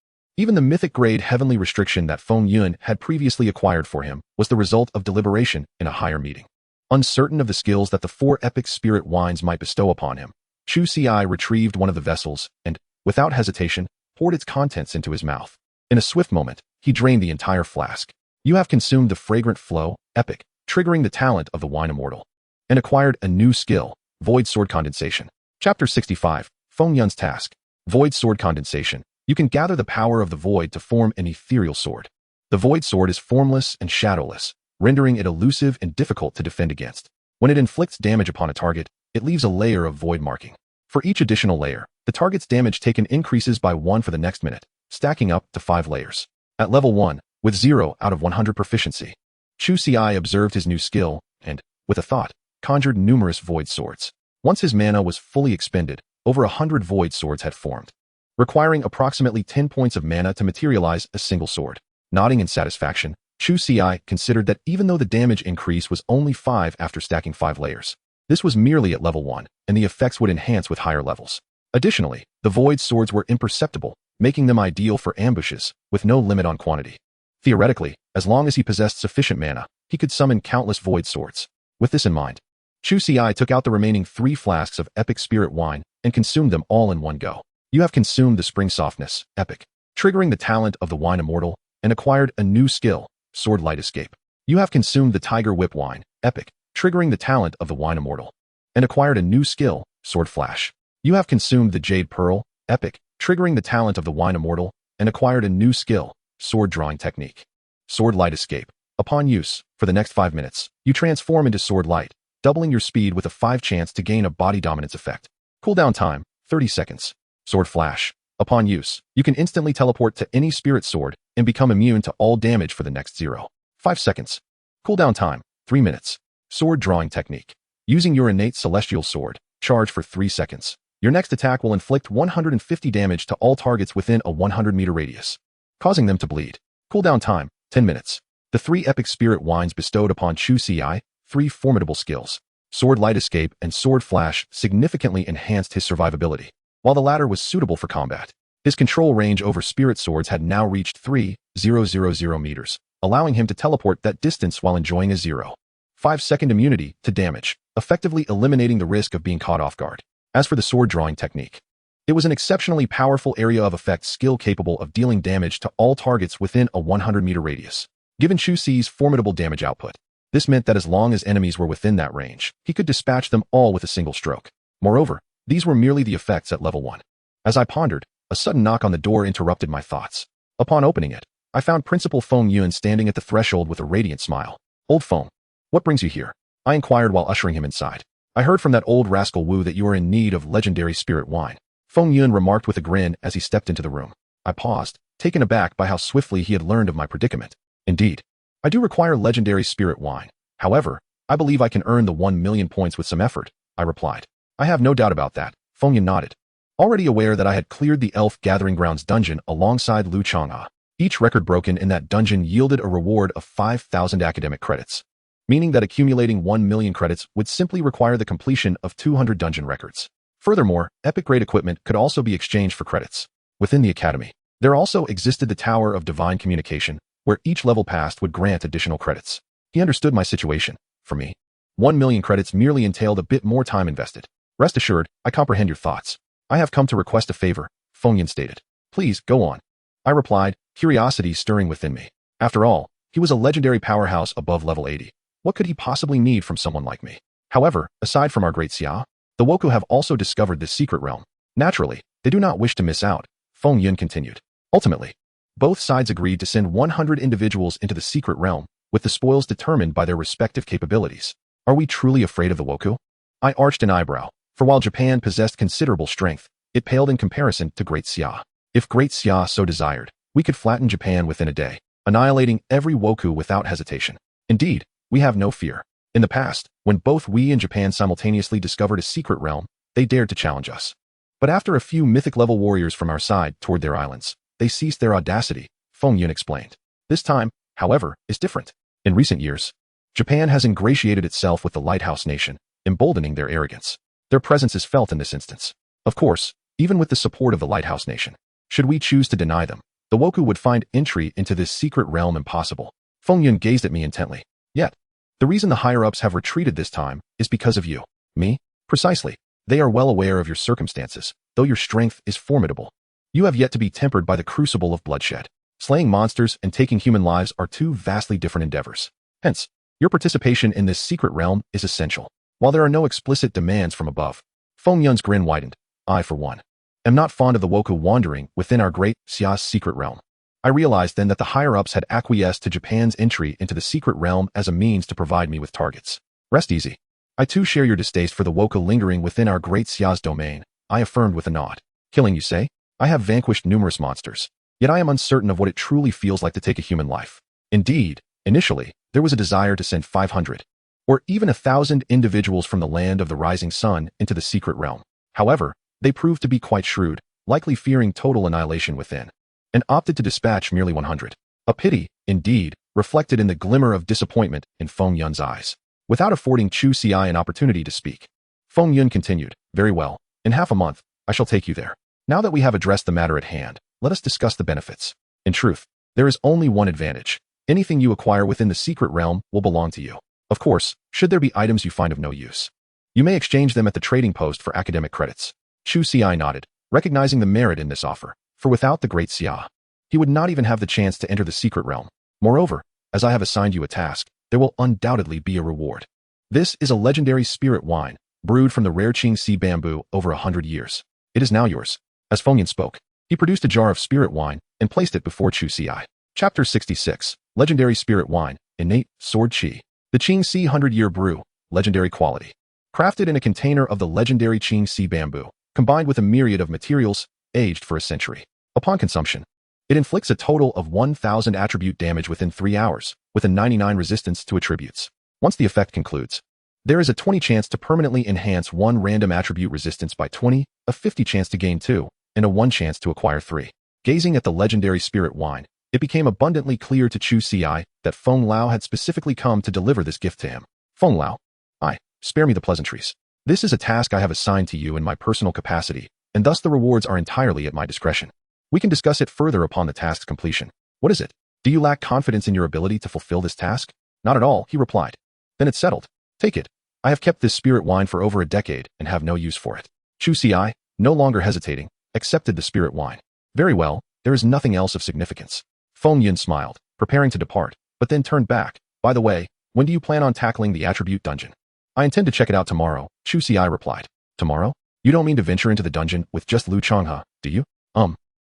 [SPEAKER 1] Even the mythic-grade heavenly restriction that Feng Yun had previously acquired for him was the result of deliberation in a higher meeting. Uncertain of the skills that the 4 epic spirit wines might bestow upon him, Chu Ci retrieved one of the vessels and, without hesitation, poured its contents into his mouth. In a swift moment, he drained the entire flask. You have consumed the fragrant flow, epic, triggering the talent of the Wine Immortal, and acquired a new skill, Void Sword Condensation. Chapter 65, Feng Yun's Task. Void Sword Condensation. You can gather the power of the void to form an ethereal sword. The void sword is formless and shadowless, rendering it elusive and difficult to defend against. When it inflicts damage upon a target, it leaves a layer of void marking. For each additional layer, the target's damage taken increases by 1 for the next minute, stacking up to 5 layers. At level 1, with 0 out of 100 proficiency, Chu Ci observed his new skill and, with a thought, conjured numerous void swords. Once his mana was fully expended, over 100 void swords had formed, requiring approximately 10 points of mana to materialize a single sword. Nodding in satisfaction, Chu Ci considered that even though the damage increase was only 5 after stacking 5 layers, this was merely at level 1, and the effects would enhance with higher levels. Additionally, the void swords were imperceptible, making them ideal for ambushes, with no limit on quantity. Theoretically, as long as he possessed sufficient mana, he could summon countless void swords. With this in mind, Chu Ci took out the remaining 3 flasks of epic spirit wine and consumed them all in one go. You have consumed the Spring Softness, epic, triggering the talent of the Wine Immortal, and acquired a new skill, Sword Light Escape. You have consumed the Tiger Whip wine, epic, triggering the talent of the Wine Immortal, and acquired a new skill, Sword Flash. You have consumed the Jade Pearl, epic, triggering the talent of the Wine Immortal, and acquired a new skill, Sword Drawing Technique. Sword Light Escape. Upon use, for the next 5 minutes, you transform into Sword Light, doubling your speed with a 5 chance to gain a body dominance effect. Cooldown time, 30 seconds. Sword Flash. Upon use, you can instantly teleport to any spirit sword and become immune to all damage for the next 0.5 seconds. Cooldown time, 3 minutes. Sword Drawing Technique. Using your innate celestial sword, charge for 3 seconds. Your next attack will inflict 150 damage to all targets within a 100-meter radius, causing them to bleed. Cooldown time, 10 minutes. The 3 epic spirit wines bestowed upon Chu Ci, 3 formidable skills, Sword Light Escape and Sword Flash, significantly enhanced his survivability. While the latter was suitable for combat, his control range over spirit swords had now reached 3,000 meters, allowing him to teleport that distance while enjoying a 0.5-second immunity to damage, effectively eliminating the risk of being caught off guard. As for the sword drawing technique, it was an exceptionally powerful area of effect skill capable of dealing damage to all targets within a 100-meter radius. Given Chu Ci's formidable damage output, this meant that as long as enemies were within that range, he could dispatch them all with a single stroke. Moreover, these were merely the effects at level 1. As I pondered, a sudden knock on the door interrupted my thoughts. Upon opening it, I found Principal Feng Yun standing at the threshold with a radiant smile. "Old Feng, what brings you here?" I inquired while ushering him inside. "I heard from that old rascal Wu that you are in need of legendary spirit wine," Feng Yun remarked with a grin as he stepped into the room. I paused, taken aback by how swiftly he had learned of my predicament. "Indeed, I do require legendary spirit wine. However, I believe I can earn the 1 million points with some effort," I replied. "I have no doubt about that," Feng Yun nodded. Already aware that I had cleared the Elf Gathering Grounds dungeon alongside Lu Chang'e, each record broken in that dungeon yielded a reward of 5,000 academic credits, meaning that accumulating 1 million credits would simply require the completion of 200 dungeon records. Furthermore, epic-grade equipment could also be exchanged for credits. Within the academy, there also existed the Tower of Divine Communication, where each level passed would grant additional credits. He understood my situation. For me, 1 million credits merely entailed a bit more time invested. "Rest assured, I comprehend your thoughts. I have come to request a favor," Feng Yun stated. "Please, go on," I replied, curiosity stirring within me. After all, he was a legendary powerhouse above level 80. What could he possibly need from someone like me? However, aside from our great Xia, the Woku have also discovered this secret realm. Naturally, they do not wish to miss out, Feng Yun continued. Ultimately, both sides agreed to send 100 individuals into the secret realm, with the spoils determined by their respective capabilities. Are we truly afraid of the Woku? I arched an eyebrow, for while Japan possessed considerable strength, it paled in comparison to Great Xia. If Great Xia so desired, we could flatten Japan within a day, annihilating every Woku without hesitation. Indeed, we have no fear. In the past, when both we and Japan simultaneously discovered a secret realm, they dared to challenge us. But after a few mythic-level warriors from our side toured their islands, they ceased their audacity, Feng Yun explained. This time, however, is different. In recent years, Japan has ingratiated itself with the Lighthouse Nation, emboldening their arrogance. Their presence is felt in this instance. Of course, even with the support of the Lighthouse Nation, should we choose to deny them, the Woku would find entry into this secret realm impossible. Feng Yun gazed at me intently. Yet, the reason the higher-ups have retreated this time is because of you. Me? Precisely. They are well aware of your circumstances, though your strength is formidable. You have yet to be tempered by the crucible of bloodshed. Slaying monsters and taking human lives are two vastly different endeavors. Hence, your participation in this secret realm is essential. While there are no explicit demands from above, Feng Yun's grin widened. I, for one, am not fond of the Woku wandering within our great Xia's secret realm. I realized then that the higher-ups had acquiesced to Japan's entry into the secret realm as a means to provide me with targets. Rest easy. I too share your distaste for the Woku lingering within our great Xia's domain, I affirmed with a nod. Killing, you say? I have vanquished numerous monsters, yet I am uncertain of what it truly feels like to take a human life. Indeed, initially, there was a desire to send 500, or even 1,000 individuals from the land of the rising sun into the secret realm. However, they proved to be quite shrewd, likely fearing total annihilation within, and opted to dispatch merely 100. A pity, indeed, reflected in the glimmer of disappointment in Feng Yun's eyes. Without affording Chu Ci an opportunity to speak, Feng Yun continued, Very well, in half a month, I shall take you there. Now that we have addressed the matter at hand, let us discuss the benefits. In truth, there is only one advantage. Anything you acquire within the secret realm will belong to you. Of course, should there be items you find of no use, you may exchange them at the trading post for academic credits. Chu Ci nodded, recognizing the merit in this offer, for without the great Xia, he would not even have the chance to enter the secret realm. Moreover, as I have assigned you a task, there will undoubtedly be a reward. This is a legendary spirit wine, brewed from the rare Chu Ci bamboo over 100 years. It is now yours. As Feng Yun spoke, he produced a jar of spirit wine and placed it before Chu Ci. Chapter 66, Legendary Spirit Wine, Innate, Sword Ci. The Chu Ci 100-year brew, legendary quality. Crafted in a container of the legendary Chu Ci bamboo, combined with a myriad of materials, aged for a century. Upon consumption, it inflicts a total of 1,000 attribute damage within 3 hours, with a 99 resistance to attributes. Once the effect concludes, there is a 20 chance to permanently enhance 1 random attribute resistance by 20, a 50 chance to gain 2, and a 1 chance to acquire 3. Gazing at the legendary spirit wine, it became abundantly clear to Chu Ci that Feng Lao had specifically come to deliver this gift to him. Feng Lao, spare me the pleasantries. This is a task I have assigned to you in my personal capacity, and thus the rewards are entirely at my discretion. We can discuss it further upon the task's completion. What is it? Do you lack confidence in your ability to fulfill this task? Not at all, he replied. Then it's settled. Take it. I have kept this spirit wine for over a decade and have no use for it. Chu Ci, no longer hesitating, accepted the spirit wine. Very well, there is nothing else of significance. Feng Yun smiled, preparing to depart, but then turned back. By the way, when do you plan on tackling the attribute dungeon? I intend to check it out tomorrow, Chu Ci replied. Tomorrow? You don't mean to venture into the dungeon with just Lu Changhe, do you?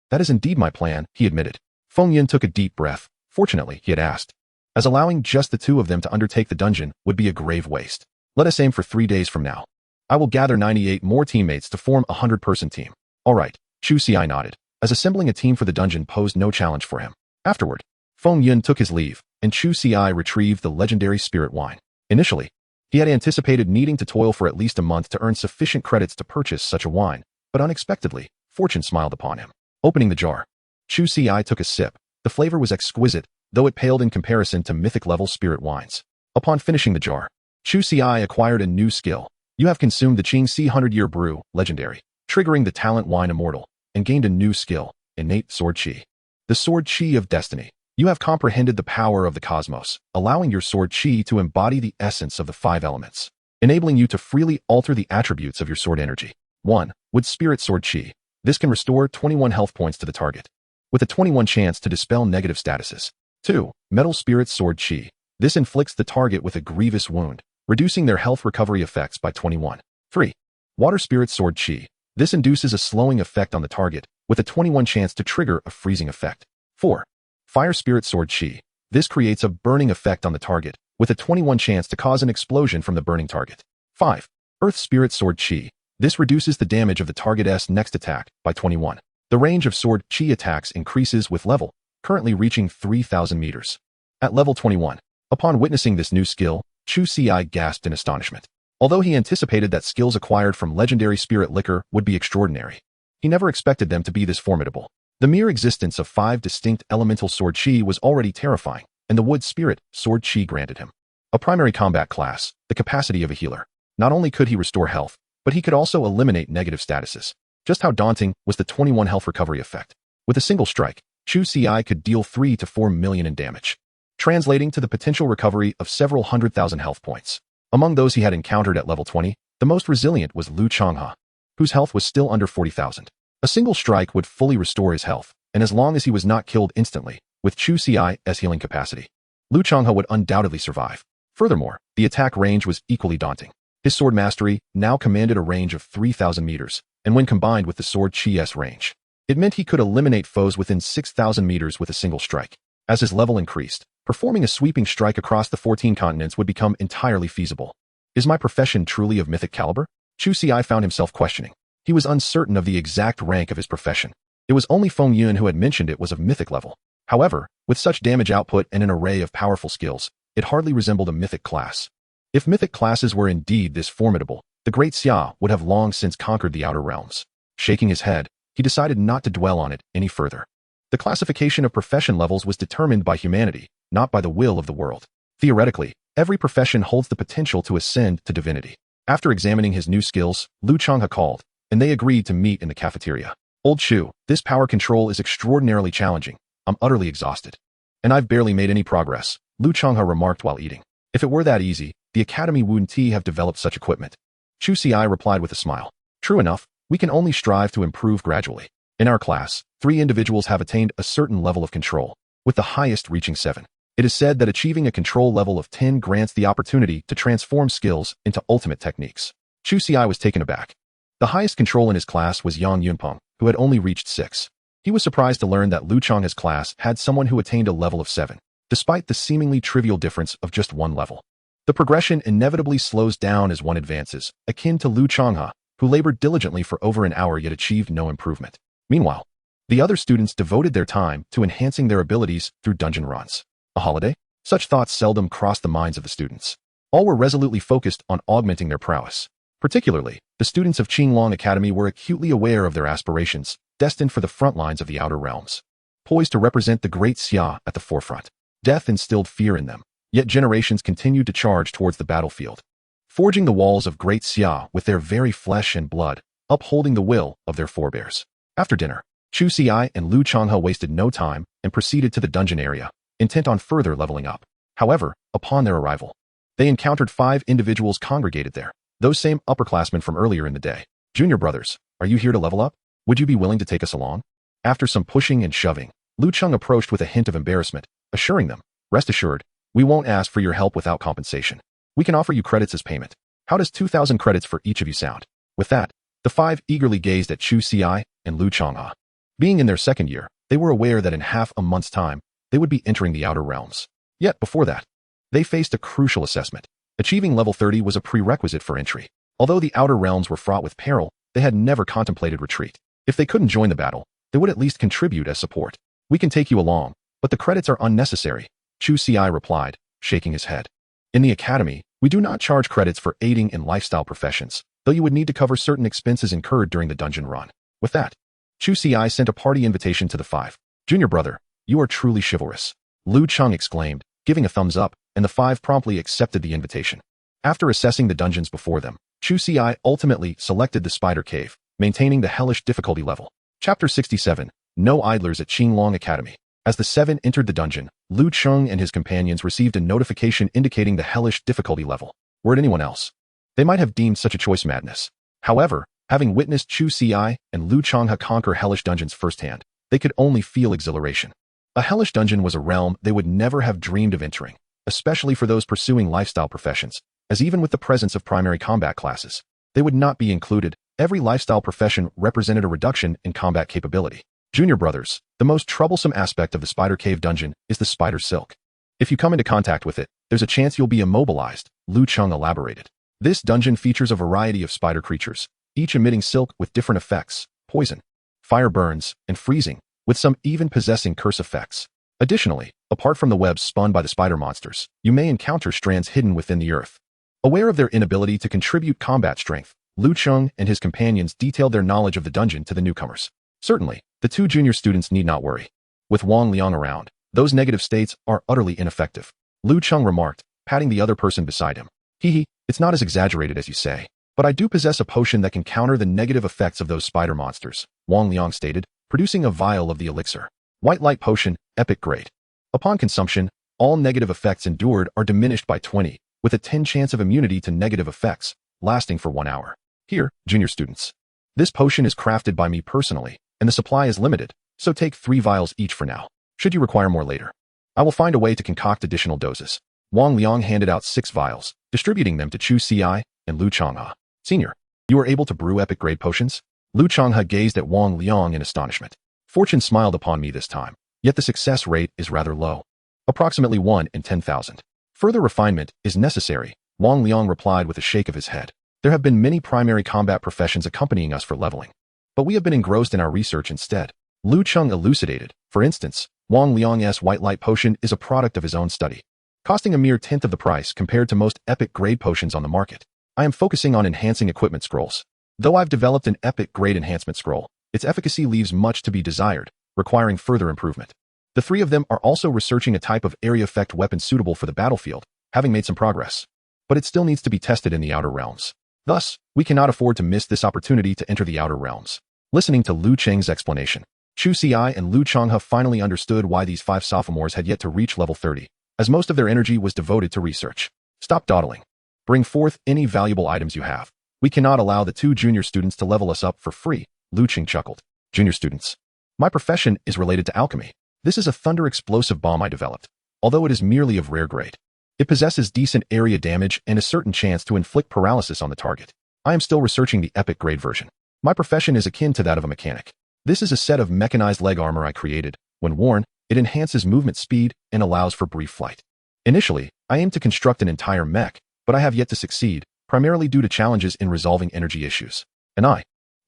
[SPEAKER 1] That is indeed my plan, he admitted. Feng Yun took a deep breath. Fortunately, he had asked, as allowing just the two of them to undertake the dungeon would be a grave waste. Let us aim for 3 days from now. I will gather 98 more teammates to form a 100-person team. All right, Chu Ci nodded, as assembling a team for the dungeon posed no challenge for him. Afterward, Feng Yun took his leave, and Chu Ci retrieved the legendary spirit wine. Initially, he had anticipated needing to toil for at least a month to earn sufficient credits to purchase such a wine, but unexpectedly, fortune smiled upon him. Opening the jar, Chu Ci took a sip. The flavor was exquisite, though it paled in comparison to mythic-level spirit wines. Upon finishing the jar, Chu Ci acquired a new skill. You have consumed the Chu Ci 100-year brew, legendary, triggering the talent Wine Immortal, and gained a new skill, Innate Sword Ci. The Sword Ci of Destiny. You have comprehended the power of the cosmos, allowing your Sword Ci to embody the essence of the 5 elements, enabling you to freely alter the attributes of your sword energy. 1. Wood Spirit Sword Ci. This can restore 21 health points to the target, with a 21 chance to dispel negative statuses. 2. Metal Spirit Sword Ci. This inflicts the target with a grievous wound, reducing their health recovery effects by 21. 3. Water Spirit Sword Ci. This induces a slowing effect on the target, with a 21 chance to trigger a freezing effect. 4. Fire Spirit Sword Ci. This creates a burning effect on the target, with a 21 chance to cause an explosion from the burning target. 5. Earth Spirit Sword Ci. This reduces the damage of the target's next attack by 21. The range of Sword Ci attacks increases with level, currently reaching 3,000 meters. At level 21, upon witnessing this new skill, Chu Ci gasped in astonishment. Although he anticipated that skills acquired from legendary spirit liquor would be extraordinary, he never expected them to be this formidable. The mere existence of 5 distinct elemental Sword Ci was already terrifying, and the Wood Spirit Sword Ci granted him a primary combat class, the capacity of a healer. Not only could he restore health, but he could also eliminate negative statuses. Just how daunting was the 21 health recovery effect? With a single strike, Chu Ci could deal 3 to 4 million in damage, translating to the potential recovery of several 100,000 health points. Among those he had encountered at level 20, the most resilient was Lu Changha, whose health was still under 40,000. A single strike would fully restore his health, and as long as he was not killed instantly, with Chu Ci as healing capacity, Lu Changha would undoubtedly survive. Furthermore, the attack range was equally daunting. His sword mastery now commanded a range of 3,000 meters, and when combined with the sword Chi's range, it meant he could eliminate foes within 6,000 meters with a single strike. As his level increased, performing a sweeping strike across the 14 continents would become entirely feasible. Is my profession truly of mythic caliber? Chu Ci found himself questioning. He was uncertain of the exact rank of his profession. It was only Feng Yun who had mentioned it was of mythic level. However, with such damage output and an array of powerful skills, it hardly resembled a mythic class. If mythic classes were indeed this formidable, the great Xia would have long since conquered the outer realms. Shaking his head, he decided not to dwell on it any further. The classification of profession levels was determined by humanity, not by the will of the world. Theoretically, every profession holds the potential to ascend to divinity. After examining his new skills, Lu Changha called, and they agreed to meet in the cafeteria. Old Chu, this power control is extraordinarily challenging. I'm utterly exhausted. And I've barely made any progress, Lu Changha remarked while eating. If it were that easy, the Academy wouldn't have developed such equipment. Chu Ci replied with a smile. True enough, we can only strive to improve gradually. In our class, 3 individuals have attained a certain level of control, with the highest reaching 7. It is said that achieving a control level of 10 grants the opportunity to transform skills into ultimate techniques. Chu Ci was taken aback. The highest control in his class was Yang Yunpeng, who had only reached 6. He was surprised to learn that Lu Changha's class had someone who attained a level of 7, despite the seemingly trivial difference of just 1 level. The progression inevitably slows down as one advances, akin to Lu Changha, who labored diligently for over an hour yet achieved no improvement. Meanwhile, the other students devoted their time to enhancing their abilities through dungeon runs. A holiday? Such thoughts seldom crossed the minds of the students. All were resolutely focused on augmenting their prowess. Particularly, the students of Qinglong Academy were acutely aware of their aspirations, destined for the front lines of the outer realms. Poised to represent the great Xia at the forefront. Death instilled fear in them, yet generations continued to charge towards the battlefield, forging the walls of great Xia with their very flesh and blood, upholding the will of their forebears. After dinner, Chu Ci and Lu Changha wasted no time and proceeded to the dungeon area, intent on further leveling up. However, upon their arrival, they encountered 5 individuals congregated there, those same upperclassmen from earlier in the day. Junior brothers, are you here to level up? Would you be willing to take us along? After some pushing and shoving, Lu Cheng approached with a hint of embarrassment, assuring them, rest assured, we won't ask for your help without compensation. We can offer you credits as payment. How does 2,000 credits for each of you sound? With that, the 5 eagerly gazed at Chu Ci and Lu Changha. Being in their second year, they were aware that in half a month's time, they would be entering the outer realms. Yet before that, they faced a crucial assessment. Achieving level 30 was a prerequisite for entry. Although the outer realms were fraught with peril, they had never contemplated retreat. If they couldn't join the battle, they would at least contribute as support. We can take you along, but the credits are unnecessary, Chu Ci replied, shaking his head. In the academy, we do not charge credits for aiding in lifestyle professions, though you would need to cover certain expenses incurred during the dungeon run. With that, Chu Ci sent a party invitation to the 5. Junior brother, you are truly chivalrous, Lu Cheng exclaimed, giving a thumbs up, and the 5 promptly accepted the invitation. After assessing the dungeons before them, Chu Ci ultimately selected the Spider Cave, maintaining the hellish difficulty level. Chapter 67, No Idlers at Qinglong Academy. As the 7 entered the dungeon, Lu Cheng and his companions received a notification indicating the hellish difficulty level. Were it anyone else, they might have deemed such a choice madness. However, having witnessed Chu Ci and Lu Changha conquer hellish dungeons firsthand, they could only feel exhilaration. A hellish dungeon was a realm they would never have dreamed of entering, especially for those pursuing lifestyle professions, as even with the presence of primary combat classes, they would not be included. Every lifestyle profession represented a reduction in combat capability. Junior brothers, the most troublesome aspect of the Spider Cave dungeon is the spider silk. If you come into contact with it, there's a chance you'll be immobilized, Lu Cheng elaborated. This dungeon features a variety of spider creatures, each emitting silk with different effects, poison, fire burns, and freezing, with some even possessing curse effects. Additionally, apart from the webs spun by the spider monsters, you may encounter strands hidden within the earth. Aware of their inability to contribute combat strength, Lu Cheng and his companions detailed their knowledge of the dungeon to the newcomers. Certainly, the 2 junior students need not worry. With Wang Liang around, those negative states are utterly ineffective, Lu Cheng remarked, patting the other person beside him. Hee, it's not as exaggerated as you say, but I do possess a potion that can counter the negative effects of those spider monsters, Wang Liang stated, producing a vial of the elixir. White Light Potion, Epic Grade. Upon consumption, all negative effects endured are diminished by 20, with a 10 chance of immunity to negative effects, lasting for 1 hour. Here, junior students. This potion is crafted by me personally, and the supply is limited, so take 3 vials each for now. Should you require more later, I will find a way to concoct additional doses. Wang Liang handed out 6 vials, distributing them to Chu Ci and Lu Changhe. Senior, you are able to brew epic grade potions? Lu Changhe gazed at Wang Liang in astonishment. Fortune smiled upon me this time, yet the success rate is rather low. Approximately 1 in 10,000. Further refinement is necessary, Wang Liang replied with a shake of his head. There have been many primary combat professions accompanying us for leveling, but we have been engrossed in our research instead. Lu Cheng elucidated. For instance, Wang Liang's White Light Potion is a product of his own study, costing a mere tenth of the price compared to most epic grade potions on the market. I am focusing on enhancing equipment scrolls. Though I've developed an epic grade enhancement scroll, its efficacy leaves much to be desired, requiring further improvement. The 3 of them are also researching a type of area effect weapon suitable for the battlefield, having made some progress. But it still needs to be tested in the Outer Realms. Thus, we cannot afford to miss this opportunity to enter the Outer Realms. Listening to Lu Cheng's explanation, Chu Ci and Lu Changhe finally understood why these 5 sophomores had yet to reach level 30, as most of their energy was devoted to research. Stop dawdling. Bring forth any valuable items you have. We cannot allow the 2 junior students to level us up for free, Lu Cheng chuckled. Junior students. My profession is related to alchemy. This is a thunder explosive bomb I developed, although it is merely of rare grade. It possesses decent area damage and a certain chance to inflict paralysis on the target. I am still researching the epic grade version. My profession is akin to that of a mechanic. This is a set of mechanized leg armor I created. When worn, it enhances movement speed and allows for brief flight. Initially, I aim to construct an entire mech, but I have yet to succeed, primarily due to challenges in resolving energy issues.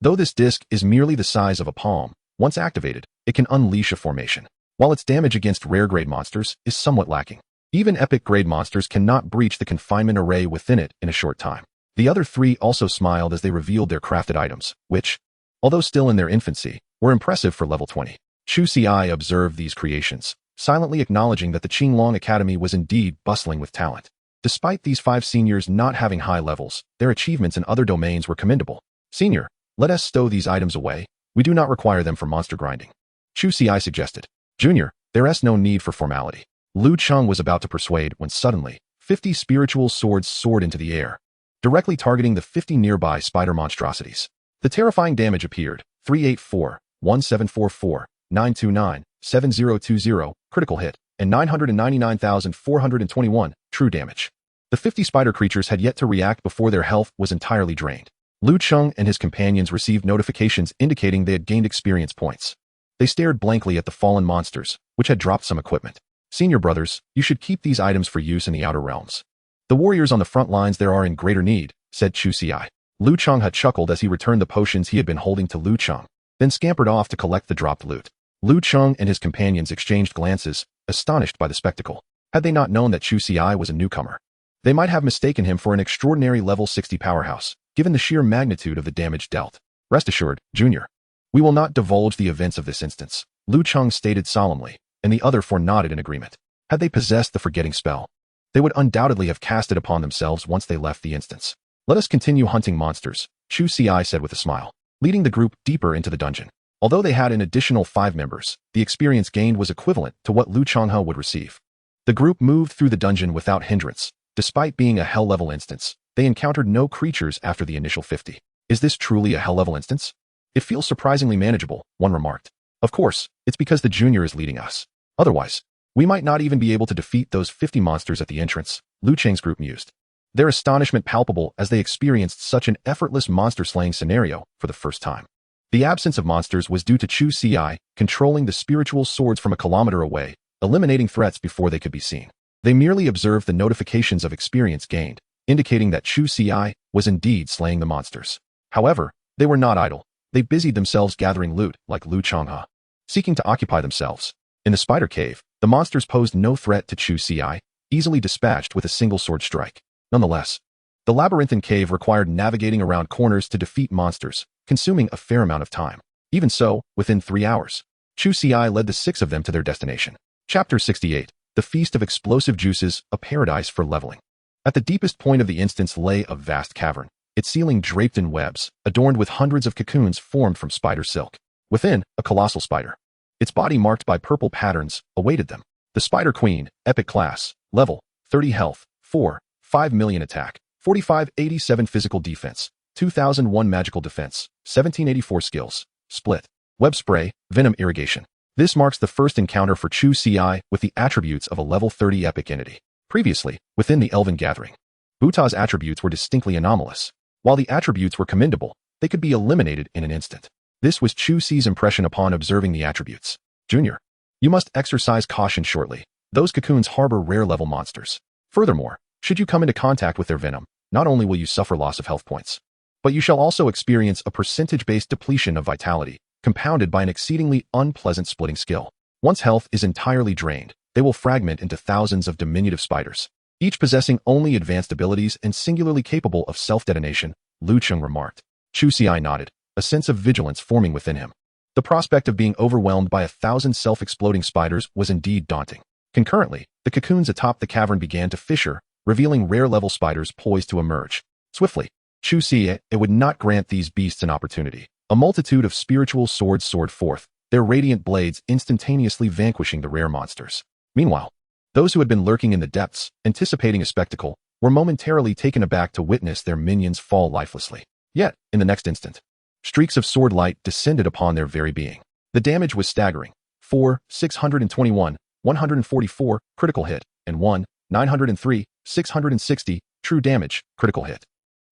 [SPEAKER 1] Though this disc is merely the size of a palm, once activated, it can unleash a formation. While its damage against rare grade monsters is somewhat lacking, even epic grade monsters cannot breach the confinement array within it in a short time. The other 3 also smiled as they revealed their crafted items, which, although still in their infancy, were impressive for level 20. Chu Ci observed these creations, silently acknowledging that the Qinglong Academy was indeed bustling with talent. Despite these 5 seniors not having high levels, their achievements in other domains were commendable. Senior, let us stow these items away. We do not require them for monster grinding. Chu Ci suggested. Junior, there is no need for formality. Lu Cheng was about to persuade when suddenly, 50 spiritual swords soared into the air, directly targeting the 50 nearby spider monstrosities. The terrifying damage appeared. 384, 1744, 929, 7020, critical hit, and 999,421, true damage. The 50 spider creatures had yet to react before their health was entirely drained. Lu Cheng and his companions received notifications indicating they had gained experience points. They stared blankly at the fallen monsters, which had dropped some equipment. Senior brothers, you should keep these items for use in the Outer Realms. The warriors on the front lines there are in greater need, said Chu Ci. Lu Changhe chuckled as he returned the potions he had been holding to Lu Cheng, then scampered off to collect the dropped loot. Lu Cheng and his companions exchanged glances, astonished by the spectacle. Had they not known that Chu Ci was a newcomer, they might have mistaken him for an extraordinary level 60 powerhouse, given the sheer magnitude of the damage dealt. Rest assured, Junior, we will not divulge the events of this instance, Lu Cheng stated solemnly, and the other 4 nodded in agreement. Had they possessed the forgetting spell, they would undoubtedly have cast it upon themselves once they left the instance. Let us continue hunting monsters, Chu Ci said with a smile, leading the group deeper into the dungeon. Although they had an additional 5 members, the experience gained was equivalent to what Lu Changhe would receive. The group moved through the dungeon without hindrance. Despite being a hell-level instance, they encountered no creatures after the initial 50. Is this truly a hell-level instance? It feels surprisingly manageable, one remarked. Of course, it's because the junior is leading us. Otherwise, we might not even be able to defeat those 50 monsters at the entrance, Lu Cheng's group mused. Their astonishment palpable as they experienced such an effortless monster-slaying scenario for the first time. The absence of monsters was due to Chu Ci controlling the spiritual swords from a kilometer away, eliminating threats before they could be seen. They merely observed the notifications of experience gained, indicating that Chu Ci was indeed slaying the monsters. However, they were not idle. They busied themselves gathering loot, like Lu Changhe, seeking to occupy themselves. In the spider cave, the monsters posed no threat to Chu Ci, easily dispatched with a single sword strike. Nonetheless, the labyrinthine cave required navigating around corners to defeat monsters, consuming a fair amount of time. Even so, within 3 hours, Chu Ci led the 6 of them to their destination. Chapter 68, The Feast of Explosive Juices, a Paradise for Leveling. At the deepest point of the instance lay a vast cavern, its ceiling draped in webs, adorned with hundreds of cocoons formed from spider silk. Within, a colossal spider. its body marked by purple patterns, awaited them. The Spider Queen, Epic Class, Level, 30 Health, 4, 5 million Attack, 4587 Physical Defense, 2001 Magical Defense, 1784 Skills, Split, Web Spray, Venom Irrigation. This marks the first encounter for Chu Ci with the attributes of a level 30 epic entity. Previously, within the Elven Gathering, Buta's attributes were distinctly anomalous. While the attributes were commendable, they could be eliminated in an instant. This was Chu Ci's impression upon observing the attributes. Junior, you must exercise caution shortly. Those cocoons harbor rare-level monsters. Furthermore, should you come into contact with their venom, not only will you suffer loss of health points, but you shall also experience a percentage-based depletion of vitality, compounded by an exceedingly unpleasant splitting skill. Once health is entirely drained, they will fragment into thousands of diminutive spiders, each possessing only advanced abilities and singularly capable of self-detonation, Lu Cheng remarked. Chu Ci nodded, a sense of vigilance forming within him. The prospect of being overwhelmed by 1,000 self-exploding spiders was indeed daunting. Concurrently, the cocoons atop the cavern began to fissure, revealing rare-level spiders poised to emerge. Swiftly, Chu Ci would not grant these beasts an opportunity. A multitude of spiritual swords soared forth, their radiant blades instantaneously vanquishing the rare monsters. Meanwhile, those who had been lurking in the depths, anticipating a spectacle, were momentarily taken aback to witness their minions fall lifelessly. Yet, in the next instant, streaks of sword light descended upon their very being. The damage was staggering. 4, 621, 144, critical hit, and 1, 903, 660, true damage, critical hit.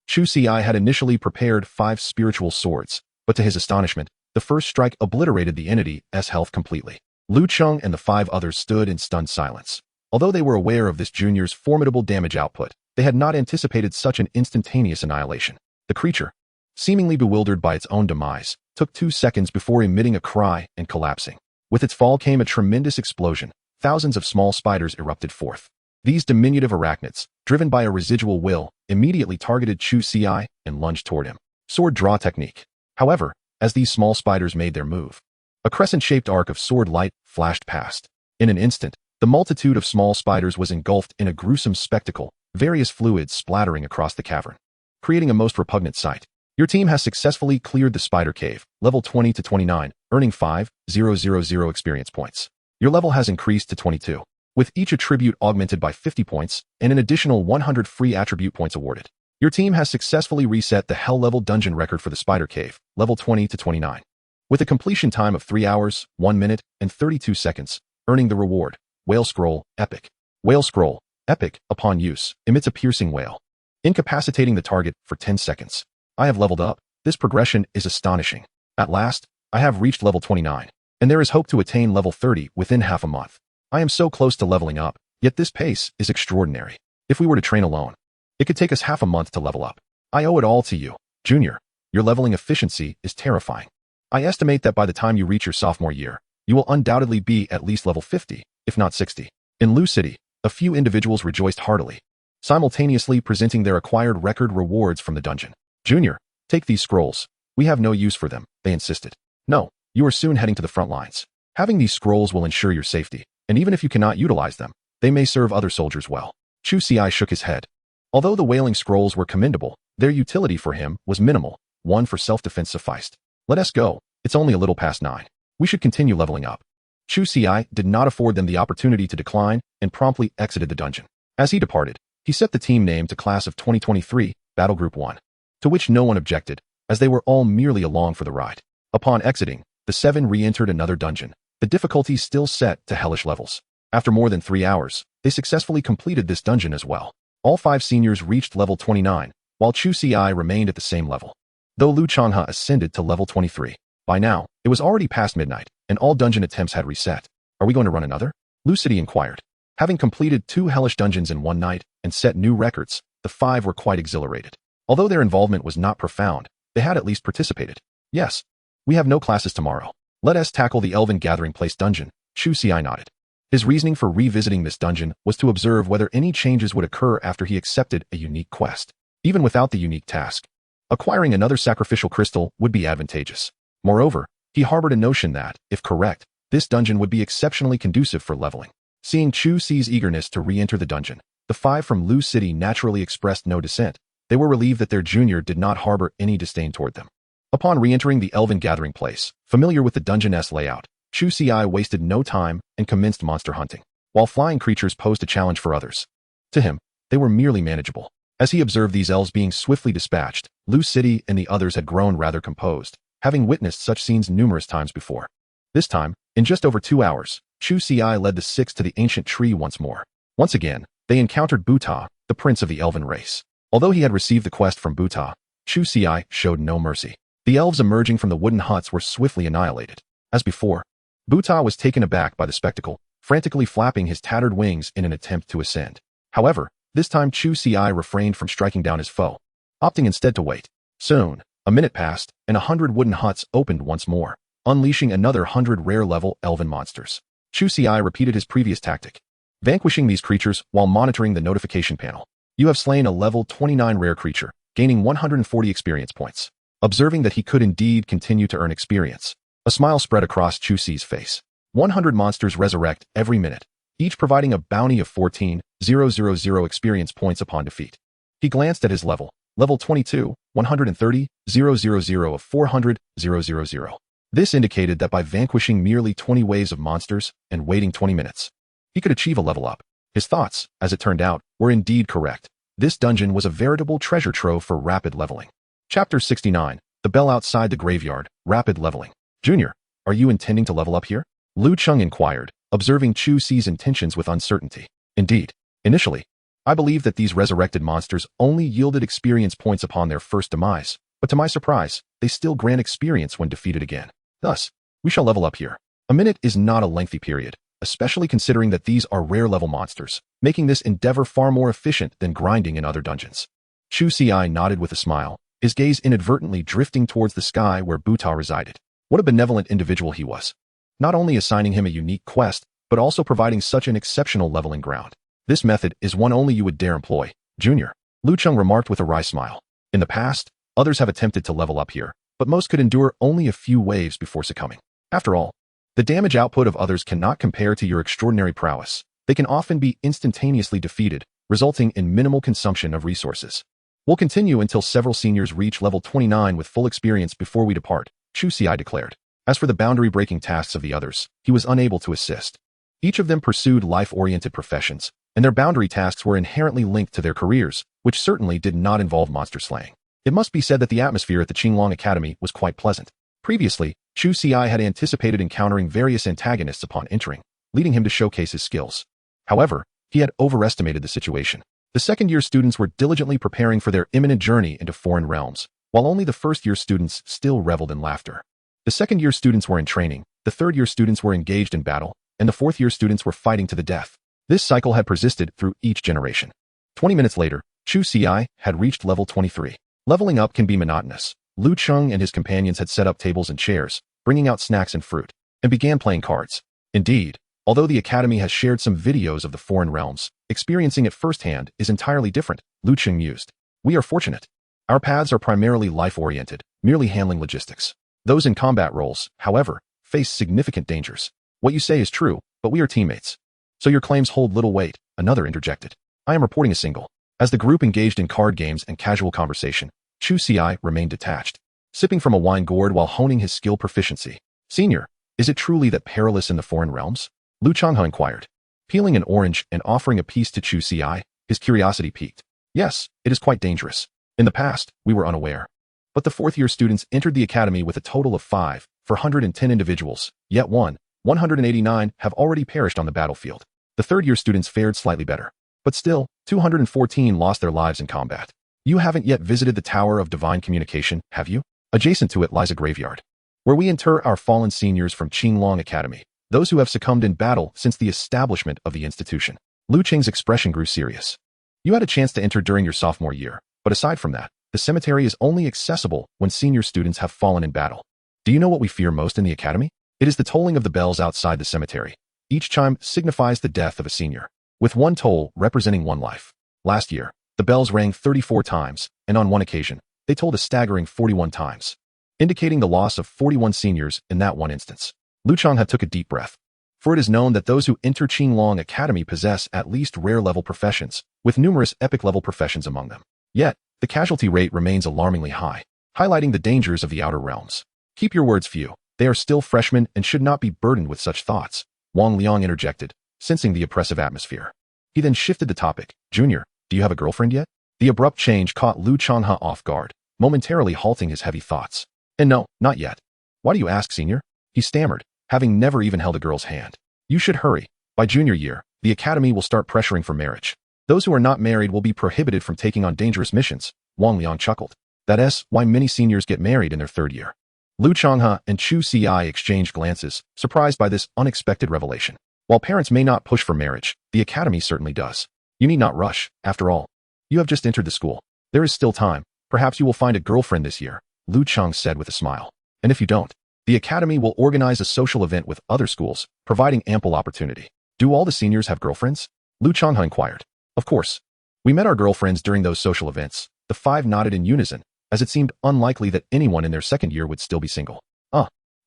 [SPEAKER 1] Chu Ci had initially prepared 5 spiritual swords, but to his astonishment, the first strike obliterated the entity's health completely. Lu Cheng and the 5 others stood in stunned silence. Although they were aware of this junior's formidable damage output, they had not anticipated such an instantaneous annihilation. The creature, seemingly bewildered by its own demise, took 2 seconds before emitting a cry and collapsing. With its fall came a tremendous explosion. Thousands of small spiders erupted forth. These diminutive arachnids, driven by a residual will, immediately targeted Chu Ci and lunged toward him. Sword draw technique. However, as these small spiders made their move, a crescent-shaped arc of sword light flashed past. In an instant, the multitude of small spiders was engulfed in a gruesome spectacle, various fluids splattering across the cavern, creating a most repugnant sight. Your team has successfully cleared the spider cave, level 20 to 29, earning 5,000 experience points. Your level has increased to 22, with each attribute augmented by 50 points and an additional 100 free attribute points awarded. Your team has successfully reset the Hell level dungeon record for the Spider Cave, level 20 to 29, with a completion time of 3 hours, 1 minute, and 32 seconds, earning the reward, Whale Scroll, Epic. Whale Scroll, Epic, upon use, emits a piercing wail, incapacitating the target for 10 seconds. I have leveled up. This progression is astonishing. At last, I have reached level 29, and there is hope to attain level 30 within half a month. I am so close to leveling up, yet this pace is extraordinary. If we were to train alone, it could take us half a month to level up. I owe it all to you, Junior. Your leveling efficiency is terrifying. I estimate that by the time you reach your sophomore year, you will undoubtedly be at least level 50, if not 60. In Lu City, a few individuals rejoiced heartily, simultaneously presenting their acquired record rewards from the dungeon. Junior, take these scrolls. We have no use for them, they insisted. No, you are soon heading to the front lines. Having these scrolls will ensure your safety, and even if you cannot utilize them, they may serve other soldiers well. Chu Ci shook his head. Although the whaling scrolls were commendable, their utility for him was minimal. 1 for self-defense sufficed. Let us go. It's only a little past 9. We should continue leveling up. Chu Ci did not afford them the opportunity to decline and promptly exited the dungeon. As he departed, he set the team name to Class of 2023, Battle Group 1, to which no one objected, as they were all merely along for the ride. Upon exiting, the 7 re-entered another dungeon, the difficulty still set to hellish levels. After more than 3 hours, they successfully completed this dungeon as well. All 5 seniors reached level 29, while Chu Ci remained at the same level, though Lu Changhe ascended to level 23. By now, it was already past midnight, and all dungeon attempts had reset. Are we going to run another? Lu City inquired. Having completed 2 hellish dungeons in one night and set new records, the 5 were quite exhilarated. Although their involvement was not profound, they had at least participated. Yes, we have no classes tomorrow. Let us tackle the Elven Gathering Place dungeon, Chu Ci nodded. His reasoning for revisiting this dungeon was to observe whether any changes would occur after he accepted a unique quest. Even without the unique task, acquiring another sacrificial crystal would be advantageous. Moreover, he harbored a notion that, if correct, this dungeon would be exceptionally conducive for leveling. Seeing Chu Ci's eagerness to re-enter the dungeon, the 5 from Lu City naturally expressed no dissent. They were relieved that their junior did not harbor any disdain toward them. Upon re-entering the Elven Gathering Place, familiar with the dungeon's layout, Chu Ci wasted no time and commenced monster hunting. While flying creatures posed a challenge for others, to him, they were merely manageable. As he observed these elves being swiftly dispatched, Lu City and the others had grown rather composed, having witnessed such scenes numerous times before. This time, in just over 2 hours, Chu Ci led the six to the ancient tree once more. Once again, they encountered Buta, the prince of the elven race. Although he had received the quest from Buta, Chu Ci showed no mercy. The elves emerging from the wooden huts were swiftly annihilated. As before, Buta was taken aback by the spectacle, frantically flapping his tattered wings in an attempt to ascend. However, this time Chu Ci refrained from striking down his foe, opting instead to wait. Soon, a minute passed, and 100 wooden huts opened once more, unleashing another 100 rare-level elven monsters. Chu Ci repeated his previous tactic, vanquishing these creatures while monitoring the notification panel. You have slain a level 29 rare creature, gaining 140 experience points. Observing that he could indeed continue to earn experience, a smile spread across Chu Ci's face. 100 monsters resurrect every minute, each providing a bounty of 14,000 experience points upon defeat. He glanced at his level 22, 130,000 of 400,000. This indicated that by vanquishing merely 20 waves of monsters and waiting 20 minutes, he could achieve a level up. His thoughts, as it turned out, were indeed correct. This dungeon was a veritable treasure trove for rapid leveling. Chapter 69, The Bell Outside the Graveyard, Rapid Leveling. Junior, are you intending to level up here? Lu Chung inquired, observing Chu Ci's intentions with uncertainty. Indeed, initially, I believed that these resurrected monsters only yielded experience points upon their first demise, but to my surprise, they still grant experience when defeated again. Thus, we shall level up here. A minute is not a lengthy period, especially considering that these are rare-level monsters, making this endeavor far more efficient than grinding in other dungeons. Chu Ci nodded with a smile, his gaze inadvertently drifting towards the sky where Buta resided. What a benevolent individual he was. Not only assigning him a unique quest, but also providing such an exceptional leveling ground. This method is one only you would dare employ, Junior, Lu Chung remarked with a wry smile. In the past, others have attempted to level up here, but most could endure only a few waves before succumbing. After all, the damage output of others cannot compare to your extraordinary prowess. They can often be instantaneously defeated, resulting in minimal consumption of resources. We'll continue until several seniors reach level 29 with full experience before we depart, Chu Ci declared. As for the boundary-breaking tasks of the others, he was unable to assist. Each of them pursued life-oriented professions, and their boundary tasks were inherently linked to their careers, which certainly did not involve monster slaying. It must be said that the atmosphere at the Qinglong Academy was quite pleasant. Previously, Chu Ci had anticipated encountering various antagonists upon entering, leading him to showcase his skills. However, he had overestimated the situation. The second-year students were diligently preparing for their imminent journey into foreign realms, while only the first-year students still reveled in laughter. The second-year students were in training, the third-year students were engaged in battle, and the fourth-year students were fighting to the death. This cycle had persisted through each generation. 20 minutes later, Chu Ci had reached level 23. Leveling up can be monotonous. Lu Chung and his companions had set up tables and chairs, bringing out snacks and fruit, and began playing cards. Indeed, although the Academy has shared some videos of the foreign realms, experiencing it firsthand is entirely different, Lu Chung mused. We are fortunate. Our paths are primarily life-oriented, merely handling logistics. Those in combat roles, however, face significant dangers. What you say is true, but we are teammates. So your claims hold little weight, another interjected. I am reporting a single. As the group engaged in card games and casual conversation, Chu Ci remained detached, sipping from a wine gourd while honing his skill proficiency. Senior, is it truly that perilous in the foreign realms? Lu Changhe inquired. Peeling an orange and offering a piece to Chu Ci, his curiosity piqued. Yes, it is quite dangerous. In the past, we were unaware. But the fourth-year students entered the academy with a total of 410 individuals, yet 189 have already perished on the battlefield. The third-year students fared slightly better. But still, 214 lost their lives in combat. You haven't yet visited the Tower of Divine Communication, have you? Adjacent to it lies a graveyard, where we inter our fallen seniors from Qinglong Academy, those who have succumbed in battle since the establishment of the institution. Lu Qing's expression grew serious. You had a chance to enter during your sophomore year, but aside from that, the cemetery is only accessible when senior students have fallen in battle. Do you know what we fear most in the academy? It is the tolling of the bells outside the cemetery. Each chime signifies the death of a senior, with one toll representing one life. Last year, the bells rang 34 times, and on one occasion, they tolled a staggering 41 times, indicating the loss of 41 seniors in that one instance. Lu Changhe took a deep breath. For it is known that those who enter Qinglong Academy possess at least rare-level professions, with numerous epic-level professions among them. Yet, the casualty rate remains alarmingly high, highlighting the dangers of the outer realms. Keep your words few. They are still freshmen and should not be burdened with such thoughts, Wang Liang interjected, sensing the oppressive atmosphere. He then shifted the topic. Junior, do you have a girlfriend yet? The abrupt change caught Lu Changhua off guard, momentarily halting his heavy thoughts. And no, not yet. Why do you ask, senior? He stammered, having never even held a girl's hand. You should hurry. By junior year, the academy will start pressuring for marriage. Those who are not married will be prohibited from taking on dangerous missions, Wang Liang chuckled. That's why many seniors get married in their third year. Lu Changhua and Chu Ci exchanged glances, surprised by this unexpected revelation. While parents may not push for marriage, the academy certainly does. You need not rush, after all. You have just entered the school. There is still time. Perhaps you will find a girlfriend this year, Lu Cheng said with a smile. And if you don't, the academy will organize a social event with other schools, providing ample opportunity. Do all the seniors have girlfriends? Lu Changhua inquired. Of course. We met our girlfriends during those social events. The five nodded in unison, as it seemed unlikely that anyone in their second year would still be single.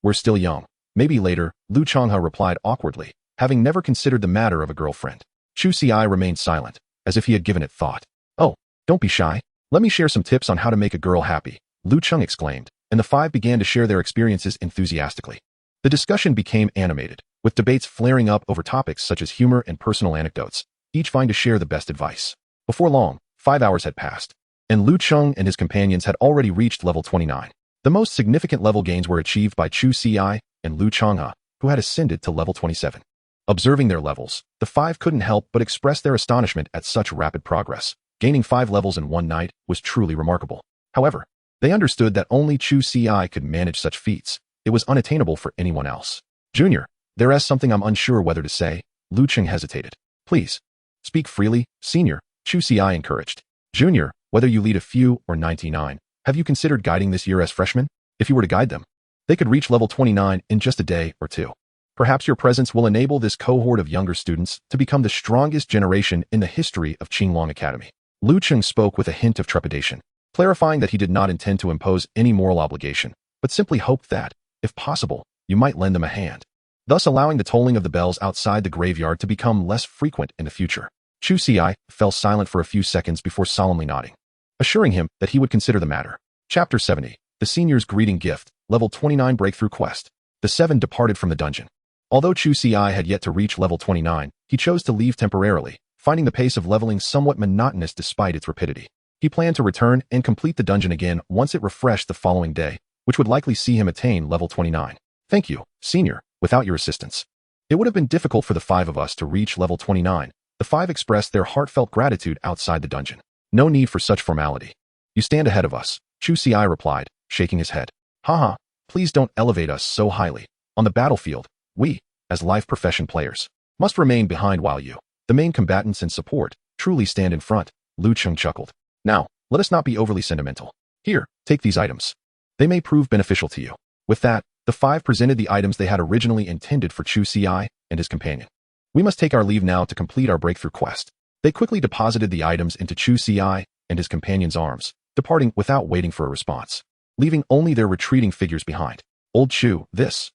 [SPEAKER 1] We're still young. Maybe later, Lu Changhua replied awkwardly, having never considered the matter of a girlfriend. Chu Ci remained silent, as if he had given it thought. Oh, don't be shy. Let me share some tips on how to make a girl happy, Lu Cheng exclaimed, and the five began to share their experiences enthusiastically. The discussion became animated, with debates flaring up over topics such as humor and personal anecdotes, each vying to share the best advice. Before long, 5 hours had passed, and Lu Cheng and his companions had already reached level 29. The most significant level gains were achieved by Chu Ci and Lu Changhua, who had ascended to level 27. Observing their levels, the five couldn't help but express their astonishment at such rapid progress. Gaining 5 levels in one night was truly remarkable. However, they understood that only Chu Ci could manage such feats. It was unattainable for anyone else. Junior, there is something I'm unsure whether to say. Lu Cheng hesitated. Please, speak freely, senior, Chu Ci encouraged. Junior, whether you lead a few or 99, have you considered guiding this year as freshmen? If you were to guide them, they could reach level 29 in just a day or two. Perhaps your presence will enable this cohort of younger students to become the strongest generation in the history of Qinglong Academy. Lu Cheng spoke with a hint of trepidation, clarifying that he did not intend to impose any moral obligation, but simply hoped that, if possible, you might lend them a hand, thus allowing the tolling of the bells outside the graveyard to become less frequent in the future. Chu Ci fell silent for a few seconds before solemnly nodding, assuring him that he would consider the matter. Chapter 70. The Senior's Greeting Gift, Level 29 Breakthrough Quest. The seven departed from the dungeon. Although Chu Ci had yet to reach level 29, he chose to leave temporarily, finding the pace of leveling somewhat monotonous despite its rapidity. He planned to return and complete the dungeon again once it refreshed the following day, which would likely see him attain level 29. Thank you, senior. Without your assistance, it would have been difficult for the five of us to reach level 29. The five expressed their heartfelt gratitude outside the dungeon. No need for such formality. You stand ahead of us, Chu Ci replied, shaking his head. Haha, please don't elevate us so highly. On the battlefield, we, as life profession players, must remain behind while you, the main combatants and support, truly stand in front, Lu Cheng chuckled. Now, let us not be overly sentimental. Here, take these items. They may prove beneficial to you. With that, the five presented the items they had originally intended for Chu Ci and his companion. We must take our leave now to complete our breakthrough quest. They quickly deposited the items into Chu Ci and his companion's arms, departing without waiting for a response, leaving only their retreating figures behind. Old Chu,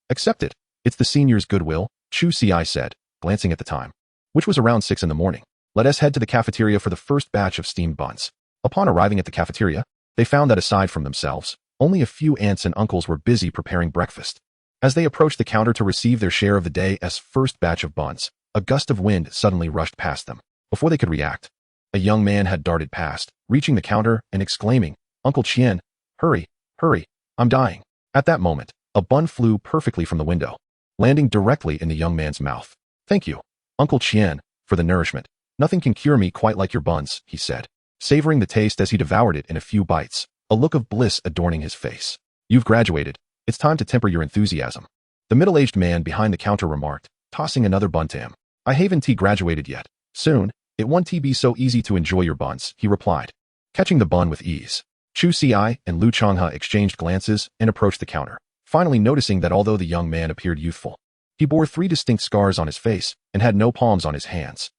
[SPEAKER 1] accept it. It's the senior's goodwill, Chu Ci said, glancing at the time, which was around 6 in the morning. Let us head to the cafeteria for the first batch of steamed buns. Upon arriving at the cafeteria, they found that aside from themselves, only a few aunts and uncles were busy preparing breakfast. As they approached the counter to receive their share of the day's first batch of buns, a gust of wind suddenly rushed past them. Before they could react, a young man had darted past, reaching the counter and exclaiming, Uncle Qian, hurry, I'm dying. At that moment, a bun flew perfectly from the window, landing directly in the young man's mouth. Thank you, Uncle Qian, for the nourishment. Nothing can cure me quite like your buns, he said, savoring the taste as he devoured it in a few bites, a look of bliss adorning his face. You've graduated. It's time to temper your enthusiasm, the middle-aged man behind the counter remarked, tossing another bun to him. I haven't graduated yet. Soon, it won't be so easy to enjoy your buns, he replied, catching the bun with ease. Chu Ci and Lu Changhua exchanged glances and approached the counter, finally noticing that although the young man appeared youthful, he bore 3 distinct scars on his face and had no palms on his hands.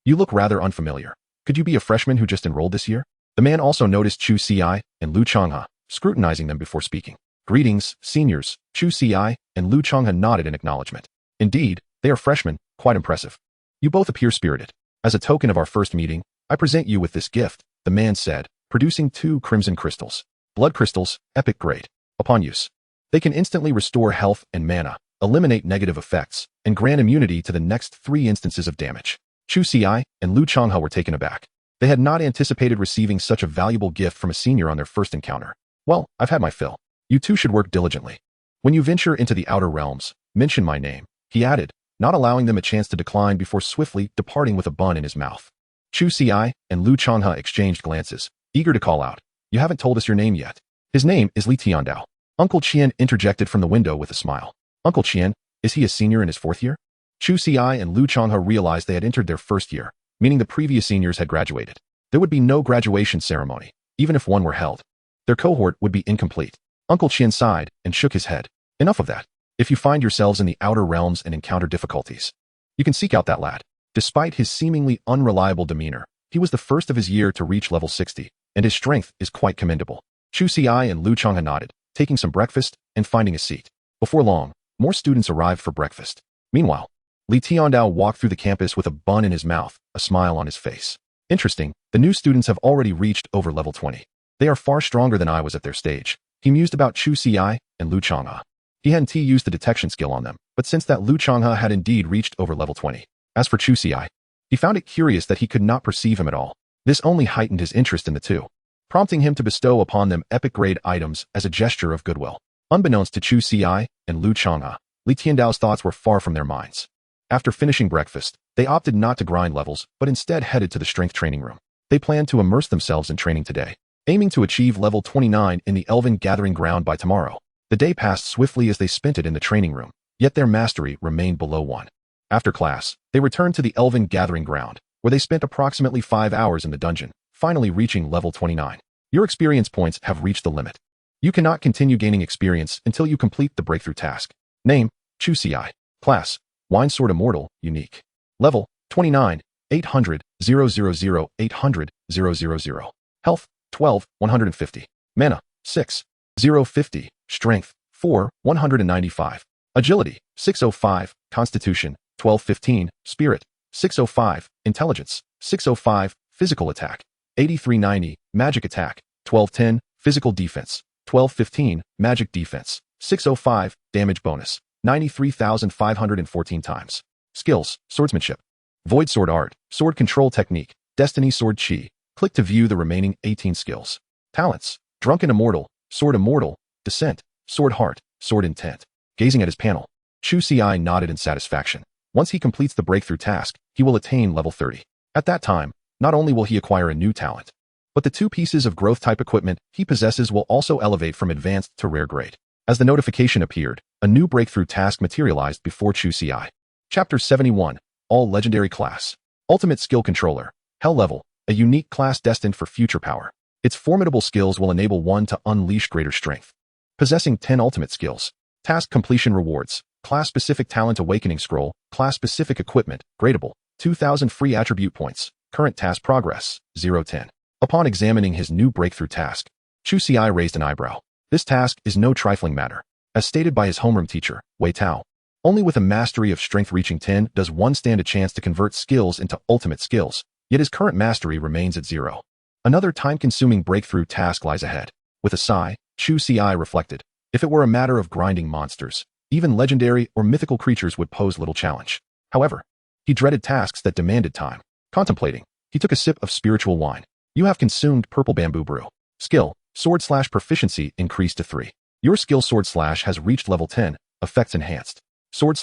[SPEAKER 1] You look rather unfamiliar. Could you be a freshman who just enrolled this year? The man also noticed Chu Ci and Lu Changhua, scrutinizing them before speaking. Greetings, seniors, Chu Ci and Lu Changhua nodded in acknowledgement. Indeed, they are freshmen, quite impressive. You both appear spirited. As a token of our first meeting, I present you with this gift, the man said, producing 2 crimson crystals. Blood crystals, epic grade. Upon use, They can instantly restore health and mana, eliminate negative effects, and grant immunity to the next 3 instances of damage. Chu Ci and Lu Changhe were taken aback. They had not anticipated receiving such a valuable gift from a senior on their first encounter. Well, I've had my fill. You two should work diligently. When you venture into the outer realms, mention my name, he added, not allowing them a chance to decline before swiftly departing with a bun in his mouth. Chu Ci and Lu Changhe exchanged glances, eager to call out, "You haven't told us your name yet." "His name is Li Tiandao." Uncle Qian interjected from the window with a smile. "Uncle Qian, is he a senior in his 4th year?" Chu Ci and Lu Changhe realized they had entered their 1st year, meaning the previous seniors had graduated. There would be no graduation ceremony, even if one were held. Their cohort would be incomplete. Uncle Qian sighed and shook his head. "Enough of that. If you find yourselves in the outer realms and encounter difficulties, you can seek out that lad." Despite his seemingly unreliable demeanor, he was the first of his year to reach level 60, and his strength is quite commendable. Chu Ci and Lu Changhe nodded, taking some breakfast and finding a seat. Before long, more students arrived for breakfast. Meanwhile, Li Tiandao walked through the campus with a bun in his mouth, a smile on his face. "Interesting, the new students have already reached over level 20. They are far stronger than I was at their stage." He mused about Chu Ci and Lu Changhe. He hadn't used the detection skill on them, but since that Lu Changhe had indeed reached over level 20. As for Chu Ci, he found it curious that he could not perceive him at all. This only heightened his interest in the two, prompting him to bestow upon them epic-grade items as a gesture of goodwill. Unbeknownst to Chu Ci and Lu Changhe, Li Tiandao's thoughts were far from their minds. After finishing breakfast, they opted not to grind levels, but instead headed to the strength training room. They planned to immerse themselves in training today, aiming to achieve level 29 in the Elven Gathering Ground by tomorrow. The day passed swiftly as they spent it in the training room, yet their mastery remained below 1. After class, they returned to the Elven Gathering Ground, where they spent approximately 5 hours in the dungeon, finally reaching level 29. Your experience points have reached the limit. You cannot continue gaining experience until you complete the breakthrough task. Name, Chu Ci. Class, Wine Sword Immortal, Unique. Level, 29, 800, 000, 800, 000. Health, 12, 150. Mana, 6, 050. Strength, 4, 195. Agility, 605. Constitution, 1215. Spirit, 605. Intelligence, 605. Physical attack, 8390. Magic attack, 1210. Physical defense, 1215. Magic defense, 605. Damage bonus, 93,514 times. Skills, swordsmanship, void sword art, sword control technique, destiny sword chi. Click to view the remaining 18 skills. Talents, drunken immortal, sword immortal, descent, sword heart, sword intent. Gazing at his panel, Chu Ci nodded in satisfaction. Once he completes the breakthrough task, he will attain level 30. At that time, not only will he acquire a new talent, but the 2 pieces of growth-type equipment he possesses will also elevate from advanced to rare grade. As the notification appeared, a new breakthrough task materialized before Chu Ci. Chapter 71, All Legendary Class. Ultimate Skill Controller. Hell Level, a unique class destined for future power. Its formidable skills will enable one to unleash greater strength. Possessing 10 ultimate skills. Task completion rewards. Class-specific talent awakening scroll. Class-specific equipment, gradable. 2,000 free attribute points. Current task progress, 0-10. Upon examining his new breakthrough task, Chu Ci raised an eyebrow. This task is no trifling matter. As stated by his homeroom teacher, Wei Tao, only with a mastery of strength reaching 10 does one stand a chance to convert skills into ultimate skills, yet his current mastery remains at 0. Another time-consuming breakthrough task lies ahead. With a sigh, Chu Ci reflected, if it were a matter of grinding monsters, even legendary or mythical creatures would pose little challenge. However, he dreaded tasks that demanded time. Contemplating, he took a sip of spiritual wine. You have consumed purple bamboo brew. Skill, sword/proficiency increased to 3. Your skill sword/ has reached level 10, effects enhanced. Sword/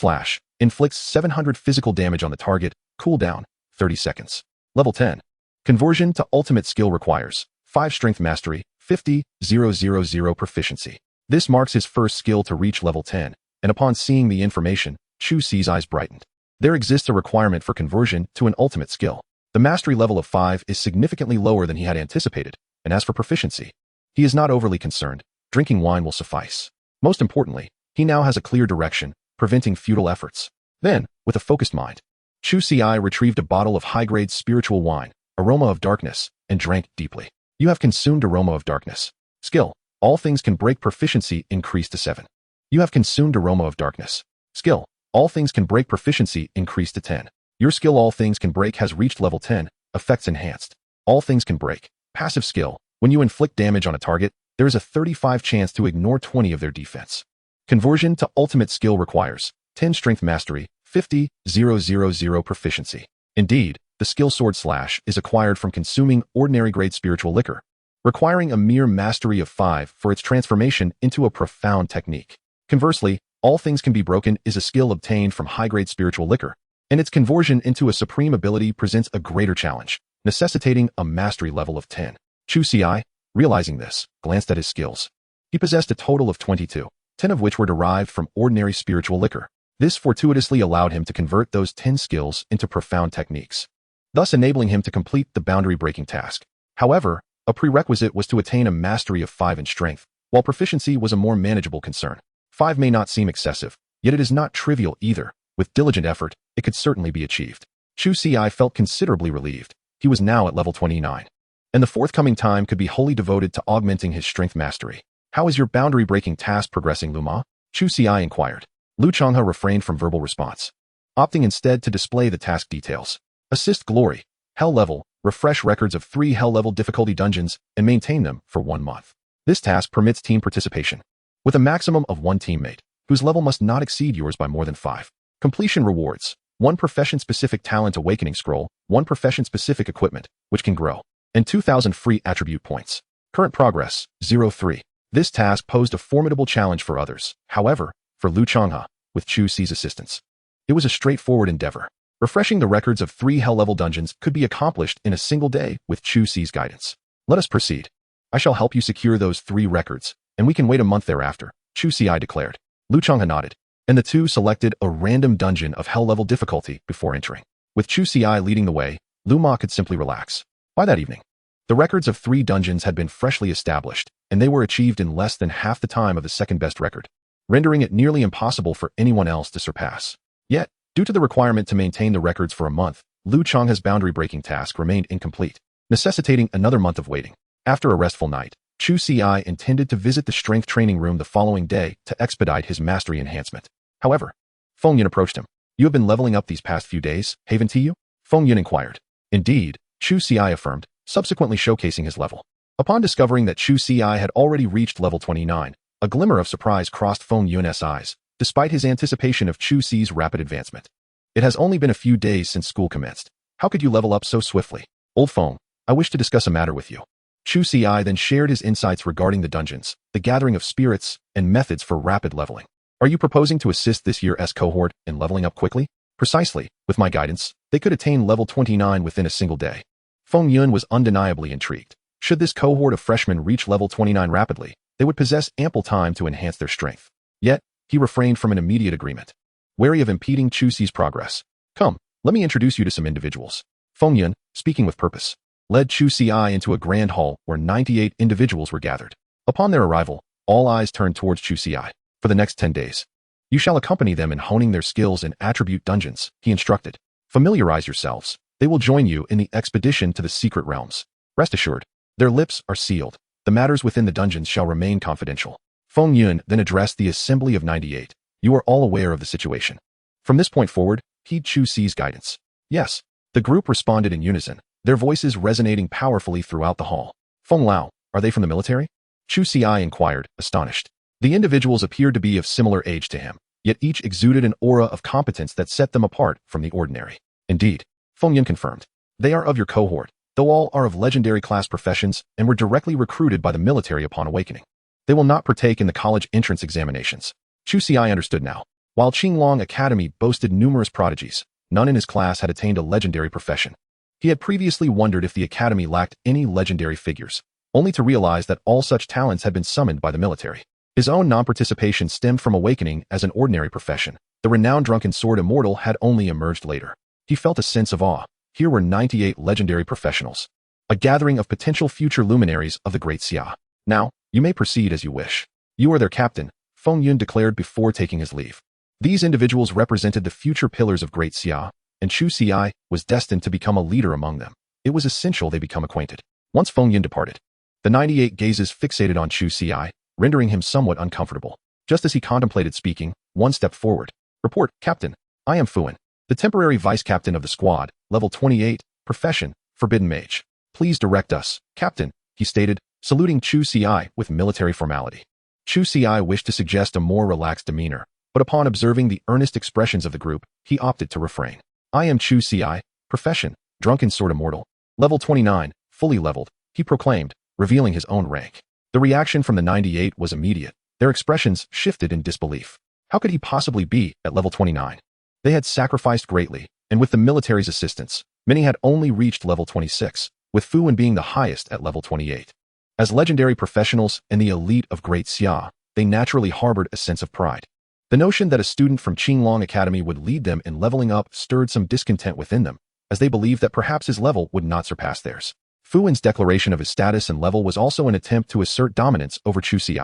[SPEAKER 1] inflicts 700 physical damage on the target, cooldown, 30 seconds. Level 10. Conversion to ultimate skill requires 5 strength mastery, 50,000 proficiency. This marks his first skill to reach level 10, and upon seeing the information, Chu Ci's eyes brightened. There exists a requirement for conversion to an ultimate skill. The mastery level of 5 is significantly lower than he had anticipated, and as for proficiency, he is not overly concerned. Drinking wine will suffice. Most importantly, he now has a clear direction, preventing futile efforts. Then, with a focused mind, Chu Ci retrieved a bottle of high-grade spiritual wine, Aroma of Darkness, and drank deeply. You have consumed Aroma of Darkness. Skill, all things can break proficiency increased to 7. You have consumed Aroma of Darkness. Skill, all things can break proficiency increased to 10. Your skill All Things Can Break has reached level 10, effects enhanced. All Things Can Break. Passive skill, when you inflict damage on a target, there is a 35% chance to ignore 20 of their defense. Conversion to ultimate skill requires 10 strength mastery, 50,000 proficiency. Indeed, the skill sword slash is acquired from consuming ordinary grade spiritual liquor, requiring a mere mastery of 5 for its transformation into a profound technique. Conversely, all things can be broken is a skill obtained from high-grade spiritual liquor, and its conversion into a supreme ability presents a greater challenge, necessitating a mastery level of 10. Chu Ci, realizing this, glanced at his skills. He possessed a total of 22, 10 of which were derived from ordinary spiritual liquor. This fortuitously allowed him to convert those 10 skills into profound techniques, thus enabling him to complete the boundary-breaking task. However, a prerequisite was to attain a mastery of 5 in strength, while proficiency was a more manageable concern. 5 may not seem excessive, yet it is not trivial either. With diligent effort, it could certainly be achieved. Chu Ci felt considerably relieved. He was now at level 29, and the forthcoming time could be wholly devoted to augmenting his strength mastery. How is your boundary-breaking task progressing, Luma? Chu Ci inquired. Lu Changhe refrained from verbal response, opting instead to display the task details. Assist Glory, Hell level, refresh records of 3 Hell level difficulty dungeons, and maintain them for 1 month. This task permits team participation, with a maximum of 1 teammate, whose level must not exceed yours by more than 5. Completion rewards: 1 profession-specific talent awakening scroll, 1 profession-specific equipment, which can grow, and 2,000 free attribute points. Current progress, 03. This task posed a formidable challenge for others. However, for Lu Changhe, with Chu Ci's assistance, it was a straightforward endeavor. Refreshing the records of 3 Hell-level dungeons could be accomplished in a single day with Chu Ci's guidance. Let us proceed. I shall help you secure those 3 records, and we can wait a month thereafter, Chu Ci declared. Lu Changhe nodded, and the two selected a random dungeon of Hell-level difficulty before entering. With Chu Ci leading the way, Luma could simply relax. By that evening, the records of 3 dungeons had been freshly established, and they were achieved in less than half the time of the second-best record, rendering it nearly impossible for anyone else to surpass. Yet, due to the requirement to maintain the records for a month, Lu Changhe's boundary-breaking task remained incomplete, necessitating another month of waiting. After a restful night, Chu Ci intended to visit the strength training room the following day to expedite his mastery enhancement. However, Feng Yun approached him. You have been leveling up these past few days, haven't you? Feng Yun inquired. Indeed, Chu Ci affirmed, subsequently showcasing his level. Upon discovering that Chu Ci had already reached level 29, a glimmer of surprise crossed Feng Yun's eyes, despite his anticipation of Chu Ci's rapid advancement. It has only been a few days since school commenced. How could you level up so swiftly? Old Feng, I wish to discuss a matter with you. Chu Ci then shared his insights regarding the dungeons, the gathering of spirits, and methods for rapid leveling. Are you proposing to assist this year's cohort in leveling up quickly? Precisely. With my guidance, they could attain level 29 within a single day. Feng Yun was undeniably intrigued. Should this cohort of freshmen reach level 29 rapidly, they would possess ample time to enhance their strength. Yet, he refrained from an immediate agreement, wary of impeding Chu Ci's progress. Come, let me introduce you to some individuals. Feng Yun, speaking with purpose, led Chu Ci into a grand hall where 98 individuals were gathered. Upon their arrival, all eyes turned towards Chu Ci. For the next 10 days, you shall accompany them in honing their skills in attribute dungeons, he instructed. Familiarize yourselves. They will join you in the expedition to the secret realms. Rest assured, their lips are sealed. The matters within the dungeons shall remain confidential. Feng Yun then addressed the assembly of 98. You are all aware of the situation. From this point forward, heed Chu Ci's guidance. Yes, the group responded in unison, their voices resonating powerfully throughout the hall. Feng Lao, are they from the military? Chu Ci inquired, astonished. The individuals appeared to be of similar age to him, yet each exuded an aura of competence that set them apart from the ordinary. Indeed, Feng Yun confirmed. They are of your cohort, though all are of legendary class professions and were directly recruited by the military upon awakening. They will not partake in the college entrance examinations. Chu Ci understood now. While Qinglong Academy boasted numerous prodigies, none in his class had attained a legendary profession. He had previously wondered if the academy lacked any legendary figures, only to realize that all such talents had been summoned by the military. His own non-participation stemmed from awakening as an ordinary profession. The renowned Drunken Sword Immortal had only emerged later. He felt a sense of awe. Here were 98 legendary professionals, a gathering of potential future luminaries of the Great Xia. Now, you may proceed as you wish. You are their captain, Feng Yun declared before taking his leave. These individuals represented the future pillars of Great Xia, and Chu Ci was destined to become a leader among them. It was essential they become acquainted. Once Feng Yun departed, the 98 gazes fixated on Chu Ci, rendering him somewhat uncomfortable. Just as he contemplated speaking, one stepped forward. Report, Captain. I am Fuan, the temporary vice-captain of the squad, level 28, profession, Forbidden Mage. Please direct us, Captain, he stated, saluting Chu Ci with military formality. Chu Ci wished to suggest a more relaxed demeanor, but upon observing the earnest expressions of the group, he opted to refrain. I am Chu Ci, profession, Wine Sword Immortal, level 29, fully leveled, he proclaimed, revealing his own rank. The reaction from the 98 was immediate. Their expressions shifted in disbelief. How could he possibly be at level 29? They had sacrificed greatly, and with the military's assistance, many had only reached level 26, with Fu Wen being the highest at level 28. As legendary professionals and the elite of Great Xia, they naturally harbored a sense of pride. The notion that a student from Qinglong Academy would lead them in leveling up stirred some discontent within them, as they believed that perhaps his level would not surpass theirs. Fu Wen's declaration of his status and level was also an attempt to assert dominance over Chu Ci.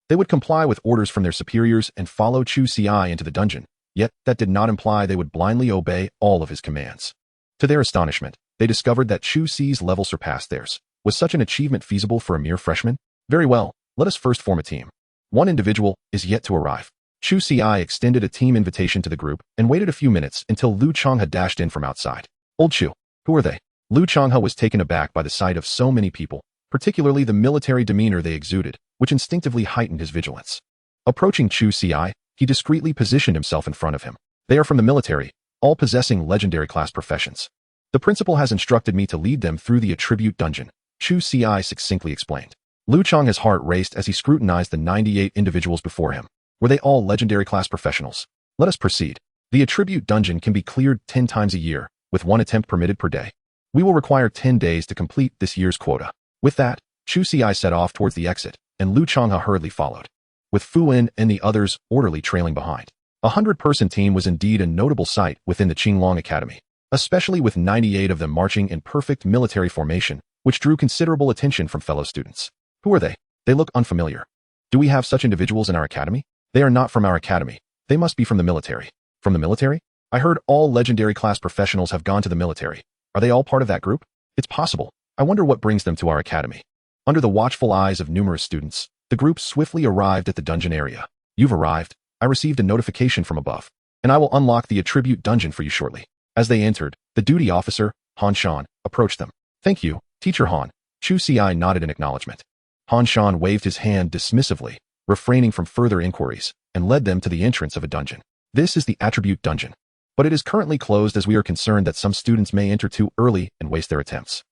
[SPEAKER 1] They would comply with orders from their superiors and follow Chu Ci into the dungeon, yet that did not imply they would blindly obey all of his commands. To their astonishment, they discovered that Chu Ci's level surpassed theirs. Was such an achievement feasible for a mere freshman? Very well, let us first form a team. One individual is yet to arrive. Chu Ci extended a team invitation to the group and waited a few minutes until Lu Changhe dashed in from outside. Old Chu, who are they? Lu Changhe was taken aback by the sight of so many people, particularly the military demeanor they exuded, which instinctively heightened his vigilance. Approaching Chu Ci, he discreetly positioned himself in front of him. They are from the military, all possessing legendary class professions. The principal has instructed me to lead them through the attribute dungeon, Chu Ci succinctly explained. Lu Changhe's heart raced as he scrutinized the 98 individuals before him. Were they all legendary class professionals? Let us proceed. The attribute dungeon can be cleared 10 times a year, with 1 attempt permitted per day. We will require 10 days to complete this year's quota. With that, Chu Ci set off towards the exit, and Lu Changhe hurriedly followed, with Fu Wen and the others orderly trailing behind. A 100-person team was indeed a notable sight within the Qinglong Academy, especially with 98 of them marching in perfect military formation, which drew considerable attention from fellow students. Who are they? They look unfamiliar. Do we have such individuals in our academy? They are not from our academy. They must be from the military. From the military? I heard all legendary class professionals have gone to the military. Are they all part of that group? It's possible. I wonder what brings them to our academy. Under the watchful eyes of numerous students, the group swiftly arrived at the dungeon area. You've arrived. I received a notification from above, and I will unlock the attribute dungeon for you shortly. As they entered, the duty officer, Han Shan, approached them. Thank you, Teacher Han. Chu Ci nodded in acknowledgement. Han Shan waved his hand dismissively, refraining from further inquiries, and led them to the entrance of a dungeon. This is the attribute dungeon, but it is currently closed as we are concerned that some students may enter too early and waste their attempts.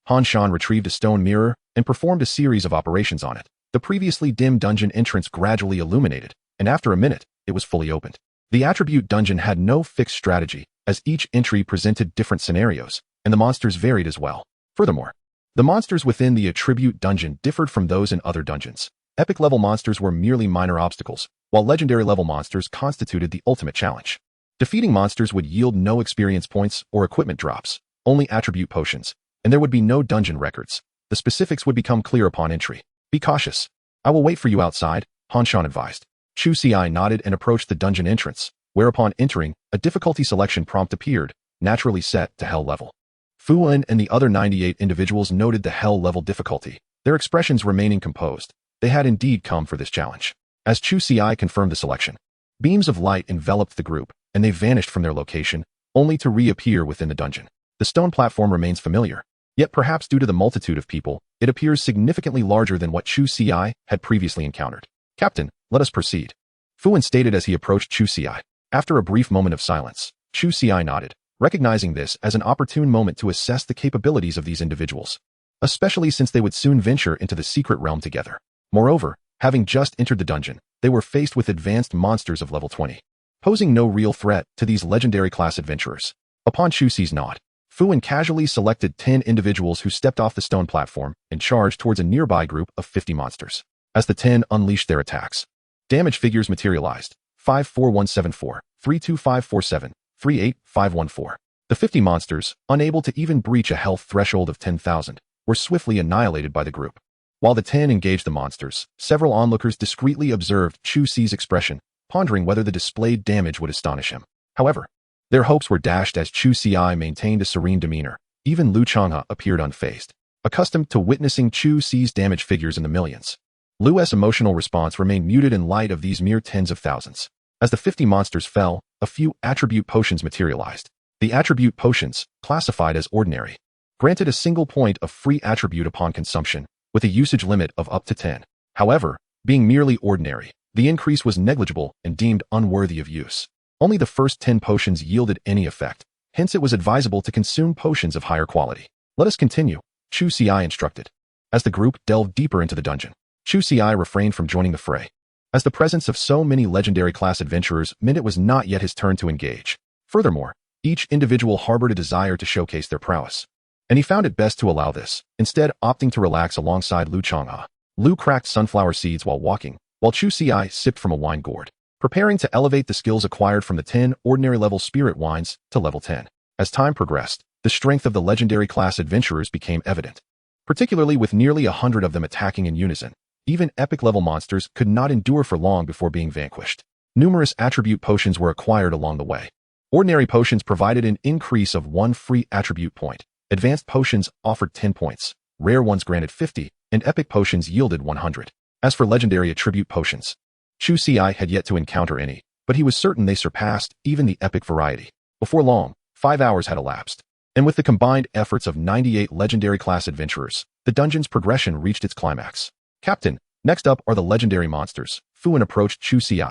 [SPEAKER 1] Han Shan retrieved a stone mirror and performed a series of operations on it. The previously dim dungeon entrance gradually illuminated, and after a minute, it was fully opened. The attribute dungeon had no fixed strategy, as each entry presented different scenarios, and the monsters varied as well. Furthermore, the monsters within the attribute dungeon differed from those in other dungeons. Epic level monsters were merely minor obstacles, while legendary level monsters constituted the ultimate challenge. Defeating monsters would yield no experience points or equipment drops, only attribute potions, and there would be no dungeon records. The specifics would become clear upon entry. Be cautious. I will wait for you outside, Han Shan advised. Chu Ci nodded and approached the dungeon entrance, whereupon entering, a difficulty selection prompt appeared, naturally set to Hell level. Fu Wen and the other 98 individuals noted the Hell level difficulty, their expressions remaining composed. They had indeed come for this challenge. As Chu Ci confirmed the selection, beams of light enveloped the group, and they vanished from their location, only to reappear within the dungeon. The stone platform remains familiar, yet perhaps due to the multitude of people, it appears significantly larger than what Chu Ci had previously encountered. Captain, let us proceed, Fu Wen stated as he approached Chu Ci. After a brief moment of silence, Chu Ci nodded, recognizing this as an opportune moment to assess the capabilities of these individuals, especially since they would soon venture into the secret realm together. Moreover, having just entered the dungeon, they were faced with advanced monsters of level 20, posing no real threat to these legendary class adventurers. Upon Chu Ci's nod, Fu Wen casually selected 10 individuals who stepped off the stone platform and charged towards a nearby group of 50 monsters. As the 10 unleashed their attacks, damage figures materialized: 54174, 32547, 38514. The 50 monsters, unable to even breach a health threshold of 10,000, were swiftly annihilated by the group. While the 10 engaged the monsters, several onlookers discreetly observed Chu Ci's expression, pondering whether the displayed damage would astonish him. However, their hopes were dashed as Chu Ci maintained a serene demeanor. Even Lu Changhe appeared unfazed, accustomed to witnessing Chu Ci's damage figures in the millions. Lu's emotional response remained muted in light of these mere tens of thousands. As the 50 monsters fell, a few attribute potions materialized. The attribute potions, classified as ordinary, granted a single point of free attribute upon consumption, with a usage limit of up to 10. However, Being merely ordinary, the increase was negligible and deemed unworthy of use. Only the first 10 potions yielded any effect, hence it was advisable to consume potions of higher quality. Let us continue, Chu Ci instructed. As the group delved deeper into the dungeon, Chu Ci refrained from joining the fray, as the presence of so many legendary class adventurers meant it was not yet his turn to engage. Furthermore, each individual harbored a desire to showcase their prowess, and he found it best to allow this, instead opting to relax alongside Lu Chang'e. Lu cracked sunflower seeds while walking, while Chu Ci sipped from a wine gourd, preparing to elevate the skills acquired from the 10 ordinary-level spirit wines to level 10. As time progressed, the strength of the legendary class adventurers became evident, particularly with nearly 100 of them attacking in unison. Even epic-level monsters could not endure for long before being vanquished. Numerous attribute potions were acquired along the way. Ordinary potions provided an increase of 1 free attribute point. Advanced potions offered 10 points, rare ones granted 50, and epic potions yielded 100. As for legendary attribute potions, Chu Ci had yet to encounter any, but he was certain they surpassed even the epic variety. Before long, 5 hours had elapsed, and with the combined efforts of 98 legendary class adventurers, the dungeon's progression reached its climax. Captain, next up are the legendary monsters. Fuin approached Chu Ci,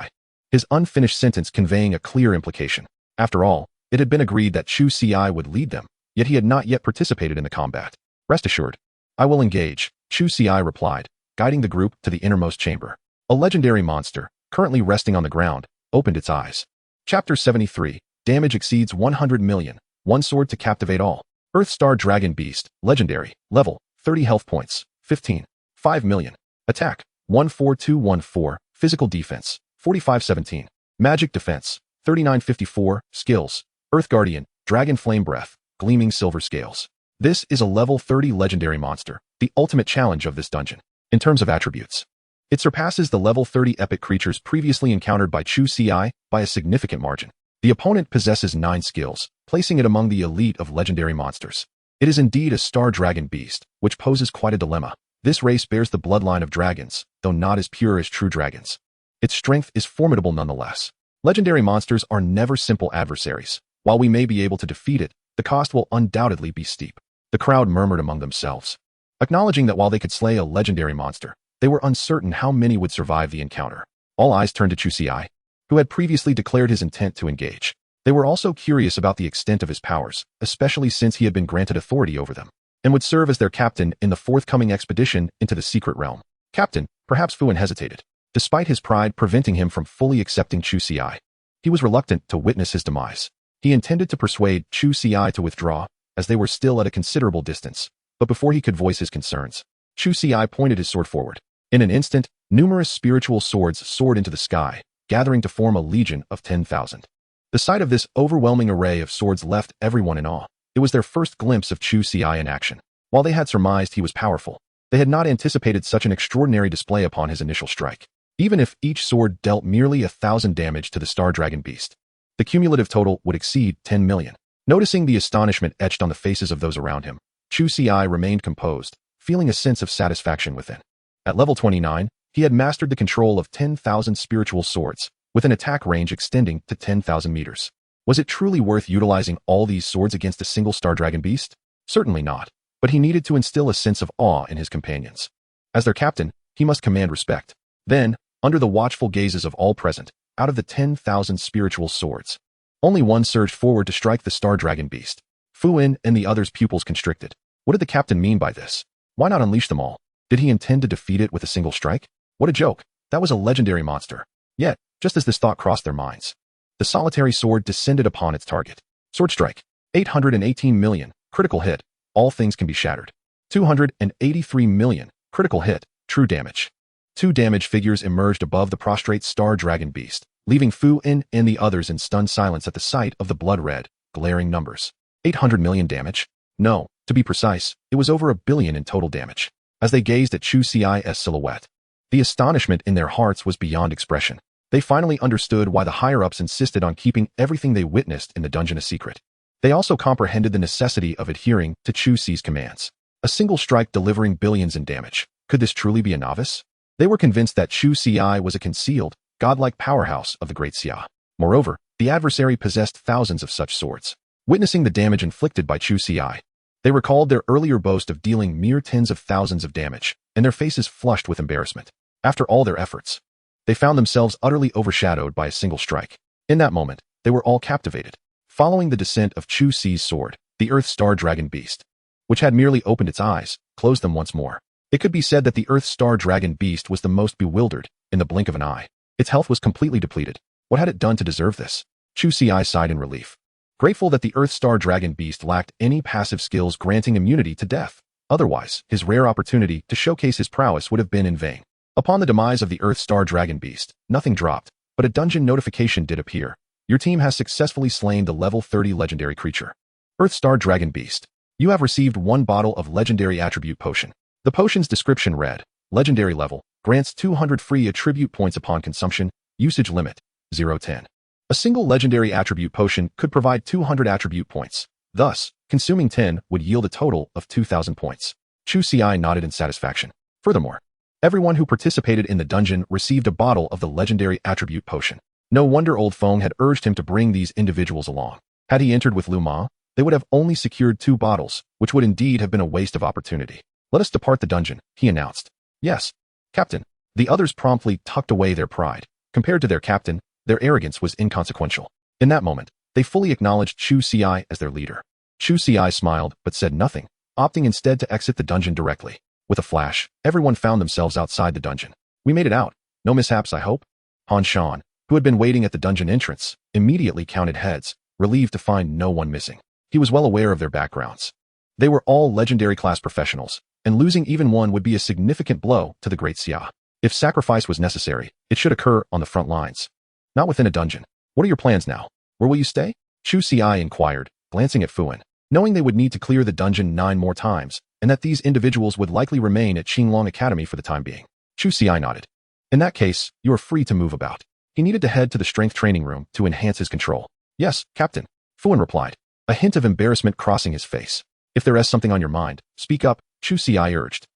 [SPEAKER 1] his unfinished sentence conveying a clear implication. After all, it had been agreed that Chu Ci would lead them, yet he had not yet participated in the combat. Rest assured, I will engage, Chu Ci replied, guiding the group to the innermost chamber. A legendary monster, currently resting on the ground, opened its eyes. Chapter 73, Damage exceeds 100 million, one sword to captivate all. Earth Star Dragon Beast, legendary, level, 30 health points, 15, 5 million. Attack, 14214, physical defense, 4517. Magic defense, 3954, skills, Earth Guardian, Dragon Flame Breath, Gleaming Silver Scales. This is a level 30 legendary monster, the ultimate challenge of this dungeon. In terms of attributes, it surpasses the level 30 epic creatures previously encountered by Chu Ci by a significant margin. The opponent possesses 9 skills, placing it among the elite of legendary monsters. It is indeed a star dragon beast, which poses quite a dilemma. This race bears the bloodline of dragons, though not as pure as true dragons. Its strength is formidable nonetheless. Legendary monsters are never simple adversaries. While we may be able to defeat it, the cost will undoubtedly be steep. The crowd murmured among themselves, acknowledging that while they could slay a legendary monster, they were uncertain how many would survive the encounter. All eyes turned to Chu Ci, who had previously declared his intent to engage. They were also curious about the extent of his powers, especially since he had been granted authority over them, and would serve as their captain in the forthcoming expedition into the secret realm. Captain, perhaps Fuin hesitated, despite his pride preventing him from fully accepting Chu Ci. He was reluctant to witness his demise. He intended to persuade Chu Ci to withdraw, as they were still at a considerable distance, but before he could voice his concerns, Chu Ci pointed his sword forward. In an instant, numerous spiritual swords soared into the sky, gathering to form a legion of 10,000. The sight of this overwhelming array of swords left everyone in awe. It was their first glimpse of Chu Ci in action. While they had surmised he was powerful, they had not anticipated such an extraordinary display upon his initial strike. Even if each sword dealt merely 1,000 damage to the Star Dragon Beast, the cumulative total would exceed 10 million. Noticing the astonishment etched on the faces of those around him, Chu Ci remained composed, feeling a sense of satisfaction within. At level 29, he had mastered the control of 10,000 spiritual swords, with an attack range extending to 10,000 meters. Was it truly worth utilizing all these swords against a single Star Dragon Beast? Certainly not, but he needed to instill a sense of awe in his companions. As their captain, he must command respect. Then, under the watchful gazes of all present, out of the 10,000 spiritual swords, only one surged forward to strike the Star Dragon Beast. Fuin and the others' pupils constricted. What did the captain mean by this? Why not unleash them all? Did he intend to defeat it with a single strike? What a joke. That was a legendary monster. Yet, just as this thought crossed their minds, the solitary sword descended upon its target. Sword strike. 818 million. Critical hit. All things can be shattered. 283 million. Critical hit. True damage. 2 damage figures emerged above the prostrate Star Dragon Beast, leaving Fuin and the others in stunned silence at the sight of the blood-red, glaring numbers. 800 million damage? No, to be precise, it was over 1 billion in total damage. As they gazed at Chu Ci's silhouette, the astonishment in their hearts was beyond expression. They finally understood why the higher-ups insisted on keeping everything they witnessed in the dungeon a secret. They also comprehended the necessity of adhering to Chu Ci's commands. A single strike delivering billions in damage. Could this truly be a novice? They were convinced that Chu Ci was a concealed, godlike powerhouse of the Great Xia. Moreover, the adversary possessed thousands of such swords. Witnessing the damage inflicted by Chu Ci, they recalled their earlier boast of dealing mere tens of thousands of damage, and their faces flushed with embarrassment. After all their efforts, they found themselves utterly overshadowed by a single strike. In that moment, they were all captivated. Following the descent of Chu Ci's sword, the Earth Star Dragon Beast, which had merely opened its eyes, closed them once more. It could be said that the Earth Star Dragon Beast was the most bewildered in the blink of an eye. Its health was completely depleted. What had it done to deserve this? Chu Ci sighed in relief, grateful that the Earth Star Dragon Beast lacked any passive skills granting immunity to death. Otherwise, his rare opportunity to showcase his prowess would have been in vain. Upon the demise of the Earth Star Dragon Beast, nothing dropped, but a dungeon notification did appear. Your team has successfully slain the level 30 legendary creature, Earth Star Dragon Beast. You have received 1 bottle of legendary attribute potion. The potion's description read, legendary level, grants 200 free attribute points upon consumption, usage limit, 0-10. A single legendary attribute potion could provide 200 attribute points. Thus, consuming 10 would yield a total of 2,000 points. Chu Ci nodded in satisfaction. Furthermore, everyone who participated in the dungeon received a bottle of the legendary attribute potion. No wonder Old Feng had urged him to bring these individuals along. Had he entered with Lu Ma, they would have only secured 2 bottles, which would indeed have been a waste of opportunity. Let us depart the dungeon, he announced. Yes, Captain. The others promptly tucked away their pride. Compared to their captain, their arrogance was inconsequential. In that moment, they fully acknowledged Chu Ci as their leader. Chu Ci smiled but said nothing, opting instead to exit the dungeon directly. With a flash, everyone found themselves outside the dungeon. We made it out. No mishaps, I hope? Han Shan, who had been waiting at the dungeon entrance, immediately counted heads, relieved to find no one missing. He was well aware of their backgrounds. They were all legendary class professionals, and losing even one would be a significant blow to the Great Xia. If sacrifice was necessary, it should occur on the front lines, not within a dungeon. What are your plans now? Where will you stay? Chu Ci inquired, glancing at Fuan. Knowing they would need to clear the dungeon 9 more times, and that these individuals would likely remain at Qinglong Academy for the time being. Chu Ci nodded. In that case, you are free to move about. He needed to head to the strength training room to enhance his control. Yes, Captain, Fuan replied, a hint of embarrassment crossing his face. If there is something on your mind, speak up, Chu Ci urged.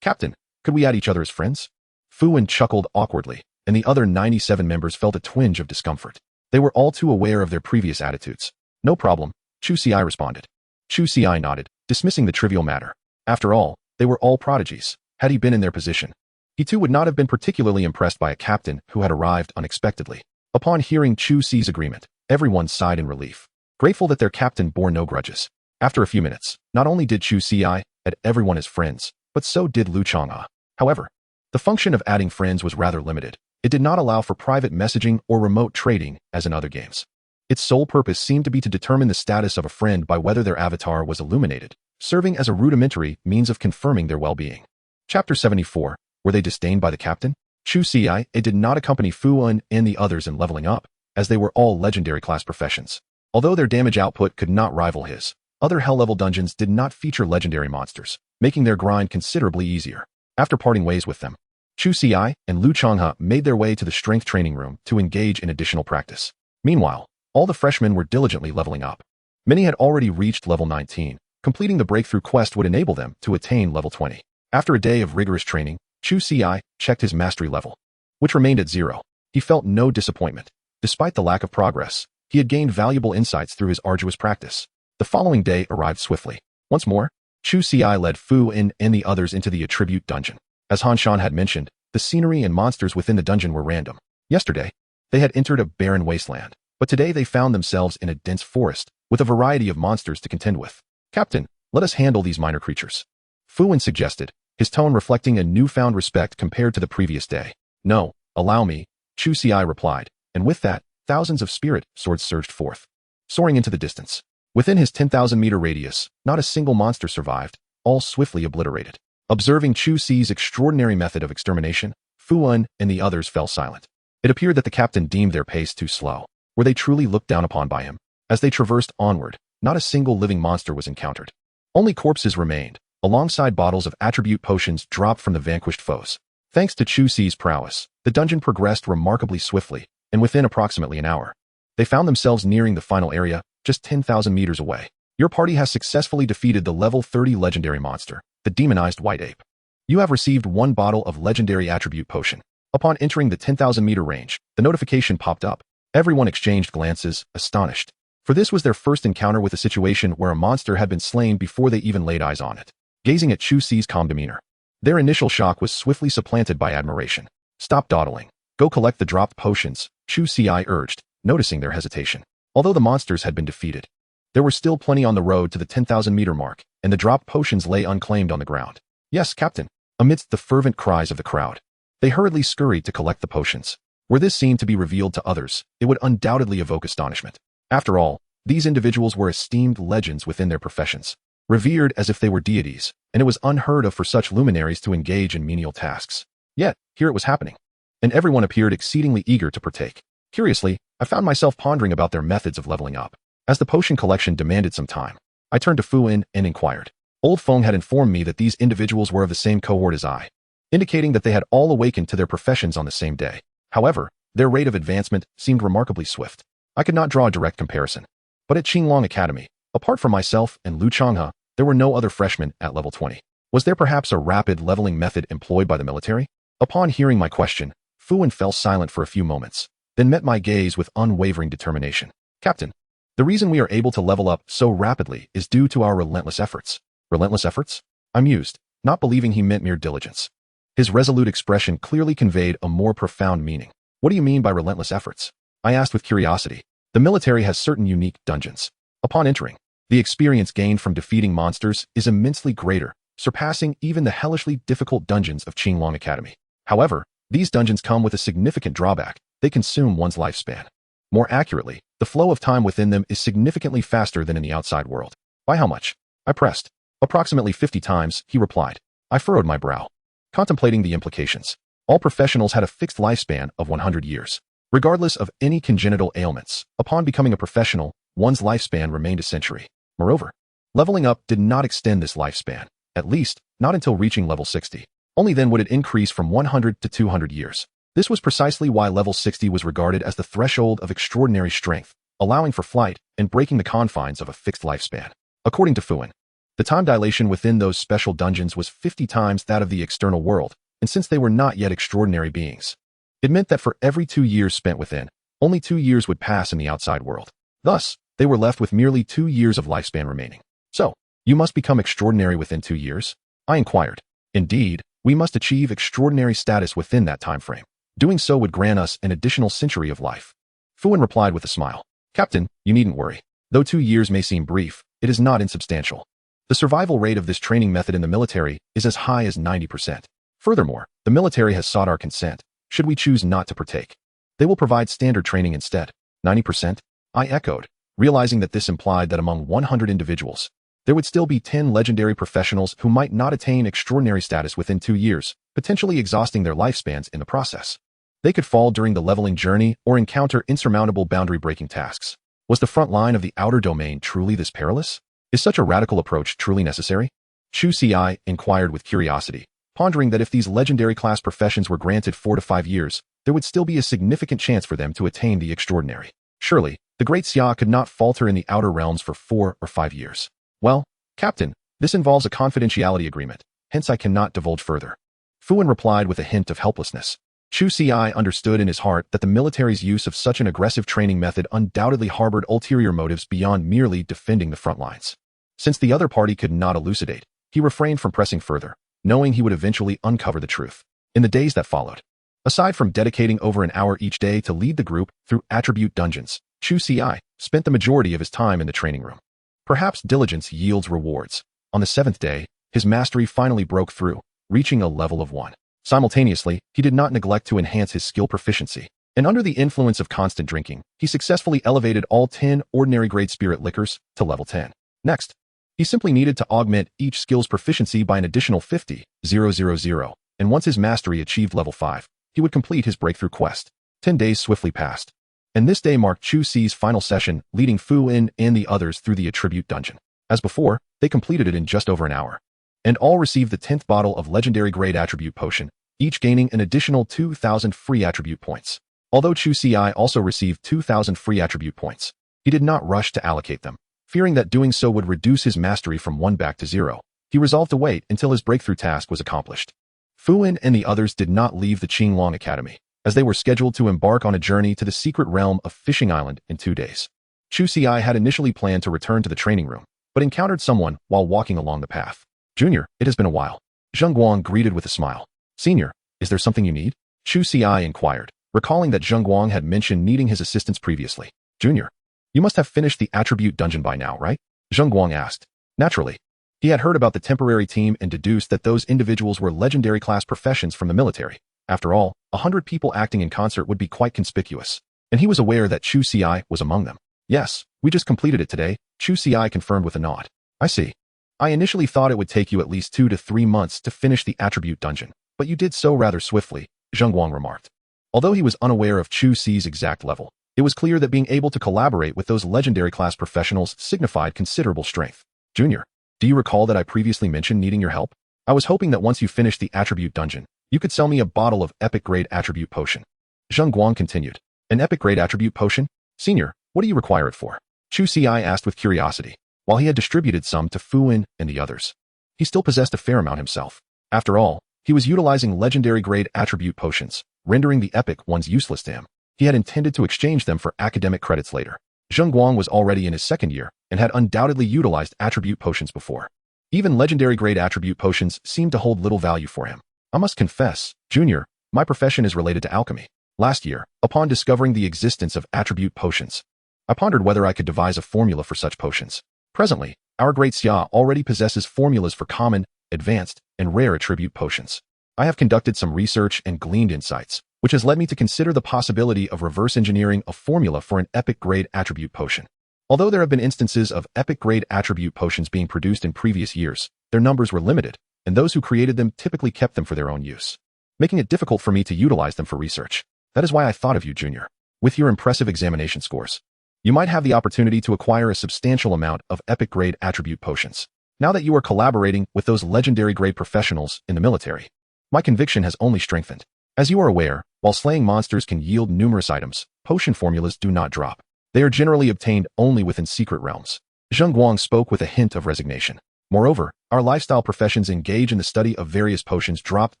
[SPEAKER 1] Captain, could we add each other as friends? Fuan chuckled awkwardly, and the other 97 members felt a twinge of discomfort. They were all too aware of their previous attitudes. No problem, Chu Ci responded. Chu Ci nodded, dismissing the trivial matter. After all, they were all prodigies. Had he been in their position, he too would not have been particularly impressed by a captain who had arrived unexpectedly. Upon hearing Chu Ci's agreement, everyone sighed in relief, grateful that their captain bore no grudges. After a few minutes, not only did Chu Ci add everyone as friends, but so did Lu Chang'e. However, the function of adding friends was rather limited. It did not allow for private messaging or remote trading as in other games. Its sole purpose seemed to be to determine the status of a friend by whether their avatar was illuminated, serving as a rudimentary means of confirming their well-being. Chapter 74. Were they disdained by the captain? Chu Ci did not accompany Fuan and the others in leveling up, as they were all legendary class professions. Although their damage output could not rival his, other hell-level dungeons did not feature legendary monsters, making their grind considerably easier. After parting ways with them, Chu Ci and Lu Chang'e made their way to the strength training room to engage in additional practice. Meanwhile, all the freshmen were diligently leveling up. Many had already reached level 19. Completing the breakthrough quest would enable them to attain level 20. After a day of rigorous training, Chu Ci checked his mastery level, which remained at 0. He felt no disappointment. Despite the lack of progress, he had gained valuable insights through his arduous practice. The following day arrived swiftly. Once more, Chu Ci led Fuan and the others into the attribute dungeon. As Han Shan had mentioned, the scenery and monsters within the dungeon were random. Yesterday, they had entered a barren wasteland, but today they found themselves in a dense forest, with a variety of monsters to contend with. Captain, let us handle these minor creatures, Fuan suggested, his tone reflecting a newfound respect compared to the previous day. No, allow me, Chu Ci replied, and with that, thousands of spirit swords surged forth, soaring into the distance. Within his 10,000-meter radius, not a single monster survived, all swiftly obliterated. Observing Chu Ci's extraordinary method of extermination, Fuan and the others fell silent. It appeared that the captain deemed their pace too slow. Were they truly looked down upon by him? As they traversed onward, not a single living monster was encountered. Only corpses remained, alongside bottles of attribute potions dropped from the vanquished foes. Thanks to Chu Ci's prowess, the dungeon progressed remarkably swiftly, and within approximately an hour, they found themselves nearing the final area, just 10,000 meters away. Your party has successfully defeated the level 30 legendary monster, the demonized white ape. You have received 1 bottle of legendary attribute potion. Upon entering the 10,000-meter range, the notification popped up. Everyone exchanged glances, astonished, for this was their first encounter with a situation where a monster had been slain before they even laid eyes on it. Gazing at Chu Ci's calm demeanor, Their initial shock was swiftly supplanted by admiration. "Stop dawdling. Go collect the dropped potions," Chu Ci urged, noticing their hesitation. Although the monsters had been defeated, there were still plenty on the road to the 10,000-meter mark, and the dropped potions lay unclaimed on the ground. "Yes, Captain." Amidst the fervent cries of the crowd, they hurriedly scurried to collect the potions. Were this scene to be revealed to others, it would undoubtedly evoke astonishment. After all, these individuals were esteemed legends within their professions, revered as if they were deities, and it was unheard of for such luminaries to engage in menial tasks. Yet, here it was happening, and everyone appeared exceedingly eager to partake. Curiously, I found myself pondering about their methods of leveling up. As the potion collection demanded some time, I turned to Fu In and inquired. Old Feng had informed me that these individuals were of the same cohort as I, indicating that they had all awakened to their professions on the same day. However, their rate of advancement seemed remarkably swift. I could not draw a direct comparison. But at Qinglong Academy, apart from myself and Lu Changhe, there were no other freshmen at level 20. Was there perhaps a rapid leveling method employed by the military? Upon hearing my question, Fu In fell silent for a few moments, then met my gaze with unwavering determination. "Captain, the reason we are able to level up so rapidly is due to our relentless efforts." "Relentless efforts?" I mused, not believing he meant mere diligence. His resolute expression clearly conveyed a more profound meaning. "What do you mean by relentless efforts?" I asked with curiosity. "The military has certain unique dungeons. Upon entering, the experience gained from defeating monsters is immensely greater, surpassing even the hellishly difficult dungeons of Qinglong Academy. However, these dungeons come with a significant drawback: they consume one's lifespan. More accurately, the flow of time within them is significantly faster than in the outside world." "By how much?" I pressed. "Approximately 50 times, he replied. I furrowed my brow, contemplating the implications. All professionals had a fixed lifespan of 100 years. Regardless of any congenital ailments, upon becoming a professional, one's lifespan remained a century. Moreover, leveling up did not extend this lifespan, at least, not until reaching level 60. Only then would it increase from 100 to 200 years. This was precisely why level 60 was regarded as the threshold of extraordinary strength, allowing for flight and breaking the confines of a fixed lifespan. According to Fu In, the time dilation within those special dungeons was 50 times that of the external world, and since they were not yet extraordinary beings, it meant that for every 2 years spent within, only 2 years would pass in the outside world. Thus, they were left with merely 2 years of lifespan remaining. "So, you must become extraordinary within 2 years?" I inquired. "Indeed, we must achieve extraordinary status within that time frame. Doing so would grant us an additional century of life." Fu In replied with a smile. "Captain, you needn't worry. Though 2 years may seem brief, it is not insubstantial. The survival rate of this training method in the military is as high as 90%. Furthermore, the military has sought our consent, should we choose not to partake. They will provide standard training instead." 90%? I echoed, realizing that this implied that among 100 individuals, there would still be 10 legendary professionals who might not attain extraordinary status within 2 years, potentially exhausting their lifespans in the process. They could fall during the leveling journey or encounter insurmountable boundary-breaking tasks. Was the front line of the outer domain truly this perilous? Is such a radical approach truly necessary? Chu Ci inquired with curiosity, pondering that if these legendary class professions were granted 4 to 5 years, there would still be a significant chance for them to attain the extraordinary. Surely, the great Xia could not falter in the outer realms for 4 or 5 years. "Well, Captain, this involves a confidentiality agreement, hence I cannot divulge further." Fu In replied with a hint of helplessness. Chu Ci understood in his heart that the military's use of such an aggressive training method undoubtedly harbored ulterior motives beyond merely defending the front lines. Since the other party could not elucidate, he refrained from pressing further, knowing he would eventually uncover the truth. In the days that followed, aside from dedicating over an hour each day to lead the group through attribute dungeons, Chu Ci spent the majority of his time in the training room. Perhaps diligence yields rewards. On the 7th day, his mastery finally broke through, reaching a level of 1. Simultaneously, he did not neglect to enhance his skill proficiency, and under the influence of constant drinking, he successfully elevated all 10 ordinary-grade spirit liquors to level 10. Next, he simply needed to augment each skill's proficiency by an additional 50,000, and once his mastery achieved level 5, he would complete his breakthrough quest. 10 days swiftly passed, and this day marked Chu Ci's final session, leading Fu In and the others through the attribute dungeon. As before, they completed it in just over an hour, and all received the 10th bottle of legendary-grade attribute potion, each gaining an additional 2,000 free attribute points. Although Chu Ci also received 2,000 free attribute points, he did not rush to allocate them. Fearing that doing so would reduce his mastery from 1 back to 0, he resolved to wait until his breakthrough task was accomplished. Fu In and the others did not leave the Qinglong Academy, as they were scheduled to embark on a journey to the secret realm of Fishing Island in 2 days. Chu Ci had initially planned to return to the training room, but encountered someone while walking along the path. "Junior, it has been a while." Zheng Guang greeted with a smile. Senior, is there something you need? Chu Ci inquired, recalling that Zheng Guang had mentioned needing his assistance previously. Junior, you must have finished the attribute dungeon by now, right? Zheng Guang asked. Naturally. He had heard about the temporary team and deduced that those individuals were legendary class professions from the military. After all, 100 people acting in concert would be quite conspicuous. And he was aware that Chu Ci was among them. Yes, we just completed it today, Chu Ci confirmed with a nod. I see. I initially thought it would take you at least 2 to 3 months to finish the attribute dungeon, but you did so rather swiftly, Zheng Guang remarked. Although he was unaware of Chu Ci's exact level, it was clear that being able to collaborate with those legendary class professionals signified considerable strength. Junior, do you recall that I previously mentioned needing your help? I was hoping that once you finished the attribute dungeon, you could sell me a bottle of epic grade attribute potion. Zheng Guang continued. An epic grade attribute potion? Senior, what do you require it for? Chu Ci asked with curiosity, while he had distributed some to Fu Wen and the others. He still possessed a fair amount himself. After all, he was utilizing legendary grade attribute potions, rendering the epic ones useless to him. He had intended to exchange them for academic credits later. Zheng Guang was already in his second year and had undoubtedly utilized attribute potions before. Even legendary grade attribute potions seemed to hold little value for him. I must confess, Junior, my profession is related to alchemy. Last year, upon discovering the existence of attribute potions, I pondered whether I could devise a formula for such potions. Presently, our great Xia already possesses formulas for common, advanced, and rare attribute potions. I have conducted some research and gleaned insights, which has led me to consider the possibility of reverse engineering a formula for an epic grade attribute potion. Although there have been instances of epic grade attribute potions being produced in previous years, their numbers were limited, and those who created them typically kept them for their own use, making it difficult for me to utilize them for research. That is why I thought of you, Junior. With your impressive examination scores, you might have the opportunity to acquire a substantial amount of epic grade attribute potions. Now that you are collaborating with those legendary grade professionals in the military, my conviction has only strengthened. As you are aware, while slaying monsters can yield numerous items, potion formulas do not drop. They are generally obtained only within secret realms. Zheng Guang spoke with a hint of resignation. Moreover, our lifestyle professions engage in the study of various potions dropped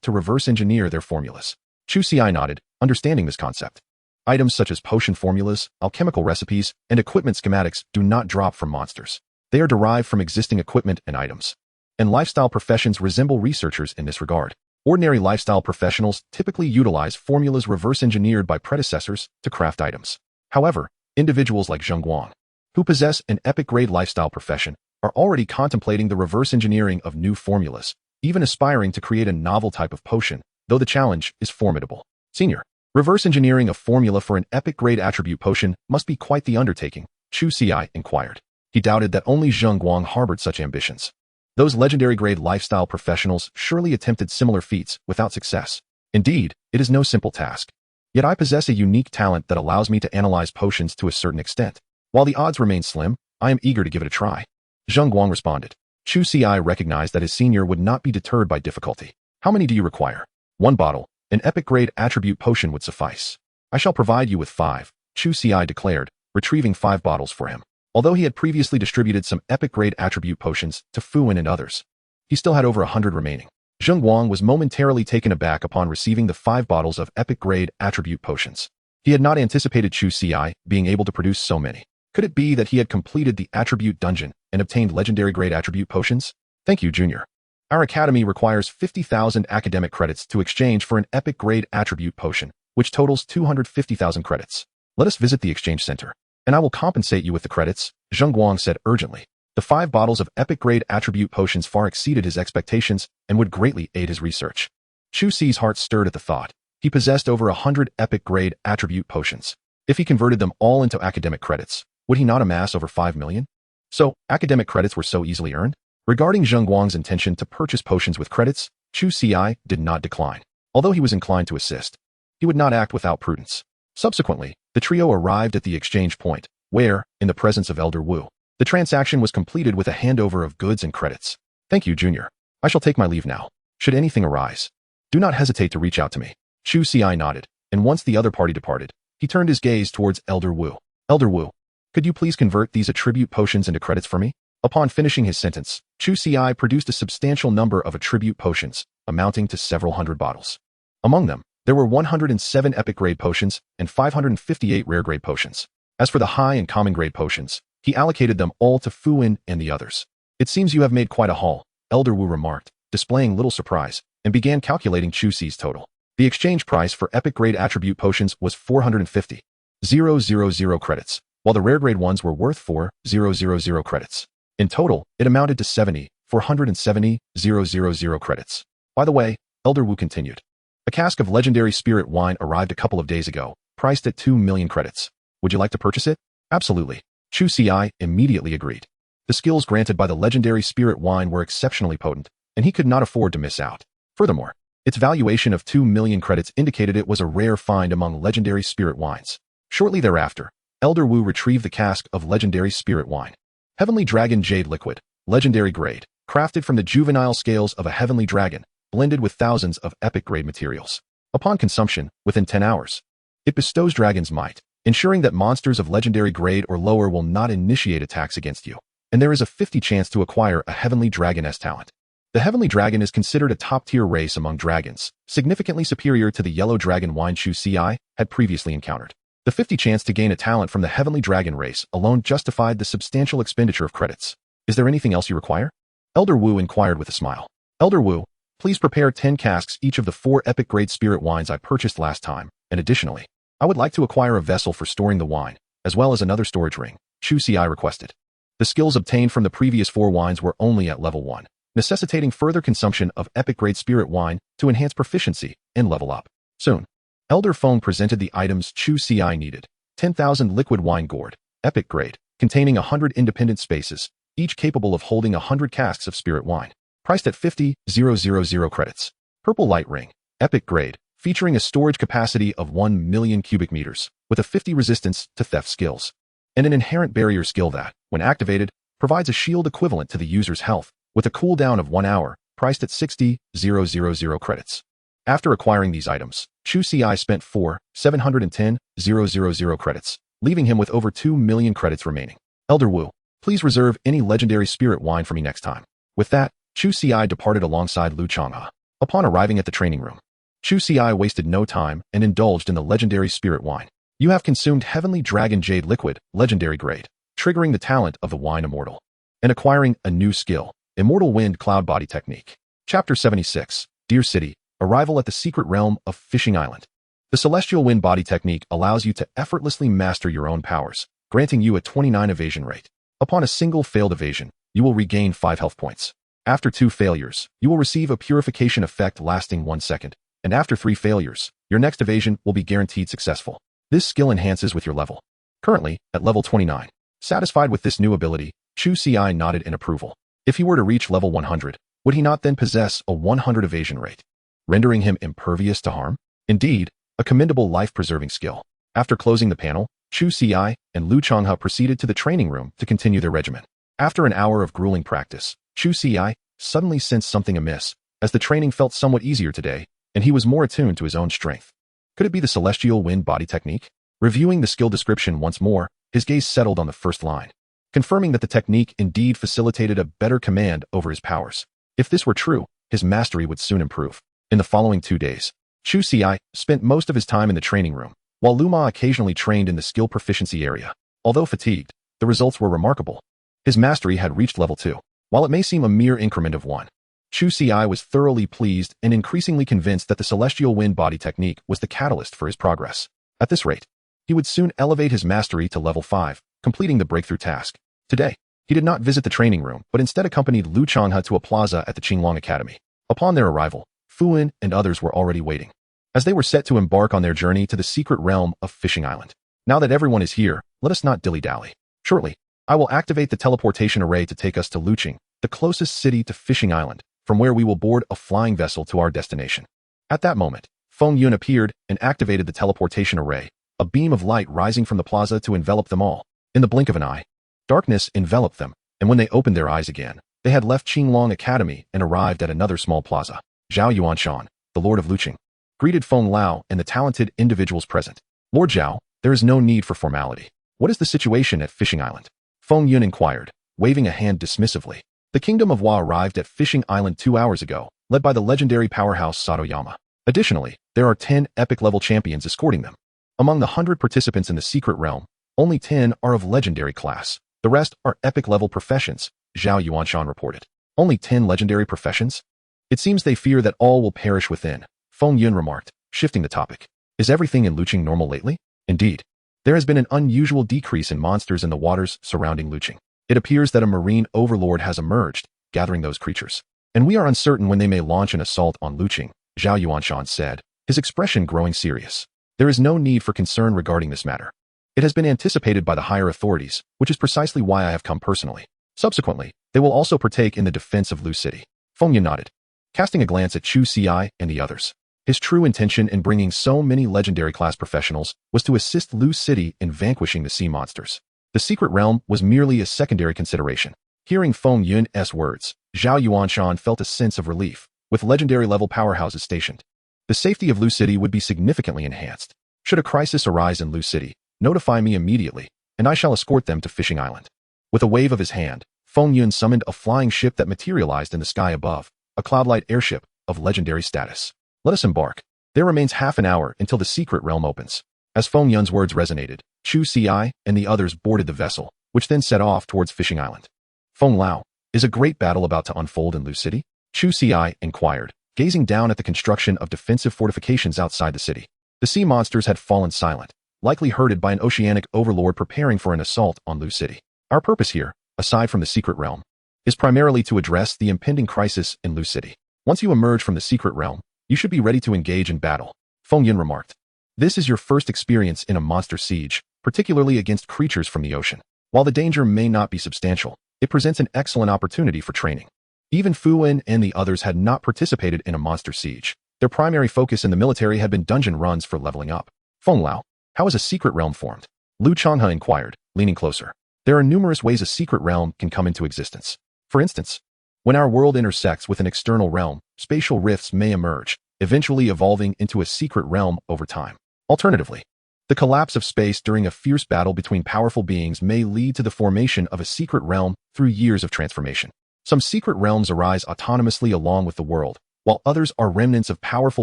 [SPEAKER 1] to reverse engineer their formulas. Chu Ci nodded, understanding this concept. Items such as potion formulas, alchemical recipes, and equipment schematics do not drop from monsters. They are derived from existing equipment and items. And lifestyle professions resemble researchers in this regard. Ordinary lifestyle professionals typically utilize formulas reverse engineered by predecessors to craft items. However, individuals like Zheng Guang, who possess an epic grade lifestyle profession, are already contemplating the reverse engineering of new formulas, even aspiring to create a novel type of potion, though the challenge is formidable. Senior, reverse engineering a formula for an epic grade attribute potion must be quite the undertaking, Chu Ci inquired. He doubted that only Zheng Guang harbored such ambitions. Those legendary grade lifestyle professionals surely attempted similar feats without success. Indeed, it is no simple task. Yet I possess a unique talent that allows me to analyze potions to a certain extent. While the odds remain slim, I am eager to give it a try. Zheng Guang responded. Chu Ci recognized that his senior would not be deterred by difficulty. How many do you require? 1 bottle. An epic grade attribute potion would suffice. I shall provide you with 5, Chu Ci declared, retrieving 5 bottles for him. Although he had previously distributed some epic grade attribute potions to Fu Wen and others, he still had over 100 remaining. Zheng Guang was momentarily taken aback upon receiving the 5 bottles of epic grade attribute potions. He had not anticipated Chu Ci being able to produce so many. Could it be that he had completed the attribute dungeon and obtained legendary grade attribute potions? Thank you, Junior. Our academy requires 50,000 academic credits to exchange for an epic grade attribute potion, which totals 250,000 credits. Let us visit the exchange center, and I will compensate you with the credits, Zheng Guang said urgently. The 5 bottles of epic grade attribute potions far exceeded his expectations and would greatly aid his research. Chu Ci's heart stirred at the thought. He possessed over 100 epic grade attribute potions. If he converted them all into academic credits, would he not amass over 5 million? So, academic credits were so easily earned? Regarding Zheng Guang's intention to purchase potions with credits, Chu Ci did not decline. Although he was inclined to assist, he would not act without prudence. Subsequently, the trio arrived at the exchange point, where, in the presence of Elder Wu, the transaction was completed with a handover of goods and credits. Thank you, Junior. I shall take my leave now. Should anything arise, do not hesitate to reach out to me. Chu Ci nodded, and once the other party departed, he turned his gaze towards Elder Wu. Elder Wu, could you please convert these attribute potions into credits for me? Upon finishing his sentence, Chu Ci produced a substantial number of attribute potions, amounting to several hundred bottles. Among them, there were 107 epic grade potions and 558 rare grade potions. As for the high and common grade potions, he allocated them all to Fu Wen and the others. It seems you have made quite a haul, Elder Wu remarked, displaying little surprise, and began calculating Chu Ci's total. The exchange price for epic grade attribute potions was 450,000 credits, while the rare grade ones were worth 4,000 credits. In total, it amounted to 70,470,000 credits. By the way, Elder Wu continued. A cask of legendary spirit wine arrived a couple of days ago, priced at 2 million credits. Would you like to purchase it? Absolutely. Chu Ci immediately agreed. The skills granted by the legendary spirit wine were exceptionally potent, and he could not afford to miss out. Furthermore, its valuation of 2 million credits indicated it was a rare find among legendary spirit wines. Shortly thereafter, Elder Wu retrieved the cask of legendary spirit wine. Heavenly Dragon Jade Liquid, legendary grade, crafted from the juvenile scales of a heavenly dragon, blended with thousands of epic grade materials. Upon consumption, within 10 hours, it bestows dragon's might, ensuring that monsters of legendary grade or lower will not initiate attacks against you, and there is a 50 chance to acquire a heavenly dragoness talent. The heavenly dragon is considered a top-tier race among dragons, significantly superior to the yellow dragon wine Chu Ci had previously encountered. The 50 chance to gain a talent from the heavenly dragon race alone justified the substantial expenditure of credits. Is there anything else you require? Elder Wu inquired with a smile. Elder Wu, please prepare 10 casks each of the 4 epic grade spirit wines I purchased last time, and additionally, I would like to acquire a vessel for storing the wine, as well as another storage ring, Chu Ci requested. The skills obtained from the previous 4 wines were only at level 1, necessitating further consumption of epic grade spirit wine to enhance proficiency and level up. Soon, Elder Feng presented the items Chu Ci needed. 10,000 liquid wine gourd, epic grade, containing 100 independent spaces, each capable of holding 100 casks of spirit wine, priced at 50,000 credits. Purple light ring, epic grade, featuring a storage capacity of 1 million cubic meters, with a 50 resistance to theft skills, and an inherent barrier skill that, when activated, provides a shield equivalent to the user's health, with a cooldown of 1 hour, priced at 60,000 credits. After acquiring these items, Chu Ci spent 4,710,000 credits, leaving him with over 2 million credits remaining. Elder Wu, please reserve any legendary spirit wine for me next time. With that, Chu Ci departed alongside Lu Changhe. Upon arriving at the training room, Chu Ci wasted no time and indulged in the legendary spirit wine. You have consumed Heavenly Dragon Jade Liquid, legendary grade, triggering the talent of the Wine Immortal, and acquiring a new skill, Immortal Wind Cloud Body Technique. Chapter 76, Dear City, Arrival at the Secret Realm of Fishing Island. The Celestial Wind Body Technique allows you to effortlessly master your own powers, granting you a 29 evasion rate. Upon a single failed evasion, you will regain 5 health points. After 2 failures, you will receive a purification effect lasting 1 second, and after 3 failures, your next evasion will be guaranteed successful. This skill enhances with your level. Currently, at level 29. Satisfied with this new ability, Chu Ci nodded in approval. If he were to reach level 100, would he not then possess a 100 evasion rate, rendering him impervious to harm? Indeed, a commendable life-preserving skill. After closing the panel, Chu Ci and Lu Changhe proceeded to the training room to continue their regimen. After an hour of grueling practice, Chu Ci suddenly sensed something amiss, as the training felt somewhat easier today, and he was more attuned to his own strength. Could it be the Celestial Wind Body Technique? Reviewing the skill description once more, his gaze settled on the first line, confirming that the technique indeed facilitated a better command over his powers. If this were true, his mastery would soon improve. In the following 2 days, Chu Ci spent most of his time in the training room, while Lu Ma occasionally trained in the skill proficiency area. Although fatigued, the results were remarkable. His mastery had reached level 2. While it may seem a mere increment of 1, Chu Ci was thoroughly pleased and increasingly convinced that the Celestial Wind Body Technique was the catalyst for his progress. At this rate, he would soon elevate his mastery to level 5, completing the breakthrough task. Today, he did not visit the training room, but instead accompanied Lu Changhe to a plaza at the Qinglong Academy. Upon their arrival, Fuin and others were already waiting, as they were set to embark on their journey to the secret realm of Fishing Island. Now that everyone is here, let us not dilly-dally. Shortly, I will activate the teleportation array to take us to Luqing, the closest city to Fishing Island, from where we will board a flying vessel to our destination. At that moment, Feng Yun appeared and activated the teleportation array, a beam of light rising from the plaza to envelop them all. In the blink of an eye, darkness enveloped them, and when they opened their eyes again, they had left Qinglong Academy and arrived at another small plaza. Zhao Yuanshan, the Lord of Luqing, greeted Feng Lao and the talented individuals present. Lord Zhao, there is no need for formality. What is the situation at Fishing Island? Feng Yun inquired, waving a hand dismissively. The Kingdom of Wa arrived at Fishing Island 2 hours ago, led by the legendary powerhouse Satoyama. Additionally, there are 10 epic-level champions escorting them. Among the 100 participants in the secret realm, only 10 are of legendary class. The rest are epic-level professions, Zhao Yuanshan reported. Only 10 legendary professions? It seems they fear that all will perish within, Feng Yun remarked, shifting the topic. Is everything in Luqing normal lately? Indeed. There has been an unusual decrease in monsters in the waters surrounding Luqing. It appears that a marine overlord has emerged, gathering those creatures. And we are uncertain when they may launch an assault on Luqing, Zhao Yuanshan said, his expression growing serious. There is no need for concern regarding this matter. It has been anticipated by the higher authorities, which is precisely why I have come personally. Subsequently, they will also partake in the defense of Lu City. Feng Yun nodded, casting a glance at Chu Ci and the others. His true intention in bringing so many legendary class professionals was to assist Lu City in vanquishing the sea monsters. The secret realm was merely a secondary consideration. Hearing Feng Yun's words, Zhao Yuanshan felt a sense of relief, with legendary-level powerhouses stationed. The safety of Lu City would be significantly enhanced. Should a crisis arise in Lu City, notify me immediately, and I shall escort them to Fishing Island. With a wave of his hand, Feng Yun summoned a flying ship that materialized in the sky above, a cloudlight airship of legendary status. Let us embark. There remains half an hour until the secret realm opens. As Feng Yun's words resonated, Chu Ci and the others boarded the vessel, which then set off towards Fishing Island. Feng Lao, is a great battle about to unfold in Lu City? Chu Ci inquired, gazing down at the construction of defensive fortifications outside the city. The sea monsters had fallen silent, likely herded by an oceanic overlord preparing for an assault on Lu City. Our purpose here, aside from the secret realm, is primarily to address the impending crisis in Lu City. Once you emerge from the secret realm, you should be ready to engage in battle, Feng Yun remarked. This is your first experience in a monster siege, particularly against creatures from the ocean. While the danger may not be substantial, it presents an excellent opportunity for training. Even Fu Wen and the others had not participated in a monster siege. Their primary focus in the military had been dungeon runs for leveling up. Feng Lao, how is a secret realm formed? Lu Changhe inquired, leaning closer. There are numerous ways a secret realm can come into existence. For instance, when our world intersects with an external realm, spatial rifts may emerge, eventually evolving into a secret realm over time. Alternatively, the collapse of space during a fierce battle between powerful beings may lead to the formation of a secret realm through years of transformation. Some secret realms arise autonomously along with the world, while others are remnants of powerful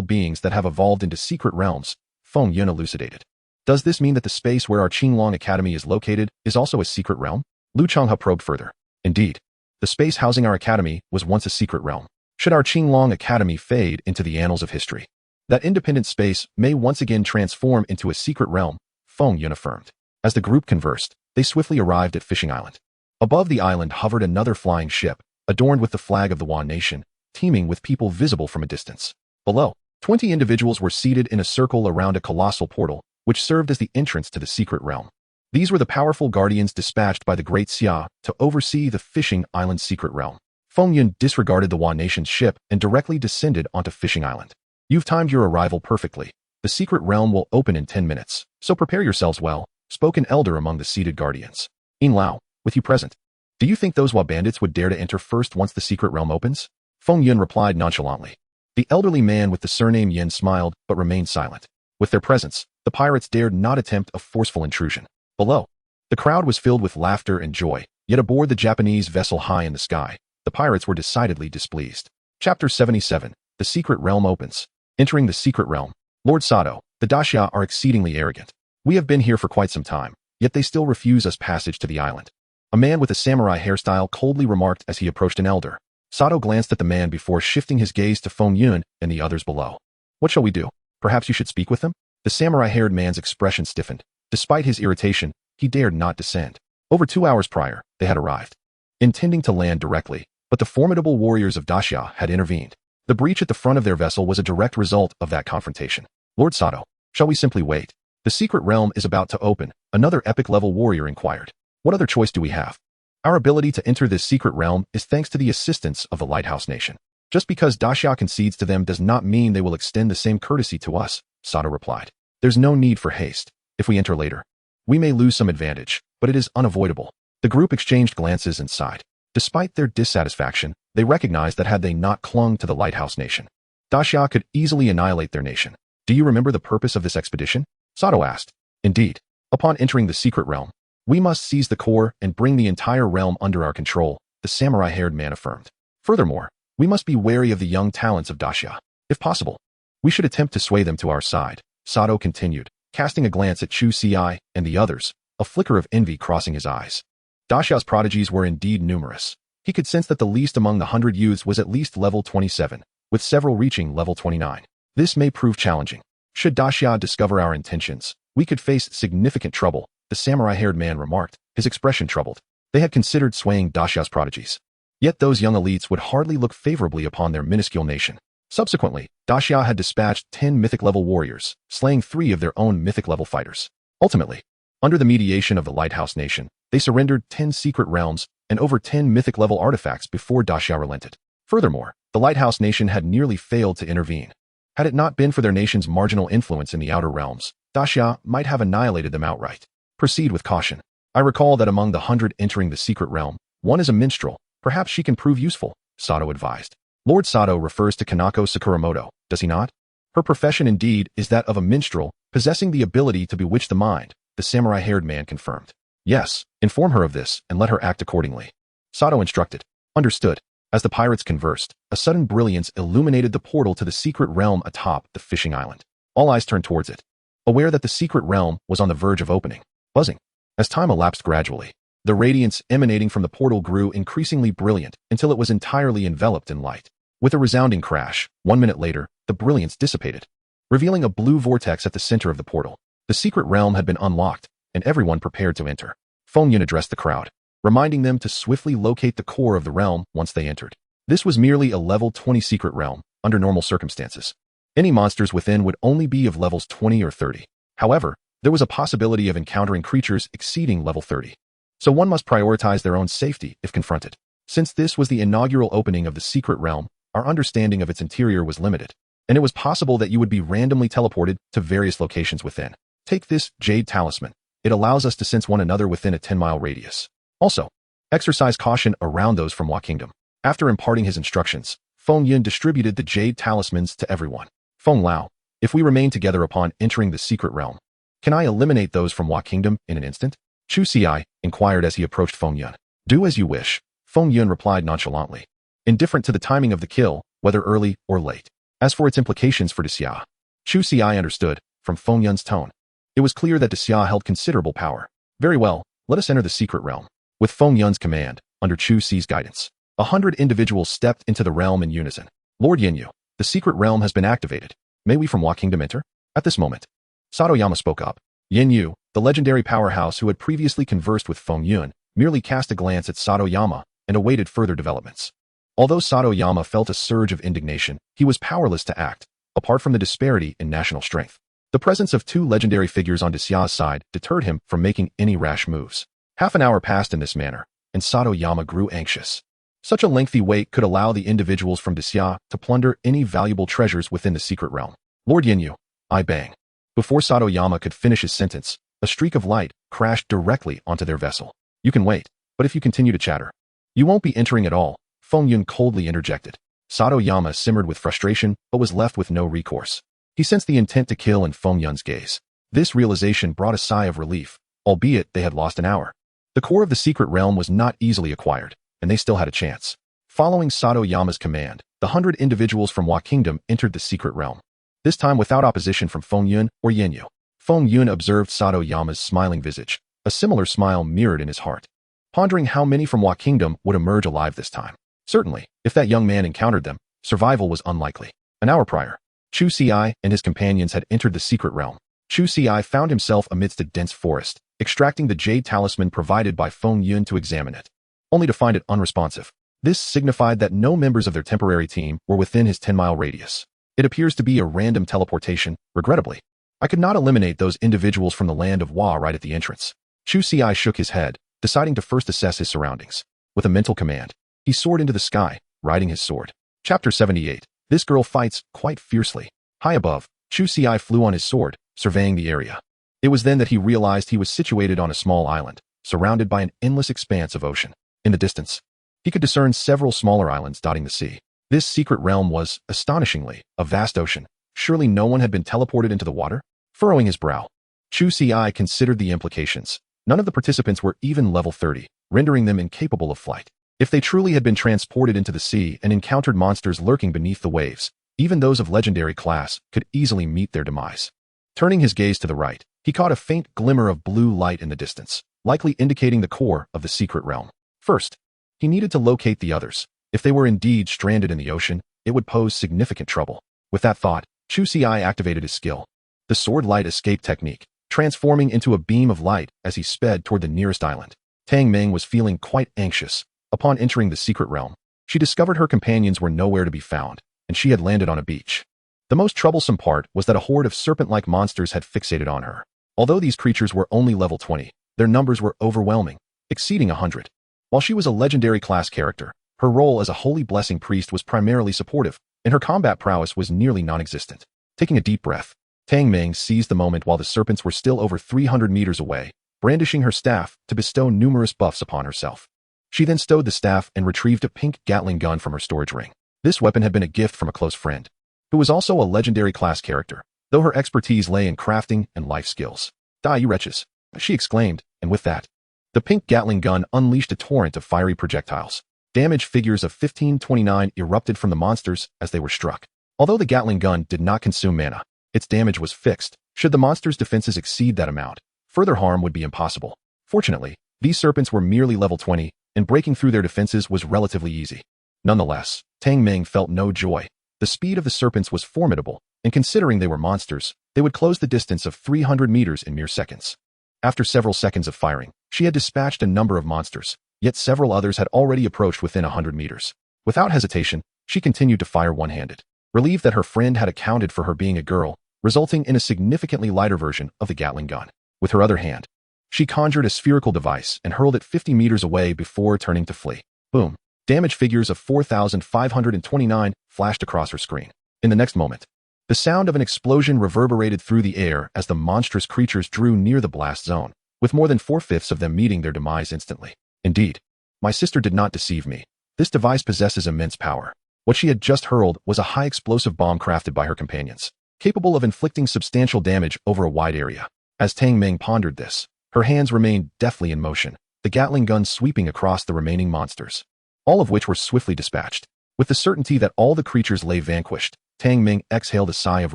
[SPEAKER 1] beings that have evolved into secret realms, Feng Yun elucidated. Does this mean that the space where our Qinglong Academy is located is also a secret realm? Lu Changhe probed further. Indeed, the space housing our academy was once a secret realm. Should our Qinglong Academy fade into the annals of history, that independent space may once again transform into a secret realm, Feng Yun affirmed. As the group conversed, they swiftly arrived at Fishing Island. Above the island hovered another flying ship, adorned with the flag of the Wan Nation, teeming with people visible from a distance. Below, 20 individuals were seated in a circle around a colossal portal, which served as the entrance to the secret realm. These were the powerful guardians dispatched by the Great Xia to oversee the Fishing Island secret realm. Feng Yun disregarded the Wan Nation's ship and directly descended onto Fishing Island. You've timed your arrival perfectly. The secret realm will open in 10 minutes, so prepare yourselves well, spoke an elder among the seated guardians. In Lao, with you present, do you think those Wa bandits would dare to enter first once the secret realm opens? Feng Yun replied nonchalantly. The elderly man with the surname Yin smiled but remained silent. With their presence, the pirates dared not attempt a forceful intrusion. Below, the crowd was filled with laughter and joy, yet aboard the Japanese vessel high in the sky, the pirates were decidedly displeased. Chapter 77, The Secret Realm Opens. Entering the secret realm, Lord Sato, the Daxia are exceedingly arrogant. We have been here for quite some time, yet they still refuse us passage to the island. A man with a samurai hairstyle coldly remarked as he approached an elder. Sato glanced at the man before shifting his gaze to Feng Yun and the others below. What shall we do? Perhaps you should speak with them? The samurai-haired man's expression stiffened. Despite his irritation, he dared not descend. Over 2 hours prior, they had arrived, intending to land directly, but the formidable warriors of Daxia had intervened. The breach at the front of their vessel was a direct result of that confrontation. Lord Sato, shall we simply wait? The secret realm is about to open, another epic-level warrior inquired. What other choice do we have? Our ability to enter this secret realm is thanks to the assistance of the Lighthouse Nation. Just because Daxia concedes to them does not mean they will extend the same courtesy to us, Sato replied. There's no need for haste. If we enter later, we may lose some advantage, but it is unavoidable. The group exchanged glances and sighed. Despite their dissatisfaction, they recognized that had they not clung to the Lighthouse Nation, Daxia could easily annihilate their nation. Do you remember the purpose of this expedition? Sato asked. Indeed. Upon entering the secret realm, we must seize the core and bring the entire realm under our control, the samurai-haired man affirmed. Furthermore, we must be wary of the young talents of Daxia. If possible, we should attempt to sway them to our side, Sato continued, casting a glance at Chu Ci and the others, a flicker of envy crossing his eyes. Daxia's prodigies were indeed numerous. He could sense that the least among the 100 youths was at least level 27, with several reaching level 29. This may prove challenging. Should Daxia discover our intentions, we could face significant trouble, the samurai-haired man remarked, his expression troubled. They had considered swaying Daxia's prodigies. Yet those young elites would hardly look favorably upon their minuscule nation. Subsequently, Daxia had dispatched 10 mythic-level warriors, slaying 3 of their own mythic-level fighters. Ultimately, under the mediation of the Lighthouse Nation, they surrendered 10 secret realms and over 10 mythic-level artifacts before Daxia relented. Furthermore, the Lighthouse Nation had nearly failed to intervene. Had it not been for their nation's marginal influence in the outer realms, Daxia might have annihilated them outright. Proceed with caution. I recall that among the 100 entering the secret realm, one is a minstrel. Perhaps she can prove useful, Sato advised. Lord Sato refers to Kanako Sakuramoto, does he not? Her profession indeed is that of a minstrel, possessing the ability to bewitch the mind, the samurai-haired man confirmed. Yes, inform her of this and let her act accordingly. Sato instructed. Understood. As the pirates conversed, a sudden brilliance illuminated the portal to the secret realm atop the fishing island. All eyes turned towards it, aware that the secret realm was on the verge of opening. Buzzing. As time elapsed gradually, the radiance emanating from the portal grew increasingly brilliant until it was entirely enveloped in light. With a resounding crash, 1 minute later, the brilliance dissipated, revealing a blue vortex at the center of the portal. The secret realm had been unlocked, and everyone prepared to enter. Feng Yun addressed the crowd, reminding them to swiftly locate the core of the realm once they entered. This was merely a level 20 secret realm, under normal circumstances. Any monsters within would only be of levels 20 or 30. However, there was a possibility of encountering creatures exceeding level 30. So one must prioritize their own safety if confronted. Since this was the inaugural opening of the secret realm, our understanding of its interior was limited, and it was possible that you would be randomly teleported to various locations within. Take this Jade Talisman. It allows us to sense one another within a 10-mile radius. Also, exercise caution around those from Manhwa Kingdom. After imparting his instructions, Feng Yun distributed the Jade Talismans to everyone. Feng Lao, if we remain together upon entering the secret realm, can I eliminate those from Manhwa Kingdom in an instant? Chu Ci inquired as he approached Feng Yun. Do as you wish, Feng Yun replied nonchalantly, indifferent to the timing of the kill, whether early or late. As for its implications for Daxia, Chu Ci understood, from Feng Yun's tone. It was clear that Daxia held considerable power. Very well, let us enter the secret realm. With Feng Yun's command, under Chu Ci's guidance, 100 individuals stepped into the realm in unison. Lord Yinyu, the secret realm has been activated. May we from Manhwa Kingdom enter? At this moment, Satoyama spoke up. Yinyu, the legendary powerhouse who had previously conversed with Feng Yun, merely cast a glance at Satoyama and awaited further developments. Although Satoyama felt a surge of indignation, he was powerless to act, apart from the disparity in national strength. The presence of 2 legendary figures on Daxia's side deterred him from making any rash moves. Half an hour passed in this manner, and Satoyama grew anxious. Such a lengthy wait could allow the individuals from Daxia to plunder any valuable treasures within the secret realm. Lord Yinyu, I bang. Before Satoyama could finish his sentence, a streak of light crashed directly onto their vessel. You can wait, but if you continue to chatter, you won't be entering at all, Feng Yun coldly interjected. Satoyama simmered with frustration, but was left with no recourse. He sensed the intent to kill in Feng Yun's gaze. This realization brought a sigh of relief, albeit they had lost an hour. The core of the secret realm was not easily acquired, and they still had a chance. Following Satoyama's command, the 100 individuals from Manhwa Kingdom entered the secret realm, this time without opposition from Feng Yun or Yinyu. Feng Yun observed Satoyama's smiling visage, a similar smile mirrored in his heart, pondering how many from Manhwa Kingdom would emerge alive this time. Certainly, if that young man encountered them, survival was unlikely. An hour prior, Chu Ci and his companions had entered the secret realm. Chu Ci found himself amidst a dense forest, extracting the jade talisman provided by Feng Yun to examine it, only to find it unresponsive. This signified that no members of their temporary team were within his 10-mile radius. It appears to be a random teleportation, regrettably. I could not eliminate those individuals from the land of Wa right at the entrance. Chu Ci shook his head, deciding to first assess his surroundings. With a mental command, he soared into the sky, riding his sword. Chapter 78. This girl fights quite fiercely. High above, Chu Ci flew on his sword, surveying the area. It was then that he realized he was situated on a small island, surrounded by an endless expanse of ocean. In the distance, he could discern several smaller islands dotting the sea. This secret realm was, astonishingly, a vast ocean. Surely no one had been teleported into the water? Furrowing his brow, Chu Ci considered the implications. None of the participants were even level 30, rendering them incapable of flight. If they truly had been transported into the sea and encountered monsters lurking beneath the waves, even those of legendary class could easily meet their demise. Turning his gaze to the right, he caught a faint glimmer of blue light in the distance, likely indicating the core of the secret realm. First, he needed to locate the others. If they were indeed stranded in the ocean, it would pose significant trouble. With that thought, Chu Ci activated his skill, the sword light escape technique, transforming into a beam of light as he sped toward the nearest island. Tang Ming was feeling quite anxious. Upon entering the secret realm, she discovered her companions were nowhere to be found, and she had landed on a beach. The most troublesome part was that a horde of serpent-like monsters had fixated on her. Although these creatures were only level 20, their numbers were overwhelming, exceeding 100. While she was a legendary class character, her role as a holy blessing priest was primarily supportive, and her combat prowess was nearly non-existent. Taking a deep breath, Tang Ming seized the moment while the serpents were still over 300 meters away, brandishing her staff to bestow numerous buffs upon herself. She then stowed the staff and retrieved a pink Gatling gun from her storage ring. This weapon had been a gift from a close friend, who was also a legendary class character, though her expertise lay in crafting and life skills. "Die, you wretches," she exclaimed, and with that, the pink Gatling gun unleashed a torrent of fiery projectiles. Damage figures of 1529 erupted from the monsters as they were struck. Although the Gatling gun did not consume mana, its damage was fixed. Should the monster's defenses exceed that amount, further harm would be impossible. Fortunately, these serpents were merely level 20, and breaking through their defenses was relatively easy. Nonetheless, Tang Ming felt no joy. The speed of the serpents was formidable, and considering they were monsters, they would close the distance of 300 meters in mere seconds. After several seconds of firing, she had dispatched a number of monsters, yet several others had already approached within 100 meters. Without hesitation, she continued to fire one-handed, relieved that her friend had accounted for her being a girl, resulting in a significantly lighter version of the Gatling gun. With her other hand, she conjured a spherical device and hurled it 50 meters away before turning to flee. Boom. Damage figures of 4,529 flashed across her screen. In the next moment, the sound of an explosion reverberated through the air as the monstrous creatures drew near the blast zone, with more than 4/5 of them meeting their demise instantly. Indeed, my sister did not deceive me. This device possesses immense power. What she had just hurled was a high explosive bomb crafted by her companions, capable of inflicting substantial damage over a wide area. As Tang Ming pondered this, her hands remained deftly in motion, the Gatling gun sweeping across the remaining monsters, all of which were swiftly dispatched. With the certainty that all the creatures lay vanquished, Tang Ming exhaled a sigh of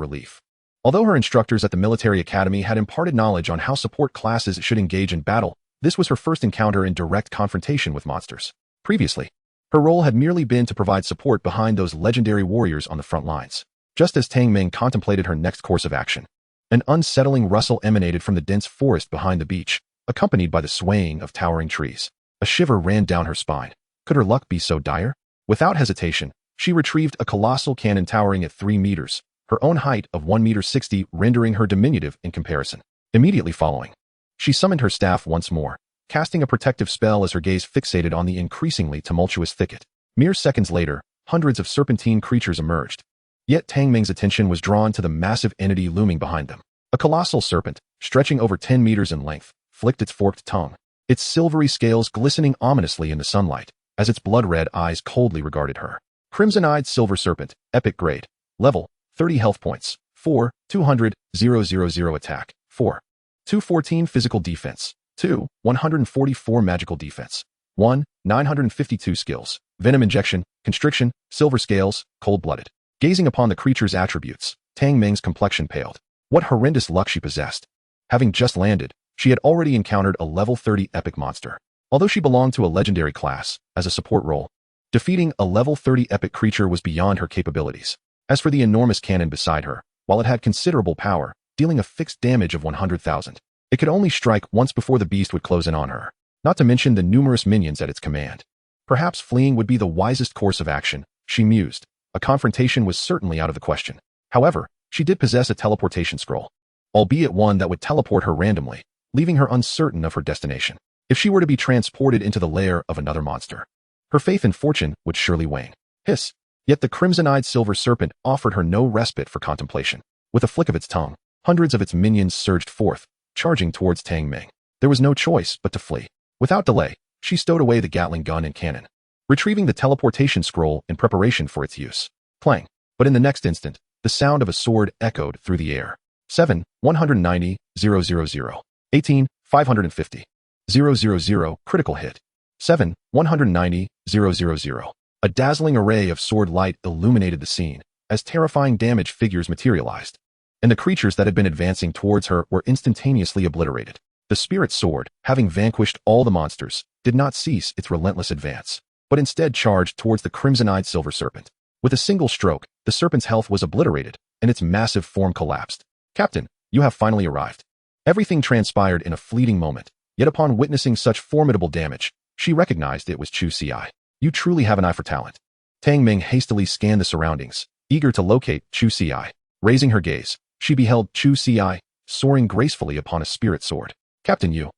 [SPEAKER 1] relief. Although her instructors at the military academy had imparted knowledge on how support classes should engage in battle, this was her first encounter in direct confrontation with monsters. Previously, her role had merely been to provide support behind those legendary warriors on the front lines. Just as Tang Ming contemplated her next course of action, an unsettling rustle emanated from the dense forest behind the beach, accompanied by the swaying of towering trees. A shiver ran down her spine. Could her luck be so dire? Without hesitation, she retrieved a colossal cannon towering at 3 meters, her own height of 1.60 meters, rendering her diminutive in comparison. Immediately following, she summoned her staff once more, casting a protective spell as her gaze fixated on the increasingly tumultuous thicket. Mere seconds later, hundreds of serpentine creatures emerged. Yet Tang Ming's attention was drawn to the massive entity looming behind them. A colossal serpent, stretching over 10 meters in length, flicked its forked tongue, its silvery scales glistening ominously in the sunlight, as its blood-red eyes coldly regarded her. Crimson-eyed silver serpent, epic grade, level, 30 health points, 4, 200, 000 attack, 4, 214 physical defense, 2, 144 magical defense, 1, 952 skills, venom injection, constriction, silver scales, cold-blooded. Gazing upon the creature's attributes, Tang Ming's complexion paled. What horrendous luck she possessed. Having just landed, she had already encountered a level 30 epic monster. Although she belonged to a legendary class, as a support role, defeating a level 30 epic creature was beyond her capabilities. As for the enormous cannon beside her, while it had considerable power, dealing a fixed damage of 100,000, it could only strike once before the beast would close in on her, not to mention the numerous minions at its command. Perhaps fleeing would be the wisest course of action, she mused. A confrontation was certainly out of the question. However, she did possess a teleportation scroll, albeit one that would teleport her randomly, leaving her uncertain of her destination. If she were to be transported into the lair of another monster, her faith in fortune would surely wane. Hiss! Yet the crimson-eyed silver serpent offered her no respite for contemplation. With a flick of its tongue, hundreds of its minions surged forth, charging towards Tang Ming. There was no choice but to flee. Without delay, she stowed away the Gatling gun and cannon, retrieving the teleportation scroll in preparation for its use. Clang! But in the next instant, the sound of a sword echoed through the air. 7, 190, 000. 18, 550. 000, critical hit. 7, 190, 000. A dazzling array of sword light illuminated the scene, as terrifying damage figures materialized, and the creatures that had been advancing towards her were instantaneously obliterated. The spirit sword, having vanquished all the monsters, did not cease its relentless advance, but instead charged towards the crimson-eyed silver serpent. With a single stroke, the serpent's health was obliterated, and its massive form collapsed. Captain, you have finally arrived. Everything transpired in a fleeting moment, yet upon witnessing such formidable damage, she recognized it was Chu Ci. You truly have an eye for talent. Tang Ming hastily scanned the surroundings, eager to locate Chu Ci. Raising her gaze, she beheld Chu Ci soaring gracefully upon a spirit sword. Captain, you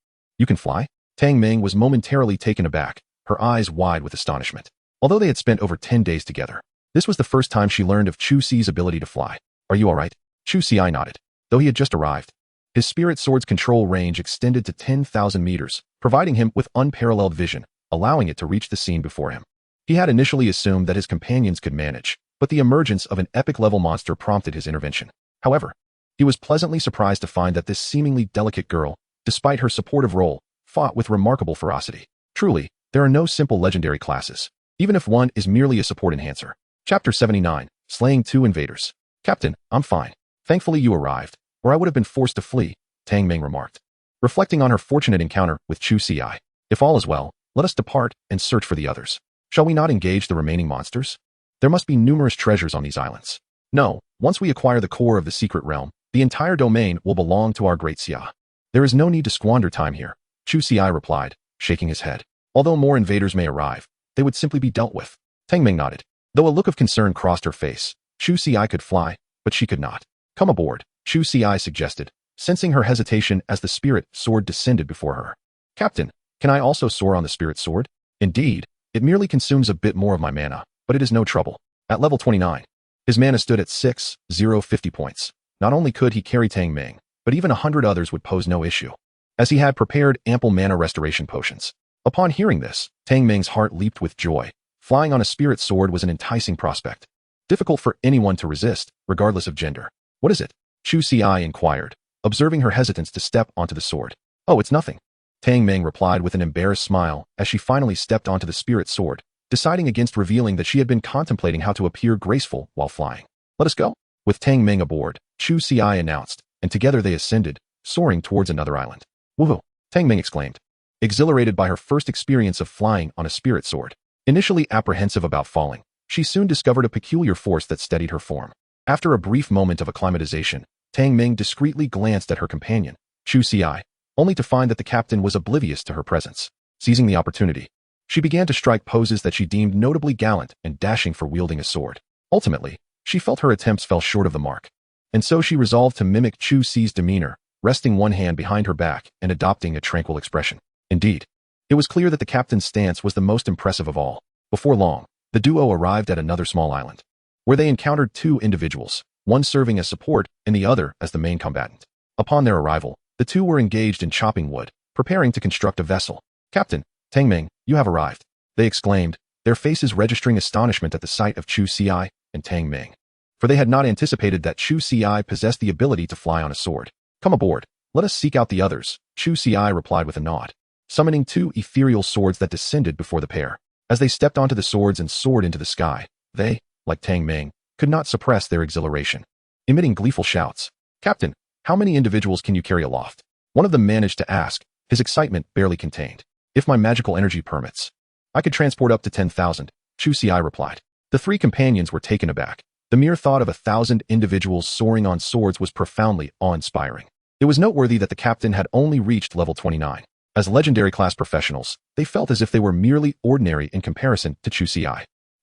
[SPEAKER 1] can fly? Tang Ming was momentarily taken aback, her eyes wide with astonishment. Although they had spent over 10 days together, this was the first time she learned of Chu Ci's ability to fly. Are you all right? Chu Ci nodded. Though he had just arrived, his spirit sword's control range extended to 10,000 meters, providing him with unparalleled vision, allowing it to reach the scene before him. He had initially assumed that his companions could manage, but the emergence of an epic-level monster prompted his intervention. However, he was pleasantly surprised to find that this seemingly delicate girl, despite her supportive role, fought with remarkable ferocity. Truly, there are no simple legendary classes, even if one is merely a support enhancer. Chapter 79, Slaying 2 Invaders. Captain, I'm fine. Thankfully you arrived, or I would have been forced to flee, Tang Ming remarked. Reflecting on her fortunate encounter with Chu Ci, if all is well, let us depart and search for the others. Shall we not engage the remaining monsters? There must be numerous treasures on these islands. No, once we acquire the core of the secret realm, the entire domain will belong to our great Xia. There is no need to squander time here, Chu Ci replied, shaking his head. Although more invaders may arrive, they would simply be dealt with. Tang Ming nodded. Though a look of concern crossed her face, Chu Ci could fly, but she could not. Come aboard, Chu Ci suggested, sensing her hesitation as the spirit sword descended before her. Captain, can I also soar on the spirit sword? Indeed, it merely consumes a bit more of my mana, but it is no trouble. At level 29, his mana stood at 6,050 points. Not only could he carry Tang Ming, but even 100 others would pose no issue, as he had prepared ample mana restoration potions. Upon hearing this, Tang Ming's heart leaped with joy. Flying on a spirit sword was an enticing prospect, difficult for anyone to resist, regardless of gender. What is it? Chu Ci inquired, observing her hesitance to step onto the sword. Oh, it's nothing. Tang Ming replied with an embarrassed smile as she finally stepped onto the spirit sword, deciding against revealing that she had been contemplating how to appear graceful while flying. Let us go. With Tang Ming aboard, Chu Ci announced, and together they ascended, soaring towards another island. Woohoo! Tang Ming exclaimed, exhilarated by her first experience of flying on a spirit sword. Initially apprehensive about falling, she soon discovered a peculiar force that steadied her form. After a brief moment of acclimatization, Tang Ming discreetly glanced at her companion, Chu Ci, only to find that the captain was oblivious to her presence. Seizing the opportunity, she began to strike poses that she deemed notably gallant and dashing for wielding a sword. Ultimately, she felt her attempts fell short of the mark, and so she resolved to mimic Chu Ci's demeanor, resting one hand behind her back and adopting a tranquil expression. Indeed, it was clear that the captain's stance was the most impressive of all. Before long, the duo arrived at another small island, where they encountered 2 individuals, one serving as support and the other as the main combatant. Upon their arrival, the 2 were engaged in chopping wood, preparing to construct a vessel. Captain, Tang Ming, you have arrived, they exclaimed, their faces registering astonishment at the sight of Chu Ci and Tang Ming, for they had not anticipated that Chu Ci possessed the ability to fly on a sword. Come aboard, let us seek out the others, Chu Ci replied with a nod, summoning 2 ethereal swords that descended before the pair. As they stepped onto the swords and soared into the sky, they, like Tang Ming, could not suppress their exhilaration, emitting gleeful shouts. Captain, how many individuals can you carry aloft? One of them managed to ask, his excitement barely contained. If my magical energy permits, I could transport up to 10,000, Chu Ci replied. The 3 companions were taken aback. The mere thought of 1,000 individuals soaring on swords was profoundly awe-inspiring. It was noteworthy that the captain had only reached level 29. As legendary class professionals, they felt as if they were merely ordinary in comparison to Chu Ci,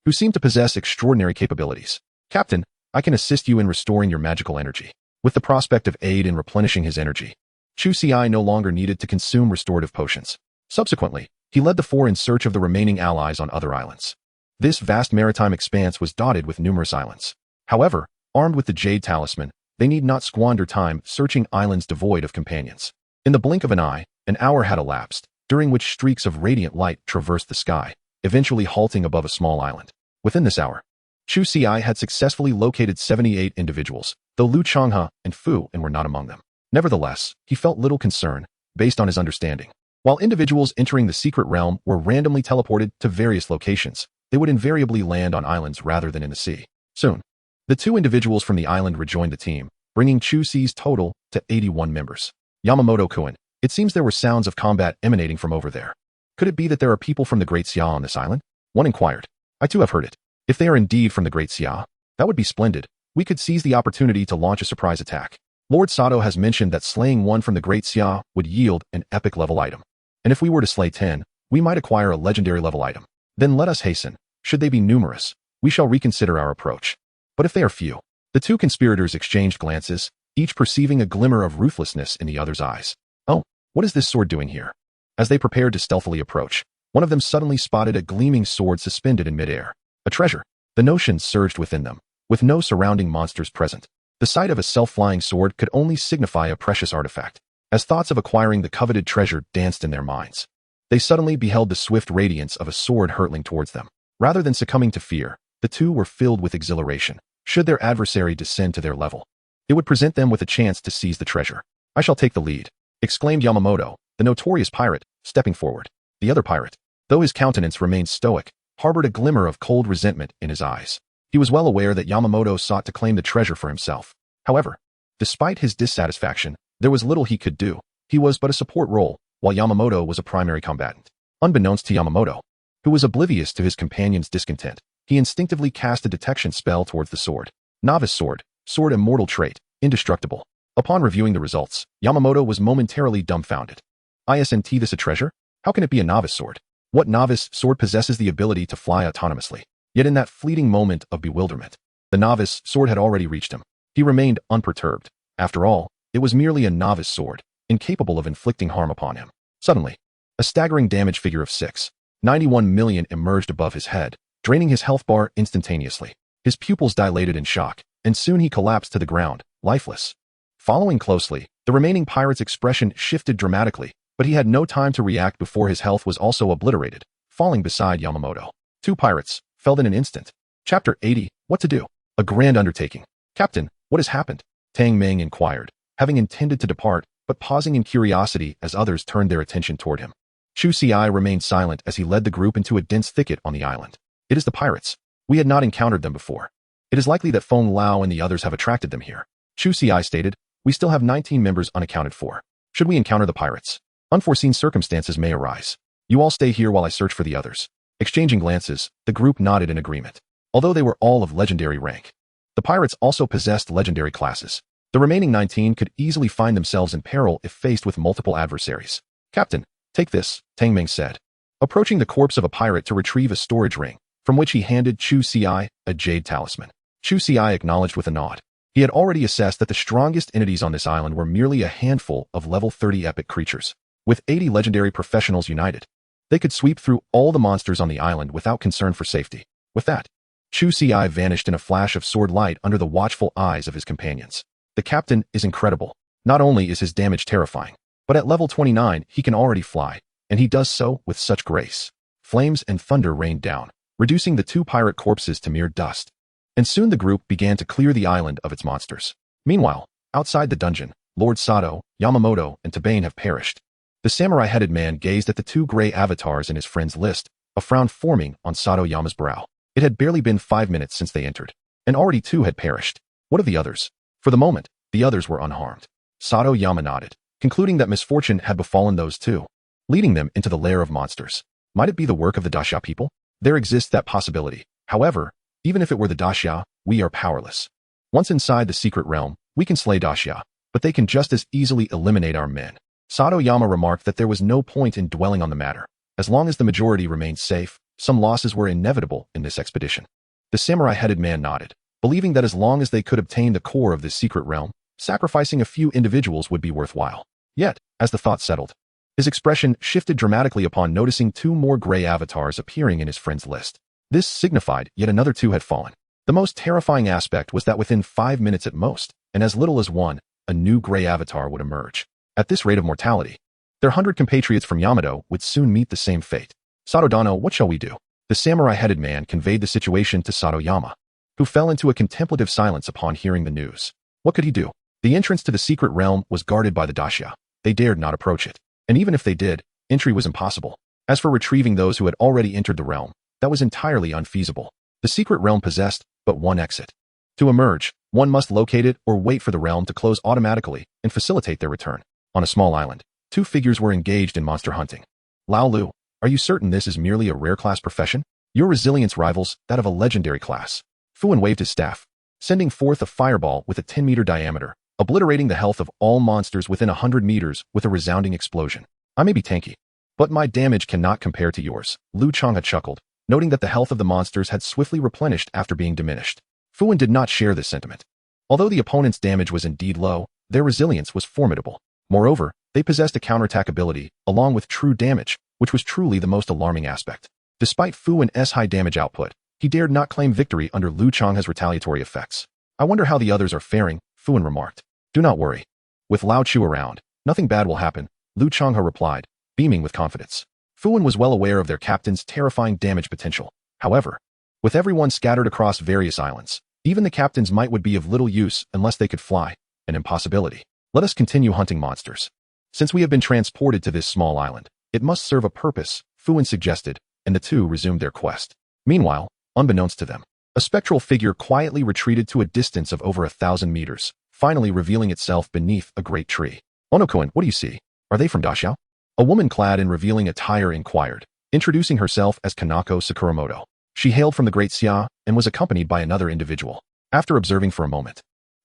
[SPEAKER 1] who seemed to possess extraordinary capabilities. Captain, I can assist you in restoring your magical energy. With the prospect of aid in replenishing his energy, Chu Ci no longer needed to consume restorative potions. Subsequently, he led the 4 in search of the remaining allies on other islands. This vast maritime expanse was dotted with numerous islands. However, armed with the Jade Talisman, they need not squander time searching islands devoid of companions. In the blink of an eye, an hour had elapsed, during which streaks of radiant light traversed the sky, eventually halting above a small island. Within this hour, Chu Ci had successfully located 78 individuals, though Lu Changhe and Fu and were not among them. Nevertheless, he felt little concern, based on his understanding. While individuals entering the secret realm were randomly teleported to various locations, they would invariably land on islands rather than in the sea. Soon, the 2 individuals from the island rejoined the team, bringing Chu Ci's total to 81 members. Yamamoto-kun, it seems there were sounds of combat emanating from over there. Could it be that there are people from the Great Xia on this island? One inquired. I too have heard it. If they are indeed from the Great Xia, that would be splendid. We could seize the opportunity to launch a surprise attack. Lord Sato has mentioned that slaying one from the Great Xia would yield an epic level item. And if we were to slay 10, we might acquire a legendary level item. Then let us hasten. Should they be numerous, we shall reconsider our approach. But if they are few, the two conspirators exchanged glances, each perceiving a glimmer of ruthlessness in the other's eyes. Oh, what is this sword doing here? As they prepared to stealthily approach, one of them suddenly spotted a gleaming sword suspended in midair. A treasure. The notion surged within them. With no surrounding monsters present, the sight of a self-flying sword could only signify a precious artifact. As thoughts of acquiring the coveted treasure danced in their minds, they suddenly beheld the swift radiance of a sword hurtling towards them. Rather than succumbing to fear, the two were filled with exhilaration. Should their adversary descend to their level, it would present them with a chance to seize the treasure. I shall take the lead, exclaimed Yamamoto, the notorious pirate, stepping forward. The other pirate, though his countenance remained stoic, harbored a glimmer of cold resentment in his eyes. He was well aware that Yamamoto sought to claim the treasure for himself. However, despite his dissatisfaction, there was little he could do. He was but a support role, while Yamamoto was a primary combatant. Unbeknownst to Yamamoto, who was oblivious to his companion's discontent, he instinctively cast a detection spell towards the sword. Novice sword, sword immortal trait, indestructible. Upon reviewing the results, Yamamoto was momentarily dumbfounded. Isn't this a treasure? How can it be a novice sword? What novice sword possesses the ability to fly autonomously? Yet in that fleeting moment of bewilderment, the novice sword had already reached him. He remained unperturbed. After all, it was merely a novice sword, incapable of inflicting harm upon him. Suddenly, a staggering damage figure of 691 million emerged above his head, draining his health bar instantaneously. His pupils dilated in shock, and soon he collapsed to the ground, lifeless. Following closely, the remaining pirate's expression shifted dramatically, but he had no time to react before his health was also obliterated, falling beside Yamamoto. Two pirates fell in an instant. Chapter 80, What to Do? A grand undertaking. Captain, what has happened? Tang Meng inquired, having intended to depart, but pausing in curiosity as others turned their attention toward him. Chu Ci remained silent as he led the group into a dense thicket on the island. It is the pirates. We had not encountered them before. It is likely that Feng Lao and the others have attracted them here. Chu Ci stated, we still have 19 members unaccounted for. Should we encounter the pirates, unforeseen circumstances may arise. You all stay here while I search for the others. Exchanging glances, the group nodded in agreement. Although they were all of legendary rank, the pirates also possessed legendary classes. The remaining 19 could easily find themselves in peril if faced with multiple adversaries. Captain, take this, Tang Meng said, approaching the corpse of a pirate to retrieve a storage ring, from which he handed Chu Ci a jade talisman. Chu Ci acknowledged with a nod. He had already assessed that the strongest entities on this island were merely a handful of level 30 epic creatures. With 80 legendary professionals united, they could sweep through all the monsters on the island without concern for safety. With that, Chu Ci vanished in a flash of sword light under the watchful eyes of his companions. The captain is incredible. Not only is his damage terrifying, but at level 29 he can already fly, and he does so with such grace. Flames and thunder rained down, reducing the two pirate corpses to mere dust. And soon the group began to clear the island of its monsters. Meanwhile, outside the dungeon, Lord Sato, Yamamoto, and Tabane have perished. The samurai-headed man gazed at the two gray avatars in his friend's list, a frown forming on Sato Yama's brow. It had barely been 5 minutes since they entered, and already 2 had perished. What of the others? For the moment, the others were unharmed. Sato Yama nodded, concluding that misfortune had befallen those two, leading them into the lair of monsters. Might it be the work of the Daxia people? There exists that possibility. However, even if it were the Daxia, we are powerless. Once inside the secret realm, we can slay Daxia, but they can just as easily eliminate our men. Sato Yama remarked that there was no point in dwelling on the matter. As long as the majority remained safe, some losses were inevitable in this expedition. The samurai-headed man nodded, believing that as long as they could obtain the core of this secret realm, sacrificing a few individuals would be worthwhile. Yet, as the thought settled, his expression shifted dramatically upon noticing 2 more gray avatars appearing in his friend's list. This signified yet another 2 had fallen. The most terrifying aspect was that within 5 minutes at most, and as little as 1, a new gray avatar would emerge. At this rate of mortality, their 100 compatriots from Yamato would soon meet the same fate. Sato Dano, what shall we do? The samurai-headed man conveyed the situation to Sato Yama, who fell into a contemplative silence upon hearing the news. What could he do? The entrance to the secret realm was guarded by the Daxia. They dared not approach it, and even if they did, entry was impossible. As for retrieving those who had already entered the realm, that was entirely unfeasible. The secret realm possessed but 1 exit. To emerge, one must locate it or wait for the realm to close automatically and facilitate their return. On a small island, 2 figures were engaged in monster hunting. Lao Lu, are you certain this is merely a rare class profession? Your resilience rivals that of a legendary class. Fu Wen waved his staff, sending forth a fireball with a 10-meter diameter, obliterating the health of all monsters within 100 meters with a resounding explosion. I may be tanky, but my damage cannot compare to yours. Lu Changhe chuckled, noting that the health of the monsters had swiftly replenished after being diminished. Fu Wen did not share this sentiment. Although the opponent's damage was indeed low, their resilience was formidable. Moreover, they possessed a counterattack ability, along with true damage, which was truly the most alarming aspect. Despite Fu Wen's high damage output, he dared not claim victory under Lu Changhe's retaliatory effects. I wonder how the others are faring, Fu Wen remarked. Do not worry. With Lao Chu around, nothing bad will happen, Lu Changhe replied, beaming with confidence. Fu Wen was well aware of their captain's terrifying damage potential. However, with everyone scattered across various islands, even the captain's might would be of little use unless they could fly, an impossibility. Let us continue hunting monsters. Since we have been transported to this small island, it must serve a purpose, Fu Wen suggested, and the two resumed their quest. Meanwhile, unbeknownst to them, a spectral figure quietly retreated to a distance of over 1,000 meters, finally revealing itself beneath a great tree. Ono-kun, what do you see? Are they from Daxiao? A woman clad in revealing attire inquired, introducing herself as Kanako Sakuramoto. She hailed from the Great Xia and was accompanied by another individual. After observing for a moment,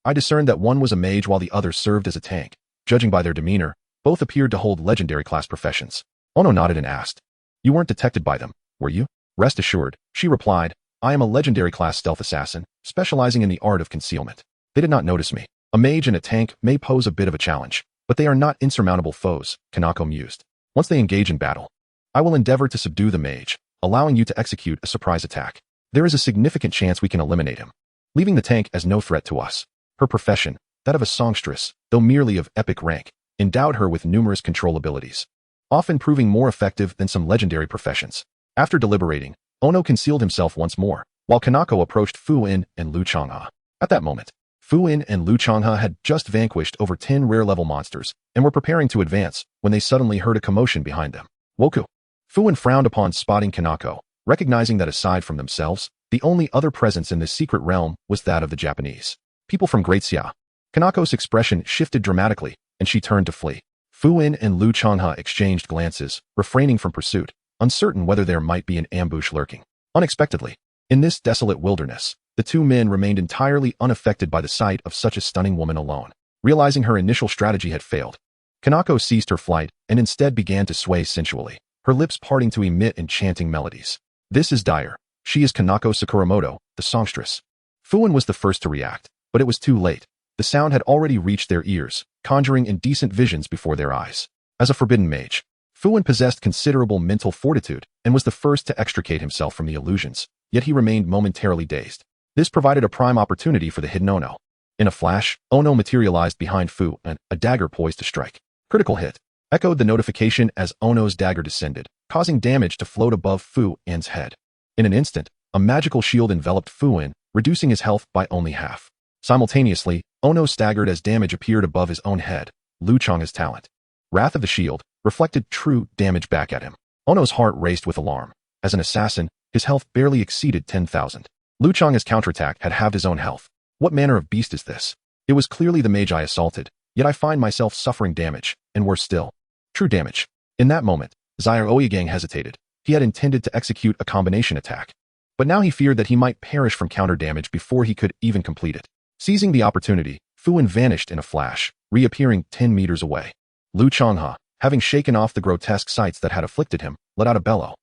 [SPEAKER 1] I discerned that one was a mage while the other served as a tank. Judging by their demeanor, both appeared to hold legendary class professions. Ono nodded and asked, You weren't detected by them, were you? Rest assured, she replied, I am a legendary class stealth assassin, specializing in the art of concealment. They did not notice me. A mage and a tank may pose a bit of a challenge, but they are not insurmountable foes, Kanako mused. Once they engage in battle, I will endeavor to subdue the mage, allowing you to execute a surprise attack. There is a significant chance we can eliminate him, leaving the tank as no threat to us. Her profession, that of a songstress, though merely of epic rank, endowed her with numerous control abilities, often proving more effective than some legendary professions. After deliberating, Ono concealed himself once more, while Kanako approached Fu Wen and Lu Changhe. At that moment, Fu Wen and Lu Changhe had just vanquished over 10 rare-level monsters and were preparing to advance when they suddenly heard a commotion behind them. Woku. Fu Wen frowned upon spotting Kanako, recognizing that aside from themselves, the only other presence in this secret realm was that of the Japanese people from Great Xia. Kanako's expression shifted dramatically, and she turned to flee. Fu Wen and Lu Changhe exchanged glances, refraining from pursuit, uncertain whether there might be an ambush lurking. Unexpectedly, in this desolate wilderness, the two men remained entirely unaffected by the sight of such a stunning woman alone. Realizing her initial strategy had failed, Kanako ceased her flight and instead began to sway sensually, her lips parting to emit enchanting melodies. This is dire. She is Kanako Sakuramoto, the songstress. Fu Wen was the first to react, but it was too late. The sound had already reached their ears, conjuring indecent visions before their eyes. As a forbidden mage, Fu Wen possessed considerable mental fortitude and was the first to extricate himself from the illusions, yet he remained momentarily dazed. This provided a prime opportunity for the hidden Ono. In a flash, Ono materialized behind Fu Wen, a dagger poised to strike. Critical hit. Echoed the notification as Ono's dagger descended, causing damage to float above Fu Wen's head. In an instant, a magical shield enveloped Fu Wen, reducing his health by only half. Simultaneously, Ono staggered as damage appeared above his own head. Lu Changhe's talent, Wrath of the Shield, reflected true damage back at him. Ono's heart raced with alarm. As an assassin, his health barely exceeded 10,000. Lu Changhe's counterattack had halved his own health. What manner of beast is this? It was clearly the mage I assaulted, yet I find myself suffering damage, and worse still, true damage. In that moment, Zairoyagang hesitated. He had intended to execute a combination attack, but now he feared that he might perish from counter damage before he could even complete it. Seizing the opportunity, Fu Wen vanished in a flash, reappearing 10 meters away. Lu Changhe, having shaken off the grotesque sights that had afflicted him, let out a bellow.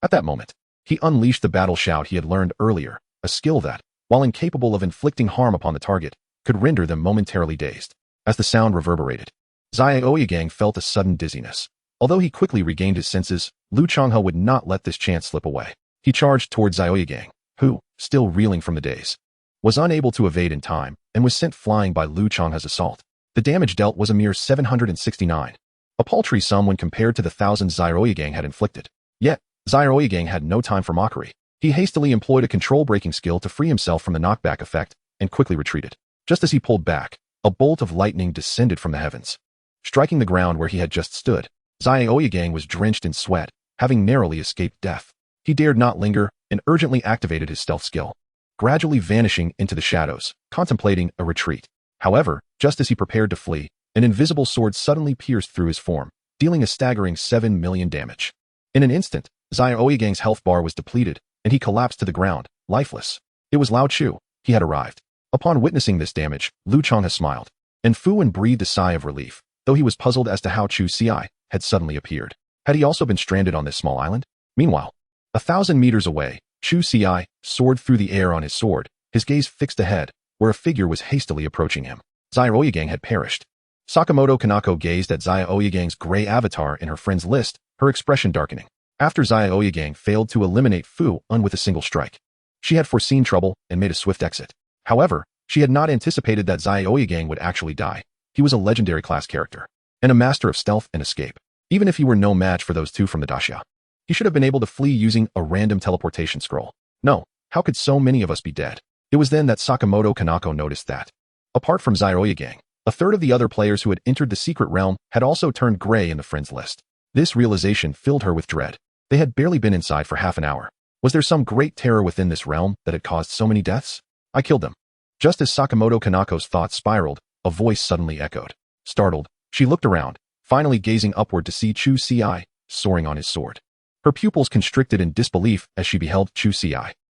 [SPEAKER 1] At that moment, he unleashed the battle shout he had learned earlier, a skill that, while incapable of inflicting harm upon the target, could render them momentarily dazed. As the sound reverberated, Zairoyagang felt a sudden dizziness. Although he quickly regained his senses, Lu Changhe would not let this chance slip away. He charged towards Zairoyagang, who, still reeling from the daze, was unable to evade in time and was sent flying by Lu Changhe's assault. The damage dealt was a mere 769, a paltry sum when compared to the thousands Zairoyagang had inflicted. Yet, Zairoyagang had no time for mockery. He hastily employed a control-breaking skill to free himself from the knockback effect and quickly retreated. Just as he pulled back, a bolt of lightning descended from the heavens, striking the ground where he had just stood. Zairoyagang was drenched in sweat, having narrowly escaped death. He dared not linger and urgently activated his stealth skill, gradually vanishing into the shadows, contemplating a retreat. However, just as he prepared to flee, an invisible sword suddenly pierced through his form, dealing a staggering 7 million damage. In an instant, Xiaoyigang's health bar was depleted, and he collapsed to the ground, lifeless. It was Lao Chu. He had arrived. Upon witnessing this damage, Lu Changhe smiled, and Fu Wen breathed a sigh of relief, though he was puzzled as to how Chu Ci had suddenly appeared. Had he also been stranded on this small island? Meanwhile, 1,000 meters away, Chu Ci soared through the air on his sword, his gaze fixed ahead, where a figure was hastily approaching him. Xiaoyigang had perished. Sakamoto Kanako gazed at Xiaoyigang's gray avatar in her friend's list, her expression darkening. After Xiaoyigang failed to eliminate Fu Wen with a single strike, she had foreseen trouble and made a swift exit. However, she had not anticipated that Xiaoyigang would actually die. He was a legendary class character, and a master of stealth and escape. Even if he were no match for those two from the Daxia, he should have been able to flee using a random teleportation scroll. No, how could so many of us be dead? It was then that Sakamoto Kanako noticed that, apart from Xiaoyigang, a third of the other players who had entered the secret realm had also turned gray in the friends list. This realization filled her with dread. They had barely been inside for half an hour. Was there some great terror within this realm that had caused so many deaths? I killed them. Just as Sakamoto Kanako's thoughts spiraled, a voice suddenly echoed. Startled, she looked around, finally gazing upward to see Chu Ci soaring on his sword. Her pupils constricted in disbelief as she beheld Chu Ci.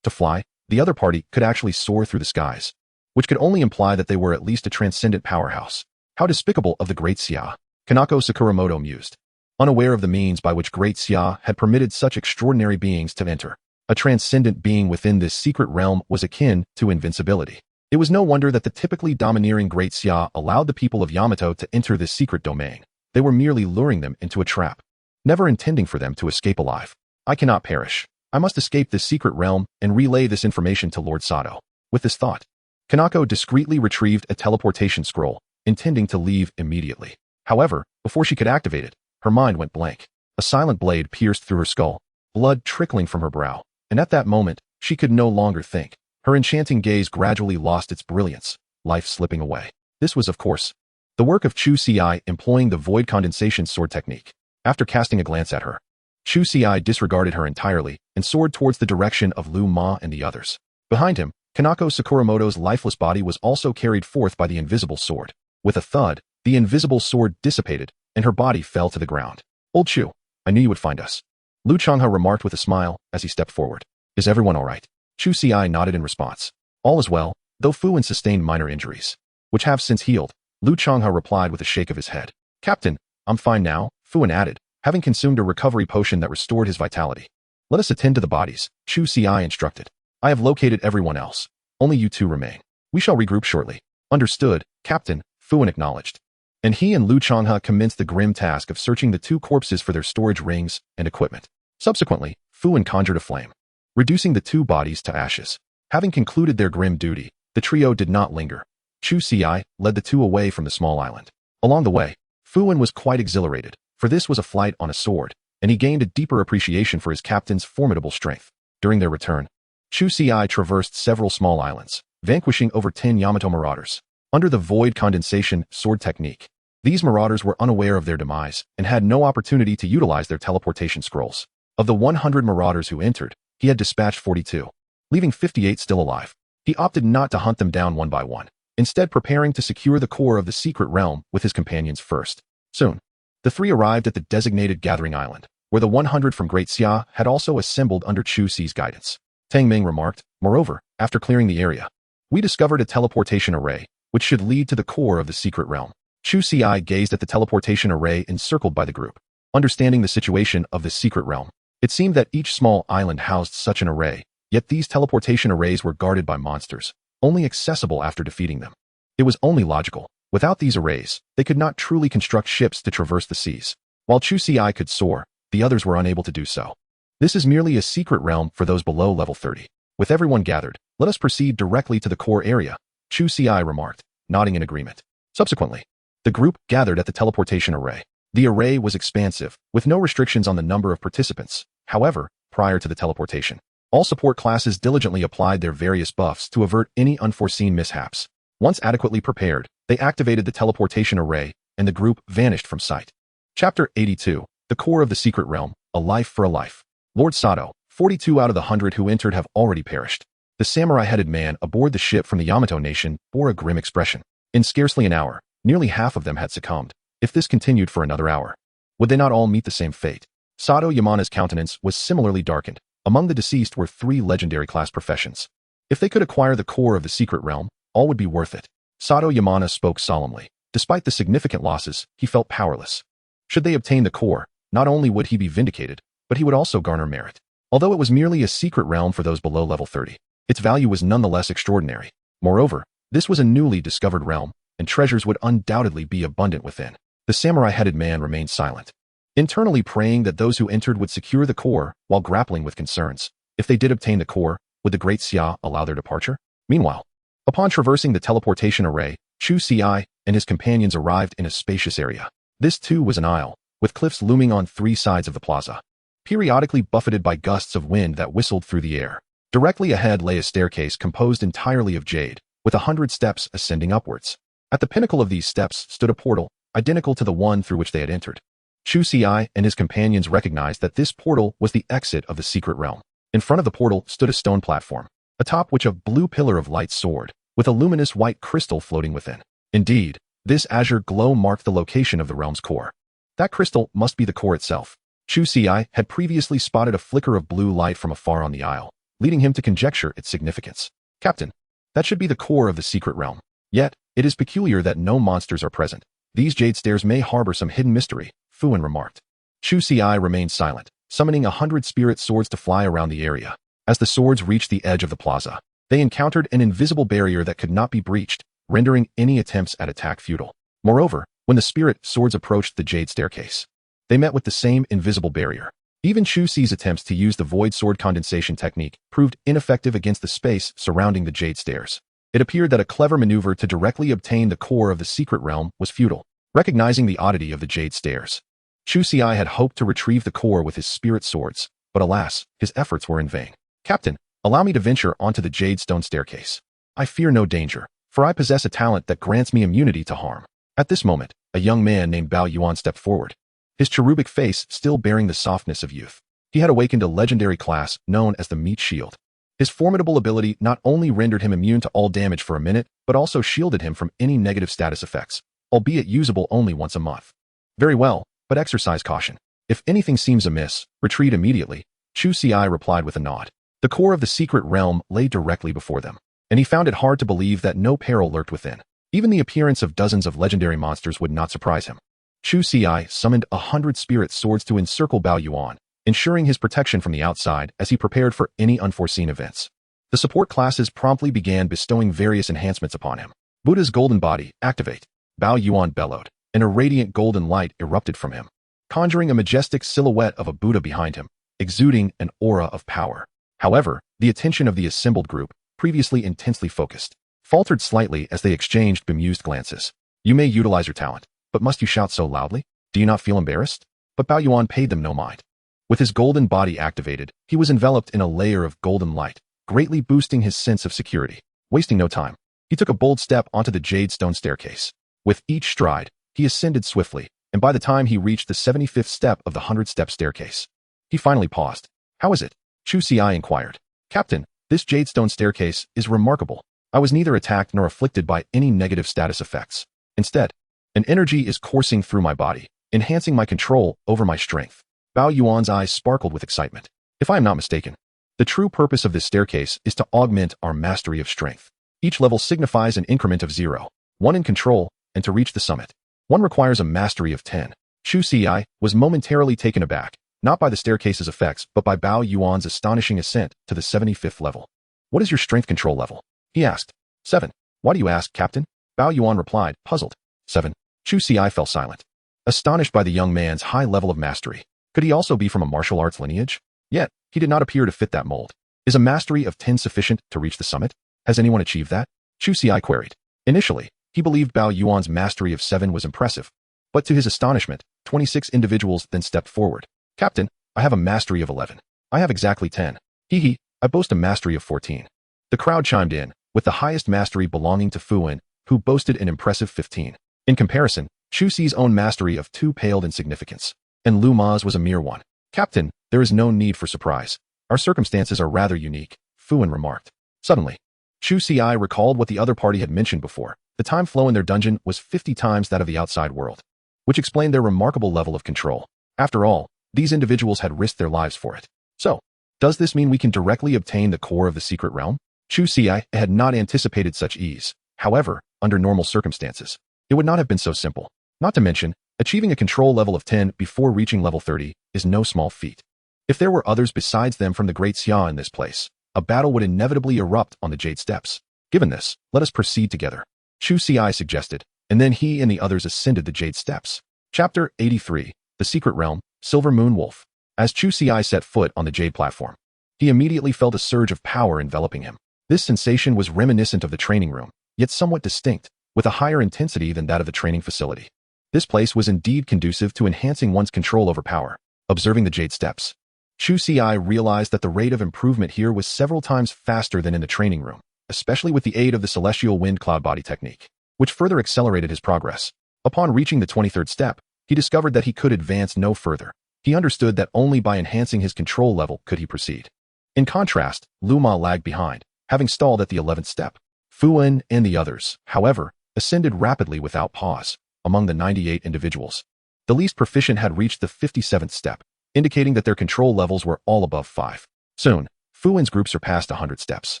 [SPEAKER 1] To fly, the other party could actually soar through the skies, which could only imply that they were at least a transcendent powerhouse. How despicable of the Great Xia, Kanako Sakuramoto mused, unaware of the means by which Great Xia had permitted such extraordinary beings to enter. A transcendent being within this secret realm was akin to invincibility. It was no wonder that the typically domineering Great Xia allowed the people of Yamato to enter this secret domain. They were merely luring them into a trap, never intending for them to escape alive. I cannot perish. I must escape this secret realm and relay this information to Lord Sato. With this thought, Kanako discreetly retrieved a teleportation scroll, intending to leave immediately. However, before she could activate it, her mind went blank. A silent blade pierced through her skull, blood trickling from her brow, and at that moment, she could no longer think. Her enchanting gaze gradually lost its brilliance, life slipping away. This was, of course, the work of Chu Ci employing the void condensation sword technique. After casting a glance at her, Chu Ci disregarded her entirely and soared towards the direction of Lu Ma and the others. Behind him, Kanako Sakuramoto's lifeless body was also carried forth by the invisible sword. With a thud, the invisible sword dissipated, and her body fell to the ground. Old Chu, I knew you would find us. Lu Changhe remarked with a smile as he stepped forward. Is everyone all right? Chu Ci nodded in response. All is well, though Fu Wen sustained minor injuries, which have since healed. Lu Changhe replied with a shake of his head. Captain, I'm fine now, Fu Wen added, having consumed a recovery potion that restored his vitality. Let us attend to the bodies, Chu Ci instructed. I have located everyone else. Only you two remain. We shall regroup shortly. Understood, Captain, Fu Wen acknowledged. And he and Lu Changhe commenced the grim task of searching the two corpses for their storage rings and equipment. Subsequently, Fu Wen conjured a flame, reducing the two bodies to ashes. Having concluded their grim duty, the trio did not linger. Chu Ci led the two away from the small island. Along the way, Fu Wen was quite exhilarated, for this was a flight on a sword, and he gained a deeper appreciation for his captain's formidable strength. During their return, Chu Ci traversed several small islands, vanquishing over 10 Yamato marauders. Under the void condensation sword technique, these marauders were unaware of their demise and had no opportunity to utilize their teleportation scrolls. Of the 100 marauders who entered, he had dispatched 42, leaving 58 still alive. He opted not to hunt them down one by one, instead preparing to secure the core of the secret realm with his companions first. Soon, the three arrived at the designated gathering island, where the 100 from Great Xia had also assembled under Chu Ci's guidance. Tang Ming remarked, moreover, after clearing the area, we discovered a teleportation array, which should lead to the core of the secret realm. Chu Ci gazed at the teleportation array encircled by the group. Understanding the situation of the secret realm, it seemed that each small island housed such an array, yet these teleportation arrays were guarded by monsters, only accessible after defeating them. It was only logical. Without these arrays, they could not truly construct ships to traverse the seas. While Chu Ci could soar, the others were unable to do so. This is merely a secret realm for those below level 30. With everyone gathered, let us proceed directly to the core area, Chu Ci remarked, nodding in agreement. Subsequently, the group gathered at the teleportation array. The array was expansive, with no restrictions on the number of participants. However, prior to the teleportation, all support classes diligently applied their various buffs to avert any unforeseen mishaps. Once adequately prepared, they activated the teleportation array, and the group vanished from sight. Chapter 82, The Core of the Secret Realm, A Life for a Life. Lord Sato, 42 out of the 100 who entered have already perished. The samurai-headed man aboard the ship from the Yamato nation bore a grim expression. In scarcely an hour, nearly half of them had succumbed. If this continued for another hour, would they not all meet the same fate? Sato Yamana's countenance was similarly darkened. Among the deceased were 3 legendary class professions. If they could acquire the core of the secret realm, all would be worth it. Sato Yamana spoke solemnly. Despite the significant losses, he felt powerless. Should they obtain the core, not only would he be vindicated, but he would also garner merit. Although it was merely a secret realm for those below level 30, its value was nonetheless extraordinary. Moreover, this was a newly discovered realm, and treasures would undoubtedly be abundant within. The samurai-headed man remained silent, internally praying that those who entered would secure the core while grappling with concerns. If they did obtain the core, would the great Xia allow their departure? Meanwhile, upon traversing the teleportation array, Chu Ci and his companions arrived in a spacious area. This too was an isle, with cliffs looming on 3 sides of the plaza, periodically buffeted by gusts of wind that whistled through the air. Directly ahead lay a staircase composed entirely of jade, with 100 steps ascending upwards. At the pinnacle of these steps stood a portal, identical to the one through which they had entered. Chu Ci and his companions recognized that this portal was the exit of the secret realm. In front of the portal stood a stone platform, atop which a blue pillar of light soared, with a luminous white crystal floating within. Indeed, this azure glow marked the location of the realm's core. That crystal must be the core itself. Chu Ci had previously spotted a flicker of blue light from afar on the isle, leading him to conjecture its significance. Captain, that should be the core of the secret realm. Yet, it is peculiar that no monsters are present. These jade stairs may harbor some hidden mystery, Fuan remarked. Chu Ci remained silent, summoning 100 spirit swords to fly around the area. As the swords reached the edge of the plaza, they encountered an invisible barrier that could not be breached, rendering any attempts at attack futile. Moreover, when the spirit swords approached the jade staircase, they met with the same invisible barrier. Even Chu Ci's attempts to use the void sword condensation technique proved ineffective against the space surrounding the jade stairs. It appeared that a clever maneuver to directly obtain the core of the secret realm was futile. Recognizing the oddity of the jade stairs, Chu Ci had hoped to retrieve the core with his spirit swords, but alas, his efforts were in vain. Captain, allow me to venture onto the jade stone staircase. I fear no danger, for I possess a talent that grants me immunity to harm. At this moment, a young man named Bao Yuan stepped forward, his cherubic face still bearing the softness of youth. He had awakened a legendary class known as the Meat Shield. His formidable ability not only rendered him immune to all damage for a minute, but also shielded him from any negative status effects, albeit usable only once a month. Very well, but exercise caution. If anything seems amiss, retreat immediately, Chu Ci replied with a nod. The core of the secret realm lay directly before them, and he found it hard to believe that no peril lurked within. Even the appearance of dozens of legendary monsters would not surprise him. Chu Ci summoned 100 spirit swords to encircle Bao Yuan, ensuring his protection from the outside as he prepared for any unforeseen events. The support classes promptly began bestowing various enhancements upon him. Buddha's golden body, activate. Bao Yuan bellowed, and a radiant golden light erupted from him, conjuring a majestic silhouette of a Buddha behind him, exuding an aura of power. However, the attention of the assembled group, previously intensely focused, faltered slightly as they exchanged bemused glances. You may utilize your talent, but must you shout so loudly? Do you not feel embarrassed? But Bao Yuan paid them no mind. With his golden body activated, he was enveloped in a layer of golden light, greatly boosting his sense of security. Wasting no time, he took a bold step onto the jade stone staircase. With each stride, he ascended swiftly, and by the time he reached the 75th step of the 100-step staircase, he finally paused. How is it? Chu Ci inquired. Captain, this jade stone staircase is remarkable. I was neither attacked nor afflicted by any negative status effects. Instead, an energy is coursing through my body, enhancing my control over my strength. Bao Yuan's eyes sparkled with excitement. If I am not mistaken, the true purpose of this staircase is to augment our mastery of strength. Each level signifies an increment of 0, 1 in control, and to reach the summit, 1 requires a mastery of 10. Chu Ci was momentarily taken aback, not by the staircase's effects, but by Bao Yuan's astonishing ascent to the 75th level. What is your strength control level? He asked. 7. Why do you ask, Captain? Bao Yuan replied, puzzled. 7. Chu Ci fell silent, astonished by the young man's high level of mastery. Could he also be from a martial arts lineage? Yet, he did not appear to fit that mold. Is a mastery of 10 sufficient to reach the summit? Has anyone achieved that? Chu Ci queried. Initially, he believed Bao Yuan's mastery of 7 was impressive, but to his astonishment, 26 individuals then stepped forward. Captain, I have a mastery of 11. I have exactly 10. Hee, I boast a mastery of 14. The crowd chimed in, with the highest mastery belonging to Fuan, who boasted an impressive 15. In comparison, Chu Ci's own mastery of 2 paled in significance, and Lu Ma's was a mere 1. Captain, there is no need for surprise. Our circumstances are rather unique, Fuan remarked. Suddenly, Chu Ci recalled what the other party had mentioned before. The time flow in their dungeon was 50 times that of the outside world, which explained their remarkable level of control. After all, These individuals had risked their lives for it. So, does this mean we can directly obtain the core of the secret realm? Chu Ci had not anticipated such ease. However, under normal circumstances, it would not have been so simple. Not to mention, achieving a control level of 10 before reaching level 30 is no small feat. If there were others besides them from the Great Xia in this place, a battle would inevitably erupt on the Jade Steps. Given this, let us proceed together, Chu Ci suggested, and then he and the others ascended the Jade Steps. Chapter 83, The Secret Realm, Silver Moon Wolf. As Chu Ci set foot on the Jade platform, he immediately felt a surge of power enveloping him. This sensation was reminiscent of the training room, yet somewhat distinct, with a higher intensity than that of the training facility. This place was indeed conducive to enhancing one's control over power. Observing the Jade Steps, Chu Ci realized that the rate of improvement here was several times faster than in the training room, especially with the aid of the celestial wind cloud body technique, which further accelerated his progress. Upon reaching the 23rd step, he discovered that he could advance no further. He understood that only by enhancing his control level could he proceed. In contrast, Lu Ma lagged behind, having stalled at the 11th step. Fu Wen and the others, however, ascended rapidly without pause. Among the 98 individuals, the least proficient had reached the 57th step, indicating that their control levels were all above 5. Soon, Fu Wen's group surpassed 100 steps,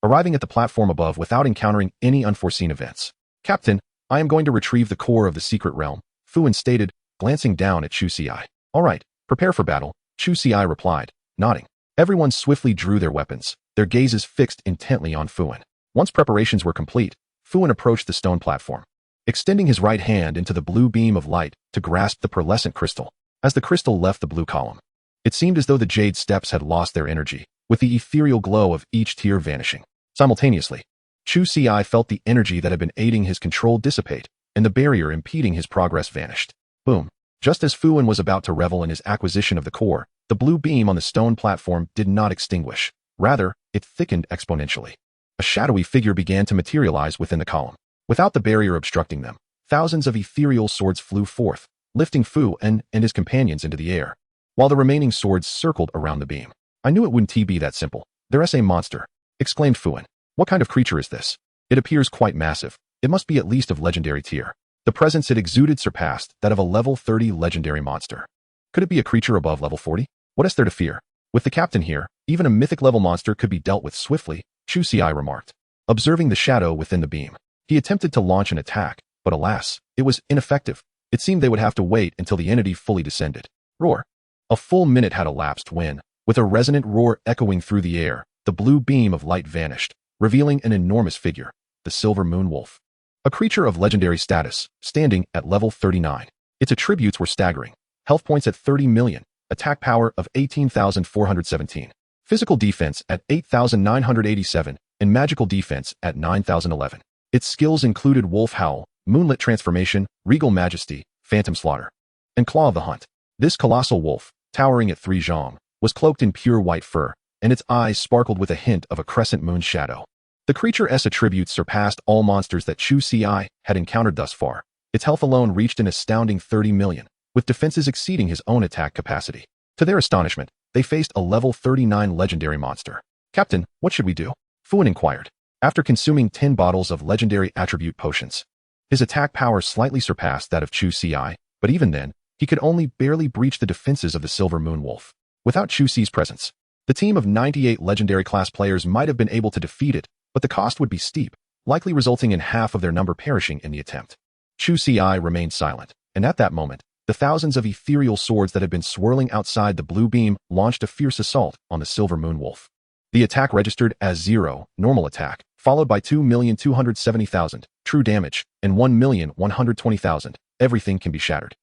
[SPEAKER 1] arriving at the platform above without encountering any unforeseen events. Captain, I am going to retrieve the core of the secret realm, Fu Wen stated, glancing down at Chu Ci. All right, prepare for battle, Chu Ci replied, nodding. Everyone swiftly drew their weapons, their gazes fixed intently on Fu Wen. Once preparations were complete, Fu Wen approached the stone platform, extending his right hand into the blue beam of light to grasp the pearlescent crystal. As the crystal left the blue column, it seemed as though the Jade Steps had lost their energy, with the ethereal glow of each tier vanishing. Simultaneously, Chu Ci felt the energy that had been aiding his control dissipate, and the barrier impeding his progress vanished. Boom. Just as Fu Wen was about to revel in his acquisition of the core, the blue beam on the stone platform did not extinguish. Rather, it thickened exponentially. A shadowy figure began to materialize within the column. Without the barrier obstructing them, thousands of ethereal swords flew forth, lifting Fu Wen and his companions into the air, while the remaining swords circled around the beam. I knew it wouldn't be that simple. There's a monster, exclaimed Fu Wen. What kind of creature is this? It appears quite massive. It must be at least of legendary tier. The presence it exuded surpassed that of a level 30 legendary monster. Could it be a creature above level 40? What is there to fear? With the captain here, even a mythic level monster could be dealt with swiftly, Chu Ci remarked. Observing the shadow within the beam, he attempted to launch an attack, but alas, it was ineffective. It seemed they would have to wait until the entity fully descended. Roar. A full minute had elapsed when, with a resonant roar echoing through the air, the blue beam of light vanished, revealing an enormous figure, the Silver Moon Wolf. A creature of legendary status, standing at level 39. Its attributes were staggering. Health points at 30 million, attack power of 18,417, physical defense at 8,987, and magical defense at 9,011. Its skills included Wolf Howl, Moonlit Transformation, Regal Majesty, Phantom Slaughter, and Claw of the Hunt. This colossal wolf, towering at 3 zhong, was cloaked in pure white fur, and its eyes sparkled with a hint of a crescent moon shadow. The creature's attributes surpassed all monsters that Chu Ci had encountered thus far. Its health alone reached an astounding 30 million, with defenses exceeding his own attack capacity. To their astonishment, they faced a level 39 legendary monster. Captain, what should we do? Fu Wen inquired. After consuming 10 bottles of legendary attribute potions, his attack power slightly surpassed that of Chu Ci, but even then, he could only barely breach the defenses of the Silver Moon Wolf. Without Chu Ci's presence, the team of 98 legendary class players might have been able to defeat it, but the cost would be steep, likely resulting in half of their number perishing in the attempt. Chu Ci remained silent, and at that moment, the thousands of ethereal swords that had been swirling outside the blue beam launched a fierce assault on the Silver Moon Wolf. The attack registered as 0, normal attack, followed by 2,270,000, true damage, and 1,120,000, everything can be shattered.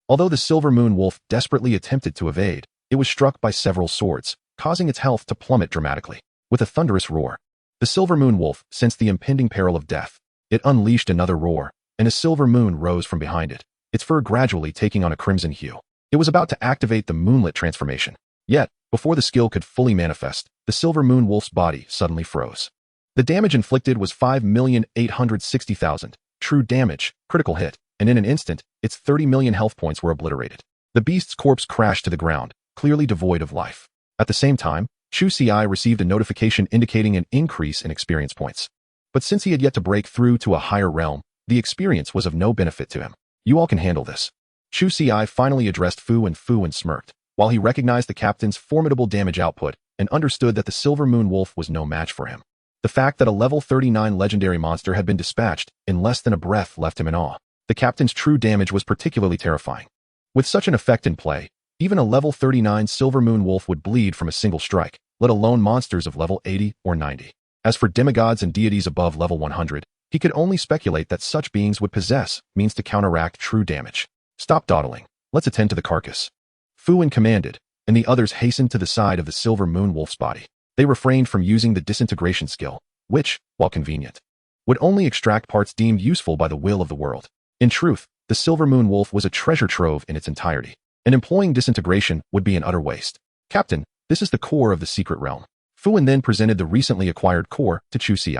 [SPEAKER 1] Although the Silver Moon Wolf desperately attempted to evade, it was struck by several swords, causing its health to plummet dramatically. With a thunderous roar, the Silver Moon Wolf sensed the impending peril of death. It unleashed another roar, and a silver moon rose from behind it, its fur gradually taking on a crimson hue. It was about to activate the Moonlit Transformation. Yet, before the skill could fully manifest, the Silver Moon Wolf's body suddenly froze. The damage inflicted was 5,860,000, true damage, critical hit, and in an instant, its 30 million health points were obliterated. The beast's corpse crashed to the ground, clearly devoid of life. At the same time, Chu Ci received a notification indicating an increase in experience points. But since he had yet to break through to a higher realm, the experience was of no benefit to him. You all can handle this. Chu Ci finally addressed Fu, and Fu smirked. while he recognized the captain's formidable damage output and understood that the Silver Moon Wolf was no match for him. The fact that a level 39 legendary monster had been dispatched in less than a breath left him in awe. The captain's true damage was particularly terrifying. With such an effect in play, even a level 39 Silver Moon Wolf would bleed from a single strike, let alone monsters of level 80 or 90. As for demigods and deities above level 100, he could only speculate that such beings would possess means to counteract true damage. Stop dawdling. Let's attend to the carcass. Fuin commanded, and the others hastened to the side of the Silver Moon Wolf's body. They refrained from using the disintegration skill, which, while convenient, would only extract parts deemed useful by the will of the world. In truth, the Silver Moon Wolf was a treasure trove in its entirety, and employing disintegration would be an utter waste. Captain, this is the core of the secret realm. Fuin then presented the recently acquired core to Chu Ci.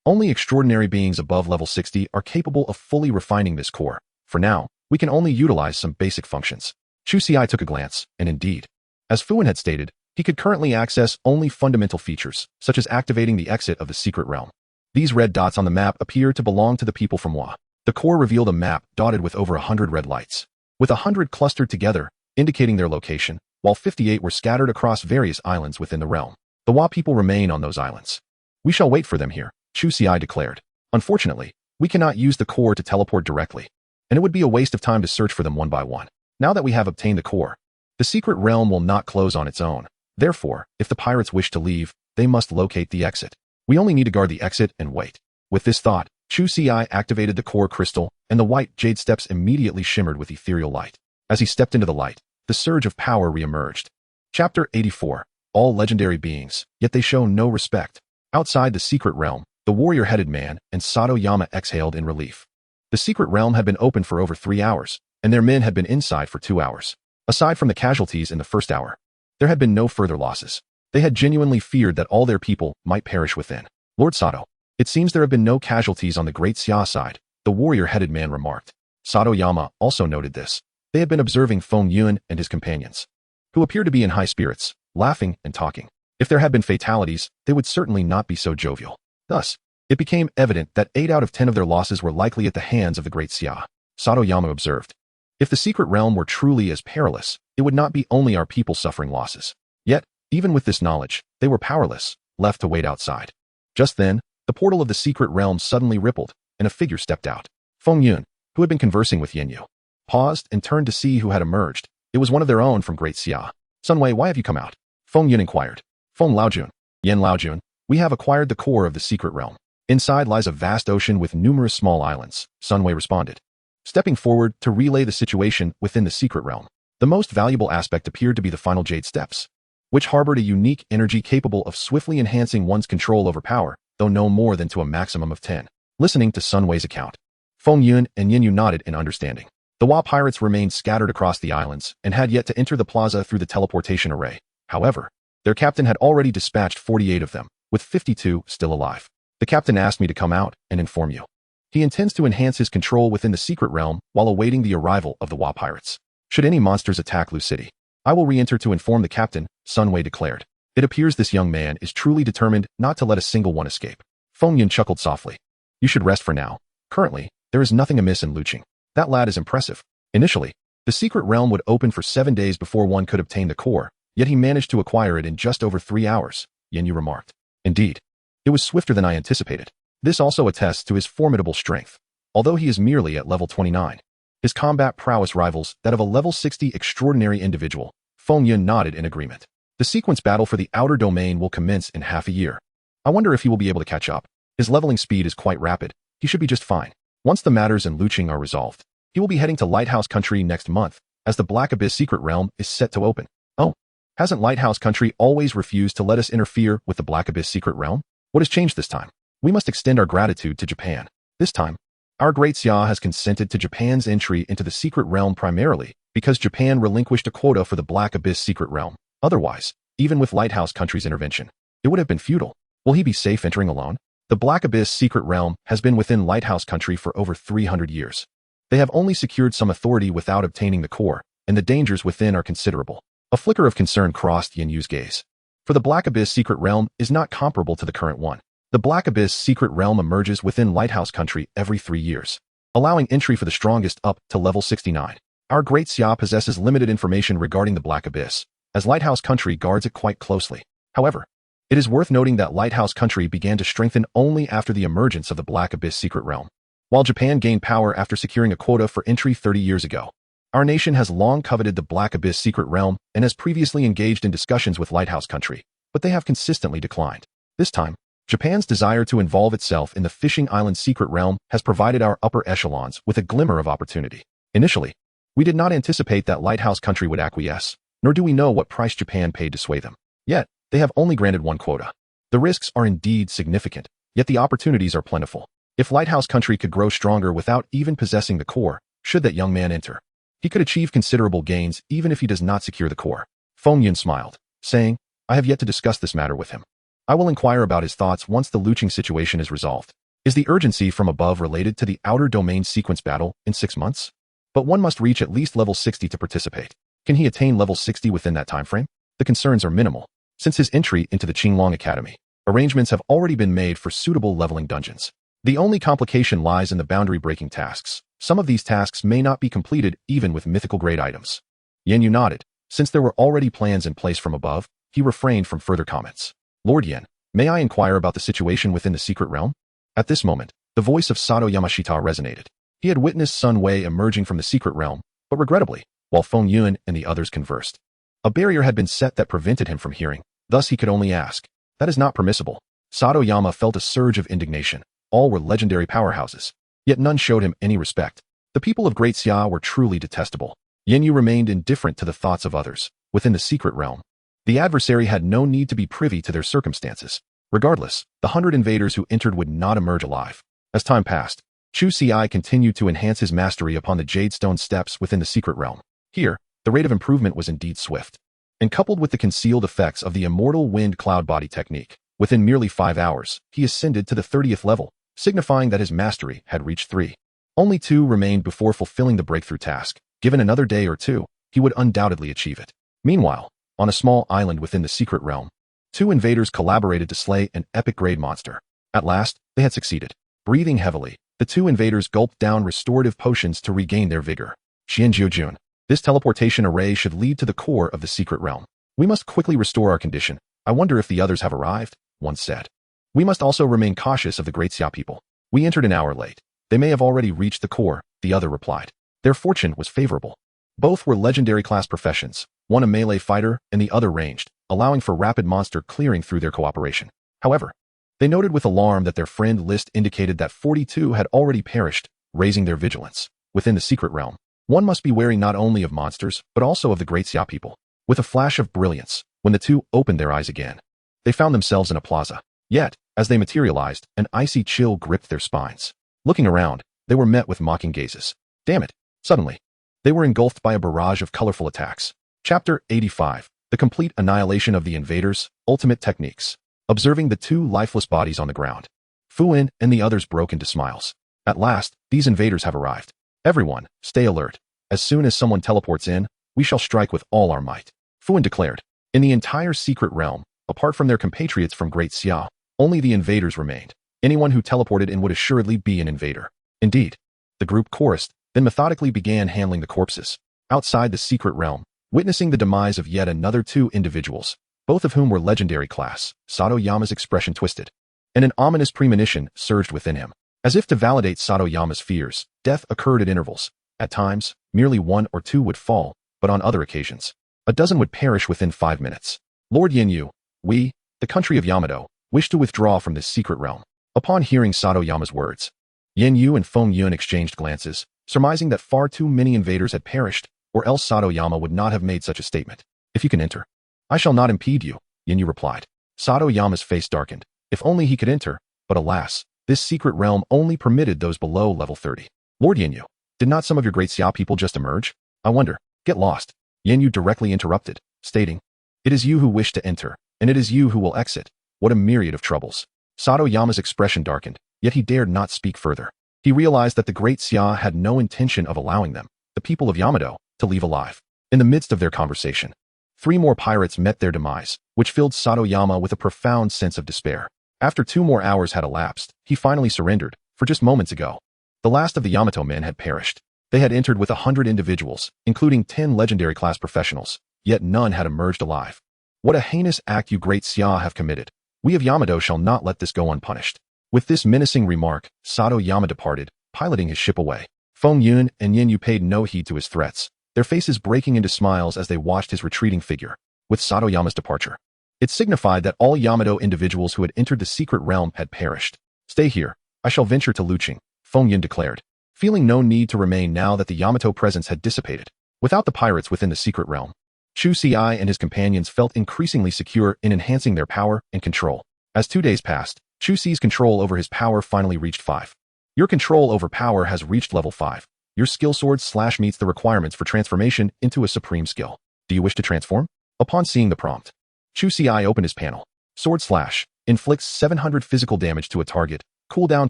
[SPEAKER 1] Only extraordinary beings above level 60 are capable of fully refining this core. For now, we can only utilize some basic functions. Chu Ci took a glance, and indeed, as Fuin had stated, he could currently access only fundamental features, such as activating the exit of the secret realm. These red dots on the map appear to belong to the people from Wa. The core revealed a map dotted with over 100 red lights, with 100 clustered together, indicating their location, while 58 were scattered across various islands within the realm. The Wa people remain on those islands. We shall wait for them here, Chu Ci declared. Unfortunately, we cannot use the core to teleport directly, and it would be a waste of time to search for them one by one. Now that we have obtained the core, the secret realm will not close on its own. Therefore, if the pirates wish to leave, they must locate the exit. We only need to guard the exit and wait. With this thought, Chu Ci activated the core crystal, and the white jade steps immediately shimmered with ethereal light. As he stepped into the light, the surge of power re-emerged. Chapter 84. All legendary beings, yet they show no respect. Outside the secret realm, the warrior-headed man and Sato Yama exhaled in relief. The secret realm had been open for over 3 hours, and their men had been inside for 2 hours. Aside from the casualties in the first hour, there had been no further losses. They had genuinely feared that all their people might perish within. Lord Sato, it seems there have been no casualties on the Great Xia side, the warrior-headed man remarked. Sato Yama also noted this. They had been observing Feng Yun and his companions, who appeared to be in high spirits, laughing and talking. If there had been fatalities, they would certainly not be so jovial. Thus, it became evident that 8 out of 10 of their losses were likely at the hands of the Great Xia. Sato Yama observed. If the secret realm were truly as perilous, it would not be only our people suffering losses. Yet, even with this knowledge, they were powerless, left to wait outside. Just then, the portal of the secret realm suddenly rippled, and a figure stepped out. Feng Yun, who had been conversing with Yen Yu, paused and turned to see who had emerged. It was one of their own from Great Xia. Sunwei, why have you come out? Feng Yun inquired. Feng Laojun, Yen Laojun, we have acquired the core of the secret realm. Inside lies a vast ocean with numerous small islands, Sunwei responded. Stepping forward to relay the situation within the secret realm, the most valuable aspect appeared to be the final jade steps, which harbored a unique energy capable of swiftly enhancing one's control over power, though no more than to a maximum of 10. Listening to Sunwei's account, Feng Yun and Yin Yu nodded in understanding. The Wa pirates remained scattered across the islands and had yet to enter the plaza through the teleportation array. However, their captain had already dispatched 48 of them, with 52 still alive. The captain asked me to come out and inform you. He intends to enhance his control within the secret realm while awaiting the arrival of the Wa pirates. Should any monsters attack Lu City, I will re-enter to inform the captain, Sunwei declared. It appears this young man is truly determined not to let a single one escape. Feng Yun chuckled softly. You should rest for now. Currently, there is nothing amiss in Luching. That lad is impressive. Initially, the secret realm would open for 7 days before one could obtain the core, yet he managed to acquire it in just over 3 hours, Yen Yu remarked. Indeed, it was swifter than I anticipated. This also attests to his formidable strength. Although he is merely at level 29, his combat prowess rivals that of a level 60 extraordinary individual. Feng Yun nodded in agreement. The sequence battle for the outer domain will commence in half a year. I wonder if he will be able to catch up. His leveling speed is quite rapid. He should be just fine. Once the matters in Luching are resolved, he will be heading to Lighthouse Country next month, as the Black Abyss secret realm is set to open. Oh, hasn't Lighthouse Country always refused to let us interfere with the Black Abyss secret realm? What has changed this time? We must extend our gratitude to Japan. This time, our Great Xia has consented to Japan's entry into the secret realm primarily because Japan relinquished a quota for the Black Abyss secret realm. Otherwise, even with Lighthouse Country's intervention, it would have been futile. Will he be safe entering alone? The Black Abyss secret realm has been within Lighthouse Country for over 300 years. They have only secured some authority without obtaining the core, and the dangers within are considerable. A flicker of concern crossed Yen Yu's gaze. For the Black Abyss secret realm is not comparable to the current one. The Black Abyss secret realm emerges within Lighthouse Country every 3 years, allowing entry for the strongest up to level 69. Our great Xia possesses limited information regarding the Black Abyss, as Lighthouse Country guards it quite closely. However, it is worth noting that Lighthouse Country began to strengthen only after the emergence of the Black Abyss secret realm. While Japan gained power after securing a quota for entry 30 years ago, our nation has long coveted the Black Abyss secret realm and has previously engaged in discussions with Lighthouse Country, but they have consistently declined. This time, Japan's desire to involve itself in the Fishing Island secret realm has provided our upper echelons with a glimmer of opportunity. Initially, we did not anticipate that Lighthouse Country would acquiesce, nor do we know what price Japan paid to sway them. Yet, they have only granted one quota. The risks are indeed significant, yet the opportunities are plentiful. If Lighthouse Country could grow stronger without even possessing the core, should that young man enter, he could achieve considerable gains even if he does not secure the core. Feng Yun smiled, saying, I have yet to discuss this matter with him. I will inquire about his thoughts once the Luching situation is resolved. Is the urgency from above related to the outer domain sequence battle in 6 months? But one must reach at least level 60 to participate. Can he attain level 60 within that time frame? The concerns are minimal. Since his entry into the Qinglong Academy, arrangements have already been made for suitable leveling dungeons. The only complication lies in the boundary-breaking tasks. Some of these tasks may not be completed even with mythical-grade items. Yen Yu nodded. Since there were already plans in place from above, he refrained from further comments. Lord Yen, may I inquire about the situation within the secret realm? At this moment, the voice of Sato Yamashita resonated. He had witnessed Sun Wei emerging from the secret realm, but regrettably, while Feng Yun and the others conversed, a barrier had been set that prevented him from hearing. Thus he could only ask. That is not permissible. Sato Yama felt a surge of indignation. All were legendary powerhouses, yet none showed him any respect. The people of Great Xia were truly detestable. Yen Yu remained indifferent to the thoughts of others. Within the secret realm, the adversary had no need to be privy to their circumstances. Regardless, the 100 invaders who entered would not emerge alive. As time passed, Chu Ci continued to enhance his mastery upon the Jadestone steps within the secret realm. Here, the rate of improvement was indeed swift. And coupled with the concealed effects of the immortal wind cloud body technique, within merely 5 hours, he ascended to the 30th level, signifying that his mastery had reached 3. Only 2 remained before fulfilling the breakthrough task. Given another day or 2, he would undoubtedly achieve it. Meanwhile, on a small island within the secret realm, 2 invaders collaborated to slay an epic-grade monster. At last, they had succeeded. Breathing heavily, the 2 invaders gulped down restorative potions to regain their vigor. Xianjiujun, this teleportation array should lead to the core of the secret realm. We must quickly restore our condition. I wonder if the others have arrived, one said. We must also remain cautious of the Great Xia people. We entered an hour late. They may have already reached the core, the other replied. Their fortune was favorable. Both were legendary class professions, one a melee fighter and the other ranged, allowing for rapid monster clearing through their cooperation. However, they noted with alarm that their friend list indicated that 42 had already perished, raising their vigilance. Within the secret realm, one must be wary not only of monsters, but also of the Great Xia people. With a flash of brilliance, when the 2 opened their eyes again, they found themselves in a plaza. Yet, as they materialized, an icy chill gripped their spines. Looking around, they were met with mocking gazes. Damn it! Suddenly, they were engulfed by a barrage of colorful attacks. Chapter 85. The complete annihilation of the invaders, ultimate techniques. Observing the 2 lifeless bodies on the ground, Fu Yin and the others broke into smiles. At last, these invaders have arrived. Everyone, stay alert. As soon as someone teleports in, we shall strike with all our might. Fu Yin declared. In the entire secret realm, apart from their compatriots from Great Xia, only the invaders remained. Anyone who teleported in would assuredly be an invader. Indeed, the group chorused, then methodically began handling the corpses. Outside the secret realm, witnessing the demise of yet another 2 individuals, both of whom were legendary class, Sato Yama's expression twisted, and an ominous premonition surged within him. As if to validate Sato Yama's fears, death occurred at intervals. At times, merely 1 or 2 would fall, but on other occasions, a dozen would perish within 5 minutes. Lord Yen Yu, we, the country of Yamato, wish to withdraw from this secret realm. Upon hearing Sato Yama's words, Yen Yu and Feng Yun exchanged glances, surmising that far too many invaders had perished, or else Sato Yama would not have made such a statement. If you can enter, I shall not impede you, Yen Yu replied. Sato Yama's face darkened. If only he could enter, but alas, this secret realm only permitted those below level 30. Lord Yen Yu, did not some of your Great Xia people just emerge? I wonder. Get lost. Yen Yu directly interrupted, stating, it is you who wish to enter, and it is you who will exit. What a myriad of troubles. Sato Yama's expression darkened, yet he dared not speak further. He realized that the Great Xia had no intention of allowing them, the people of Yamato, to leave alive. In the midst of their conversation, 3 more pirates met their demise, which filled Sato Yama with a profound sense of despair. After 2 more hours had elapsed, he finally surrendered, for just moments ago, the last of the Yamato men had perished. They had entered with 100 individuals, including 10 legendary class professionals, yet none had emerged alive. What a heinous act you great Xia have committed. We of Yamato shall not let this go unpunished. With this menacing remark, Sato Yama departed, piloting his ship away. Feng Yun and Yin Yu paid no heed to his threats, their faces breaking into smiles as they watched his retreating figure. With Sato Yama's departure, it signified that all Yamato individuals who had entered the secret realm had perished. Stay here. I shall venture to Luqing, Feng Yun declared, feeling no need to remain now that the Yamato presence had dissipated. Without the pirates within the secret realm, Chu Ci and his companions felt increasingly secure in enhancing their power and control. As 2 days passed, Chu Ci's control over his power finally reached 5. Your control over power has reached level 5. Your skill sword / meets the requirements for transformation into a supreme skill. Do you wish to transform? Upon seeing the prompt, Chu Ci opened his panel. Sword / inflicts 700 physical damage to a target, cooldown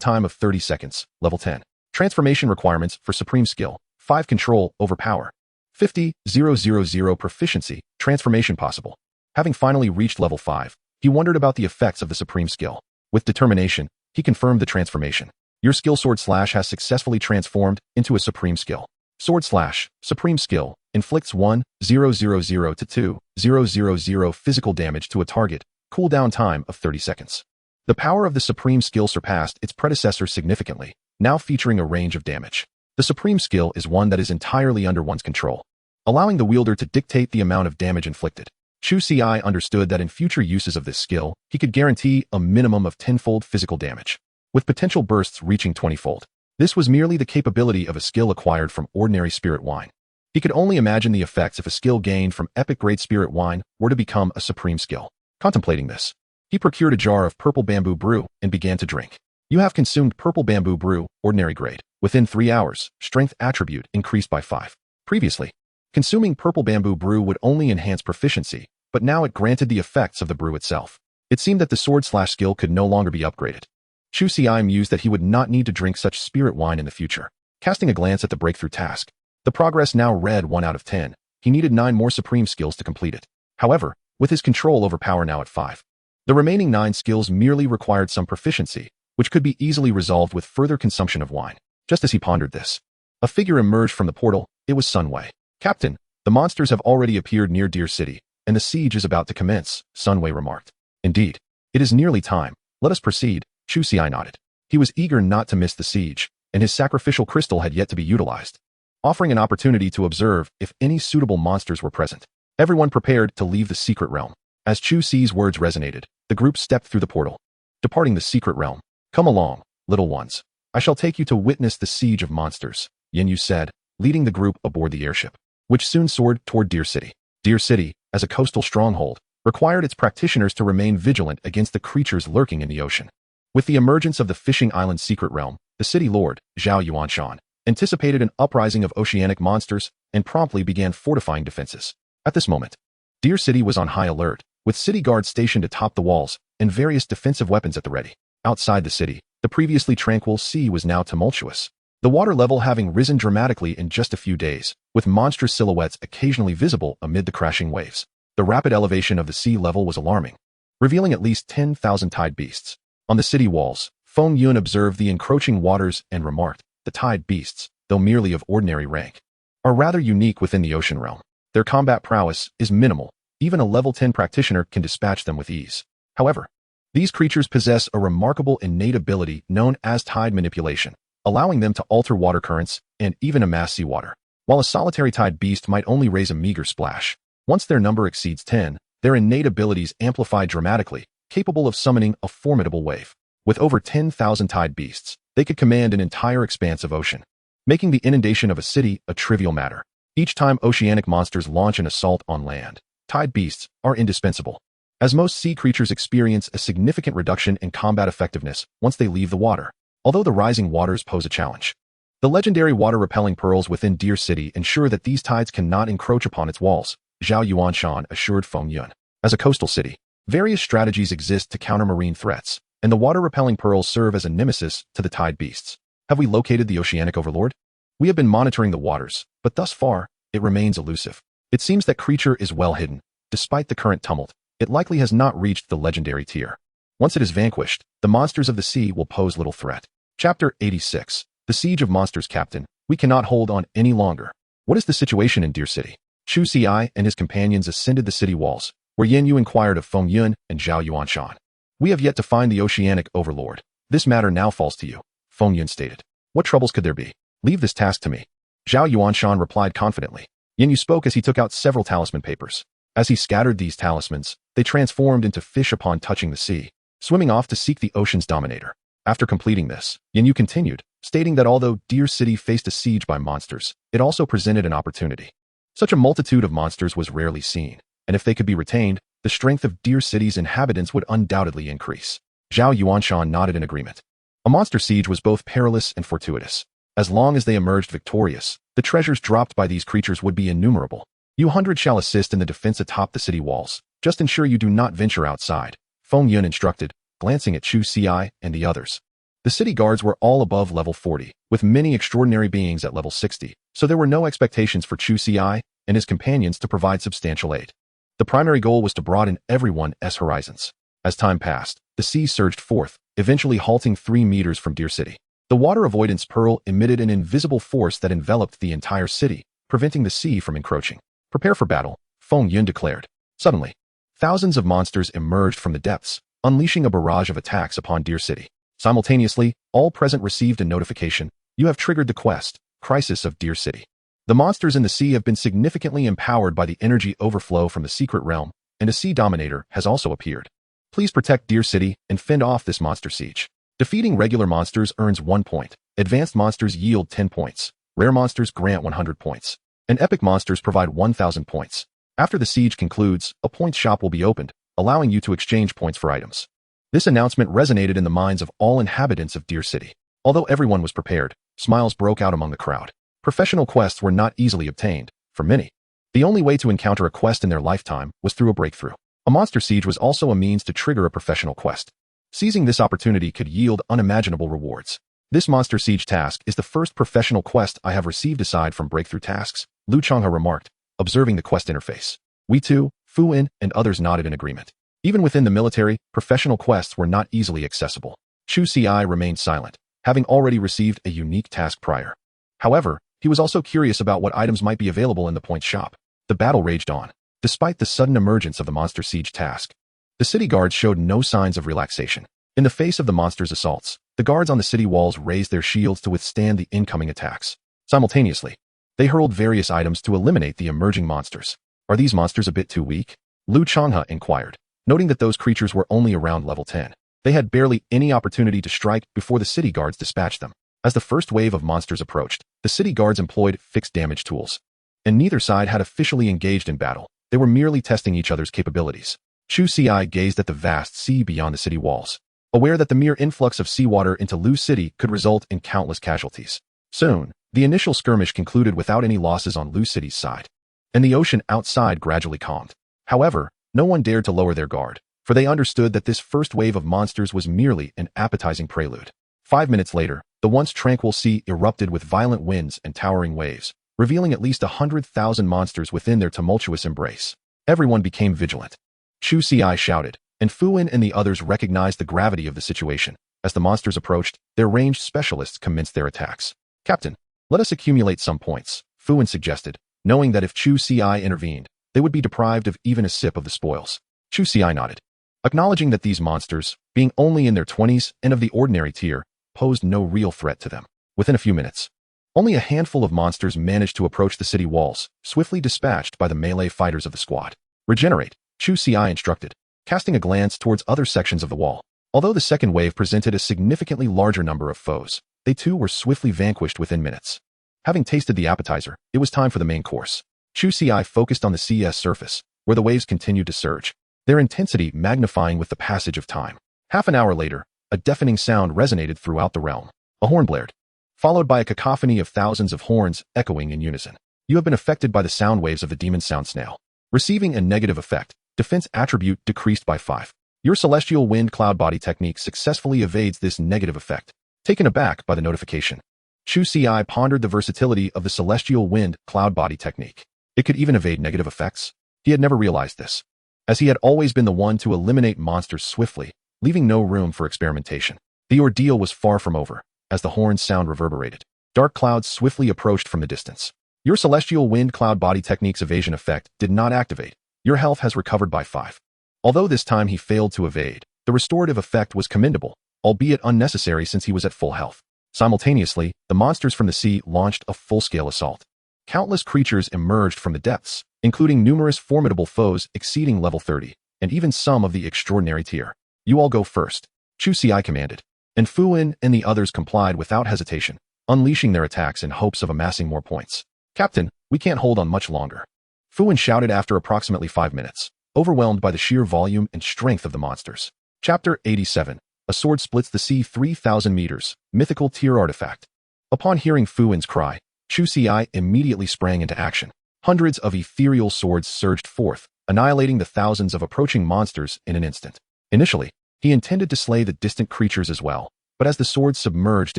[SPEAKER 1] time of 30 seconds, level 10. Transformation requirements for supreme skill, 5 control over power. 50,000 proficiency, transformation possible. Having finally reached level 5, he wondered about the effects of the supreme skill. With determination, he confirmed the transformation. Your skill sword / has successfully transformed into a supreme skill. Sword / supreme skill inflicts 1,000 to 2,000 physical damage to a target, cooldown time of 30 seconds. The power of the supreme skill surpassed its predecessor significantly, now featuring a range of damage. The supreme skill is one that is entirely under one's control, allowing the wielder to dictate the amount of damage inflicted. Chu Ci understood that in future uses of this skill, he could guarantee a minimum of 10-fold physical damage, with potential bursts reaching 20-fold. This was merely the capability of a skill acquired from ordinary spirit wine. He could only imagine the effects if a skill gained from epic-grade spirit wine were to become a supreme skill. Contemplating this, he procured a jar of purple bamboo brew and began to drink. You have consumed purple bamboo brew, ordinary grade. Within 3 hours, strength attribute increased by 5. Previously, consuming purple bamboo brew would only enhance proficiency, but now it granted the effects of the brew itself. It seemed that the sword / skill could no longer be upgraded. Chu Ci mused that he would not need to drink such spirit wine in the future. Casting a glance at the breakthrough task, the progress now read 1 out of 10. He needed 9 more supreme skills to complete it. However, with his control over power now at 5, the remaining 9 skills merely required some proficiency, which could be easily resolved with further consumption of wine. Just as he pondered this, a figure emerged from the portal. It was Sunwei. Captain, the monsters have already appeared near Deer City, and the siege is about to commence, Sunwei remarked. Indeed, it is nearly time. Let us proceed. Chu Ci nodded. He was eager not to miss the siege, and his sacrificial crystal had yet to be utilized, offering an opportunity to observe if any suitable monsters were present. Everyone prepared to leave the secret realm. As Chu Ci's words resonated, the group stepped through the portal, departing the secret realm. Come along, little ones. I shall take you to witness the siege of monsters, Yin Yu said, leading the group aboard the airship, which soon soared toward Deer City. Deer City, as a coastal stronghold, required its practitioners to remain vigilant against the creatures lurking in the ocean. With the emergence of the fishing island secret realm, the city lord, Zhao Yuanshan, anticipated an uprising of oceanic monsters and promptly began fortifying defenses. At this moment, Deer City was on high alert, with city guards stationed atop the walls and various defensive weapons at the ready. Outside the city, the previously tranquil sea was now tumultuous, the water level having risen dramatically in just a few days, with monstrous silhouettes occasionally visible amid the crashing waves. The rapid elevation of the sea level was alarming, revealing at least 10,000 tide beasts. On the city walls, Feng Yun observed the encroaching waters and remarked, the tide beasts, though merely of ordinary rank, are rather unique within the ocean realm. Their combat prowess is minimal. Even a level 10 practitioner can dispatch them with ease. However, these creatures possess a remarkable innate ability known as tide manipulation, allowing them to alter water currents and even amass seawater. While a solitary tide beast might only raise a meager splash, once their number exceeds 10, their innate abilities amplify dramatically, capable of summoning a formidable wave. With over 10,000 tide beasts, they could command an entire expanse of ocean, making the inundation of a city a trivial matter. Each time oceanic monsters launch an assault on land, tide beasts are indispensable, as most sea creatures experience a significant reduction in combat effectiveness once they leave the water, although the rising waters pose a challenge. The legendary water-repelling pearls within Deer City ensure that these tides cannot encroach upon its walls, Zhao Yuanshan assured Feng Yun. As a coastal city, various strategies exist to counter marine threats, and the water-repelling pearls serve as a nemesis to the tide beasts. Have we located the oceanic overlord? We have been monitoring the waters, but thus far, it remains elusive. It seems that creature is well hidden. Despite the current tumult, it likely has not reached the legendary tier. Once it is vanquished, the monsters of the sea will pose little threat. Chapter 86. The Siege of Monsters. Captain, We cannot hold on any longer. What is the situation in Deer City? Chu Ci and his companions ascended the city walls, where Yin Yu inquired of Feng Yun and Zhao Yuanshan. We have yet to find the oceanic overlord. This matter now falls to you, Feng Yun stated. What troubles could there be? Leave this task to me. Zhao Yuanshan replied confidently. Yin Yu spoke as he took out several talisman papers. As he scattered these talismans, they transformed into fish upon touching the sea, swimming off to seek the ocean's dominator. After completing this, Yin Yu continued, stating that although Deer City faced a siege by monsters, it also presented an opportunity. Such a multitude of monsters was rarely seen, and if they could be retained, the strength of Deer City's inhabitants would undoubtedly increase. Zhao Yuanshan nodded in agreement. A monster siege was both perilous and fortuitous. As long as they emerged victorious, the treasures dropped by these creatures would be innumerable. You 100 shall assist in the defense atop the city walls. Just ensure you do not venture outside, Feng Yun instructed, glancing at Chu Ci and the others. The city guards were all above level 40, with many extraordinary beings at level 60, so there were no expectations for Chu Ci and his companions to provide substantial aid. The primary goal was to broaden everyone's horizons. As time passed, the sea surged forth, eventually halting 3 meters from Deer City. The water avoidance pearl emitted an invisible force that enveloped the entire city, preventing the sea from encroaching. Prepare for battle, Feng Yun declared. Suddenly, thousands of monsters emerged from the depths, unleashing a barrage of attacks upon Deer City. Simultaneously, all present received a notification. You have triggered the quest, Crisis of Deer City. The monsters in the sea have been significantly empowered by the energy overflow from the secret realm, and a sea dominator has also appeared. Please protect Deer City and fend off this monster siege. Defeating regular monsters earns 1 point. Advanced monsters yield 10 points. Rare monsters grant 100 points. And epic monsters provide 1,000 points. After the siege concludes, a points shop will be opened, allowing you to exchange points for items. This announcement resonated in the minds of all inhabitants of Deer City. Although everyone was prepared, smiles broke out among the crowd. Professional quests were not easily obtained, for many. The only way to encounter a quest in their lifetime was through a breakthrough. A monster siege was also a means to trigger a professional quest. Seizing this opportunity could yield unimaginable rewards. This monster siege task is the first professional quest I have received aside from breakthrough tasks, Lu Changhe remarked, observing the quest interface. We too, Fu In, and others nodded in agreement. Even within the military, professional quests were not easily accessible. Chu Ci remained silent, having already received a unique task prior. However, he was also curious about what items might be available in the point shop. The battle raged on. Despite the sudden emergence of the monster siege task, the city guards showed no signs of relaxation. In the face of the monster's assaults, the guards on the city walls raised their shields to withstand the incoming attacks. Simultaneously, they hurled various items to eliminate the emerging monsters. Are these monsters a bit too weak? Lu Changhe inquired, noting that those creatures were only around level 10. They had barely any opportunity to strike before the city guards dispatched them. As the first wave of monsters approached, the city guards employed fixed damage tools. And neither side had officially engaged in battle. They were merely testing each other's capabilities. Chu Ci gazed at the vast sea beyond the city walls, aware that the mere influx of seawater into Lu City could result in countless casualties. Soon, the initial skirmish concluded without any losses on Lu City's side, and the ocean outside gradually calmed. However, no one dared to lower their guard, for they understood that this first wave of monsters was merely an appetizing prelude. 5 minutes later, the once tranquil sea erupted with violent winds and towering waves, revealing at least 100,000 monsters within their tumultuous embrace. Everyone became vigilant. Chu Ci shouted, and Fu In and the others recognized the gravity of the situation. As the monsters approached, their ranged specialists commenced their attacks. Captain, let us accumulate some points, Fu In suggested, knowing that if Chu Ci intervened, they would be deprived of even a sip of the spoils. Chu Ci nodded, acknowledging that these monsters, being only in their 20s and of the ordinary tier, posed no real threat to them. Within a few minutes, only a handful of monsters managed to approach the city walls, swiftly dispatched by the melee fighters of the squad. Regenerate, Chu Ci instructed, casting a glance towards other sections of the wall. Although the second wave presented a significantly larger number of foes, they too were swiftly vanquished within minutes. Having tasted the appetizer, it was time for the main course. Chu Ci focused on the sea's surface, where the waves continued to surge, their intensity magnifying with the passage of time. Half an hour later, a deafening sound resonated throughout the realm. A horn blared, followed by a cacophony of thousands of horns echoing in unison. You have been affected by the sound waves of the demon sound snail. Receiving a negative effect, defense attribute decreased by 5. Your celestial wind cloud body technique successfully evades this negative effect. Taken aback by the notification, Chu Ci pondered the versatility of the celestial wind cloud body technique. It could even evade negative effects. He had never realized this, as he had always been the one to eliminate monsters swiftly, leaving no room for experimentation. The ordeal was far from over, as the horn's sound reverberated. Dark clouds swiftly approached from the distance. Your celestial wind cloud body technique's evasion effect did not activate. Your health has recovered by 5. Although this time he failed to evade, the restorative effect was commendable, albeit unnecessary since he was at full health. Simultaneously, the monsters from the sea launched a full-scale assault. Countless creatures emerged from the depths, including numerous formidable foes exceeding level 30, and even some of the extraordinary tier. You all go first, Chu Ci commanded, and Fu Yin and the others complied without hesitation, unleashing their attacks in hopes of amassing more points. Captain, we can't hold on much longer, Fu Yin shouted after approximately 5 minutes, overwhelmed by the sheer volume and strength of the monsters. Chapter 87. A sword splits the sea 3,000 meters, mythical tier artifact. Upon hearing Fu Yin's cry, Chu Ci immediately sprang into action. Hundreds of ethereal swords surged forth, annihilating the thousands of approaching monsters in an instant. Initially, he intended to slay the distant creatures as well, but as the swords submerged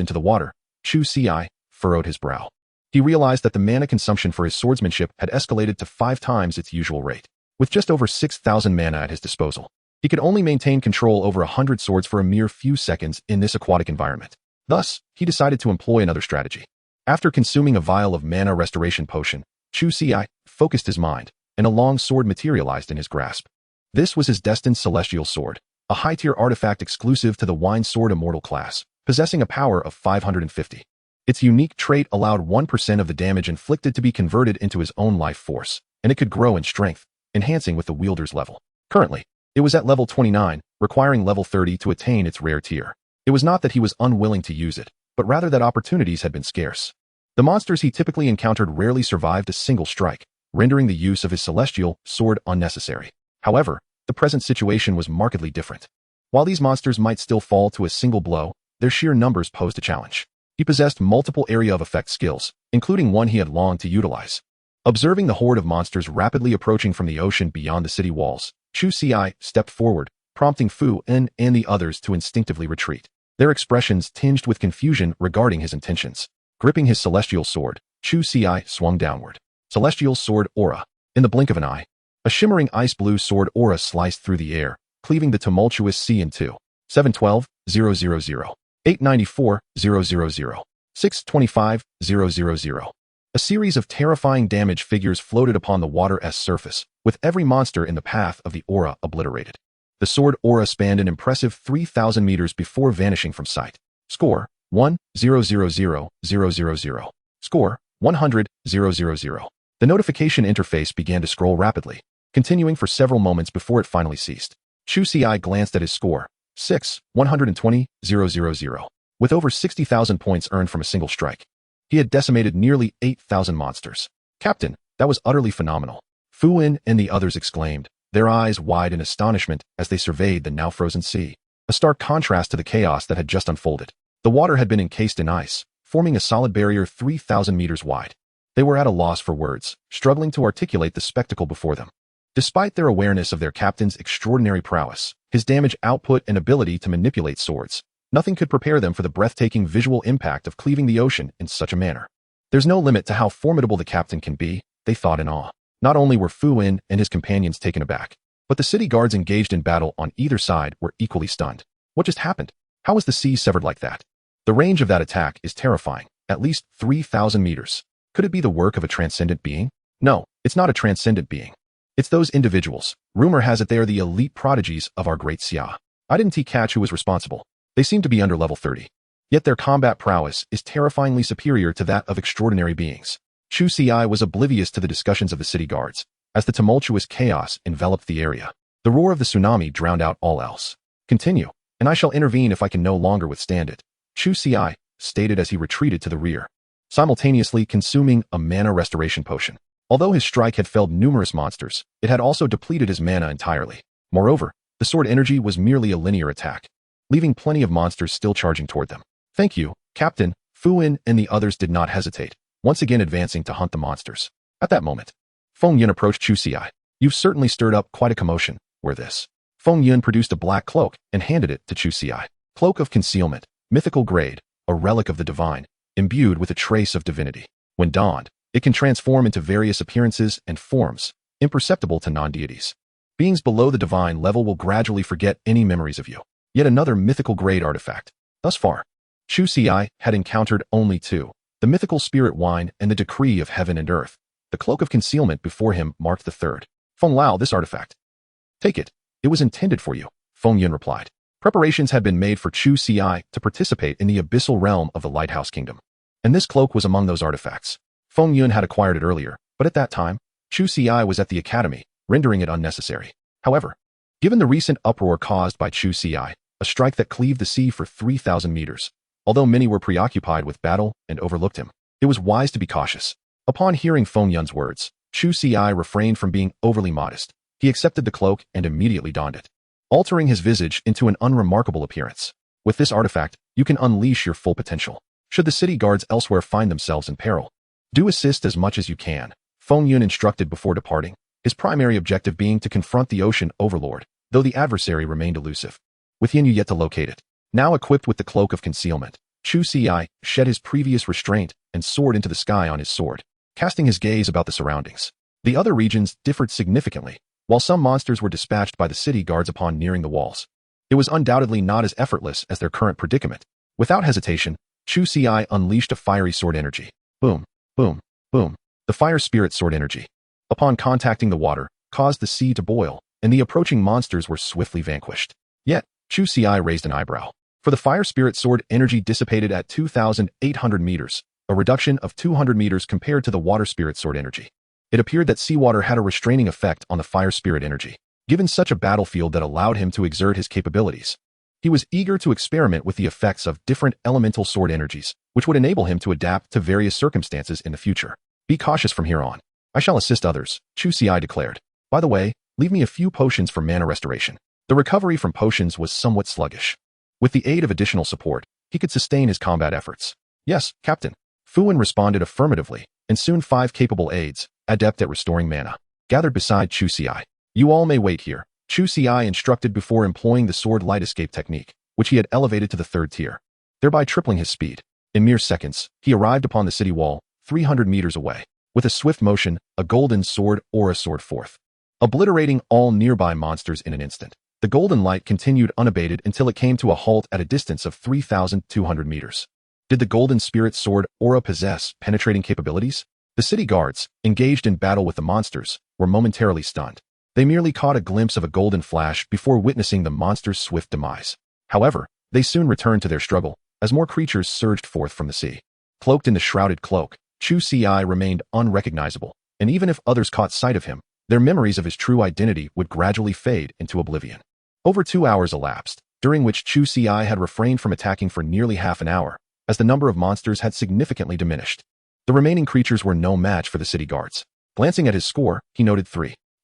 [SPEAKER 1] into the water, Chu Ci furrowed his brow. He realized that the mana consumption for his swordsmanship had escalated to 5 times its usual rate. With just over 6,000 mana at his disposal, he could only maintain control over 100 swords for a mere few seconds in this aquatic environment. Thus, he decided to employ another strategy. After consuming a vial of mana restoration potion, Chu Ci focused his mind, and a long sword materialized in his grasp. This was his destined celestial sword, a high-tier artifact exclusive to the Wine Sword Immortal class, possessing a power of 550. Its unique trait allowed 1% of the damage inflicted to be converted into his own life force, and it could grow in strength, enhancing with the wielder's level. Currently, it was at level 29, requiring level 30 to attain its rare tier. It was not that he was unwilling to use it, but rather that opportunities had been scarce. The monsters he typically encountered rarely survived a single strike, rendering the use of his celestial sword unnecessary. However, the present situation was markedly different. While these monsters might still fall to a single blow, their sheer numbers posed a challenge. He possessed multiple area of effect skills, including one he had longed to utilize. Observing the horde of monsters rapidly approaching from the ocean beyond the city walls, Chu Ci stepped forward, prompting Fu Yin and the others to instinctively retreat, their expressions tinged with confusion regarding his intentions. Gripping his celestial sword, Chu Ci swung downward. Celestial Sword Aura. In the blink of an eye, a shimmering ice-blue sword aura sliced through the air, cleaving the tumultuous sea in two. 712,000. 894,000. 625,000. A series of terrifying damage figures floated upon the water's surface, with every monster in the path of the aura obliterated. The sword aura spanned an impressive 3,000 meters before vanishing from sight. Score 1,000,000. Score 100,000. The notification interface began to scroll rapidly, continuing for several moments before it finally ceased. Chu Ci glanced at his score, 120,000, with over 60,000 points earned from a single strike. He had decimated nearly 8,000 monsters. Captain, that was utterly phenomenal, Fu Yin and the others exclaimed, their eyes wide in astonishment as they surveyed the now frozen sea. A stark contrast to the chaos that had just unfolded. The water had been encased in ice, forming a solid barrier 3,000 meters wide. They were at a loss for words, struggling to articulate the spectacle before them. Despite their awareness of their captain's extraordinary prowess, his damage output and ability to manipulate swords, nothing could prepare them for the breathtaking visual impact of cleaving the ocean in such a manner. There's no limit to how formidable the captain can be, they thought in awe. Not only were Fu Yin and his companions taken aback, but the city guards engaged in battle on either side were equally stunned. What just happened? How was the sea severed like that? The range of that attack is terrifying, at least 3,000 meters. Could it be the work of a transcendent being? No, it's not a transcendent being. It's those individuals. Rumor has it they are the elite prodigies of our great Xia. I didn't catch who was responsible. They seem to be under level 30. Yet their combat prowess is terrifyingly superior to that of extraordinary beings. Chu Ci was oblivious to the discussions of the city guards, as the tumultuous chaos enveloped the area. The roar of the tsunami drowned out all else. Continue, and I shall intervene if I can no longer withstand it, Chu Ci stated as he retreated to the rear, simultaneously consuming a mana restoration potion. Although his strike had felled numerous monsters, it had also depleted his mana entirely. Moreover, the sword energy was merely a linear attack, leaving plenty of monsters still charging toward them. Thank you, Captain. Fu Yin and the others did not hesitate, once again advancing to hunt the monsters. At that moment, Feng Yun approached Chu Ci. You've certainly stirred up quite a commotion. Wear this. Feng Yun produced a black cloak and handed it to Chu Ci. Cloak of Concealment, mythical grade, a relic of the divine, imbued with a trace of divinity. When donned, it can transform into various appearances and forms, imperceptible to non-deities. Beings below the divine level will gradually forget any memories of you. Yet another mythical grade artifact. Thus far, Chu Ci had encountered only 2, the mythical spirit wine, and the decree of heaven and earth. The cloak of concealment before him marked the third. Feng Lao, this artifact. Take it. It was intended for you, Feng Yun replied. Preparations had been made for Chu Ci to participate in the abyssal realm of the Lighthouse Kingdom. And this cloak was among those artifacts. Feng Yun had acquired it earlier, but at that time, Chu Ci was at the academy, rendering it unnecessary. However, given the recent uproar caused by Chu Ci, a strike that cleaved the sea for 3,000 meters, although many were preoccupied with battle and overlooked him, it was wise to be cautious. Upon hearing Feng Yun's words, Chu Ci refrained from being overly modest. He accepted the cloak and immediately donned it, altering his visage into an unremarkable appearance. With this artifact, you can unleash your full potential. Should the city guards elsewhere find themselves in peril, do assist as much as you can, Feng Yun instructed before departing, his primary objective being to confront the ocean overlord, though the adversary remained elusive. With Yin Yu yet to locate it. Now equipped with the cloak of concealment, Chu Ci shed his previous restraint and soared into the sky on his sword, casting his gaze about the surroundings. The other regions differed significantly. While some monsters were dispatched by the city guards upon nearing the walls, it was undoubtedly not as effortless as their current predicament. Without hesitation, Chu Ci unleashed a fiery sword energy. Boom, boom, boom. The fire spirit sword energy, upon contacting the water, caused the sea to boil, and the approaching monsters were swiftly vanquished. Yet, Chu Ci raised an eyebrow. For the fire spirit sword energy dissipated at 2,800 meters, a reduction of 200 meters compared to the water spirit sword energy. It appeared that seawater had a restraining effect on the fire spirit energy, given such a battlefield that allowed him to exert his capabilities. He was eager to experiment with the effects of different elemental sword energies, which would enable him to adapt to various circumstances in the future. Be cautious from here on. I shall assist others, Chu Ci declared. By the way, leave me a few potions for mana restoration. The recovery from potions was somewhat sluggish. With the aid of additional support, he could sustain his combat efforts. Yes, Captain. Fuwen responded affirmatively, and soon 5 capable aides, adept at restoring mana, gathered beside Chu Ci. You all may wait here, Chu Ci instructed before employing the sword light escape technique, which he had elevated to the 3rd tier, thereby tripling his speed. In mere seconds, he arrived upon the city wall, 300 meters away. With a swift motion, a golden sword aura soared forth, obliterating all nearby monsters in an instant. The golden light continued unabated until it came to a halt at a distance of 3,200 meters. Did the golden spirit sword aura possess penetrating capabilities? The city guards, engaged in battle with the monsters, were momentarily stunned. They merely caught a glimpse of a golden flash before witnessing the monster's swift demise. However, they soon returned to their struggle, as more creatures surged forth from the sea. Cloaked in the shrouded cloak, Chu Ci remained unrecognizable, and even if others caught sight of him, their memories of his true identity would gradually fade into oblivion. Over 2 hours elapsed, during which Chu Ci had refrained from attacking for nearly half an hour, as the number of monsters had significantly diminished. The remaining creatures were no match for the city guards. Glancing at his score, he noted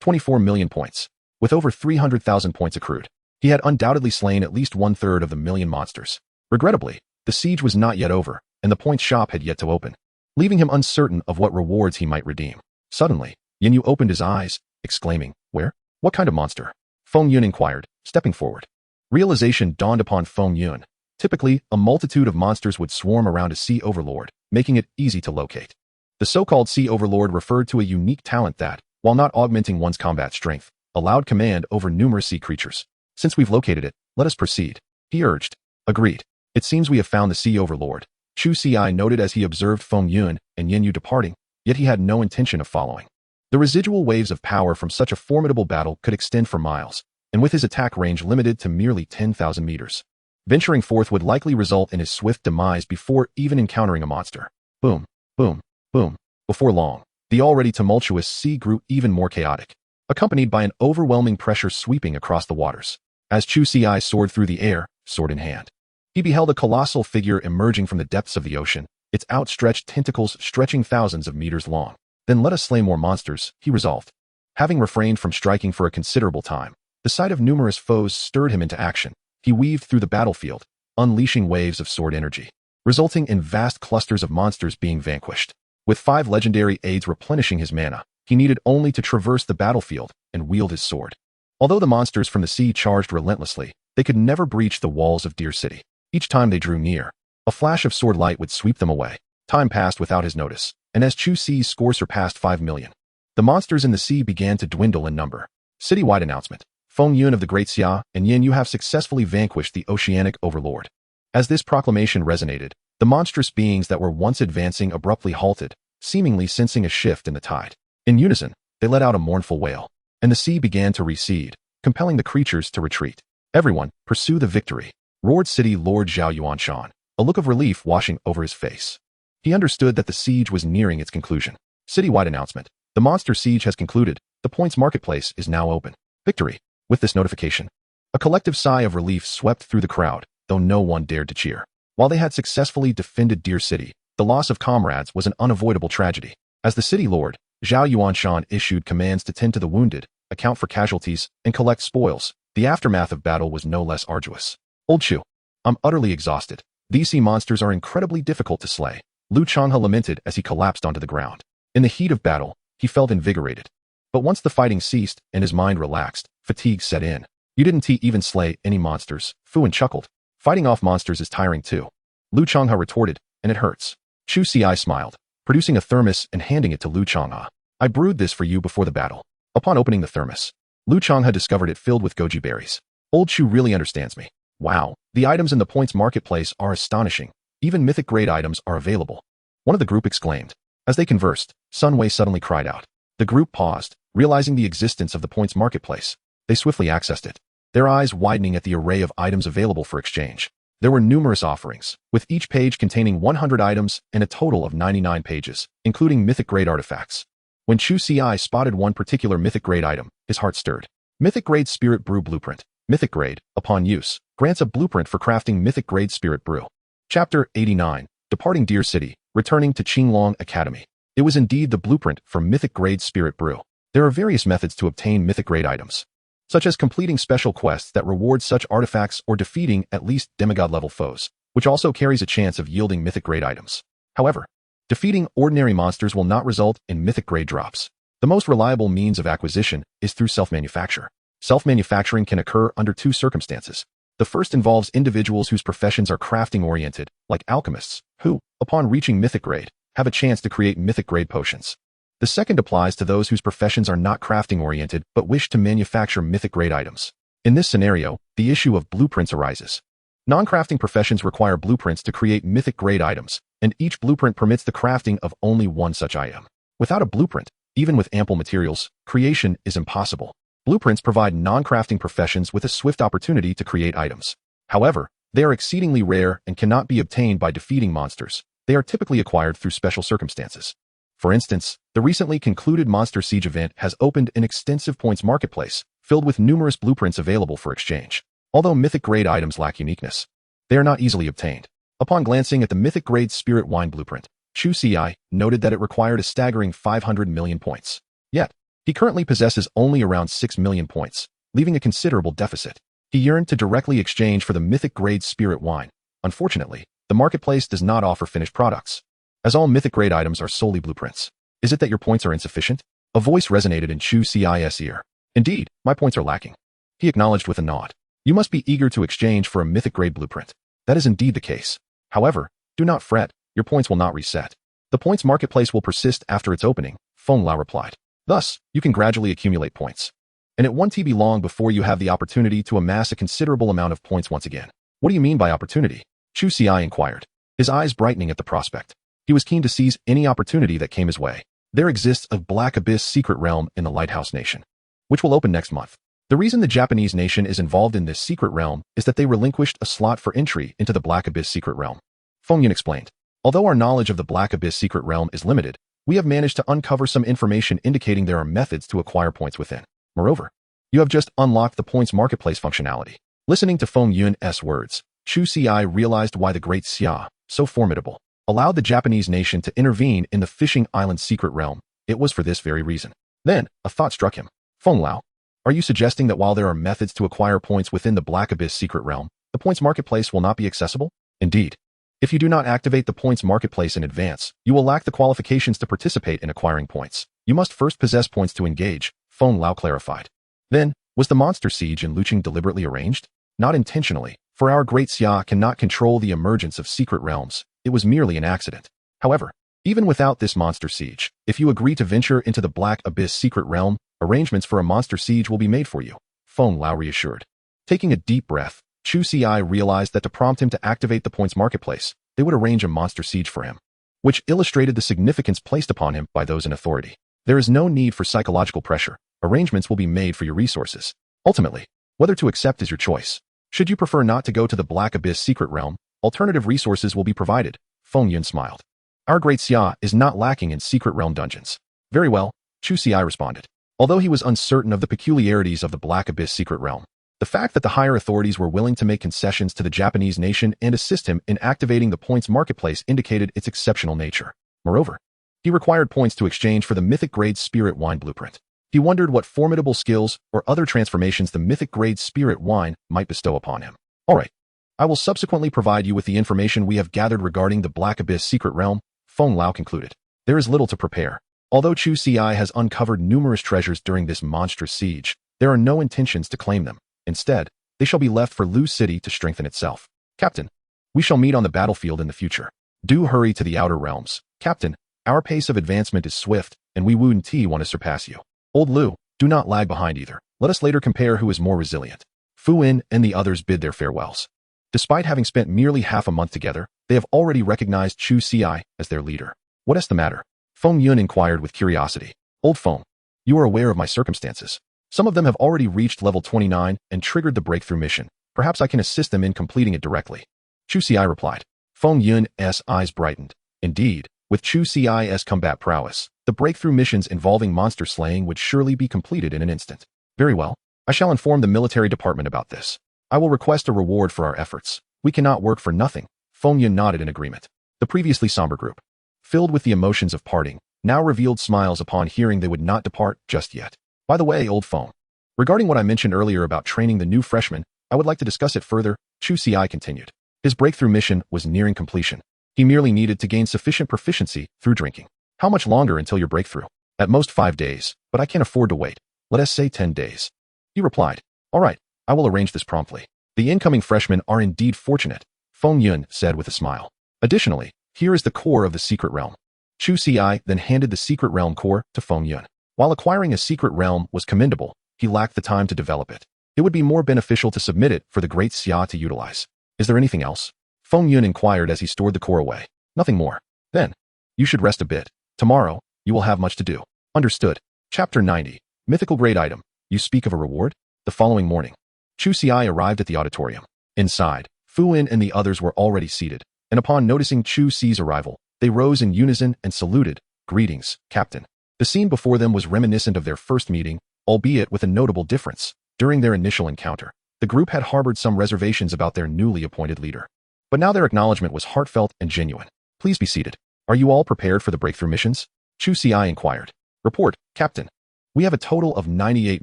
[SPEAKER 1] 24 million points. With over 300,000 points accrued, he had undoubtedly slain at least 1/3 of the million monsters. Regrettably, the siege was not yet over, and the points shop had yet to open, leaving him uncertain of what rewards he might redeem. Suddenly, Yin Yu opened his eyes, exclaiming, "Where? What kind of monster?" Feng Yun inquired, stepping forward. Realization dawned upon Feng Yun. Typically, a multitude of monsters would swarm around a sea overlord, making it easy to locate. The so-called sea overlord referred to a unique talent that, while not augmenting one's combat strength, allowed command over numerous sea creatures. Since we've located it, let us proceed, he urged. Agreed. It seems we have found the sea overlord, Chu Ci noted as he observed Feng Yun and Yin Yu departing, yet he had no intention of following. The residual waves of power from such a formidable battle could extend for miles, and with his attack range limited to merely 10,000 meters, venturing forth would likely result in his swift demise before even encountering a monster. Boom, boom, boom. Before long, the already tumultuous sea grew even more chaotic, accompanied by an overwhelming pressure sweeping across the waters. As Chu Ci soared through the air, sword in hand, he beheld a colossal figure emerging from the depths of the ocean, its outstretched tentacles stretching thousands of meters long. Then let us slay more monsters, he resolved. Having refrained from striking for a considerable time, the sight of numerous foes stirred him into action. He weaved through the battlefield, unleashing waves of sword energy, resulting in vast clusters of monsters being vanquished. With 5 legendary aids replenishing his mana, he needed only to traverse the battlefield and wield his sword. Although the monsters from the sea charged relentlessly, they could never breach the walls of Deer City. Each time they drew near, a flash of sword light would sweep them away. Time passed without his notice, and as Chu Ci's score surpassed 5 million, the monsters in the sea began to dwindle in number. Citywide announcement. Feng Yun of the Great Xia and Yin Yu have successfully vanquished the oceanic overlord. As this proclamation resonated, The monstrous beings that were once advancing abruptly halted, seemingly sensing a shift in the tide. In unison, they let out a mournful wail, and the sea began to recede, compelling the creatures to retreat. "Everyone, pursue the victory," roared City Lord Zhao Yuanshan, a look of relief washing over his face. He understood that the siege was nearing its conclusion. Citywide announcement. The monster siege has concluded. The points marketplace is now open. Victory. With this notification, a collective sigh of relief swept through the crowd, though no one dared to cheer. While they had successfully defended Deer City, the loss of comrades was an unavoidable tragedy. As the city lord, Zhao Yuanshan issued commands to tend to the wounded, account for casualties, and collect spoils. The aftermath of battle was no less arduous. "Old Chu, I'm utterly exhausted. These sea monsters are incredibly difficult to slay," Lu Changhe lamented as he collapsed onto the ground. In the heat of battle, he felt invigorated. But once the fighting ceased and his mind relaxed, fatigue set in. "You didn't even slay any monsters," Fuan chuckled. "Fighting off monsters is tiring too," Lu Changhe retorted, "and it hurts." Chu Ci smiled, producing a thermos and handing it to Lu Changhe. "I brewed this for you before the battle." Upon opening the thermos, Lu Changhe discovered it filled with goji berries. "Old Chu really understands me. Wow, the items in the points marketplace are astonishing. Even mythic grade items are available," one of the group exclaimed. As they conversed, Sun Wei suddenly cried out. The group paused, realizing the existence of the points marketplace. They swiftly accessed it, their eyes widening at the array of items available for exchange. There were numerous offerings, with each page containing 100 items and a total of 99 pages, including mythic-grade artifacts. When Chu Ci spotted one particular mythic-grade item, his heart stirred. Mythic-grade Spirit Brew Blueprint. Mythic grade, upon use, grants a blueprint for crafting mythic-grade Spirit Brew. Chapter 89, Departing Deer City, Returning to Qinglong Academy. It was indeed the blueprint for mythic-grade Spirit Brew. There are various methods to obtain mythic-grade items, such as completing special quests that reward such artifacts or defeating at least demigod-level foes, which also carries a chance of yielding mythic-grade items. However, defeating ordinary monsters will not result in mythic-grade drops. The most reliable means of acquisition is through self-manufacture. Self-manufacturing can occur under two circumstances. The first involves individuals whose professions are crafting-oriented, like alchemists, who, upon reaching mythic grade, have a chance to create mythic-grade potions. The second applies to those whose professions are not crafting-oriented but wish to manufacture mythic-grade items. In this scenario, the issue of blueprints arises. Non-crafting professions require blueprints to create mythic-grade items, and each blueprint permits the crafting of only one such item. Without a blueprint, even with ample materials, creation is impossible. Blueprints provide non-crafting professions with a swift opportunity to create items. However, they are exceedingly rare and cannot be obtained by defeating monsters. They are typically acquired through special circumstances. For instance, the recently concluded Monster Siege event has opened an extensive points marketplace, filled with numerous blueprints available for exchange. Although mythic-grade items lack uniqueness, they are not easily obtained. Upon glancing at the mythic-grade Spirit Wine blueprint, Chu Ci noted that it required a staggering 500 million points. Yet, he currently possesses only around 6 million points, leaving a considerable deficit. He yearned to directly exchange for the mythic-grade Spirit Wine. Unfortunately, the marketplace does not offer finished products, as all mythic-grade items are solely blueprints. "Is it that your points are insufficient?" A voice resonated in Chu Ci's ear. "Indeed, my points are lacking," he acknowledged with a nod. "You must be eager to exchange for a mythic-grade blueprint." "That is indeed the case. However, do not fret, your points will not reset. The points marketplace will persist after its opening," Feng Lao replied. "Thus, you can gradually accumulate points, and it won't be long before you have the opportunity to amass a considerable amount of points once again." "What do you mean by opportunity?" Chu Ci inquired, his eyes brightening at the prospect. He was keen to seize any opportunity that came his way. "There exists a Black Abyss secret realm in the Lighthouse Nation, which will open next month. The reason the Japanese nation is involved in this secret realm is that they relinquished a slot for entry into the Black Abyss secret realm," Feng Yun explained. "Although our knowledge of the Black Abyss secret realm is limited, we have managed to uncover some information indicating there are methods to acquire points within. Moreover, you have just unlocked the points marketplace functionality." Listening to Feng Yun's words, Chu Ci realized why the Great Xia, so formidable, allowed the Japanese nation to intervene in the Fishing Island secret realm. It was for this very reason. Then, a thought struck him. "Feng Lao, are you suggesting that while there are methods to acquire points within the Black Abyss secret realm, the points marketplace will not be accessible?" "Indeed. If you do not activate the points marketplace in advance, you will lack the qualifications to participate in acquiring points. You must first possess points to engage," Feng Lao clarified. Then, was the monster siege in Luqing deliberately arranged? Not intentionally, for our Great Xia cannot control the emergence of secret realms. It was merely an accident. However, even without this monster siege, if you agree to venture into the Black Abyss secret realm, arrangements for a monster siege will be made for you, Feng Lao reassured. Taking a deep breath, Chu Ci realized that to prompt him to activate the points marketplace, they would arrange a monster siege for him, which illustrated the significance placed upon him by those in authority. There is no need for psychological pressure. Arrangements will be made for your resources. Ultimately, whether to accept is your choice. Should you prefer not to go to the Black Abyss secret realm, alternative resources will be provided. Feng Yun smiled. Our great Xia is not lacking in secret realm dungeons. Very well, Chu Ci responded. Although he was uncertain of the peculiarities of the Black Abyss secret realm, the fact that the higher authorities were willing to make concessions to the Japanese nation and assist him in activating the points marketplace indicated its exceptional nature. Moreover, he required points to exchange for the mythic grade spirit wine blueprint. He wondered what formidable skills or other transformations the mythic grade spirit wine might bestow upon him. All right. I will subsequently provide you with the information we have gathered regarding the Black Abyss secret realm, Feng Lao concluded. There is little to prepare. Although Chu Ci has uncovered numerous treasures during this monstrous siege, there are no intentions to claim them. Instead, they shall be left for Lu City to strengthen itself. Captain, we shall meet on the battlefield in the future. Do hurry to the outer realms. Captain, our pace of advancement is swift, and we Wu Ti want to surpass you. Old Lu, do not lag behind either. Let us later compare who is more resilient. Fu In and the others bid their farewells. Despite having spent merely half a month together, they have already recognized Chu Ci as their leader. What is the matter? Feng Yun inquired with curiosity. Old Feng, you are aware of my circumstances. Some of them have already reached level 29 and triggered the breakthrough mission. Perhaps I can assist them in completing it directly. Chu Ci replied. Feng Yun's eyes brightened. Indeed, with Chu Ci's combat prowess, the breakthrough missions involving monster slaying would surely be completed in an instant. Very well. I shall inform the military department about this. I will request a reward for our efforts. We cannot work for nothing. Feng Yun nodded in agreement. The previously somber group, filled with the emotions of parting, now revealed smiles upon hearing they would not depart just yet. By the way, old Feng, regarding what I mentioned earlier about training the new freshmen, I would like to discuss it further. Chu Ci continued. His breakthrough mission was nearing completion. He merely needed to gain sufficient proficiency through drinking. How much longer until your breakthrough? At most 5 days, but I can't afford to wait. Let us say 10 days. He replied. All right, I will arrange this promptly. The incoming freshmen are indeed fortunate, Feng Yun said with a smile. Additionally, here is the core of the secret realm. Chu Ci then handed the secret realm core to Feng Yun. While acquiring a secret realm was commendable, he lacked the time to develop it. It would be more beneficial to submit it for the great Xia to utilize. Is there anything else? Feng Yun inquired as he stored the core away. Nothing more. Then, you should rest a bit. Tomorrow, you will have much to do. Understood. Chapter 90. Mythical grade item. You speak of a reward? The following morning, Chu Ci arrived at the auditorium. Inside, Fu In and the others were already seated, and upon noticing Chu Ci's arrival, they rose in unison and saluted. Greetings, Captain. The scene before them was reminiscent of their first meeting, albeit with a notable difference. During their initial encounter, the group had harbored some reservations about their newly appointed leader. But now their acknowledgement was heartfelt and genuine. Please be seated. Are you all prepared for the breakthrough missions? Chu Ci inquired. Report, Captain. We have a total of 98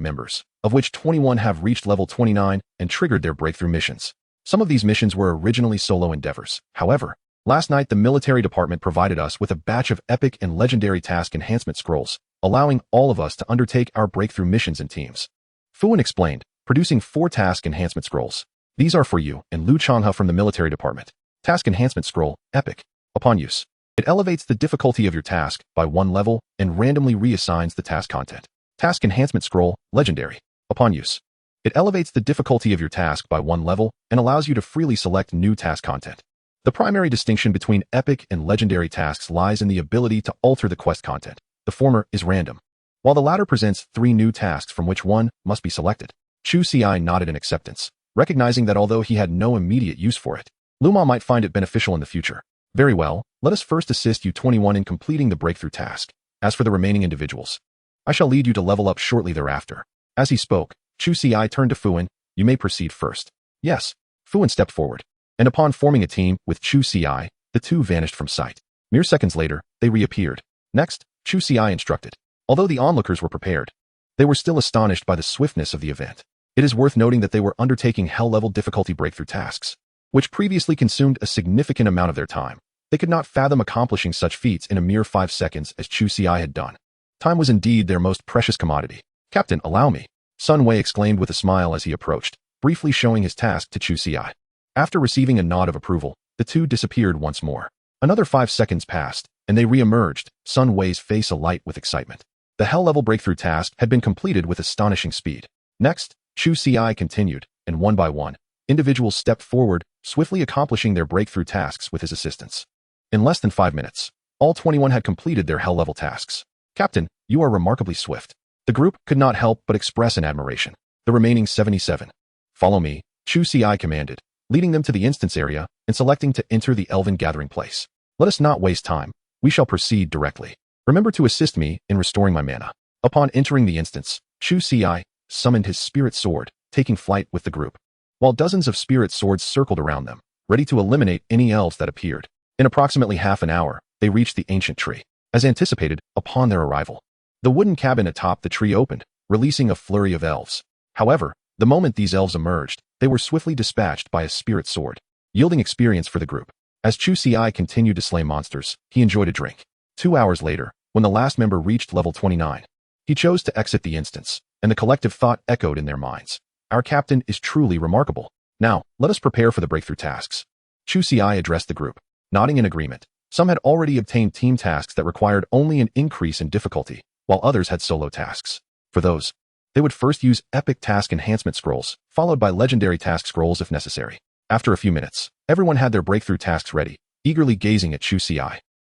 [SPEAKER 1] members, of which 21 have reached level 29 and triggered their breakthrough missions. Some of these missions were originally solo endeavors. However, last night the military department provided us with a batch of epic and legendary task enhancement scrolls, allowing all of us to undertake our breakthrough missions in teams. Fu In explained, producing 4 task enhancement scrolls. These are for you and Lu Changhe from the military department. Task enhancement scroll, epic. Upon use, it elevates the difficulty of your task by 1 level and randomly reassigns the task content. Task enhancement scroll, legendary. Upon use, it elevates the difficulty of your task by 1 level and allows you to freely select new task content. The primary distinction between epic and legendary tasks lies in the ability to alter the quest content. The former is random, while the latter presents 3 new tasks from which one must be selected. Chu Ci nodded in acceptance, recognizing that although he had no immediate use for it, Luma might find it beneficial in the future. Very well, let us first assist you 21 in completing the breakthrough task. As for the remaining individuals, I shall lead you to level up shortly thereafter. As he spoke, Chu Ci turned to Fu In. You may proceed first. Yes. Fu In stepped forward, and upon forming a team with Chu Ci, the two vanished from sight. Mere seconds later, they reappeared. Next, Chu Ci instructed. Although the onlookers were prepared, they were still astonished by the swiftness of the event. It is worth noting that they were undertaking hell-level difficulty breakthrough tasks, which previously consumed a significant amount of their time. They could not fathom accomplishing such feats in a mere 5 seconds as Chu Ci had done. Time was indeed their most precious commodity. Captain, allow me, Sun Wei exclaimed with a smile as he approached, briefly showing his task to Chu Ci. After receiving a nod of approval, the two disappeared once more. Another 5 seconds passed, and they re-emerged, Sun Wei's face alight with excitement. The hell-level breakthrough task had been completed with astonishing speed. Next, Chu Ci continued, and one by one, Individuals stepped forward, swiftly accomplishing their breakthrough tasks with his assistance. In less than 5 minutes, all 21 had completed their hell-level tasks. Captain, you are remarkably swift. The group could not help but express an admiration. The remaining 77. Follow me, Chu Ci commanded, leading them to the instance area and selecting to enter the elven gathering place. Let us not waste time. We shall proceed directly. Remember to assist me in restoring my mana. Upon entering the instance, Chu Ci summoned his spirit sword, taking flight with the group, while dozens of spirit swords circled around them, ready to eliminate any elves that appeared. In approximately half an hour, they reached the ancient tree. As anticipated, upon their arrival, the wooden cabin atop the tree opened, releasing a flurry of elves. However, the moment these elves emerged, they were swiftly dispatched by a spirit sword, yielding experience for the group. As Chu Ci continued to slay monsters, he enjoyed a drink. 2 hours later, when the last member reached level 29, he chose to exit the instance, and the collective thought echoed in their minds. Our captain is truly remarkable. Now, let us prepare for the breakthrough tasks. Chu Ci addressed the group, nodding in agreement. Some had already obtained team tasks that required only an increase in difficulty, while others had solo tasks. For those, they would first use epic task enhancement scrolls, followed by legendary task scrolls if necessary. After a few minutes, everyone had their breakthrough tasks ready, eagerly gazing at Chu Ci,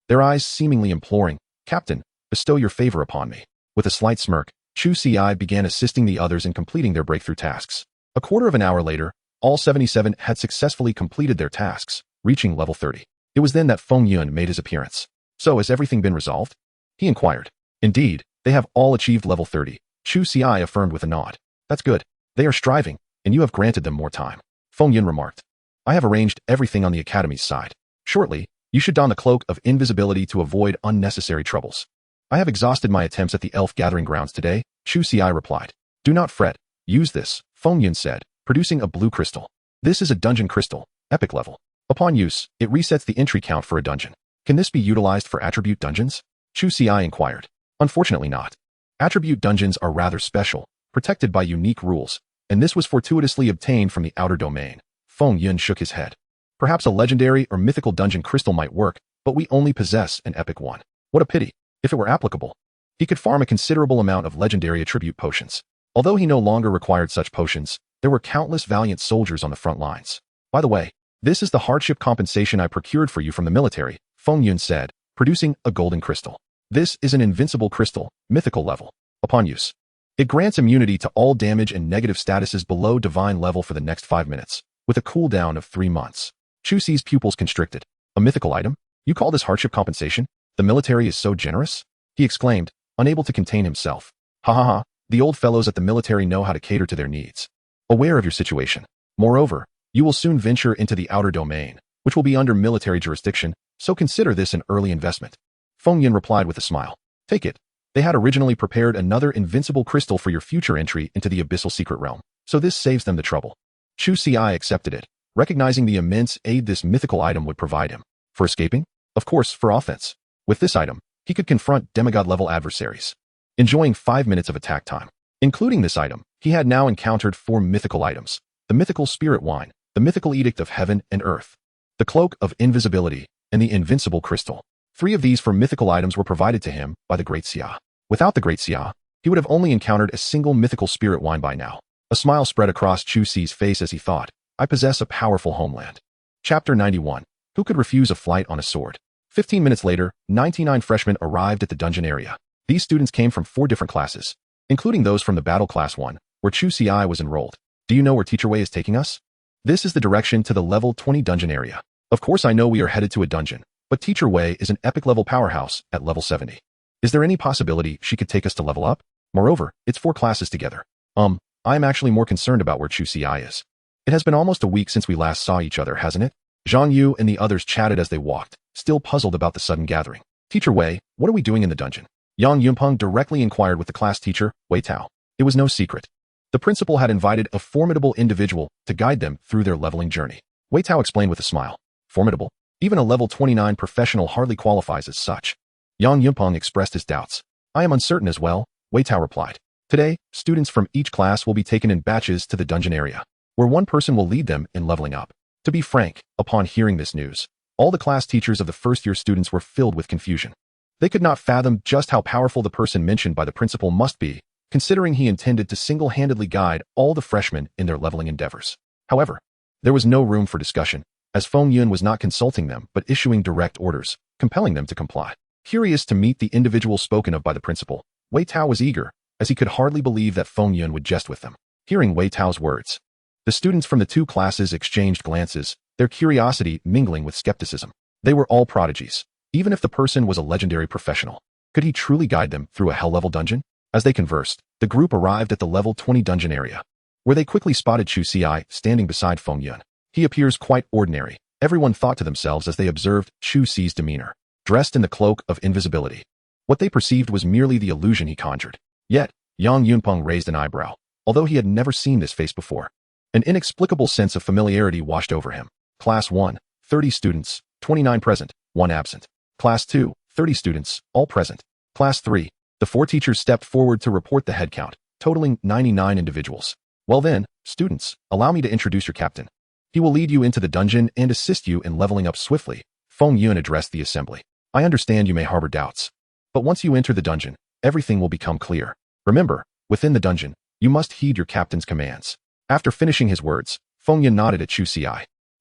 [SPEAKER 1] their eyes seemingly imploring, "Captain, bestow your favor upon me." With a slight smirk, Chu Ci began assisting the others in completing their breakthrough tasks. A quarter of an hour later, all 77 had successfully completed their tasks, reaching level 30. It was then that Feng Yun made his appearance. "So, has everything been resolved?" he inquired. "Indeed, they have all achieved level 30, Chu Ci affirmed with a nod. "That's good. They are striving, and you have granted them more time," Feng Yun remarked. "I have arranged everything on the Academy's side. Shortly, you should don the cloak of invisibility to avoid unnecessary troubles." "I have exhausted my attempts at the elf gathering grounds today," Chu Ci replied. "Do not fret. Use this," Feng Yun said, producing a blue crystal. "This is a dungeon crystal, epic level. Upon use, it resets the entry count for a dungeon. Can this be utilized for attribute dungeons?" Chu Ci inquired. "Unfortunately not. Attribute dungeons are rather special, protected by unique rules, and this was fortuitously obtained from the outer domain." Feng Yun shook his head. "Perhaps a legendary or mythical dungeon crystal might work, but we only possess an epic one. What a pity. If it were applicable, he could farm a considerable amount of legendary attribute potions. Although he no longer required such potions, there were countless valiant soldiers on the front lines. By the way, this is the hardship compensation I procured for you from the military," Feng Yun said, producing a golden crystal. "This is an invincible crystal, mythical level. Upon use, it grants immunity to all damage and negative statuses below divine level for the next 5 minutes, with a cooldown of 3 months. Chu Ci's pupils constricted. "A mythical item? You call this hardship compensation? The military is so generous?" he exclaimed, unable to contain himself. "Ha ha ha, the old fellows at the military know how to cater to their needs. Aware of your situation. Moreover, you will soon venture into the outer domain, which will be under military jurisdiction, so consider this an early investment." Feng Yun replied with a smile. "Take it. They had originally prepared another invincible crystal for your future entry into the abyssal secret realm, so this saves them the trouble." Chu Ci accepted it, recognizing the immense aid this mythical item would provide him. For escaping? Of course, for offense. With this item, he could confront demigod-level adversaries, enjoying 5 minutes of attack time. Including this item, he had now encountered 4 mythical items: the mythical spirit wine, the mythical edict of heaven and earth, the cloak of invisibility, and the invincible crystal. 3 of these 4 mythical items were provided to him by the Great Xia. Without the Great Xia, he would have only encountered a single mythical spirit wine by now. A smile spread across Chu Ci's face as he thought, "I possess a powerful homeland." Chapter 91. Who could refuse a flight on a sword? 15 minutes later, 99 freshmen arrived at the dungeon area. These students came from 4 different classes, including those from the Battle Class 1, where Chu Ci was enrolled. "Do you know where Teacher Wei is taking us?" "This is the direction to the level 20 dungeon area. Of course I know we are headed to a dungeon, but Teacher Wei is an epic level powerhouse at level 70. Is there any possibility she could take us to level up? Moreover, it's 4 classes together." I am actually more concerned about where Chu Ci is. It has been almost a week since we last saw each other, hasn't it?" Zhang Yu and the others chatted as they walked, still puzzled about the sudden gathering. "Teacher Wei, what are we doing in the dungeon?" Yang Yunpeng directly inquired with the class teacher, Wei Tao. It was no secret. The principal had invited a formidable individual to guide them through their leveling journey. Wei Tao explained with a smile. "Formidable? Even a level 29 professional hardly qualifies as such." Yang Yunpeng expressed his doubts. "I am uncertain as well," Wei Tao replied. "Today, students from each class will be taken in batches to the dungeon area, where one person will lead them in leveling up." To be frank, upon hearing this news, all the class teachers of the first-year students were filled with confusion. They could not fathom just how powerful the person mentioned by the principal must be, considering he intended to single-handedly guide all the freshmen in their leveling endeavors. However, There was no room for discussion, as Feng Yun was not consulting them but issuing direct orders, compelling them to comply. Curious to meet the individual spoken of by the principal, Wei Tao was eager, as he could hardly believe that Feng Yun would jest with them. Hearing Wei Tao's words, the students from the two classes exchanged glances, their curiosity mingling with skepticism. They were all prodigies. Even if the person was a legendary professional, could he truly guide them through a hell-level dungeon? As they conversed, the group arrived at the level 20 dungeon area, where they quickly spotted Chu Ci standing beside Feng Yun. He appears quite ordinary, everyone thought to themselves as they observed Chu Ci's demeanor, dressed in the cloak of invisibility. What they perceived was merely the illusion he conjured. Yet, Yang Yunpeng raised an eyebrow, although he had never seen this face before. An inexplicable sense of familiarity washed over him. Class 1, 30 students, 29 present, 1 absent. Class 2, 30 students, all present. Class 3, the 4 teachers stepped forward to report the head count, totaling 99 individuals. Well then, students, allow me to introduce your captain. He will lead you into the dungeon and assist you in leveling up swiftly. Feng Yun addressed the assembly. I understand you may harbor doubts, but once you enter the dungeon, everything will become clear. Remember, within the dungeon, you must heed your captain's commands. After finishing his words, Feng Yun nodded at Chu Ci,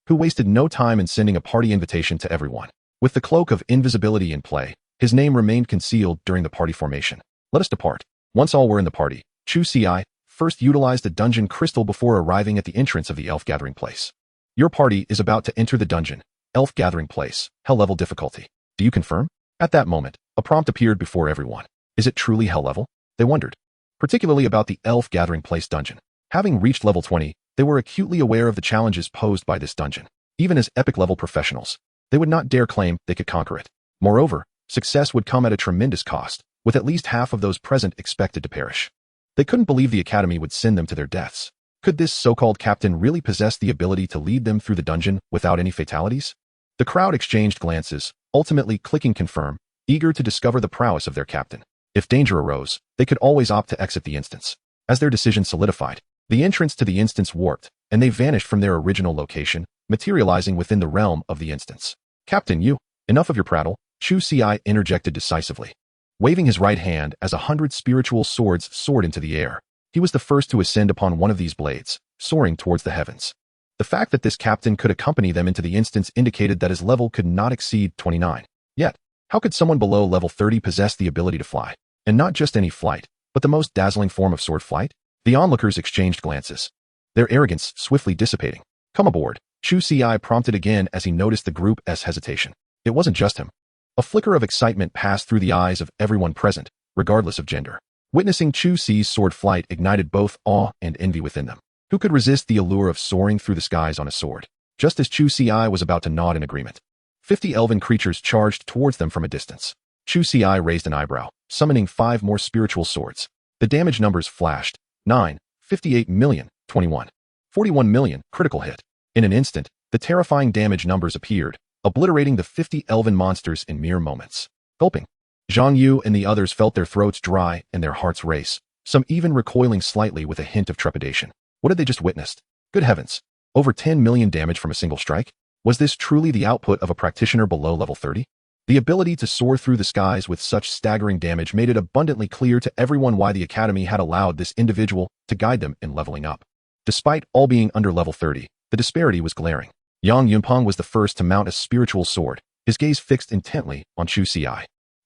[SPEAKER 1] who wasted no time in sending a party invitation to everyone. With the cloak of invisibility in play, his name remained concealed during the party formation. Let us depart. Once all were in the party, Chu Ci first utilized the dungeon crystal before arriving at the entrance of the elf gathering place. Your party is about to enter the dungeon, elf gathering place, hell level difficulty. Do you confirm? At that moment, a prompt appeared before everyone. Is it truly hell level? They wondered. Particularly about the elf gathering place dungeon. Having reached level 20, they were acutely aware of the challenges posed by this dungeon. Even as epic level professionals, they would not dare claim they could conquer it. Moreover, success would come at a tremendous cost, with at least half of those present expected to perish. They couldn't believe the academy would send them to their deaths. Could this so-called captain really possess the ability to lead them through the dungeon without any fatalities? The crowd exchanged glances, ultimately clicking confirm, eager to discover the prowess of their captain. If danger arose, they could always opt to exit the instance. As their decision solidified, the entrance to the instance warped, and they vanished from their original location, materializing within the realm of the instance. Captain Yu, enough of your prattle, Chu Ci interjected decisively. Waving his right hand as 100 spiritual swords soared into the air, he was the first to ascend upon one of these blades, soaring towards the heavens. The fact that this captain could accompany them into the instance indicated that his level could not exceed 29. Yet, how could someone below level 30 possess the ability to fly? And not just any flight, but the most dazzling form of sword flight? The onlookers exchanged glances, their arrogance swiftly dissipating. Come aboard, Chu Ci prompted again as he noticed the group's hesitation. It wasn't just him. A flicker of excitement passed through the eyes of everyone present, regardless of gender. Witnessing Chu Ci's sword flight ignited both awe and envy within them. Who could resist the allure of soaring through the skies on a sword? Just as Chu Ci was about to nod in agreement, 50 elven creatures charged towards them from a distance. Chu Ci raised an eyebrow, summoning 5 more spiritual swords. The damage numbers flashed. 9, 58 million, 21, 41 million, critical hit. In an instant, the terrifying damage numbers appeared, obliterating the 50 elven monsters in mere moments. Gulping, Zhang Yu and the others felt their throats dry and their hearts race, some even recoiling slightly with a hint of trepidation. What had they just witnessed? Good heavens! Over 10 million damage from a single strike? Was this truly the output of a practitioner below level 30? The ability to soar through the skies with such staggering damage made it abundantly clear to everyone why the academy had allowed this individual to guide them in leveling up. Despite all being under level 30, the disparity was glaring. Yang Yunpeng was the first to mount a spiritual sword, his gaze fixed intently on Chu Ci.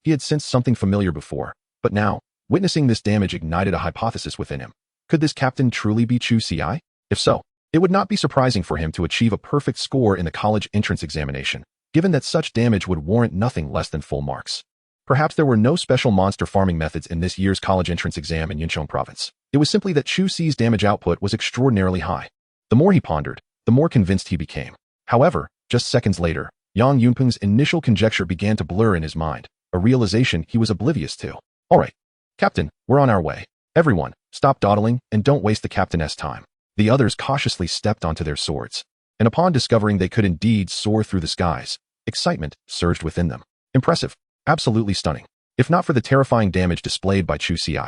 [SPEAKER 1] He had sensed something familiar before, but now, witnessing this damage ignited a hypothesis within him. Could this captain truly be Chu Ci? If so, it would not be surprising for him to achieve a perfect score in the college entrance examination, given that such damage would warrant nothing less than full marks. Perhaps there were no special monster farming methods in this year's college entrance exam in Yuncheng province. It was simply that Chu Ci's damage output was extraordinarily high. The more he pondered, the more convinced he became. However, just seconds later, Yang Yunpeng's initial conjecture began to blur in his mind, a realization he was oblivious to. All right, Captain, we're on our way. Everyone, stop dawdling and don't waste the captain's time. The others cautiously stepped onto their swords, and upon discovering they could indeed soar through the skies, excitement surged within them. Impressive, absolutely stunning. If not for the terrifying damage displayed by Chu Ci,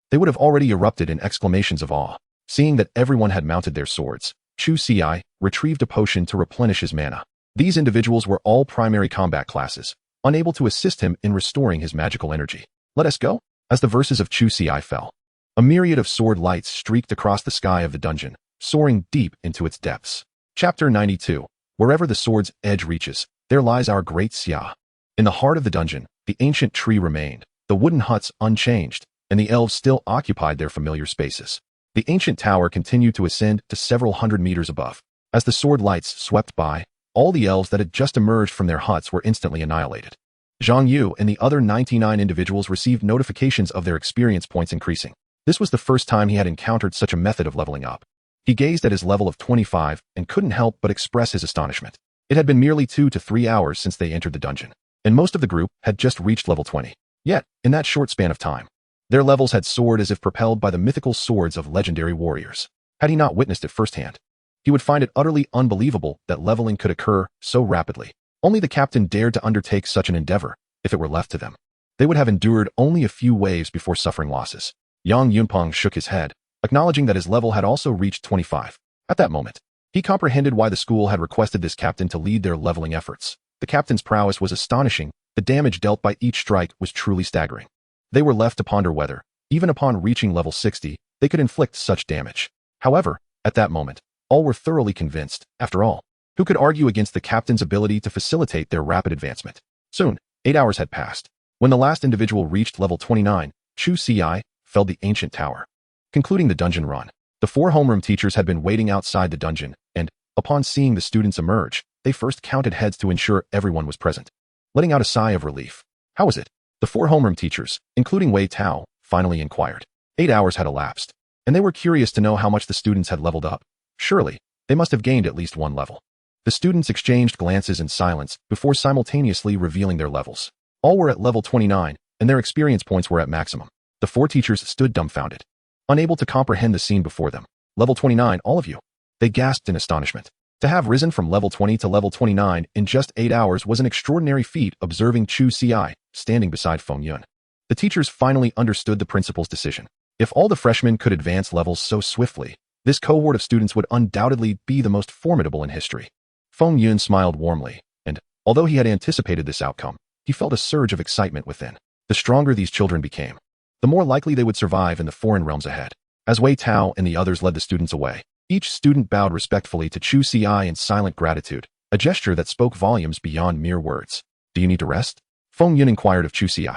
[SPEAKER 1] they would have already erupted in exclamations of awe. Seeing that everyone had mounted their swords, Chu Ci retrieved a potion to replenish his mana. These individuals were all primary combat classes, unable to assist him in restoring his magical energy. Let us go? As the verses of Chu Ci fell, a myriad of sword lights streaked across the sky of the dungeon, soaring deep into its depths. Chapter 92. Wherever the sword's edge reaches, there lies our great Xia. In the heart of the dungeon, the ancient tree remained, the wooden huts unchanged, and the elves still occupied their familiar spaces. The ancient tower continued to ascend to several hundred meters above. As the sword lights swept by, all the elves that had just emerged from their huts were instantly annihilated. Zhang Yu and the other 99 individuals received notifications of their experience points increasing. This was the first time he had encountered such a method of leveling up. He gazed at his level of 25 and couldn't help but express his astonishment. It had been merely 2 to 3 hours since they entered the dungeon, and most of the group had just reached level 20. Yet, in that short span of time, their levels had soared as if propelled by the mythical swords of legendary warriors. Had he not witnessed it firsthand, he would find it utterly unbelievable that leveling could occur so rapidly. Only the captain dared to undertake such an endeavor. If it were left to them, they would have endured only a few waves before suffering losses. Yang Yunpeng shook his head, acknowledging that his level had also reached 25. At that moment, he comprehended why the school had requested this captain to lead their leveling efforts. The captain's prowess was astonishing. The damage dealt by each strike was truly staggering. They were left to ponder whether, even upon reaching level 60, they could inflict such damage. However, at that moment, all were thoroughly convinced. After all, who could argue against the captain's ability to facilitate their rapid advancement? Soon, 8 hours had passed. When the last individual reached level 29, Chu Ci felled the ancient tower. Concluding the dungeon run, the 4 homeroom teachers had been waiting outside the dungeon, and, upon seeing the students emerge, they first counted heads to ensure everyone was present. Letting out a sigh of relief. How was it? The 4 homeroom teachers, including Wei Tao, finally inquired. 8 hours had elapsed, and they were curious to know how much the students had leveled up. Surely, they must have gained at least 1 level. The students exchanged glances in silence before simultaneously revealing their levels. All were at level 29, and their experience points were at maximum. The 4 teachers stood dumbfounded, unable to comprehend the scene before them. Level 29, all of you. They gasped in astonishment. To have risen from level 20 to level 29 in just 8 hours was an extraordinary feat, observing Chu Ci, standing beside Feng Yun. The teachers finally understood the principal's decision. If all the freshmen could advance levels so swiftly, this cohort of students would undoubtedly be the most formidable in history. Feng Yun smiled warmly, and, although he had anticipated this outcome, he felt a surge of excitement within. The stronger these children became, the more likely they would survive in the foreign realms ahead. As Wei Tao and the others led the students away, each student bowed respectfully to Chu Ci in silent gratitude, a gesture that spoke volumes beyond mere words. Do you need to rest? Feng Yun inquired of Chu Ci.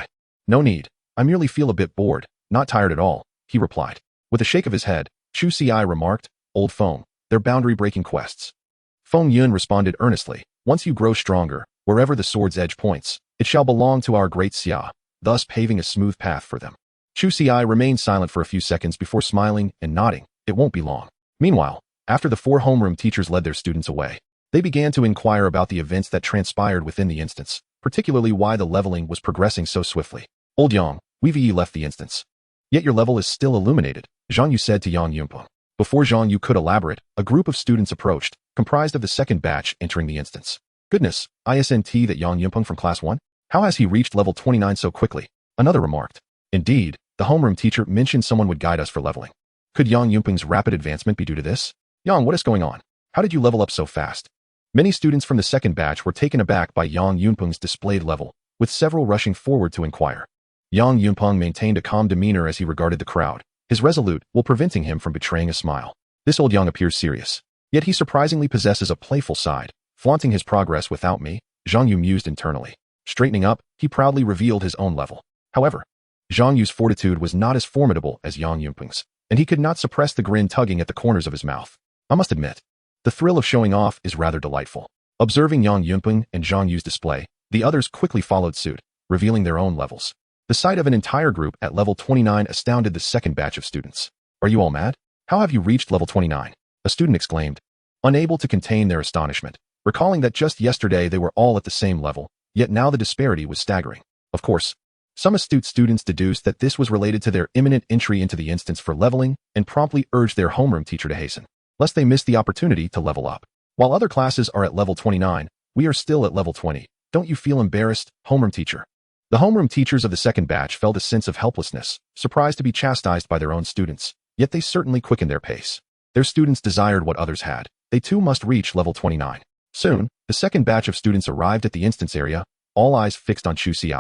[SPEAKER 1] No need. I merely feel a bit bored, not tired at all, he replied. With a shake of his head, Chu Ci remarked, Old Feng, they're boundary-breaking quests. Feng Yun responded earnestly, once you grow stronger, wherever the sword's edge points, it shall belong to our great Xia, thus paving a smooth path for them. Chu Ci remained silent for a few seconds before smiling and nodding. It won't be long. Meanwhile, after the 4 homeroom teachers led their students away, they began to inquire about the events that transpired within the instance, particularly why the leveling was progressing so swiftly. Old Yang, we've left the instance. Yet your level is still illuminated, Zhang Yu said to Yang Yunpeng. Before Zhang Yu could elaborate, a group of students approached, comprised of the second batch entering the instance. Goodness, isn't that Yang Yunpeng from class 1? How has he reached level 29 so quickly? Another remarked. Indeed, the homeroom teacher mentioned someone would guide us for leveling. Could Yang Yunpeng's rapid advancement be due to this? Yang, what is going on? How did you level up so fast? Many students from the second batch were taken aback by Yang Yunpeng's displayed level, with several rushing forward to inquire. Yang Yunpeng maintained a calm demeanor as he regarded the crowd, his resolute while preventing him from betraying a smile. This old Yang appears serious, yet he surprisingly possesses a playful side, flaunting his progress without me, Zhang Yu mused internally. Straightening up, he proudly revealed his own level. However, Zhang Yu's fortitude was not as formidable as Yang Yunpeng's, and he could not suppress the grin tugging at the corners of his mouth. I must admit, the thrill of showing off is rather delightful. Observing Yang Yunpeng and Zhang Yu's display, the others quickly followed suit, revealing their own levels. The sight of an entire group at level 29 astounded the second batch of students. Are you all mad? How have you reached level 29? A student exclaimed, unable to contain their astonishment, recalling that just yesterday they were all at the same level, yet now the disparity was staggering. Of course, some astute students deduced that this was related to their imminent entry into the instance for leveling and promptly urged their homeroom teacher to hasten, lest they miss the opportunity to level up. While other classes are at level 29, we are still at level 20. Don't you feel embarrassed, homeroom teacher? The homeroom teachers of the second batch felt a sense of helplessness, surprised to be chastised by their own students, yet they certainly quickened their pace. Their students desired what others had. They too must reach level 29. Soon, the second batch of students arrived at the instance area, all eyes fixed on Chu Ci.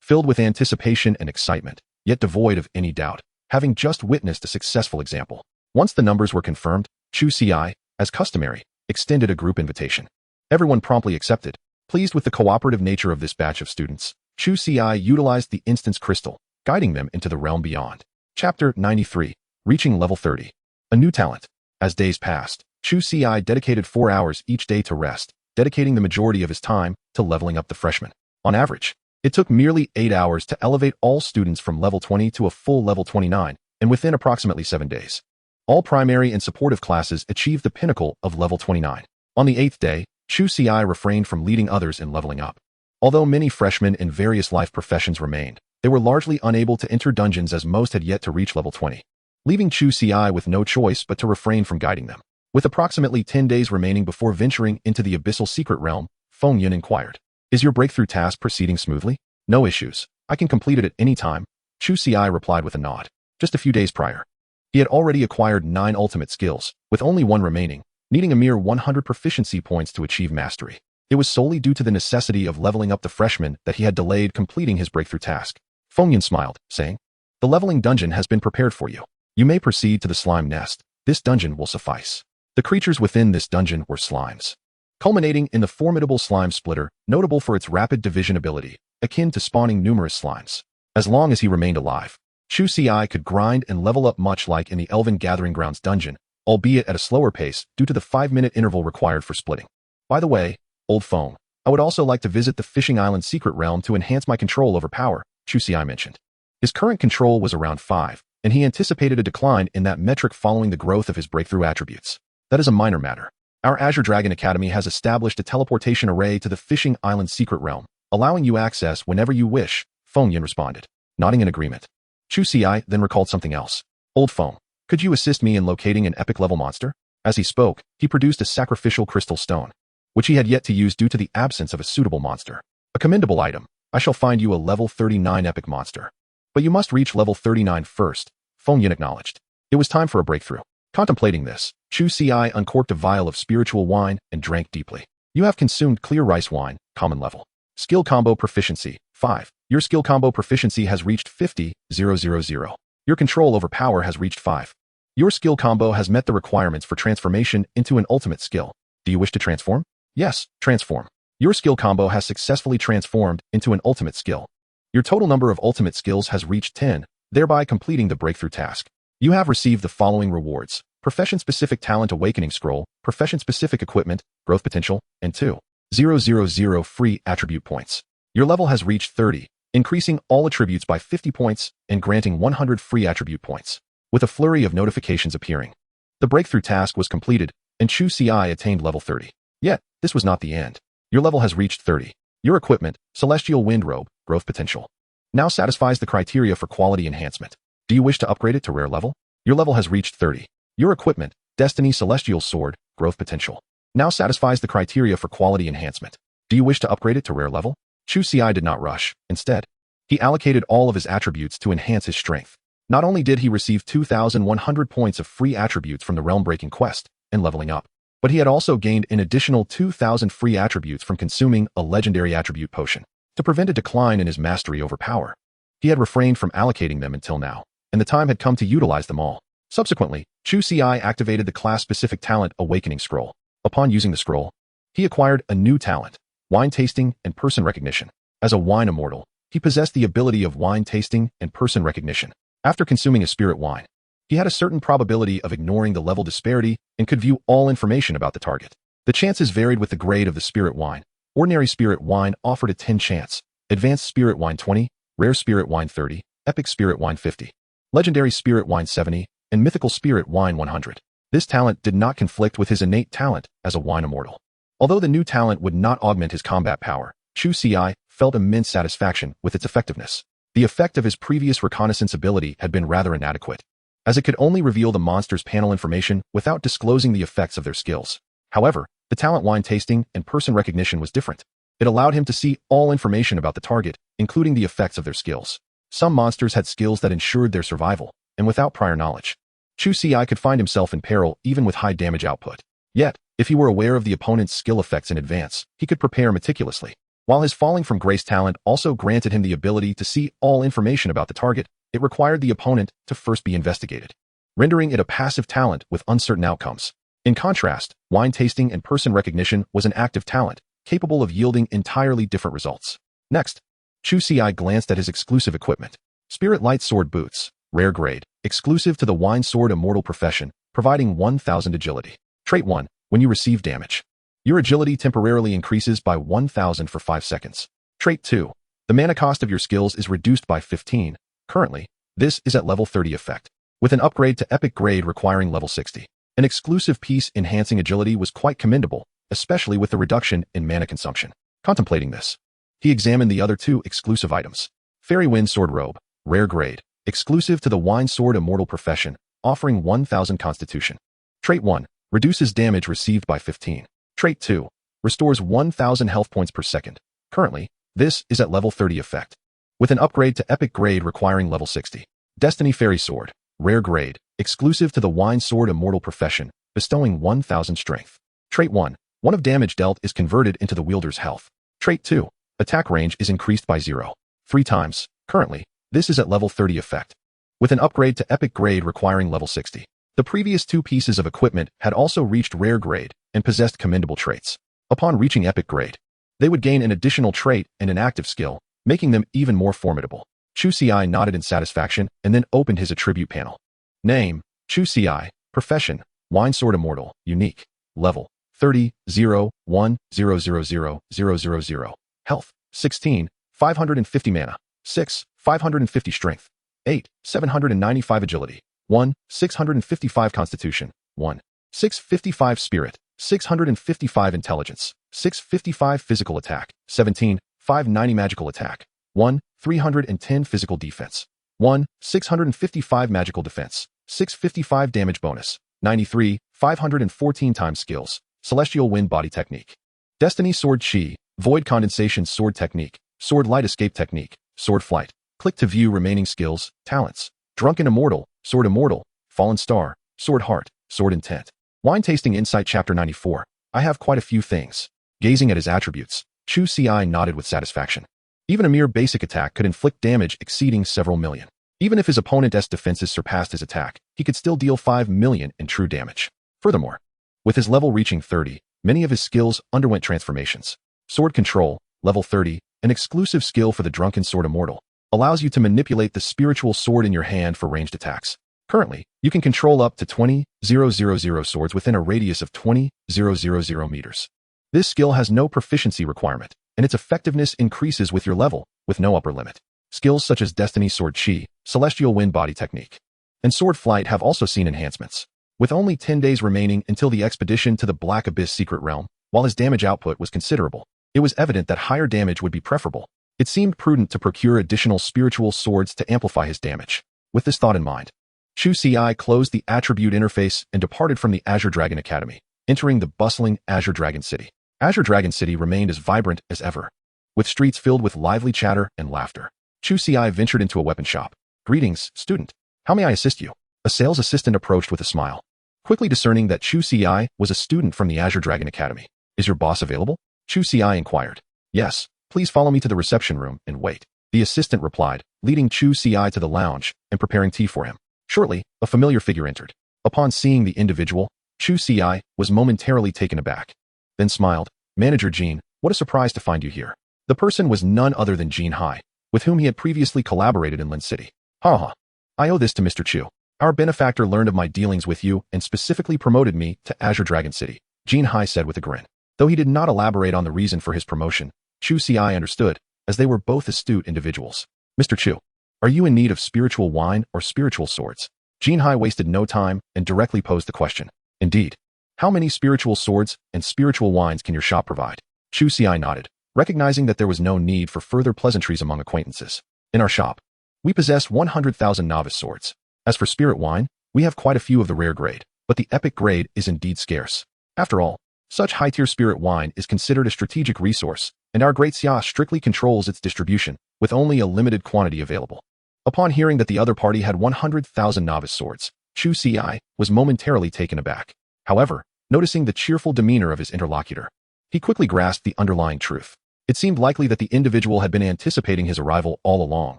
[SPEAKER 1] Filled with anticipation and excitement, yet devoid of any doubt, having just witnessed a successful example. Once the numbers were confirmed, Chu Ci, as customary, extended a group invitation. Everyone promptly accepted. Pleased with the cooperative nature of this batch of students, Chu Ci utilized the instance crystal, guiding them into the realm beyond. Chapter 93. Reaching level 30. A new talent. As days passed, Chu Ci dedicated 4 hours each day to rest, dedicating the majority of his time to leveling up the freshmen. On average, it took merely 8 hours to elevate all students from level 20 to a full level 29, and within approximately 7 days. All primary and supportive classes achieved the pinnacle of level 29. On the 8th day, Chu Ci refrained from leading others in leveling up. Although many freshmen in various life professions remained, they were largely unable to enter dungeons as most had yet to reach level 20, leaving Chu Ci with no choice but to refrain from guiding them. With approximately 10 days remaining before venturing into the abyssal secret realm, Feng Yin inquired, "Is your breakthrough task proceeding smoothly?" "No issues. I can complete it at any time," Chu Ci replied with a nod. Just a few days prior, he had already acquired 9 ultimate skills, with only 1 remaining, needing a mere 100 proficiency points to achieve mastery. It was solely due to the necessity of leveling up the freshman that he had delayed completing his breakthrough task. Feng Yin smiled, saying, "The leveling dungeon has been prepared for you. You may proceed to the slime nest. This dungeon will suffice." The creatures within this dungeon were slimes, culminating in the formidable slime splitter, notable for its rapid division ability, akin to spawning numerous slimes. As long as he remained alive, Chu Ci could grind and level up much like in the Elven Gathering Grounds dungeon, albeit at a slower pace due to the 5-minute interval required for splitting. "By the way, old Feng, I would also like to visit the Fishing Island secret realm to enhance my control over power," Chu Ci mentioned. His current control was around 5, and he anticipated a decline in that metric following the growth of his breakthrough attributes. "That is a minor matter. Our Azure Dragon Academy has established a teleportation array to the Fishing Island secret realm, allowing you access whenever you wish," Feng Yin responded, nodding in agreement. Chu Ci then recalled something else. "Old Feng, could you assist me in locating an epic-level monster?" As he spoke, he produced a sacrificial crystal stone, which he had yet to use due to the absence of a suitable monster. "A commendable item. I shall find you a level 39 epic monster. But you must reach level 39 first," Feng Yin acknowledged. It was time for a breakthrough. Contemplating this, Chu Ci uncorked a vial of spiritual wine and drank deeply. "You have consumed clear rice wine, common level. Skill combo proficiency, 5. Your skill combo proficiency has reached 50,000. Your control over power has reached 5. Your skill combo has met the requirements for transformation into an ultimate skill. Do you wish to transform?" "Yes, transform." Your skill combo has successfully transformed into an ultimate skill. Your total number of ultimate skills has reached 10, thereby completing the breakthrough task. You have received the following rewards: Profession-Specific Talent Awakening Scroll, Profession-Specific Equipment, Growth Potential, and 2,000 free attribute points. Your level has reached 30, increasing all attributes by 50 points and granting 100 free attribute points. With a flurry of notifications appearing, the breakthrough task was completed, and Chu Ci attained level 30. Yet, this was not the end. Your level has reached 30. Your equipment, Celestial Wind Robe, Growth Potential, now satisfies the criteria for quality enhancement. Do you wish to upgrade it to rare level? Your level has reached 30. Your equipment, Destiny Celestial Sword, Growth Potential, now satisfies the criteria for quality enhancement. Do you wish to upgrade it to rare level? Chu Ci did not rush. Instead, he allocated all of his attributes to enhance his strength. Not only did he receive 2,100 points of free attributes from the realm-breaking quest and leveling up, but he had also gained an additional 2,000 free attributes from consuming a legendary attribute potion to prevent a decline in his mastery over power. He had refrained from allocating them until now, and the time had come to utilize them all. Subsequently, Chu Ci activated the class-specific talent Awakening Scroll. Upon using the scroll, he acquired a new talent, wine tasting and person recognition. As a wine immortal, he possessed the ability of wine tasting and person recognition. After consuming a spirit wine, he had a certain probability of ignoring the level disparity and could view all information about the target. The chances varied with the grade of the spirit wine. Ordinary spirit wine offered a 10 chance, advanced spirit wine 20, rare spirit wine 30, epic spirit wine 50, legendary spirit wine 70, and mythical spirit wine 100. This talent did not conflict with his innate talent as a wine immortal. Although the new talent would not augment his combat power, Chu Ci felt immense satisfaction with its effectiveness. The effect of his previous reconnaissance ability had been rather inadequate, as it could only reveal the monster's panel information without disclosing the effects of their skills. However, the talent wine tasting and person recognition was different. It allowed him to see all information about the target, including the effects of their skills. Some monsters had skills that ensured their survival, and without prior knowledge, Chu Ci could find himself in peril even with high damage output. Yet, if he were aware of the opponent's skill effects in advance, he could prepare meticulously. While his Falling from Grace talent also granted him the ability to see all information about the target, it required the opponent to first be investigated, rendering it a passive talent with uncertain outcomes. In contrast, wine tasting and person recognition was an active talent, capable of yielding entirely different results. Next, Chu Ci glanced at his exclusive equipment. Spirit Light Sword Boots, rare grade, exclusive to the Wine Sword Immortal profession, providing 1000 agility. Trait 1. When you receive damage, your agility temporarily increases by 1000 for 5 seconds. Trait 2. The mana cost of your skills is reduced by 15. Currently, this is at level 30 effect, with an upgrade to epic grade requiring level 60. An exclusive piece enhancing agility was quite commendable, especially with the reduction in mana consumption. Contemplating this, he examined the other 2 exclusive items. Fairy Wind Sword Robe, rare grade, exclusive to the Wine Sword Immortal profession, offering 1000 constitution. Trait 1. Reduces damage received by 15. Trait 2. Restores 1000 health points per second. Currently, this is at level 30 effect, with an upgrade to epic grade requiring level 60. Destiny Fairy Sword, rare grade, exclusive to the Wine Sword Immortal profession, bestowing 1000 strength. Trait 1. One of damage dealt is converted into the wielder's health. Trait 2. Attack range is increased by 0.3 times. Currently, this is at level 30 effect, with an upgrade to epic grade requiring level 60. The previous 2 pieces of equipment had also reached rare grade and possessed commendable traits. Upon reaching epic grade, they would gain an additional trait and an active skill, making them even more formidable. Chu Ci nodded in satisfaction and then opened his attribute panel. Name, Chu Ci. Profession, Wine Sword Immortal. Unique. Level, 30, 0, 1, 0, 0, 0, 0, 0, 0. Health, 16, 550 mana. 6, 550 strength. 8, 795 agility. 1, 655 constitution. 1, 655 spirit. 655 intelligence. 655 physical attack. 17, 590 magical attack. 1, 310 physical defense. 1, 655 magical defense. 655 damage bonus. 93, 514 times skills. Celestial Wind Body Technique. Destiny Sword Chi. Void Condensation Sword Technique. Sword Light Escape Technique. Sword Flight. Click to view remaining skills, talents. Drunken Immortal. Sword Immortal. Fallen Star. Sword Heart. Sword Intent. Wine Tasting Insight Chapter 94. I have quite a few things. Gazing at his attributes, Chu Ci nodded with satisfaction. Even a mere basic attack could inflict damage exceeding several million. Even if his opponent's defenses surpassed his attack, he could still deal 5 million in true damage. Furthermore, with his level reaching 30, many of his skills underwent transformations. Sword Control, level 30, an exclusive skill for the Drunken Sword Immortal, allows you to manipulate the spiritual sword in your hand for ranged attacks. Currently, you can control up to 20,000 swords within a radius of 20,000 meters. This skill has no proficiency requirement, and its effectiveness increases with your level, with no upper limit. Skills such as Destiny Sword Chi, Celestial Wind Body Technique, and Sword Flight have also seen enhancements. With only 10 days remaining until the expedition to the Black Abyss Secret Realm, while his damage output was considerable, it was evident that higher damage would be preferable. It seemed prudent to procure additional spiritual swords to amplify his damage. With this thought in mind, Chu Ci closed the attribute interface and departed from the Azure Dragon Academy, entering the bustling Azure Dragon City. Azure Dragon City remained as vibrant as ever, with streets filled with lively chatter and laughter. Chu Ci ventured into a weapon shop. Greetings, student. How may I assist you? A sales assistant approached with a smile. Quickly discerning that Chu Ci was a student from the Azure Dragon Academy. Is your boss available? Chu Ci inquired. Yes, please follow me to the reception room and wait. The assistant replied, leading Chu Ci to the lounge and preparing tea for him. Shortly, a familiar figure entered. Upon seeing the individual, Chu Ci was momentarily taken aback, then smiled. Manager Jean, what a surprise to find you here. The person was none other than Jean Hai, with whom he had previously collaborated in Lin City. Haha. I owe this to Mr. Chu. Our benefactor learned of my dealings with you and specifically promoted me to Azure Dragon City, Jean Hai said with a grin. Though he did not elaborate on the reason for his promotion, Chu Ci understood, as they were both astute individuals. Mr. Chu, are you in need of spiritual wine or spiritual swords? Jean Hai wasted no time and directly posed the question. Indeed. How many spiritual swords and spiritual wines can your shop provide? Chu Ci nodded, recognizing that there was no need for further pleasantries among acquaintances. In our shop, we possess 100,000 novice swords. As for spirit wine, we have quite a few of the rare grade, but the epic grade is indeed scarce. After all, such high-tier spirit wine is considered a strategic resource, and our great Xia strictly controls its distribution, with only a limited quantity available. Upon hearing that the other party had 100,000 novice swords, Chu Ci was momentarily taken aback. However, noticing the cheerful demeanor of his interlocutor, he quickly grasped the underlying truth. It seemed likely that the individual had been anticipating his arrival all along,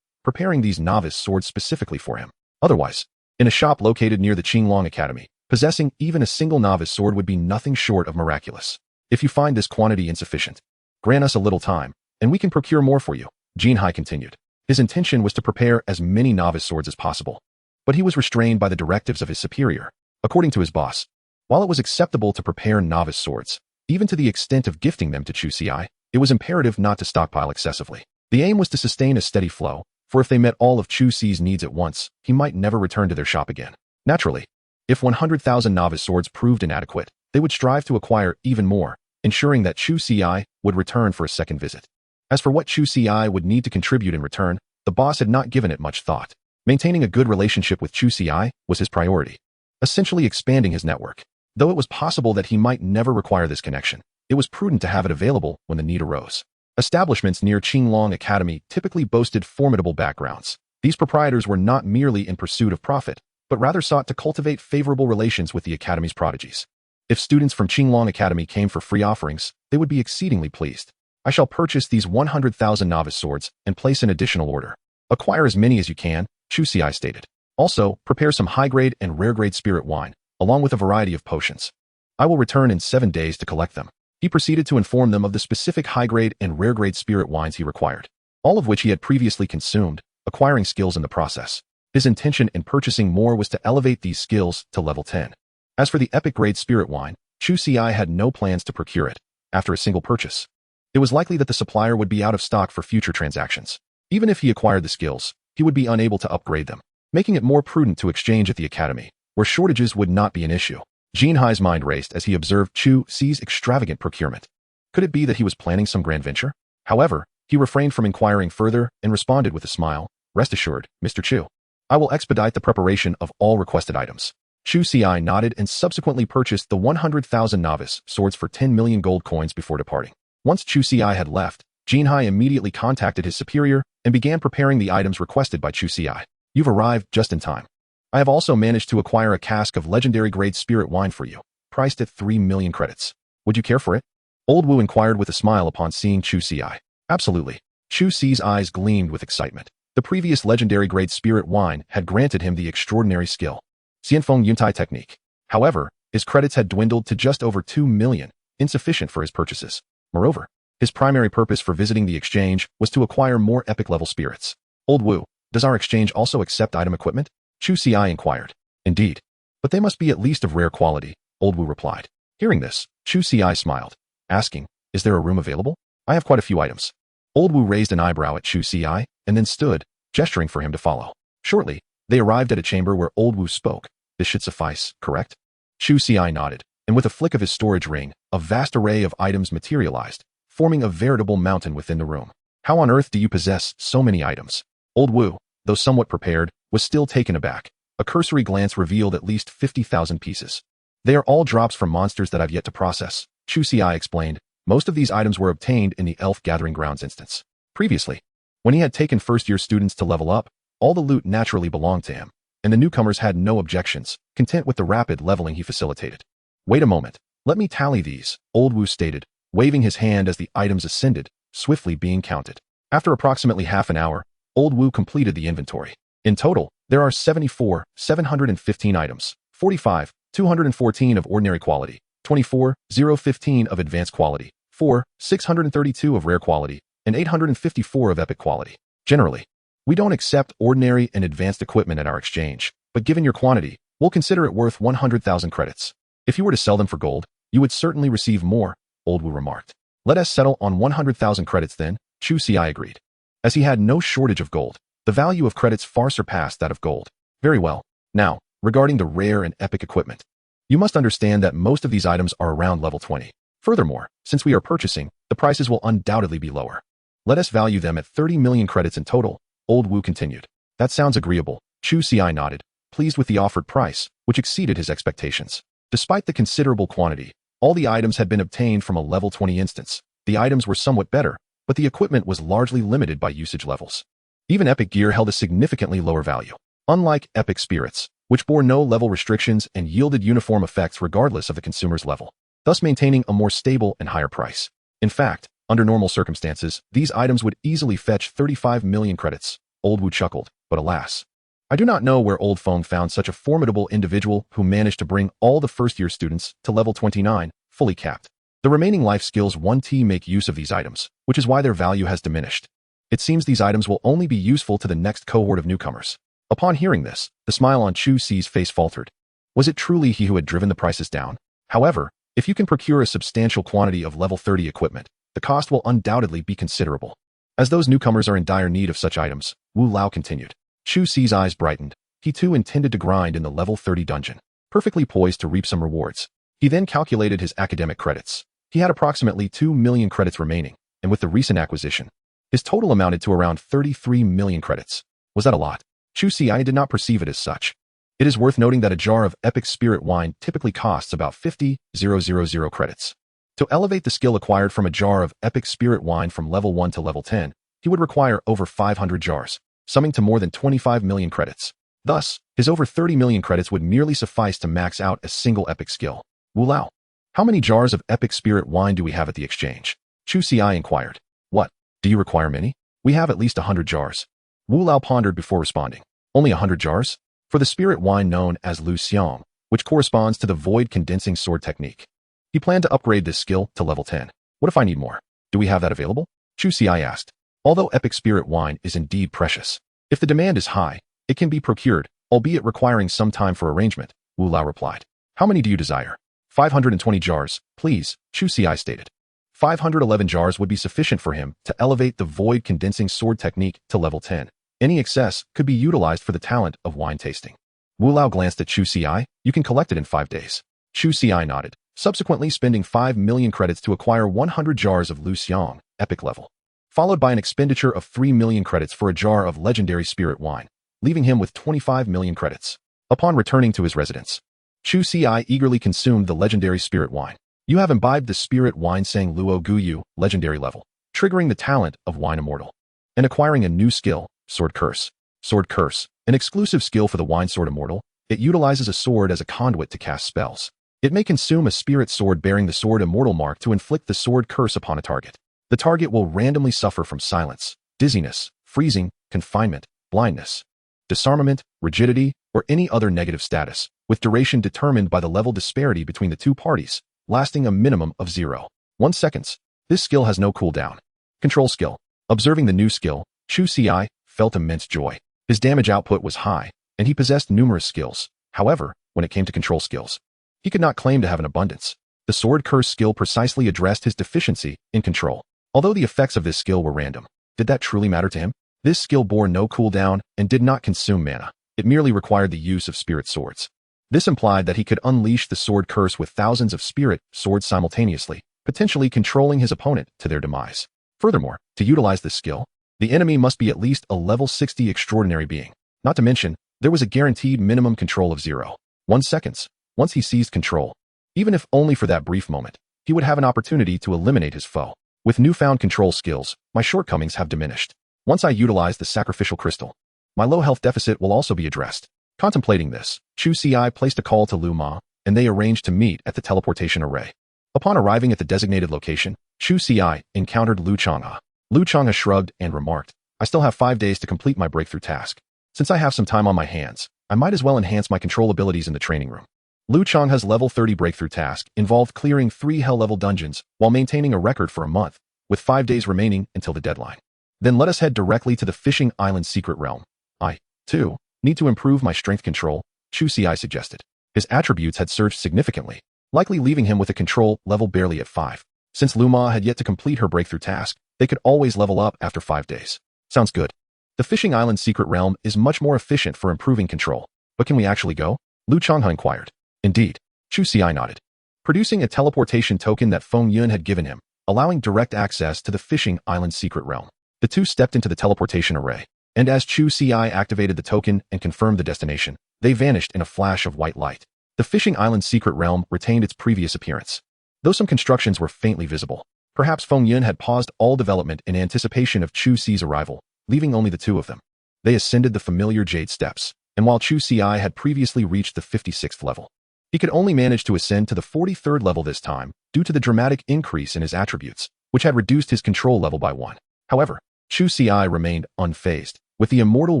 [SPEAKER 1] preparing these novice swords specifically for him. Otherwise, in a shop located near the Qinglong Academy, Possessing even a single novice sword would be nothing short of miraculous. If you find this quantity insufficient, grant us a little time, and we can procure more for you, Jinhai continued. His intention was to prepare as many novice swords as possible, but he was restrained by the directives of his superior. According to his boss, while it was acceptable to prepare novice swords, even to the extent of gifting them to Chu Ci, it was imperative not to stockpile excessively. The aim was to sustain a steady flow, for if they met all of Chu Ci's needs at once, he might never return to their shop again. Naturally, if 100,000 novice swords proved inadequate, they would strive to acquire even more, ensuring that Chu Ci would return for a second visit. As for what Chu Ci would need to contribute in return, the boss had not given it much thought. Maintaining a good relationship with Chu Ci was his priority, essentially expanding his network. Though it was possible that he might never require this connection, it was prudent to have it available when the need arose. Establishments near Qinglong Academy typically boasted formidable backgrounds. These proprietors were not merely in pursuit of profit, but rather sought to cultivate favorable relations with the academy's prodigies. If students from Qinglong Academy came for free offerings, they would be exceedingly pleased. I shall purchase these 100,000 novice swords and place an additional order. Acquire as many as you can, Chu Ci stated. Also, prepare some high-grade and rare-grade spirit wine, along with a variety of potions. I will return in 7 days to collect them. He proceeded to inform them of the specific high-grade and rare-grade spirit wines he required, all of which he had previously consumed, acquiring skills in the process. His intention in purchasing more was to elevate these skills to level 10. As for the epic-grade spirit wine, Chu Ci had no plans to procure it after a single purchase. It was likely that the supplier would be out of stock for future transactions. Even if he acquired the skills, he would be unable to upgrade them, making it more prudent to exchange at the academy, where shortages would not be an issue. Jinhai's mind raced as he observed Chu Ci's extravagant procurement. Could it be that he was planning some grand venture? However, he refrained from inquiring further and responded with a smile, "Rest assured, Mr. Chu. I will expedite the preparation of all requested items." Chu Ci nodded and subsequently purchased the 100,000 novice swords for 10 million gold coins before departing. Once Chu Ci had left, Jinhai immediately contacted his superior and began preparing the items requested by Chu Ci. "You've arrived just in time. I have also managed to acquire a cask of legendary-grade spirit wine for you, priced at 3 million credits. Would you care for it?" Old Wu inquired with a smile upon seeing Chu Ci. "Absolutely." Chu Ci's eyes gleamed with excitement. The previous legendary-grade spirit wine had granted him the extraordinary skill, Xianfeng Yuntai technique. However, his credits had dwindled to just over 2 million, insufficient for his purchases. Moreover, his primary purpose for visiting the exchange was to acquire more epic-level spirits. "Old Wu, does our exchange also accept item equipment?" Chu Ci inquired. "Indeed. But they must be at least of rare quality," Old Wu replied. Hearing this, Chu Ci smiled, asking, "Is there a room available? I have quite a few items." Old Wu raised an eyebrow at Chu Ci and then stood, gesturing for him to follow. Shortly, they arrived at a chamber where Old Wu spoke. "This should suffice, correct?" Chu Ci nodded, and with a flick of his storage ring, a vast array of items materialized, forming a veritable mountain within the room. "How on earth do you possess so many items?" Old Wu, though somewhat prepared, was still taken aback. A cursory glance revealed at least 50,000 pieces. "They are all drops from monsters that I've yet to process," Chu Ci explained. Most of these items were obtained in the Elf Gathering Grounds instance. Previously, when he had taken first-year students to level up, all the loot naturally belonged to him, and the newcomers had no objections, content with the rapid leveling he facilitated. "Wait a moment, let me tally these," Old Wu stated, waving his hand as the items ascended, swiftly being counted. After approximately half an hour, Old Wu completed the inventory. In total, there are 74,715 items, 45,214 of ordinary quality, 24,015 of advanced quality, 4,632 of rare quality, and 854 of epic quality. Generally, we don't accept ordinary and advanced equipment at our exchange, but given your quantity, we'll consider it worth 100,000 credits. If you were to sell them for gold, you would certainly receive more, Old Wu remarked. "Let us settle on 100,000 credits then," Chu Ci agreed. As he had no shortage of gold, the value of credits far surpassed that of gold. "Very well. Now, regarding the rare and epic equipment, you must understand that most of these items are around level 20. Furthermore, since we are purchasing, the prices will undoubtedly be lower. Let us value them at 30 million credits in total," Old Wu continued. "That sounds agreeable," Chu Ci nodded, pleased with the offered price, which exceeded his expectations. Despite the considerable quantity, all the items had been obtained from a level 20 instance. The items were somewhat better, but the equipment was largely limited by usage levels. Even epic gear held a significantly lower value. Unlike epic spirits, which bore no level restrictions and yielded uniform effects regardless of the consumer's level, thus maintaining a more stable and higher price. In fact, under normal circumstances, these items would easily fetch 35 million credits. Old Wu chuckled, but alas. I do not know where Old Feng found such a formidable individual who managed to bring all the first-year students to level 29, fully capped. The remaining life skills 1T make use of these items, which is why their value has diminished. It seems these items will only be useful to the next cohort of newcomers. Upon hearing this, the smile on Chu Ci's face faltered. Was it truly he who had driven the prices down? However, if you can procure a substantial quantity of level 30 equipment, the cost will undoubtedly be considerable. As those newcomers are in dire need of such items, Wu Lao continued. Chu Ci's eyes brightened. He too intended to grind in the level 30 dungeon, perfectly poised to reap some rewards. He then calculated his academic credits. He had approximately 2 million credits remaining, and with the recent acquisition, his total amounted to around 33 million credits. Was that a lot? Chu Ci did not perceive it as such. It is worth noting that a jar of epic spirit wine typically costs about 50,000 credits. To elevate the skill acquired from a jar of epic spirit wine from level 1 to level 10, he would require over 500 jars, summing to more than 25 million credits. Thus, his over 30 million credits would merely suffice to max out a single epic skill. Wu Lao, how many jars of epic spirit wine do we have at the exchange? Chu Ci inquired. What? Do you require many? We have at least 100 jars. Wu Lao pondered before responding. Only 100 jars? For the spirit wine known as Lu Xiang, which corresponds to the void condensing sword technique. He planned to upgrade this skill to level 10. What if I need more? Do we have that available? Chu Ci asked. Although epic spirit wine is indeed precious, if the demand is high, it can be procured, albeit requiring some time for arrangement, Wu Lao replied. How many do you desire? 520 jars, please, Chu Ci stated. 511 jars would be sufficient for him to elevate the void condensing sword technique to level 10. Any excess could be utilized for the talent of wine tasting. Wu Lao glanced at Chu Ci. You can collect it in 5 days. Chu Ci nodded, subsequently spending 5 million credits to acquire 100 jars of Lu Xiang, epic level, followed by an expenditure of 3 million credits for a jar of legendary spirit wine, leaving him with 25 million credits. Upon returning to his residence, Chu Ci eagerly consumed the legendary spirit wine. You have imbibed the spirit wine Sang Luo Guyu, legendary level, triggering the talent of Wine Immortal, and acquiring a new skill, Sword Curse. Sword Curse, an exclusive skill for the Wine Sword Immortal. It utilizes a sword as a conduit to cast spells. It may consume a spirit sword bearing the Sword Immortal mark to inflict the Sword Curse upon a target. The target will randomly suffer from silence, dizziness, freezing, confinement, blindness, disarmament, rigidity, or any other negative status, with duration determined by the level disparity between the two parties, lasting a minimum of 0.1 seconds. This skill has no cooldown. Control skill. Observing the new skill, Chu Ci felt immense joy. His damage output was high, and he possessed numerous skills. However, when it came to control skills, he could not claim to have an abundance. The Sword Curse skill precisely addressed his deficiency in control. Although the effects of this skill were random, did that truly matter to him? This skill bore no cooldown and did not consume mana. It merely required the use of spirit swords. This implied that he could unleash the Sword Curse with thousands of spirit swords simultaneously, potentially controlling his opponent to their demise. Furthermore, to utilize this skill, the enemy must be at least a level 60 extraordinary being. Not to mention, there was a guaranteed minimum control of 0.1 seconds. Once he seized control, even if only for that brief moment, he would have an opportunity to eliminate his foe. With newfound control skills, my shortcomings have diminished. Once I utilize the sacrificial crystal, my low health deficit will also be addressed. Contemplating this, Chu Ci placed a call to Lu Ma, and they arranged to meet at the teleportation array. Upon arriving at the designated location, Chu Ci encountered Lu Chang'e. Lu Chang'e shrugged and remarked, I still have 5 days to complete my breakthrough task. Since I have some time on my hands, I might as well enhance my control abilities in the training room. Lu Chang'e's level 30 breakthrough task involved clearing 3 hell-level dungeons while maintaining a record for a month, with 5 days remaining until the deadline. Then let us head directly to the Fishing Island Secret Realm. I, too, need to improve my strength control, Chu Ci suggested. His attributes had surged significantly, likely leaving him with a control level barely at 5. Since Lu Ma had yet to complete her breakthrough task, they could always level up after 5 days. Sounds good. The Fishing Island Secret Realm is much more efficient for improving control. But can we actually go? Lu Chang'e inquired. Indeed. Chu Ci nodded, producing a teleportation token that Feng Yun had given him, allowing direct access to the Fishing Island Secret Realm. The two stepped into the teleportation array, and as Chu Ci activated the token and confirmed the destination, they vanished in a flash of white light. The Fishing Island Secret Realm retained its previous appearance, though some constructions were faintly visible. Perhaps Feng Yun had paused all development in anticipation of Chu Ci's arrival, leaving only the two of them. They ascended the familiar jade steps, and while Chu Ci had previously reached the 56th level, he could only manage to ascend to the 43rd level this time due to the dramatic increase in his attributes, which had reduced his control level by 1. However, Chu Ci remained unfazed. With the Immortal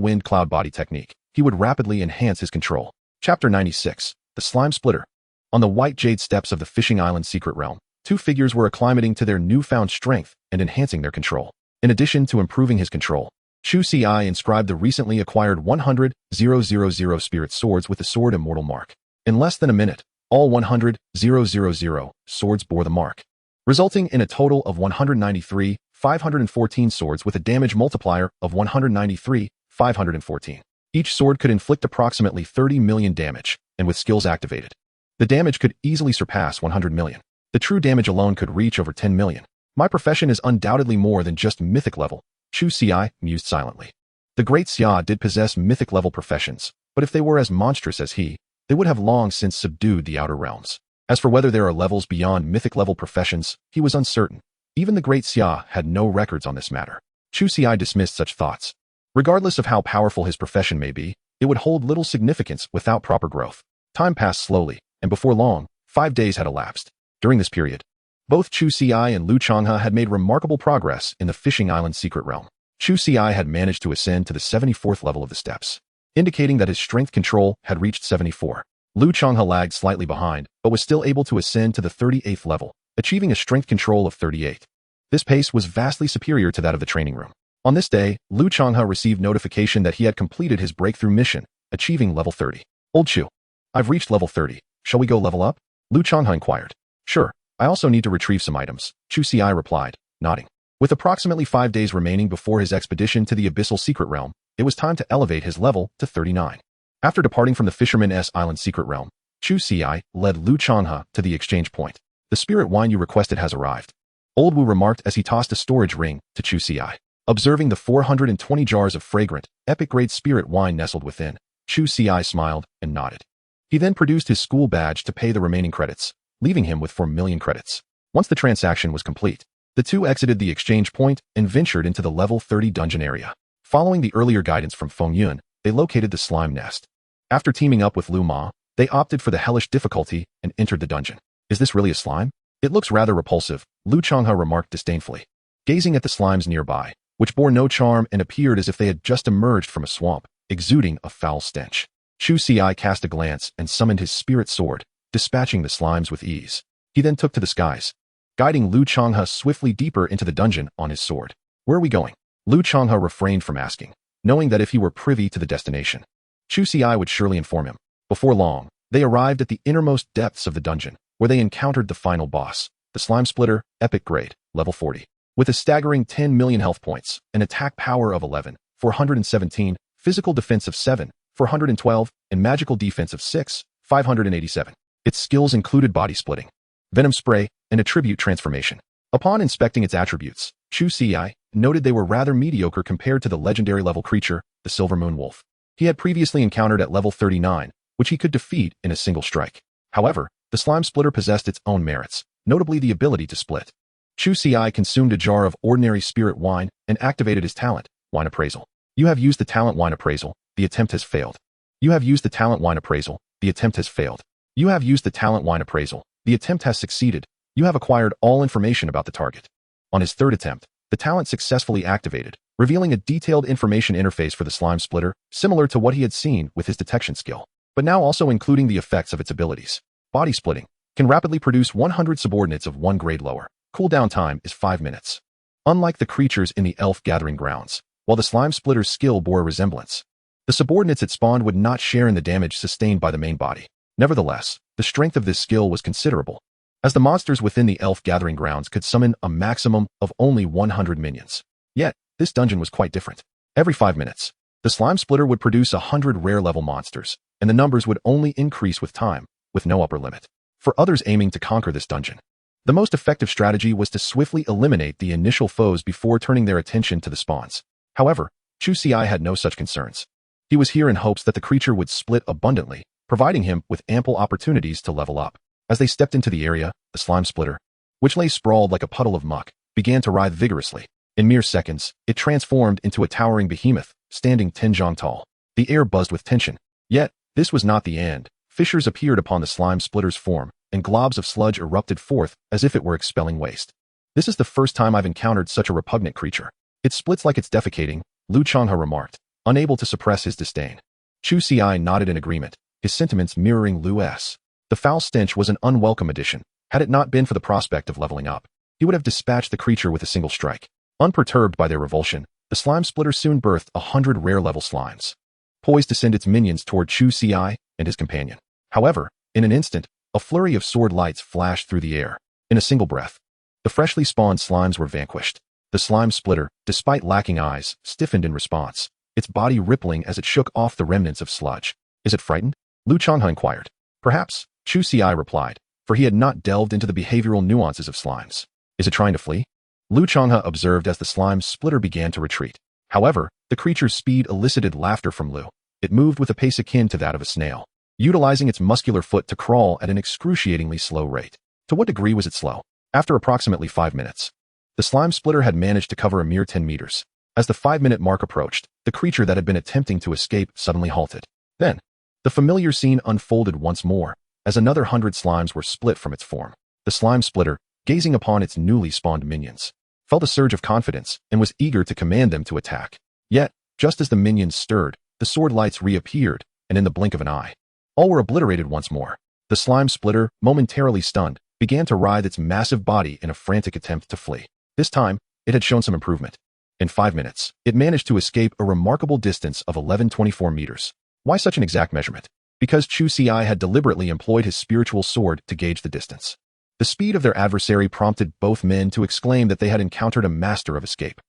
[SPEAKER 1] Wind Cloud Body technique, he would rapidly enhance his control. Chapter 96. The Slime Splitter. On the white jade steps of the Fishing Island Secret Realm, two figures were acclimating to their newfound strength and enhancing their control. In addition to improving his control, Chu Ci inscribed the recently acquired 100,000 spirit swords with the Sword Immortal mark. In less than a minute, all 100,000 swords bore the mark, resulting in a total of 193,514 swords with a damage multiplier of 193,514. Each sword could inflict approximately 30 million damage, and with skills activated, the damage could easily surpass 100 million. The true damage alone could reach over 10 million. My profession is undoubtedly more than just mythic level, Chu Ci mused silently. The great Xia did possess mythic level professions, but if they were as monstrous as he, they would have long since subdued the outer realms. As for whether there are levels beyond mythic level professions, he was uncertain. Even the great Xia had no records on this matter. Chu Ci dismissed such thoughts. Regardless of how powerful his profession may be, it would hold little significance without proper growth. Time passed slowly, and before long, 5 days had elapsed. During this period, both Chu Ci and Lu Changhe had made remarkable progress in the Fishing Island Secret Realm. Chu Ci had managed to ascend to the 74th level of the steps, indicating that his strength control had reached 74. Lu Changhe lagged slightly behind, but was still able to ascend to the 38th level, achieving a strength control of 38. This pace was vastly superior to that of the training room. On this day, Lu Changhe received notification that he had completed his breakthrough mission, achieving level 30. Old Chu, I've reached level 30. Shall we go level up? Lu Changhe inquired. Sure. I also need to retrieve some items, Chu Ci replied, nodding. With approximately 5 days remaining before his expedition to the Abyssal Secret Realm, it was time to elevate his level to 39. After departing from the Fisherman's Island Secret Realm, Chu Ci led Lu Changhe to the exchange point. The spirit wine you requested has arrived, Old Wu remarked as he tossed a storage ring to Chu Ci. Observing the 420 jars of fragrant, epic-grade spirit wine nestled within, Chu Ci smiled and nodded. He then produced his school badge to pay the remaining credits, leaving him with 4 million credits. Once the transaction was complete, the two exited the exchange point and ventured into the level 30 dungeon area. Following the earlier guidance from Feng Yun, they located the slime nest. After teaming up with Lu Ma, they opted for the hellish difficulty and entered the dungeon. Is this really a slime? It looks rather repulsive, Lu Changhe remarked disdainfully, gazing at the slimes nearby, which bore no charm and appeared as if they had just emerged from a swamp, exuding a foul stench. Chu Ci cast a glance and summoned his spirit sword, dispatching the slimes with ease. He then took to the skies, guiding Lu Changhe swiftly deeper into the dungeon on his sword. Where are we going? Lu Changhe refrained from asking, knowing that if he were privy to the destination, Chu Ci would surely inform him. Before long, they arrived at the innermost depths of the dungeon, where they encountered the final boss, the Slime Splitter, epic grade, level 40. With a staggering 10 million health points, an attack power of 11, 417, physical defense of 7, 412, and magical defense of 6, 587. Its skills included body splitting, venom spray, and attribute transformation. Upon inspecting its attributes, Chu Ci noted they were rather mediocre compared to the legendary level creature, the Silver Moon Wolf, he had previously encountered at level 39, which he could defeat in a single strike. However, the Slime Splitter possessed its own merits, notably the ability to split. Chu Ci consumed a jar of ordinary spirit wine and activated his talent, Wine Appraisal. You have used the talent Wine Appraisal, the attempt has failed. You have used the talent Wine Appraisal, the attempt has failed. You have used the talent Wine Appraisal, the attempt has succeeded. You have acquired all information about the target. On his third attempt, the talent successfully activated, revealing a detailed information interface for the Slime Splitter, similar to what he had seen with his detection skill, but now also including the effects of its abilities. Body splitting can rapidly produce 100 subordinates of 1 grade lower. Cooldown time is 5 minutes. Unlike the creatures in the Elf Gathering Grounds, while the Slime Splitter's skill bore a resemblance, the subordinates it spawned would not share in the damage sustained by the main body. Nevertheless, the strength of this skill was considerable, as the monsters within the Elf Gathering Grounds could summon a maximum of only 100 minions. Yet, this dungeon was quite different. Every 5 minutes, the Slime Splitter would produce 100 rare-level monsters, and the numbers would only increase with time, with no upper limit. For others aiming to conquer this dungeon, the most effective strategy was to swiftly eliminate the initial foes before turning their attention to the spawns. However, Chu Ci had no such concerns. He was here in hopes that the creature would split abundantly, providing him with ample opportunities to level up. As they stepped into the area, the Slime Splitter, which lay sprawled like a puddle of muck, began to writhe vigorously. In mere seconds, it transformed into a towering behemoth, standing 10 zhang tall. The air buzzed with tension. Yet, this was not the end. Fissures appeared upon the Slime Splitter's form, and globs of sludge erupted forth as if it were expelling waste. This is the first time I've encountered such a repugnant creature. It splits like it's defecating, Lu Changhe remarked, unable to suppress his disdain. Chu Ci nodded in agreement, his sentiments mirroring Lu's. The foul stench was an unwelcome addition. Had it not been for the prospect of leveling up, he would have dispatched the creature with a single strike. Unperturbed by their revulsion, the slime splitter soon birthed 100 rare-level slimes, poised to send its minions toward Chu Ci and his companion. However, in an instant, a flurry of sword lights flashed through the air. In a single breath, the freshly spawned slimes were vanquished. The slime splitter, despite lacking eyes, stiffened in response, its body rippling as it shook off the remnants of sludge. Is it frightened? Lu Changhe inquired. Perhaps, Chu Ci replied, for he had not delved into the behavioral nuances of slimes. Is it trying to flee? Lu Changhe observed as the slime splitter began to retreat. However, the creature's speed elicited laughter from Lu. It moved with a pace akin to that of a snail, utilizing its muscular foot to crawl at an excruciatingly slow rate. To what degree was it slow? After approximately 5 minutes, the slime splitter had managed to cover a mere 10 meters. As the 5-minute mark approached, the creature that had been attempting to escape suddenly halted. Then, the familiar scene unfolded once more, as another 100 slimes were split from its form. The slime splitter, gazing upon its newly spawned minions, felt a surge of confidence and was eager to command them to attack. Yet, just as the minions stirred, the sword lights reappeared, and in the blink of an eye, all were obliterated once more. The slime splitter, momentarily stunned, began to writhe its massive body in a frantic attempt to flee. This time, it had shown some improvement. In 5 minutes, it managed to escape a remarkable distance of 1124 meters. Why such an exact measurement? Because Chu Ci had deliberately employed his spiritual sword to gauge the distance. The speed of their adversary prompted both men to exclaim that they had encountered a master of escape.